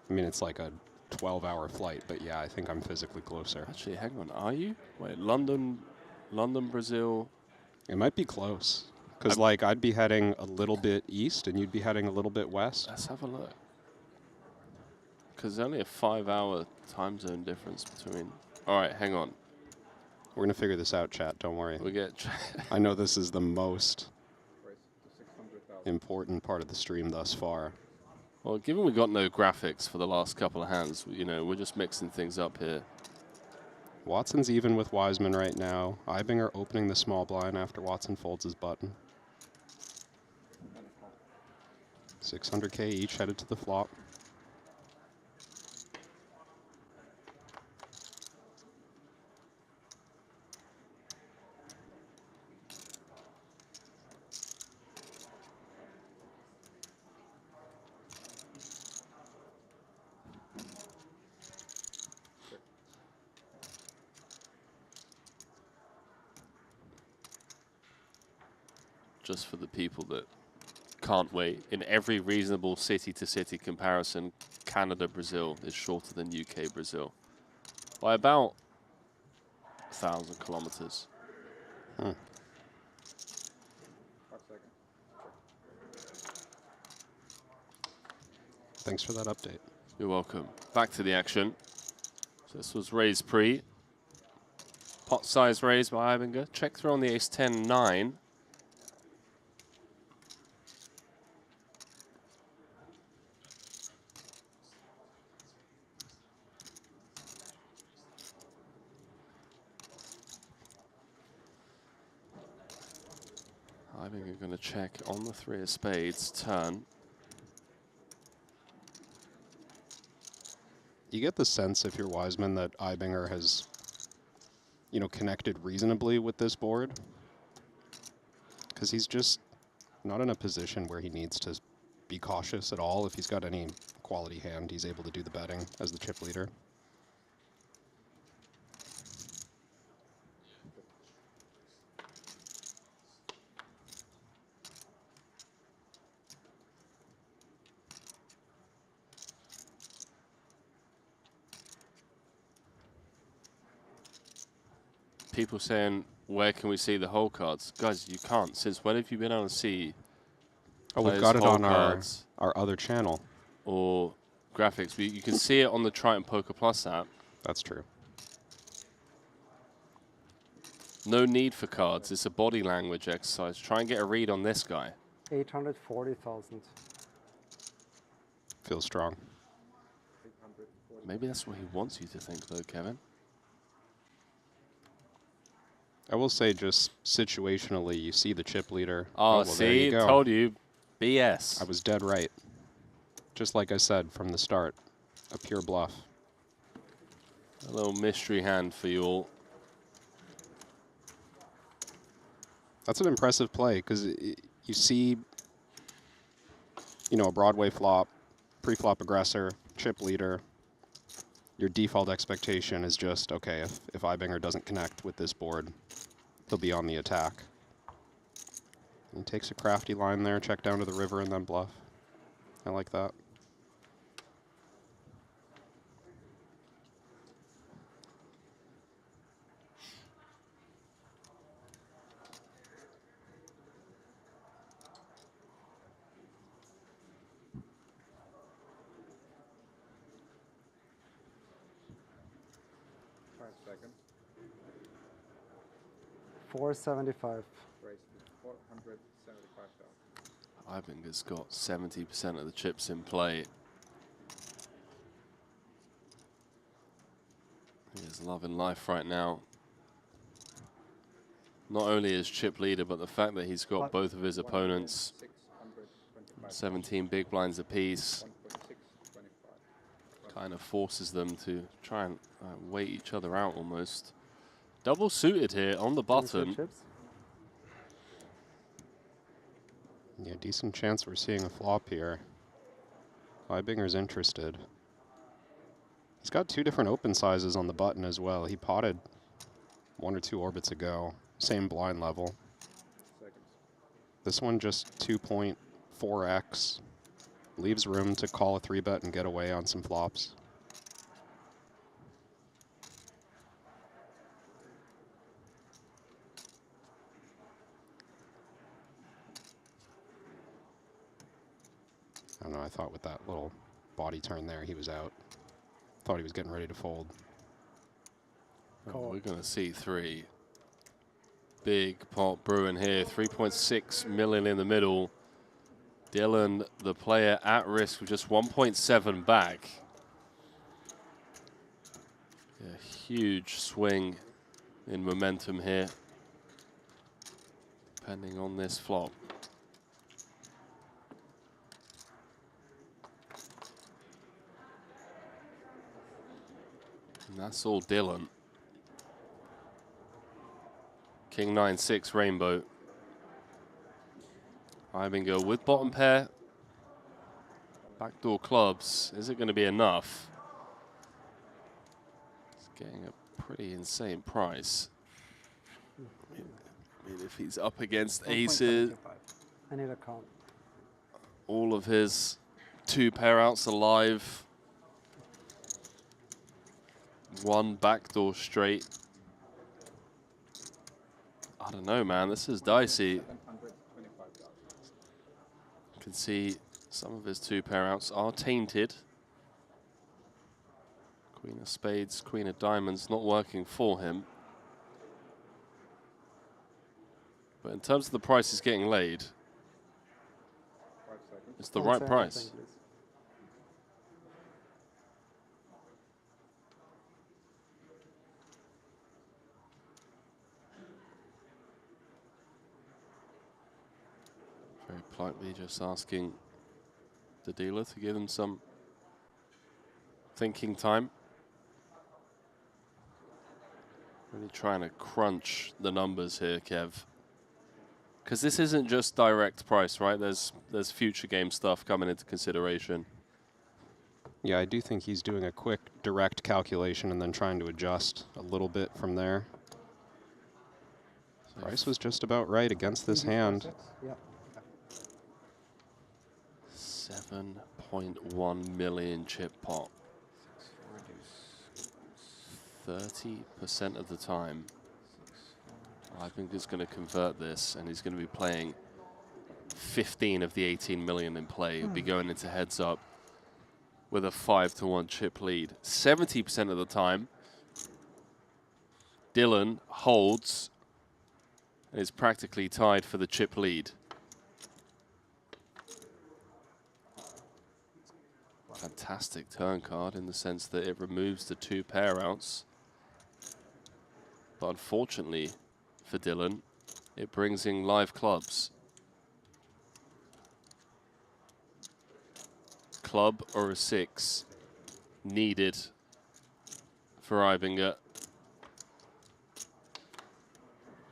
[SPEAKER 20] I mean, it's like a 12-hour flight, but yeah, I think I'm physically closer.
[SPEAKER 18] Actually, hang on. Are you? Wait, London, Brazil.
[SPEAKER 20] It might be close. Because, like, I'd be heading a little bit east, and you'd be heading a little bit west.
[SPEAKER 18] Let's have a look. Because there's only a 5-hour time zone difference between. All right, hang on.
[SPEAKER 20] We're going to figure this out, chat. Don't worry.
[SPEAKER 18] We get.
[SPEAKER 20] I know this is the most important part of the stream thus far.
[SPEAKER 18] Well, given we got no graphics for the last couple of hands, you know, we're just mixing things up here.
[SPEAKER 20] Watson's even with Wiseman right now. Ivinger opening the small blind after Watson folds his button. 600K each headed to the flop.
[SPEAKER 18] Just for the people that can't wait, in every reasonable city-to-city comparison, Canada-Brazil is shorter than UK-Brazil by about 1,000 kilometers.
[SPEAKER 20] Huh. Thanks for that update.
[SPEAKER 18] You're welcome. Back to the action. So this was raised pre. Pot size raised by Ivinger. Check through on the ace-10-9. Ivinger going to check on the 3 of spades turn.
[SPEAKER 20] You get the sense, if you're Wiseman, that Ivinger has, you know, connected reasonably with this board. Because he's just not in a position where he needs to be cautious at all. If he's got any quality hand, he's able to do the betting as the chip leader.
[SPEAKER 18] People saying, where can we see the hole cards? Guys, you can't. Since when have you been able to see
[SPEAKER 20] Oh, we've got it on our other channel.
[SPEAKER 18] Or graphics. You can see it on the Triton Poker Plus app.
[SPEAKER 20] That's true.
[SPEAKER 18] No need for cards. It's a body language exercise. Try and get a read on this guy.
[SPEAKER 3] 840,000.
[SPEAKER 20] Feels strong.
[SPEAKER 18] Maybe that's what he wants you to think, though, Kevin.
[SPEAKER 20] I will say, just situationally, you see the chip leader.
[SPEAKER 18] Oh,
[SPEAKER 20] well,
[SPEAKER 18] see, told you. BS.
[SPEAKER 20] I was dead right. Just like I said from the start, a pure bluff.
[SPEAKER 18] A little mystery hand for you all.
[SPEAKER 20] That's an impressive play, because you see, you know, a Broadway flop, pre-flop aggressor, chip leader. Your default expectation is just, okay, if Ivinger doesn't connect with this board, he'll be on the attack. He takes a crafty line there, check down to the river, and then bluff. I like that.
[SPEAKER 7] Second.
[SPEAKER 3] 475.
[SPEAKER 7] Raised to 475,000.
[SPEAKER 18] Ivinger's got 70% of the chips in play. He is loving life right now. not only is chip leader, but the fact that he's got both of his opponents 17 big blinds apiece kind of forces them to try and wait each other out almost. Double suited here on the button.
[SPEAKER 20] Yeah, decent chance we're seeing a flop here. Leibinger's interested. He's got 2 different open sizes on the button as well. He potted 1 or 2 orbits ago. Same blind level. This one just 2.4x. Leaves room to call a 3-bet and get away on some flops. I don't know, I thought with that little body turn there, he was out. Thought he was getting ready to fold.
[SPEAKER 18] Oh, we're going to see 3. Big pot brewing here, 3.6 million in the middle. Dylan, the player, at risk with just 1.7 back. A huge swing in momentum here, depending on this flop. And that's all Dylan. King 9-6 rainbow. Eibinger with bottom pair. Backdoor clubs. Is it going to be enough? It's getting a pretty insane price. I mean, if he's up against aces,
[SPEAKER 3] I need a count.
[SPEAKER 18] all of his 2 pair outs alive. 1 backdoor straight. I don't know, man. This is dicey. You can see some of his 2 pair outs are tainted. Queen of spades, queen of diamonds not working for him. But in terms of the price he's getting laid, it's the right price. Very politely just asking the dealer to give him some thinking time. Really trying to crunch the numbers here, Kev. Because this isn't just direct price, right? There's future game stuff coming into consideration.
[SPEAKER 20] Yeah, I do think he's doing a quick, direct calculation and then trying to adjust a little bit from there. Price was just about right against this hand.
[SPEAKER 3] Yeah.
[SPEAKER 18] 7.1 million chip pot. 30% of the time, I think he's going to convert this, and he's going to be playing 15 of the 18 million in play. He'll be going into heads up with a 5-1 chip lead. 70% of the time, Dylan holds and is practically tied for the chip lead. Fantastic turn card in the sense that it removes the 2 pair outs. But unfortunately for Dylan, it brings in live clubs. Club or a 6 needed for Eibinger.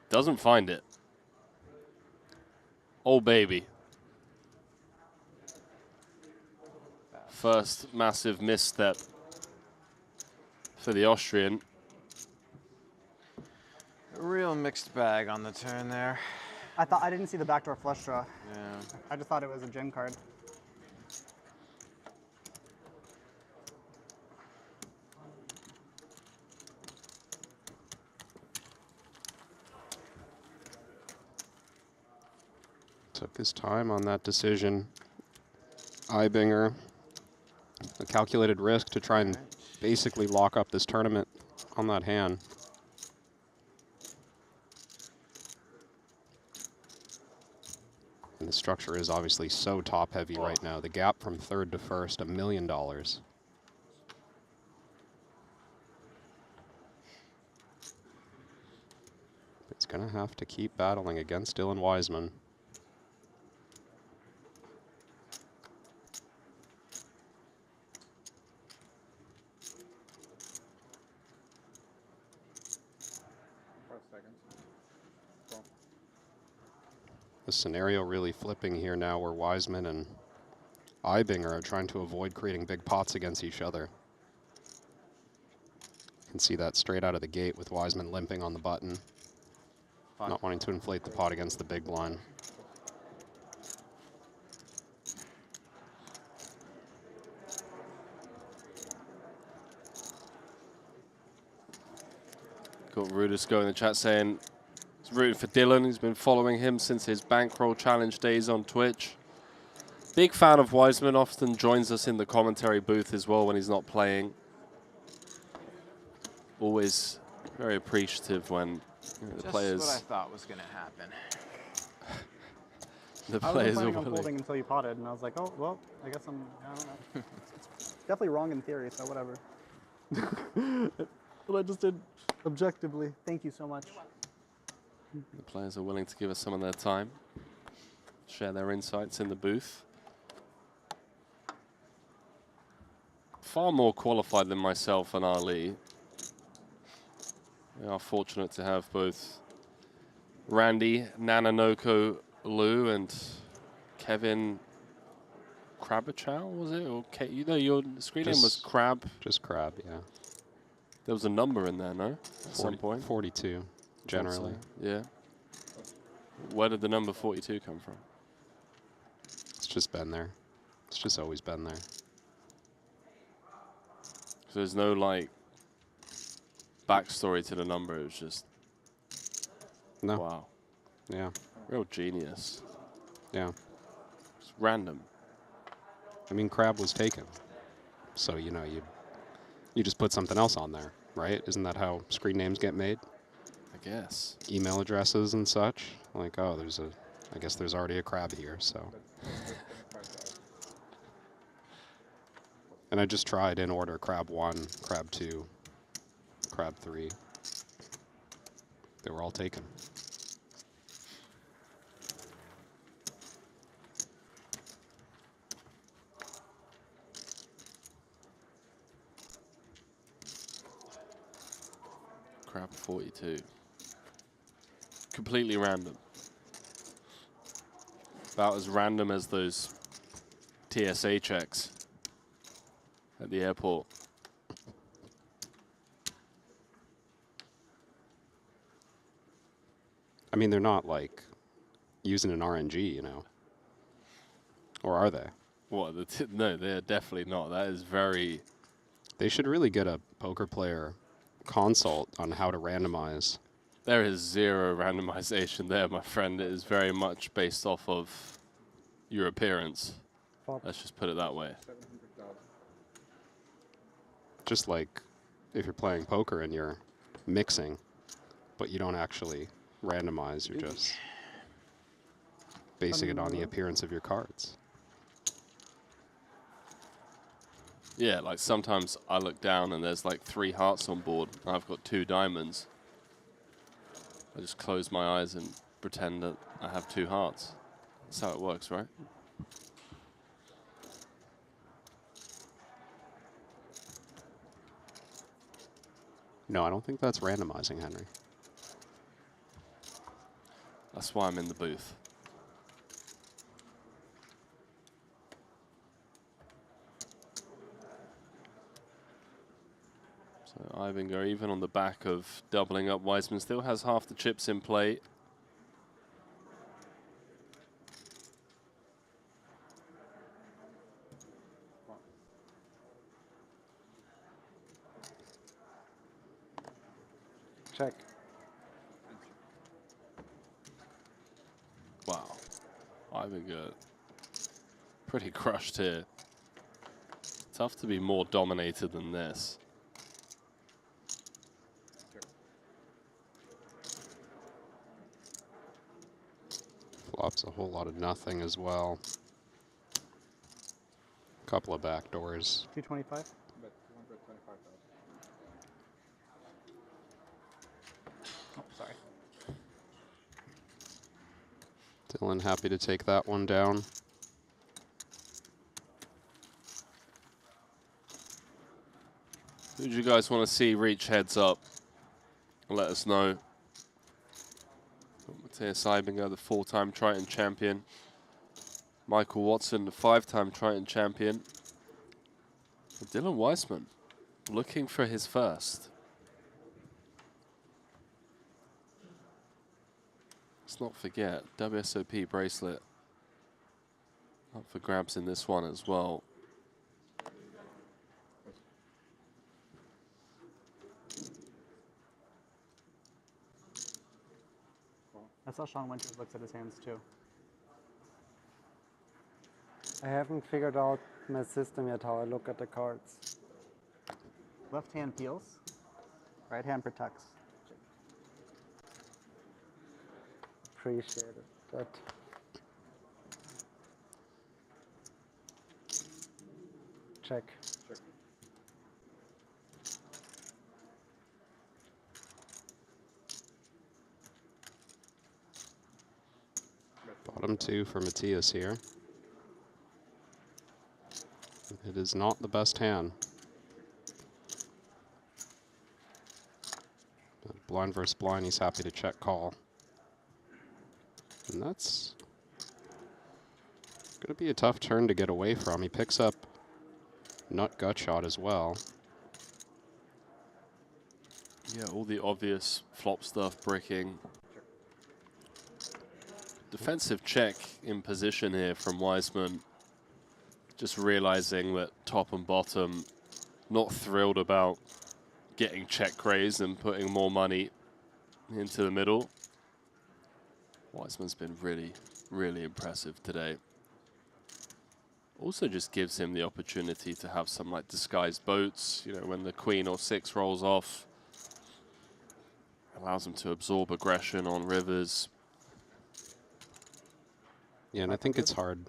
[SPEAKER 18] Doesn't find it. Oh, baby. First massive misstep for the Austrian.
[SPEAKER 5] A real mixed bag on the turn there.
[SPEAKER 11] I didn't see the backdoor flush draw.
[SPEAKER 5] Yeah.
[SPEAKER 11] I just thought it was a gem card.
[SPEAKER 20] Took his time on that decision. Eibinger, a calculated risk to try and basically lock up this tournament on that hand. And the structure is obviously so top heavy right now. The gap from third to first, $1 million. It's gonna have to keep battling against Dylan Wiseman. The scenario really flipping here now where Wiseman and Ibinger are trying to avoid creating big pots against each other. You can see that straight out of the gate with Wiseman limping on the button, not wanting to inflate the pot against the big blind.
[SPEAKER 18] Got Rudisco in the chat saying he's rooting for Dylan. He's been following him since his bankroll challenge days on Twitch. Big fan of Wiseman, often joins us in the commentary booth as well when he's not playing. Always very appreciative when the
[SPEAKER 5] Just
[SPEAKER 18] players.
[SPEAKER 5] what I thought was going to happen.
[SPEAKER 18] The
[SPEAKER 11] I
[SPEAKER 18] players
[SPEAKER 11] wasn't
[SPEAKER 18] are
[SPEAKER 11] planning on
[SPEAKER 18] willing.
[SPEAKER 11] folding until you potted, and I was like, oh, well, I guess I don't know. It's definitely wrong in theory, so whatever. But I just did objectively. Thank you so much.
[SPEAKER 18] The players are willing to give us some of their time, share their insights in the booth. Far more qualified than myself and Ali. We are fortunate to have both Randy, Nananoko Lou, and Kevin Krabachow, was it? Or you know, your screen name was Crab.
[SPEAKER 20] Just Crab, yeah.
[SPEAKER 18] There was a number in there, no? At some point.
[SPEAKER 20] 42, generally.
[SPEAKER 18] Yeah. Where did the number 42 come from?
[SPEAKER 20] It's just been there. It's just always been there.
[SPEAKER 18] So there's no, like, backstory to the number. It was just...
[SPEAKER 20] No.
[SPEAKER 18] Wow.
[SPEAKER 20] Yeah.
[SPEAKER 18] Real genius.
[SPEAKER 20] Yeah.
[SPEAKER 18] It's random.
[SPEAKER 20] I mean, Crab was taken. So, you know, you just put something else on there, right? Isn't that how screen names get made?
[SPEAKER 18] I guess.
[SPEAKER 20] Email addresses and such. Like, oh, I guess there's already a Crab here, so. And I just tried in order Crab 1, Crab 2, Crab 3. They were all taken.
[SPEAKER 18] Crab 42. Completely random. About as random as those TSA checks at the airport.
[SPEAKER 20] I mean, they're not like using an RNG, you know. Or are they?
[SPEAKER 18] What? No, they're definitely not. That is very...
[SPEAKER 20] They should really get a poker player consult on how to randomize.
[SPEAKER 18] There is zero randomization there, my friend. It is very much based off of your appearance. Let's just put it that way.
[SPEAKER 20] Just like if you're playing poker and you're mixing, but you don't actually randomize, you're just basing it on the appearance of your cards.
[SPEAKER 18] Yeah, like sometimes I look down and there's like 3 hearts on board and I've got 2 diamonds. I just close my eyes and pretend that I have 2 hearts. That's how it works, right?
[SPEAKER 20] No, I don't think that's randomizing, Henry.
[SPEAKER 18] That's why I'm in the booth. So Ibinger, even on the back of doubling up, Wiseman still has half the chips in play.
[SPEAKER 3] Check.
[SPEAKER 18] Wow. Ibinger pretty crushed here. Tough to be more dominated than this.
[SPEAKER 20] Flops a whole lot of nothing as well. Couple of back doors.
[SPEAKER 11] 225.
[SPEAKER 10] Oh, sorry.
[SPEAKER 20] Dylan happy to take that one down.
[SPEAKER 18] Who do you guys want to see reach heads up? Let us know. Matthias Eibinger, the 4-time Triton champion. Michael Watson, the 5-time Triton champion. And Dylan Weissman, looking for his first. Let's not forget, WSOP bracelet up for grabs in this one as well.
[SPEAKER 11] I saw Sean Winters looks at his hands too.
[SPEAKER 3] I haven't figured out my system yet, how I look at the cards.
[SPEAKER 11] Left hand peels, right hand protects.
[SPEAKER 3] Appreciate it. That. Check.
[SPEAKER 20] Bottom 2 for Matthias here. It is not the best hand. But blind versus blind, he's happy to check call. And that's going to be a tough turn to get away from. He picks up nut gut shot as well.
[SPEAKER 18] Yeah, all the obvious flop stuff, bricking. Defensive check in position here from Weissman. Just realizing that top and bottom not thrilled about getting check raised and putting more money into the middle. Weissman's been really, really impressive today. Also just gives him the opportunity to have some like disguised boats, you know, when the queen or 6 rolls off. Allows him to absorb aggression on rivers.
[SPEAKER 20] Yeah, and I think it's hard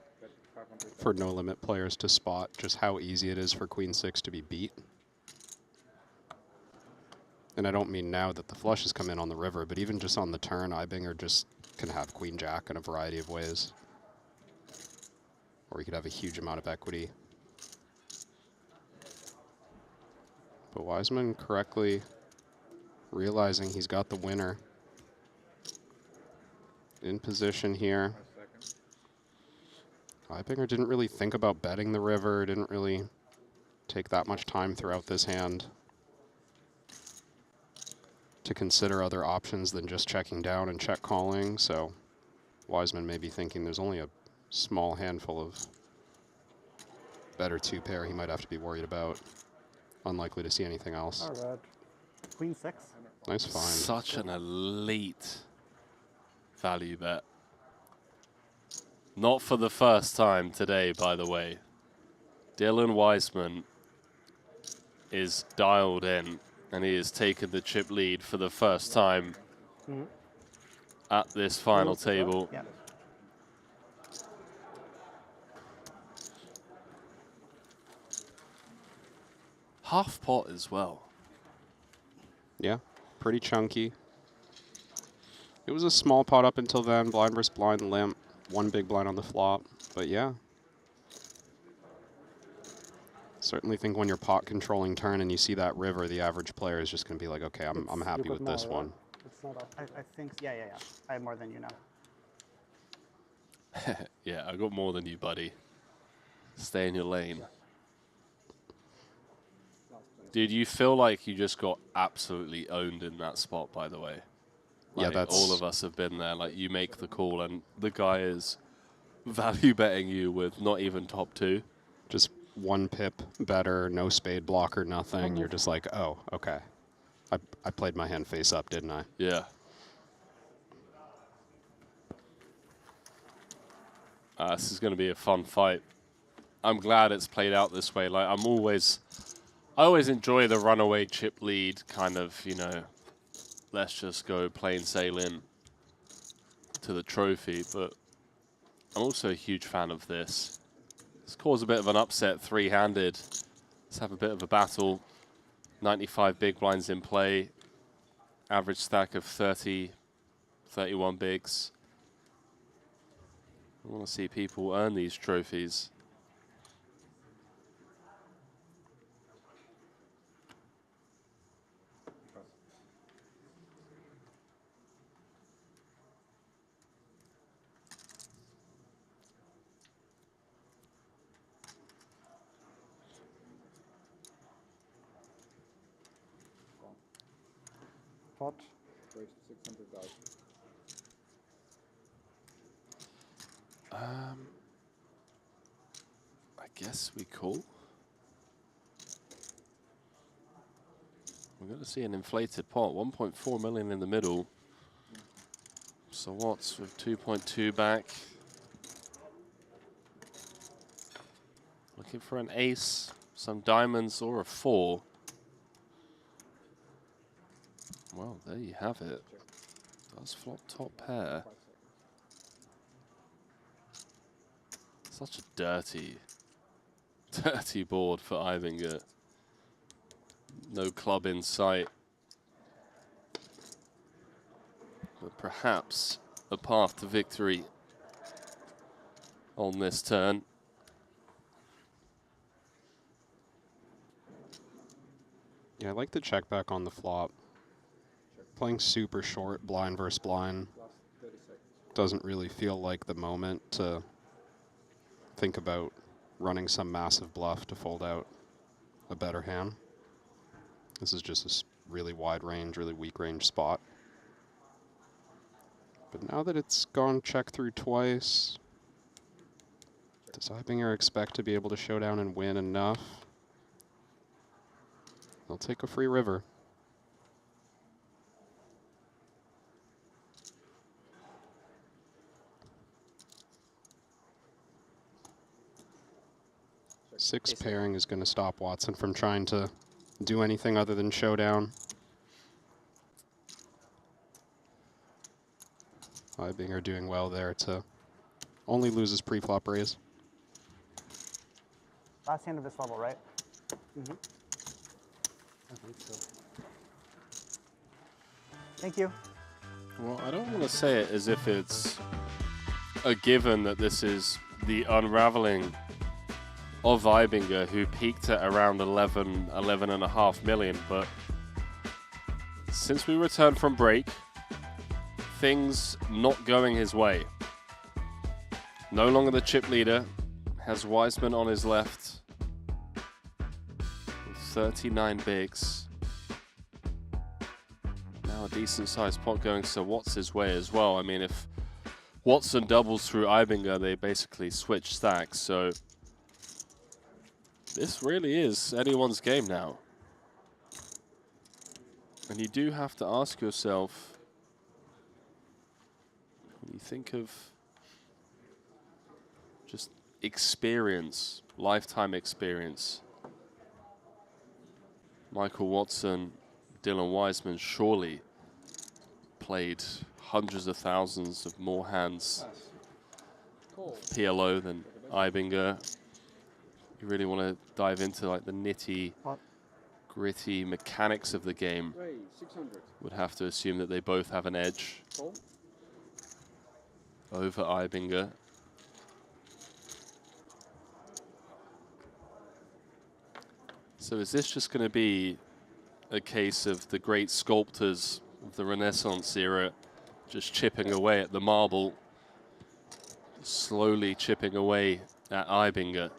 [SPEAKER 20] for no limit players to spot just how easy it is for queen 6 to be beat. And I don't mean now that the flush has come in on the river, but even just on the turn, Eibinger just can have queen jack in a variety of ways. Or he could have a huge amount of equity. But Weissman correctly realizing he's got the winner in position here. Eibinger didn't really think about betting the river, didn't really take that much time throughout this hand to consider other options than just checking down and check calling. So Weissman may be thinking there's only a small handful of better 2-pair he might have to be worried about. Unlikely to see anything else.
[SPEAKER 3] All right.
[SPEAKER 11] Queen 6.
[SPEAKER 20] Nice find.
[SPEAKER 18] Such an elite value bet. Not for the first time today, by the way. Dylan Weissman is dialed in, and he has taken the chip lead for the first time at this final table.
[SPEAKER 11] Yeah.
[SPEAKER 18] Half pot as well.
[SPEAKER 20] Yeah, pretty chunky. It was a small pot up until then, blind versus blind limp. 1 big blind on the flop, but yeah. Certainly think when you're pot controlling turn and you see that river, the average player is just going to be like, okay, I'm happy with this one.
[SPEAKER 11] It's not up. I think, yeah. I have more than you now.
[SPEAKER 18] Yeah, I got more than you, buddy. Stay in your lane. Dude, you feel like you just got absolutely owned in that spot, by the way. Like,
[SPEAKER 20] yeah, that's...
[SPEAKER 18] all of us have been there. Like, you make the call, and the guy is value betting you with not even top 2.
[SPEAKER 20] Just 1 pip better, no spade blocker, nothing. You're just like, oh, okay. I played my hand face up, didn't I?
[SPEAKER 18] Yeah. This is going to be a fun fight. I'm glad it's played out this way. Like, I always enjoy the runaway chip lead kind of, you know, let's just go plain sailing to the trophy, but I'm also a huge fan of this. It's caused a bit of an upset 3-handed. Let's have a bit of a battle. 95 big blinds in play. Average stack of 30, 31 bigs. I want to see people earn these trophies.
[SPEAKER 3] Pot.
[SPEAKER 7] Raise to 600,000.
[SPEAKER 18] I guess we call. We're going to see an inflated pot, 1.4 million in the middle. So Watts with 2.2 back. Looking for an ace, some diamonds, or a 4. Well, there you have it. Does flop top pair. Such a dirty board for Ivinger. No club in sight. But perhaps a path to victory on this turn.
[SPEAKER 20] Yeah, I like the check back on the flop. Playing super short, blind versus blind, doesn't really feel like the moment to think about running some massive bluff to fold out a better hand. This is just a really wide range, really weak range spot. But now that it's gone check through twice, does Ivinger expect to be able to show down and win enough? He'll take a free river. Six pairing is going to stop Watson from trying to do anything other than showdown. Ivinger doing well there to only lose his pre-flop raise.
[SPEAKER 11] Last hand of this level, right?
[SPEAKER 3] Mm-hmm. I think so.
[SPEAKER 11] Thank you.
[SPEAKER 18] Well, I don't want to say it as if it's a given that this is the unraveling of Ivinger, who peaked at around 11.5 million, but since we returned from break, things not going his way. No longer the chip leader, has Wiseman on his left with 39 bigs. Now a decent sized pot going so Watts' way as well. I mean, if Watson doubles through Ivinger, they basically switch stacks, so this really is anyone's game now. And you do have to ask yourself, when you think of just experience, lifetime experience, Michael Watson, Dylan Wiseman surely played hundreds of thousands of more hands PLO than Ivinger. You really want to dive into like the nitty gritty mechanics of the game. Would have to assume that they both have an edge over Ivinger. So is this just going to be a case of the great sculptors of the Renaissance era just chipping away at the marble, slowly chipping away at Ivinger?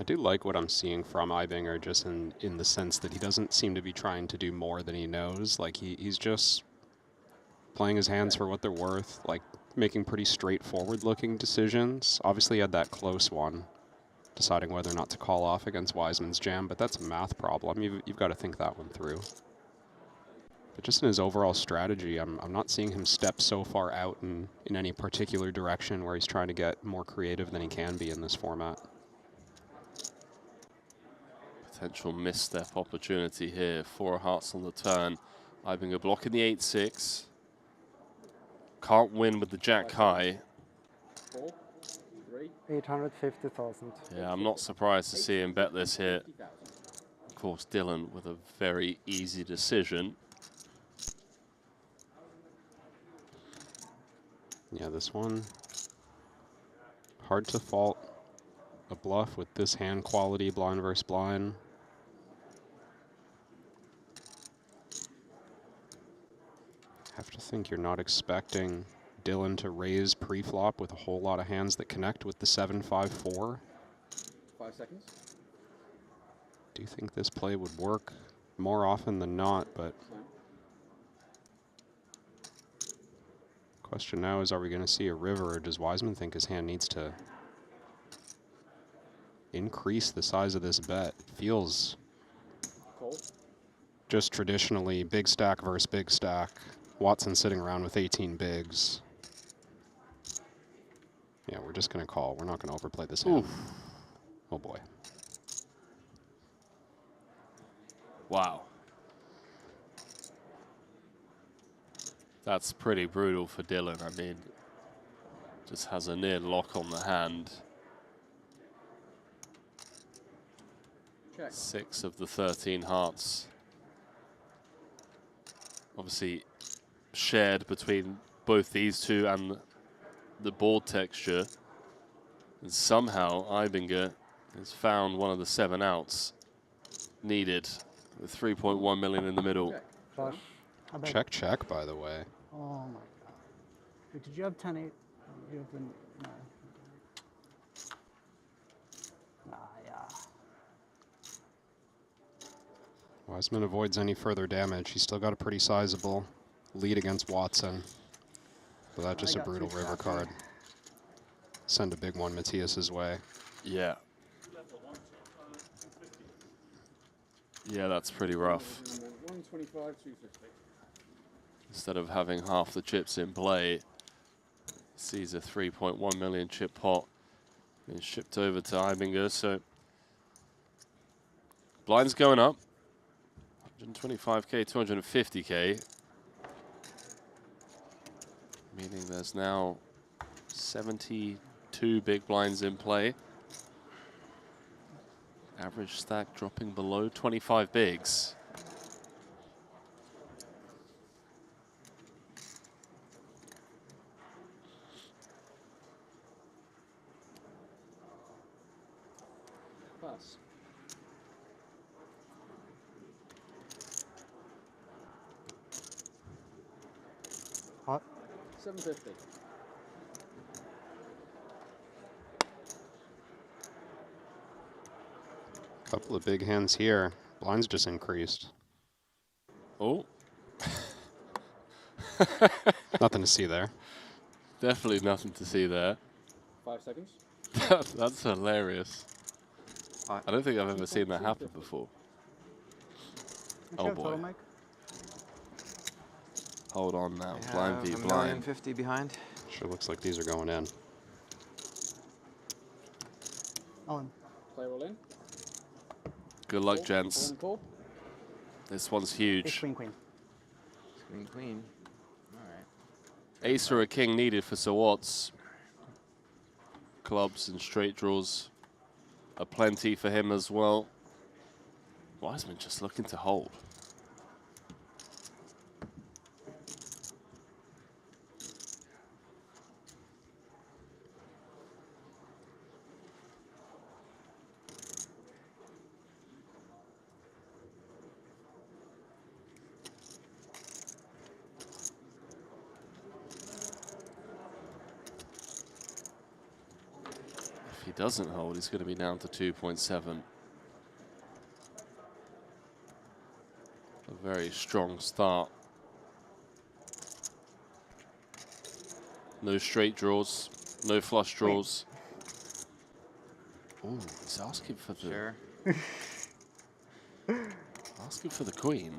[SPEAKER 20] I do like what I'm seeing from Ivinger, just in the sense that he doesn't seem to be trying to do more than he knows. Like he's just playing his hands for what they're worth, like making pretty straightforward looking decisions. Obviously he had that close one, deciding whether or not to call off against Wiseman's jam, but that's a math problem. You've got to think that one through. But just in his overall strategy, I'm not seeing him step so far out in any particular direction where he's trying to get more creative than he can be in this format.
[SPEAKER 18] Potential misstep opportunity here. 4 hearts on the turn. Ivinger blocking the 8-6. Can't win with the jack high.
[SPEAKER 3] 850,000.
[SPEAKER 18] Yeah, I'm not surprised to see him bet this here. Of course, Dylan with a very easy decision.
[SPEAKER 20] Yeah, this one, hard to fault a bluff with this hand quality, blind versus blind. Have to think you're not expecting Dylan to raise pre-flop with a whole lot of hands that connect with the 7-5-4.
[SPEAKER 7] 5 seconds.
[SPEAKER 20] Do you think this play would work more often than not? But question now is, are we going to see a river, or does Wiseman think his hand needs to increase the size of this bet? Feels just traditionally big stack versus big stack. Watson sitting around with 18 bigs. Yeah, we're just going to call. We're not going to overplay this hand. Oh boy.
[SPEAKER 18] Wow. That's pretty brutal for Dylan. I mean, just has a near lock on the hand.
[SPEAKER 7] Check.
[SPEAKER 18] 6 of the 13 hearts. Obviously shared between both these two and the board texture. And somehow Ibinger has found one of the 7 outs needed with 3.1 million in the middle.
[SPEAKER 3] Flush.
[SPEAKER 20] Check, check, by the way.
[SPEAKER 11] Oh my god. Wait, did you have 10-8? You have the, no. Yeah.
[SPEAKER 20] Wiseman avoids any further damage. He's still got a pretty sizable lead against Watson. But that's just a brutal river card. Send a big one Matthias's way.
[SPEAKER 18] Yeah. Yeah, that's pretty rough.
[SPEAKER 7] 125, 250.
[SPEAKER 18] Instead of having half the chips in play, sees a 3.1 million chip pot being shipped over to Ibinger. So blinds going up. 125K, 250K. Meaning there's now 72 big blinds in play. Average stack dropping below 25 bigs.
[SPEAKER 7] Pass.
[SPEAKER 3] Hot.
[SPEAKER 7] 750.
[SPEAKER 20] Couple of big hands here. Blinds just increased.
[SPEAKER 18] Oh.
[SPEAKER 20] Nothing to see there.
[SPEAKER 18] Definitely nothing to see there.
[SPEAKER 7] 5 seconds.
[SPEAKER 18] That's hilarious. I don't think I've ever seen that happen before. Oh boy. Hold on now. Blind v blind.
[SPEAKER 5] 1,050,000 behind.
[SPEAKER 20] Sure looks like these are going in.
[SPEAKER 11] Owen.
[SPEAKER 7] Play roll in.
[SPEAKER 18] Good luck, gents.
[SPEAKER 7] Call.
[SPEAKER 18] This one's huge.
[SPEAKER 11] Ace, queen, queen.
[SPEAKER 5] Queen, queen. All right.
[SPEAKER 18] Ace or a king needed for Sir Watts. Clubs and straight draws are plenty for him as well. Wiseman just looking to hold. If he doesn't hold, he's going to be down to 2.7. A very strong start. No straight draws, no flush draws. Oh, he's asking for the...
[SPEAKER 5] Sure.
[SPEAKER 18] Asking for the queen.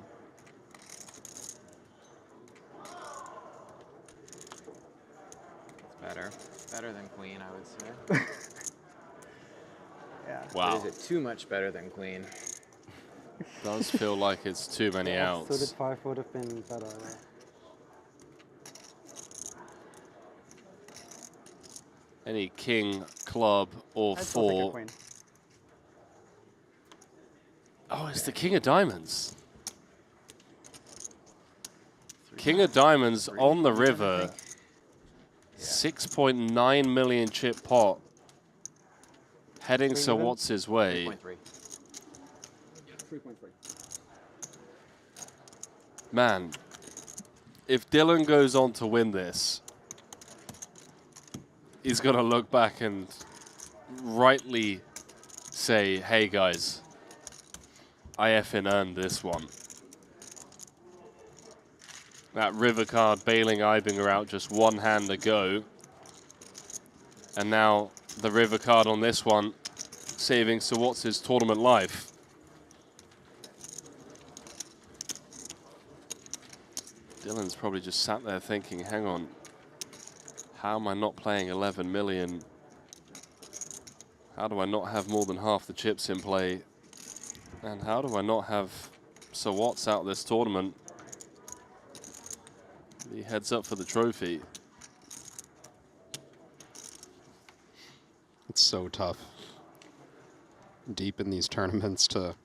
[SPEAKER 5] It's better. Better than queen, I would say.
[SPEAKER 3] Yeah.
[SPEAKER 18] Wow.
[SPEAKER 5] But is it too much better than queen?
[SPEAKER 18] Does feel like it's too many outs.
[SPEAKER 3] Suited 5 would have been better. Yeah.
[SPEAKER 18] Any king, club, or
[SPEAKER 11] I'd still take a
[SPEAKER 18] four.
[SPEAKER 11] queen.
[SPEAKER 18] Oh, it's the king of diamonds. King of diamonds on the river. 6.9 million chip pot. Heading Sir Watts' way.
[SPEAKER 5] 3.3.
[SPEAKER 7] 3.3.
[SPEAKER 18] Man, if Dylan goes on to win this, he's going to look back and rightly say, hey guys, I effing earned this one. That river card bailing Ibinger out just one hand ago. And now the river card on this one saving Sir Watts' tournament life. Dylan's probably just sat there thinking, hang on, how am I not playing 11 million? How do I not have more than half the chips in play? And how do I not have Sir Watts out this tournament? He heads up for the trophy.
[SPEAKER 20] It's so tough deep in these tournaments to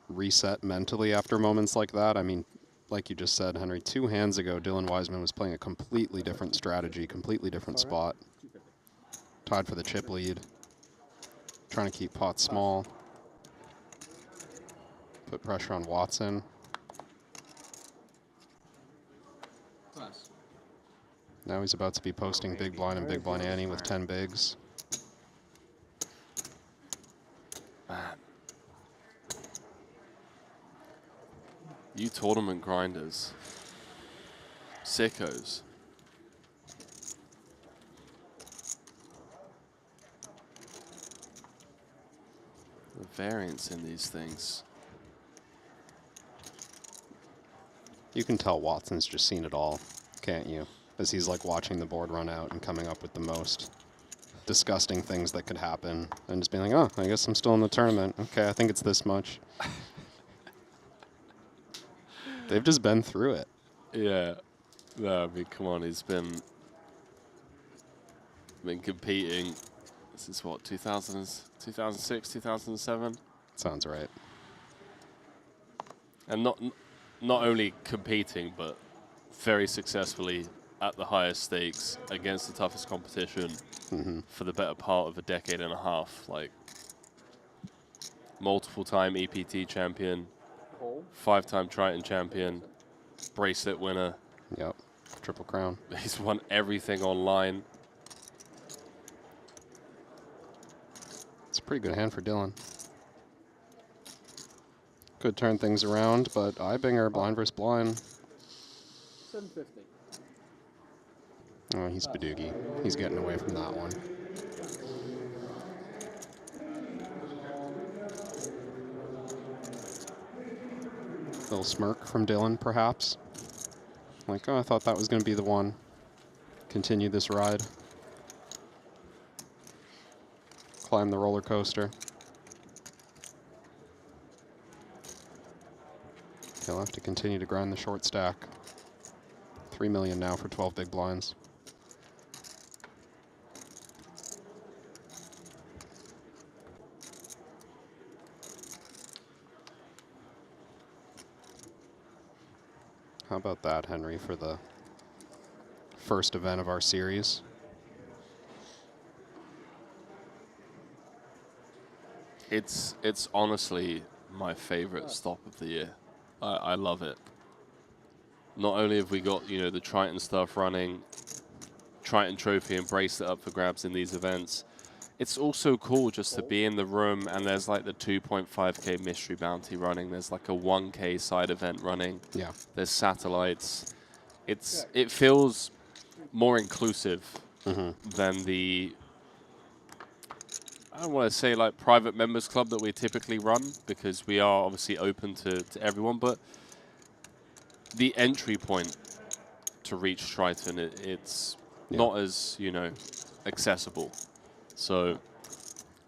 [SPEAKER 20] reset mentally after moments like that. I mean, like you just said, Henry, 2 hands ago, Dylan Wiseman was playing a completely different strategy, completely different spot. Tied for the chip lead. Trying to keep pots small. Put pressure on Watson. Now he's about to be posting big blind and big blind ante with 10 bigs.
[SPEAKER 18] Man. You tournament grinders. Sickos. The variance in these things.
[SPEAKER 20] You can tell Watson's just seen it all, can't you? As he's like watching the board run out and coming up with the most disgusting things that could happen and just being like, oh, I guess I'm still in the tournament. Okay, I think it's this much. They've just been through it.
[SPEAKER 18] Yeah. No, I mean, come on, he's been competing. This is what, 2006, 2007?
[SPEAKER 20] Sounds right.
[SPEAKER 18] And not only competing, but very successfully at the highest stakes against the toughest competition for the better part of a decade and a half. Like, multiple-time EPT champion, 5-time Triton champion, bracelet winner.
[SPEAKER 20] Yep, Triple Crown.
[SPEAKER 18] He's won everything online.
[SPEAKER 20] It's a pretty good hand for Dylan. Could turn things around, but Ibinger, blind versus blind.
[SPEAKER 7] 750.
[SPEAKER 20] Oh, he's Badoogie. He's getting away from that one. Little smirk from Dylan, perhaps. Like, oh, I thought that was going to be the one. Continue this ride. Climb the roller coaster. He'll have to continue to grind the short stack. 3 million now for 12 big blinds. How about that, Henry, for the first event of our series?
[SPEAKER 18] It's honestly my favorite stop of the year. I love it. Not only have we got, you know, the Triton stuff running, Triton Trophy and bracelet up for grabs in these events, it's also cool just to be in the room and there's like the 2.5K mystery bounty running. There's like a 1K side event running.
[SPEAKER 20] Yeah.
[SPEAKER 18] There's satellites. It feels more inclusive than the, I don't want to say like private members club that we typically run, because we are obviously open to everyone, but the entry point to reach Triton, it's not as, you know, accessible. So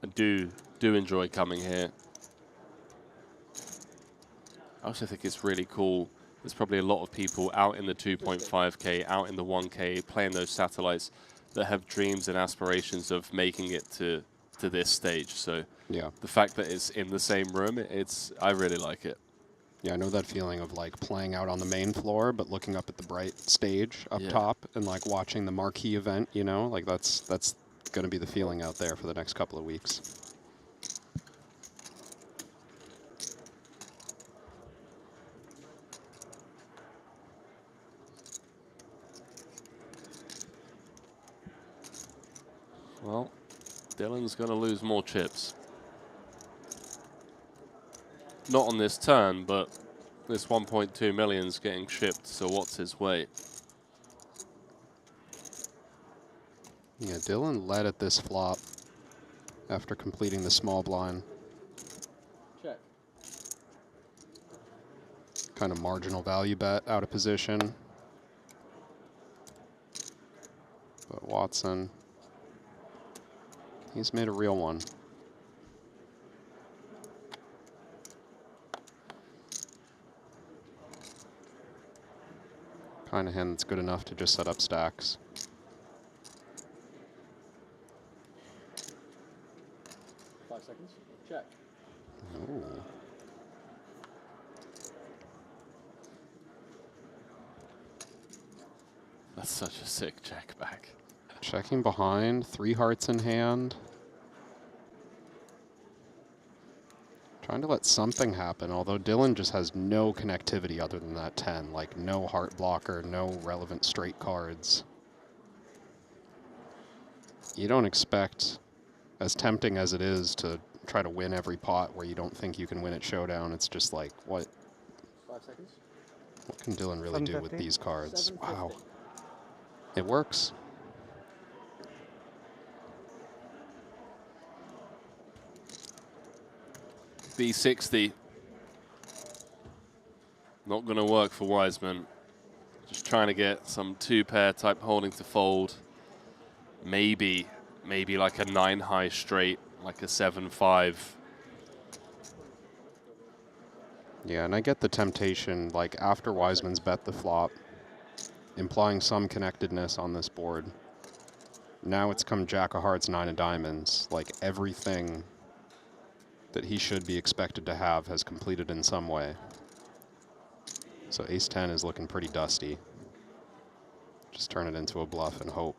[SPEAKER 18] I do enjoy coming here. I also think it's really cool. There's probably a lot of people out in the 2.5K, out in the 1K, playing those satellites that have dreams and aspirations of making it to this stage. So
[SPEAKER 20] yeah,
[SPEAKER 18] the fact that it's in the same room, I really like it.
[SPEAKER 20] Yeah, I know that feeling of like playing out on the main floor, but looking up at the bright stage up top and like watching the marquee event, you know, like that's going to be the feeling out there for the next couple of weeks.
[SPEAKER 18] Well, Dylan's going to lose more chips. Not on this turn, but this 1.2 million's getting shipped, so what's his way?
[SPEAKER 20] Yeah, Dylan led at this flop after completing the small blind.
[SPEAKER 5] Check.
[SPEAKER 20] Kind of marginal value bet out of position. But Watson, he's made a real one. Kind of hand that's good enough to just set up stacks.
[SPEAKER 5] Seconds. Check.
[SPEAKER 20] Ooh.
[SPEAKER 18] That's such a sick check back.
[SPEAKER 20] Checking behind, 3 hearts in hand. Trying to let something happen, although Dylan just has no connectivity other than that 10. Like no heart blocker, no relevant straight cards. You don't expect, as tempting as it is to try to win every pot where you don't think you can win at showdown, it's just like, what
[SPEAKER 5] 5 seconds.
[SPEAKER 20] What can Dylan really do with
[SPEAKER 3] 750?
[SPEAKER 20] these cards?
[SPEAKER 5] 750.
[SPEAKER 20] Wow. It works.
[SPEAKER 18] B60. Not going to work for Wiseman. Just trying to get some 2-pair type holding to fold. Maybe like a 9 high straight, like a 7-5.
[SPEAKER 20] Yeah, and I get the temptation, like after Wiseman's bet the flop, implying some connectedness on this board. Now it's come Jack of Hearts, 9 of Diamonds. Like everything that he should be expected to have has completed in some way. So Ace 10 is looking pretty dusty. Just turn it into a bluff and hope.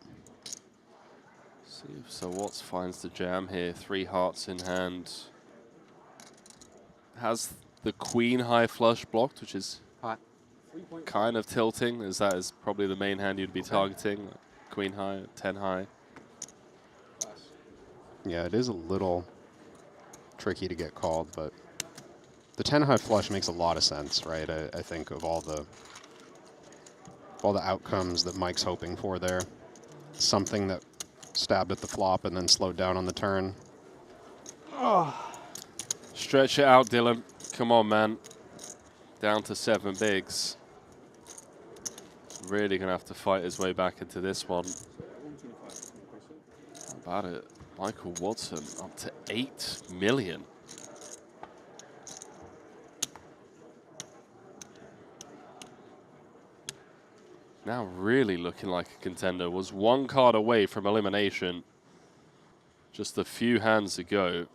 [SPEAKER 18] See if so Watts finds the jam here. 3 hearts in hand. Has the queen high flush blocked, which is kind of tilting, as that is probably the main hand you'd be targeting. Queen high, 10 high.
[SPEAKER 20] Yeah, it is a little tricky to get called, but the 10 high flush makes a lot of sense, right? I think of all the outcomes that Mike's hoping for there. Something that stabbed at the flop and then slowed down on the turn.
[SPEAKER 18] Oh. Stretch it out, Dylan. Come on, man. Down to 7 bigs. Really going to have to fight his way back into this one. How about it? Michael Watson up to 8 million. Now really looking like a contender. Was 1 card away from elimination. Just a few hands to go.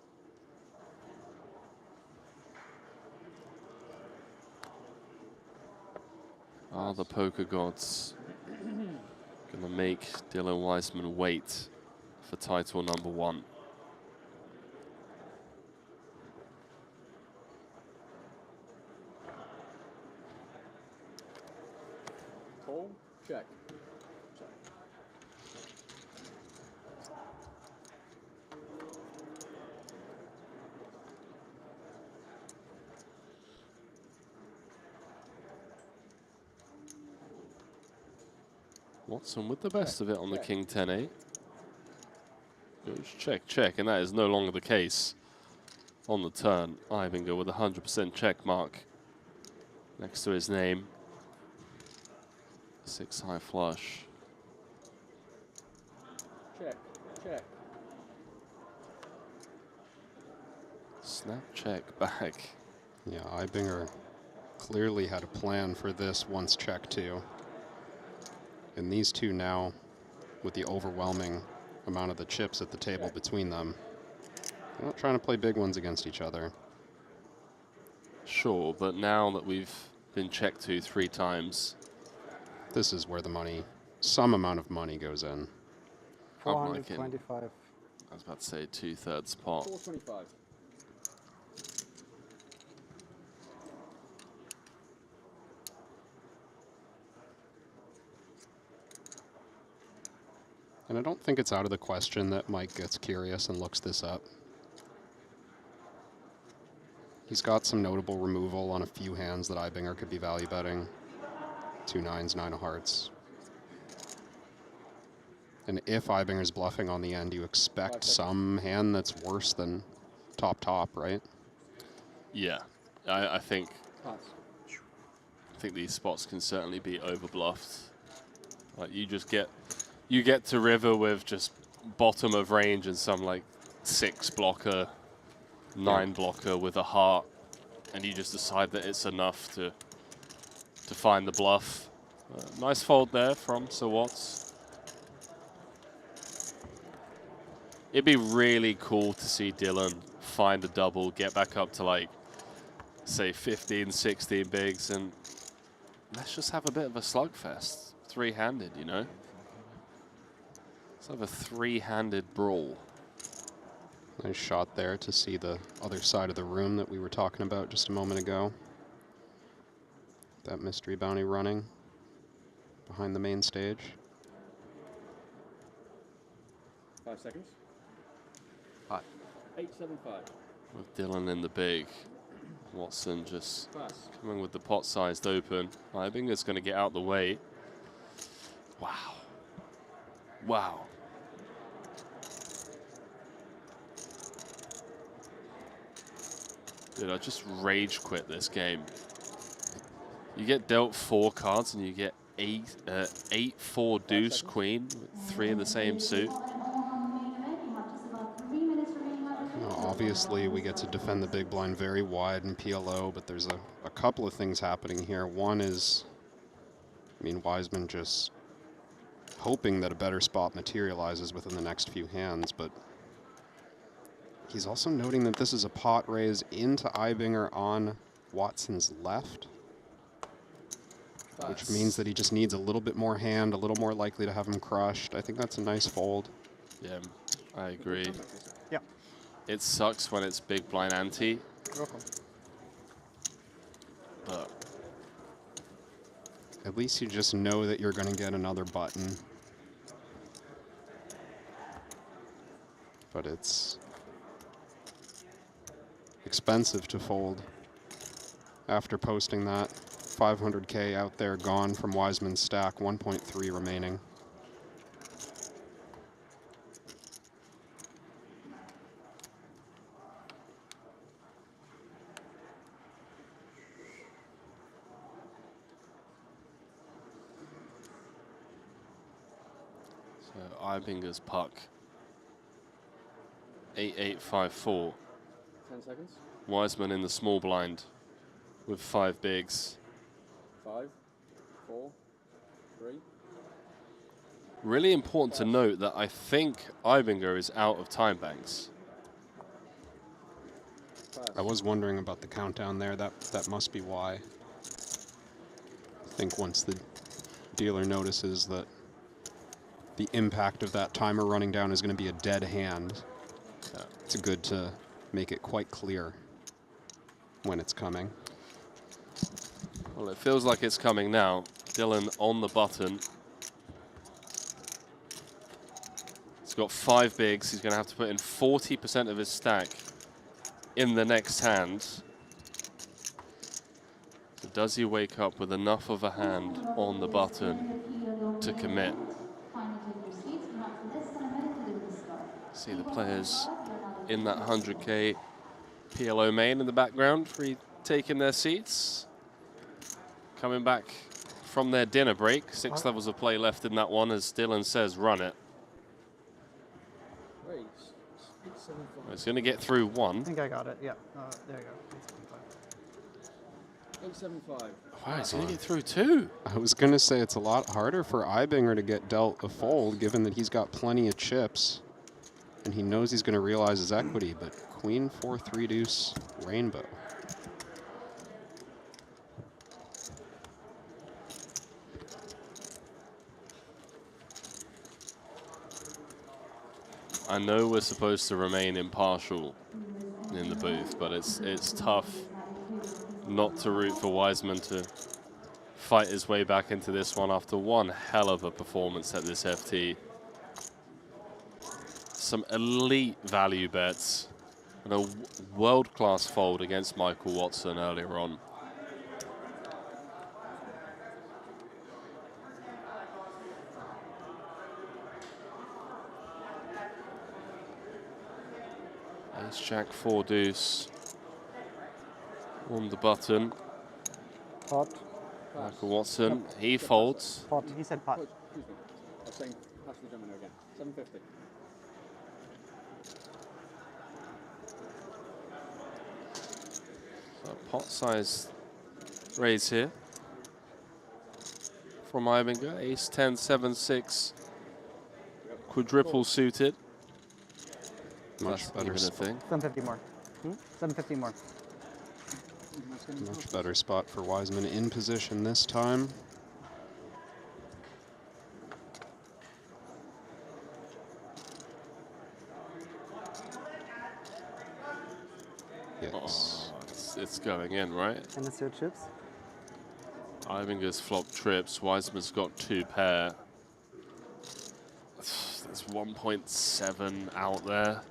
[SPEAKER 18] Are the poker gods going to make Dylan Wiseman wait for title number 1?
[SPEAKER 5] Call. Check.
[SPEAKER 18] Watson with the best of it on the King 10-8. Goes check, check, and that is no longer the case on the turn. Ivinger with a 100% check mark next to his name. 6 high flush.
[SPEAKER 5] Check. Check.
[SPEAKER 18] Snap check back.
[SPEAKER 20] Yeah, Ivinger clearly had a plan for this once check 2. And these two now, with the overwhelming amount of the chips at the table between them, they're not trying to play big ones against each other.
[SPEAKER 18] Sure, but now that we've been checked to 3 times,
[SPEAKER 20] this is where the money, some amount of money goes in.
[SPEAKER 18] I'm liking,
[SPEAKER 3] 425.
[SPEAKER 18] I was about to say 2/3 pot.
[SPEAKER 7] 425.
[SPEAKER 20] And I don't think it's out of the question that Mike gets curious and looks this up. He's got some notable removal on a few hands that Ibinger could be value betting. 2 nines, 9 of hearts. And if Ibinger's bluffing on the end, you expect some hand that's worse than top, right?
[SPEAKER 18] Yeah, I think these spots can certainly be overbluffed. Like you get to river with just bottom of range and some like 6 blocker, 9 blocker with a heart, and you just decide that it's enough to find the bluff. Nice fold there from Sir Watts. It'd be really cool to see Dylan find a double, get back up to like, say 15, 16 bigs, and let's just have a bit of a slugfest. 3-handed, you know? Let's have a 3-handed brawl.
[SPEAKER 20] Nice shot there to see the other side of the room that we were talking about just a moment ago. That mystery bounty running behind the main stage.
[SPEAKER 7] 5 seconds.
[SPEAKER 5] Hot.
[SPEAKER 7] 875.
[SPEAKER 18] With Dylan in the big. Watson just coming with the pot sized open. Ibinger's going to get out the way. Wow. Wow. Dude, I just rage quit this game. You get dealt 4 cards and you get 8-4 deuce queen with 3 in the same suit.
[SPEAKER 20] Obviously, we get to defend the big blind very wide in PLO, but there's a couple of things happening here. One is, I mean, Wiseman just hoping that a better spot materializes within the next few hands, but he's also noting that this is a pot raise into Ibinger on Watson's left, which means that he just needs a little bit more hand, a little more likely to have him crushed. I think that's a nice fold.
[SPEAKER 18] Yeah, I agree.
[SPEAKER 11] Yeah.
[SPEAKER 18] It sucks when it's big blind ante.
[SPEAKER 11] Welcome.
[SPEAKER 18] But
[SPEAKER 20] at least you just know that you're going to get another button. But it's expensive to fold after posting that. 500K out there gone from Wiseman's stack, 1.3 remaining.
[SPEAKER 18] so Ibinger's puck. 8854.
[SPEAKER 7] 10 seconds.
[SPEAKER 18] Wiseman in the small blind with 5 bigs.
[SPEAKER 7] 5, 4, 3.
[SPEAKER 18] Really important to note that I think Ibinger is out of time banks.
[SPEAKER 20] I was wondering about the countdown there. That must be why. I think once the dealer notices that the impact of that timer running down is going to be a dead hand, it's good to make it quite clear when it's coming.
[SPEAKER 18] Well, it feels like it's coming now. Dylan on the button. He's got 5 bigs. He's going to have to put in 40% of his stack in the next hand. So does he wake up with enough of a hand on the button to commit? See the players in that 100K PLO main in the background retaking their seats. Coming back from their dinner break. 6 levels of play left in that one, as Dylan says, run it. It's going to get through 1.
[SPEAKER 11] I think I got it, yeah. There you go.
[SPEAKER 7] 875.
[SPEAKER 18] Wow, he's going to get through 2.
[SPEAKER 20] I was going to say it's a lot harder for Ibinger to get dealt a fold, given that he's got plenty of chips. And he knows he's going to realize his equity, but Queen 4-3 deuce rainbow.
[SPEAKER 18] I know we're supposed to remain impartial in the booth, but it's tough not to root for Wiseman to fight his way back into this one after one hell of a performance at this FT. Some elite value bets and a world-class fold against Michael Watson earlier on. Ace, Jack, 4 deuce. On the button.
[SPEAKER 3] Pot.
[SPEAKER 18] Michael Watson, he folds.
[SPEAKER 3] Pot.
[SPEAKER 10] He said pot.
[SPEAKER 7] Excuse me. I was saying, pass the gentleman again. 750.
[SPEAKER 18] So pot size raise here from Ibinger. Ace 10, 7, 6. Quadruple suited.
[SPEAKER 20] Much better
[SPEAKER 18] even a
[SPEAKER 20] spot.
[SPEAKER 18] thing.
[SPEAKER 11] 750 more. 750 more.
[SPEAKER 20] Much better spot for Wiseman in position this time. Yes.
[SPEAKER 18] Oh, it's going in, right?
[SPEAKER 3] And it's your chips?
[SPEAKER 18] Ibinger's flopped trips. Wiseman's got 2 pair. There's 1.7 out there.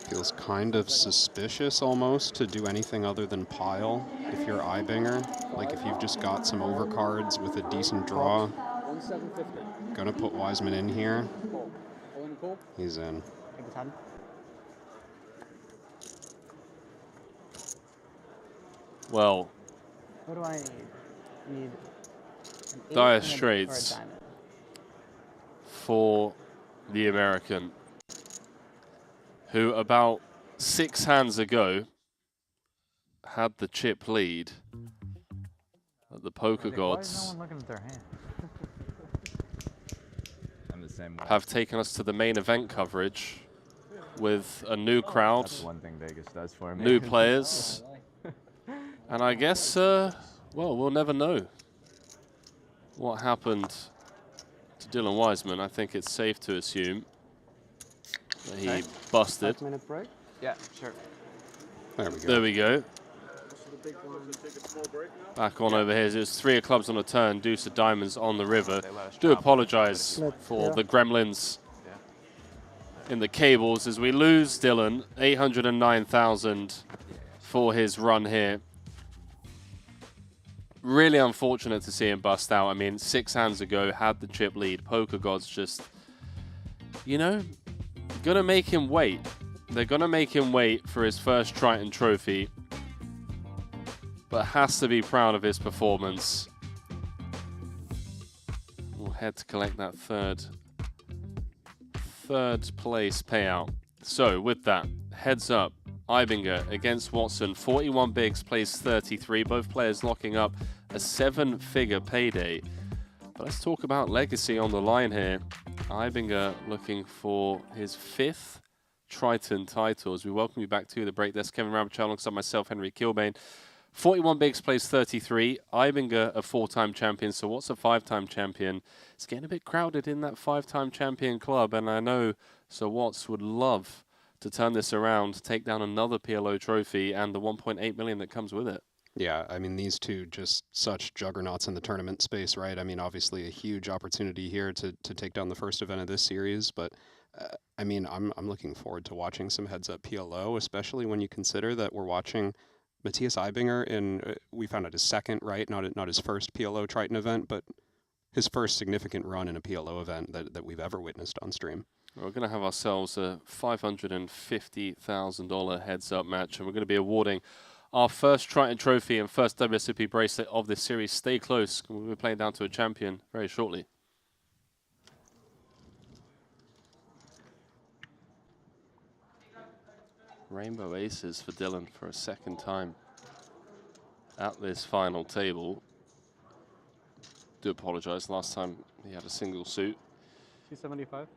[SPEAKER 20] Feels kind of suspicious almost to do anything other than pile if you're Ibinger. Like if you've just got some overcards with a decent draw.
[SPEAKER 7] 1750.
[SPEAKER 20] Gonna put Wiseman in here.
[SPEAKER 7] Call. All in a call?
[SPEAKER 20] He's in.
[SPEAKER 11] Take the time.
[SPEAKER 18] Well,
[SPEAKER 11] What do I need? Need an eight
[SPEAKER 18] dire
[SPEAKER 11] and a- or a
[SPEAKER 18] straits
[SPEAKER 11] diamond.
[SPEAKER 18] for the American, who about 6 hands ago had the chip lead at the Poker Gods.
[SPEAKER 5] Why is no one looking at their hand? I'm the same way.
[SPEAKER 18] Have taken us to the main event coverage with a new crowd,
[SPEAKER 5] That's one thing Vegas does for me.
[SPEAKER 18] new players, and I guess, well, we'll never know what happened to Dylan Wiseman. I think it's safe to assume that he busted.
[SPEAKER 3] 5-minute break?
[SPEAKER 5] Yeah, sure.
[SPEAKER 20] There we go.
[SPEAKER 18] There we go. Back on over here. It was 3 of clubs on a turn, deuce of diamonds on the river. Do apologize for the gremlins in the cables as we lose Dylan. 809,000 for his run here. Really unfortunate to see him bust out. I mean, 6 hands ago, had the chip lead. Poker Gods just, you know, gonna make him wait. They're gonna make him wait for his first Triton trophy, but has to be proud of his performance. We'll head to collect that third place payout. So with that, heads up, Ibinger against Watson. 41 bigs, plays 33. Both players locking up a 7-figure payday. But let's talk about legacy on the line here. Ibinger looking for his 5th Triton title. As we welcome you back to the break, there's Kevin Ramachal alongside myself, Henry Kilbane. 41 bigs, plays 33. Ibinger, a 4-time champion. So what's a 5-time champion? It's getting a bit crowded in that 5-time champion club. And I know Sir Watts would love to turn this around, take down another PLO trophy and the 1.8 million that comes with it.
[SPEAKER 20] Yeah, I mean, these two just such juggernauts in the tournament space, right? I mean, obviously a huge opportunity here to take down the first event of this series, but I mean, I'm looking forward to watching some heads-up PLO, especially when you consider that we're watching Matthias Ibinger in, we found out his second, right? Not his first PLO Triton event, but his first significant run in a PLO event that we've ever witnessed on stream.
[SPEAKER 18] We're going to have ourselves a $550,000 heads-up match, and we're going to be awarding our first Triton trophy and first WSOP bracelet of this series. Stay close. We'll be playing down to a champion very shortly. Rainbow aces for Dylan for a second time at this final table. Do apologize. Last time he had a single suit.
[SPEAKER 11] 275.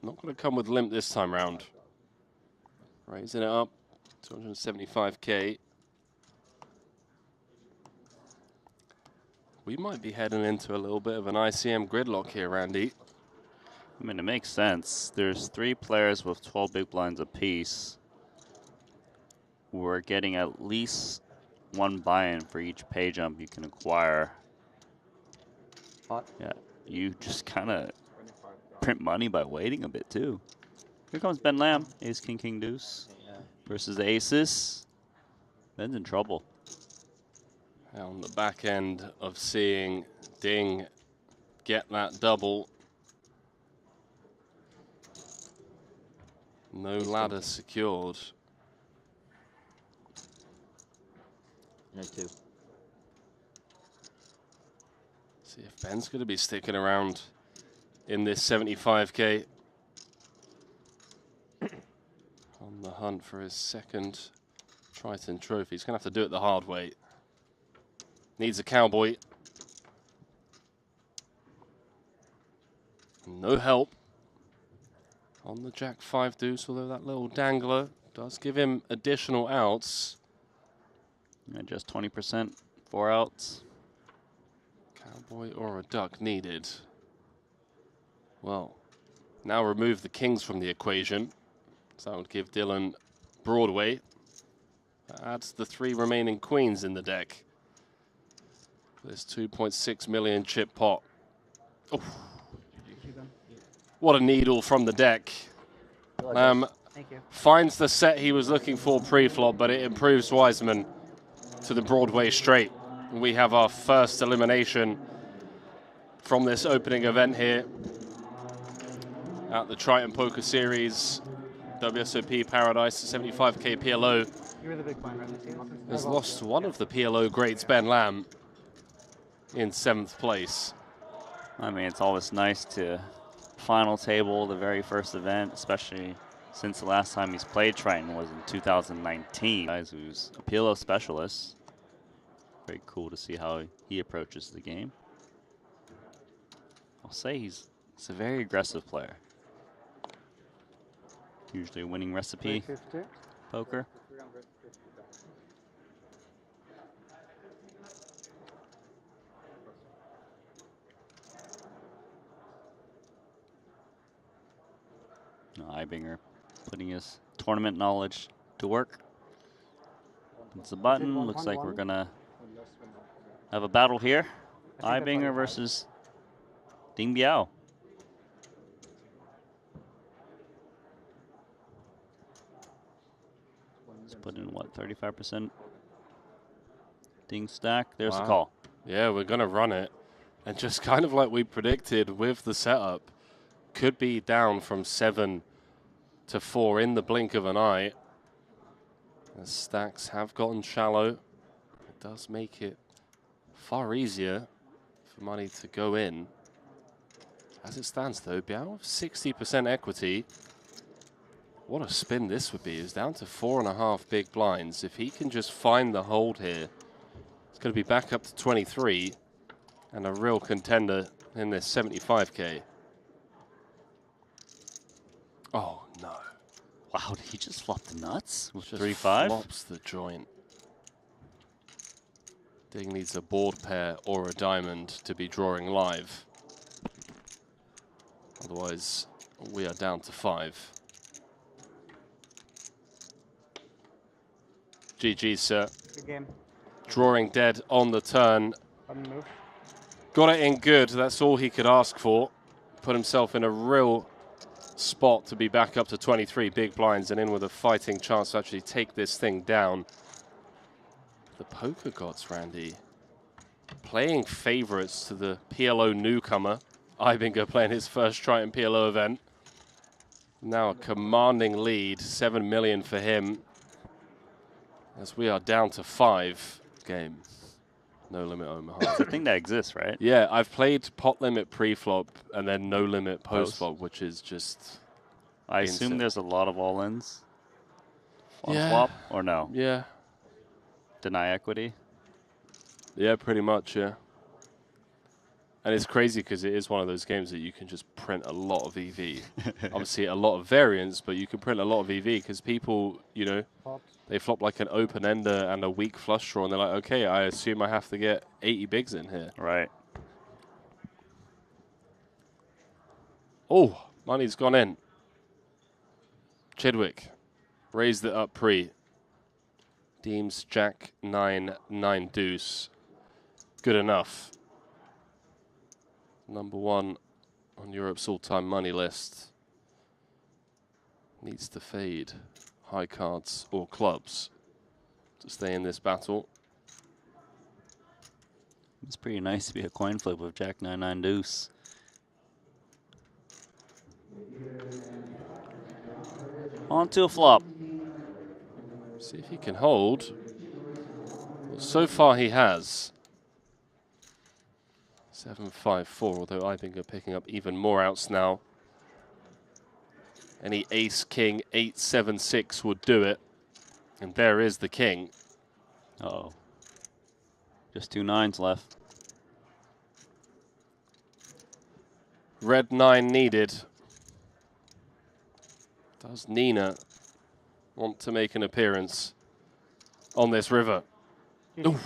[SPEAKER 18] Not going to come with limp this time round. Raising it up, 275K. We might be heading into a little bit of an ICM gridlock here, Randy.
[SPEAKER 2] I mean, it makes sense. There's 3 players with 12 big blinds apiece. We're getting at least 1 buy-in for each pay jump you can acquire. Yeah, you just kind of print money by waiting a bit too. Here comes Ben Lamb, ace, king, king, deuce versus the aces. Ben's in trouble.
[SPEAKER 18] On the back end of seeing Ding get that double. No ladder secured.
[SPEAKER 14] No 2.
[SPEAKER 18] See if Ben's going to be sticking around in this 75K. On the hunt for his second Triton trophy. He's going to have to do it the hard way. Needs a cowboy. No help on the Jack 5 deuce, although that little dangler does give him additional outs.
[SPEAKER 2] Yeah, just 20%, 4 outs.
[SPEAKER 18] Cowboy or a duck needed. Well, now remove the kings from the equation. So that would give Dylan Broadway. That adds the 3 remaining queens in the deck. This 2.6 million chip pot. Oh. What a needle from the deck. Finds the set he was looking for pre-flop, but it improves Wiseman to the Broadway straight. We have our first elimination from this opening event here at the Triton Poker Series, WSOP Paradise, 75K PLO.
[SPEAKER 11] You were the big blind, right?
[SPEAKER 18] Has lost one of the PLO greats, Ben Lamb, in 7th place.
[SPEAKER 2] I mean, it's always nice to final table the very first event, especially since the last time he's played Triton was in 2019. Guys, who's a PLO specialist. Very cool to see how he approaches the game. I'll say he's a very aggressive player. Usually a winning recipe poker. Ibinger putting his tournament knowledge to work. It's a button. Looks like we're gonna have a battle here. Ibinger versus Ding Biao. Let's put in what, 35% Ding stack. There's the call.
[SPEAKER 18] Yeah, we're gonna run it, and just kind of like we predicted with the setup, could be down from 7 to 4 in the blink of an eye. The stacks have gotten shallow. It does make it far easier for money to go in. As it stands though, Biao with 60% equity. What a spin this would be. It's down to 4.5 big blinds. If he can just find the hold here, it's going to be back up to 23 and a real contender in this 75K. Oh, no.
[SPEAKER 2] Wow, did he just flop the nuts with
[SPEAKER 18] Just
[SPEAKER 2] 3-5?
[SPEAKER 18] flops the joint. Ding needs a board pair or a diamond to be drawing live. Otherwise, we are down to 5. GG, sir.
[SPEAKER 11] Good game.
[SPEAKER 18] Drawing dead on the turn.
[SPEAKER 11] Button move.
[SPEAKER 18] Got it in good. That's all he could ask for. Put himself in a real spot to be back up to 23 big blinds and in with a fighting chance to actually take this thing down. The poker gods, Randy, playing favorites to the PLO newcomer. Ibinger playing his first Triton PLO event. Now a commanding lead, 7 million for him. As we are down to 5 game. No limit Omaha.
[SPEAKER 2] It's a thing that exists, right?
[SPEAKER 18] Yeah, I've played pot limit pre-flop and then no limit post-flop, which is just
[SPEAKER 2] I
[SPEAKER 18] insane.
[SPEAKER 2] assume there's a lot of all-ins on
[SPEAKER 18] Yeah.
[SPEAKER 2] flop, or no?
[SPEAKER 18] Yeah.
[SPEAKER 2] Deny equity?
[SPEAKER 18] Yeah, pretty much, yeah. And it's crazy because it is one of those games that you can just print a lot of EV. Obviously, a lot of variance, but you can print a lot of EV because people, you know, they flop like an open-ender and a weak flush draw, and they're like, okay, I assume I have to get 80 bigs in here.
[SPEAKER 2] Right.
[SPEAKER 18] Oh, money's gone in. Chidwick raised it up pre. Deems Jack 9 deuce. Good enough. Number 1 on Europe's all-time money list. Needs to fade high cards or clubs to stay in this battle.
[SPEAKER 21] It's pretty nice to be a coin flip with Jack 9 deuce.
[SPEAKER 2] On to a flop.
[SPEAKER 18] See if he can hold. Well, so far he has. 7-5-4, although I think are picking up even more outs now. Any ace, king, 8-7-6 would do it. And there is the king.
[SPEAKER 21] Uh-oh. Just 2 9s left.
[SPEAKER 18] Red 9 needed. Does Nina want to make an appearance on this river? Oof.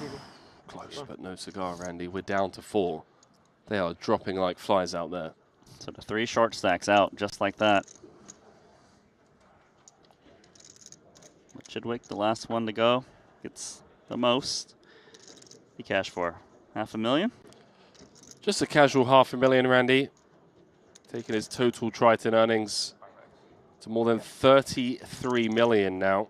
[SPEAKER 18] Close, but no cigar, Randy. We're down to 4. They are dropping like flies out there.
[SPEAKER 2] So the 3 short stacks out, just like that. Chidwick, the last one to go, gets the most. He cashed for $500,000.
[SPEAKER 18] Just a casual $500,000, Randy. Taking his total Triton earnings to more than 33 million now.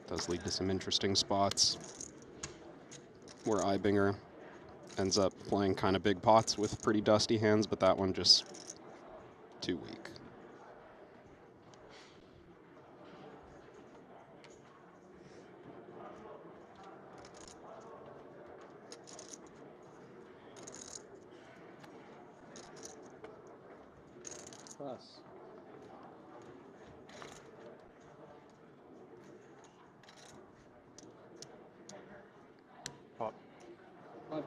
[SPEAKER 20] Does lead to some interesting spots where Ibinger ends up playing kind of big pots with pretty dusty hands, but that one just too weak.
[SPEAKER 7] Pass.
[SPEAKER 11] Pot.
[SPEAKER 7] 5-2-5.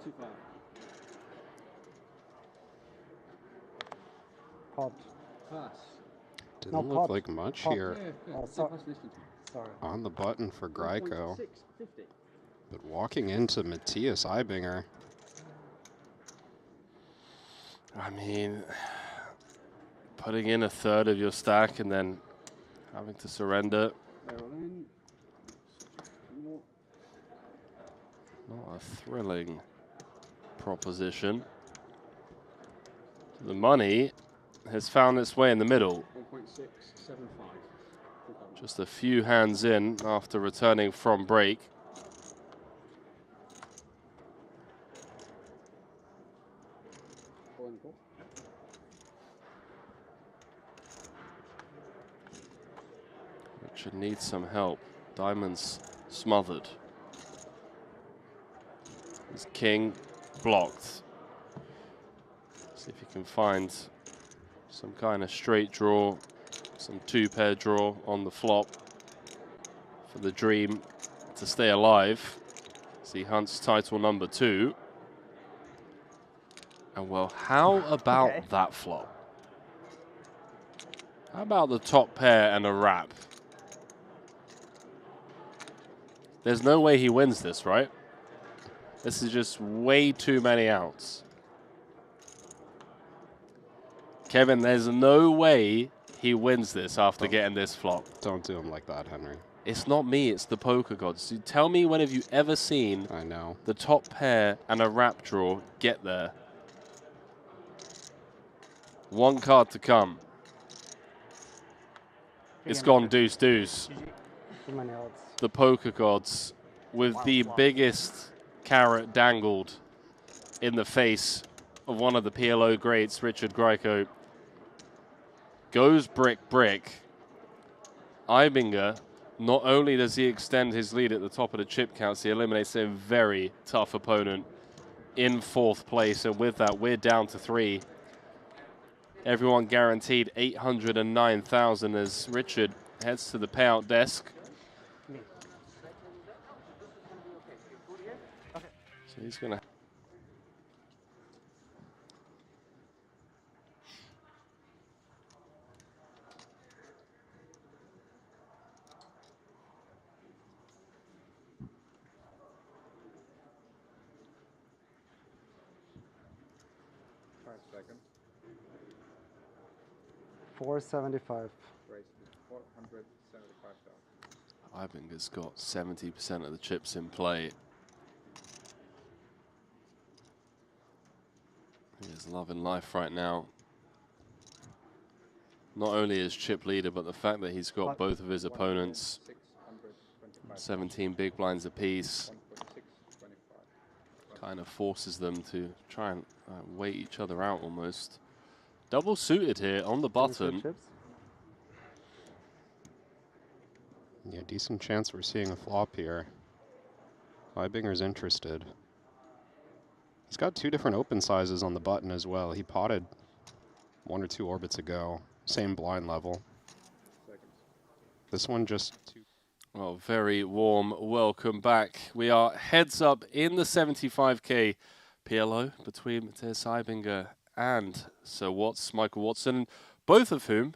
[SPEAKER 3] Pot.
[SPEAKER 7] Pass.
[SPEAKER 20] Didn't
[SPEAKER 3] No,
[SPEAKER 20] look
[SPEAKER 3] pot.
[SPEAKER 20] like much
[SPEAKER 3] Pot.
[SPEAKER 20] here
[SPEAKER 3] Oh, sorry.
[SPEAKER 20] on the button for Greiko.
[SPEAKER 7] 650.
[SPEAKER 20] But walking into Matthias Ibinger,
[SPEAKER 18] I mean, putting in a third of your stack and then having to surrender.
[SPEAKER 7] Barrel in. More.
[SPEAKER 18] Not a thrilling proposition. The money has found its way in the middle.
[SPEAKER 7] 1.675.
[SPEAKER 18] Just a few hands in after returning from break. Richard needs some help. Diamonds smothered. His king blocked. See if he can find some kind of straight draw, some 2-pair draw on the flop for the dream to stay alive. As he hunts title number 2. And well, how about that flop? How about the top pair and a wrap? There's no way he wins this, right? This is just way too many outs. Kevin, there's no way he wins this after getting this flop.
[SPEAKER 20] Don't do him like that, Henry.
[SPEAKER 18] It's not me, it's the poker gods. Tell me, when have you ever seen the top pair and a wrap draw get there? One card to come. It's gone deuce deuce.
[SPEAKER 3] Too many odds.
[SPEAKER 18] The poker gods with the biggest carrot dangled in the face of one of the PLO greats, Richard Greiko. Goes brick. Ibinger, not only does he extend his lead at the top of the chip counts, he eliminates a very tough opponent in 4th place. And with that, we're down to 3. Everyone guaranteed 809,000 as Richard heads to the payout desk. So he's going to...
[SPEAKER 7] Seconds.
[SPEAKER 3] 475.
[SPEAKER 7] Race 475,000.
[SPEAKER 18] Ibinger's got 70% of the chips in play. He is loving life right now. Not only is chip leader, but the fact that he's got both of his opponents 17 big blinds apiece kind of forces them to try and wait each other out almost. Double suited here on the button.
[SPEAKER 20] Yeah, decent chance we're seeing a flop here. Ibinger's interested. He's got 2 different open sizes on the button as well. He potted 1 or 2 orbits ago. Same blind level. This one just 2.
[SPEAKER 18] Well, very warm welcome back. We are heads up in the 75K PLO between Matthias Ibinger and Sir Michael Watson, both of whom,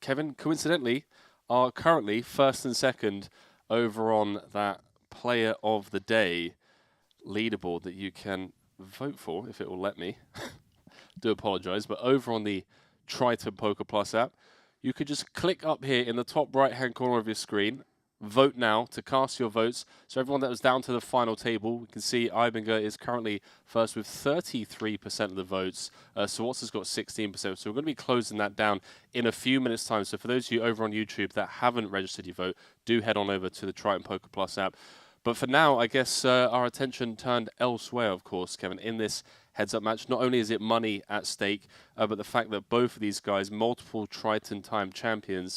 [SPEAKER 18] Kevin, coincidentally, are currently first and second over on that Player of the Day leaderboard that you can vote for, if it will let me. Do apologize, but over on the Triton Poker Plus app, you could just click up here in the top right-hand corner of your screen, vote now to cast your votes. So everyone that was down to the final table, we can see Ibinger is currently first with 33% of the votes. So Watson's got 16%. So we're going to be closing that down in a few minutes' time. So for those of you over on YouTube that haven't registered your vote, do head on over to the Triton Poker Plus app. But for now, I guess our attention turned elsewhere, of course, Kevin, in this heads-up match. Not only is it money at stake, but the fact that both of these guys, multiple multiple-time Triton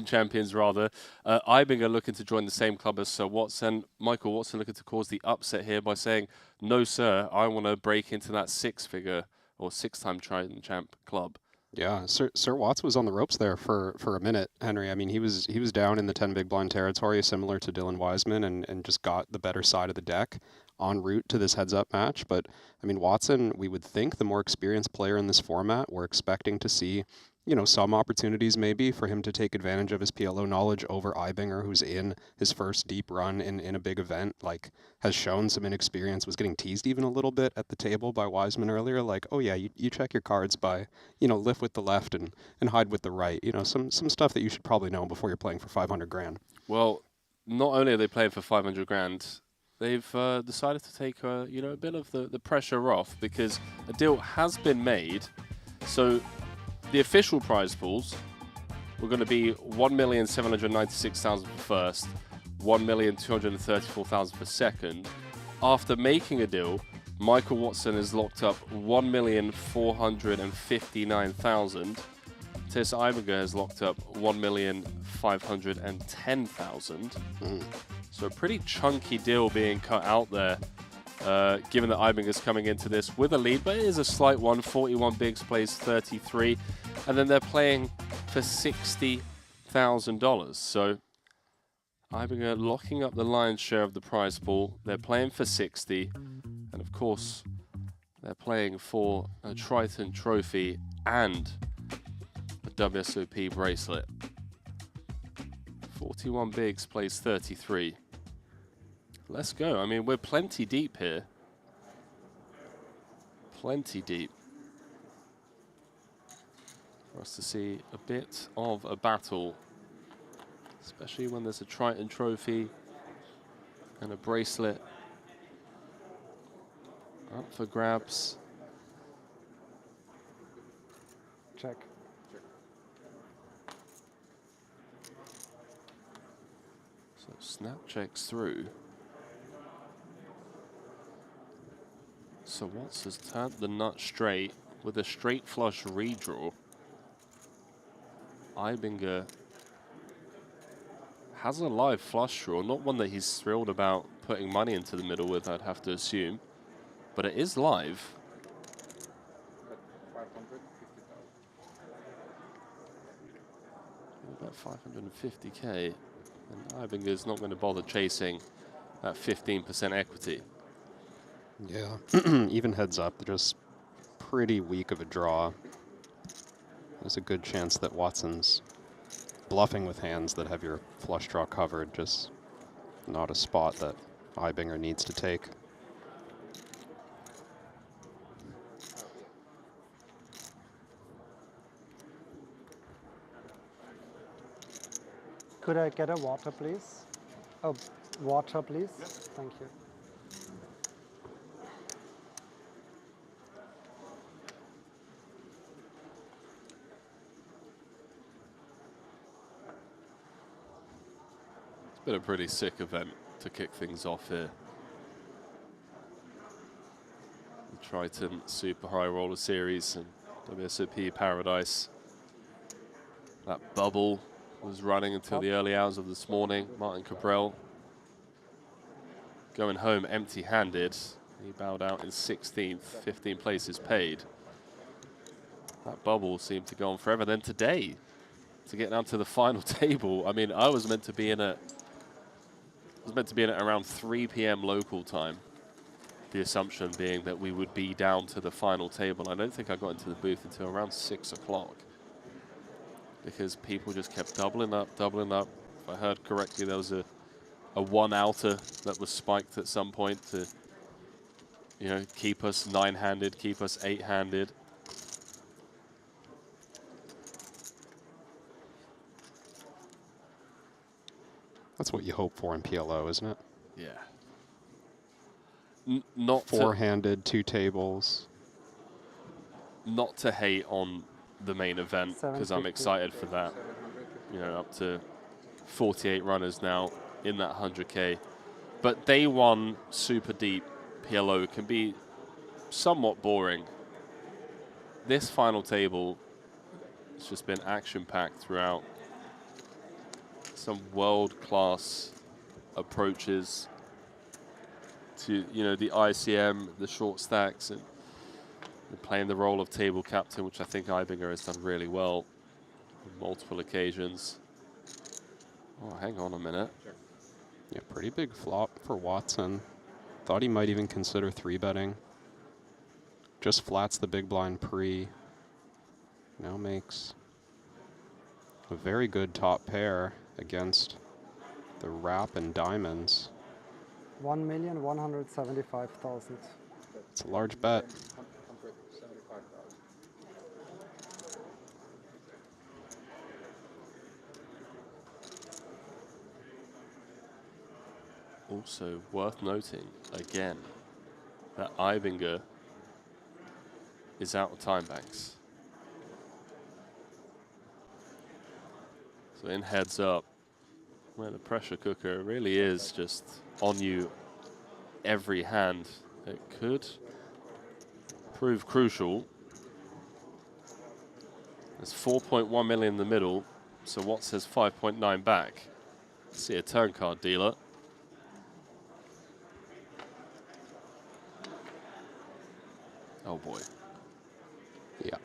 [SPEAKER 18] champions, rather. Ibinger looking to join the same club as Sir Watson. Michael Watson looking to cause the upset here by saying, no, sir, I want to break into that 6-figure or 6-time Triton champ club.
[SPEAKER 20] Yeah, Sir Watts was on the ropes there for a minute, Henry. I mean, he was down in the 10 big blind territory, similar to Dylan Wiseman, and just got the better side of the deck en route to this heads-up match. But, I mean, Watson, we would think the more experienced player in this format, we're expecting to see, you know, some opportunities maybe for him to take advantage of his PLO knowledge over Ibinger, who's in his first deep run in a big event, like has shown some inexperience, was getting teased even a little bit at the table by Wiseman earlier, like, oh yeah, you check your cards by, you know, lift with the left and hide with the right. You know, some stuff that you should probably know before you're playing for 500 grand.
[SPEAKER 18] Well, not only are they playing for 500 grand, they've decided to take, you know, a bit of the pressure off because a deal has been made. So the official prize pools were going to be 1,796,000 for first, 1,234,000 for second. After making a deal, Michael Watson has locked up 1,459,000. Matthias Ibinger has locked up 1,510,000. So a pretty chunky deal being cut out there. Given that Ibinger's coming into this with a lead, but it is a slight one. 41 bigs, plays 33, and then they're playing for $60,000. So Ibinger locking up the lion's share of the prize pool. They're playing for 60, and of course, they're playing for a Triton trophy and a WSOP bracelet. 41 bigs, plays 33. Let's go. I mean, we're plenty deep here. Plenty deep. For us to see a bit of a battle. Especially when there's a Triton trophy and a bracelet up for grabs.
[SPEAKER 3] Check.
[SPEAKER 18] So snap checks through. So Watts has turned the nut straight with a straight flush redraw. Ibinger has a live flush draw, not one that he's thrilled about putting money into the middle with, I'd have to assume, but it is live. about 550K. And Eibinger's not going to bother chasing that 15% equity.
[SPEAKER 20] Yeah, even heads up, just pretty weak of a draw. There's a good chance that Watson's bluffing with hands that have your flush draw covered, just not a spot that Eibinger needs to take.
[SPEAKER 3] Could I get a water, please? Oh, water, please. Thank you.
[SPEAKER 18] It's been a pretty sick event to kick things off here. The Triton Super High Roller Series and WSOP Paradise. That bubble was running until the early hours of this morning. Martin Cabral going home empty-handed. He bowed out in 16th, 15 places paid. That bubble seemed to go on forever. Then today, to get down to the final table, I mean, I was meant to be in at around 3 p.m. local time. The assumption being that we would be down to the final table. I don't think I got into the booth until around 6 o'clock. Because people just kept doubling up, doubling up. If I heard correctly, there was a one-outer that was spiked at some point to, you know, keep us 9-handed, keep us 8-handed.
[SPEAKER 20] That's what you hope for in PLO, isn't it?
[SPEAKER 18] Yeah. Not
[SPEAKER 20] four-handed, 2 tables.
[SPEAKER 18] Not to hate on the main event, because I'm excited for that. You know, up to 48 runners now in that 100K. But day one, super deep PLO can be somewhat boring. This final table has just been action-packed throughout. Some world-class approaches to, you know, the ICM, the short stacks, and playing the role of table captain, which I think Eibinger has done really well on multiple occasions. Oh, hang on a minute.
[SPEAKER 20] Yeah, pretty big flop for Watson. Thought he might even consider 3-betting. Just flats the big blind pre. Now makes a very good top pair against the wrap and diamonds.
[SPEAKER 3] 1,175,000.
[SPEAKER 20] It's a large bet.
[SPEAKER 18] Also worth noting, again, that Eibinger is out of time banks. So in heads up, where the pressure cooker really is just on you every hand, it could prove crucial. There's 4.1 million in the middle, so Watts has 5.9 back. See a turn card dealer. Oh boy.
[SPEAKER 20] Yeah.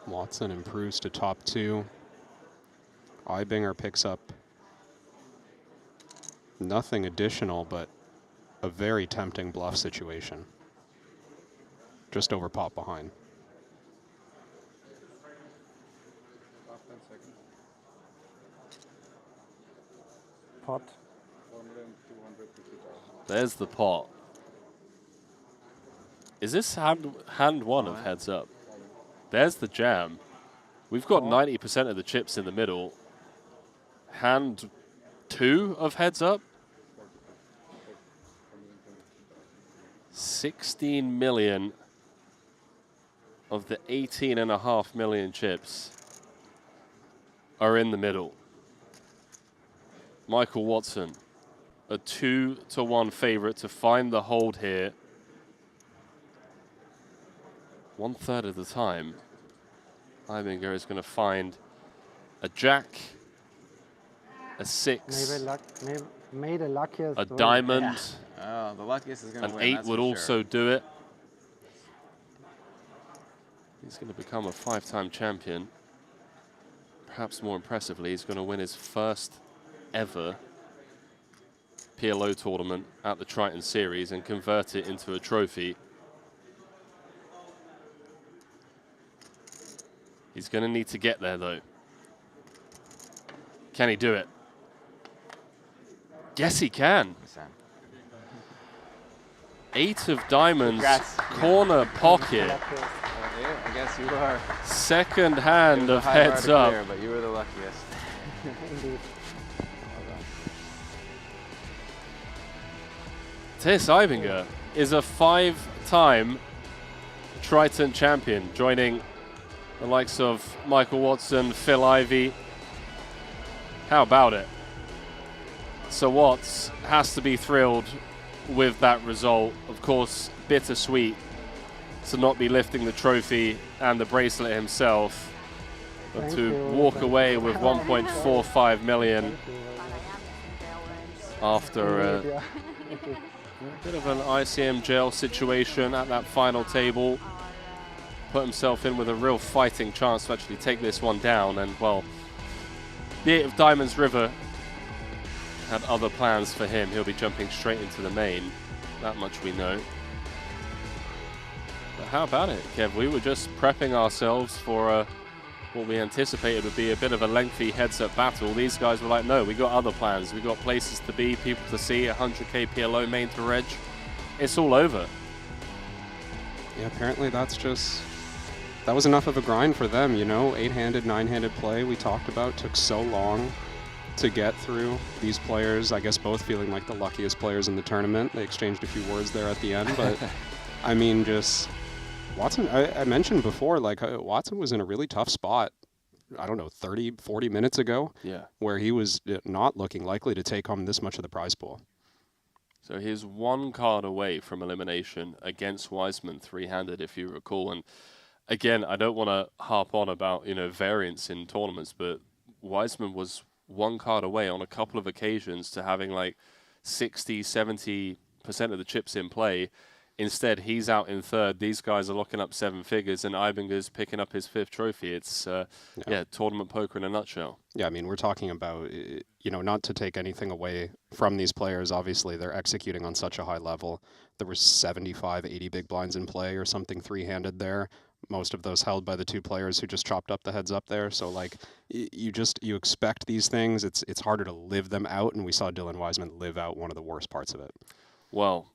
[SPEAKER 20] Watson improves to top 2. Eibinger picks up nothing additional, but a very tempting bluff situation. Just over pot behind.
[SPEAKER 3] Pot.
[SPEAKER 18] There's the pot. Is this hand one of heads up? There's the jam. We've got 90% of the chips in the middle. Hand 2 of heads up. 16 million of the 18.5 million chips are in the middle. Michael Watson, a 2-to-1 favorite to find the hold here. 1/3 of the time, Eibinger is going to find a jack, a 6,
[SPEAKER 3] May the luckiest
[SPEAKER 18] a diamond,
[SPEAKER 5] Oh, the luckiest is going to
[SPEAKER 18] an
[SPEAKER 5] win.
[SPEAKER 18] 8
[SPEAKER 5] that's
[SPEAKER 18] would
[SPEAKER 5] for
[SPEAKER 18] also
[SPEAKER 5] sure.
[SPEAKER 18] do it. He's going to become a 5-time champion. perhaps more impressively, he's going to win his first ever PLO tournament at the Triton Series and convert it into a trophy. He's going to need to get there, though. Can he do it? Yes, he can. 8 of diamonds, corner pocket.
[SPEAKER 5] I guess you are.
[SPEAKER 18] Second hand of heads up.
[SPEAKER 5] Clear, but you were the luckiest.
[SPEAKER 18] Tis Ibinger is a 5-time Triton champion, joining the likes of Michael Watson, Phil Ivey. How about it? So Watts has to be thrilled with that result. Of course, bittersweet to not be lifting the trophy and the bracelet himself, but to walk away with 1.45 million after a bit of an ICM jail situation at that final table. Put himself in with a real fighting chance to actually take this one down, and well, the 8 of Diamonds River had other plans for him. He'll be jumping straight into the main. That much we know. But how about it, Kev? We were just prepping ourselves for what we anticipated would be a bit of a lengthy heads-up battle. These guys were like, no, we got other plans. We got places to be, people to see, 100k PLO main to reg. It's all over.
[SPEAKER 20] Yeah, apparently that was enough of a grind for them, you know. 8-handed, 9-handed play we talked about took so long to get through. These players, I guess, both feeling like the luckiest players in the tournament. They exchanged a few words there at the end, but I mean, just Watson, I mentioned before, like Watson was in a really tough spot, I don't know, 30, 40 minutes ago, where he was not looking likely to take home this much of the prize pool.
[SPEAKER 18] So he's 1 card away from elimination against Wiseman, 3-handed, if you recall. And again, I don't want to harp on about, you know, variance in tournaments, but Wiseman was 1 card away on a couple of occasions to having like 60, 70% of the chips in play. Instead, he's out in 3rd. These guys are locking up 7 figures, and Ibinger's picking up his 5th trophy. It's, tournament poker in a nutshell.
[SPEAKER 20] Yeah, I mean, we're talking about, you know, not to take anything away from these players. Obviously, they're executing on such a high level. There were 75, 80 big blinds in play or something 3-handed there. Most of those held by the 2 players who just chopped up the heads up there. So, like, you expect these things. It's harder to live them out, and we saw Dylan Wiseman live out one of the worst parts of it.
[SPEAKER 18] Well,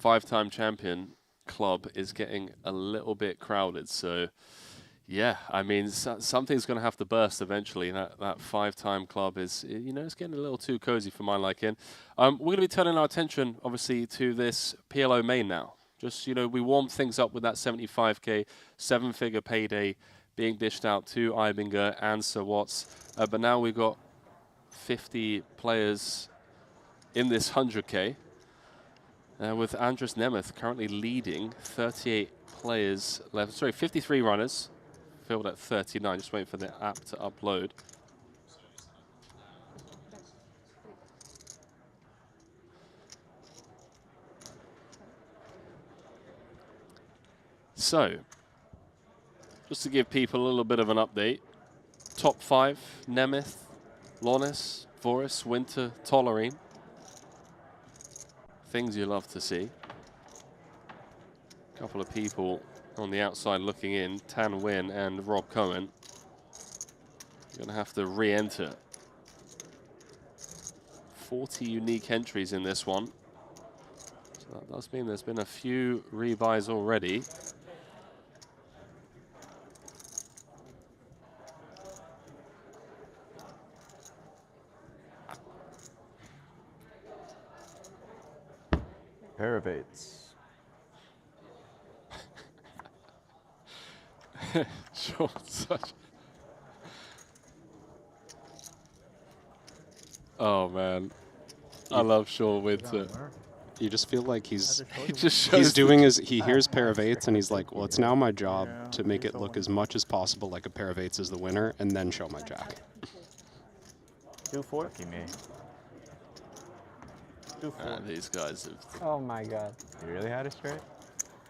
[SPEAKER 18] 5-time champion club is getting a little bit crowded. So, yeah, I mean, something's going to have to burst eventually. That 5-time club is, you know, it's getting a little too cozy for my liking. We're going to be turning our attention, obviously, to this PLO main now. Just, you know, we warmed things up with that 75k 7-figure payday being dished out to Ibinger and Sir Watts. But now we've got 50 players in this 100k. With Andres Nemeth currently leading, 38 players left. Sorry, 53 runners, filled at 39. Just waiting for the app to upload. So, just to give people a little bit of an update, top 5, Nemeth, Lonis, Voris, Winter, Tollerine. Things you love to see. A couple of people on the outside looking in, Tan Win and Rob Cohen. You're going to have to re-enter. 40 unique entries in this one. So that does mean there's been a few rebuys already.
[SPEAKER 13] Pair of 8s.
[SPEAKER 18] Sure, such. Oh man, I love Sean Winter.
[SPEAKER 20] You just feel like he's
[SPEAKER 18] he's
[SPEAKER 20] doing he hears pair of 8s and he's like, well, it's now my job to make it look as much as possible like a pair of 8s is the winner, and then show my jack.
[SPEAKER 13] 2-4. Lucky me.
[SPEAKER 18] 2-4. These guys have.
[SPEAKER 3] Oh my god.
[SPEAKER 13] You really had it straight?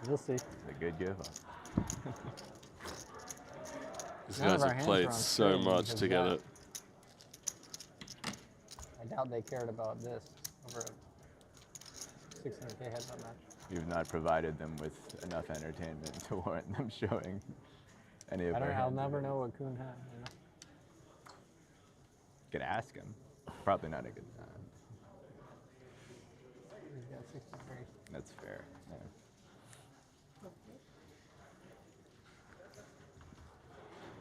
[SPEAKER 3] We'll see.
[SPEAKER 13] It's a good give up.
[SPEAKER 18] These
[SPEAKER 10] None of
[SPEAKER 18] guys
[SPEAKER 10] our
[SPEAKER 18] have
[SPEAKER 10] hands
[SPEAKER 18] played
[SPEAKER 10] are on
[SPEAKER 18] so
[SPEAKER 10] screen
[SPEAKER 18] much
[SPEAKER 10] because
[SPEAKER 18] together.
[SPEAKER 10] I doubt they cared about this over a 600K heads-up match.
[SPEAKER 5] We've not provided them with enough entertainment to warrant them showing any of our
[SPEAKER 10] I'll
[SPEAKER 5] hands.
[SPEAKER 10] never know what Kuhn had, you know?
[SPEAKER 5] Could ask him. Probably not a good time.
[SPEAKER 10] He's got 63.
[SPEAKER 5] That's fair.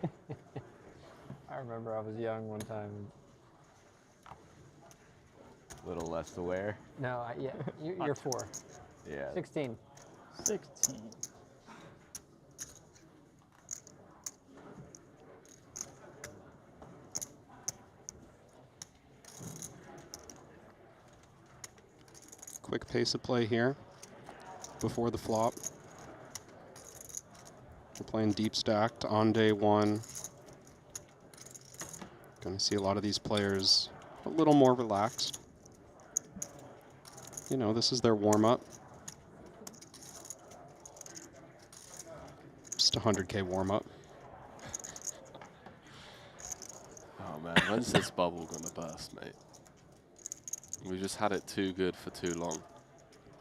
[SPEAKER 5] Yeah.
[SPEAKER 10] I remember I was young one time.
[SPEAKER 5] A little less aware.
[SPEAKER 10] No, yeah, you're 4.
[SPEAKER 5] Yeah.
[SPEAKER 10] 16.
[SPEAKER 16] 16.
[SPEAKER 20] Quick pace of play here before the flop. We're playing deep stacked on day 1. Going to see a lot of these players a little more relaxed. You know, this is their warm-up. Just a 100K warm-up.
[SPEAKER 18] Oh man, when's this bubble gonna burst, mate? We've just had it too good for too long.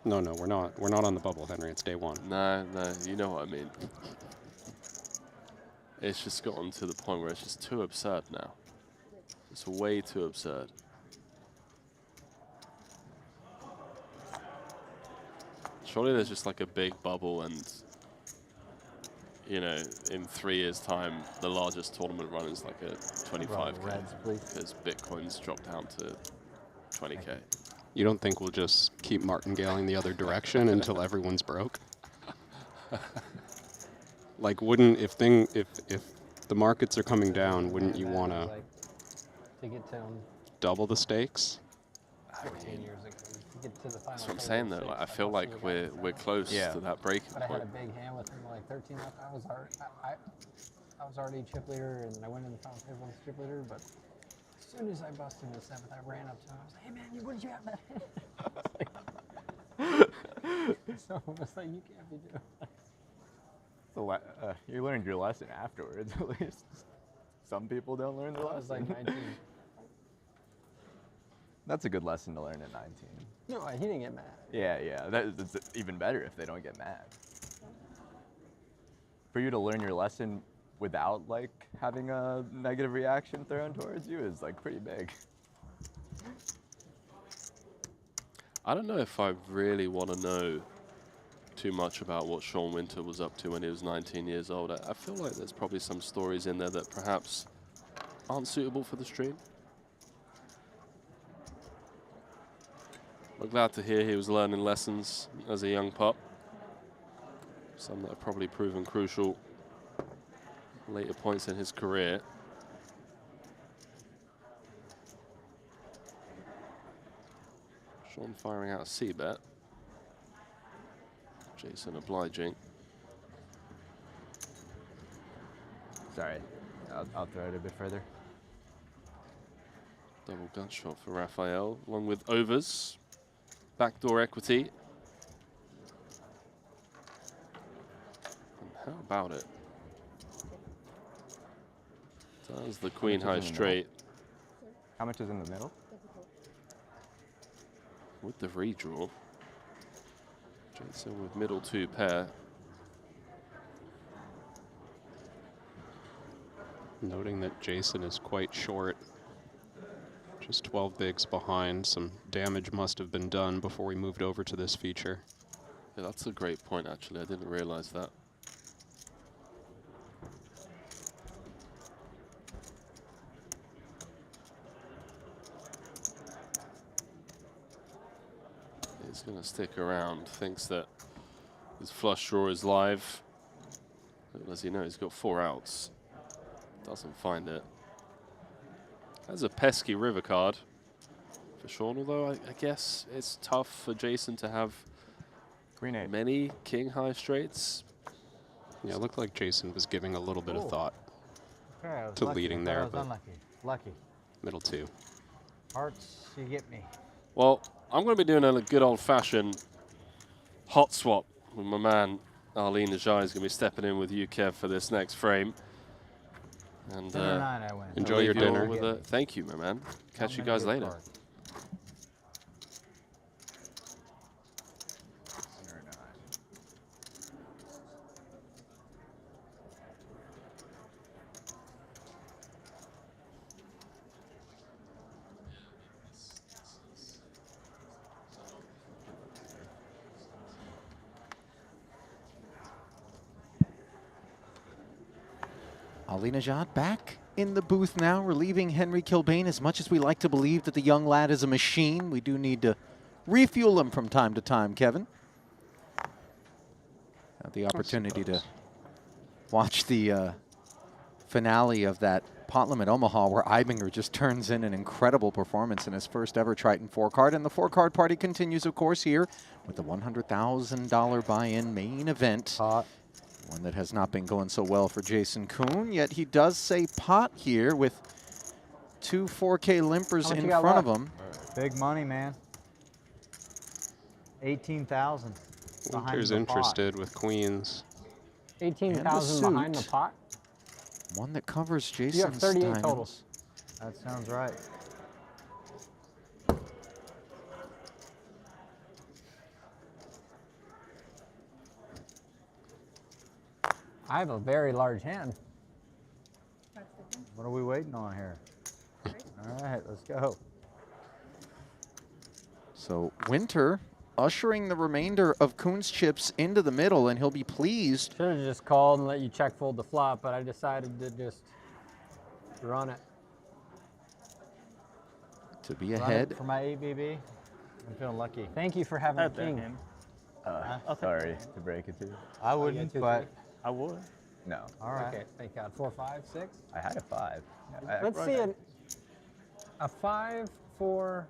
[SPEAKER 20] No, we're not. We're not on the bubble, Henry. It's day 1.
[SPEAKER 18] No, you know what I mean. It's just gotten to the point where it's just too absurd now. It's way too absurd. Surely there's just like a big bubble and, you know, in 3 years' time, the largest tournament run is like a 25K. Because Bitcoin's dropped down to 20K.
[SPEAKER 20] You don't think we'll just keep martingaling the other direction until everyone's broke? Like, wouldn't, if the markets are coming down, wouldn't you want to
[SPEAKER 10] get to
[SPEAKER 20] double the stakes?
[SPEAKER 10] 14 years ago to get to the final.
[SPEAKER 18] That's what I'm saying though. Like, I feel like we're close to that breaking
[SPEAKER 10] But I
[SPEAKER 18] point.
[SPEAKER 10] had a big hand with him like 13 up. I was already chip leader, and I went in the final table as chip leader. But as soon as I busted the 7th, I ran up to him. I was like, "Hey man, what did you have that hand?" So I was like, "You can't be doing that."
[SPEAKER 5] So you learned your lesson afterwards, at least. Some people don't learn the lesson.
[SPEAKER 10] I was like 19.
[SPEAKER 5] That's a good lesson to learn at 19.
[SPEAKER 10] No, he didn't get mad.
[SPEAKER 5] Yeah, that's even better if they don't get mad. For you to learn your lesson without like having a negative reaction thrown towards you is like pretty big.
[SPEAKER 18] I don't know if I really want to know too much about what Sean Winter was up to when he was 19 years old. I feel like there's probably some stories in there that perhaps aren't suitable for the stream. We're glad to hear he was learning lessons as a young pup. Some that have probably proven crucial later points in his career. Sean firing out a C-bet. Jason obliging.
[SPEAKER 5] Sorry, I'll throw it a bit further.
[SPEAKER 18] Double gut shot for Raphael, along with overs. Backdoor equity. And how about it? Does the queen high straight.
[SPEAKER 5] How much is in the middle?
[SPEAKER 18] With the redraw. Jason with middle 2 pair.
[SPEAKER 20] Noting that Jason is quite short. Just 12 bigs behind. Some damage must have been done before we moved over to this feature.
[SPEAKER 18] Yeah, that's a great point, actually. I didn't realize that. He's going to stick around. Thinks that his flush draw is live. Little does he know, he's got 4 outs. Doesn't find it. That's a pesky river card for Sean, although I guess it's tough for Jason to have
[SPEAKER 5] Queen 8.
[SPEAKER 18] Many king high straights.
[SPEAKER 20] Yeah, it looked like Jason was giving a little bit of thought
[SPEAKER 4] Okay, I was
[SPEAKER 20] to
[SPEAKER 4] lucky,
[SPEAKER 20] leading
[SPEAKER 4] but I
[SPEAKER 20] there,
[SPEAKER 4] was
[SPEAKER 20] but
[SPEAKER 4] unlucky. Lucky.
[SPEAKER 20] middle 2.
[SPEAKER 4] Hearts, you get me.
[SPEAKER 18] Well, I'm going to be doing a good old-fashioned hot swap with my man, Arlene Najai is going to be stepping in with you, Kev, for this next frame. And
[SPEAKER 4] 10 or 9, I win.
[SPEAKER 20] Enjoy your dinner.
[SPEAKER 18] With a thank you, my man. Catch you guys later.
[SPEAKER 1] Ali Najad back in the booth now, relieving Henry Kilbane. As much as we like to believe that the young lad is a machine, we do need to refuel him from time to time, Kevin. Had the opportunity to watch the finale of that pot limit Omaha, where Ibinger just turns in an incredible performance in his first ever Triton 4-card. And the 4-card party continues, of course, here with the $100,000 buy-in main event. One that has not been going so well for Jason Kuhn, yet he does say pot here with 2 4K limpers in front of him.
[SPEAKER 4] Big money, man. 18,000.
[SPEAKER 20] Winter's interested with queens.
[SPEAKER 10] 18,000 behind the pot.
[SPEAKER 1] One that covers Jason's
[SPEAKER 10] You have 38
[SPEAKER 1] diamonds.
[SPEAKER 10] total.
[SPEAKER 4] That sounds right.
[SPEAKER 10] I have a very large hand.
[SPEAKER 4] What are we waiting on here? All right, let's go.
[SPEAKER 1] So Winter ushering the remainder of Kuhn's chips into the middle, and he'll be pleased.
[SPEAKER 10] Should have just called and let you check fold the flop, but I decided to just run it.
[SPEAKER 1] To be
[SPEAKER 4] Run
[SPEAKER 1] ahead.
[SPEAKER 4] it for my ABB. I'm feeling lucky.
[SPEAKER 10] Thank you for having a king.
[SPEAKER 13] Sorry to break it to you.
[SPEAKER 4] I wouldn't, but
[SPEAKER 13] I would. No.
[SPEAKER 4] all right.
[SPEAKER 10] Okay, thank God. 4, 5, 6.
[SPEAKER 13] I had a 5.
[SPEAKER 10] Let's see a 5, 4,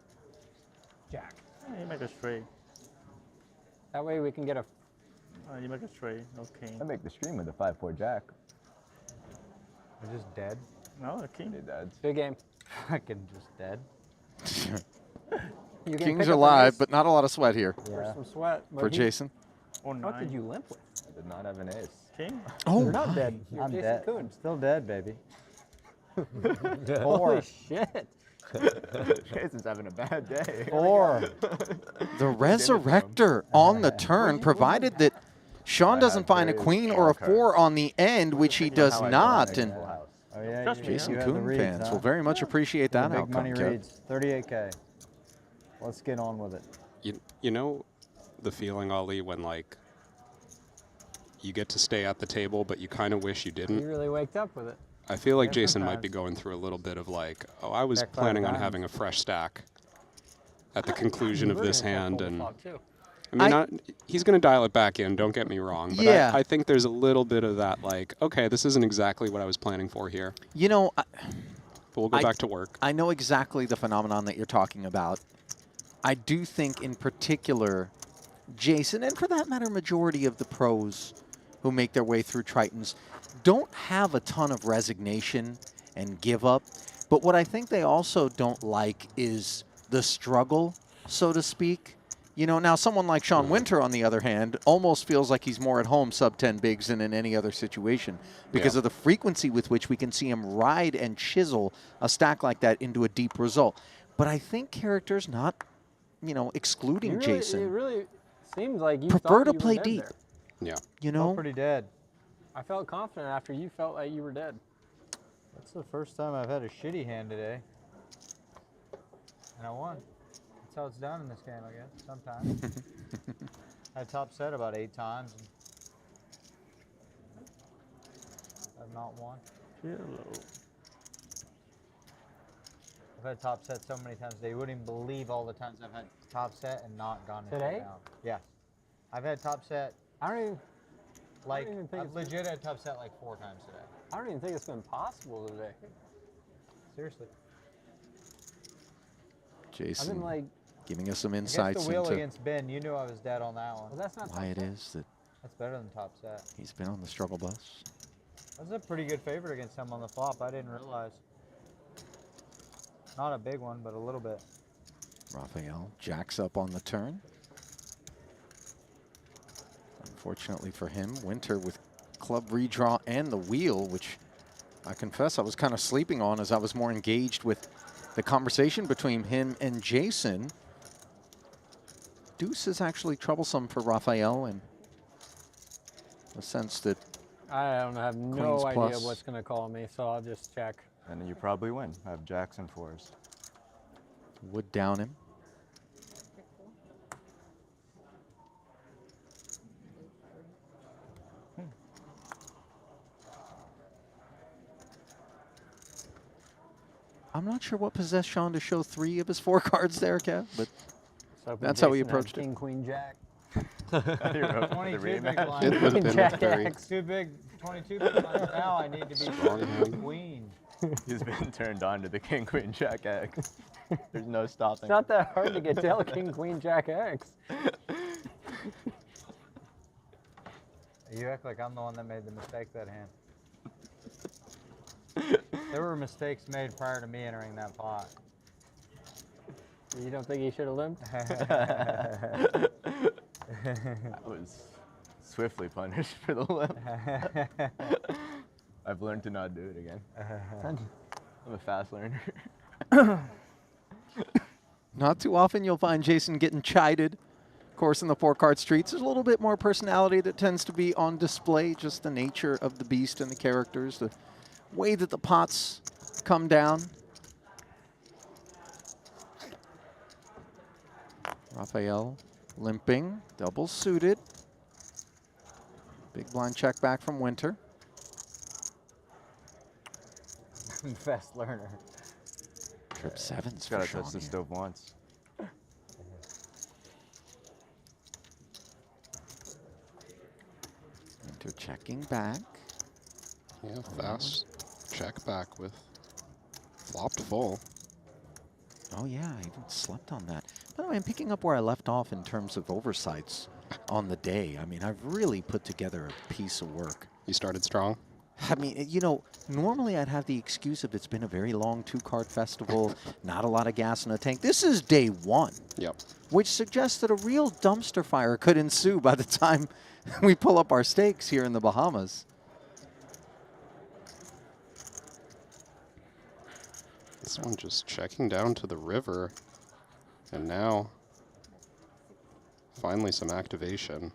[SPEAKER 10] jack.
[SPEAKER 16] You make a straight.
[SPEAKER 10] That way we can get a.
[SPEAKER 16] You make a straight. Okay.
[SPEAKER 13] I make the stream with a 5-4 jack.
[SPEAKER 4] We're just dead.
[SPEAKER 16] No, a king.
[SPEAKER 13] Dead.
[SPEAKER 10] Big game.
[SPEAKER 4] Fucking just dead.
[SPEAKER 10] You can
[SPEAKER 1] Kings
[SPEAKER 10] pick
[SPEAKER 1] are
[SPEAKER 10] up a
[SPEAKER 1] live,
[SPEAKER 10] ace
[SPEAKER 1] but not a lot of sweat here
[SPEAKER 10] for some sweat. but
[SPEAKER 1] for
[SPEAKER 10] he-
[SPEAKER 1] Jason.
[SPEAKER 10] What did you limp with?
[SPEAKER 13] I did not have an ace.
[SPEAKER 16] King?
[SPEAKER 1] Oh,
[SPEAKER 10] You're not
[SPEAKER 1] my.
[SPEAKER 10] dead. You're
[SPEAKER 4] I'm
[SPEAKER 10] Jason
[SPEAKER 4] dead.
[SPEAKER 10] Kuhn.
[SPEAKER 4] I'm still dead, baby.
[SPEAKER 10] Holy shit.
[SPEAKER 13] Jason's having a bad day.
[SPEAKER 4] 4.
[SPEAKER 1] The Resurrector on the turn, provided that Sean doesn't find a queen or a 4 on the end, which he does not. And
[SPEAKER 4] Oh yeah,
[SPEAKER 16] Trust me,
[SPEAKER 1] Jason
[SPEAKER 4] you have the
[SPEAKER 1] Kuhn
[SPEAKER 4] reads,
[SPEAKER 1] fans
[SPEAKER 4] huh?
[SPEAKER 1] will very much appreciate
[SPEAKER 4] The
[SPEAKER 1] that
[SPEAKER 4] big
[SPEAKER 1] outcome,
[SPEAKER 4] money
[SPEAKER 1] Kev.
[SPEAKER 4] reads. 38K. Let's get on with it.
[SPEAKER 20] You know the feeling, Ali, when like you get to stay at the table, but you kind of wish you
[SPEAKER 10] You
[SPEAKER 20] didn't.
[SPEAKER 10] really waked up with it.
[SPEAKER 20] I feel like
[SPEAKER 4] Yeah,
[SPEAKER 20] Jason might be
[SPEAKER 4] sometimes.
[SPEAKER 20] going through a little bit of like, oh, I was
[SPEAKER 4] Back five
[SPEAKER 20] planning on
[SPEAKER 4] diamonds.
[SPEAKER 20] having a fresh stack at the conclusion of
[SPEAKER 10] We're
[SPEAKER 20] this
[SPEAKER 10] gonna check
[SPEAKER 20] hand,
[SPEAKER 10] fold the
[SPEAKER 20] and
[SPEAKER 10] flop, too.
[SPEAKER 20] I mean, he's going to dial it back in. Don't get me wrong, but
[SPEAKER 1] Yeah.
[SPEAKER 20] I think there's a little bit of that, like, okay, this isn't exactly what I was planning for here,
[SPEAKER 1] You know,
[SPEAKER 20] but we'll go back to work.
[SPEAKER 1] I know exactly the phenomenon that you're talking about. I do think in particular, Jason, and for that matter, majority of the pros who make their way through Tritons don't have a ton of resignation and give up. But what I think they also don't like is the struggle, so to speak. You know, now someone like Sean Winter, on the other hand, almost feels like he's more at home sub-10 bigs than in any other situation because of the frequency with which we can see him ride and chisel a stack like that into a deep result. But I think characters not, you know, excluding
[SPEAKER 10] It
[SPEAKER 1] Jason,
[SPEAKER 10] really seems like you
[SPEAKER 1] prefer
[SPEAKER 10] thought
[SPEAKER 1] to
[SPEAKER 10] you
[SPEAKER 1] play
[SPEAKER 10] were dead
[SPEAKER 1] deep.
[SPEAKER 10] there.
[SPEAKER 20] Yeah.
[SPEAKER 1] You
[SPEAKER 4] Felt
[SPEAKER 1] know,
[SPEAKER 4] pretty dead.
[SPEAKER 10] I felt confident after you felt like you were dead.
[SPEAKER 4] That's the first time I've had a shitty hand today. And I won. That's how it's done in this game, I guess, sometimes. I top set about 8 times. And I've not won. I've had top set so many times today. You wouldn't even believe all the times I've had top set and not gone into
[SPEAKER 10] Today?
[SPEAKER 4] down. Yeah. I've had top set,
[SPEAKER 10] I don't even.
[SPEAKER 4] like,
[SPEAKER 10] even think
[SPEAKER 4] I've
[SPEAKER 10] it's-
[SPEAKER 4] legit had top set like 4 times today.
[SPEAKER 10] I don't even think it's been possible today.
[SPEAKER 4] Seriously.
[SPEAKER 10] I've
[SPEAKER 1] Jason
[SPEAKER 10] been like,
[SPEAKER 1] giving us some
[SPEAKER 4] Against
[SPEAKER 1] insights
[SPEAKER 4] the wheel
[SPEAKER 1] into
[SPEAKER 4] against Ben, you knew I was dead on that one.
[SPEAKER 10] well, that's not.
[SPEAKER 1] why it is that
[SPEAKER 4] That's better than top set.
[SPEAKER 1] he's been on the struggle bus.
[SPEAKER 4] I was a pretty good favorite against him on the flop. I didn't realize. Not a big one, but a little bit.
[SPEAKER 1] Raphael jacks up on the turn. Unfortunately for him, Winter with club redraw and the wheel, which I confess I was kind of sleeping on as I was more engaged with the conversation between him and Jason. Deuce is actually troublesome for Rafael in the sense that
[SPEAKER 10] I don't have
[SPEAKER 1] Queens
[SPEAKER 10] no idea
[SPEAKER 1] plus.
[SPEAKER 10] what's going to call me, so I'll just check.
[SPEAKER 13] And then you probably win. I have jacks and fours.
[SPEAKER 1] would down him. I'm not sure what possessed Sean to show 3 of his 4 cards there, Kev, but that's how he approached it.
[SPEAKER 10] King, queen, jack.
[SPEAKER 4] 22 big blinds.
[SPEAKER 20] It would have been
[SPEAKER 4] Jack
[SPEAKER 20] very
[SPEAKER 4] X. 2 big, 22 big blinds. Now I need to be
[SPEAKER 20] strong hand.
[SPEAKER 4] queen.
[SPEAKER 13] He's been turned on to the king, queen, jack, X. There's no stopping.
[SPEAKER 10] It's not that hard to get tail king, queen, jack, X.
[SPEAKER 4] You act like I'm the one that made the mistake that hand. There were mistakes made prior to me entering that pot.
[SPEAKER 10] You don't think he should have limped?
[SPEAKER 13] I was swiftly punished for the limp. I've learned to not do it again. I'm a fast learner.
[SPEAKER 1] Not too often you'll find Jason getting chided. Of course, in the 4-card streets, there's a little bit more personality that tends to be on display, just the nature of the beast and the characters, the way that the pots come down. Rafael limping, double suited. Big blind check back from Winter.
[SPEAKER 4] Fast learner.
[SPEAKER 1] Trip 7's
[SPEAKER 13] Gotta
[SPEAKER 1] for Sean
[SPEAKER 13] touch the
[SPEAKER 1] here.
[SPEAKER 13] stove once.
[SPEAKER 1] Winter checking back.
[SPEAKER 20] Yeah, fast check back with flopped full.
[SPEAKER 1] Oh yeah, I even slept on that. By the way, I'm picking up where I left off in terms of oversights on the day. I mean, I've really put together a piece of work.
[SPEAKER 20] You started strong?
[SPEAKER 1] I mean, you know, normally I'd have the excuse of it's been a very long 2-card festival, not a lot of gas in the tank. This is day 1.
[SPEAKER 20] Yep.
[SPEAKER 1] Which suggests that a real dumpster fire could ensue by the time we pull up our stakes here in the Bahamas.
[SPEAKER 20] This one just checking down to the river. And now, finally some activation.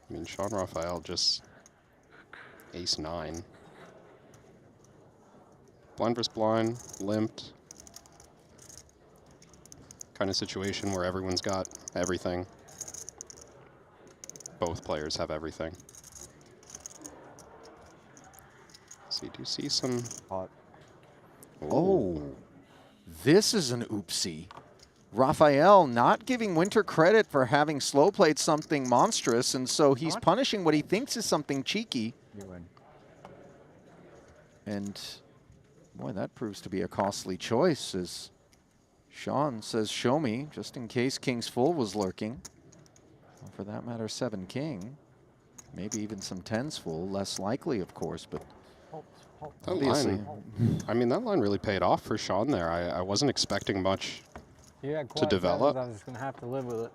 [SPEAKER 20] I mean, Sean Raphael just ace-9. Blind versus blind, limped. Kind of situation where everyone's got everything. Both players have everything. So you do see some
[SPEAKER 13] pot.
[SPEAKER 1] Oh, this is an oopsie. Rafael not giving Winter credit for having slow played something monstrous, and so he's punishing what he thinks is something cheeky.
[SPEAKER 13] You win.
[SPEAKER 1] And boy, that proves to be a costly choice, as Sean says, show me, just in case King's full was lurking. Or for that matter, 7 King. Maybe even some 10s full, less likely, of course, but
[SPEAKER 20] that
[SPEAKER 1] obviously.
[SPEAKER 20] line, I mean, that line really paid off for Sean there. I wasn't expecting much
[SPEAKER 10] You had
[SPEAKER 20] to
[SPEAKER 10] quite
[SPEAKER 20] develop.
[SPEAKER 10] sevens, I was just going to have to live with it.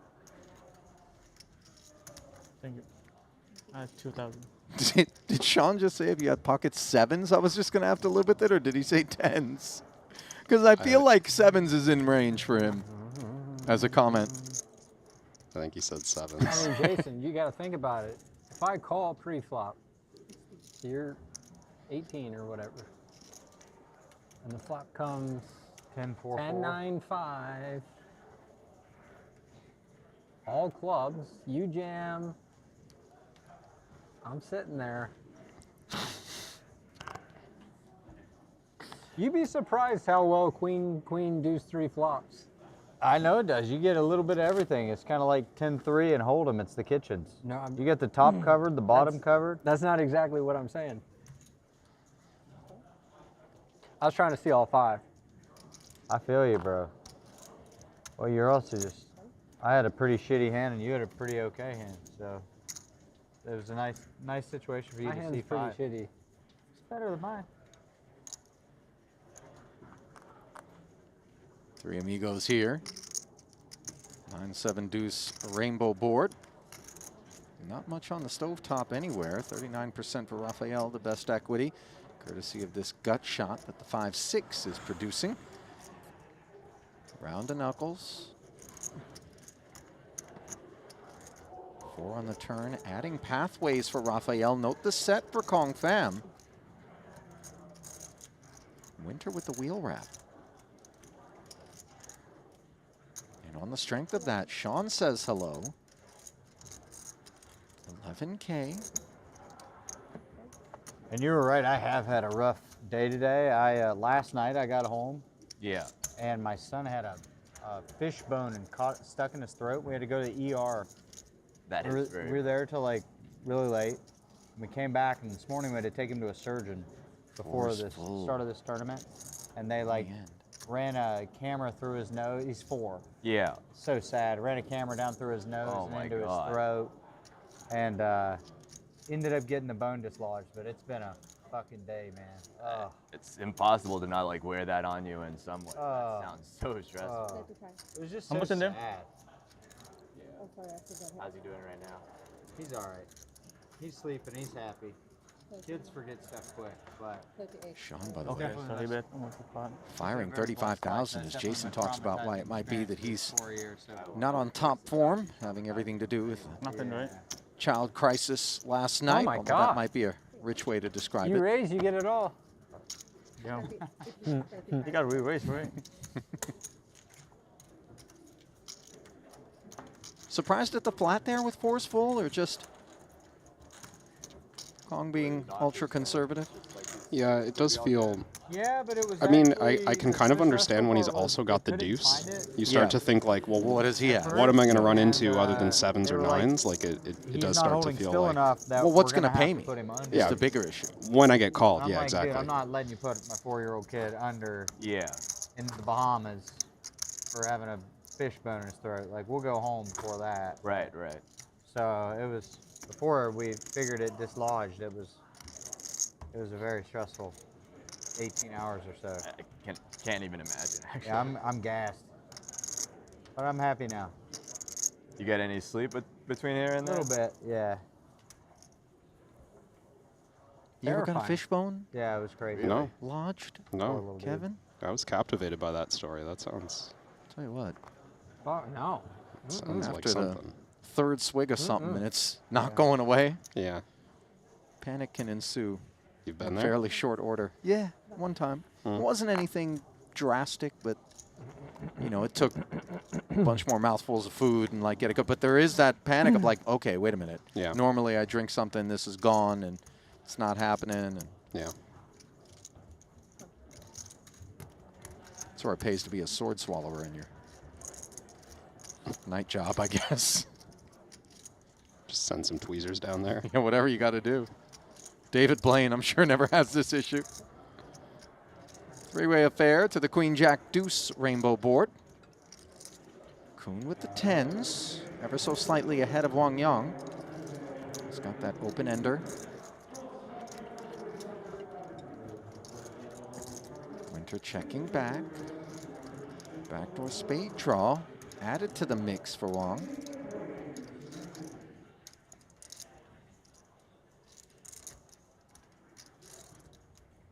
[SPEAKER 11] Thank you. I have 2,000.
[SPEAKER 1] Did Sean just say if you had pocket 7s, I was just going to have to live with it, or did he say 10s? Because I feel like 7s is in range for him as a comment.
[SPEAKER 20] I think he said 7s.
[SPEAKER 10] I mean, Jason, you got to think about it. If I call pre-flop, you're 18 or whatever, and the flop comes
[SPEAKER 4] 10-4-4.
[SPEAKER 10] 10-9-5, all clubs, you jam, I'm sitting there. You'd be surprised how well queen, deuce 3 flops.
[SPEAKER 4] I know it does. You get a little bit of everything. It's kind of like 10-3 and Hold'em. It's the kitchens.
[SPEAKER 10] No,
[SPEAKER 4] you get the top covered, the bottom covered.
[SPEAKER 10] That's not exactly what I'm saying. I was trying to see all 5.
[SPEAKER 4] I feel you, bro. Well, you're also just, I had a pretty shitty hand and you had a pretty okay hand, so it was a nice situation for you
[SPEAKER 10] My
[SPEAKER 4] to
[SPEAKER 10] hand's
[SPEAKER 4] see
[SPEAKER 10] pretty
[SPEAKER 4] 5.
[SPEAKER 10] shitty.
[SPEAKER 4] It's better than mine.
[SPEAKER 1] 3 amigos here. 9-7 deuce rainbow board. Not much on the stovetop anywhere. 39% for Rafael, the best equity, courtesy of this gut shot that the 5-6 is producing. Round of knuckles. 4 on the turn, adding pathways for Rafael. Note the set for Kong Pham. Winter with the wheel wrap. And on the strength of that, Sean says hello. 11K.
[SPEAKER 4] And you were right, I have had a rough day today. Last night I got home.
[SPEAKER 13] Yeah.
[SPEAKER 4] And my son had a fish bone and stuck in his throat. We had to go to the ER.
[SPEAKER 13] That is very...
[SPEAKER 4] We were there till like really late. We came back, and this morning we had to take him to a surgeon before the start of this tournament. And they like ran a camera through his nose. He's 4.
[SPEAKER 13] Yeah.
[SPEAKER 4] So sad. Ran a camera down through his nose and into his throat. And ended up getting the bone dislodged, but it's been a fucking day, man.
[SPEAKER 13] It's impossible to not like wear that on you in some way. That sounds so stressful.
[SPEAKER 4] It was just
[SPEAKER 13] How
[SPEAKER 4] so
[SPEAKER 13] much in there?
[SPEAKER 4] sad.
[SPEAKER 14] Oh, sorry, I forgot.
[SPEAKER 13] How's he doing right now?
[SPEAKER 4] He's all right. He's sleeping. He's happy. Kids forget stuff quick, but
[SPEAKER 1] Sean, by the way, firing 35,000 as Jason talks about why it might be that he's not on top form, having everything to do with child crisis last night.
[SPEAKER 10] my
[SPEAKER 1] although
[SPEAKER 10] God.
[SPEAKER 1] That might be a rich way to describe
[SPEAKER 10] You
[SPEAKER 1] it.
[SPEAKER 10] raise, you get it all.
[SPEAKER 13] Yeah. You got to re-raise, right?
[SPEAKER 1] Surprised at the flat there with forceful, or just Kong being ultra conservative?
[SPEAKER 20] Yeah, it does feel...
[SPEAKER 4] Yeah, but it was
[SPEAKER 20] I mean, I can kind of understand when he's also got the deuce. You start to think like, well,
[SPEAKER 1] what does he have?
[SPEAKER 20] What am I going to run into other than 7s or 9s? Like, it does start to feel like...
[SPEAKER 1] Well, what's going to pay me?
[SPEAKER 20] Yeah,
[SPEAKER 1] It's the bigger issue.
[SPEAKER 20] When I get called,
[SPEAKER 4] I'm
[SPEAKER 20] yeah,
[SPEAKER 4] like,
[SPEAKER 20] exactly.
[SPEAKER 4] Dude, I'm not letting you put my 4-year-old kid under in the Bahamas for having a fish bone in his throat. Like, we'll go home for that.
[SPEAKER 13] Right.
[SPEAKER 4] So it was, before we figured it dislodged, it was a very stressful 18 hours or so.
[SPEAKER 13] I can't even imagine, actually.
[SPEAKER 4] Yeah, I'm gassed. But I'm happy now.
[SPEAKER 13] You get any sleep between here and there?
[SPEAKER 4] A little bit, yeah.
[SPEAKER 1] You ever got a
[SPEAKER 4] Terrifying.
[SPEAKER 1] fishbone?
[SPEAKER 4] Yeah, it was crazy.
[SPEAKER 20] No.
[SPEAKER 1] Lodged?
[SPEAKER 20] No.
[SPEAKER 1] Kevin?
[SPEAKER 20] I was captivated by that story. That sounds...
[SPEAKER 1] Tell you what.
[SPEAKER 10] Oh, no.
[SPEAKER 20] Sounds like
[SPEAKER 1] After
[SPEAKER 20] something.
[SPEAKER 1] the third swig of something and it's not going away,
[SPEAKER 20] Yeah.
[SPEAKER 1] panic can ensue.
[SPEAKER 20] You've been
[SPEAKER 1] in
[SPEAKER 20] there?
[SPEAKER 1] fairly short order. Yeah, one time. It wasn't anything drastic, but you know, it took a bunch more mouthfuls of food and like get it good. But there is that panic of like, okay, wait a minute.
[SPEAKER 20] Yeah.
[SPEAKER 1] Normally I drink something, this is gone, and it's not happening. And
[SPEAKER 20] yeah.
[SPEAKER 1] That's where it pays to be a sword swallower in your night job, I guess.
[SPEAKER 20] Just send some tweezers down there.
[SPEAKER 1] Yeah, whatever you got to do. David Blaine, I'm sure, never has this issue. Three-way affair to the Queen Jack Deuce rainbow board. Kuhn with the 10s, ever so slightly ahead of Wang Yang. He's got that open ender. Winter checking back. Backdoor spade draw added to the mix for Wang.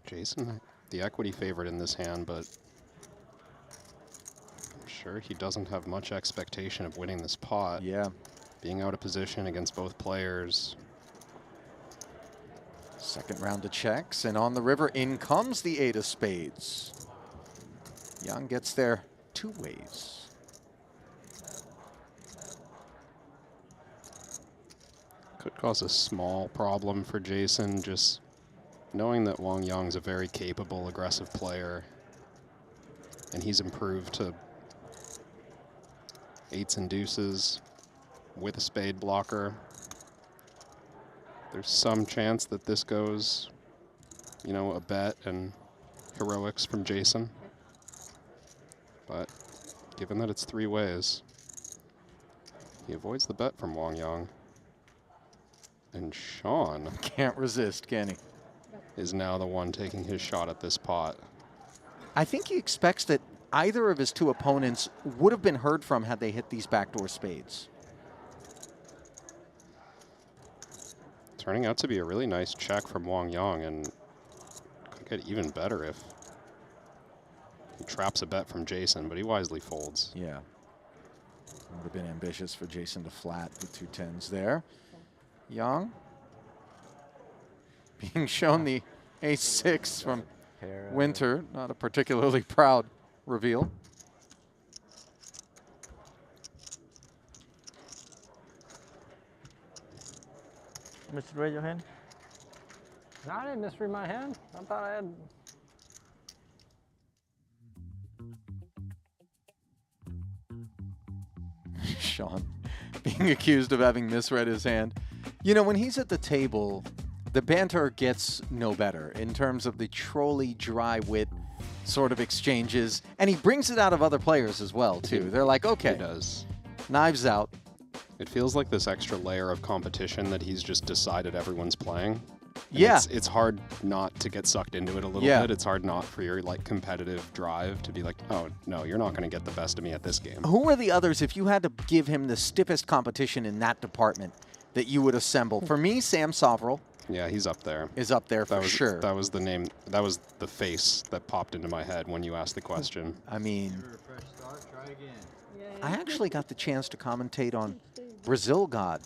[SPEAKER 20] Jason, the equity favorite in this hand, but I'm sure he doesn't have much expectation of winning this pot.
[SPEAKER 1] Yeah.
[SPEAKER 20] Being out of position against both players.
[SPEAKER 1] Second round of checks, and on the river in comes the 8 of spades. Yang gets there 2 ways.
[SPEAKER 20] Could cause a small problem for Jason, just knowing that Wang Yang's a very capable, aggressive player, and he's improved to 8s and deuces with a spade blocker. There's some chance that this goes, you know, a bet and heroics from Jason. But given that it's 3 ways, he avoids the bet from Wang Yang. And Sean
[SPEAKER 1] can't resist, can he?
[SPEAKER 20] Is now the one taking his shot at this pot.
[SPEAKER 1] I think he expects that either of his 2 opponents would have been heard from had they hit these backdoor spades.
[SPEAKER 20] Turning out to be a really nice check from Wang Yang, and could get even better if he traps a bet from Jason, but he wisely folds.
[SPEAKER 1] Yeah. Would have been ambitious for Jason to flat with 2 10s there. Yang being shown the ace-6 from Winter. Not a particularly proud reveal.
[SPEAKER 6] Misread your hand?
[SPEAKER 10] No, I didn't misread my hand. I thought I had.
[SPEAKER 1] Sean being accused of having misread his hand. You know, when he's at the table, the banter gets no better in terms of the trolly, dry wit sort of exchanges, and he brings it out of other players as well, too. They're like, okay,
[SPEAKER 20] He does.
[SPEAKER 1] Knives out.
[SPEAKER 20] It feels like this extra layer of competition that he's just decided everyone's playing. And
[SPEAKER 1] Yeah.
[SPEAKER 20] It's hard not to get sucked into it a little
[SPEAKER 1] Yeah.
[SPEAKER 20] bit. It's hard not for your like competitive drive to be like, oh, no, you're not going to get the best of me at this game.
[SPEAKER 1] Who are the others, if you had to give him the stiffest competition in that department, that you would assemble? For me, Sam Soverell.
[SPEAKER 20] Yeah, he's up there.
[SPEAKER 1] Is up there for sure.
[SPEAKER 20] That was the name. That was the face that popped into my head when you asked the question.
[SPEAKER 1] I mean,
[SPEAKER 4] Fresh start, try again.
[SPEAKER 1] I actually got the chance to commentate on Brazil God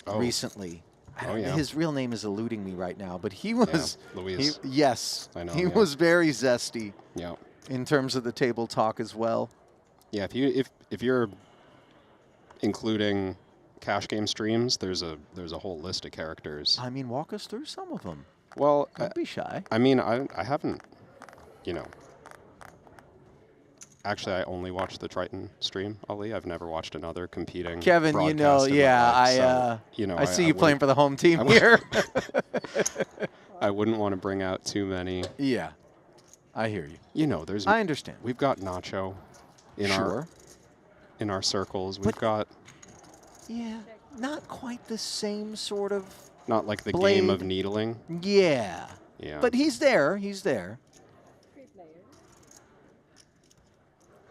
[SPEAKER 1] recently.
[SPEAKER 20] Oh, yeah.
[SPEAKER 1] His real name is eluding me right now, but he was
[SPEAKER 20] Luis.
[SPEAKER 1] Yes,
[SPEAKER 20] I know
[SPEAKER 1] he
[SPEAKER 20] him, yeah.
[SPEAKER 1] was very zesty.
[SPEAKER 20] Yeah.
[SPEAKER 1] In terms of the table talk as well.
[SPEAKER 20] Yeah, if you're including cash game streams, there's a whole list of characters.
[SPEAKER 1] I mean, walk us through some of them.
[SPEAKER 20] Well,
[SPEAKER 1] Don't be shy.
[SPEAKER 20] I mean, I haven't, you know. Actually, I only watched the Triton stream, Ali. I've never watched another competing.
[SPEAKER 1] Kevin, you know,
[SPEAKER 20] broadcast in my
[SPEAKER 1] yeah,
[SPEAKER 20] life, so, you know,
[SPEAKER 1] I see you playing
[SPEAKER 20] wouldn't-
[SPEAKER 1] for the home team
[SPEAKER 20] I
[SPEAKER 1] here.
[SPEAKER 20] I wouldn't want to bring out too many.
[SPEAKER 1] Yeah, I hear you.
[SPEAKER 20] You know, there's.
[SPEAKER 1] I understand.
[SPEAKER 20] We've got Nacho in our circles. We've got
[SPEAKER 1] Yeah, not quite the same sort of.
[SPEAKER 20] not like the
[SPEAKER 1] blade.
[SPEAKER 20] game of needling.
[SPEAKER 1] Yeah.
[SPEAKER 20] Yeah.
[SPEAKER 1] But he's there. He's there.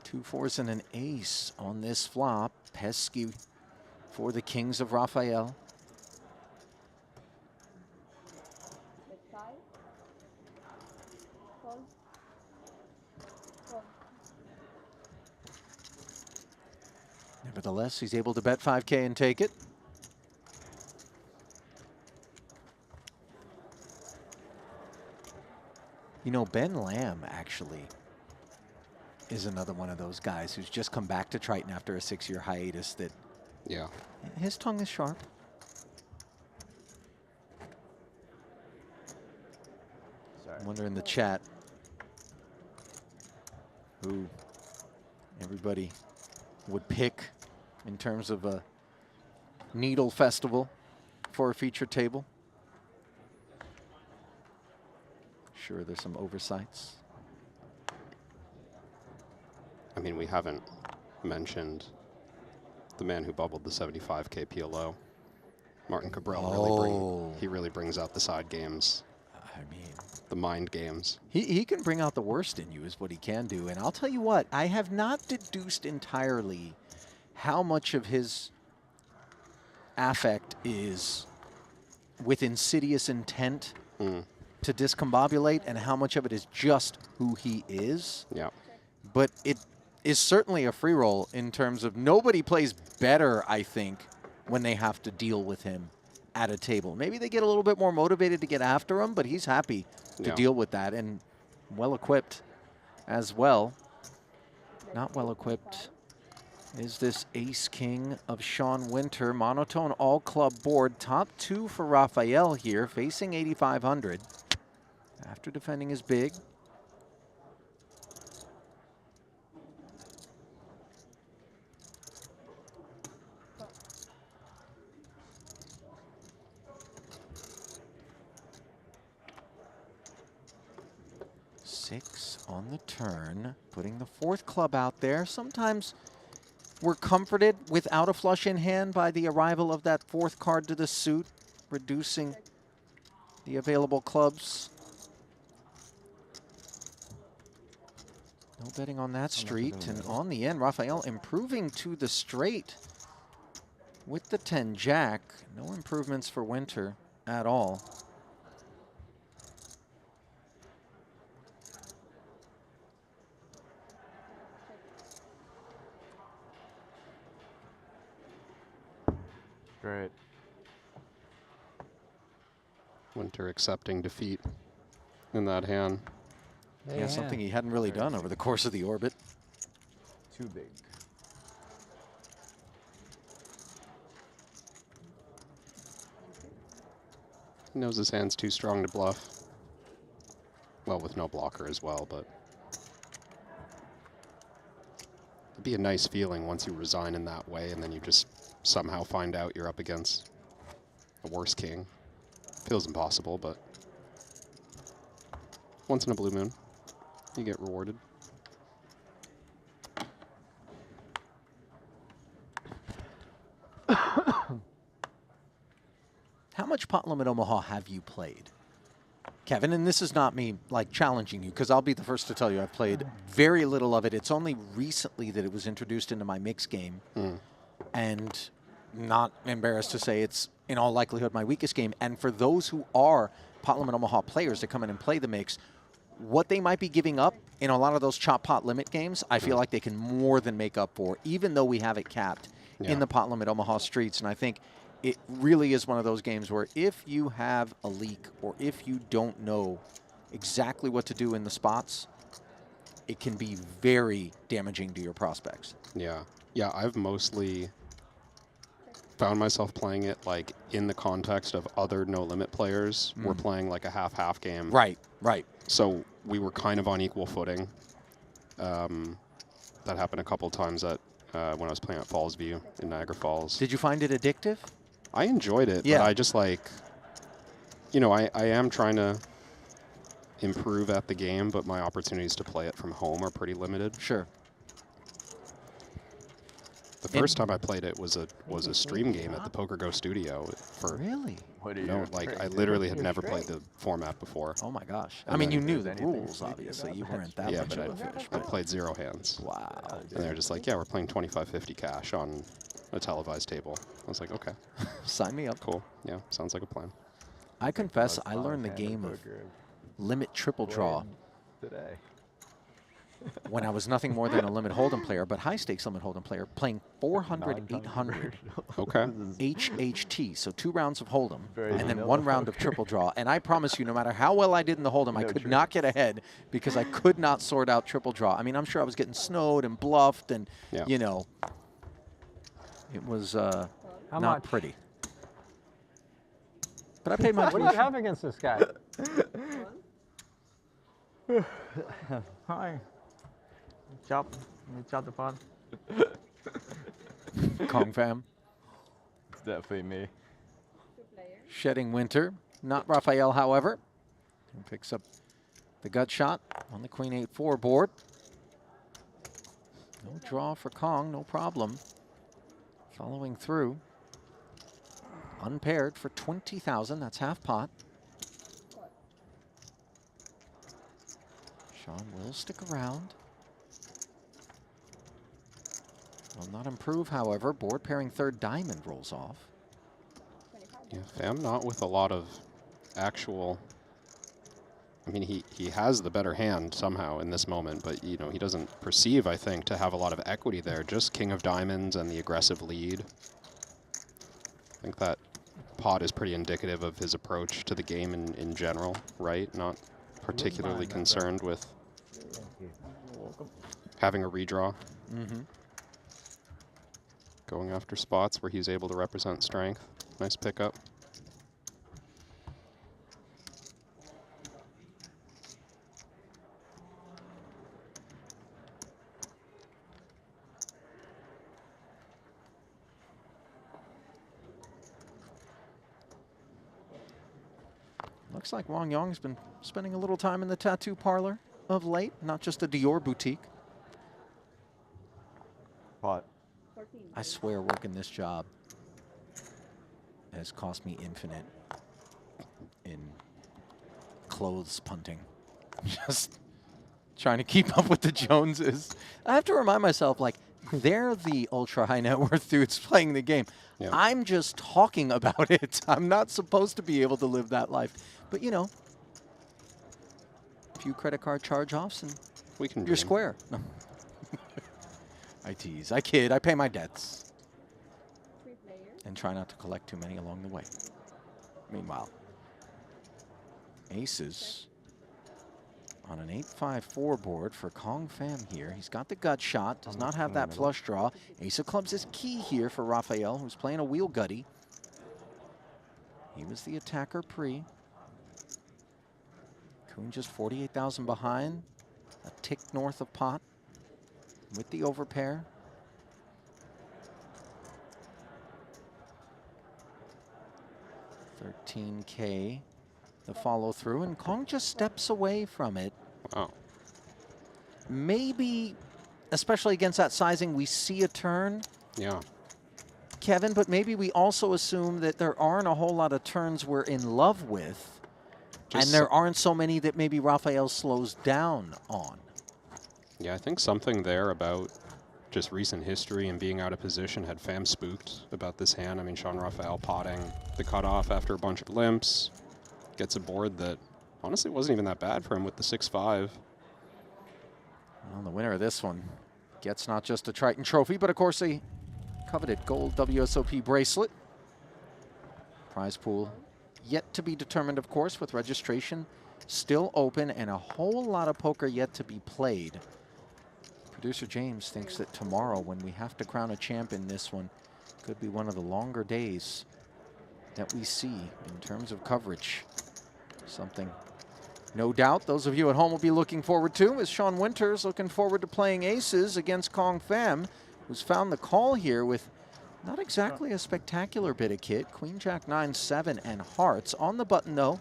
[SPEAKER 1] 2 4s and an ace on this flop. Pesky for the Kings of Raphael. Nevertheless, he's able to bet 5K and take it. You know, Ben Lamb actually is another one of those guys who's just come back to Triton after a 6-year hiatus that his tongue is sharp. I wonder in the chat who everybody would pick in terms of a needle festival for a feature table. Sure, there's some oversights.
[SPEAKER 20] I mean, we haven't mentioned the man who bubbled the 75K PLO, Martin Cabral. He really brings out the side games.
[SPEAKER 1] I mean,
[SPEAKER 20] the mind games.
[SPEAKER 1] He can bring out the worst in you is what he can do. And I'll tell you what, I have not deduced entirely how much of his affect is with insidious intent to discombobulate and how much of it is just who he is.
[SPEAKER 20] Yeah.
[SPEAKER 1] But it is certainly a free roll in terms of nobody plays better, I think, when they have to deal with him at a table. Maybe they get a little bit more motivated to get after him, but he's happy to
[SPEAKER 20] Yeah.
[SPEAKER 1] deal with that and well-equipped as well. Not well-equipped is this ace-king of Sean Winter. Monotone all-club board. Top 2 for Raphael here, facing 8,500 after defending his big. Six on the turn, putting the 4th club out there. Sometimes we're comforted without a flush in hand by the arrival of that 4th card to the suit, reducing the available clubs. No betting on that street, and on the end, Raphael improving to the straight With the 10 jack, no improvements for Winter at all.
[SPEAKER 13] Great.
[SPEAKER 20] Winter accepting defeat in that hand.
[SPEAKER 1] Yeah, something he hadn't really done over the course of the orbit.
[SPEAKER 13] Too big.
[SPEAKER 20] He knows his hand's too strong to bluff. Well, with no blocker as well, but it'd be a nice feeling once you resign in that way and then you just somehow find out you're up against a worse king. Feels impossible, but once in a blue moon, you get rewarded.
[SPEAKER 1] How much Pot Limit Omaha have you played, Kevin? And this is not me like challenging you, because I'll be the first to tell you I've played very little of it. It's only recently that it was introduced into my mix game, and not embarrassed to say it's in all likelihood my weakest game. And for those who are Pot Limit Omaha players that come in and play the mix, what they might be giving up in a lot of those chop pot limit games, I feel like they can more than make up for, even though we have it capped in the Pot Limit Omaha streets. And I think it really is one of those games where if you have a leak or if you don't know exactly what to do in the spots, it can be very damaging to your prospects.
[SPEAKER 20] Yeah. Yeah, I've mostly found myself playing it like in the context of other no limit players. We're playing like a half-half game.
[SPEAKER 1] Right, right.
[SPEAKER 20] So we were kind of on equal footing. That happened a couple times at when I was playing at Fallsview in Niagara Falls.
[SPEAKER 1] Did you find it addictive?
[SPEAKER 20] I enjoyed it, but I just like, you know, I am trying to improve at the game, but my opportunities to play it from home are pretty limited.
[SPEAKER 1] Sure.
[SPEAKER 20] The first time I played it was a stream game at the Poker Go studio. For
[SPEAKER 1] really?
[SPEAKER 20] I literally had never played the format before.
[SPEAKER 1] Oh my gosh! I mean, you knew the rules, obviously. You weren't that much
[SPEAKER 20] but
[SPEAKER 1] of a fish.
[SPEAKER 20] I played 0 hands.
[SPEAKER 1] Wow!
[SPEAKER 20] And they're just like, yeah, we're playing 25-50 cash on a televised table. I was like, okay,
[SPEAKER 1] sign me up.
[SPEAKER 20] Cool. Yeah, sounds like a plan.
[SPEAKER 1] I confess, I learned the game of limit triple draw
[SPEAKER 13] today.
[SPEAKER 1] when I was nothing more than a limit hold'em player, but high stakes limit hold'em player, playing 400, 800
[SPEAKER 20] okay.
[SPEAKER 1] HHT, so 2 rounds of hold'em, and then 1 round of triple draw. And I promise you, no matter how well I did in the hold'em, I could not get ahead because I could not sort out triple draw. I mean, I'm sure I was getting snowed and bluffed, and you know, it was not pretty. But I paid my
[SPEAKER 10] What do you have against this guy?
[SPEAKER 4] Hi. Chop the pot.
[SPEAKER 1] Kong fam.
[SPEAKER 13] It's definitely me.
[SPEAKER 1] Shedding Winter, not Raphael, however. He picks up the gut shot on the Queen 8-4 board. No draw for Kong, no problem. Following through. Unpaired for 20,000, that's half pot. Sean will stick around. Will not improve, however. Board pairing third diamond rolls off.
[SPEAKER 20] Yeah, Fam not with a lot of actual. I mean, he has the better hand somehow in this moment, but you know he doesn't perceive, I think, to have a lot of equity there. Just king of diamonds and the aggressive lead. I think that pot is pretty indicative of his approach to the game in general, right? Not particularly concerned with having a redraw. Going after spots where he's able to represent strength. Nice pickup.
[SPEAKER 1] Looks like Wang Yong's been spending a little time in the tattoo parlor of late, not just a Dior boutique.
[SPEAKER 13] Pot.
[SPEAKER 1] I swear working this job has cost me infinite in clothes punting. Just trying to keep up with the Joneses. I have to remind myself, like, They're the ultra high net worth dudes playing the game.
[SPEAKER 20] Yeah.
[SPEAKER 1] I'm just talking about it. I'm not supposed to be able to live that life. But you know, a few credit card charge-offs and
[SPEAKER 20] we can
[SPEAKER 1] you're
[SPEAKER 20] dream.
[SPEAKER 1] square. No. I tease, I kid, I pay my debts. And try not to collect too many along the way. Meanwhile, aces on an 8-5-4 board for Kong Pham here. He's got the gut shot, does not have that flush draw. Ace of clubs is key here for Rafael, who's playing a wheel gutty. He was the attacker pre. Kuhn just 48,000 behind, a tick north of pot with the overpair. $13K, the follow through, and Kong just steps away from it.
[SPEAKER 20] Wow.
[SPEAKER 1] Maybe, especially against that sizing, we see a turn.
[SPEAKER 20] Yeah.
[SPEAKER 1] Kevin, but maybe we also assume that there aren't a whole lot of turns we're in love with, and there aren't so many that maybe Rafael slows down on.
[SPEAKER 20] Yeah, I think something there about just recent history and being out of position had Pham spooked about this hand. I mean, Sean Rafael potting the cutoff after a bunch of limps, gets a board that honestly wasn't even that bad for him with the 6-5.
[SPEAKER 1] Well, the winner of this one gets not just a Triton trophy, but of course a coveted gold WSOP bracelet. Prize pool yet to be determined, of course, with registration still open and a whole lot of poker yet to be played. Producer James thinks that tomorrow, when we have to crown a champ in this one, could be one of the longer days that we see in terms of coverage. Something no doubt those of you at home will be looking forward to, is Sean Winters looking forward to playing aces against Kong Pham, who's found the call here with not exactly a spectacular bit of kit. Queen, Jack, 9, 7, and hearts. On the button, though,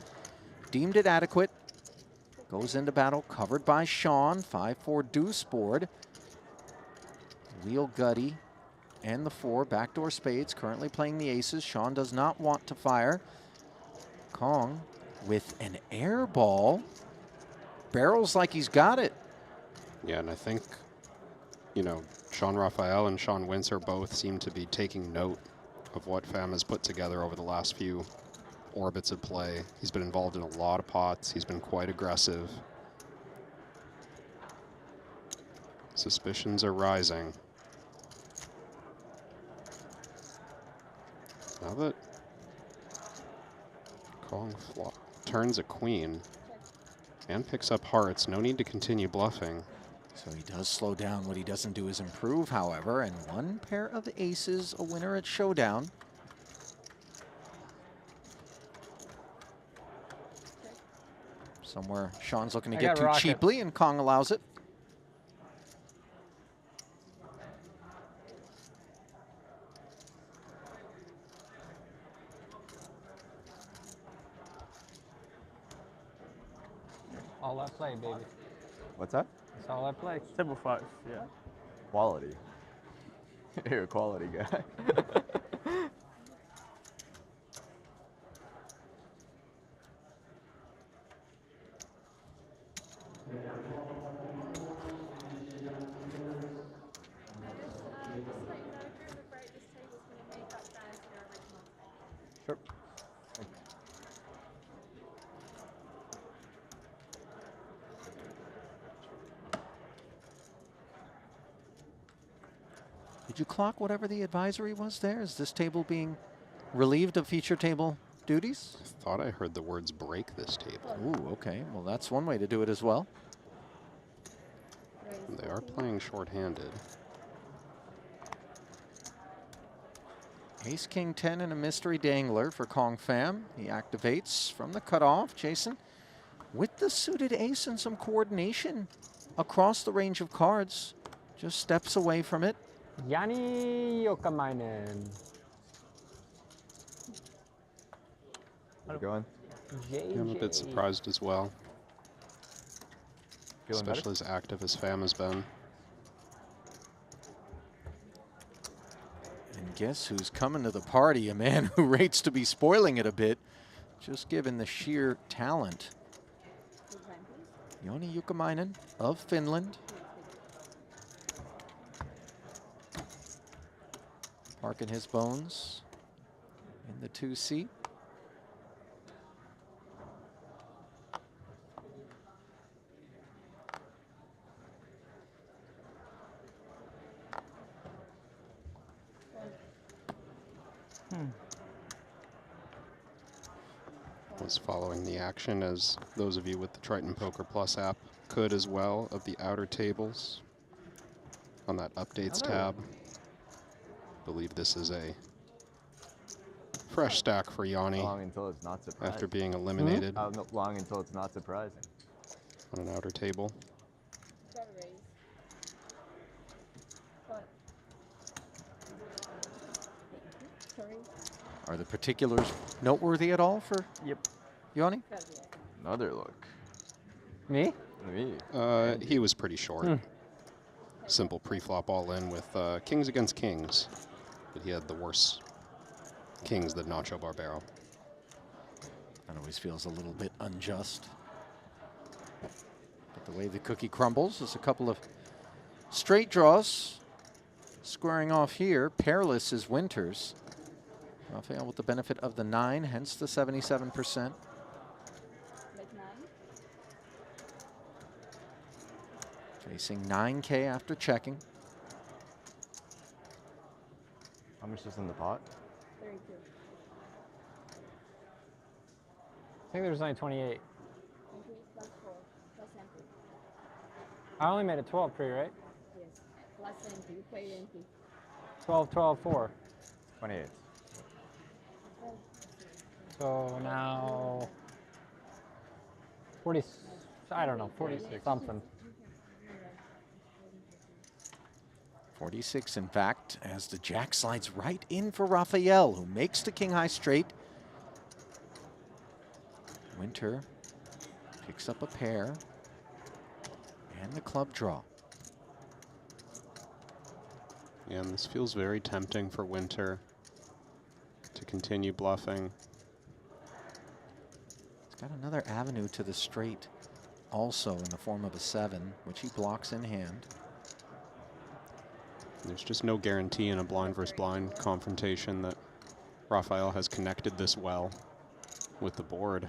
[SPEAKER 1] deemed it adequate. Goes into battle, covered by Sean. 5-4 deuce board. Wheel gutty and the 4. Backdoor spades, currently playing the aces. Sean does not want to fire. Kong with an air ball. Barrels like he's got it.
[SPEAKER 20] Yeah, and I think, you know, Sean Rafael and Sean Wincer both seem to be taking note of what Pham has put together over the last few orbits of play. He's been involved in a lot of pots. He's been quite aggressive. Suspicions are rising. Now that Kong turns a queen and picks up hearts, no need to continue bluffing.
[SPEAKER 1] So he does slow down. What he doesn't do is improve, however, and one pair of aces, a winner at showdown. Somewhere Sean's looking to get too cheaply, and Kong allows it.
[SPEAKER 10] All I play, baby.
[SPEAKER 13] What's that?
[SPEAKER 10] That's all I play.
[SPEAKER 16] Table 5, yeah.
[SPEAKER 13] Quality. You're a quality guy.
[SPEAKER 10] Sure.
[SPEAKER 1] Did you clock whatever the advisory was there? Is this table being relieved of feature table duties?
[SPEAKER 20] I thought I heard the words break this table.
[SPEAKER 1] Ooh, okay. Well, that's one way to do it as well.
[SPEAKER 20] They are playing shorthanded.
[SPEAKER 1] Ace, King, 10, and a mystery dangler for Kong Pham. He activates from the cutoff. Jason, with the suited ace and some coordination across the range of cards, just steps away from it.
[SPEAKER 10] Yanni Yokamainen.
[SPEAKER 13] How's it going?
[SPEAKER 20] I'm a bit surprised as well.
[SPEAKER 13] Feeling
[SPEAKER 20] Especially as active as Pham has been.
[SPEAKER 1] And guess who's coming to the party? A man who rates to be spoiling it a bit, just given the sheer talent. Joni Jukamainen of Finland. Parking his bones in the 2 seat.
[SPEAKER 20] Was following the action, as those of you with the Triton Poker Plus app could as well, of the outer tables on that updates tab. Believe this is a fresh stack for Yanni.
[SPEAKER 13] How long until it's not surprising?
[SPEAKER 20] After being eliminated.
[SPEAKER 13] How long until it's not surprising?
[SPEAKER 20] On an outer table.
[SPEAKER 1] Are the particulars noteworthy at all for Yanni?
[SPEAKER 13] Another look.
[SPEAKER 11] Me?
[SPEAKER 13] Me.
[SPEAKER 20] He was pretty short. Simple pre-flop all in with kings against kings. But he had the worse kings than Nacho Barbero.
[SPEAKER 1] That always feels a little bit unjust. But the way the cookie crumbles is a couple of straight draws. Squaring off here, pairless is Winters. Rafael with the benefit of the 9, hence the 77%. Facing 9K after checking.
[SPEAKER 13] How much is in the pot?
[SPEAKER 10] 32.
[SPEAKER 11] I think there's only 28.
[SPEAKER 10] Plus 4, plus entry.
[SPEAKER 11] I only made it 12 pre, right?
[SPEAKER 10] Yes, plus entry. You pay entry.
[SPEAKER 11] 12, 12, 4.
[SPEAKER 13] 28.
[SPEAKER 11] So now 40, I don't know, 40 something.
[SPEAKER 1] 46, in fact, as the jack slides right in for Rafael, who makes the king high straight. Winter picks up a pair and the club draw.
[SPEAKER 20] Yeah, and this feels very tempting for Winter to continue bluffing.
[SPEAKER 1] He's got another avenue to the straight also in the form of a 7, which he blocks in hand.
[SPEAKER 20] There's just no guarantee in a blind versus blind confrontation that Rafael has connected this well with the board.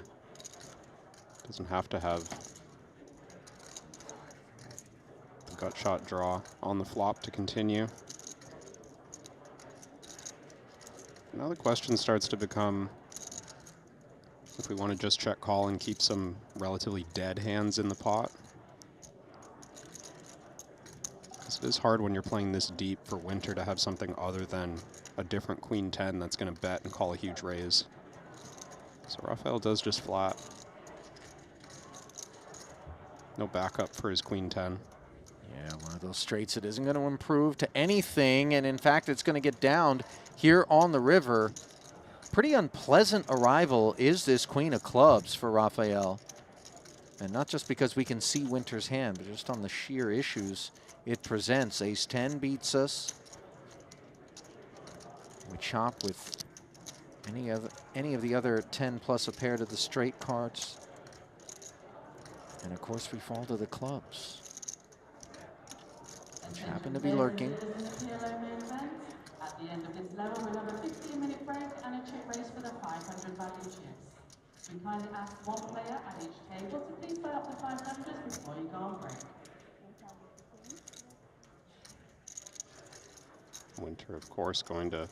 [SPEAKER 20] Doesn't have to have the gut shot draw on the flop to continue. Now the question starts to become if we want to just check call and keep some relatively dead hands in the pot. It is hard when you're playing this deep for Winter to have something other than a different queen 10 that's going to bet and call a huge raise. So Rafael does just flat. No backup for his queen 10.
[SPEAKER 1] Yeah, one of those straights that isn't going to improve to anything, and in fact it's going to get downed here on the river. Pretty unpleasant arrival is this queen of clubs for Rafael. And not just because we can see Winter's hand, but just on the sheer issues it presents. Ace 10 beats us. We chop with any of the other 10 plus a pair to the straight cards. And of course we fall to the clubs, which happen to be lurking.
[SPEAKER 17] At the end of this level, we'll have a 15-minute break and a check raise for the 500 value checks. We kindly ask one player at each table to please buy up the 500s before you go on break.
[SPEAKER 20] Winter, of course, going to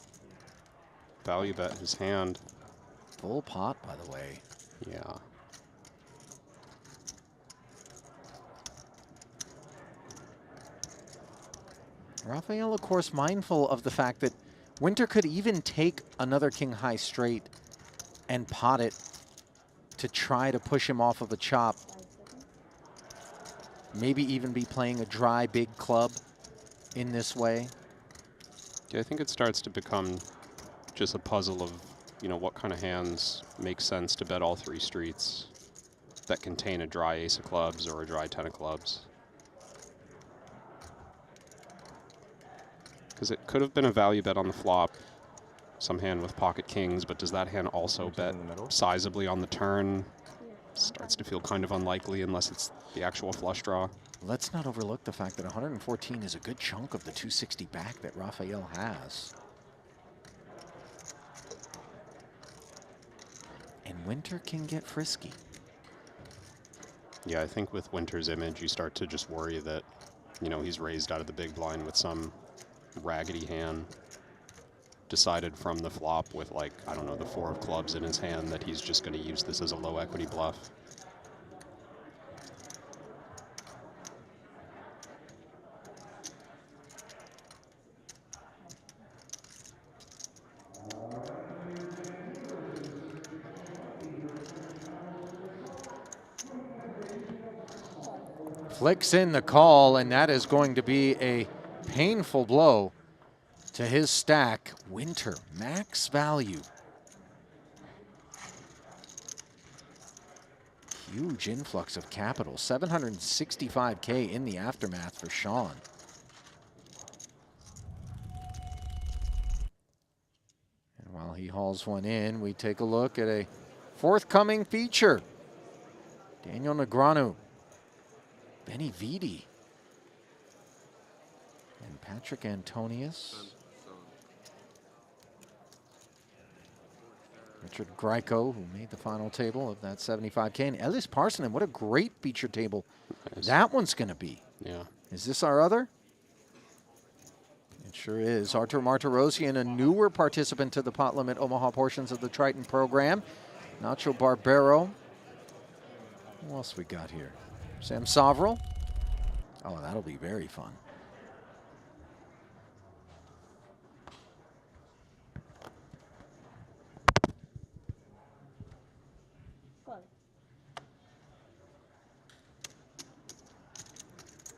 [SPEAKER 20] value bet his hand.
[SPEAKER 1] Full pot, by the way.
[SPEAKER 20] Yeah.
[SPEAKER 1] Rafael, of course, mindful of the fact that Winter could even take another king high straight and pot it to try to push him off of a chop. Maybe even be playing a dry big club in this way.
[SPEAKER 20] Yeah, I think it starts to become just a puzzle of, you know, what kind of hands make sense to bet all 3 streets that contain a dry ace of clubs or a dry 10 of clubs. Because it could have been a value bet on the flop, some hand with pocket kings, but does that hand also bet sizably on the turn? Starts to feel kind of unlikely unless it's the actual flush draw.
[SPEAKER 1] Let's not overlook the fact that 114 is a good chunk of the 260 back that Rafael has. Winter can get frisky.
[SPEAKER 20] Yeah, I think with Winter's image, you start to just worry that, you know, he's raised out of the big blind with some raggedy hand, decided from the flop with, like, I don't know, the 4 of clubs in his hand that he's just going to use this as a low equity bluff.
[SPEAKER 1] Flicks in the call, and that is going to be a painful blow to his stack. Winter, max value. Huge influx of capital, 765K in the aftermath for Sean. And while he hauls one in, we take a look at a forthcoming feature. Daniel Negreanu, Benny Vidi, and Patrick Antonius. Richard Greco, who made the final table of that 75K. And Elias Parsonen, what a great feature table that one's going to be.
[SPEAKER 20] Yeah.
[SPEAKER 1] Is this our other? It sure is. Artur Martirosyan, a newer participant to the pot limit Omaha portions of the Triton program. Nacho Barbero. Who else we got here? Sam Sovrel. Oh, that'll be very fun.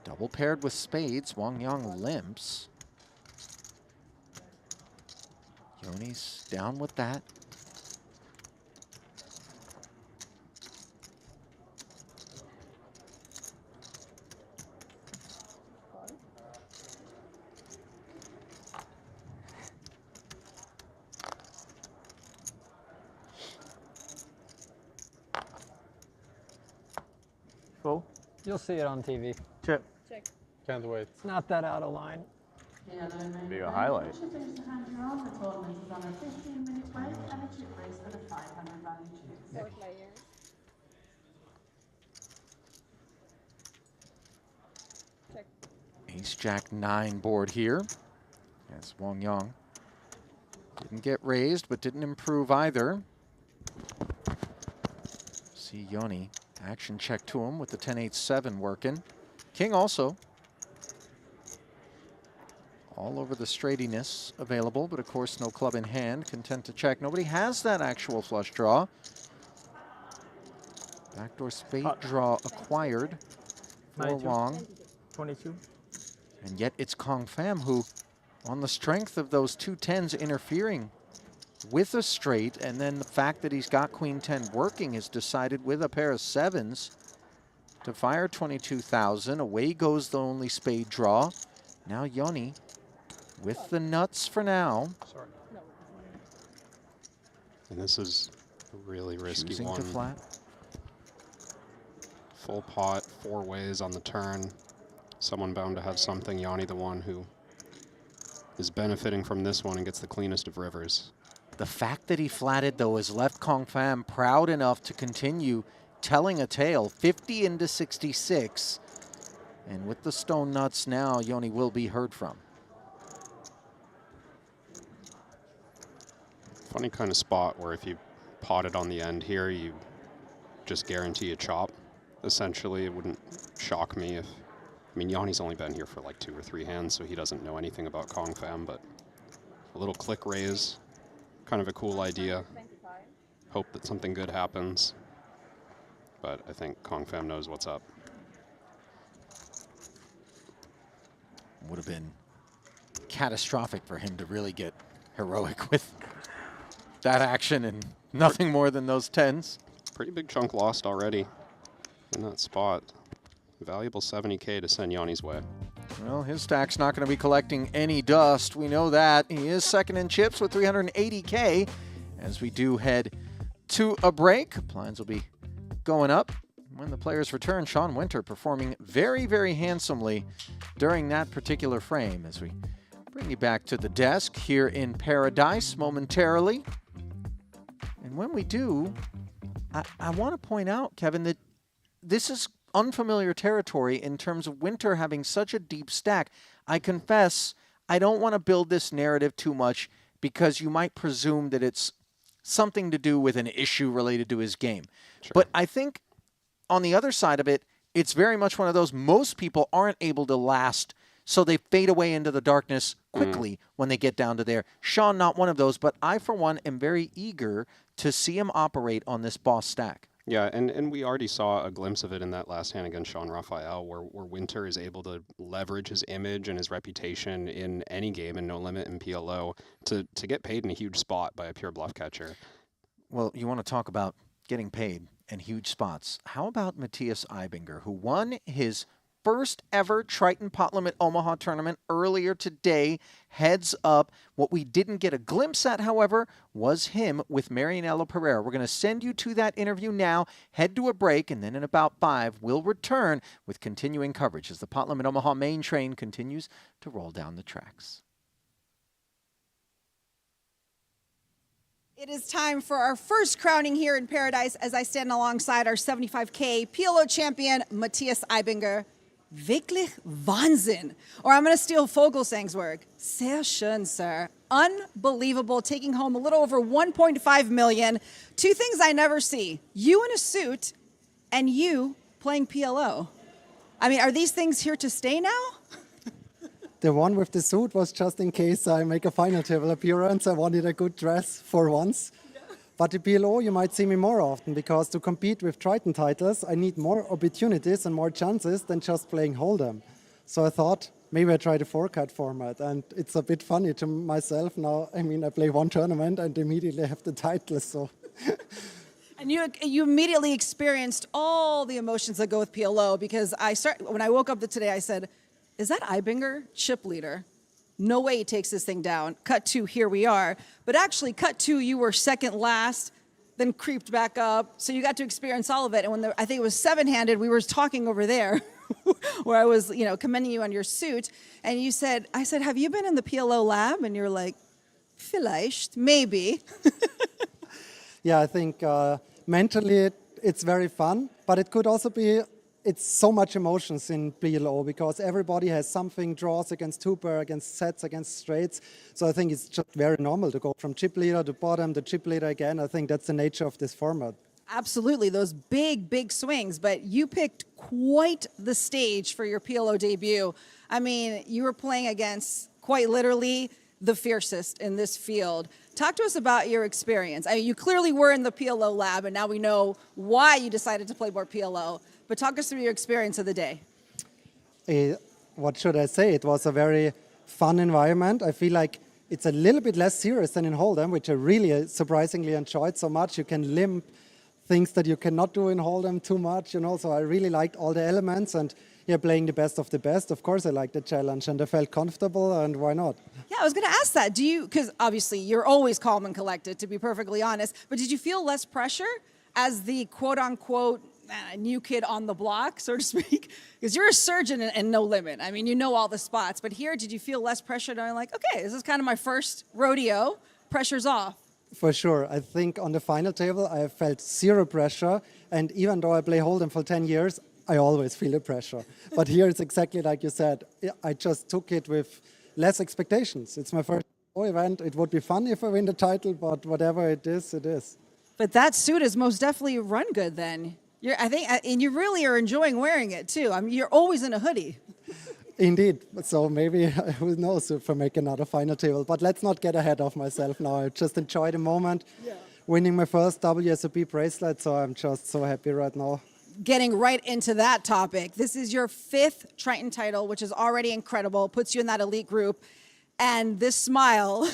[SPEAKER 1] Double paired with spades. Wang Yang limps. Yoni's down with that.
[SPEAKER 11] Full.
[SPEAKER 10] You'll see it on TV.
[SPEAKER 11] Chip.
[SPEAKER 10] Check.
[SPEAKER 11] Can't wait.
[SPEAKER 10] It's not that out of line.
[SPEAKER 13] Be a highlight.
[SPEAKER 17] The tournament is on a 15-minute break and a chip race for the 500 value chips.
[SPEAKER 1] Ace Jack 9 board here. As Wang Yang didn't get raised, but didn't improve either. See Yoni, action check to him with the 10-8-7 working. King also. All over the straightiness available, but of course no club in hand, content to check. Nobody has that actual flush draw. Backdoor spade draw acquired for
[SPEAKER 11] 92.
[SPEAKER 1] Wang.
[SPEAKER 11] 22.
[SPEAKER 1] And yet it's Kong Pham who, on the strength of those 2 10s interfering with a straight, and then the fact that he's got Queen 10 working, has decided with a pair of 7s to fire 22,000. Away goes the only spade draw. Now Yoni with the nuts for now.
[SPEAKER 11] Sorry.
[SPEAKER 20] And this is a really risky
[SPEAKER 1] Choosing
[SPEAKER 20] one.
[SPEAKER 1] to flat.
[SPEAKER 20] Full pot, 4 ways on the turn. Someone bound to have something. Yanni, the one who is benefiting from this one and gets the cleanest of rivers.
[SPEAKER 1] The fact that he flatted, though, has left Kong Pham proud enough to continue telling a tale. 50 into 66. And with the stone nuts now, Yoni will be heard from.
[SPEAKER 20] Funny kind of spot where if you pot it on the end here, you just guarantee a chop. Essentially, it wouldn't shock me if, I mean, Yanni's only been here for like 2 or 3 hands, so he doesn't know anything about Kong Pham, but a little click raise, kind of a cool idea. Hope that something good happens, but I think Kong Pham knows what's up.
[SPEAKER 1] Would have been catastrophic for him to really get heroic with that action and nothing more than those 10s.
[SPEAKER 20] Pretty big chunk lost already in that spot. Valuable 70K to send Yanni's way.
[SPEAKER 1] Well, his stack's not going to be collecting any dust. We know that. He is second in chips with 380K. As we do head to a break, lines will be going up. When the players return, Sean Winter performing very, very handsomely during that particular frame. As we bring you back to the desk here in Paradise momentarily. And when we do, I want to point out, Kevin, that this is unfamiliar territory in terms of Winter having such a deep stack. I confess, I don't want to build this narrative too much because you might presume that it's something to do with an issue related to his game. Sure. But I think on the other side of it, it's very much one of those most people aren't able to last, so they fade away into the darkness quickly when they get down to there. Sean, not one of those, but I, for one, am very eager to see him operate on this boss stack.
[SPEAKER 20] Yeah, and we already saw a glimpse of it in that last hand against Sean Raphael, where Winter is able to leverage his image and his reputation in any game in No Limit and PLO to get paid in a huge spot by a pure bluff catcher.
[SPEAKER 1] Well, you want to talk about getting paid and huge spots. How about Matthias Eibinger, who won his first ever Triton Pot Limit Omaha tournament earlier today? Heads up. What we didn't get a glimpse at, however, was him with Marianela Pereira. We're going to send you to that interview now, head to a break, and then in about 5, we'll return with continuing coverage as the Pot Limit Omaha main train continues to roll down the tracks.
[SPEAKER 9] It is time for our first crowning here in Paradise as I stand alongside our 75K PLO champion, Matthias Eibinger. Wirklich Wahnsinn. Or I'm going to steal Vogelsang's word. Sehr schön, sir. Unbelievable. Taking home a little over 1.5 million. 2 things I never see. You in a suit and you playing PLO. I mean, are these things here to stay now?
[SPEAKER 3] The one with the suit was just in case I make a final table appearance. I wanted a good dress for once. But the PLO, you might see me more often, because to compete with Triton titles, I need more opportunities and more chances than just playing Hold'em. So I thought, maybe I try the 4-card format. And it's a bit funny to myself now. I mean, I play one tournament and immediately have the title, so...
[SPEAKER 9] And you immediately experienced all the emotions that go with PLO, because when I woke up today, I said, is that Eibinger, chip leader? No way he takes this thing down. Cut 2, here we are. But actually, cut 2, you were second last, then creeped back up. So you got to experience all of it. And when I think it was 7-handed, we were talking over there where I was, commending you on your suit. And I said, have you been in the PLO lab? And you're like, vielleicht, maybe.
[SPEAKER 3] Yeah, I think mentally it's very fun, but it could also be, it's so much emotions in PLO because everybody has something, draws against 2-pair, against sets, against straights. So I think it's just very normal to go from chip leader to bottom to chip leader again. I think that's the nature of this format.
[SPEAKER 9] Absolutely, those big, big swings. But you picked quite the stage for your PLO debut. I mean, you were playing against, quite literally, the fiercest in this field. Talk to us about your experience. I mean, you clearly were in the PLO lab, and now we know why you decided to play more PLO. But talk us through your experience of the day.
[SPEAKER 3] What should I say? It was a very fun environment. I feel like it's a little bit less serious than in Hold'em, which I really surprisingly enjoyed so much. You can limp things that you cannot do in Hold'em too much, So I really liked all the elements, and playing the best of the best. Of course, I liked the challenge, and I felt comfortable, and why not?
[SPEAKER 9] Yeah, I was going to ask that. Because obviously you're always calm and collected, to be perfectly honest. But did you feel less pressure as the quote-unquote new kid on the block, so to speak? Because you're a surgeon and No Limit. I mean, you know all the spots. But here, did you feel less pressure knowing like, okay, this is kind of my first rodeo, pressure's off?
[SPEAKER 3] For sure. I think on the final table, I felt zero pressure. And even though I play Hold'em for 10 years, I always feel the pressure. But here it's exactly like you said. I just took it with less expectations. It's my first event. It would be fun if I win the title, but whatever it is, it is.
[SPEAKER 9] But that suit is most definitely run good then. And you really are enjoying wearing it too. I mean, you're always in a hoodie.
[SPEAKER 3] Indeed. So maybe, who knows if I make another final table. But let's not get ahead of myself now. I just enjoy the moment. Yeah. Winning my first WSOP bracelet, so I'm just so happy right now.
[SPEAKER 9] Getting right into that topic. This is your 5th Triton title, which is already incredible, puts you in that elite group. And this smile,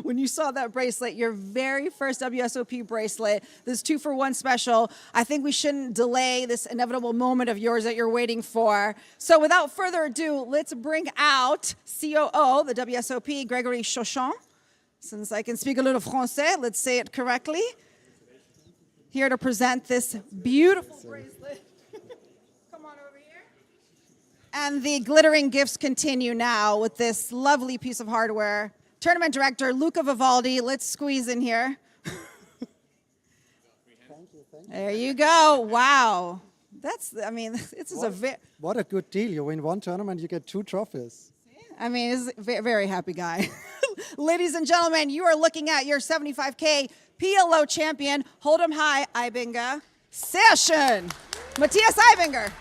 [SPEAKER 9] when you saw that bracelet, your very first WSOP bracelet, this 2-for-1 special, I think we shouldn't delay this inevitable moment of yours that you're waiting for. So without further ado, let's bring out COO, the WSOP, Gregory Chauchon. Since I can speak a little Francais, let's say it correctly. Here to present this beautiful bracelet. Come on over here. And the glittering gifts continue now with this lovely piece of hardware. Tournament director Luca Vivaldi, let's squeeze in here. There you go. Wow. That's, I mean, this is a very,
[SPEAKER 3] What a good deal. You win one tournament, you get 2 trophies.
[SPEAKER 9] I mean, he's a very happy guy. Ladies and gentlemen, you are looking at your 75K PLO champion, Hold'em High Ibinger Session, Matthias Ibinger.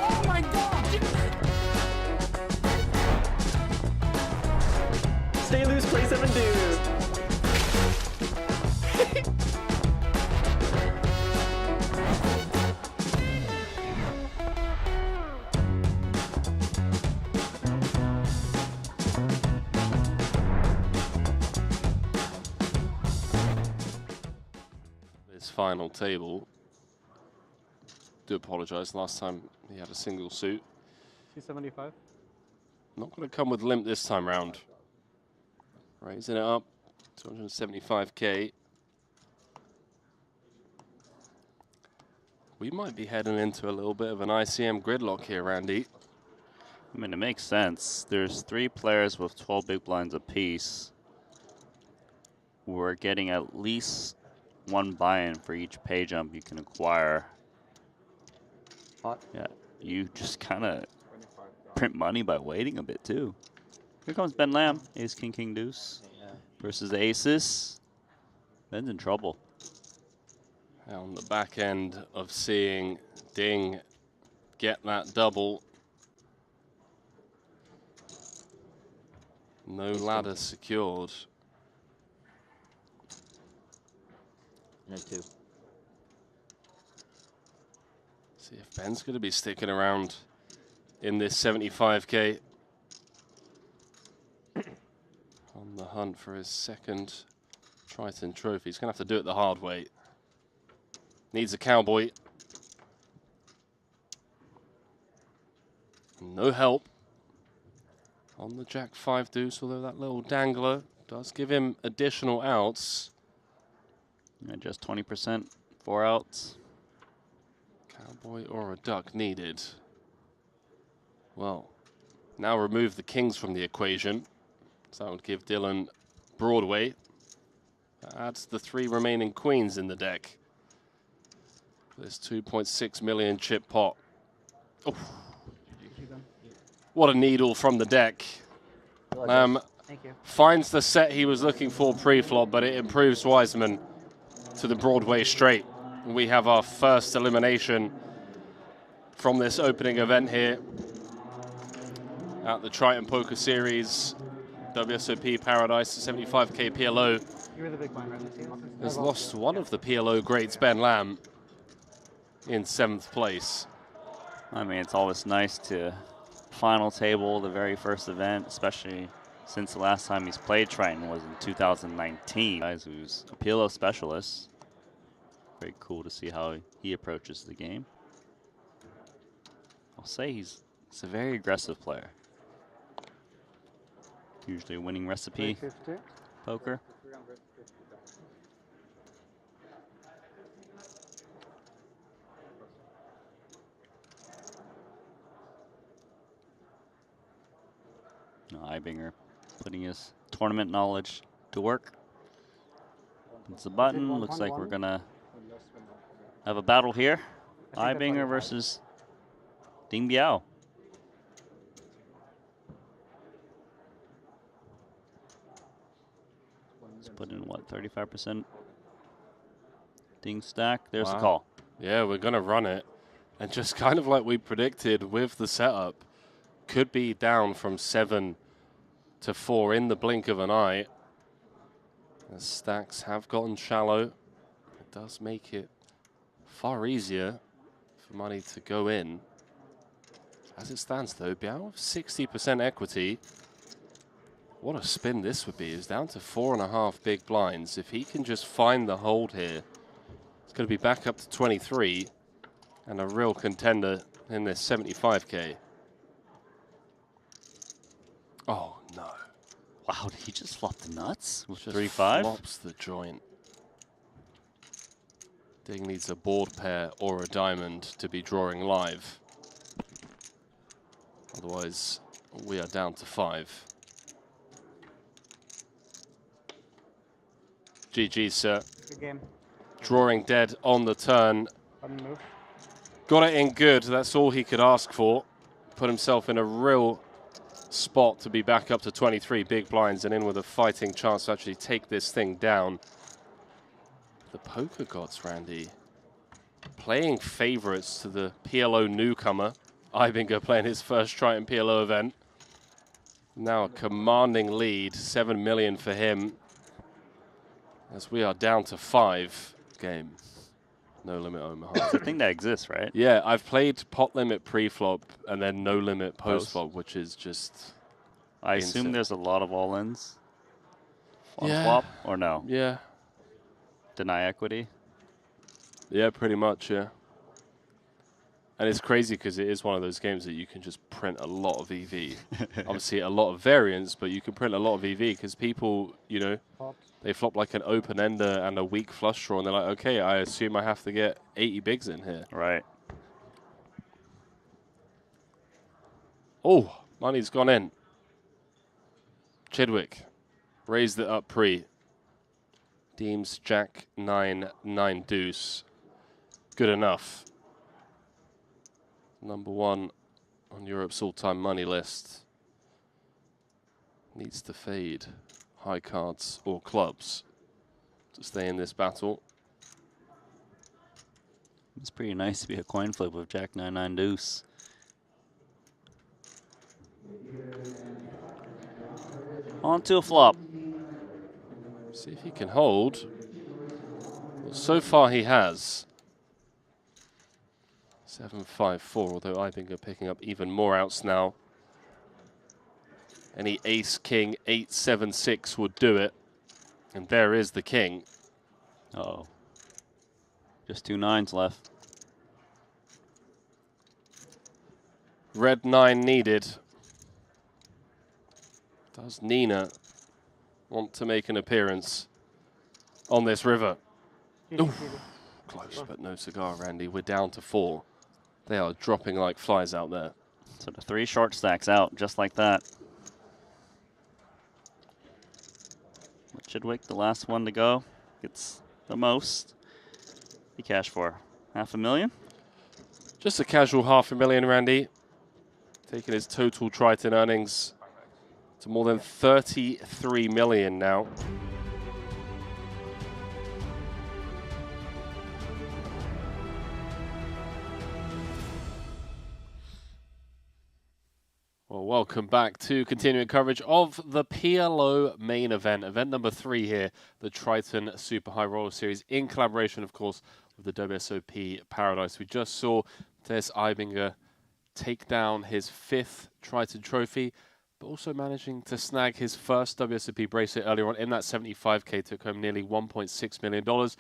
[SPEAKER 15] Oh my god! Stay loose, play 7 dudes.
[SPEAKER 18] This final table. Do apologise. Last time he had a single suit.
[SPEAKER 11] 275.
[SPEAKER 18] Not going to come with limp this time round. Raising it up, 275K. We might be heading into a little bit of an ICM gridlock here, Randy.
[SPEAKER 2] I mean, it makes sense. There's 3 players with 12 big blinds apiece. We're getting at least 1 buy-in for each pay jump you can acquire. Yeah, you just kind of print money by waiting a bit, too. Here comes Ben Lamb, ace, king, king, deuce. Versus the aces. Ben's in trouble.
[SPEAKER 18] On the back end of seeing Ding get that double. No ladder secured.
[SPEAKER 14] No 2.
[SPEAKER 18] See if Ben's going to be sticking around in this 75K. On the hunt for his second Triton trophy. He's going to have to do it the hard way. Needs a cowboy. No help on the Jack 5 deuce, although that little dangler does give him additional outs.
[SPEAKER 2] Yeah, just 20%, 4 outs.
[SPEAKER 18] Cowboy or a duck needed. Well, now remove the kings from the equation. So that would give Dylan Broadway. That adds the 3 remaining queens in the deck. This 2.6 million chip pot. Oh. What a needle from the deck. Finds the set he was looking for pre-flop, but it improves Wiseman to the Broadway straight. We have our first elimination from this opening event here at the Triton Poker Series. WSOP Paradise, 75K PLO.
[SPEAKER 11] You were the big blind, right?
[SPEAKER 18] Has lost one of the PLO greats, Ben Lamb, in 7th place.
[SPEAKER 2] I mean, it's always nice to final table the very first event, especially since the last time he's played Triton was in 2019. Guys, who's a PLO specialist. Very cool to see how he approaches the game. I'll say he's a very aggressive player. Usually a winning recipe poker. Ibinger putting his tournament knowledge to work. It's a button. Looks like we're gonna have a battle here. Ibinger versus Ding Biao. Let's put in what, 35%? Ding stack. There's the
[SPEAKER 18] Wow.
[SPEAKER 2] call.
[SPEAKER 18] Yeah, we're going to run it. And just kind of like we predicted with the setup, could be down from 7 to 4 in the blink of an eye. The stacks have gotten shallow. It does make it far easier for money to go in. As it stands, though, Biao with 60% equity. What a spin this would be. It's down to 4.5 big blinds. If he can just find the hold here, it's going to be back up to 23 and a real contender in this 75K. Oh, no.
[SPEAKER 2] Wow, did he just flop the nuts with
[SPEAKER 18] Just
[SPEAKER 2] 3-5?
[SPEAKER 18] flops the joint. Ding needs a board pair or a diamond to be drawing live. Otherwise, we are down to 5. GG, sir.
[SPEAKER 11] Good game.
[SPEAKER 18] Drawing dead on the turn.
[SPEAKER 11] Button move.
[SPEAKER 18] Got it in good. That's all he could ask for. Put himself in a real spot to be back up to 23 big blinds and in with a fighting chance to actually take this thing down. The poker gods, Randy, playing favorites to the PLO newcomer. Ibinger playing his first Triton PLO event. Now a commanding lead, 7 million for him. As we are down to 5 game. No limit Omaha.
[SPEAKER 2] It's a thing that exists, right?
[SPEAKER 18] Yeah, I've played pot limit pre-flop and then no limit post-flop, which is just
[SPEAKER 2] I
[SPEAKER 18] insane.
[SPEAKER 2] assume there's a lot of all-ins on
[SPEAKER 18] Yeah.
[SPEAKER 2] flop, or no?
[SPEAKER 18] Yeah.
[SPEAKER 2] Deny equity?
[SPEAKER 18] Yeah, pretty much, yeah. And it's crazy because it is one of those games that you can just print a lot of EV. Obviously, a lot of variance, but you can print a lot of EV because people, you know, they flop like an open-ender and a weak flush draw, and they're like, okay, I assume I have to get 80 bigs in here.
[SPEAKER 2] Right.
[SPEAKER 18] Oh, money's gone in. Chidwick raised it up pre. Deems Jack 9 deuce. Good enough. Number 1 on Europe's all-time money list. Needs to fade high cards or clubs to stay in this battle.
[SPEAKER 2] It's pretty nice to be a coin flip with Jack 9 deuce. On to a flop.
[SPEAKER 18] See if he can hold. Well, so far he has. 7-5-4, although Ibinger picking up even more outs now. Any ace, king, 8-7-6 would do it. And there is the king.
[SPEAKER 2] Uh-oh. Just 2 9s left.
[SPEAKER 18] Red 9 needed. Does Nina want to make an appearance on this river? Oof. Close, but no cigar, Randy. We're down to 4. They are dropping like flies out there.
[SPEAKER 2] So the 3 short stacks out, just like that. Chidwick, the last one to go, gets the most. He cashed for $500,000.
[SPEAKER 18] Just a casual $500,000, Randy. Taking his total Triton earnings to more than 33 million now. Well, welcome back to continuing coverage of the PLO main event. Event number 3 here, the Triton Super High Roller Series, in collaboration, of course, with the WSOP Paradise. We just saw Des Ibinger take down his 5th Triton trophy, but also managing to snag his first WSOP bracelet earlier on in that 75K, took home nearly $1.6 million.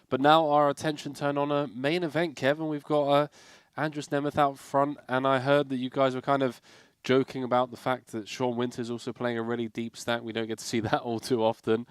[SPEAKER 18] But now our attention turned on a main event, Kevin. We've got Andrus Nemeth out front, and I heard that you guys were kind of joking about the fact that Sean Winter's also playing a really deep stack. We don't get to see that all too often,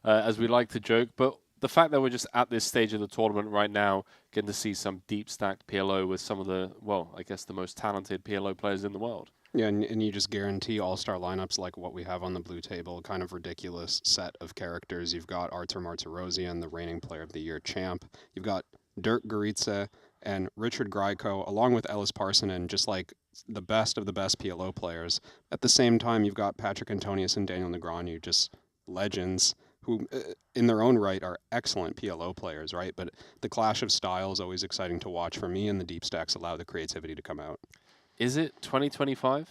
[SPEAKER 18] as we like to joke. But the fact that we're just at this stage of the tournament right now, getting to see some deep stacked PLO with some of the, well, I guess the most talented PLO players in the world.
[SPEAKER 20] Yeah, and you just guarantee all-star lineups like what we have on the blue table, kind of ridiculous set of characters. You've got Artur Martirosyan, the reigning Player of the Year champ. You've got Dirk Goritze, and Richard Gryko, along with Ellis Parsonen, just like the best of the best PLO players. At the same time, you've got Patrick Antonius and Daniel Negreanu, just legends who, in their own right, are excellent PLO players, right? But the clash of style is always exciting to watch for me, and the deep stacks allow the creativity to come out.
[SPEAKER 18] Is it 2025?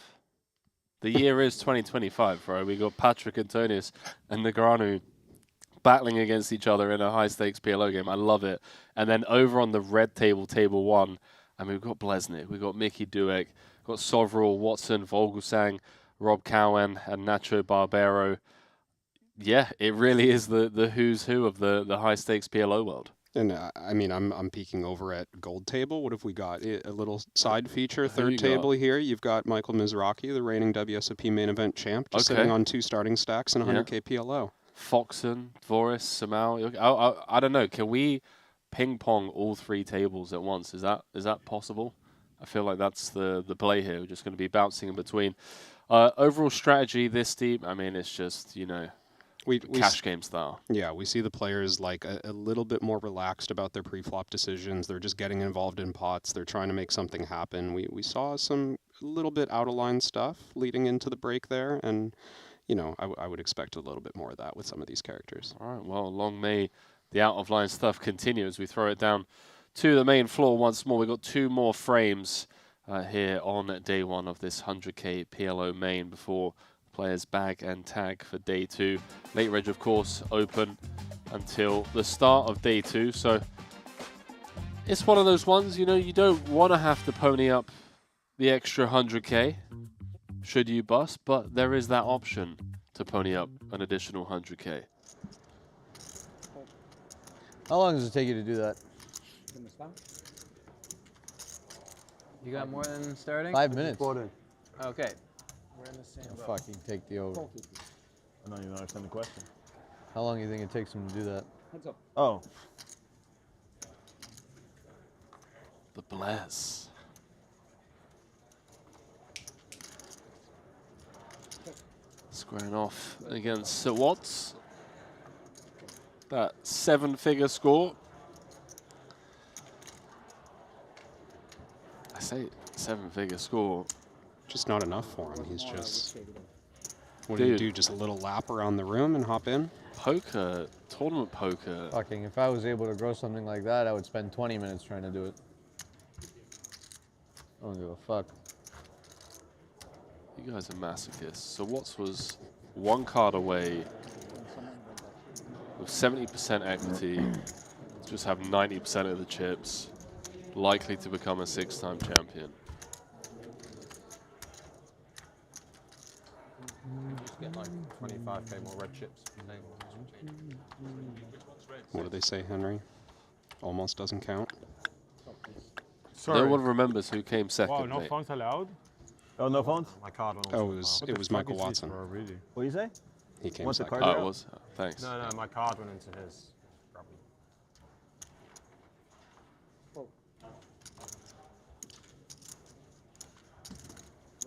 [SPEAKER 18] The year is 2025, right? We got Patrick Antonius and Negreanu battling against each other in a high-stakes PLO game. I love it. And then over on the red table, table 1, I mean, we've got Blesnik, we've got Mickey Dueck, we've got Sovril, Watson, Vogelsang, Rob Cowan, and Nacho Barbero. Yeah, it really is the who's who of the high-stakes PLO world.
[SPEAKER 20] And I mean, I'm peeking over at Gold Table. What have we got? A little side feature, third table here. You've got Michael Mizrachi, the reigning WSOP main event champ, just sitting on 2 starting stacks and 100K PLO.
[SPEAKER 18] Foxon, Voris, Samal. I don't know. Can we ping pong all 3 tables at once? Is that possible? I feel like that's the play here. We're just going to be bouncing in between. Overall strategy this deep, I mean, it's just, you know, cash game style.
[SPEAKER 20] Yeah, we see the players like a little bit more relaxed about their pre-flop decisions. They're just getting involved in pots. They're trying to make something happen. We saw some little bit out of line stuff leading into the break there, and you know, I would expect a little bit more of that with some of these characters.
[SPEAKER 18] All right, well, long may the out of line stuff continue as we throw it down to the main floor once more. We've got 2 more frames here on day 1 of this 100K PLO main before players bag and tag for day 2. Late reg, of course, open until the start of day 2. So it's one of those ones, you know, you don't want to have to pony up the extra 100K should you bust, but there is that option to pony up an additional 100K.
[SPEAKER 4] How long does it take you to do that?
[SPEAKER 5] You got more than starting?
[SPEAKER 4] 5 minutes.
[SPEAKER 5] Okay.
[SPEAKER 10] We're in the same boat.
[SPEAKER 4] Fucking take the over.
[SPEAKER 13] I don't even understand the question.
[SPEAKER 4] How long do you think it takes him to do that?
[SPEAKER 7] Heads up.
[SPEAKER 13] Oh.
[SPEAKER 18] The Bless. Squaring off against Sir Watts. That 7-figure score. I say 7-figure score.
[SPEAKER 20] Just not enough for him. He's just... What do you do? Just a little lap around the room and hop in?
[SPEAKER 18] Poker, tournament poker.
[SPEAKER 4] Fucking, if I was able to grow something like that, I would spend 20 minutes trying to do it. I don't give a fuck.
[SPEAKER 18] You guys are masochists. So Watts was 1 card away with 70% equity, just have 90% of the chips, likely to become a 6-time champion.
[SPEAKER 4] Just get like 25K more red chips.
[SPEAKER 20] What do they say, Henry? Almost doesn't count.
[SPEAKER 18] Sorry. No one remembers who came second.
[SPEAKER 8] Wow, no
[SPEAKER 18] mate.
[SPEAKER 8] phones allowed?
[SPEAKER 13] Oh, no phones?
[SPEAKER 4] My card went
[SPEAKER 20] Oh, it was Michael Watson.
[SPEAKER 13] What do you say?
[SPEAKER 20] He came
[SPEAKER 13] What's the
[SPEAKER 20] second.
[SPEAKER 13] card?
[SPEAKER 18] Oh, it was? Oh, thanks.
[SPEAKER 4] No, my card went into his.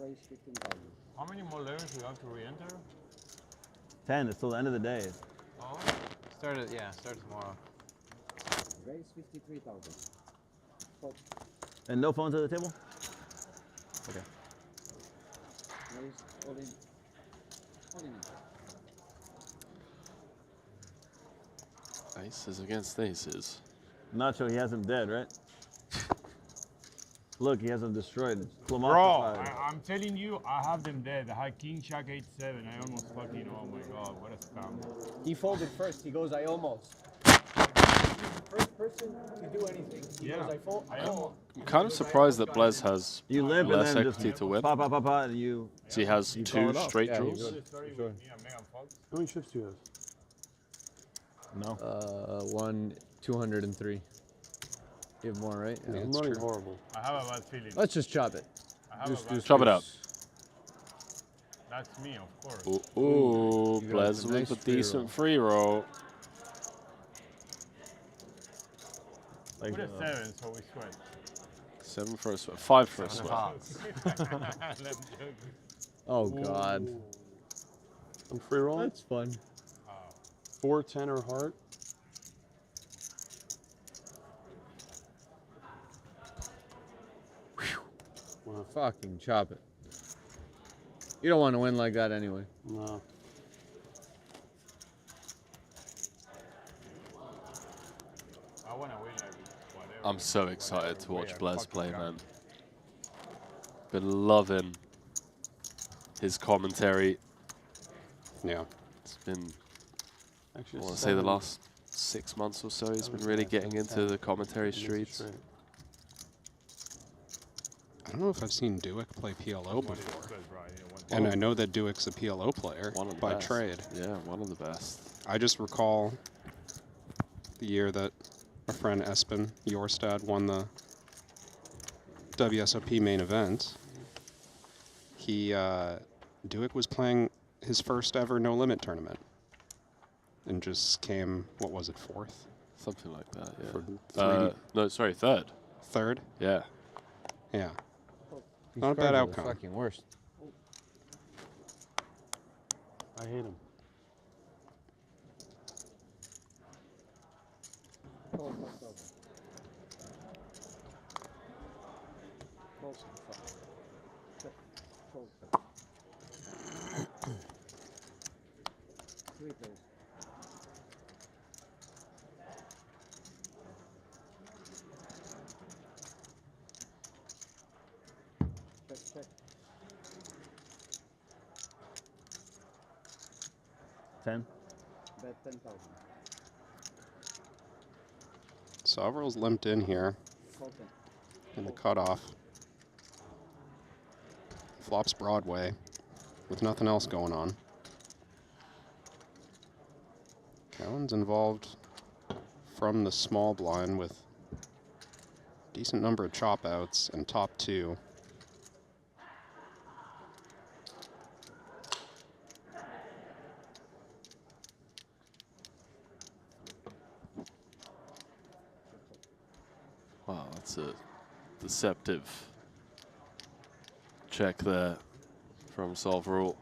[SPEAKER 7] Raise 15,000.
[SPEAKER 8] How many more levels do you have to re-enter?
[SPEAKER 13] 10, it's till the end of the day.
[SPEAKER 5] Oh. Start tomorrow.
[SPEAKER 7] Raise 53,000.
[SPEAKER 13] And no phones at the table? Okay.
[SPEAKER 7] Raise all in. All in.
[SPEAKER 18] Aces against aces.
[SPEAKER 13] Nacho, he has him dead, right? Look, he has him destroyed.
[SPEAKER 8] Bro, I'm telling you, I have them dead. I had King Jack 8-7. I almost fucking, oh my god, what a scam.
[SPEAKER 10] He folded first. He goes, I almost. He's the first person to do anything. He goes, I fold.
[SPEAKER 18] I'm kind of surprised that Blaise has
[SPEAKER 13] You live
[SPEAKER 18] less
[SPEAKER 13] and then
[SPEAKER 18] equty
[SPEAKER 13] just
[SPEAKER 18] to win.
[SPEAKER 13] and you.
[SPEAKER 18] So he has
[SPEAKER 13] you
[SPEAKER 18] 2
[SPEAKER 13] call it off.
[SPEAKER 18] straight
[SPEAKER 13] Yeah,
[SPEAKER 18] draws.
[SPEAKER 13] Sure.
[SPEAKER 8] How many chips do you have?
[SPEAKER 13] No.
[SPEAKER 4] 1, 203. You have more, right?
[SPEAKER 20] Yeah,
[SPEAKER 8] I'm running horrible. I have a bad feeling.
[SPEAKER 4] Let's just chop it.
[SPEAKER 8] I have a bad
[SPEAKER 18] Chop it up.
[SPEAKER 8] That's me, of course.
[SPEAKER 18] Ooh,
[SPEAKER 4] You got
[SPEAKER 18] Blaise
[SPEAKER 4] a
[SPEAKER 18] with
[SPEAKER 4] nice
[SPEAKER 18] a
[SPEAKER 4] free
[SPEAKER 18] decent
[SPEAKER 4] roll.
[SPEAKER 18] free roll.
[SPEAKER 8] Put a 7, so we sweat.
[SPEAKER 18] 7 for a sweat. 5 for a
[SPEAKER 4] 7
[SPEAKER 18] sweat.
[SPEAKER 4] of Oh, God.
[SPEAKER 11] I'm free roll.
[SPEAKER 4] That's fun.
[SPEAKER 11] 4, 10, or heart.
[SPEAKER 4] Fucking chop it. You don't want to win like that anyway.
[SPEAKER 11] No.
[SPEAKER 8] I want to win like whatever.
[SPEAKER 18] I'm so excited to watch Blaise play, man. Been loving his commentary.
[SPEAKER 20] Yeah.
[SPEAKER 18] It's been,
[SPEAKER 11] Actually,
[SPEAKER 18] I want to say the last 6 months or so, he's been really getting into the commentary streets.
[SPEAKER 20] I don't know if I've seen Duick play PLO before. And I know that Duick's a PLO player by trade.
[SPEAKER 18] Yeah, one of the best.
[SPEAKER 20] I just recall the year that our friend Espen Jorstad won the WSOP main event. Duick was playing his first ever no limit tournament and just came, what was it, fourth?
[SPEAKER 18] Something like that,
[SPEAKER 20] yeah.
[SPEAKER 18] No, sorry, third.
[SPEAKER 20] Third?
[SPEAKER 18] Yeah.
[SPEAKER 20] Yeah.
[SPEAKER 4] These
[SPEAKER 20] Not a bad
[SPEAKER 4] cards are the
[SPEAKER 20] outcome.
[SPEAKER 4] fucking worst.
[SPEAKER 11] I hate him.
[SPEAKER 7] Check.
[SPEAKER 13] 10.
[SPEAKER 7] Bet 10,000.
[SPEAKER 20] Sovereigns limped in here in the cutoff. Flops Broadway with nothing else going on. Callan's involved from the small blind with decent number of chop outs and top two.
[SPEAKER 18] Wow, that's a deceptive check there from Solverall.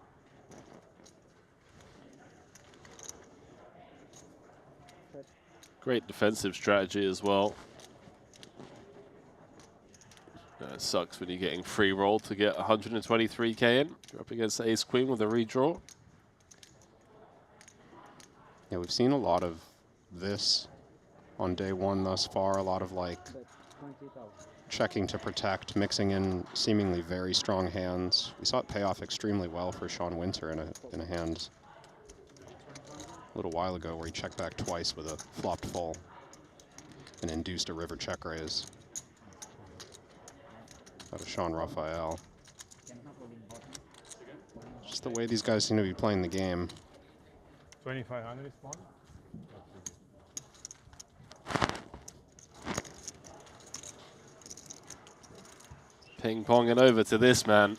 [SPEAKER 18] Great defensive strategy as well. It sucks when you're getting free roll to get 123k in. You're up against Ace Queen with a redraw.
[SPEAKER 20] Yeah, we've seen a lot of this on day one thus far. A lot of like checking to protect, mixing in seemingly very strong hands. We saw it pay off extremely well for Sean Winter in a hand a little while ago where he checked back twice with a flopped full and induced a river check raise out of Sean Raphael. Just the way these guys seem to be playing the game.
[SPEAKER 8] 2,500 spawn.
[SPEAKER 18] Ping-ponging over to this man.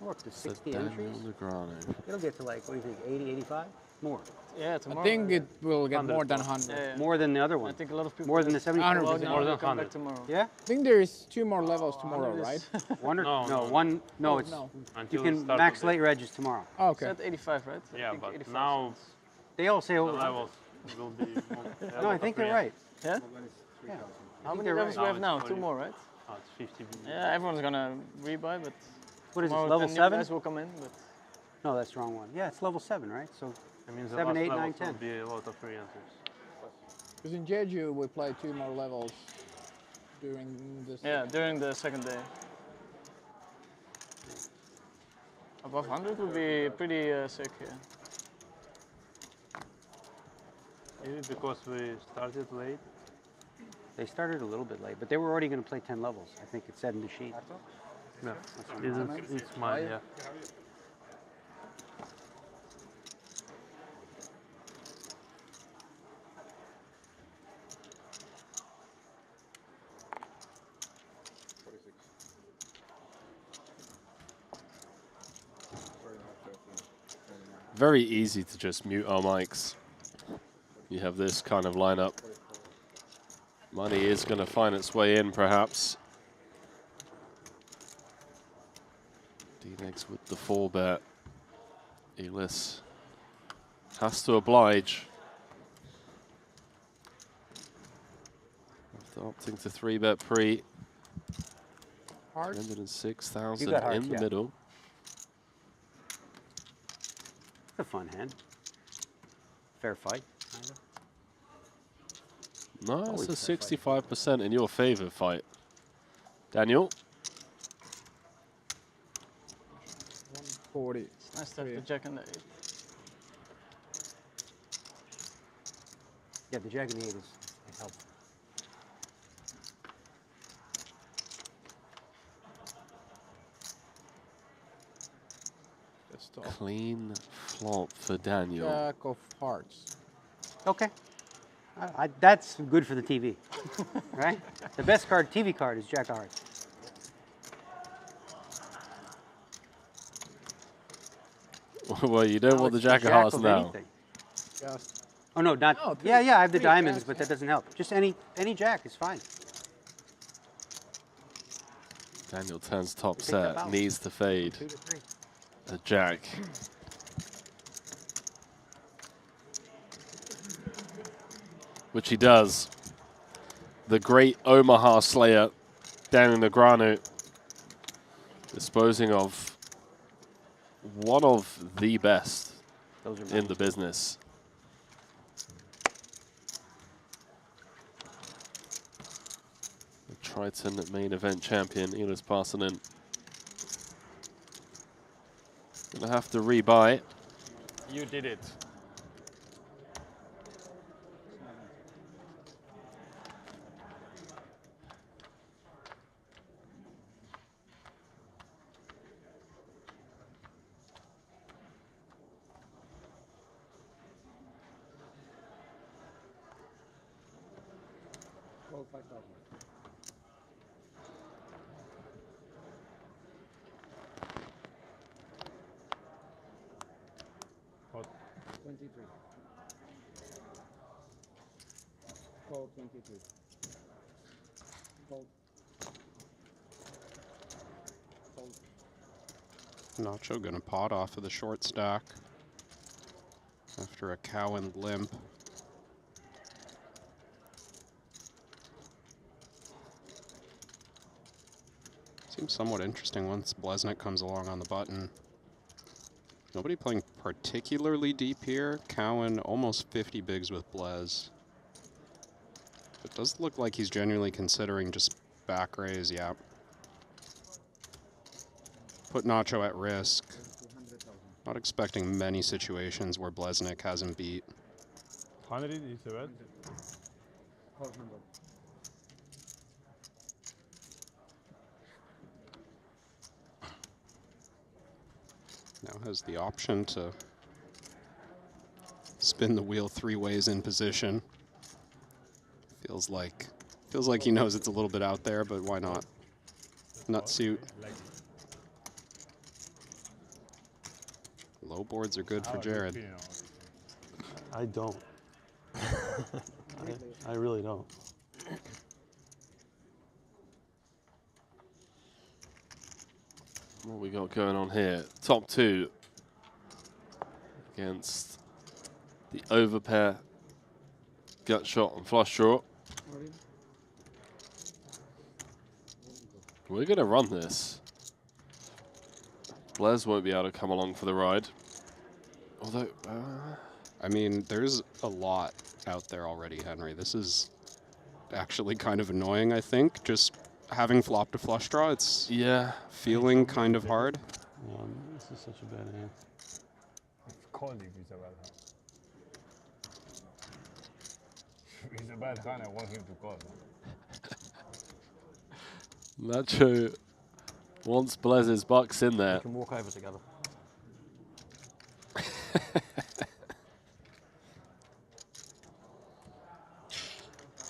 [SPEAKER 7] Look, the 60
[SPEAKER 18] Daniel
[SPEAKER 7] entries.
[SPEAKER 18] Negreanu.
[SPEAKER 7] It'll get to like, what do you think, 80, 85? More.
[SPEAKER 10] Yeah, tomorrow.
[SPEAKER 19] I think it will get more than 100.
[SPEAKER 10] Yeah.
[SPEAKER 7] More than the other one.
[SPEAKER 10] I think a lot of people.
[SPEAKER 7] More than the 75.
[SPEAKER 19] 100%.
[SPEAKER 10] More than 100 tomorrow.
[SPEAKER 7] Yeah?
[SPEAKER 19] I think there is 2 more levels tomorrow,
[SPEAKER 7] 100
[SPEAKER 19] right?
[SPEAKER 7] is- One or one? No,
[SPEAKER 19] Oh,
[SPEAKER 7] it's
[SPEAKER 19] no.
[SPEAKER 7] you can max late regis tomorrow.
[SPEAKER 19] Oh, okay.
[SPEAKER 10] It's at 85, right? I
[SPEAKER 13] Yeah,
[SPEAKER 10] think
[SPEAKER 13] but
[SPEAKER 10] 85
[SPEAKER 13] now
[SPEAKER 10] cents.
[SPEAKER 7] They all say
[SPEAKER 13] the
[SPEAKER 7] over.
[SPEAKER 13] levels will be.
[SPEAKER 7] No, I think they're right.
[SPEAKER 10] Yeah?
[SPEAKER 7] Yeah.
[SPEAKER 10] How many
[SPEAKER 7] they're
[SPEAKER 10] levels
[SPEAKER 7] right.
[SPEAKER 10] we have now?
[SPEAKER 13] Now it's
[SPEAKER 10] 2 more, right?
[SPEAKER 13] Oh, it's 50.
[SPEAKER 10] Yeah, everyone's gonna rebuy, but
[SPEAKER 7] What is it,
[SPEAKER 10] tomorrow
[SPEAKER 7] level
[SPEAKER 10] 10 new
[SPEAKER 7] 7?
[SPEAKER 10] guys will come in, but
[SPEAKER 7] No, that's the wrong one. Yeah, it's level 7, right? So
[SPEAKER 13] I mean, the
[SPEAKER 7] 7,
[SPEAKER 13] last
[SPEAKER 7] 8, 9,
[SPEAKER 13] levels
[SPEAKER 7] 10.
[SPEAKER 13] will be a lot of free answers.
[SPEAKER 19] Because in Jeju we play 2 more levels during this.
[SPEAKER 10] yeah, during the second day. Above 100 would be pretty sick here.
[SPEAKER 13] Maybe because we started late.
[SPEAKER 7] They started a little bit late, but they were already going to play 10 levels. I think it said in the sheet.
[SPEAKER 13] Yeah,
[SPEAKER 7] That's
[SPEAKER 13] it's mine, yeah.
[SPEAKER 18] Very easy to just mute our mics. You have this kind of lineup. Money is going to find its way in, perhaps. D-Negs with the 4-bet. Elis has to oblige. After opting to 3-bet pre.
[SPEAKER 19] Hearts?
[SPEAKER 18] 306,000
[SPEAKER 12] got hearts,
[SPEAKER 18] in the
[SPEAKER 12] yeah.
[SPEAKER 18] middle.
[SPEAKER 12] It's a fun hand. Fair fight, kind of.
[SPEAKER 18] No,
[SPEAKER 12] Always
[SPEAKER 18] it's a
[SPEAKER 12] fair fight.
[SPEAKER 18] 65% in your favor fight. Daniel?
[SPEAKER 19] 140.
[SPEAKER 10] Nice to have the jack and the 8.
[SPEAKER 12] Yeah, the jack and the 8 is helpful.
[SPEAKER 18] Clean flop for Daniel.
[SPEAKER 19] Jack of hearts.
[SPEAKER 12] Okay. That's good for the TV, right? The best card, TV card, is Jack of Hearts.
[SPEAKER 18] Well, you don't
[SPEAKER 12] No,
[SPEAKER 18] want the
[SPEAKER 12] it's
[SPEAKER 18] Jack of
[SPEAKER 12] Jack
[SPEAKER 18] Hearts
[SPEAKER 12] of
[SPEAKER 18] now.
[SPEAKER 12] anything.
[SPEAKER 19] Just.
[SPEAKER 12] Oh no, not.
[SPEAKER 19] No,
[SPEAKER 12] yeah, I have the
[SPEAKER 19] three
[SPEAKER 12] diamonds,
[SPEAKER 19] jacks,
[SPEAKER 12] but that doesn't help. Just any Jack is fine.
[SPEAKER 18] Daniel turns top
[SPEAKER 12] Take that
[SPEAKER 18] set,
[SPEAKER 12] balance.
[SPEAKER 18] needs to fade.
[SPEAKER 12] 2 to 3.
[SPEAKER 18] A Jack. Which he does. The great Omaha Slayer, Daniel Negreanu, disposing of one of the best in the business. The Triton main event champion, Elis Parsonen. Gonna have to rebuy.
[SPEAKER 16] You did it.
[SPEAKER 7] Call 5,000.
[SPEAKER 8] Hot.
[SPEAKER 7] 23. Call 23. Call. Call.
[SPEAKER 20] Nacho gonna pot off of the short stack after a Cowan limp. Seems somewhat interesting once Blesnik comes along on the button. Nobody playing particularly deep here. Cowan almost 50 bigs with Blez. It does look like he's genuinely considering just back raise, yeah. Put Nacho at risk. Not expecting many situations where Blesnik has him beat.
[SPEAKER 8] 100 is a bet.
[SPEAKER 7] Call 100.
[SPEAKER 20] Now has the option to spin the wheel 3 ways in position. Feels like he knows it's a little bit out there, but why not? Nut suit. Low boards are good for Jared.
[SPEAKER 6] I don't. I really don't.
[SPEAKER 18] What we got going on here? Top 2 against the overpair, gut shot and flush draw. We're going to run this. Blez won't be able to come along for the ride. Although,
[SPEAKER 20] I mean, there's a lot out there already, Henry. This is actually kind of annoying, I think. Just having flop to flush draw, it's feeling kind of hard.
[SPEAKER 6] This is such a bad hand.
[SPEAKER 8] Of course if it's a bad hand. If it's a bad hand, I want him to call.
[SPEAKER 18] Nacho wants Blez's bucks in there.
[SPEAKER 6] We can walk over together.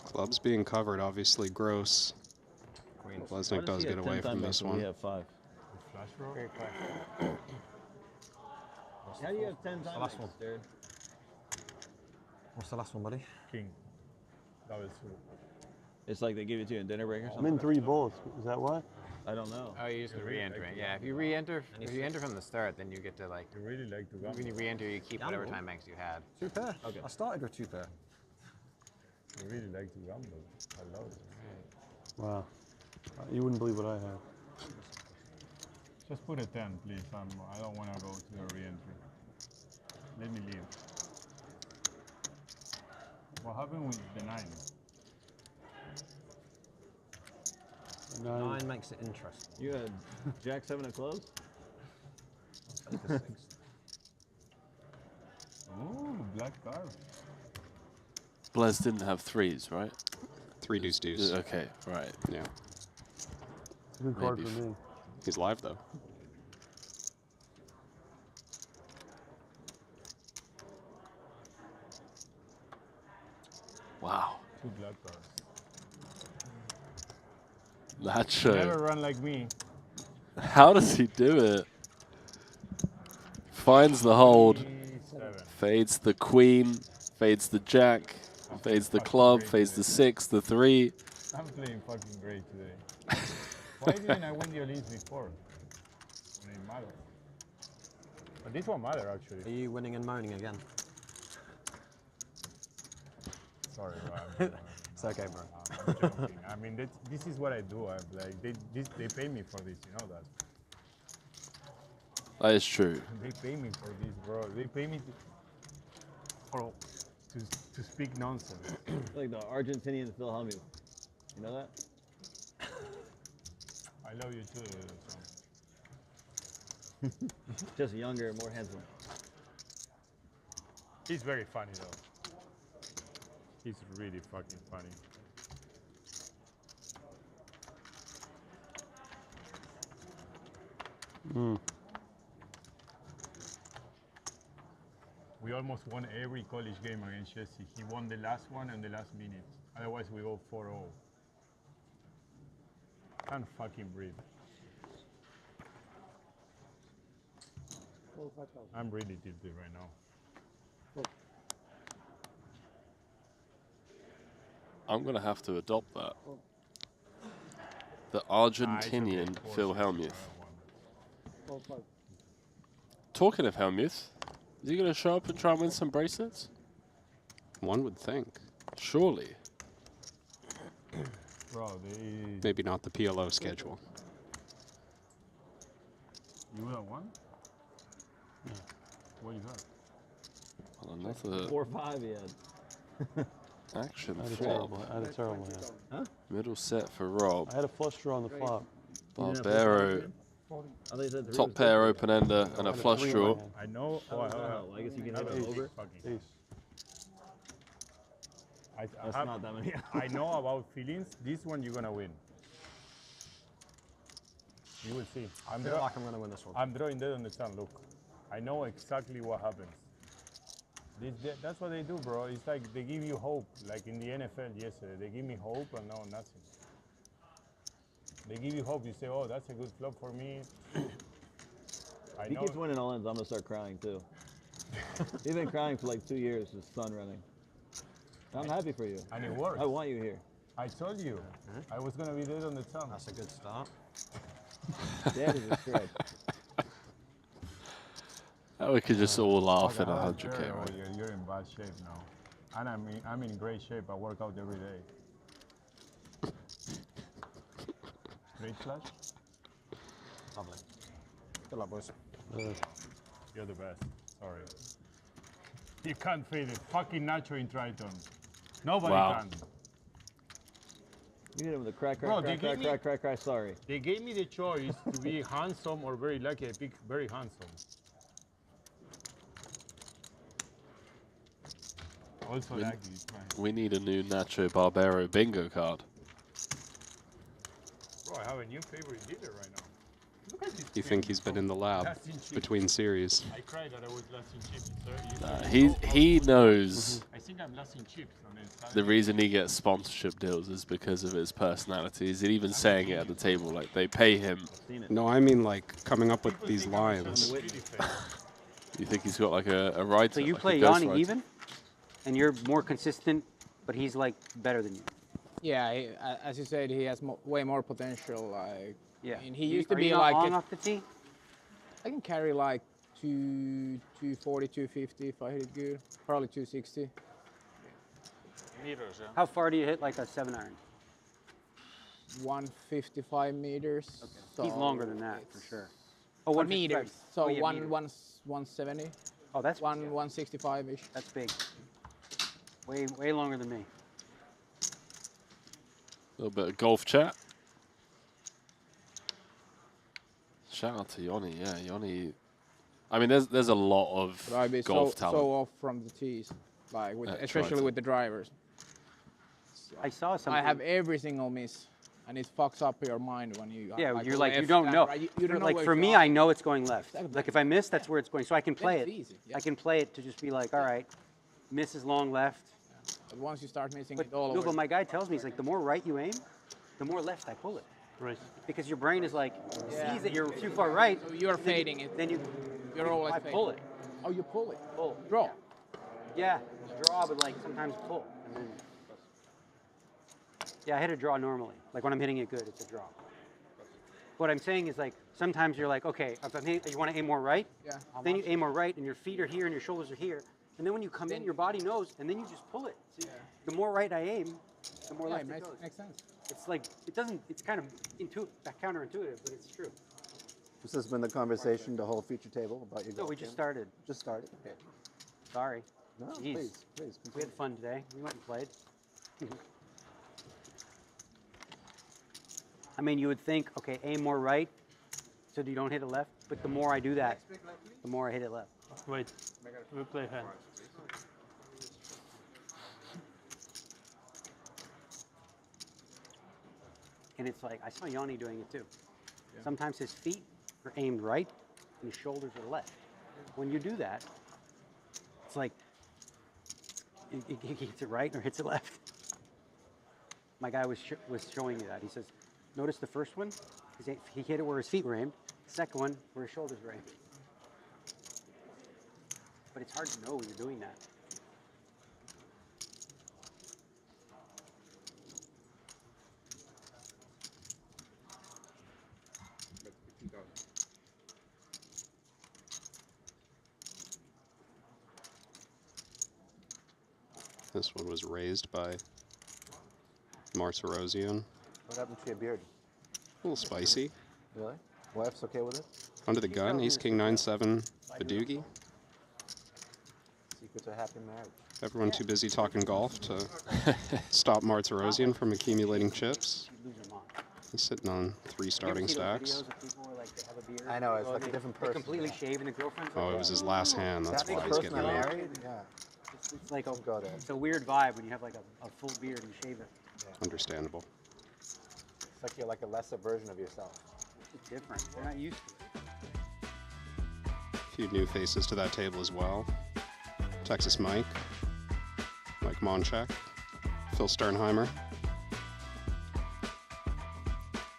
[SPEAKER 20] Clubs being covered, obviously gross. Blesnik does get away from this one.
[SPEAKER 6] We have 5.
[SPEAKER 8] Flash draw?
[SPEAKER 19] Great question.
[SPEAKER 13] How do you have 10 times, dude?
[SPEAKER 6] What's the last one, buddy?
[SPEAKER 8] King. Double suit.
[SPEAKER 13] It's like they give it to you in dinner break or
[SPEAKER 6] I'm
[SPEAKER 13] something?
[SPEAKER 6] in 3 balls. Is that why?
[SPEAKER 13] I don't know.
[SPEAKER 5] Oh, you just re-enter it. Yeah, if you re-enter, from the start, then you get to like.
[SPEAKER 8] You really like to gamble.
[SPEAKER 5] When you re-enter, you keep whatever time banks you had.
[SPEAKER 6] 2 pair.
[SPEAKER 5] Okay.
[SPEAKER 6] I started with 2 pair.
[SPEAKER 8] You really like to gamble. I love it.
[SPEAKER 6] Wow. You wouldn't believe what I have.
[SPEAKER 8] Just put a 10, please. I don't want to go to the re-entry. Let me leave. What happened with the 9?
[SPEAKER 10] 9 makes it interesting.
[SPEAKER 14] You had Jack 7 of clubs?
[SPEAKER 10] Take a 6.
[SPEAKER 8] Ooh, black card.
[SPEAKER 18] Blaise didn't have 3s, right?
[SPEAKER 20] 3 deuce deuce.
[SPEAKER 18] Okay, right.
[SPEAKER 20] Yeah.
[SPEAKER 11] Good card
[SPEAKER 18] Maybe
[SPEAKER 11] for me.
[SPEAKER 20] He's live though.
[SPEAKER 18] Wow.
[SPEAKER 8] 2 black cards.
[SPEAKER 18] Nacho.
[SPEAKER 8] Never run like me.
[SPEAKER 18] How does he do it? Finds the hold,
[SPEAKER 8] 7.
[SPEAKER 18] fades the queen, fades the jack, fades the club, fades the 6, the 3.
[SPEAKER 8] I'm playing fucking great today. Why didn't I win the Olympics before? When it mattered. But this one matter actually.
[SPEAKER 10] Are you winning and moaning again?
[SPEAKER 8] Sorry, bro.
[SPEAKER 10] It's okay, bro.
[SPEAKER 8] I'm joking. I mean, this is what I do. They pay me for this, you know that.
[SPEAKER 18] That is true.
[SPEAKER 8] They pay me for this, bro. They pay me to speak nonsense.
[SPEAKER 14] Like the Argentinian Phil Hellmuth. You know that?
[SPEAKER 8] I love you too, son.
[SPEAKER 14] Just younger, more handsome.
[SPEAKER 8] He's very funny though. He's really fucking funny. We almost won every college game against Jesse. He won the last one and the last minute. Otherwise, we go 4-0. Can't fucking breathe. I'm really tilted right now.
[SPEAKER 18] I'm going to have to adopt that. The Argentinian Phil Hellmuth. Talking of Hellmuth, is he going to show up and try and win some bracelets?
[SPEAKER 20] One would think.
[SPEAKER 18] Surely.
[SPEAKER 8] Bro,
[SPEAKER 20] Maybe not the PLO schedule.
[SPEAKER 8] You would have won? What you got?
[SPEAKER 18] Well, another
[SPEAKER 14] 4-5 he had.
[SPEAKER 18] action
[SPEAKER 11] I had a
[SPEAKER 18] flop.
[SPEAKER 11] terrible, I had a terrible hand.
[SPEAKER 14] Huh?
[SPEAKER 18] Middle set for Rob.
[SPEAKER 11] I had a flush draw on the flop.
[SPEAKER 18] Barbaro.
[SPEAKER 14] I thought you said
[SPEAKER 18] Top pair, open ender, and a flush draw.
[SPEAKER 8] I know.
[SPEAKER 14] I guess you can have it over.
[SPEAKER 11] Ace.
[SPEAKER 14] That's not that many.
[SPEAKER 8] I know about feelings. This one you're gonna win. You will see.
[SPEAKER 10] I feel like I'm going to win this one.
[SPEAKER 8] I'm drawing dead on the turn. Look, I know exactly what happens. That's what they do, bro. It's like they give you hope, like in the NFL yesterday. They give me hope, and now nothing. They give you hope. You say, "Oh, that's a good flop for me."
[SPEAKER 14] If he keeps winning all ends, I'm gonna start crying too. He's been crying for like 2 years. His son running. I'm happy for you.
[SPEAKER 8] And it works.
[SPEAKER 14] I want you here.
[SPEAKER 8] I told you, I was gonna be dead on the turn.
[SPEAKER 10] That's a good start.
[SPEAKER 14] Dad is a shred.
[SPEAKER 18] We could just all laugh in
[SPEAKER 8] I don't
[SPEAKER 18] 100K,
[SPEAKER 8] care,
[SPEAKER 18] right?
[SPEAKER 8] You're in bad shape now. And I'm in great shape. I work out every day. Straight flush?
[SPEAKER 10] Lovely. Good luck, boys.
[SPEAKER 8] You're the best. Sorry. You can't fade it. Fucking Nacho in Triton. Nobody can.
[SPEAKER 14] You hit him with a crack,
[SPEAKER 8] Bro,
[SPEAKER 14] crack, sorry.
[SPEAKER 8] They gave me the choice to be handsome or very lucky. I picked very handsome. Also lucky, it's fine.
[SPEAKER 18] We need a new Nacho Barbaro bingo card.
[SPEAKER 8] Bro, I have a new favorite dealer right now. Look at this.
[SPEAKER 20] You think he's been in the lab
[SPEAKER 8] Last in chips.
[SPEAKER 20] between series?
[SPEAKER 8] I cried that I was last in chips.
[SPEAKER 18] He knows
[SPEAKER 8] I think I'm last in chips.
[SPEAKER 18] the reason he gets sponsorship deals is because of his personality. He's even saying it at the table, like they pay him.
[SPEAKER 20] No, I mean like coming up with these lines.
[SPEAKER 18] You think he's got like a writer?
[SPEAKER 12] So you
[SPEAKER 18] like
[SPEAKER 12] play
[SPEAKER 18] a ghost
[SPEAKER 12] Yanni
[SPEAKER 18] writer?
[SPEAKER 12] even, and you're more consistent, but he's like better than you.
[SPEAKER 19] Yeah, as you said, he has way more potential. Like,
[SPEAKER 12] Yeah.
[SPEAKER 19] I mean, he used to
[SPEAKER 12] Are
[SPEAKER 19] be
[SPEAKER 12] you not
[SPEAKER 19] like
[SPEAKER 12] long off the tee?
[SPEAKER 19] I can carry like 240, 250 if I hit it good. Probably 260.
[SPEAKER 7] Meters, yeah.
[SPEAKER 12] How far do you hit like a 7-iron?
[SPEAKER 19] 155 meters.
[SPEAKER 12] Okay. He's longer than that for sure. Oh, 155.
[SPEAKER 19] meters. So
[SPEAKER 12] Oh, yeah,
[SPEAKER 19] one,
[SPEAKER 12] meters.
[SPEAKER 19] 170.
[SPEAKER 12] Oh, that's
[SPEAKER 19] 165-ish.
[SPEAKER 12] That's big. Way longer than me.
[SPEAKER 18] A little bit of golf chat. Shout out to Yoni. Yeah, Yoni. I mean, there's a lot of
[SPEAKER 19] But I'd be
[SPEAKER 18] golf
[SPEAKER 19] so
[SPEAKER 18] talent.
[SPEAKER 19] off from the tees, like with,
[SPEAKER 18] At
[SPEAKER 19] especially
[SPEAKER 18] Triton.
[SPEAKER 19] with the drivers.
[SPEAKER 12] I saw something.
[SPEAKER 19] I have every single miss, and it fucks up your mind when you.
[SPEAKER 12] Yeah,
[SPEAKER 19] like
[SPEAKER 12] you're
[SPEAKER 19] a
[SPEAKER 12] like you
[SPEAKER 19] left
[SPEAKER 12] don't
[SPEAKER 19] and
[SPEAKER 12] know.
[SPEAKER 19] right. You don't know
[SPEAKER 12] like
[SPEAKER 19] where
[SPEAKER 12] for
[SPEAKER 19] it's
[SPEAKER 12] me,
[SPEAKER 19] going.
[SPEAKER 12] I know it's going left. Like if I miss, that's where it's going. So I can play
[SPEAKER 19] Then
[SPEAKER 12] it.
[SPEAKER 19] it's easy, yeah.
[SPEAKER 12] I can play it to just be like, all right, misses long left.
[SPEAKER 19] But once you start missing
[SPEAKER 12] But,
[SPEAKER 19] it all
[SPEAKER 12] no,
[SPEAKER 19] over.
[SPEAKER 12] but my guy tells me, he's like, the more right you aim, the more left I pull it.
[SPEAKER 6] Right.
[SPEAKER 12] Because your brain is like,
[SPEAKER 19] Yeah.
[SPEAKER 12] sees that you're too far right.
[SPEAKER 19] So you're
[SPEAKER 12] then
[SPEAKER 19] fading it.
[SPEAKER 12] Then
[SPEAKER 19] You're always
[SPEAKER 12] I pull it.
[SPEAKER 19] Oh, you pull it.
[SPEAKER 12] Pull.
[SPEAKER 19] Draw.
[SPEAKER 12] Yeah, draw, but like sometimes pull. And then, yeah, I hit a draw normally. Like when I'm hitting it good, it's a draw. What I'm saying is like, sometimes you're like, okay, if I'm hitting, you want to aim more right?
[SPEAKER 19] Yeah.
[SPEAKER 12] Then you aim more right, and your feet are here, and your shoulders are here. And then when you come in, your body knows, and then you just pull it. So the more right I aim, the more left it goes.
[SPEAKER 19] Makes sense.
[SPEAKER 12] It's like, it doesn't, it's kind of counterintuitive, but it's true.
[SPEAKER 21] This has been the conversation, the whole feature table about your
[SPEAKER 12] No,
[SPEAKER 21] golf
[SPEAKER 12] we just
[SPEAKER 21] game?
[SPEAKER 12] started.
[SPEAKER 21] Just started? Okay.
[SPEAKER 12] Sorry.
[SPEAKER 21] No,
[SPEAKER 12] Jeez.
[SPEAKER 21] please.
[SPEAKER 12] We had fun today. We went and played. I mean, you would think, okay, aim more right so you don't hit it left. But the more I do that, the more I hit it left.
[SPEAKER 6] Wait, we play hand.
[SPEAKER 12] And it's like, I saw Yanni doing it too. Sometimes his feet are aimed right and his shoulders are left. When you do that, it's like, he hits it right or hits it left. My guy was showing me that. He says, notice the first one, he hit it where his feet were aimed. The second one, where his shoulders were aimed. But it's hard to know when you're doing that.
[SPEAKER 20] This one was raised by Martirosian.
[SPEAKER 21] What happened to your beard?
[SPEAKER 20] A little spicy.
[SPEAKER 21] Really? Wife's okay with it?
[SPEAKER 20] Under the gun, Ace King 9-7 Badoogie.
[SPEAKER 21] Secrets of happy marriage.
[SPEAKER 20] Everyone too busy talking golf to stop Martirosian from accumulating chips. He's sitting on 3 starting stacks.
[SPEAKER 21] I know, it's like a different person.
[SPEAKER 12] Completely shave and the girlfriend.
[SPEAKER 20] Oh, it was his last hand. That's why he's getting
[SPEAKER 21] married?
[SPEAKER 20] married.
[SPEAKER 21] Yeah.
[SPEAKER 12] It's like
[SPEAKER 21] go there.
[SPEAKER 12] it's a weird vibe when you have like a full beard and shave it.
[SPEAKER 20] Understandable.
[SPEAKER 21] It's like you're like a lesser version of yourself.
[SPEAKER 12] It's different. They're not used to it.
[SPEAKER 20] A few new faces to that table as well. Texas Mike, Mike Monchek, Phil Sternheimer.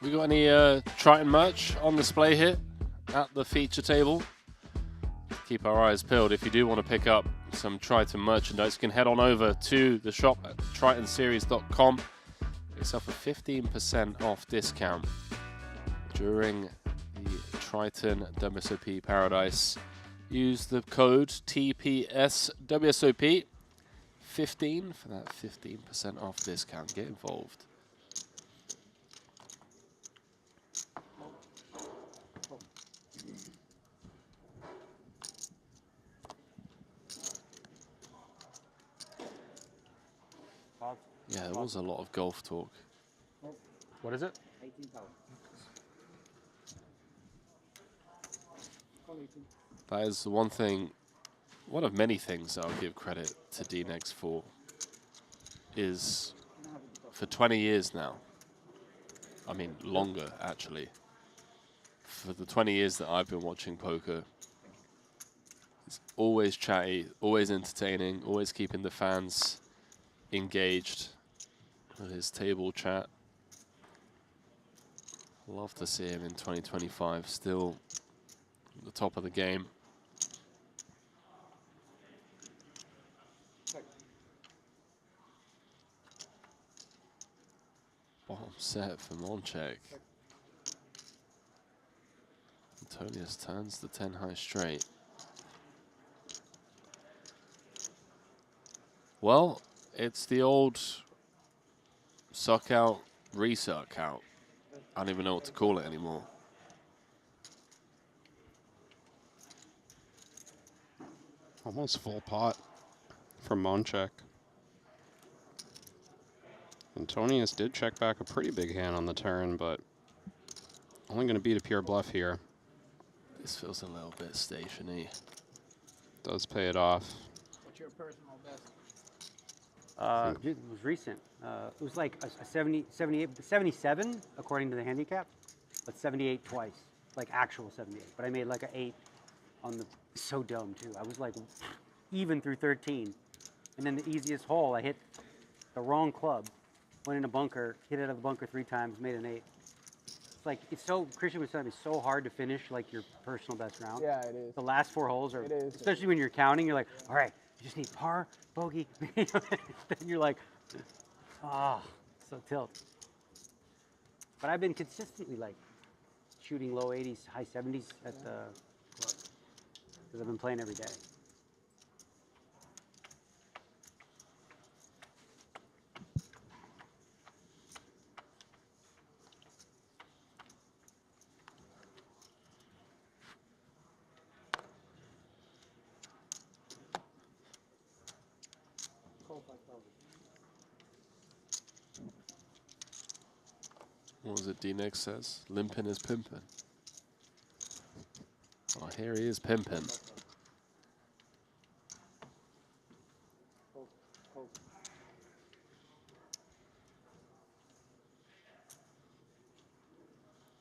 [SPEAKER 18] We got any Triton merch on display here at the feature table? Keep our eyes peeled. If you do want to pick up some Triton merchandise, you can head on over to the shop at tritonseries.com. Get yourself a 15% off discount during the Triton WSOP Paradise. Use the code TPSWSOP 15 for that 15% off discount. Get involved. Yeah, there was a lot of golf talk. What is it?
[SPEAKER 12] 18,000.
[SPEAKER 18] That is the one thing, one of many things that I'll give credit to DNegs for, is for 20 years now, I mean longer actually, for the 20 years that I've been watching poker, it's always chatty, always entertaining, always keeping the fans engaged with his table chat. Love to see him in 2025 still at the top of the game. Bottom set for Monchek. Antonius turns the 10 high straight. Well, it's the old suck out, resuck out. I don't even know what to call it anymore.
[SPEAKER 20] Almost full pot from Monchek. Antonius did check back a pretty big hand on the turn, but only going to beat a pure bluff here.
[SPEAKER 18] This feels a little bit stationy.
[SPEAKER 20] Does pay it off.
[SPEAKER 19] What's your personal best?
[SPEAKER 12] It was recent. It was like a 70, 78, 77 according to the handicap, but 78 twice, like actual 78. But I made like an 8 on the so dumb too. I was like even through 13, and then the easiest hole I hit the wrong club, went in a bunker, hit it out of the bunker 3 times, made an 8. It's like it's so Christian was telling me it's so hard to finish like your personal best round.
[SPEAKER 19] Yeah, it is.
[SPEAKER 12] The last 4 holes are,
[SPEAKER 19] It is.
[SPEAKER 12] especially when you're counting. You're like, all right, you just need par, bogey. Then you're like, ah, so tilt. But I've been consistently like shooting low 80s, high 70s at the club because I've been playing every day.
[SPEAKER 18] What was it D-Nex says? Limpin' is pimpin'. Oh, here he is pimpin'.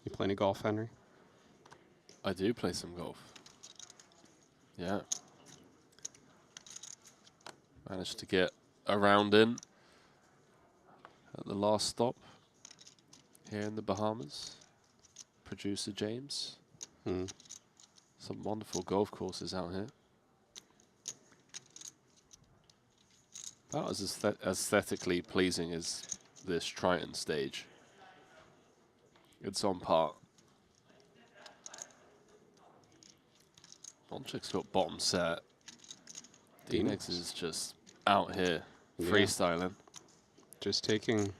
[SPEAKER 20] You play any golf, Henry?
[SPEAKER 18] I do play some golf. Yeah. Managed to get a round in at the last stop here in the Bahamas. Producer James. Some wonderful golf courses out here. About as aesthetically pleasing as this Triton stage. It's on par. Monchek's got bottom set. D-Nex is just out here freestyling.
[SPEAKER 20] Just taking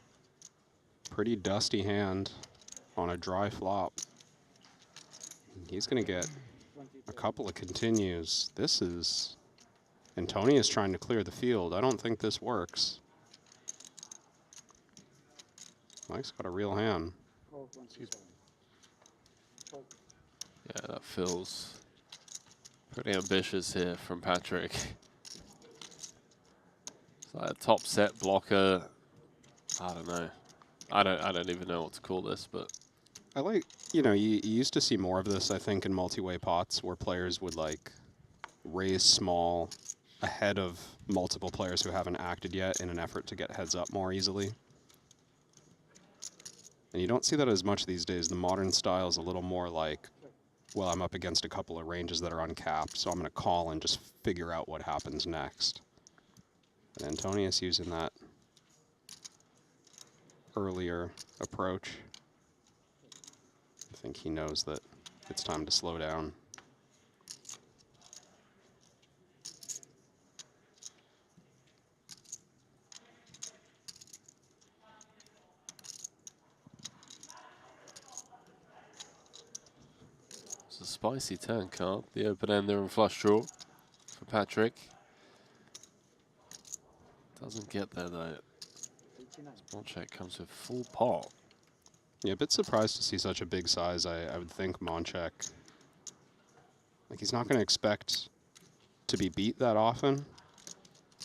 [SPEAKER 20] pretty dusty hand on a dry flop. He's going to get a couple of continues. This is Antonius trying to clear the field. I don't think this works. Mike's got a real hand.
[SPEAKER 18] Yeah, that feels pretty ambitious here from Patrick. It's like a top set blocker. I don't know. I don't even know what to call this, but
[SPEAKER 20] I like, you know, you used to see more of this, I think, in multi-way pots where players would like raise small ahead of multiple players who haven't acted yet in an effort to get heads up more easily. And you don't see that as much these days. The modern style is a little more like, well, I'm up against a couple of ranges that are uncapped, so I'm going to call and just figure out what happens next. And Antonius using that earlier approach. I think he knows that it's time to slow down.
[SPEAKER 18] it's a spicy turn card. The open ender and flush draw for Patrick. Doesn't get there though. Monchek comes with full pot.
[SPEAKER 20] Yeah, a bit surprised to see such a big size. I would think Monchek, like, he's not going to expect to be beat that often,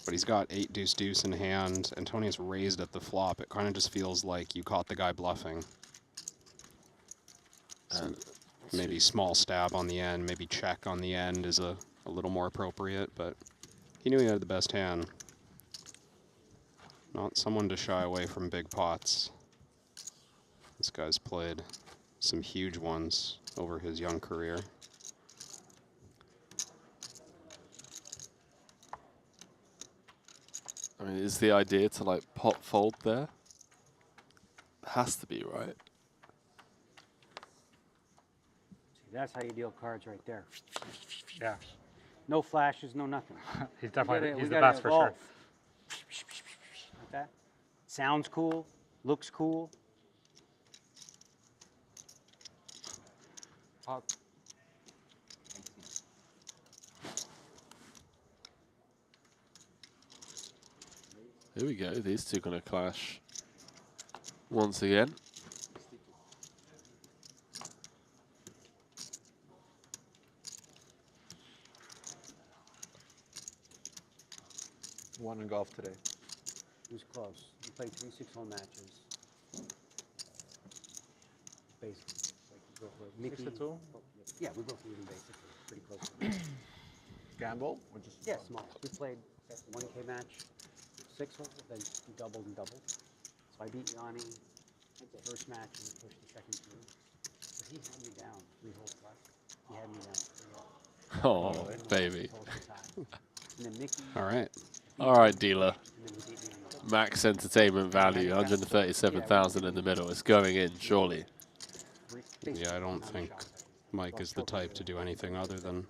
[SPEAKER 20] but he's got 8 deuce deuce in hand. Antonius raised at the flop. It kind of just feels like you caught the guy bluffing. And maybe small stab on the end, maybe check on the end is a little more appropriate, but he knew he had the best hand. Not someone to shy away from big pots. This guy's played some huge ones over his young career.
[SPEAKER 18] I mean, is the idea to like pot fold there? Has to be, right?
[SPEAKER 12] See, that's how you deal cards right there. Yeah. No flashes, no nothing.
[SPEAKER 16] He's definitely
[SPEAKER 12] We
[SPEAKER 16] he's the
[SPEAKER 12] gotta
[SPEAKER 16] best for sure.
[SPEAKER 12] evolve. Like that. Sounds cool, looks cool.
[SPEAKER 18] Here we go. These two going to clash once again.
[SPEAKER 21] Won in golf today.
[SPEAKER 12] It was close. We played 3 6-hole matches. Basically, like we both were Mickey.
[SPEAKER 5] 6-2?
[SPEAKER 12] Yeah, we both were even basically pretty close.
[SPEAKER 21] Gamble? Or just
[SPEAKER 12] Yeah, small. We played 1K match, 6-hole, then we doubled and doubled. So I beat Yanni the first match and pushed the second through. But he had me down 3 holes left. He had me down 3 holes.
[SPEAKER 18] Oh, baby.
[SPEAKER 12] And then Mickey.
[SPEAKER 18] All right. All right, dealer. Max entertainment value, 137,000 in the middle. It's going in, surely.
[SPEAKER 20] Yeah, I don't think Mike is the type to do anything other than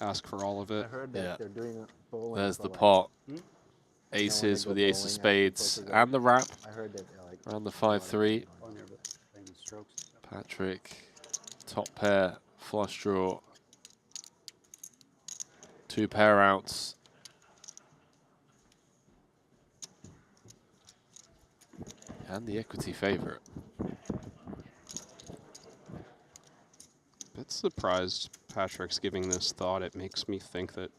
[SPEAKER 20] ask for all of it.
[SPEAKER 21] I heard that they're doing bowling.
[SPEAKER 18] There's
[SPEAKER 21] for
[SPEAKER 18] the
[SPEAKER 21] like,
[SPEAKER 18] pot.
[SPEAKER 21] they
[SPEAKER 18] Aces
[SPEAKER 21] go
[SPEAKER 18] with the ace of
[SPEAKER 21] bowling
[SPEAKER 18] spades
[SPEAKER 21] after
[SPEAKER 18] and the wrap.
[SPEAKER 21] I heard that they're like
[SPEAKER 18] Around the 5-3. Patrick, top pair, flush draw. 2 pair outs. And the equity favorite.
[SPEAKER 20] Bit surprised Patrick's giving this thought. It makes me think that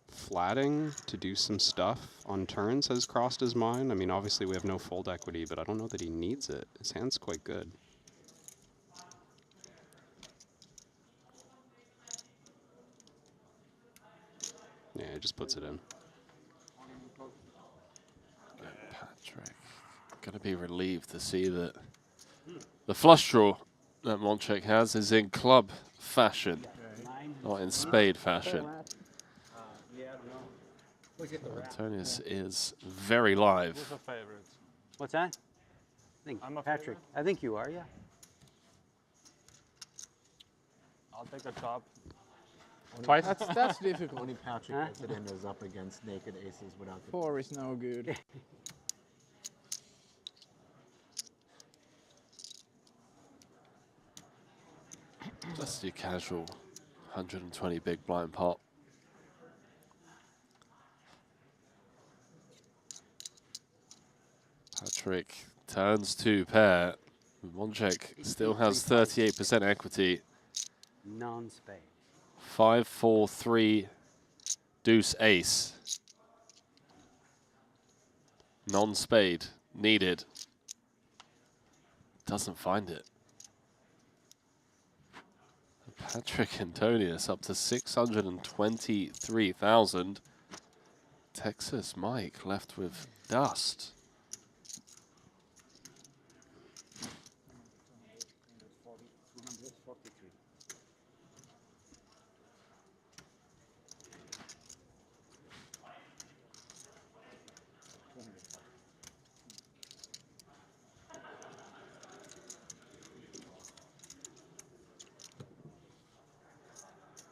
[SPEAKER 20] flatting to do some stuff on turns has crossed his mind. I mean, obviously we have no fold equity, but I don't know that he needs it. His hand's quite good. Yeah, he just puts it in.
[SPEAKER 18] Patrick, gonna be relieved to see that the flush draw that Monchek has is in club fashion, not in spade fashion. Antonius is very live.
[SPEAKER 16] Who's your favorite?
[SPEAKER 12] What's that? I think
[SPEAKER 16] I'm a
[SPEAKER 12] Patrick. I think you are, yeah.
[SPEAKER 16] I'll take a top.
[SPEAKER 19] Twice? That's difficult.
[SPEAKER 21] Only Patrick gets it in is up against naked aces without the
[SPEAKER 19] 4 is no good.
[SPEAKER 18] Just your casual 120 big blind pot. Patrick turns 2 pair. Monchek still has 38% equity.
[SPEAKER 12] Non-spade.
[SPEAKER 18] 5-4-3 deuce ace. Non-spade needed. Doesn't find it. Patrick Antonius up to 623,000. Texas Mike left with dust.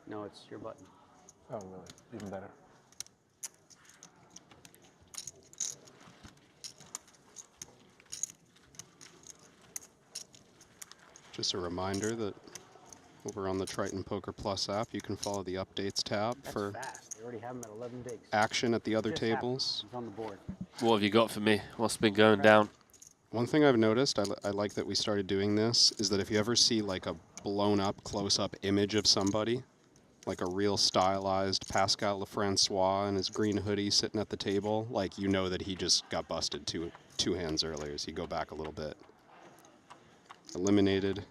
[SPEAKER 12] No, it's your button.
[SPEAKER 21] Oh, really? Even better.
[SPEAKER 20] Just a reminder that over on the Triton Poker Plus app, you can follow the updates tab for
[SPEAKER 12] Fast. They already have them at 11 digs.
[SPEAKER 20] action at the other
[SPEAKER 12] Just happened.
[SPEAKER 20] tables.
[SPEAKER 12] It's on the board.
[SPEAKER 18] What have you got for me? What's been going down?
[SPEAKER 20] One thing I've noticed, I like that we started doing this, is that if you ever see like a blown up, close up image of somebody, like a real stylized Pascal Lefrancois in his green hoodie sitting at the table, like you know that he just got busted two hands earlier, so you go back a little bit. Eliminated.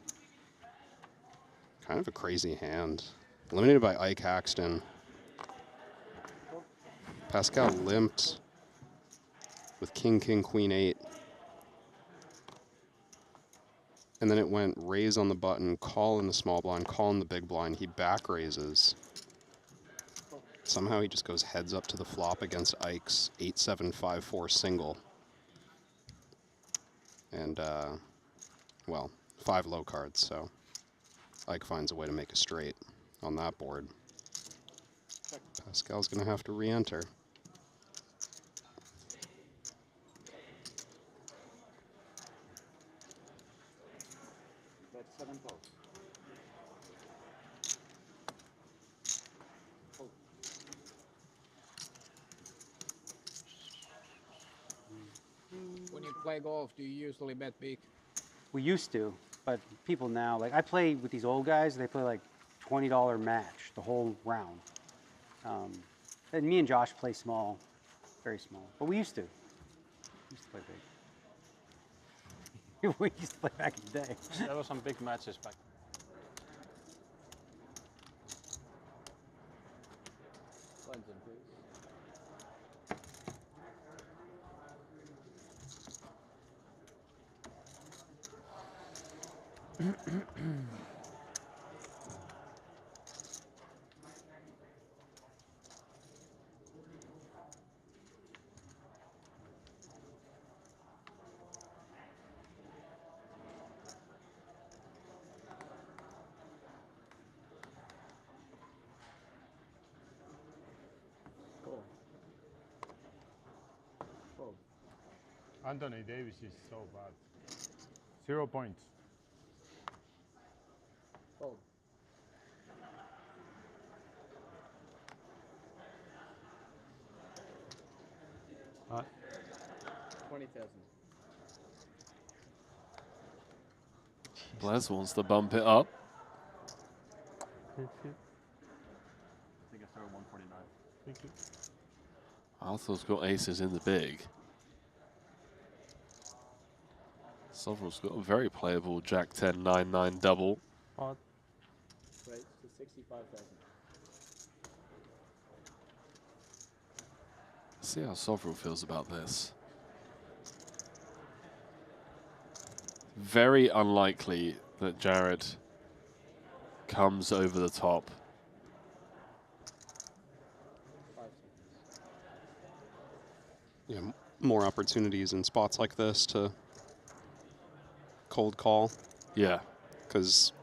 [SPEAKER 20] Kind of a crazy hand. Eliminated by Ike Haxton. Pascal limped with king, king, queen, 8. And then it went raise on the button, call in the small blind, call in the big blind. He back raises. Somehow he just goes heads up to the flop against Ike's 8-7-5-4 single. And, well, 5 low cards, so Ike finds a way to make a straight on that board. Pascal's going to have to re-enter.
[SPEAKER 19] play golf, do you usually bet big?
[SPEAKER 12] We used to, but people now, like I play with these old guys, they play like $20 match the whole round. And me and Josh play small, very small, but we used to. We used to play big. We used to play back in the day.
[SPEAKER 16] There were some big matches back.
[SPEAKER 5] Clinton, please.
[SPEAKER 8] Cool. Anthony Davis is so bad. 0 points.
[SPEAKER 5] Fold.
[SPEAKER 8] Uh,
[SPEAKER 5] 20,000.
[SPEAKER 18] Blaz wants to bump it up.
[SPEAKER 14] I think I started 149.
[SPEAKER 8] Thank you.
[SPEAKER 18] Arthur's got aces in the big. Sovereign's got a very playable Jack 10 9-9 double.
[SPEAKER 8] Pot.
[SPEAKER 5] Right, to 65,000.
[SPEAKER 18] See how Sovereign feels about this. Very unlikely that Jared comes over the top.
[SPEAKER 20] Yeah, more opportunities in spots like this to cold call.
[SPEAKER 18] Yeah.
[SPEAKER 20] Because,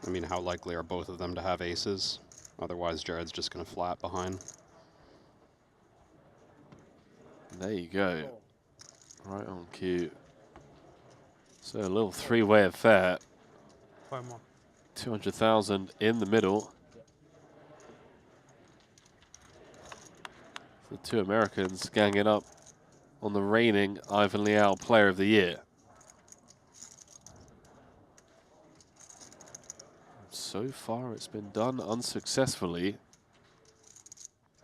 [SPEAKER 20] I mean, how likely are both of them to have aces? Otherwise, Jared's just going to flat behind.
[SPEAKER 18] There you go. Right on cue. So a little three-way affair.
[SPEAKER 8] 5 more.
[SPEAKER 18] 200,000 in the middle. The two Americans ganging up on the reigning Ivan Liao Player of the Year. So far, it's been done unsuccessfully.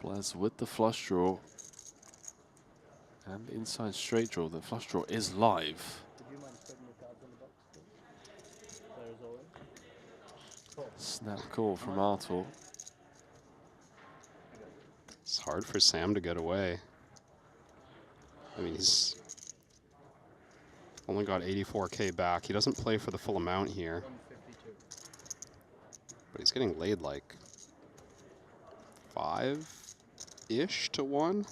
[SPEAKER 18] Blaz with the flush draw. And inside straight draw. The flush draw is live.
[SPEAKER 5] Would you mind putting your cards in the box, please? Players all in. Cool.
[SPEAKER 18] Snap call from Artur.
[SPEAKER 20] It's hard for Sam to get away. I mean, he's only got 84K back. He doesn't play for the full amount here.
[SPEAKER 5] 152.
[SPEAKER 20] But he's getting laid like 5-ish to 1.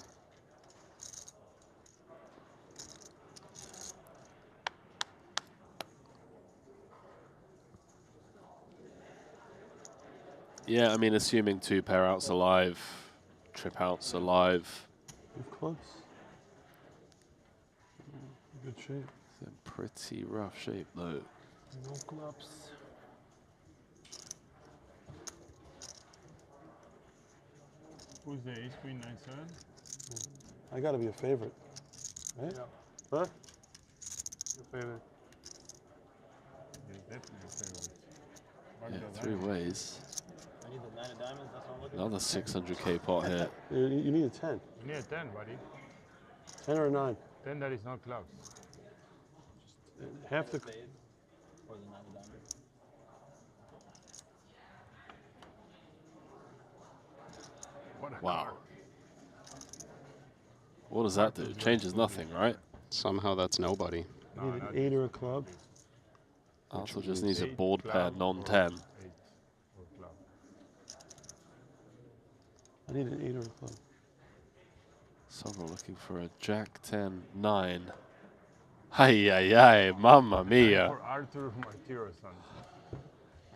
[SPEAKER 18] Yeah, I mean, assuming two pair outs alive, trip outs alive.
[SPEAKER 8] You're close. Good shape.
[SPEAKER 18] It's in pretty rough shape, though.
[SPEAKER 8] No clubs. Who's the ace queen 9-7? I gotta be a favorite, right? Yeah. Huh? Your favorite. Yeah, definitely a favorite.
[SPEAKER 18] Yeah, three ways.
[SPEAKER 14] I need the 9 of diamonds, that's what I'm looking
[SPEAKER 18] Another 600K pot here.
[SPEAKER 8] You need a 10. You need a 10, buddy. 10 or a 9? 10 that is not clubs. Just half the...
[SPEAKER 14] Or the 9 of diamonds.
[SPEAKER 18] Wow. What does that do? Changes nothing, right?
[SPEAKER 20] Somehow that's nobody.
[SPEAKER 8] You need an 8 or a club.
[SPEAKER 18] Arthur just needs a board pair, non-10.
[SPEAKER 8] I need an 8 or a club.
[SPEAKER 18] Sovereign looking for a Jack 10 9. Ay, ay, ay, mamma mia.
[SPEAKER 8] For Arthur Martiro-san.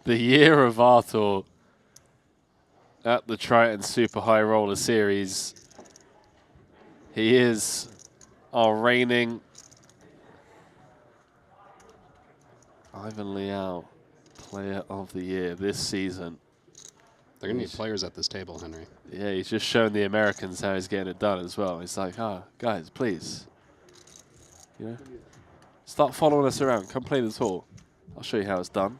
[SPEAKER 18] The year of Arthur at the Triton Super High Roller Series. He is our reigning Ivan Liao Player of the Year this season.
[SPEAKER 20] They're going to need players at this table, Henry.
[SPEAKER 18] Yeah, he's just showing the Americans how he's getting it done as well. He's like, guys, please. You know, Start following us around. Come play the tour. I'll show you how it's done.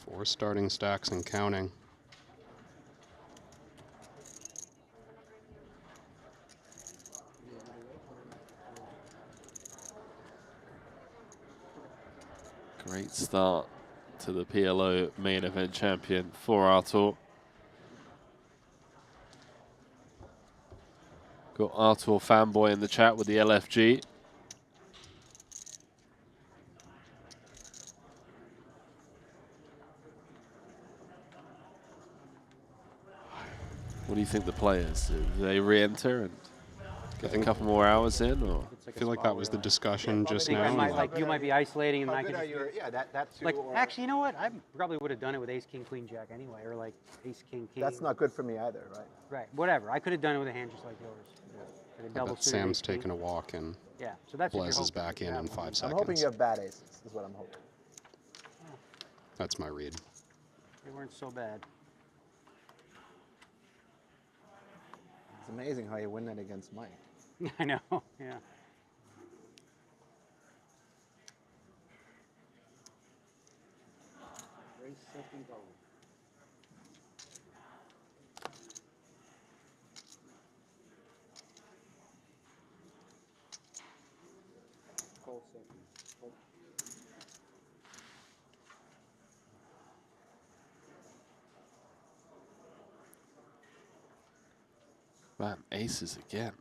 [SPEAKER 20] Four starting stacks and counting.
[SPEAKER 18] Great start to the PLO main event champion for Artur. Got Artur fanboy in the chat with the LFG. What do you think the players? Do they re-enter and get a couple more hours in, or?
[SPEAKER 20] I feel like that was the discussion just now.
[SPEAKER 12] You might be isolating, and I could
[SPEAKER 21] Yeah, that too.
[SPEAKER 12] like.
[SPEAKER 21] or-
[SPEAKER 12] Actually, you know what? I probably would have done it with Ace King Queen Jack anyway, or like Ace King King.
[SPEAKER 21] That's not good for me either, right?
[SPEAKER 12] Right. Whatever. I could have done it with a hand just like yours.
[SPEAKER 20] I
[SPEAKER 12] Double
[SPEAKER 20] bet
[SPEAKER 12] suited
[SPEAKER 20] Sam's
[SPEAKER 12] Ace King.
[SPEAKER 20] taking a walk and
[SPEAKER 12] Yeah. So that's what you're
[SPEAKER 20] Blaze is
[SPEAKER 12] hoping
[SPEAKER 20] back
[SPEAKER 12] you
[SPEAKER 20] in
[SPEAKER 12] have
[SPEAKER 20] 5
[SPEAKER 12] one.
[SPEAKER 21] I'm
[SPEAKER 20] seconds.
[SPEAKER 21] hoping you have bad aces, is what I'm hoping.
[SPEAKER 20] That's my read.
[SPEAKER 12] They weren't so bad.
[SPEAKER 21] It's amazing how you win that against Mike.
[SPEAKER 12] I know. Yeah.
[SPEAKER 18] Man, aces again.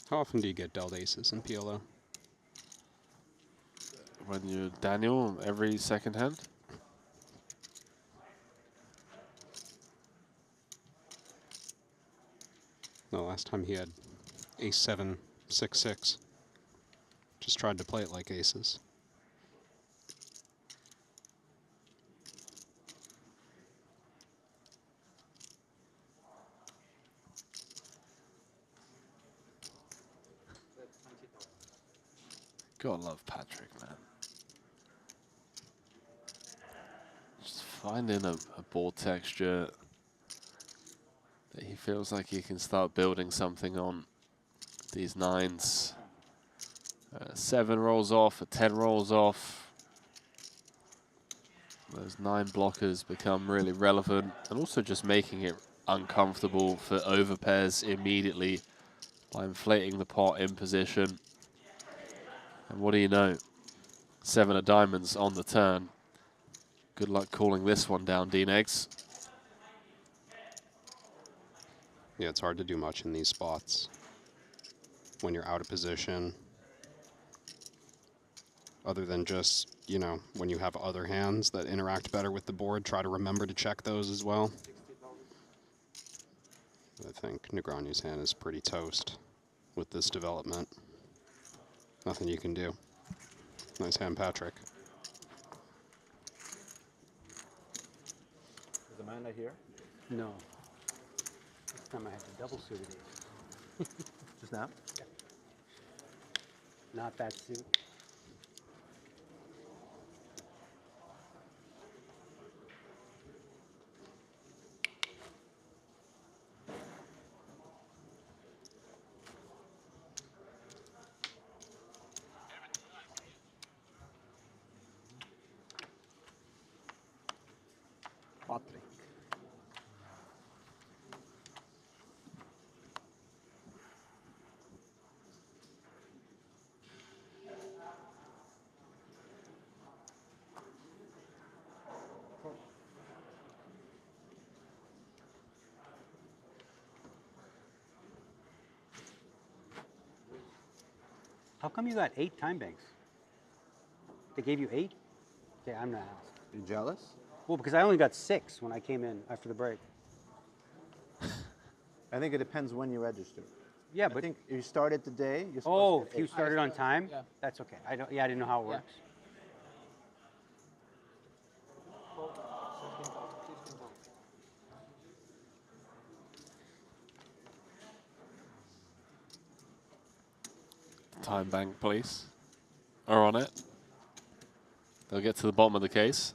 [SPEAKER 20] How often do you get dealt aces in PLO?
[SPEAKER 18] When you're Daniel, every second hand?
[SPEAKER 20] No, last time he had ace 7, 6, 6. Just tried to play it like aces.
[SPEAKER 18] Gotta love Patrick, man. Just finding a board texture that he feels like he can start building something on. These nines. 7 rolls off, a 10 rolls off. Those 9 blockers become really relevant, and also just making it uncomfortable for overpairs immediately by inflating the pot in position. And what do you know? 7 of diamonds on the turn. Good luck calling this one down, Dean Eggs.
[SPEAKER 20] Yeah, it's hard to do much in these spots when you're out of position. Other than just, you know, when you have other hands that interact better with the board, try to remember to check those as well. I think Negreanu's hand is pretty toast with this development. Nothing you can do. Nice hand, Patrick.
[SPEAKER 21] Is Amanda here?
[SPEAKER 12] No. This time I had the double suited ace.
[SPEAKER 21] Just now?
[SPEAKER 12] Yeah. Not that suit.
[SPEAKER 21] Patrick.
[SPEAKER 12] How come you got 8 time banks? They gave you 8? Okay, I'm not asked.
[SPEAKER 21] You jealous?
[SPEAKER 12] Well, because I only got 6 when I came in after the break.
[SPEAKER 21] I think it depends when you register.
[SPEAKER 12] Yeah,
[SPEAKER 21] I
[SPEAKER 12] but
[SPEAKER 21] think if you started today, you're
[SPEAKER 12] oh,
[SPEAKER 21] supposed
[SPEAKER 12] if
[SPEAKER 21] to
[SPEAKER 12] you
[SPEAKER 21] get 8.
[SPEAKER 12] started on time, that's okay. I didn't know how it works.
[SPEAKER 18] Time bank police are on it. They'll get to the bottom of the case.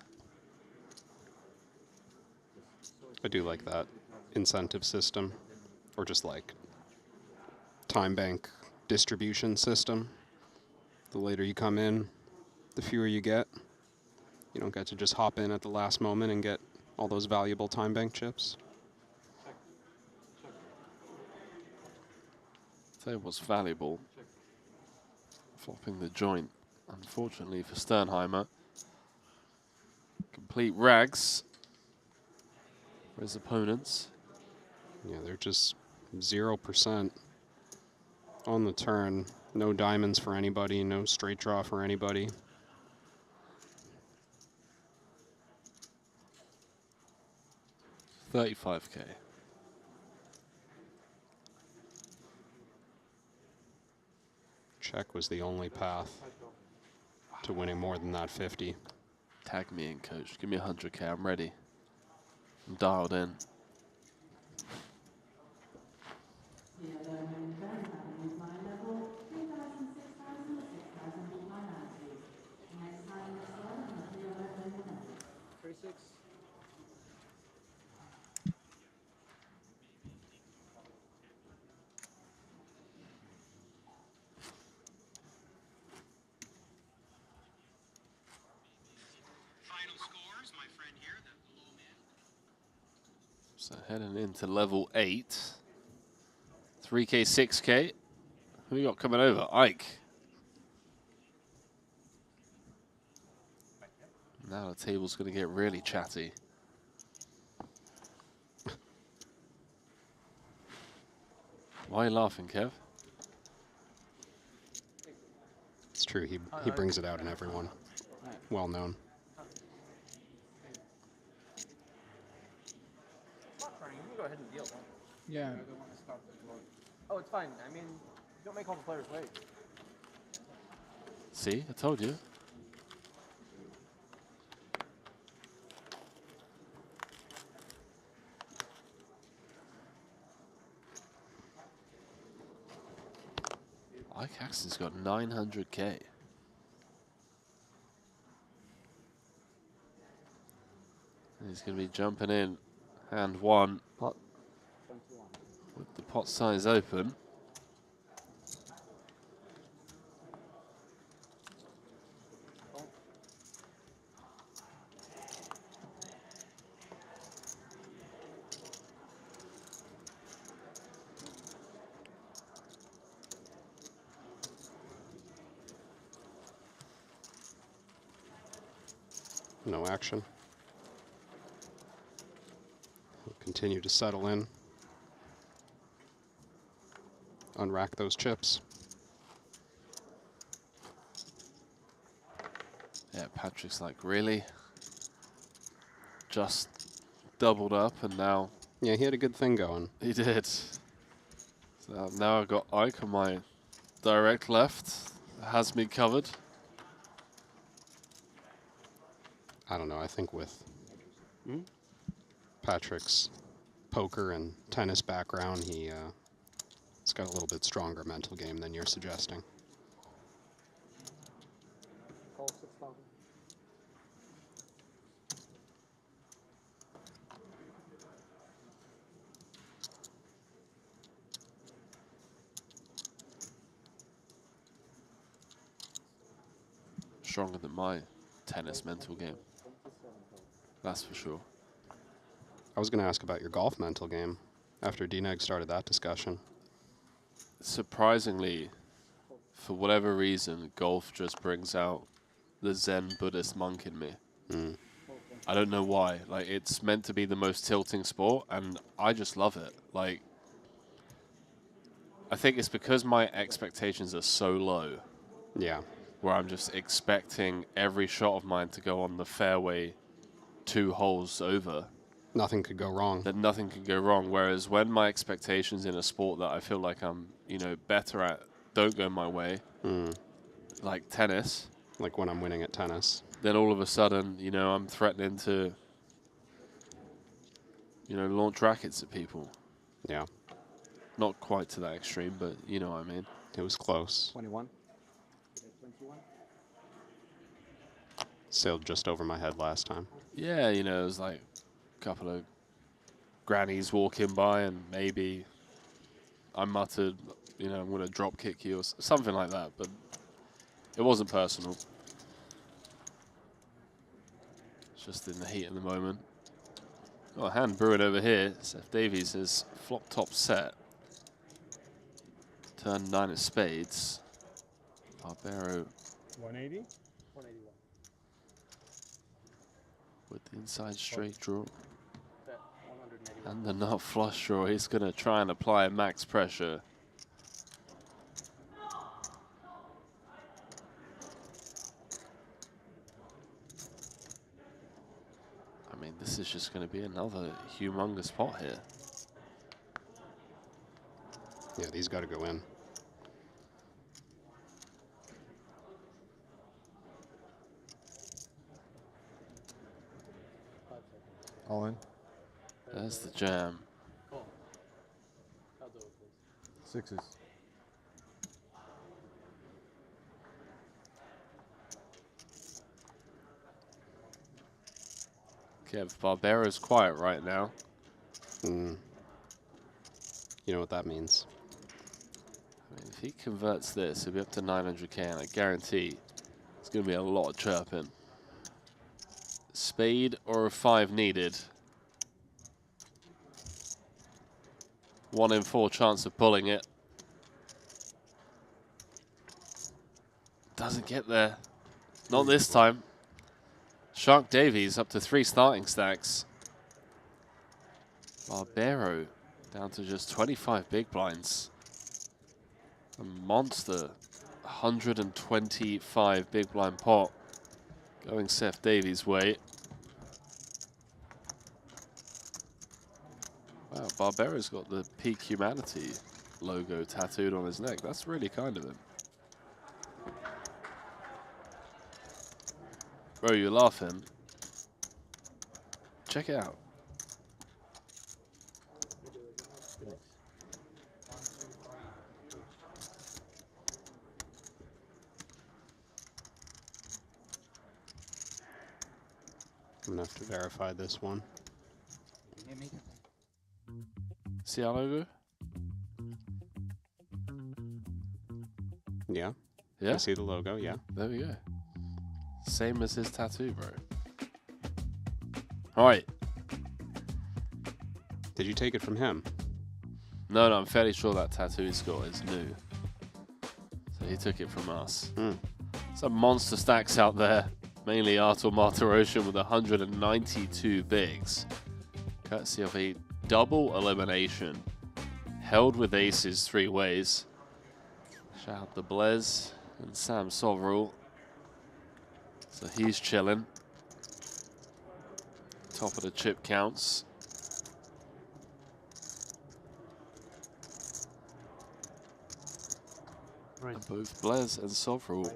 [SPEAKER 20] I do like that incentive system, or just like time bank distribution system. The later you come in, the fewer you get. You don't get to just hop in at the last moment and get all those valuable time bank chips.
[SPEAKER 18] Tell you what's valuable. Flopping the joint, unfortunately for Sternheimer. Complete rags for his opponents.
[SPEAKER 20] Yeah, they're just 0% on the turn. No diamonds for anybody, no straight draw for anybody.
[SPEAKER 18] $35K.
[SPEAKER 20] Check was the only path to winning more than that 50.
[SPEAKER 18] Tag me in, coach. Give me 100K. I'm ready. I'm dialed in. So heading into level 8. 3K, 6K. Who we got coming over? Ike. Now the table's going to get really chatty. Why are you laughing, Kev?
[SPEAKER 20] It's true, he brings it out in everyone. Well known.
[SPEAKER 5] Go ahead and deal.
[SPEAKER 19] Yeah.
[SPEAKER 5] Oh, it's fine. I mean, don't make all the players wait.
[SPEAKER 18] See, I told you. Ike Axton's got 900K. And he's going to be jumping in hand 1 with the pot size open.
[SPEAKER 20] No action. He'll continue to settle in. Unrack those chips.
[SPEAKER 18] Yeah, Patrick's like, really? Just doubled up and now...
[SPEAKER 20] Yeah, he had a good thing going.
[SPEAKER 18] He did. So now I've got Ike on my direct left. Has me covered.
[SPEAKER 20] I don't know, I think with Patrick's poker and tennis background, he's got a little bit stronger mental game than you're suggesting.
[SPEAKER 10] Call 6,000.
[SPEAKER 18] Stronger than my tennis mental game. That's for sure.
[SPEAKER 20] I was going to ask about your golf mental game after D-Neg started that discussion.
[SPEAKER 18] Surprisingly, for whatever reason, golf just brings out the Zen Buddhist monk in me. I don't know why. Like, it's meant to be the most tilting sport, and I just love it. Like, I think it's because my expectations are so low.
[SPEAKER 20] Yeah.
[SPEAKER 18] Where I'm just expecting every shot of mine to go on the fairway 2 holes over.
[SPEAKER 20] Nothing could go wrong.
[SPEAKER 18] That nothing can go wrong. Whereas when my expectations in a sport that I feel like I'm, you know, better at don't go my way, like tennis.
[SPEAKER 20] Like when I'm winning at tennis.
[SPEAKER 18] Then all of a sudden, you know, I'm threatening to, you know, launch rackets at people.
[SPEAKER 20] Yeah.
[SPEAKER 18] Not quite to that extreme, but you know what I mean.
[SPEAKER 20] It was close.
[SPEAKER 10] 21.
[SPEAKER 20] Sailed just over my head last time.
[SPEAKER 18] Yeah, you know, it was like a couple of grannies walking by, and maybe I muttered, you know, I'm going to drop kick you or something like that, but it wasn't personal. It's just in the heat of the moment. Got a hand brewing over here. Seth Davies has flop top set. Turn 9 of spades. Barbero
[SPEAKER 8] 180?
[SPEAKER 10] 181.
[SPEAKER 18] with the inside straight draw.
[SPEAKER 10] Bet 181.
[SPEAKER 18] And the nut flush draw. He's going to try and apply max pressure. I mean, this is just going to be another humongous pot here.
[SPEAKER 20] Yeah, these got to go in.
[SPEAKER 4] All in.
[SPEAKER 18] There's the jam.
[SPEAKER 4] Sixes.
[SPEAKER 18] Kev, Barbero's quiet right now.
[SPEAKER 20] You know what that means.
[SPEAKER 18] I mean, if he converts this, he'll be up to 900k, and I guarantee it's going to be a lot of chirping. Spade or a 5 needed. 1 in 4 chance of pulling it. Doesn't get there. Not this time. Shark Davies up to 3 starting stacks. Barbero down to just 25 big blinds. A monster 125 big blind pot going Seth Davies' way. Wow, Barbero's got the Peak Humanity logo tattooed on his neck. That's really kind of him. Bro, you're laughing. Check it out.
[SPEAKER 20] I'm going to have to verify this one.
[SPEAKER 18] See our logo?
[SPEAKER 20] Yeah.
[SPEAKER 18] Yeah?
[SPEAKER 20] I see the logo, yeah.
[SPEAKER 18] There we go. Same as his tattoo, bro. All right.
[SPEAKER 20] Did you take it from him?
[SPEAKER 18] No, I'm fairly sure that tattoo he's got is new. So he took it from us. Some monster stacks out there. Mainly Artur Martirosyan with 192 bigs. Courtesy of a double elimination. Held with aces 3 ways. Shout out to Blez and Sam Soverall. So he's chilling. Top of the chip counts. And both Blez and Soverall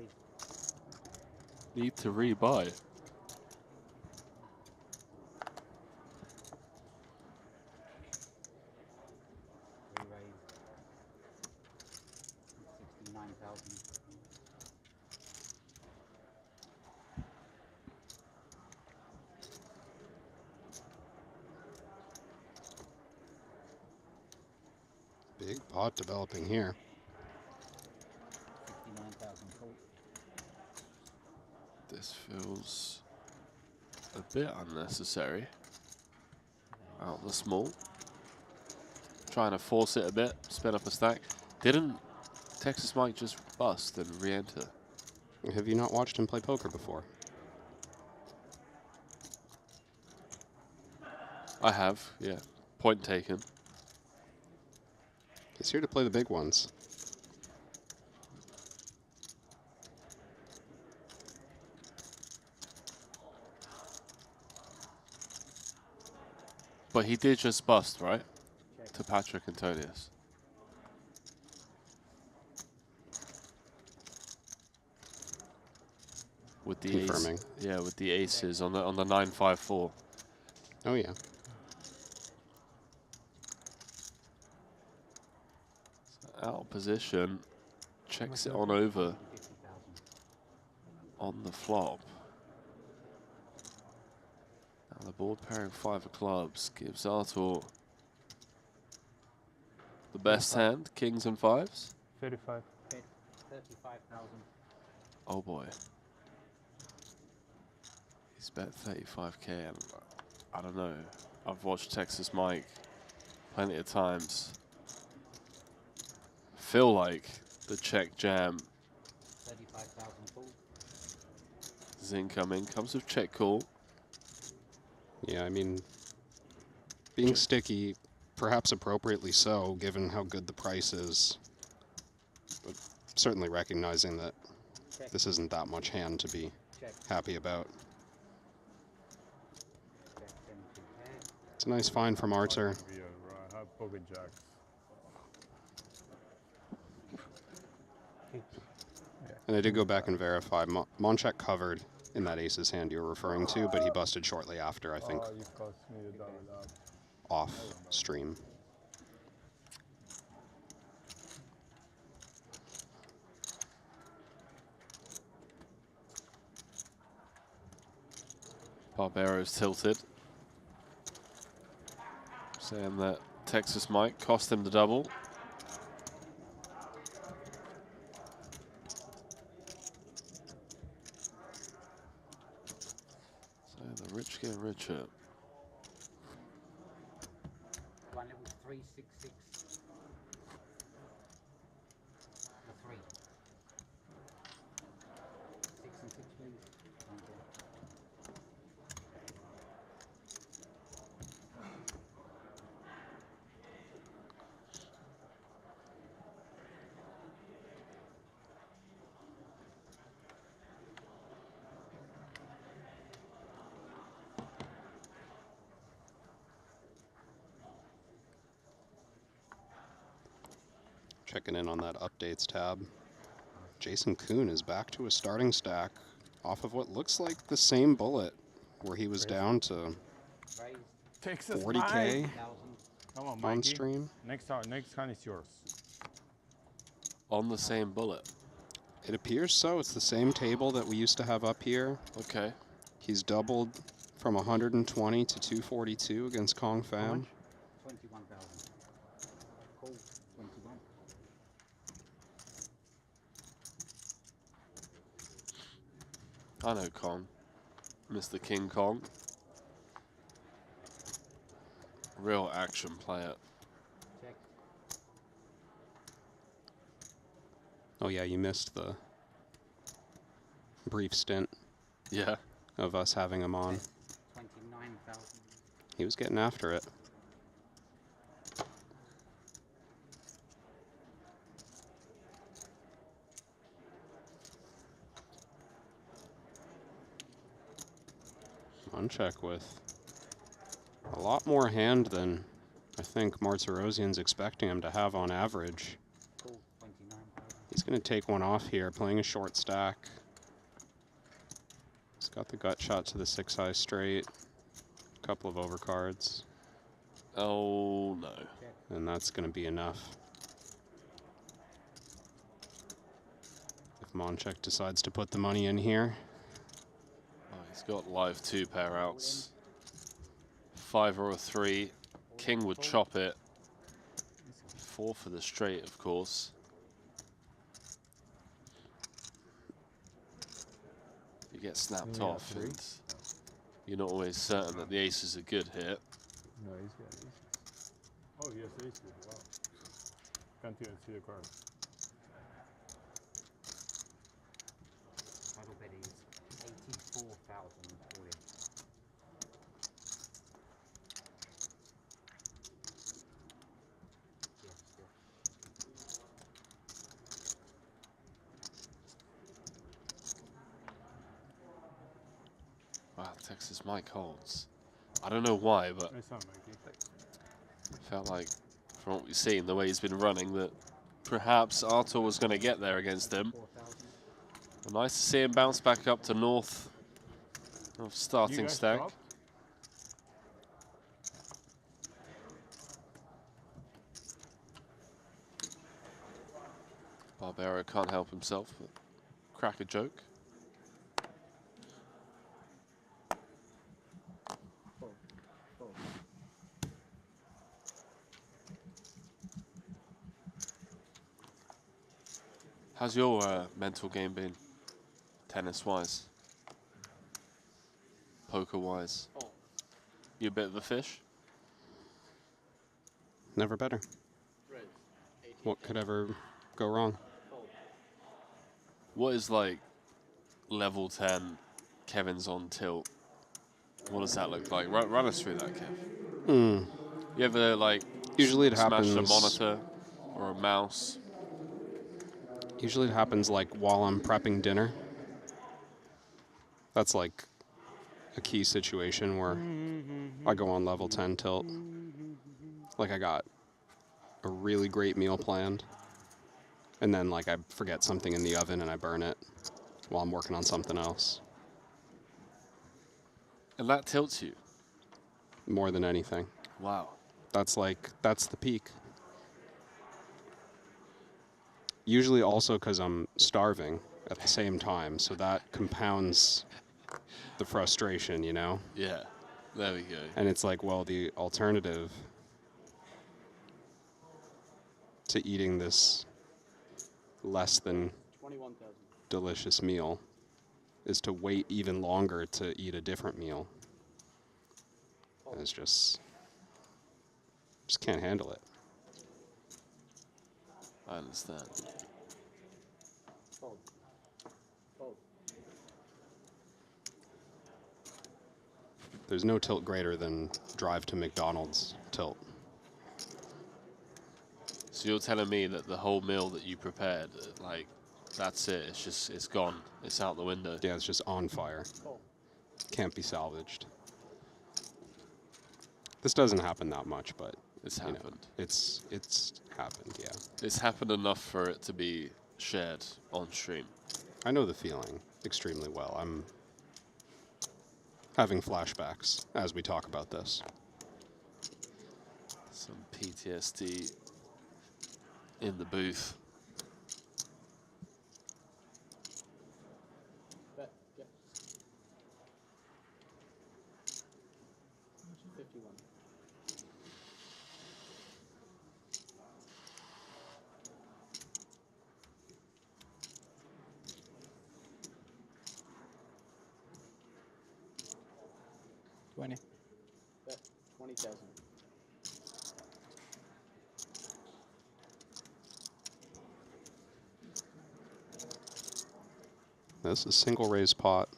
[SPEAKER 18] need to rebuy.
[SPEAKER 20] Big pot developing here.
[SPEAKER 18] This feels a bit unnecessary. Out the small. Trying to force it a bit, spin up a stack. Didn't Texas Mike just bust and re-enter?
[SPEAKER 20] Have you not watched him play poker before?
[SPEAKER 18] I have, yeah. Point taken.
[SPEAKER 20] He's here to play the big ones.
[SPEAKER 18] But he did just bust, right? To Patrick Antonius. With the
[SPEAKER 20] Confirming.
[SPEAKER 18] yeah, with the aces on the 9-5-4.
[SPEAKER 20] Oh yeah.
[SPEAKER 18] Out of position, checks it on over. on the flop. Now the board pairing 5 of clubs gives Artur the best hand, kings and 5s.
[SPEAKER 16] 35.
[SPEAKER 12] 35,000.
[SPEAKER 18] Oh boy. He's bet 35k, and I don't know. I've watched Texas Mike plenty of times. Feel like the check jam
[SPEAKER 12] 35,000 full.
[SPEAKER 18] is incoming. Comes with check call.
[SPEAKER 20] Yeah, I mean, being sticky, perhaps appropriately so, given how good the price is. But certainly recognizing that this isn't that much hand to be happy about. It's a nice find from Artur.
[SPEAKER 8] I have pocket jacks.
[SPEAKER 20] And I did go back and verify. Monchek covered in that aces hand you were referring to, but he busted shortly after, I think,
[SPEAKER 8] Oh, you cost me the double up.
[SPEAKER 20] off stream.
[SPEAKER 18] Barbero's tilted. Saying that Texas Mike cost him the double. So the rich get richer.
[SPEAKER 12] One level 366. The 3. 6 and 6, please.
[SPEAKER 20] Checking in on that updates tab. Jason Kuhn is back to a starting stack off of what looks like the same bullet where he was down to
[SPEAKER 8] Texas
[SPEAKER 20] 40K
[SPEAKER 8] Come on,
[SPEAKER 20] on
[SPEAKER 8] Mikey.
[SPEAKER 20] stream.
[SPEAKER 8] Next hand is yours.
[SPEAKER 18] On the same bullet.
[SPEAKER 20] It appears so. It's the same table that we used to have up here.
[SPEAKER 18] Okay.
[SPEAKER 20] He's doubled from 120 to 242 against Kong Pham.
[SPEAKER 12] 21,000. Cool. 21.
[SPEAKER 18] I know Kong. Mr. King Kong. Real action player.
[SPEAKER 12] Check.
[SPEAKER 20] Oh yeah, you missed the brief stint.
[SPEAKER 18] Yeah.
[SPEAKER 20] Of us having him on.
[SPEAKER 12] 29,000.
[SPEAKER 20] He was getting after it. Uncheck with a lot more hand than I think Martirosian's expecting him to have on average.
[SPEAKER 12] Cool. 29,000.
[SPEAKER 20] He's going to take one off here, playing a short stack. He's got the gut shot to the 6-high straight. A couple of overcards.
[SPEAKER 18] Oh, no.
[SPEAKER 20] And that's going to be enough. If Monchek decides to put the money in here.
[SPEAKER 18] Oh, he's got live 2 pair outs. 5 or a 3. King would chop it. 4 for the straight, of course. You get snapped
[SPEAKER 8] Yeah,
[SPEAKER 18] off,
[SPEAKER 8] 3.
[SPEAKER 18] and you're not always certain that the ace is a good hit.
[SPEAKER 8] No, he's got aces. Oh, he has aces. Wow. Can't even see the card.
[SPEAKER 12] Total bet is 84,040.
[SPEAKER 18] Wow, Texas Mike holds. I don't know why, but
[SPEAKER 8] Nice one, Mikey.
[SPEAKER 18] felt like, from what we've seen, the way he's been running, that perhaps Artur was going to get there against him. Well, nice to see him bounce back up to north of starting stack.
[SPEAKER 8] Dropped?
[SPEAKER 18] Barbero can't help himself, but crack a joke. How's your mental game been, tennis-wise, poker-wise? You a bit of a fish?
[SPEAKER 20] Never better. What could ever go wrong?
[SPEAKER 18] What is like level 10, Kevin's on tilt? What does that look like? Run us through that, Kev. You ever like
[SPEAKER 20] Usually it
[SPEAKER 18] smash a
[SPEAKER 20] happens.
[SPEAKER 18] monitor or a mouse?
[SPEAKER 20] Usually it happens like while I'm prepping dinner. That's like a key situation where I go on level 10 tilt. Like I got a really great meal planned, and then like I forget something in the oven and I burn it while I'm working on something else.
[SPEAKER 18] And that tilts you?
[SPEAKER 20] More than anything.
[SPEAKER 18] Wow.
[SPEAKER 20] That's the peak. Usually also because I'm starving at the same time, so that compounds the frustration, you know?
[SPEAKER 18] Yeah, there we go.
[SPEAKER 20] And it's like, well, the alternative to eating this less than delicious meal is to wait even longer to eat a different meal. And it's just can't handle it.
[SPEAKER 18] I understand.
[SPEAKER 20] There's no tilt greater than drive to McDonald's tilt.
[SPEAKER 18] So you're telling me that the whole meal that you prepared, like, that's it, it's gone, it's out the window?
[SPEAKER 20] Yeah, it's just on fire. Can't be salvaged. This doesn't happen that much, but
[SPEAKER 18] it's happened.
[SPEAKER 20] It's happened, yeah.
[SPEAKER 18] It's happened enough for it to be shared on stream.
[SPEAKER 20] I know the feeling extremely well. I'm having flashbacks as we talk about this.
[SPEAKER 18] Some PTSD in the booth.
[SPEAKER 19] Bet 20,000.
[SPEAKER 20] This is single raise pot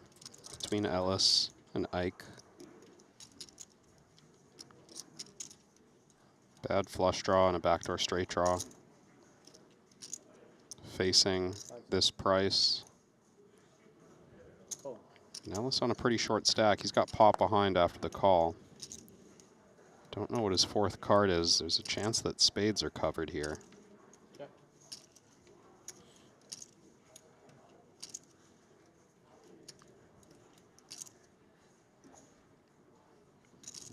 [SPEAKER 20] between Ellis and Ike. Bad flush draw and a backdoor straight draw. Facing this price. And Ellis on a pretty short stack. He's got pot behind after the call. Don't know what his fourth card is. There's a chance that spades are covered here.
[SPEAKER 19] Okay.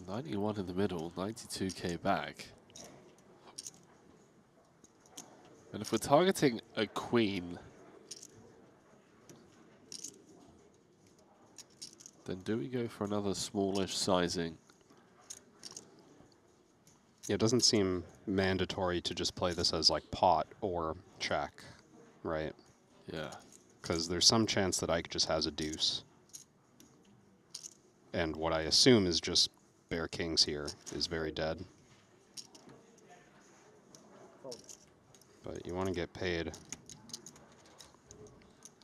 [SPEAKER 18] 91 in the middle, 92k back. And if we're targeting a queen, then do we go for another smallish sizing?
[SPEAKER 20] Yeah, it doesn't seem mandatory to just play this as like pot or check, right?
[SPEAKER 18] Yeah.
[SPEAKER 20] Because there's some chance that Ike just has a deuce. And what I assume is just bare kings here is very dead. But you want to get paid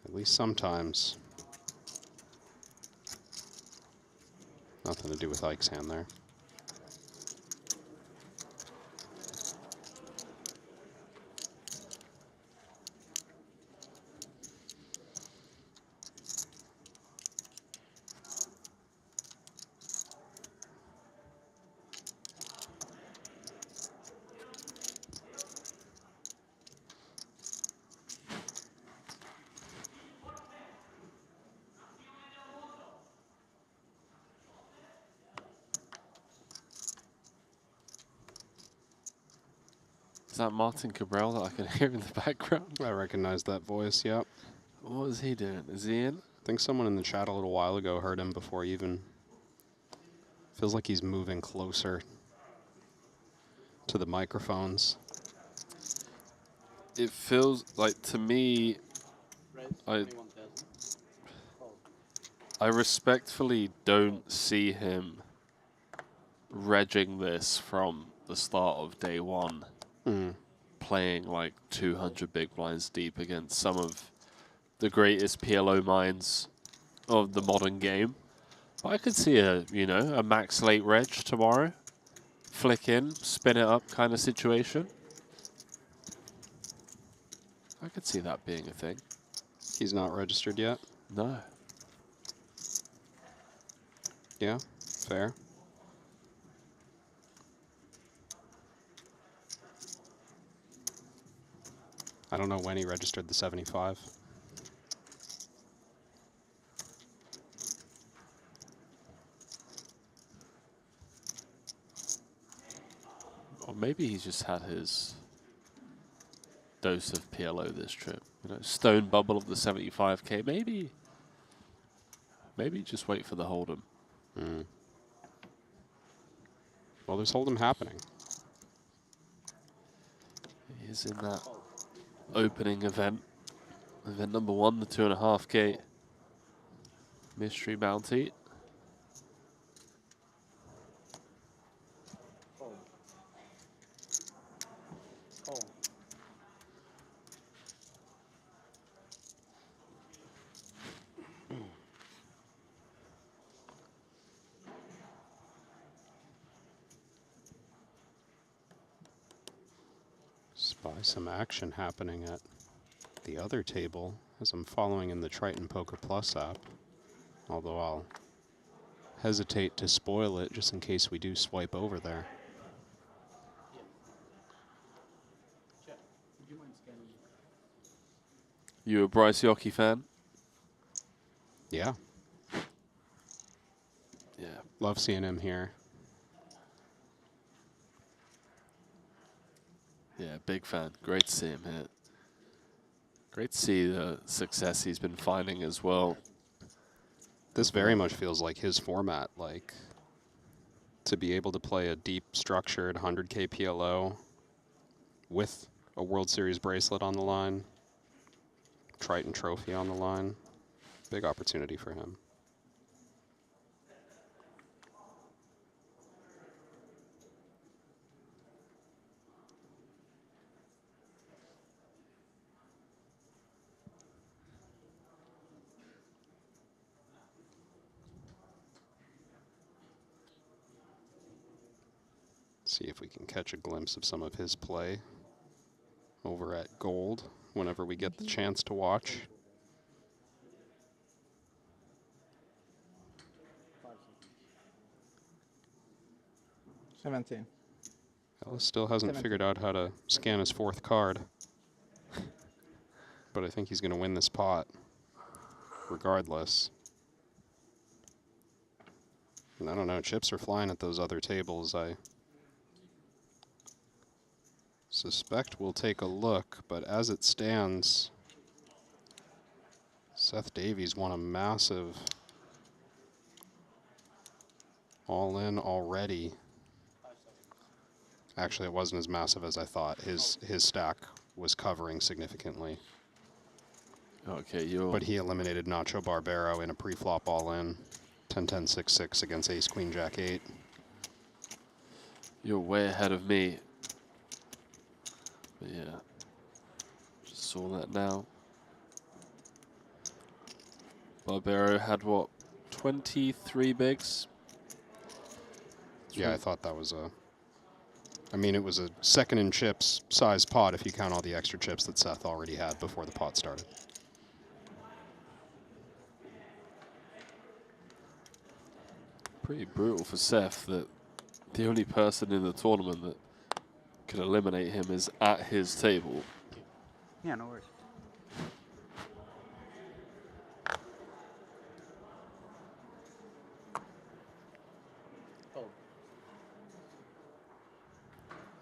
[SPEAKER 20] at least sometimes. Nothing to do with Ike's hand there.
[SPEAKER 18] Is that Martin Cabral that I can hear in the background?
[SPEAKER 20] I recognize that voice, yep.
[SPEAKER 18] What is he doing? Is he in?
[SPEAKER 20] I think someone in the chat a little while ago heard him before even. Feels like he's moving closer to the microphones.
[SPEAKER 18] it feels like, to me, I respectfully don't see him regging this from the start of day one, playing like 200 big blinds deep against some of the greatest PLO minds of the modern game. But I could see a max late reg tomorrow, flick in, spin it up kind of situation. I could see that being a thing.
[SPEAKER 20] He's not registered yet?
[SPEAKER 18] No.
[SPEAKER 20] Yeah, fair. I don't know when he registered the 75.
[SPEAKER 18] Or maybe he's just had his dose of PLO this trip. Stone bubble of the 75K. Maybe just wait for the Hold'em.
[SPEAKER 20] Well, there's Hold'em happening.
[SPEAKER 18] He's in that opening event. Event number 1, the 2.5K mystery bounty.
[SPEAKER 20] Spy some action happening at the other table as I'm following in the Triton Poker Plus app. Although I'll hesitate to spoil it just in case we do swipe over there.
[SPEAKER 18] You a Bryce Yockey fan?
[SPEAKER 20] Yeah.
[SPEAKER 18] Yeah.
[SPEAKER 20] Love seeing him here.
[SPEAKER 18] Yeah, big fan. Great to see him here. Great to see the success he's been finding as well.
[SPEAKER 20] This very much feels like his format, like to be able to play a deep structured 100K PLO with a World Series bracelet on the line, Triton trophy on the line. Big opportunity for him. See if we can catch a glimpse of some of his play over at Gold whenever we get the chance to watch.
[SPEAKER 19] $17.
[SPEAKER 20] Ellis still hasn't
[SPEAKER 19] 17.
[SPEAKER 20] figured out how to scan his 4th card. But I think he's going to win this pot regardless. And I don't know, chips are flying at those other tables. I suspect we'll take a look, but as it stands, Seth Davies won a massive all-in already. Actually, it wasn't as massive as I thought. His stack was covering significantly.
[SPEAKER 18] Okay,
[SPEAKER 20] But he eliminated Nacho Barbero in a pre-flop all-in. 10-10-6-6 against Ace Queen Jack 8.
[SPEAKER 18] You're way ahead of me. But yeah, just saw that now. Barbero had what, 23 bigs?
[SPEAKER 20] Yeah, I thought that was a... I mean, it was a second in chips size pot if you count all the extra chips that Seth already had before the pot started.
[SPEAKER 18] Pretty brutal for Seth that the only person in the tournament that can eliminate him is at his table.
[SPEAKER 12] Yeah, no worries.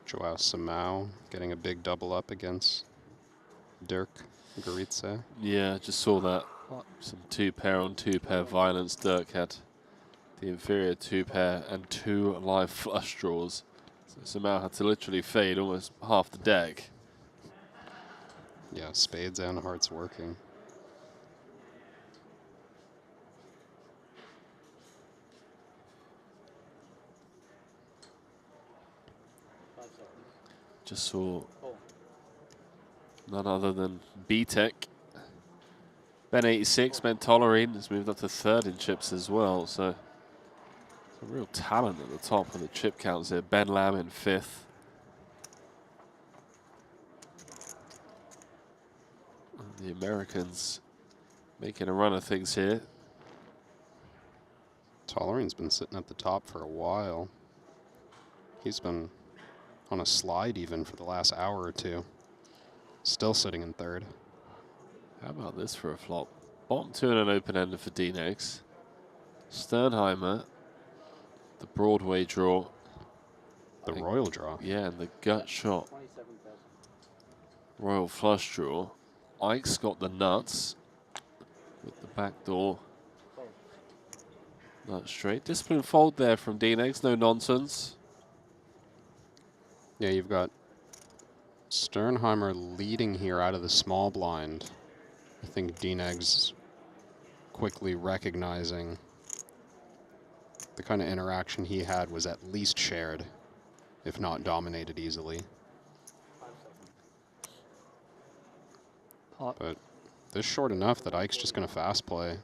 [SPEAKER 20] Joao Samau getting a big double up against Dirk Goritze.
[SPEAKER 18] Yeah, just saw that. Some 2-pair on 2-pair violence. Dirk had the inferior 2-pair and 2 live flush draws. So Samau had to literally fade almost half the deck.
[SPEAKER 20] Yeah, spades and hearts working.
[SPEAKER 18] Just saw none other than B-Tech. Ben 86, Ben Tollerine has moved up to third in chips as well. So it's a real talent at the top of the chip counts here. Ben Lamb in fifth. And the Americans making a run of things here.
[SPEAKER 20] Tollerine's been sitting at the top for a while. He's been on a slide even for the last hour or two. Still sitting in third.
[SPEAKER 18] How about this for a flop? Bottom two and an open-ender for D-Nex. Sternheimer, the Broadway draw.
[SPEAKER 20] The royal draw.
[SPEAKER 18] Yeah, and the gut shot. Royal flush draw. Ike's got the nuts with the back door. Nut straight. Discipline fold there from D-Nex, no nonsense.
[SPEAKER 20] Yeah, you've got Sternheimer leading here out of the small blind. I think D-Negs quickly recognizing the kind of interaction he had was at least shared, if not dominated easily. But this short enough that Ike's just going to fast play.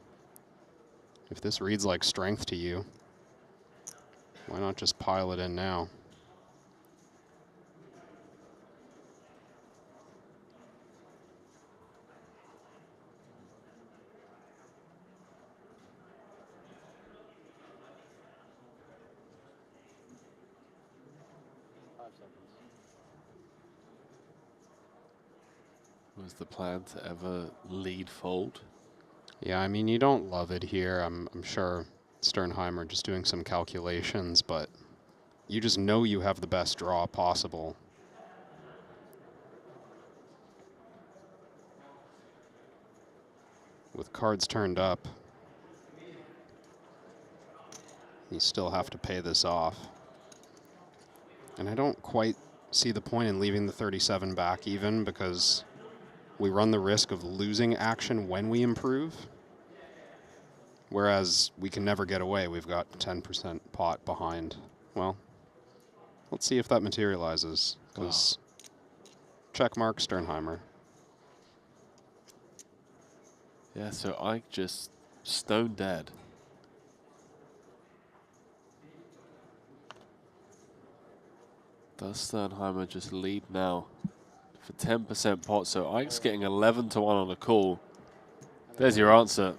[SPEAKER 20] If this reads like strength to you, why not just pile it in now?
[SPEAKER 18] Was the plan to ever lead fold?
[SPEAKER 20] Yeah, I mean, you don't love it here. I'm sure Sternheimer just doing some calculations, but you just know you have the best draw possible. With cards turned up, you still have to pay this off. And I don't quite see the point in leaving the 37 back even, because we run the risk of losing action when we improve. Whereas we can never get away. We've got 10% pot behind. Well, let's see if that materializes, because checkmark Sternheimer.
[SPEAKER 18] Yeah, so Ike just stone dead. Does Sternheimer just lead now for 10% pot? So Ike's getting 11 to 1 on a call. There's your answer.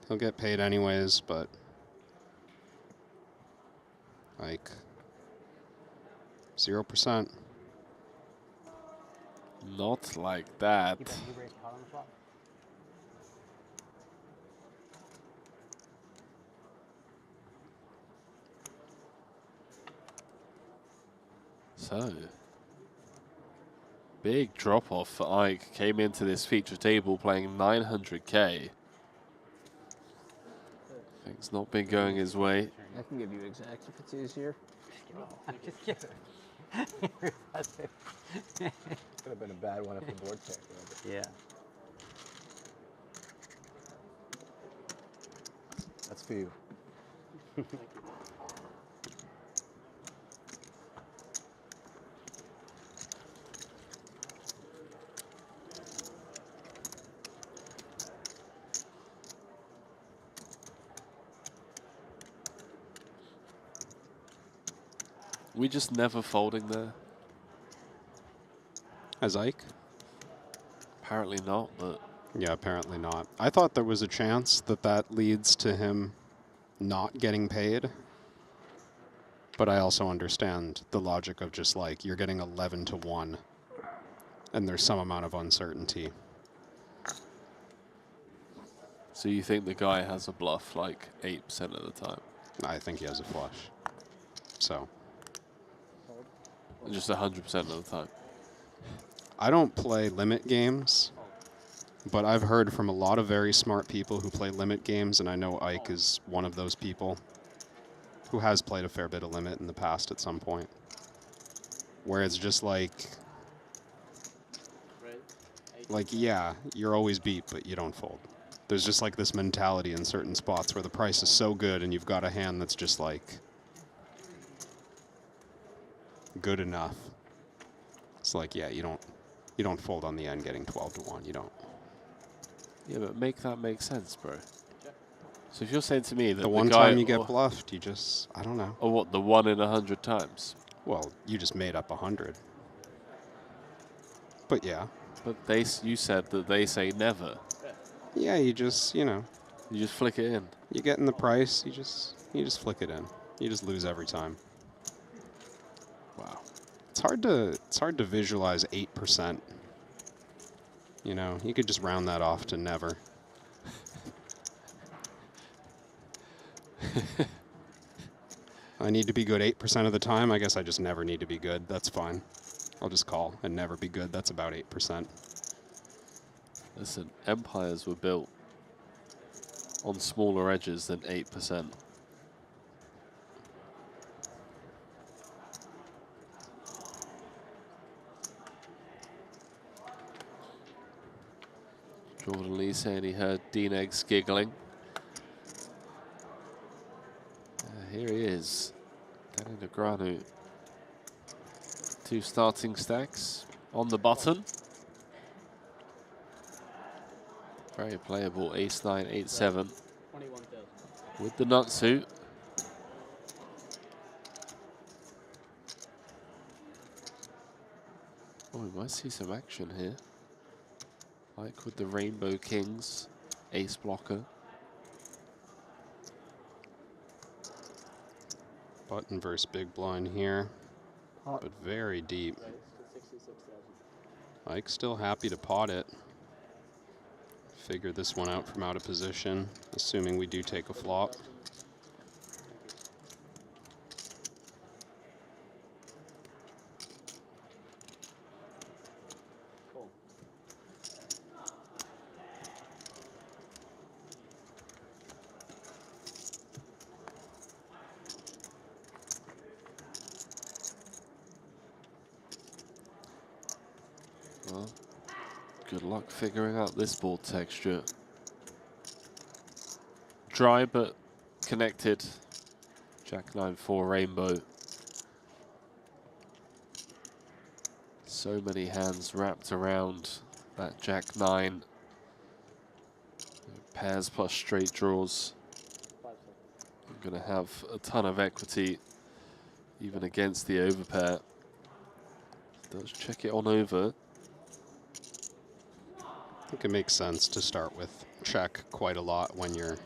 [SPEAKER 20] He'll get paid anyways, but Ike, 0%.
[SPEAKER 18] Not like that. So, big drop off for Ike. Came into this feature table playing 900K. Things not been going his way.
[SPEAKER 19] I can give you exact if it's easier.
[SPEAKER 12] Just give it.
[SPEAKER 14] Could have been a bad one if the board checked.
[SPEAKER 12] Yeah.
[SPEAKER 14] That's for you.
[SPEAKER 18] We just never folding there.
[SPEAKER 20] As Ike?
[SPEAKER 18] Apparently not, but...
[SPEAKER 20] Yeah, apparently not. I thought there was a chance that that leads to him not getting paid. But I also understand the logic of just like, you're getting 11 to 1. And there's some amount of uncertainty.
[SPEAKER 18] So you think the guy has a bluff like 8% of the time?
[SPEAKER 20] I think he has a flush. So...
[SPEAKER 18] just 100% of the time.
[SPEAKER 20] I don't play limit games, but I've heard from a lot of very smart people who play limit games, and I know Ike is one of those people who has played a fair bit of limit in the past at some point, where it's just like like, yeah, you're always beat, but you don't fold. There's just like this mentality in certain spots where the price is so good and you've got a hand that's just like good enough. It's like, yeah, you don't fold on the end getting 12 to 1. You don't.
[SPEAKER 18] Yeah, but make that make sense, bro. So if you're saying to me that
[SPEAKER 20] The one
[SPEAKER 18] guy
[SPEAKER 20] time you get bluffed, you just, I don't know.
[SPEAKER 18] Or what, the 1 in 100 times?
[SPEAKER 20] Well, you just made up 100. But yeah.
[SPEAKER 18] But you said that they say never.
[SPEAKER 20] Yeah, you just, you know.
[SPEAKER 18] You just flick it in.
[SPEAKER 20] You get in the price, you just flick it in. You just lose every time.
[SPEAKER 18] Wow.
[SPEAKER 20] It's hard to visualize 8%. You know, you could just round that off to never. I need to be good 8% of the time. I guess I just never need to be good. That's fine. I'll just call and never be good. That's about 8%.
[SPEAKER 18] Listen, empires were built on smaller edges than 8%. Jordan Lee saying he heard Dean Eggs giggling. Here he is, Danny Negreanu. 2 starting stacks on the button. Very playable, ace-9, 8-7. With the nut suit. Oh, we might see some action here. Like with the Rainbow Kings, ace blocker.
[SPEAKER 20] Button versus big blind here, but very deep. Ike's still happy to pot it. Figure this one out from out of position, assuming we do take a flop.
[SPEAKER 18] Well, good luck figuring out this board texture. Dry but connected. Jack 9-4 rainbow. So many hands wrapped around that Jack 9. Pairs plus straight draws. I'm going to have a ton of equity even against the overpair. Does check it on over.
[SPEAKER 20] I think it makes sense to start with check quite a lot when you're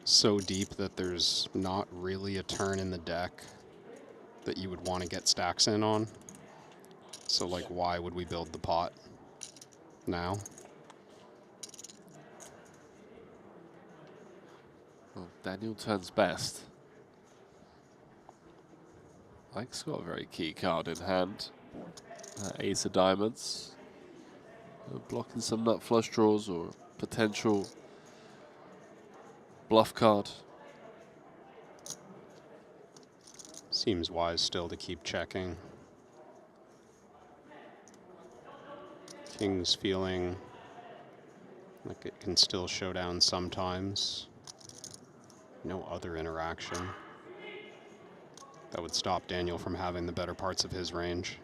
[SPEAKER 20] so deep that there's not really a turn in the deck that you would want to get stacks in on. So like, why would we build the pot now?
[SPEAKER 18] Well, Daniel turns best. Ike's got a very key card in hand. Ace of diamonds. Blocking some nut flush draws or potential bluff card.
[SPEAKER 20] Seems wise still to keep checking. King's feeling like it can still show down sometimes. No other interaction. That would stop Daniel from having the better parts of his range.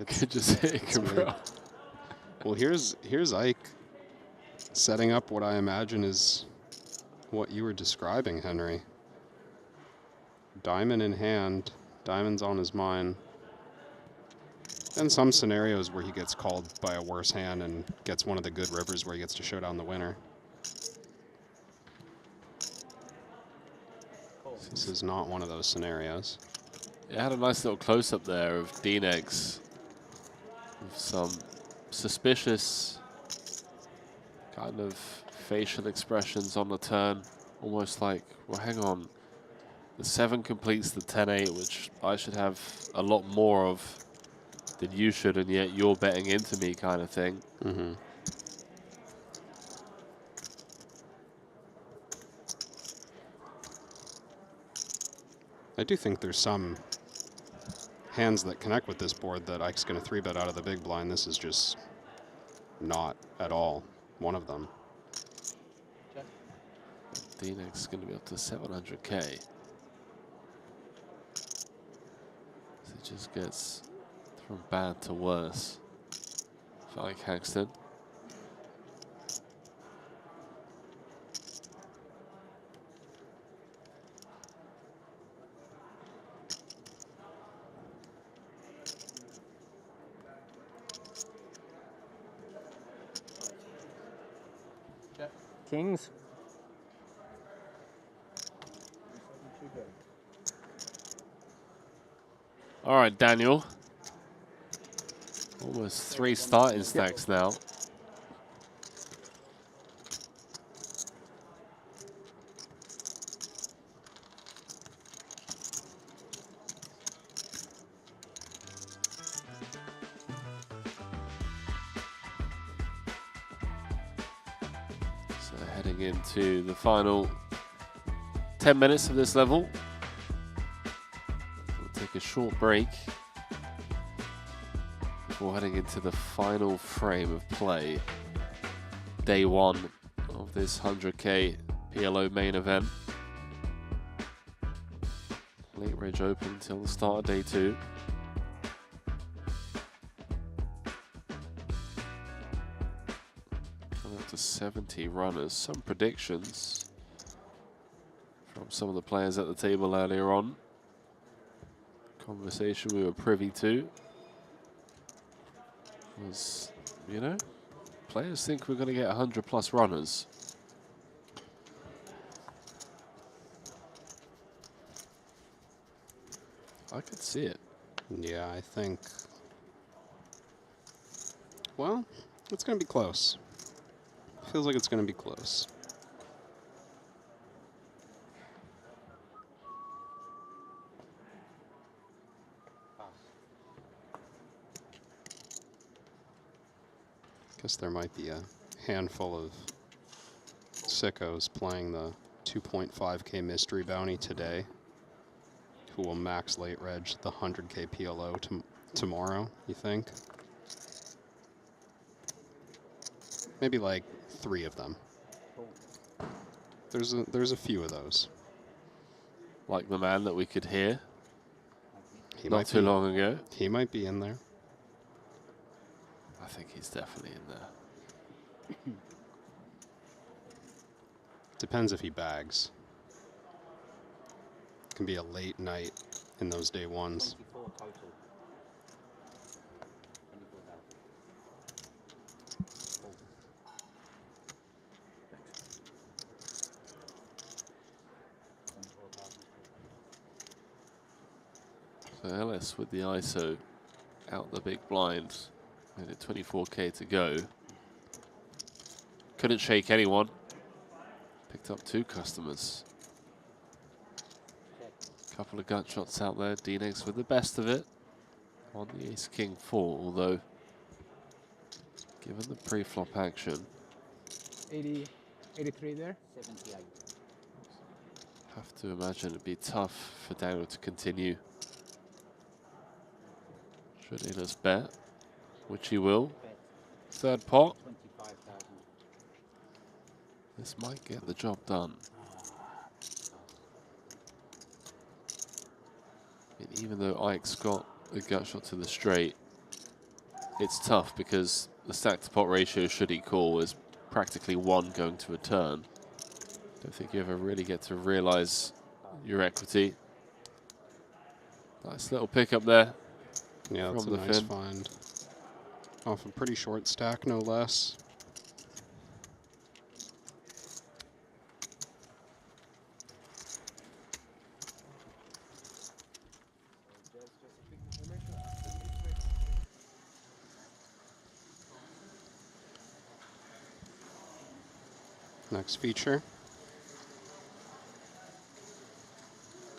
[SPEAKER 18] Could just hit
[SPEAKER 20] it's weird. Well, here's Ike setting up what I imagine is what you were describing, Henry. Diamond in hand, diamonds on his mind. And some scenarios where he gets called by a worse hand and gets one of the good rivers where he gets to show down the winner. This is not one of those scenarios.
[SPEAKER 18] It had a nice little close-up there of Dean Eggs with some suspicious kind of facial expressions on the turn, almost like, well, hang on, the 7 completes the 10-8, which I should have a lot more of. than you should, and yet you're betting into me kind of thing.
[SPEAKER 20] Mm-hmm. I do think there's some hands that connect with this board that Ike's going to 3-bet out of the big blind. This is just not at all one of them.
[SPEAKER 18] D-Nex is going to be up to 700K. So it just gets from bad to worse for Ike Haxton.
[SPEAKER 10] Kings.
[SPEAKER 18] All right, Daniel. Almost 3 starting stacks now. So heading into the final 10 minutes of this level. We'll take a short break before heading into the final frame of play. Day 1 of this 100K PLO main event. Late Ridge open until the start of day 2. Coming up to 70 runners. Some predictions from some of the players at the table earlier on. Conversation we were privy to was, you know, players think we're going to get 100+ runners. I could see it.
[SPEAKER 20] Yeah, I think, well, it's going to be close. Feels like it's going to be close. Guess there might be a handful of sickos playing the 2.5K mystery bounty today who will max late reg the 100K PLO tomorrow, you think? Maybe like 3 of them. There's a few of those.
[SPEAKER 18] Like the man that we could hear
[SPEAKER 20] He
[SPEAKER 18] not
[SPEAKER 20] might
[SPEAKER 18] too
[SPEAKER 20] be-
[SPEAKER 18] long ago.
[SPEAKER 20] He might be in there.
[SPEAKER 18] I think he's definitely in there.
[SPEAKER 20] Depends if he bags. Can be a late night in those day ones.
[SPEAKER 12] 24 total. 24,000.
[SPEAKER 18] So Ellis with the ISO out the big blind. Made it 24K to go. Couldn't shake anyone. Picked up 2 customers. Couple of gut shots out there. D-Nex with the best of it on the Ace King 4, although given the pre-flop action,
[SPEAKER 19] 80, 83 there.
[SPEAKER 12] 78.
[SPEAKER 18] have to imagine it'd be tough for Daniel to continue. Should Ellis bet, which he will. 3rd pot.
[SPEAKER 12] 25,000.
[SPEAKER 18] This might get the job done. I mean, even though Ike's got a gut shot to the straight, it's tough because the stack to pot ratio, should he call, is practically 1 going to a turn. Don't think you ever really get to realize your equity. Nice little pickup there.
[SPEAKER 20] Yeah, that's a
[SPEAKER 18] from the
[SPEAKER 20] nice
[SPEAKER 18] fin.
[SPEAKER 20] find. Off a pretty short stack, no less. Next feature.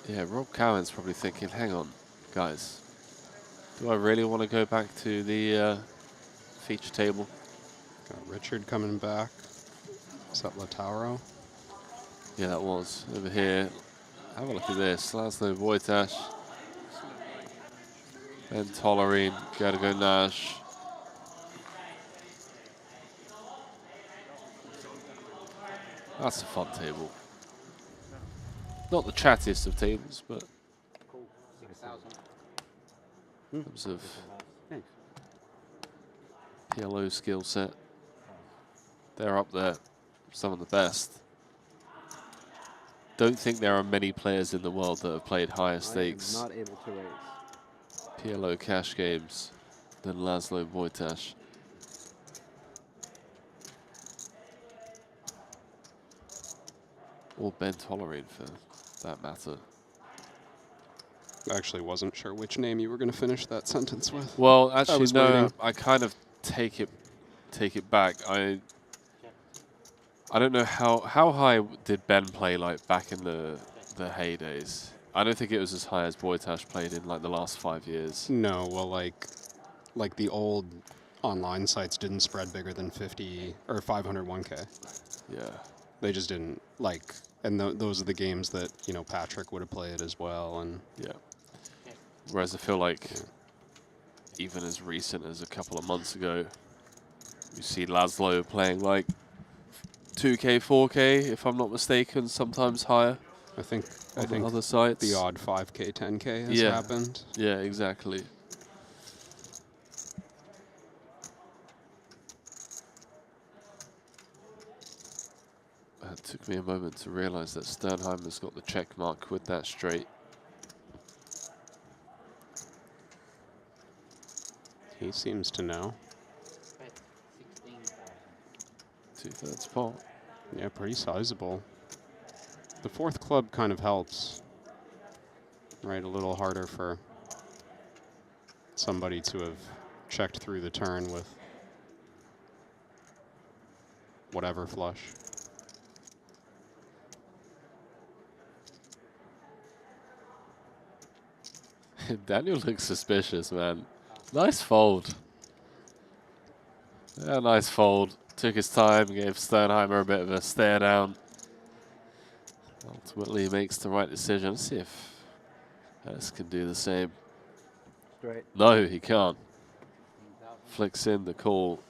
[SPEAKER 18] Yeah, Rob Cowan's probably thinking, hang on, guys. Do I really want to go back to the feature table?
[SPEAKER 20] Got Richard coming back. Is that Lautaro?
[SPEAKER 18] Yeah, that was. Over here. Have a look at this. Laszlo Wojtas. Ben Tollerine. Gergo Nash. That's a fun table. Not the chattiest of tables, but in terms of PLO skill set, they're up there. Some of the best. Don't think there are many players in the world that have played higher stakes
[SPEAKER 21] I am not able to raise.
[SPEAKER 18] PLO cash games than Laszlo Wojtas. Or Ben Tollerine, for that matter.
[SPEAKER 20] I actually wasn't sure which name you were going to finish that sentence with.
[SPEAKER 18] Well,
[SPEAKER 20] I
[SPEAKER 18] actually,
[SPEAKER 20] was
[SPEAKER 18] no.
[SPEAKER 20] waiting.
[SPEAKER 18] I kind of take it back. I don't know how high did Ben play like back in the heydays. I don't think it was as high as Wojtas played in like the last 5 years.
[SPEAKER 20] No, well, like the old online sites didn't spread bigger than 50 or 501k.
[SPEAKER 18] Yeah.
[SPEAKER 20] They just didn't like, and those are the games that, you know, Patrick would have played as well. And
[SPEAKER 18] yeah. Whereas I feel like even as recent as a couple of months ago, you see Laszlo playing like 2K, 4K, if I'm not mistaken, sometimes higher.
[SPEAKER 20] I think
[SPEAKER 18] other sites.
[SPEAKER 20] the odd 5K, 10K has happened.
[SPEAKER 18] Yeah, exactly. It took me a moment to realize that Sternheimer's got the check mark with that straight.
[SPEAKER 20] He seems to know.
[SPEAKER 18] 2/3 pot.
[SPEAKER 20] Yeah, pretty sizable. The fourth club kind of helps. Right, a little harder for somebody to have checked through the turn with whatever flush.
[SPEAKER 18] Daniel looks suspicious, man. Nice fold. Yeah, nice fold. Took his time, gave Sternheimer a bit of a stare down. Ultimately makes the right decision. Let's see if Hess can do the same.
[SPEAKER 21] Straight.
[SPEAKER 18] No, he can't. Flicks in the call.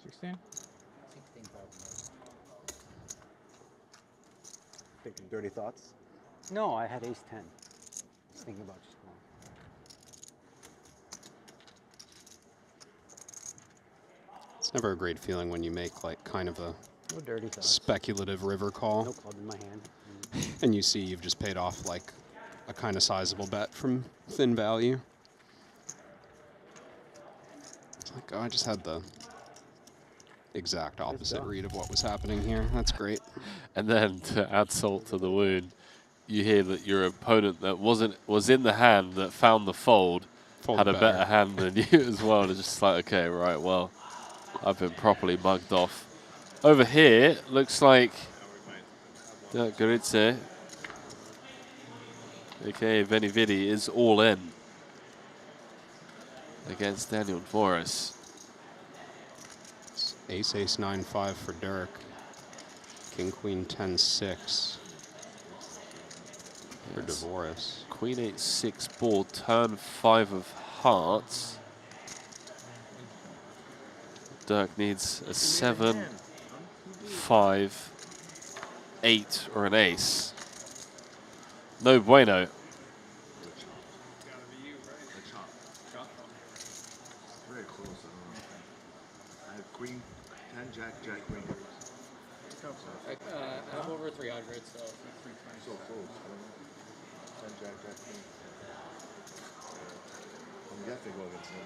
[SPEAKER 19] 16?
[SPEAKER 21] Thinking dirty thoughts?
[SPEAKER 12] No, I had ace 10. I was thinking about just going.
[SPEAKER 20] It's never a great feeling when you make like kind of a
[SPEAKER 12] No dirty thoughts.
[SPEAKER 20] speculative river call.
[SPEAKER 12] No club in my hand.
[SPEAKER 20] And you see you've just paid off like a kind of sizable bet from thin value. It's like, oh, I just had the exact opposite read of what was happening here. That's great.
[SPEAKER 18] And then to add salt to the wound, you hear that your opponent that was in the hand that found the fold had a better hand than you as well. It's just like, okay, right, well, I've been properly mugged off. Over here, looks like Dirk Goritze, aka Venividi, is all in against Daniel Dvoris.
[SPEAKER 20] Ace, ace, 9-5 for Dirk. King, queen, 10-6 for Dvoris.
[SPEAKER 18] Queen 8-6 board, turn 5 of hearts. Dirk needs a 7, 5, 8, or an ace. No bueno.
[SPEAKER 17] Very close. I have queen, 10, jack, jack, queen.
[SPEAKER 22] I'm over 300, so.
[SPEAKER 17] So close. 10, jack, jack, queen. I'm definitely going against him.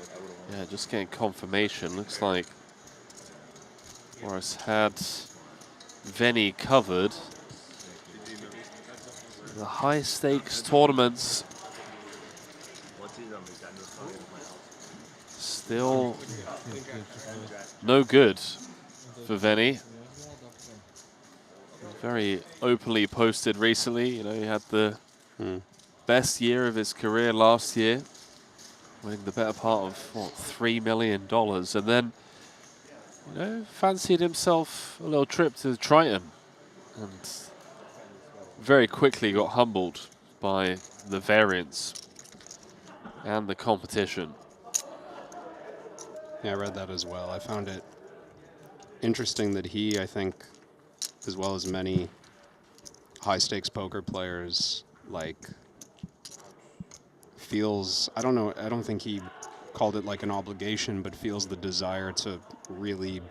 [SPEAKER 17] I would've won.
[SPEAKER 18] Yeah, just getting confirmation. Looks like Morris had Veni covered. The high stakes tournaments still no good for Veni. Very openly posted recently. You know, he had the best year of his career last year, winning the better part of, what, $3 million. And then, you know, fancied himself a little trip to Triton and very quickly got humbled by the variance and the competition.
[SPEAKER 20] Yeah, I read that as well. I found it interesting that he, I think, as well as many high-stakes poker players, like, feels, I don't know, I don't think he called it like an obligation, but feels the desire to really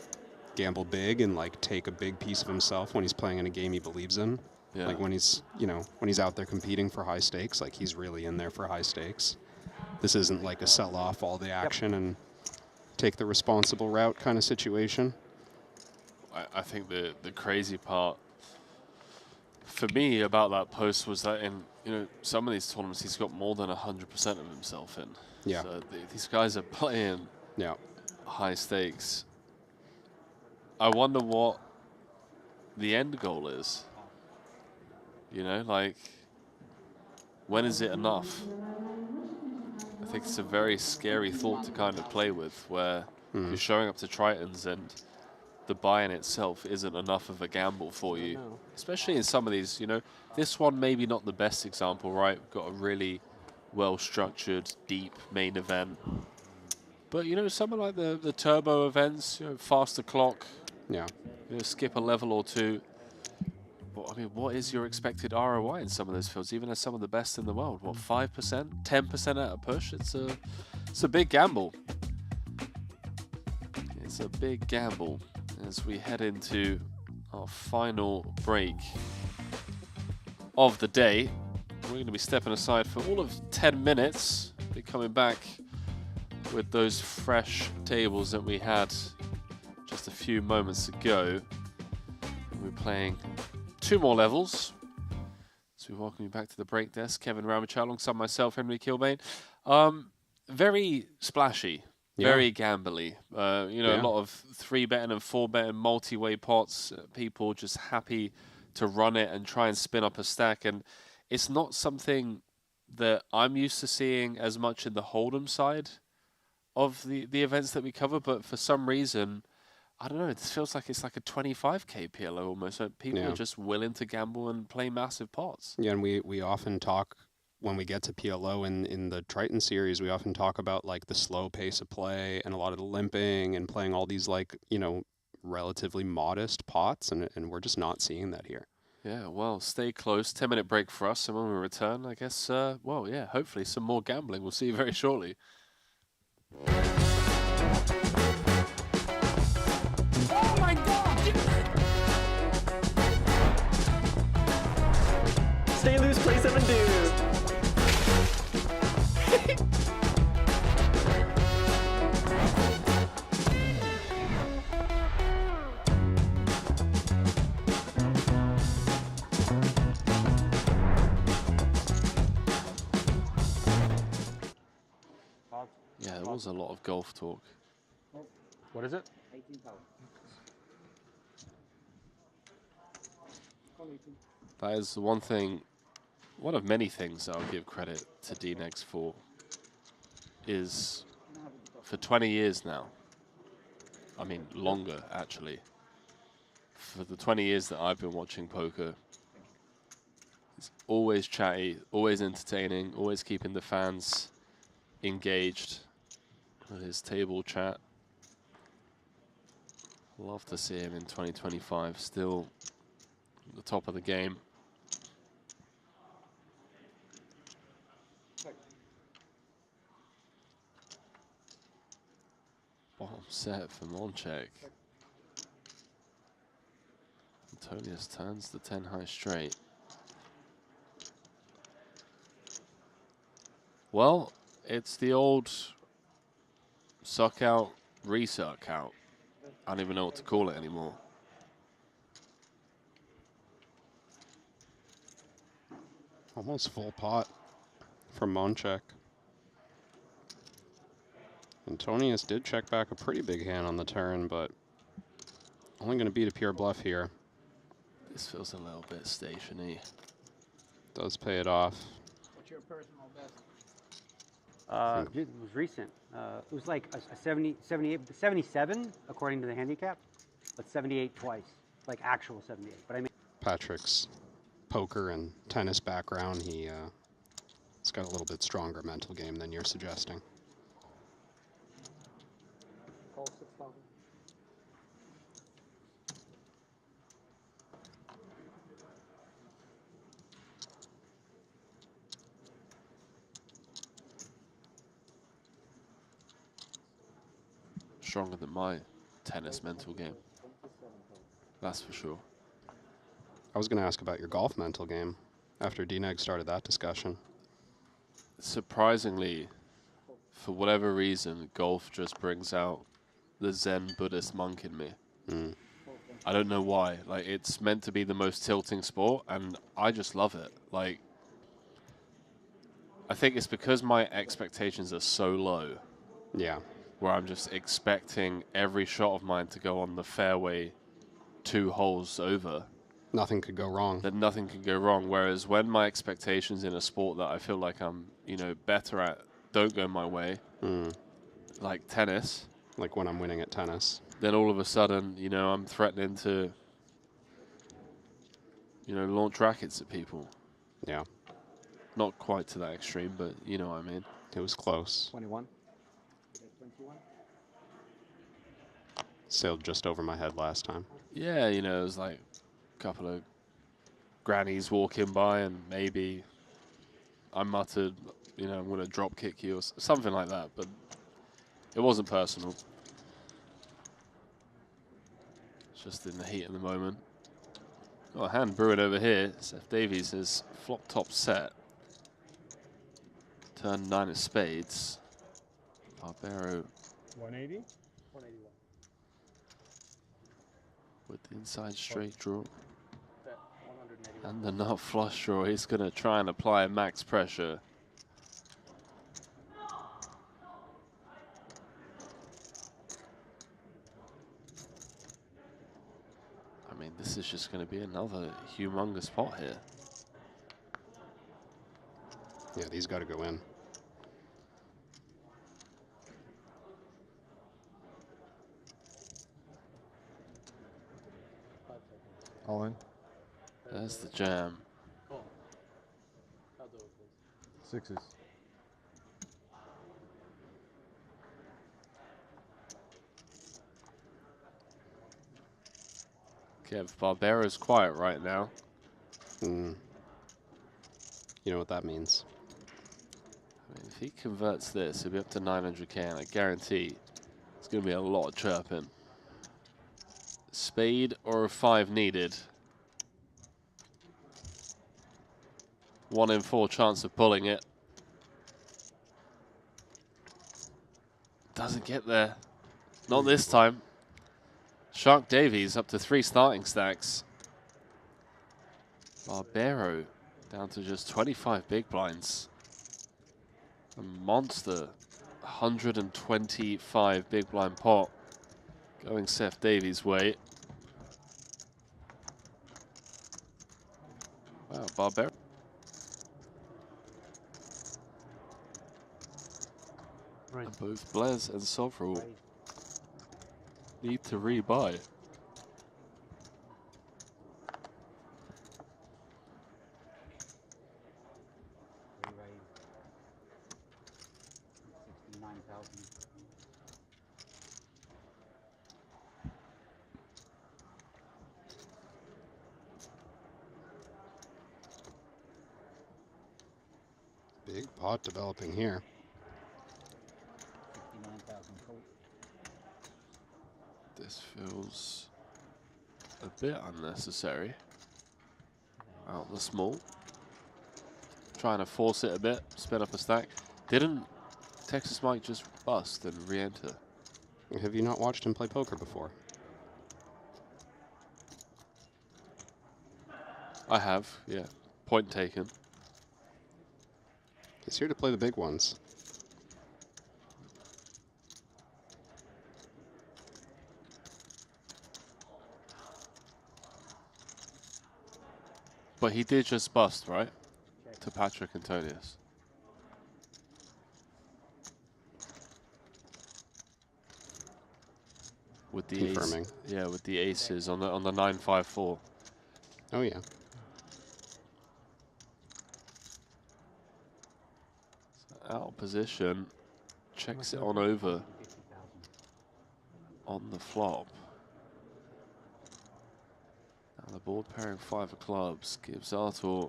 [SPEAKER 20] gamble big and like take a big piece of himself when he's playing in a game he believes in.
[SPEAKER 18] Yeah.
[SPEAKER 20] Like when he's, you know, when he's out there competing for high stakes, like he's really in there for high stakes. This isn't like a sell off all the action and take the responsible route kind of situation.
[SPEAKER 18] I think the crazy part for me about that post was that in, you know, some of these tournaments he's got more than 100% of himself in.
[SPEAKER 20] Yeah.
[SPEAKER 18] So these guys are playing high stakes. I wonder what the end goal is. You know, like, when is it enough? I think it's a very scary thought to kind of play with, where you're showing up to Tritons and the buy-in itself isn't enough of a gamble for you. Especially in some of these, you know, this one maybe not the best example, right? We've got a really well-structured, deep main event. But, you know, something like the turbo events, you know, faster clock,
[SPEAKER 20] you
[SPEAKER 18] know, skip a level or two. But, I mean, what is your expected ROI in some of those fields, even as some of the best in the world? What, 5%, 10% at a push? It's a big gamble. It's a big gamble as we head into our final break of the day. We're going to be stepping aside for all of 10 minutes. Be coming back with those fresh tables that we had just a few moments ago. We're playing 2 more levels. So we welcome you back to the break desk. Kevin Ramachal alongside myself, Henry Kilbane. Very splashy, very gambly. You know, a lot of 3-betting and 4-betting multi-way pots. People just happy to run it and try and spin up a stack. And it's not something that I'm used to seeing as much in the Hold'em side of the events that we cover. But for some reason, I don't know, it feels like it's like a 25K PLO almost. So people are just willing to gamble and play massive pots.
[SPEAKER 20] Yeah, and we often talk, when we get to PLO in the Triton series, we often talk about like the slow pace of play and a lot of the limping and playing all these like, you know, relatively modest pots, and we're just not seeing that here.
[SPEAKER 18] Yeah, well, stay close. 10-minute break for us, and when we return, I guess, well, yeah, hopefully some more gambling. We'll see you very shortly.
[SPEAKER 15] Oh my God! Stay loose, play 7 dudes.
[SPEAKER 18] Yeah, there was a lot of golf talk.
[SPEAKER 16] What is it?
[SPEAKER 7] 18 power.
[SPEAKER 18] That is the one thing, one of many things I'll give credit to DNegs for, is for 20 years now, I mean longer actually, for the 20 years that I've been watching poker, it's always chatty, always entertaining, always keeping the fans engaged with his table chat. Love to see him in 2025 still at the top of the game. Bottom set for Monchek. Antonius turns the 10 high straight. Well, it's the old suck out, resuck out. I don't even know what to call it anymore.
[SPEAKER 20] Almost full pot from Monchek. Antonius did check back a pretty big hand on the turn, but only going to beat a pure bluff here.
[SPEAKER 18] This feels a little bit stationy.
[SPEAKER 20] Does pay it off.
[SPEAKER 19] What's your personal best?
[SPEAKER 12] It was recent. It was like a 70, 78, 77 according to the handicap, but 78 twice, like actual 78. But I mean,
[SPEAKER 20] Patrick's poker and tennis background, he's got a little bit stronger mental game than you're suggesting.
[SPEAKER 10] Call 6,000.
[SPEAKER 18] Stronger than my tennis mental game. That's for sure.
[SPEAKER 20] I was going to ask about your golf mental game after DNEG started that discussion.
[SPEAKER 18] Surprisingly, for whatever reason, golf just brings out the Zen Buddhist monk in me. I don't know why. Like, it's meant to be the most tilting sport, and I just love it. Like, I think it's because my expectations are so low.
[SPEAKER 20] Yeah.
[SPEAKER 18] Where I'm just expecting every shot of mine to go on the fairway 2 holes over.
[SPEAKER 20] Nothing could go wrong.
[SPEAKER 18] That nothing can go wrong. Whereas when my expectations in a sport that I feel like I'm, better at don't go my way, like tennis.
[SPEAKER 20] Like when I'm winning at tennis.
[SPEAKER 18] Then all of a sudden, I'm threatening to, launch rackets at people.
[SPEAKER 20] Yeah.
[SPEAKER 18] Not quite to that extreme, but you know what I mean.
[SPEAKER 20] It was close.
[SPEAKER 12] 21.
[SPEAKER 10] 21.
[SPEAKER 20] Sailed just over my head last time.
[SPEAKER 18] Yeah, it was like a couple of grannies walking by, and maybe I muttered, I'm going to drop kick you or something like that, but it wasn't personal. It's just in the heat of the moment. Got a hand brewing over here. Seth Davies has flop top set. Turn 9 of spades. Barbero
[SPEAKER 8] 180?
[SPEAKER 10] 181.
[SPEAKER 18] with the inside straight draw.
[SPEAKER 10] Bet 181.
[SPEAKER 18] And the nut flush draw. He's going to try and apply max pressure. I mean, this is just going to be another humongous pot here.
[SPEAKER 20] Yeah, these got to go in.
[SPEAKER 4] All in.
[SPEAKER 18] There's the jam.
[SPEAKER 4] Sixes.
[SPEAKER 18] Kev, Barbero's quiet right now.
[SPEAKER 20] You know what that means.
[SPEAKER 18] I mean, if he converts this, he'll be up to 900k, and I guarantee it's going to be a lot of chirping. Spade or a 5 needed. 1 in 4 chance of pulling it. Doesn't get there. Not this time. Shark Davies up to 3 starting stacks. Barbero down to just 25 big blinds. A monster 125 big blind pot going Seth Davies' way. Wow, Barbero.
[SPEAKER 12] Right.
[SPEAKER 18] And both Blaise and Sovrel need to rebuy.
[SPEAKER 20] Big pot developing here.
[SPEAKER 12] 59,000 total.
[SPEAKER 18] This feels a bit unnecessary. Out the small. Trying to force it a bit, spin up a stack. Didn't Texas Mike just bust and re-enter?
[SPEAKER 20] Have you not watched him play poker before?
[SPEAKER 18] I have, yeah. Point taken.
[SPEAKER 20] He's here to play the big ones.
[SPEAKER 18] But he did just bust, right?
[SPEAKER 12] Check.
[SPEAKER 18] to Patrick Antonius. With the
[SPEAKER 20] Confirming.
[SPEAKER 18] yeah, with the aces on the 9-5-4.
[SPEAKER 20] Oh yeah.
[SPEAKER 18] Out of position, checks it on over on the flop. Now the board pairing 5 of clubs gives Artur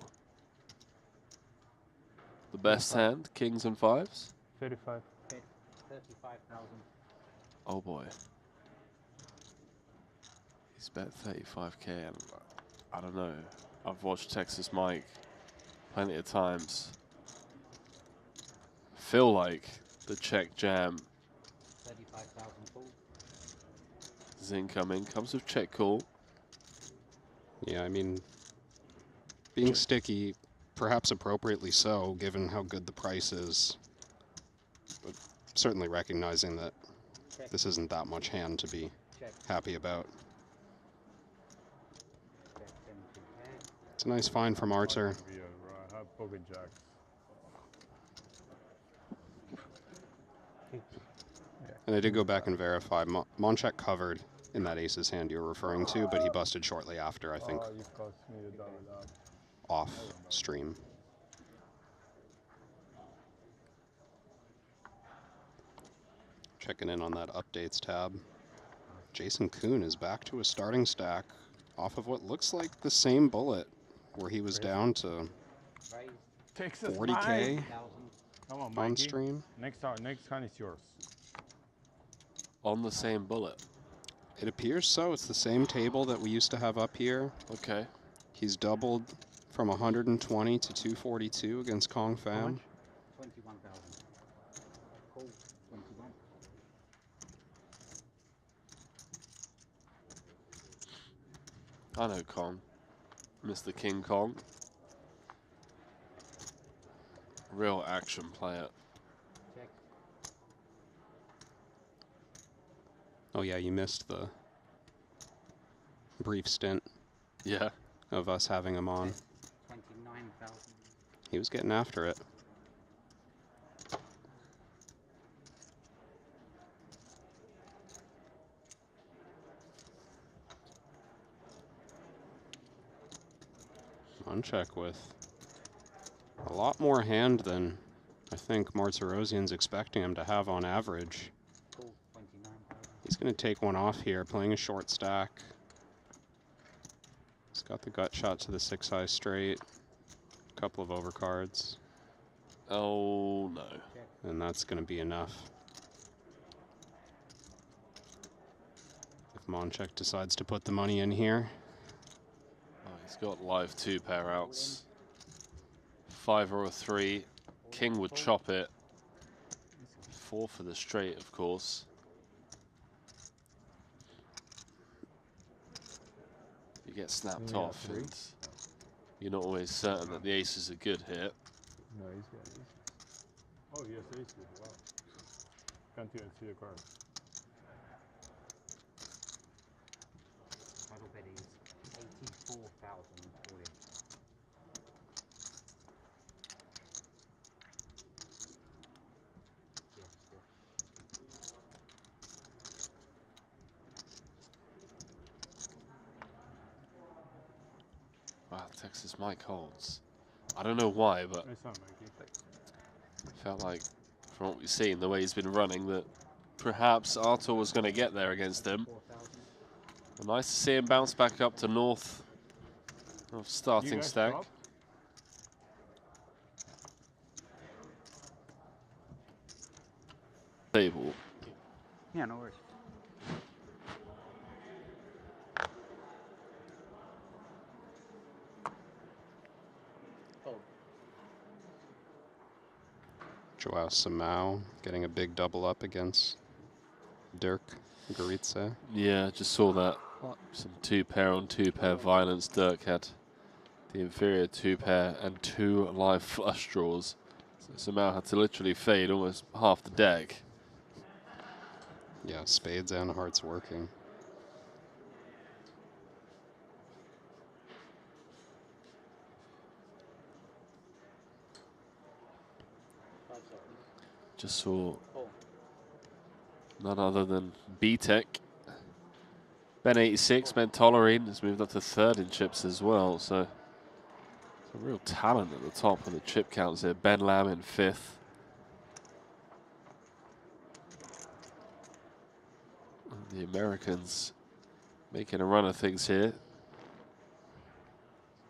[SPEAKER 18] the best hand, kings and fives.
[SPEAKER 16] 35.
[SPEAKER 12] 35,000.
[SPEAKER 18] Oh boy. He's bet 35k and I don't know. I've watched Texas Mike plenty of times. Feel like the check jam
[SPEAKER 12] 35,000 full.
[SPEAKER 18] is incoming. Comes with check call.
[SPEAKER 20] Yeah, I mean, being sticky, perhaps appropriately so, given how good the price is. But certainly recognizing that this isn't that much hand to be happy about. It's a nice find from Artur.
[SPEAKER 8] I have pocket jacks.
[SPEAKER 20] And I did go back and verify. Monchek covered in that aces hand you're referring to, but he busted shortly after, I think,
[SPEAKER 8] You cost me the double up.
[SPEAKER 20] off stream. Checking in on that updates tab. Jason Kuhn is back to a starting stack off of what looks like the same bullet where he was down to
[SPEAKER 8] Texas
[SPEAKER 20] 40K
[SPEAKER 8] Mike. Come on,
[SPEAKER 20] on
[SPEAKER 8] Mikey.
[SPEAKER 20] stream.
[SPEAKER 8] Next hand is yours.
[SPEAKER 18] On the same bullet.
[SPEAKER 20] It appears so. It's the same table that we used to have up here.
[SPEAKER 18] Okay.
[SPEAKER 20] He's doubled from 120 to 242 against Kong Pham.
[SPEAKER 12] 21,000. Cool. 21.
[SPEAKER 18] I know Kong. Mr. King Kong. Real action player.
[SPEAKER 12] Check.
[SPEAKER 20] Oh yeah, you missed the brief stint.
[SPEAKER 18] Yeah.
[SPEAKER 20] Of us having him on.
[SPEAKER 12] 29,000.
[SPEAKER 20] He was getting after it. Uncheck with a lot more hand than I think Martirosian's expecting him to have on average.
[SPEAKER 12] Cool. 29,000.
[SPEAKER 20] He's going to take one off here, playing a short stack. He's got the gut shot to the 6-high straight. A couple of overcards.
[SPEAKER 18] Oh no.
[SPEAKER 20] And that's going to be enough. If Monchek decides to put the money in here.
[SPEAKER 18] Oh, he's got live 2 pair outs. 5 or a 3. King would chop it. 4 for the straight, of course. You get snapped off, and you're not always certain that the ace is a good hit.
[SPEAKER 8] No, he's got aces. Oh, he has aces. Wow. Can't even see the card.
[SPEAKER 12] Total bet is 84,040.
[SPEAKER 18] Wow, Texas Mike holds. I don't know why, but
[SPEAKER 8] Nice one, Mikey.
[SPEAKER 18] felt like, from what we've seen, the way he's been running, that perhaps Artur was going to get there against him. Well, nice to see him bounce back up to north of starting stack.
[SPEAKER 8] Drop?
[SPEAKER 18] Table.
[SPEAKER 12] Yeah, no worries.
[SPEAKER 20] Joao Samau getting a big double up against Dirk Goritze.
[SPEAKER 18] Yeah, just saw that. Some 2 pair on 2 pair violence. Dirk had the inferior 2 pair and 2 live flush draws. So Samau had to literally fade almost half the deck.
[SPEAKER 20] Yeah, spades and hearts working.
[SPEAKER 18] just saw none other than B-Tech. Ben 86, Ben Tollerine has moved up to third in chips as well. So some real talent at the top of the chip counts here. Ben Lamb in fifth. The Americans making a run of things here.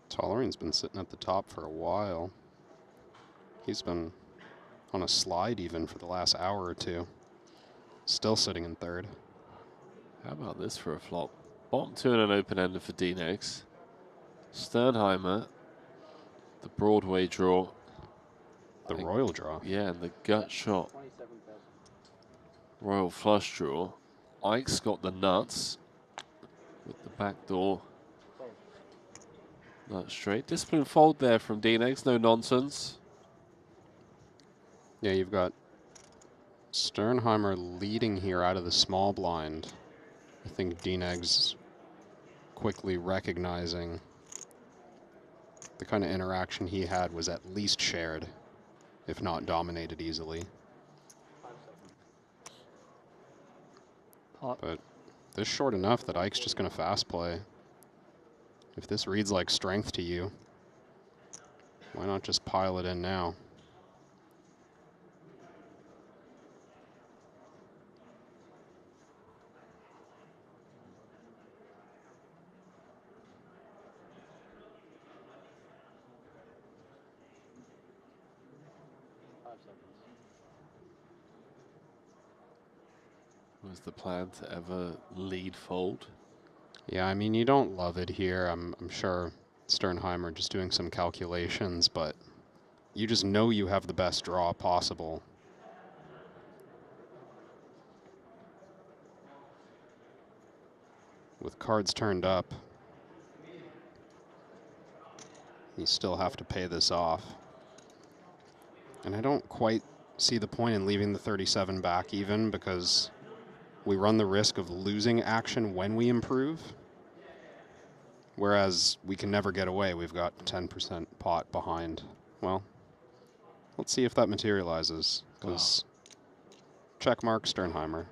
[SPEAKER 20] Tollerine's been sitting at the top for a while. He's been on a slide even for the last hour or two. Still sitting in third.
[SPEAKER 18] How about this for a flop? Bottom two and an open-ender for D-Nex. Sternheimer, the Broadway draw.
[SPEAKER 20] The royal draw.
[SPEAKER 18] Yeah, and the gut shot. Royal flush draw. Ike's got the nuts with the back door. Nut straight. Discipline fold there from D-Nex, no nonsense.
[SPEAKER 20] Yeah, you've got Sternheimer leading here out of the small blind. I think D-Negs quickly recognizing the kind of interaction he had was at least shared, if not dominated easily. But this short enough that Ike's just going to fast play. If this reads like strength to you, why not just pile it in now?
[SPEAKER 18] Was the plan to ever lead fold?
[SPEAKER 20] Yeah, I mean, you don't love it here. I'm sure Sternheimer just doing some calculations, but you just know you have the best draw possible. With cards turned up, you still have to pay this off. And I don't quite see the point in leaving the 37 back even, because we run the risk of losing action when we improve. Whereas we can never get away. We've got 10% pot behind. Well, let's see if that materializes, because checkmark Sternheimer.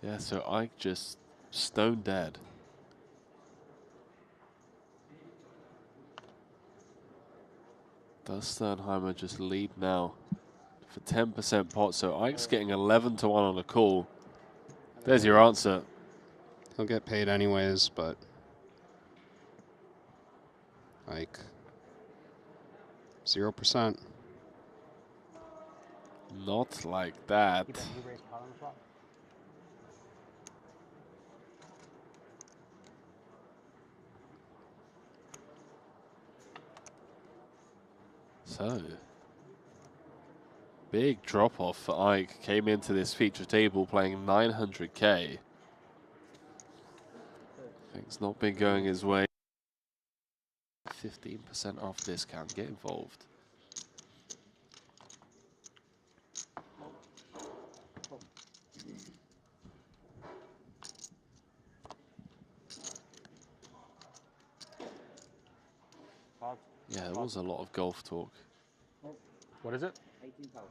[SPEAKER 18] Yeah, so Ike just stone dead. Does Sternheimer just lead now for 10% pot? So Ike's getting 11 to 1 on a call. There's your answer.
[SPEAKER 20] He'll get paid anyways, but Ike, 0%.
[SPEAKER 18] Not like that. So, big drop off for Ike. Came into this feature table playing 900K. Things not been going his way. 15% off discount. Get involved. Yeah, there was a lot of golf talk.
[SPEAKER 8] What is it?
[SPEAKER 7] 18 pounds.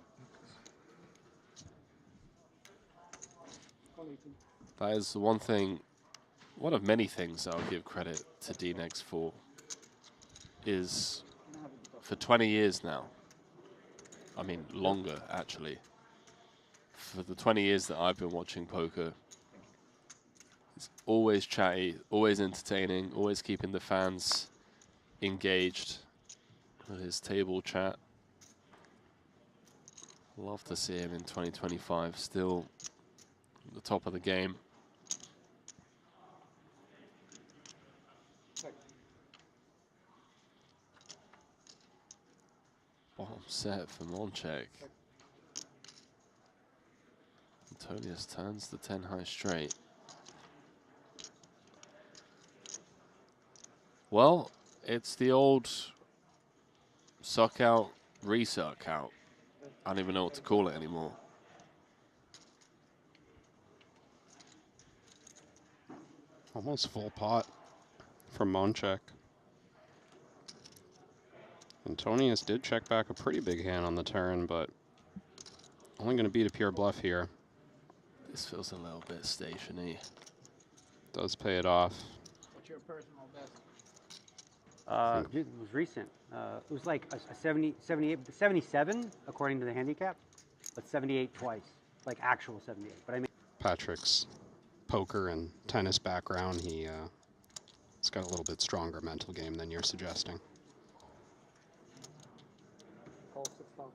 [SPEAKER 18] That is one thing, one of many things I'll give credit to D-Nex for, is for 20 years now, I mean longer actually, for the 20 years that I've been watching poker, it's always chatty, always entertaining, always keeping the fans engaged with his table chat. Love to see him in 2025 still at the top of the game. Bottom set for Monchek. Antonius turns the 10 high straight. Well, it's the old suck out, resuck out. I don't even know what to call it anymore.
[SPEAKER 20] Almost full pot from Monchek. Antonius did check back a pretty big hand on the turn, but only going to beat a pure bluff here.
[SPEAKER 18] This feels a little bit stationy.
[SPEAKER 20] Does pay it off.
[SPEAKER 19] What's your personal best?
[SPEAKER 12] It was recent. It was like a 70, 78, 77 according to the handicap, but 78 twice, like actual 78. But I mean,
[SPEAKER 20] Patrick's poker and tennis background, he's got a little bit stronger mental game than you're suggesting.
[SPEAKER 10] Call 6,000.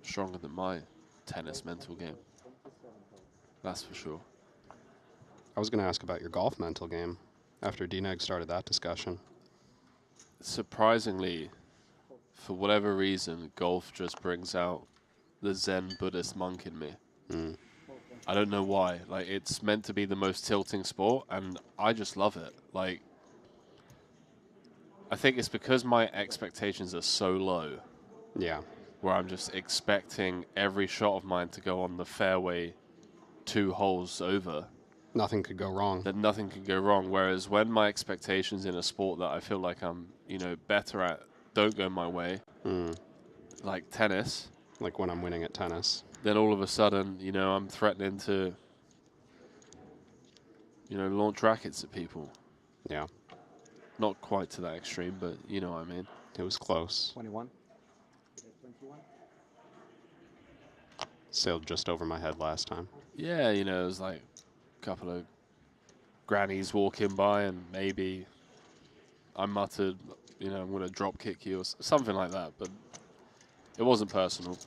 [SPEAKER 18] Stronger than my tennis mental game. That's for sure.
[SPEAKER 20] I was going to ask about your golf mental game after DNEG started that discussion.
[SPEAKER 18] Surprisingly, for whatever reason, golf just brings out the Zen Buddhist monk in me. I don't know why. Like, it's meant to be the most tilting sport, and I just love it. Like, I think it's because my expectations are so low.
[SPEAKER 20] Yeah.
[SPEAKER 18] Where I'm just expecting every shot of mine to go on the fairway 2 holes over.
[SPEAKER 20] Nothing could go wrong.
[SPEAKER 18] That nothing can go wrong. Whereas when my expectations in a sport that I feel like I'm, you know, better at don't go my way, like tennis.
[SPEAKER 20] Like when I'm winning at tennis.
[SPEAKER 18] Then all of a sudden, you know, I'm threatening to, you know, launch rackets at people.
[SPEAKER 20] Yeah.
[SPEAKER 18] Not quite to that extreme, but you know what I mean.
[SPEAKER 20] It was close.
[SPEAKER 10] 21.
[SPEAKER 20] Sailed just over my head last time.
[SPEAKER 18] Yeah, you know, it was like a couple of grannies walking by and maybe I muttered, you know, I'm going to drop kick you or something like that, but it wasn't personal.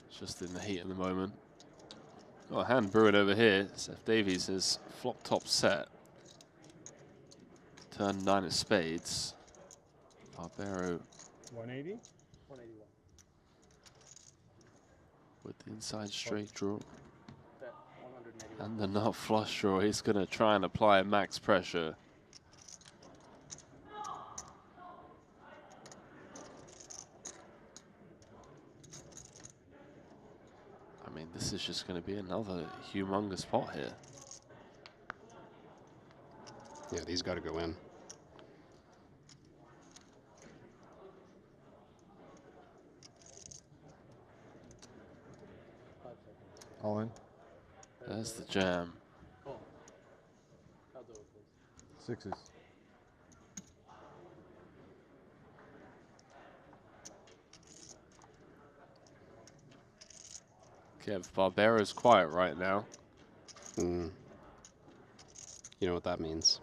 [SPEAKER 18] It's just in the heat of the moment. Got a hand brewing over here. Seth Davies has flop top set. Turn 9 of spades. Barbero
[SPEAKER 8] 180?
[SPEAKER 10] 181.
[SPEAKER 18] with the inside straight draw.
[SPEAKER 10] Bet 181.
[SPEAKER 18] And the nut flush draw. He's going to try and apply max pressure. I mean, this is just going to be another humongous pot here.
[SPEAKER 20] Yeah, these got to go in.
[SPEAKER 4] All in.
[SPEAKER 18] There's the jam.
[SPEAKER 4] Sixes.
[SPEAKER 18] Kev, Barbero's quiet right now.
[SPEAKER 20] You know what that means.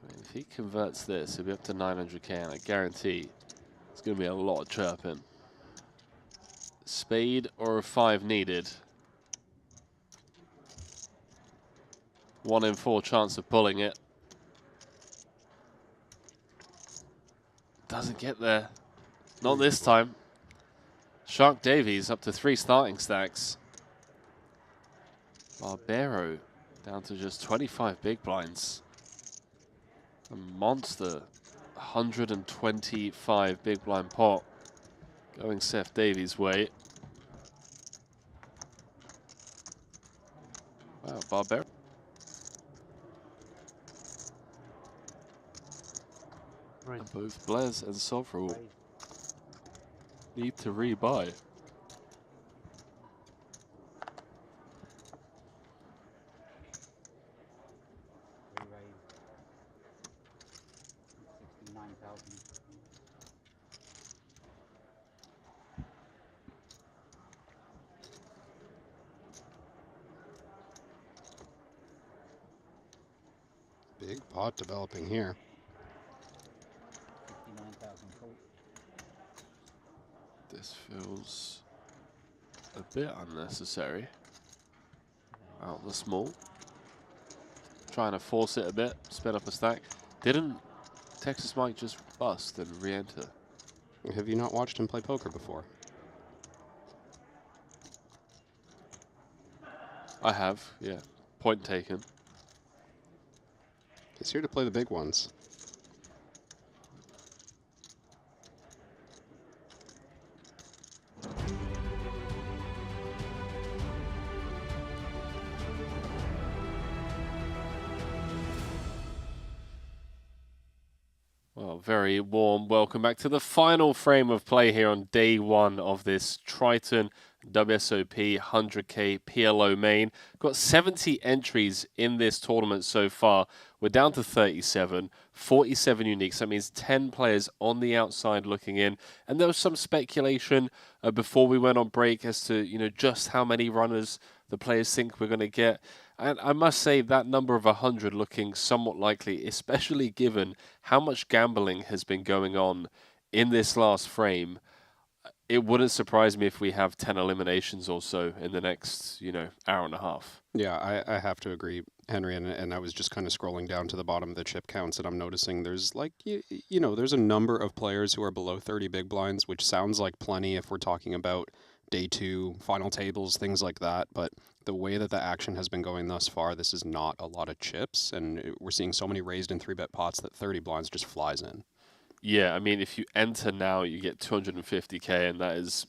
[SPEAKER 18] I mean, if he converts this, he'll be up to 900k, and I guarantee it's going to be a lot of chirping. Spade or a 5 needed. 1 in 4 chance of pulling it. Doesn't get there. Not this time. Shark Davies up to 3 starting stacks. Barbero down to just 25 big blinds. A monster 125 big blind pot going Seth Davies' way. Wow, Barbero.
[SPEAKER 12] Right.
[SPEAKER 18] And both Blaise and Sovril need to rebuy.
[SPEAKER 20] Big pot developing here.
[SPEAKER 12] 59,000 total.
[SPEAKER 18] This feels a bit unnecessary. Out the small. Trying to force it a bit, spin up a stack. Didn't Texas Mike just bust and re-enter?
[SPEAKER 20] Have you not watched him play poker before?
[SPEAKER 18] I have, yeah. Point taken.
[SPEAKER 20] He's here to play the big ones.
[SPEAKER 18] A very warm welcome back to the final frame of play here on day one of this Triton WSOP 100K PLO main. Got 70 entries in this tournament so far. We're down to 37, 47 uniques. That means 10 players on the outside looking in. And there was some speculation before we went on break as to, just how many runners the players think we're going to get. And I must say that number of 100 looking somewhat likely, especially given how much gambling has been going on in this last frame. It wouldn't surprise me if we have 10 eliminations or so in the next, hour and a half.
[SPEAKER 20] Yeah, I have to agree, Henry, and I was just kind of scrolling down to the bottom of the chip counts, and I'm noticing there's there's a number of players who are below 30 big blinds, which sounds like plenty if we're talking about day two, final tables, things like that, but the way that the action has been going thus far, this is not a lot of chips, and we're seeing so many raised in 3-bet pots that 30 blinds just flies in.
[SPEAKER 18] Yeah, I mean, if you enter now, you get 250K, and that is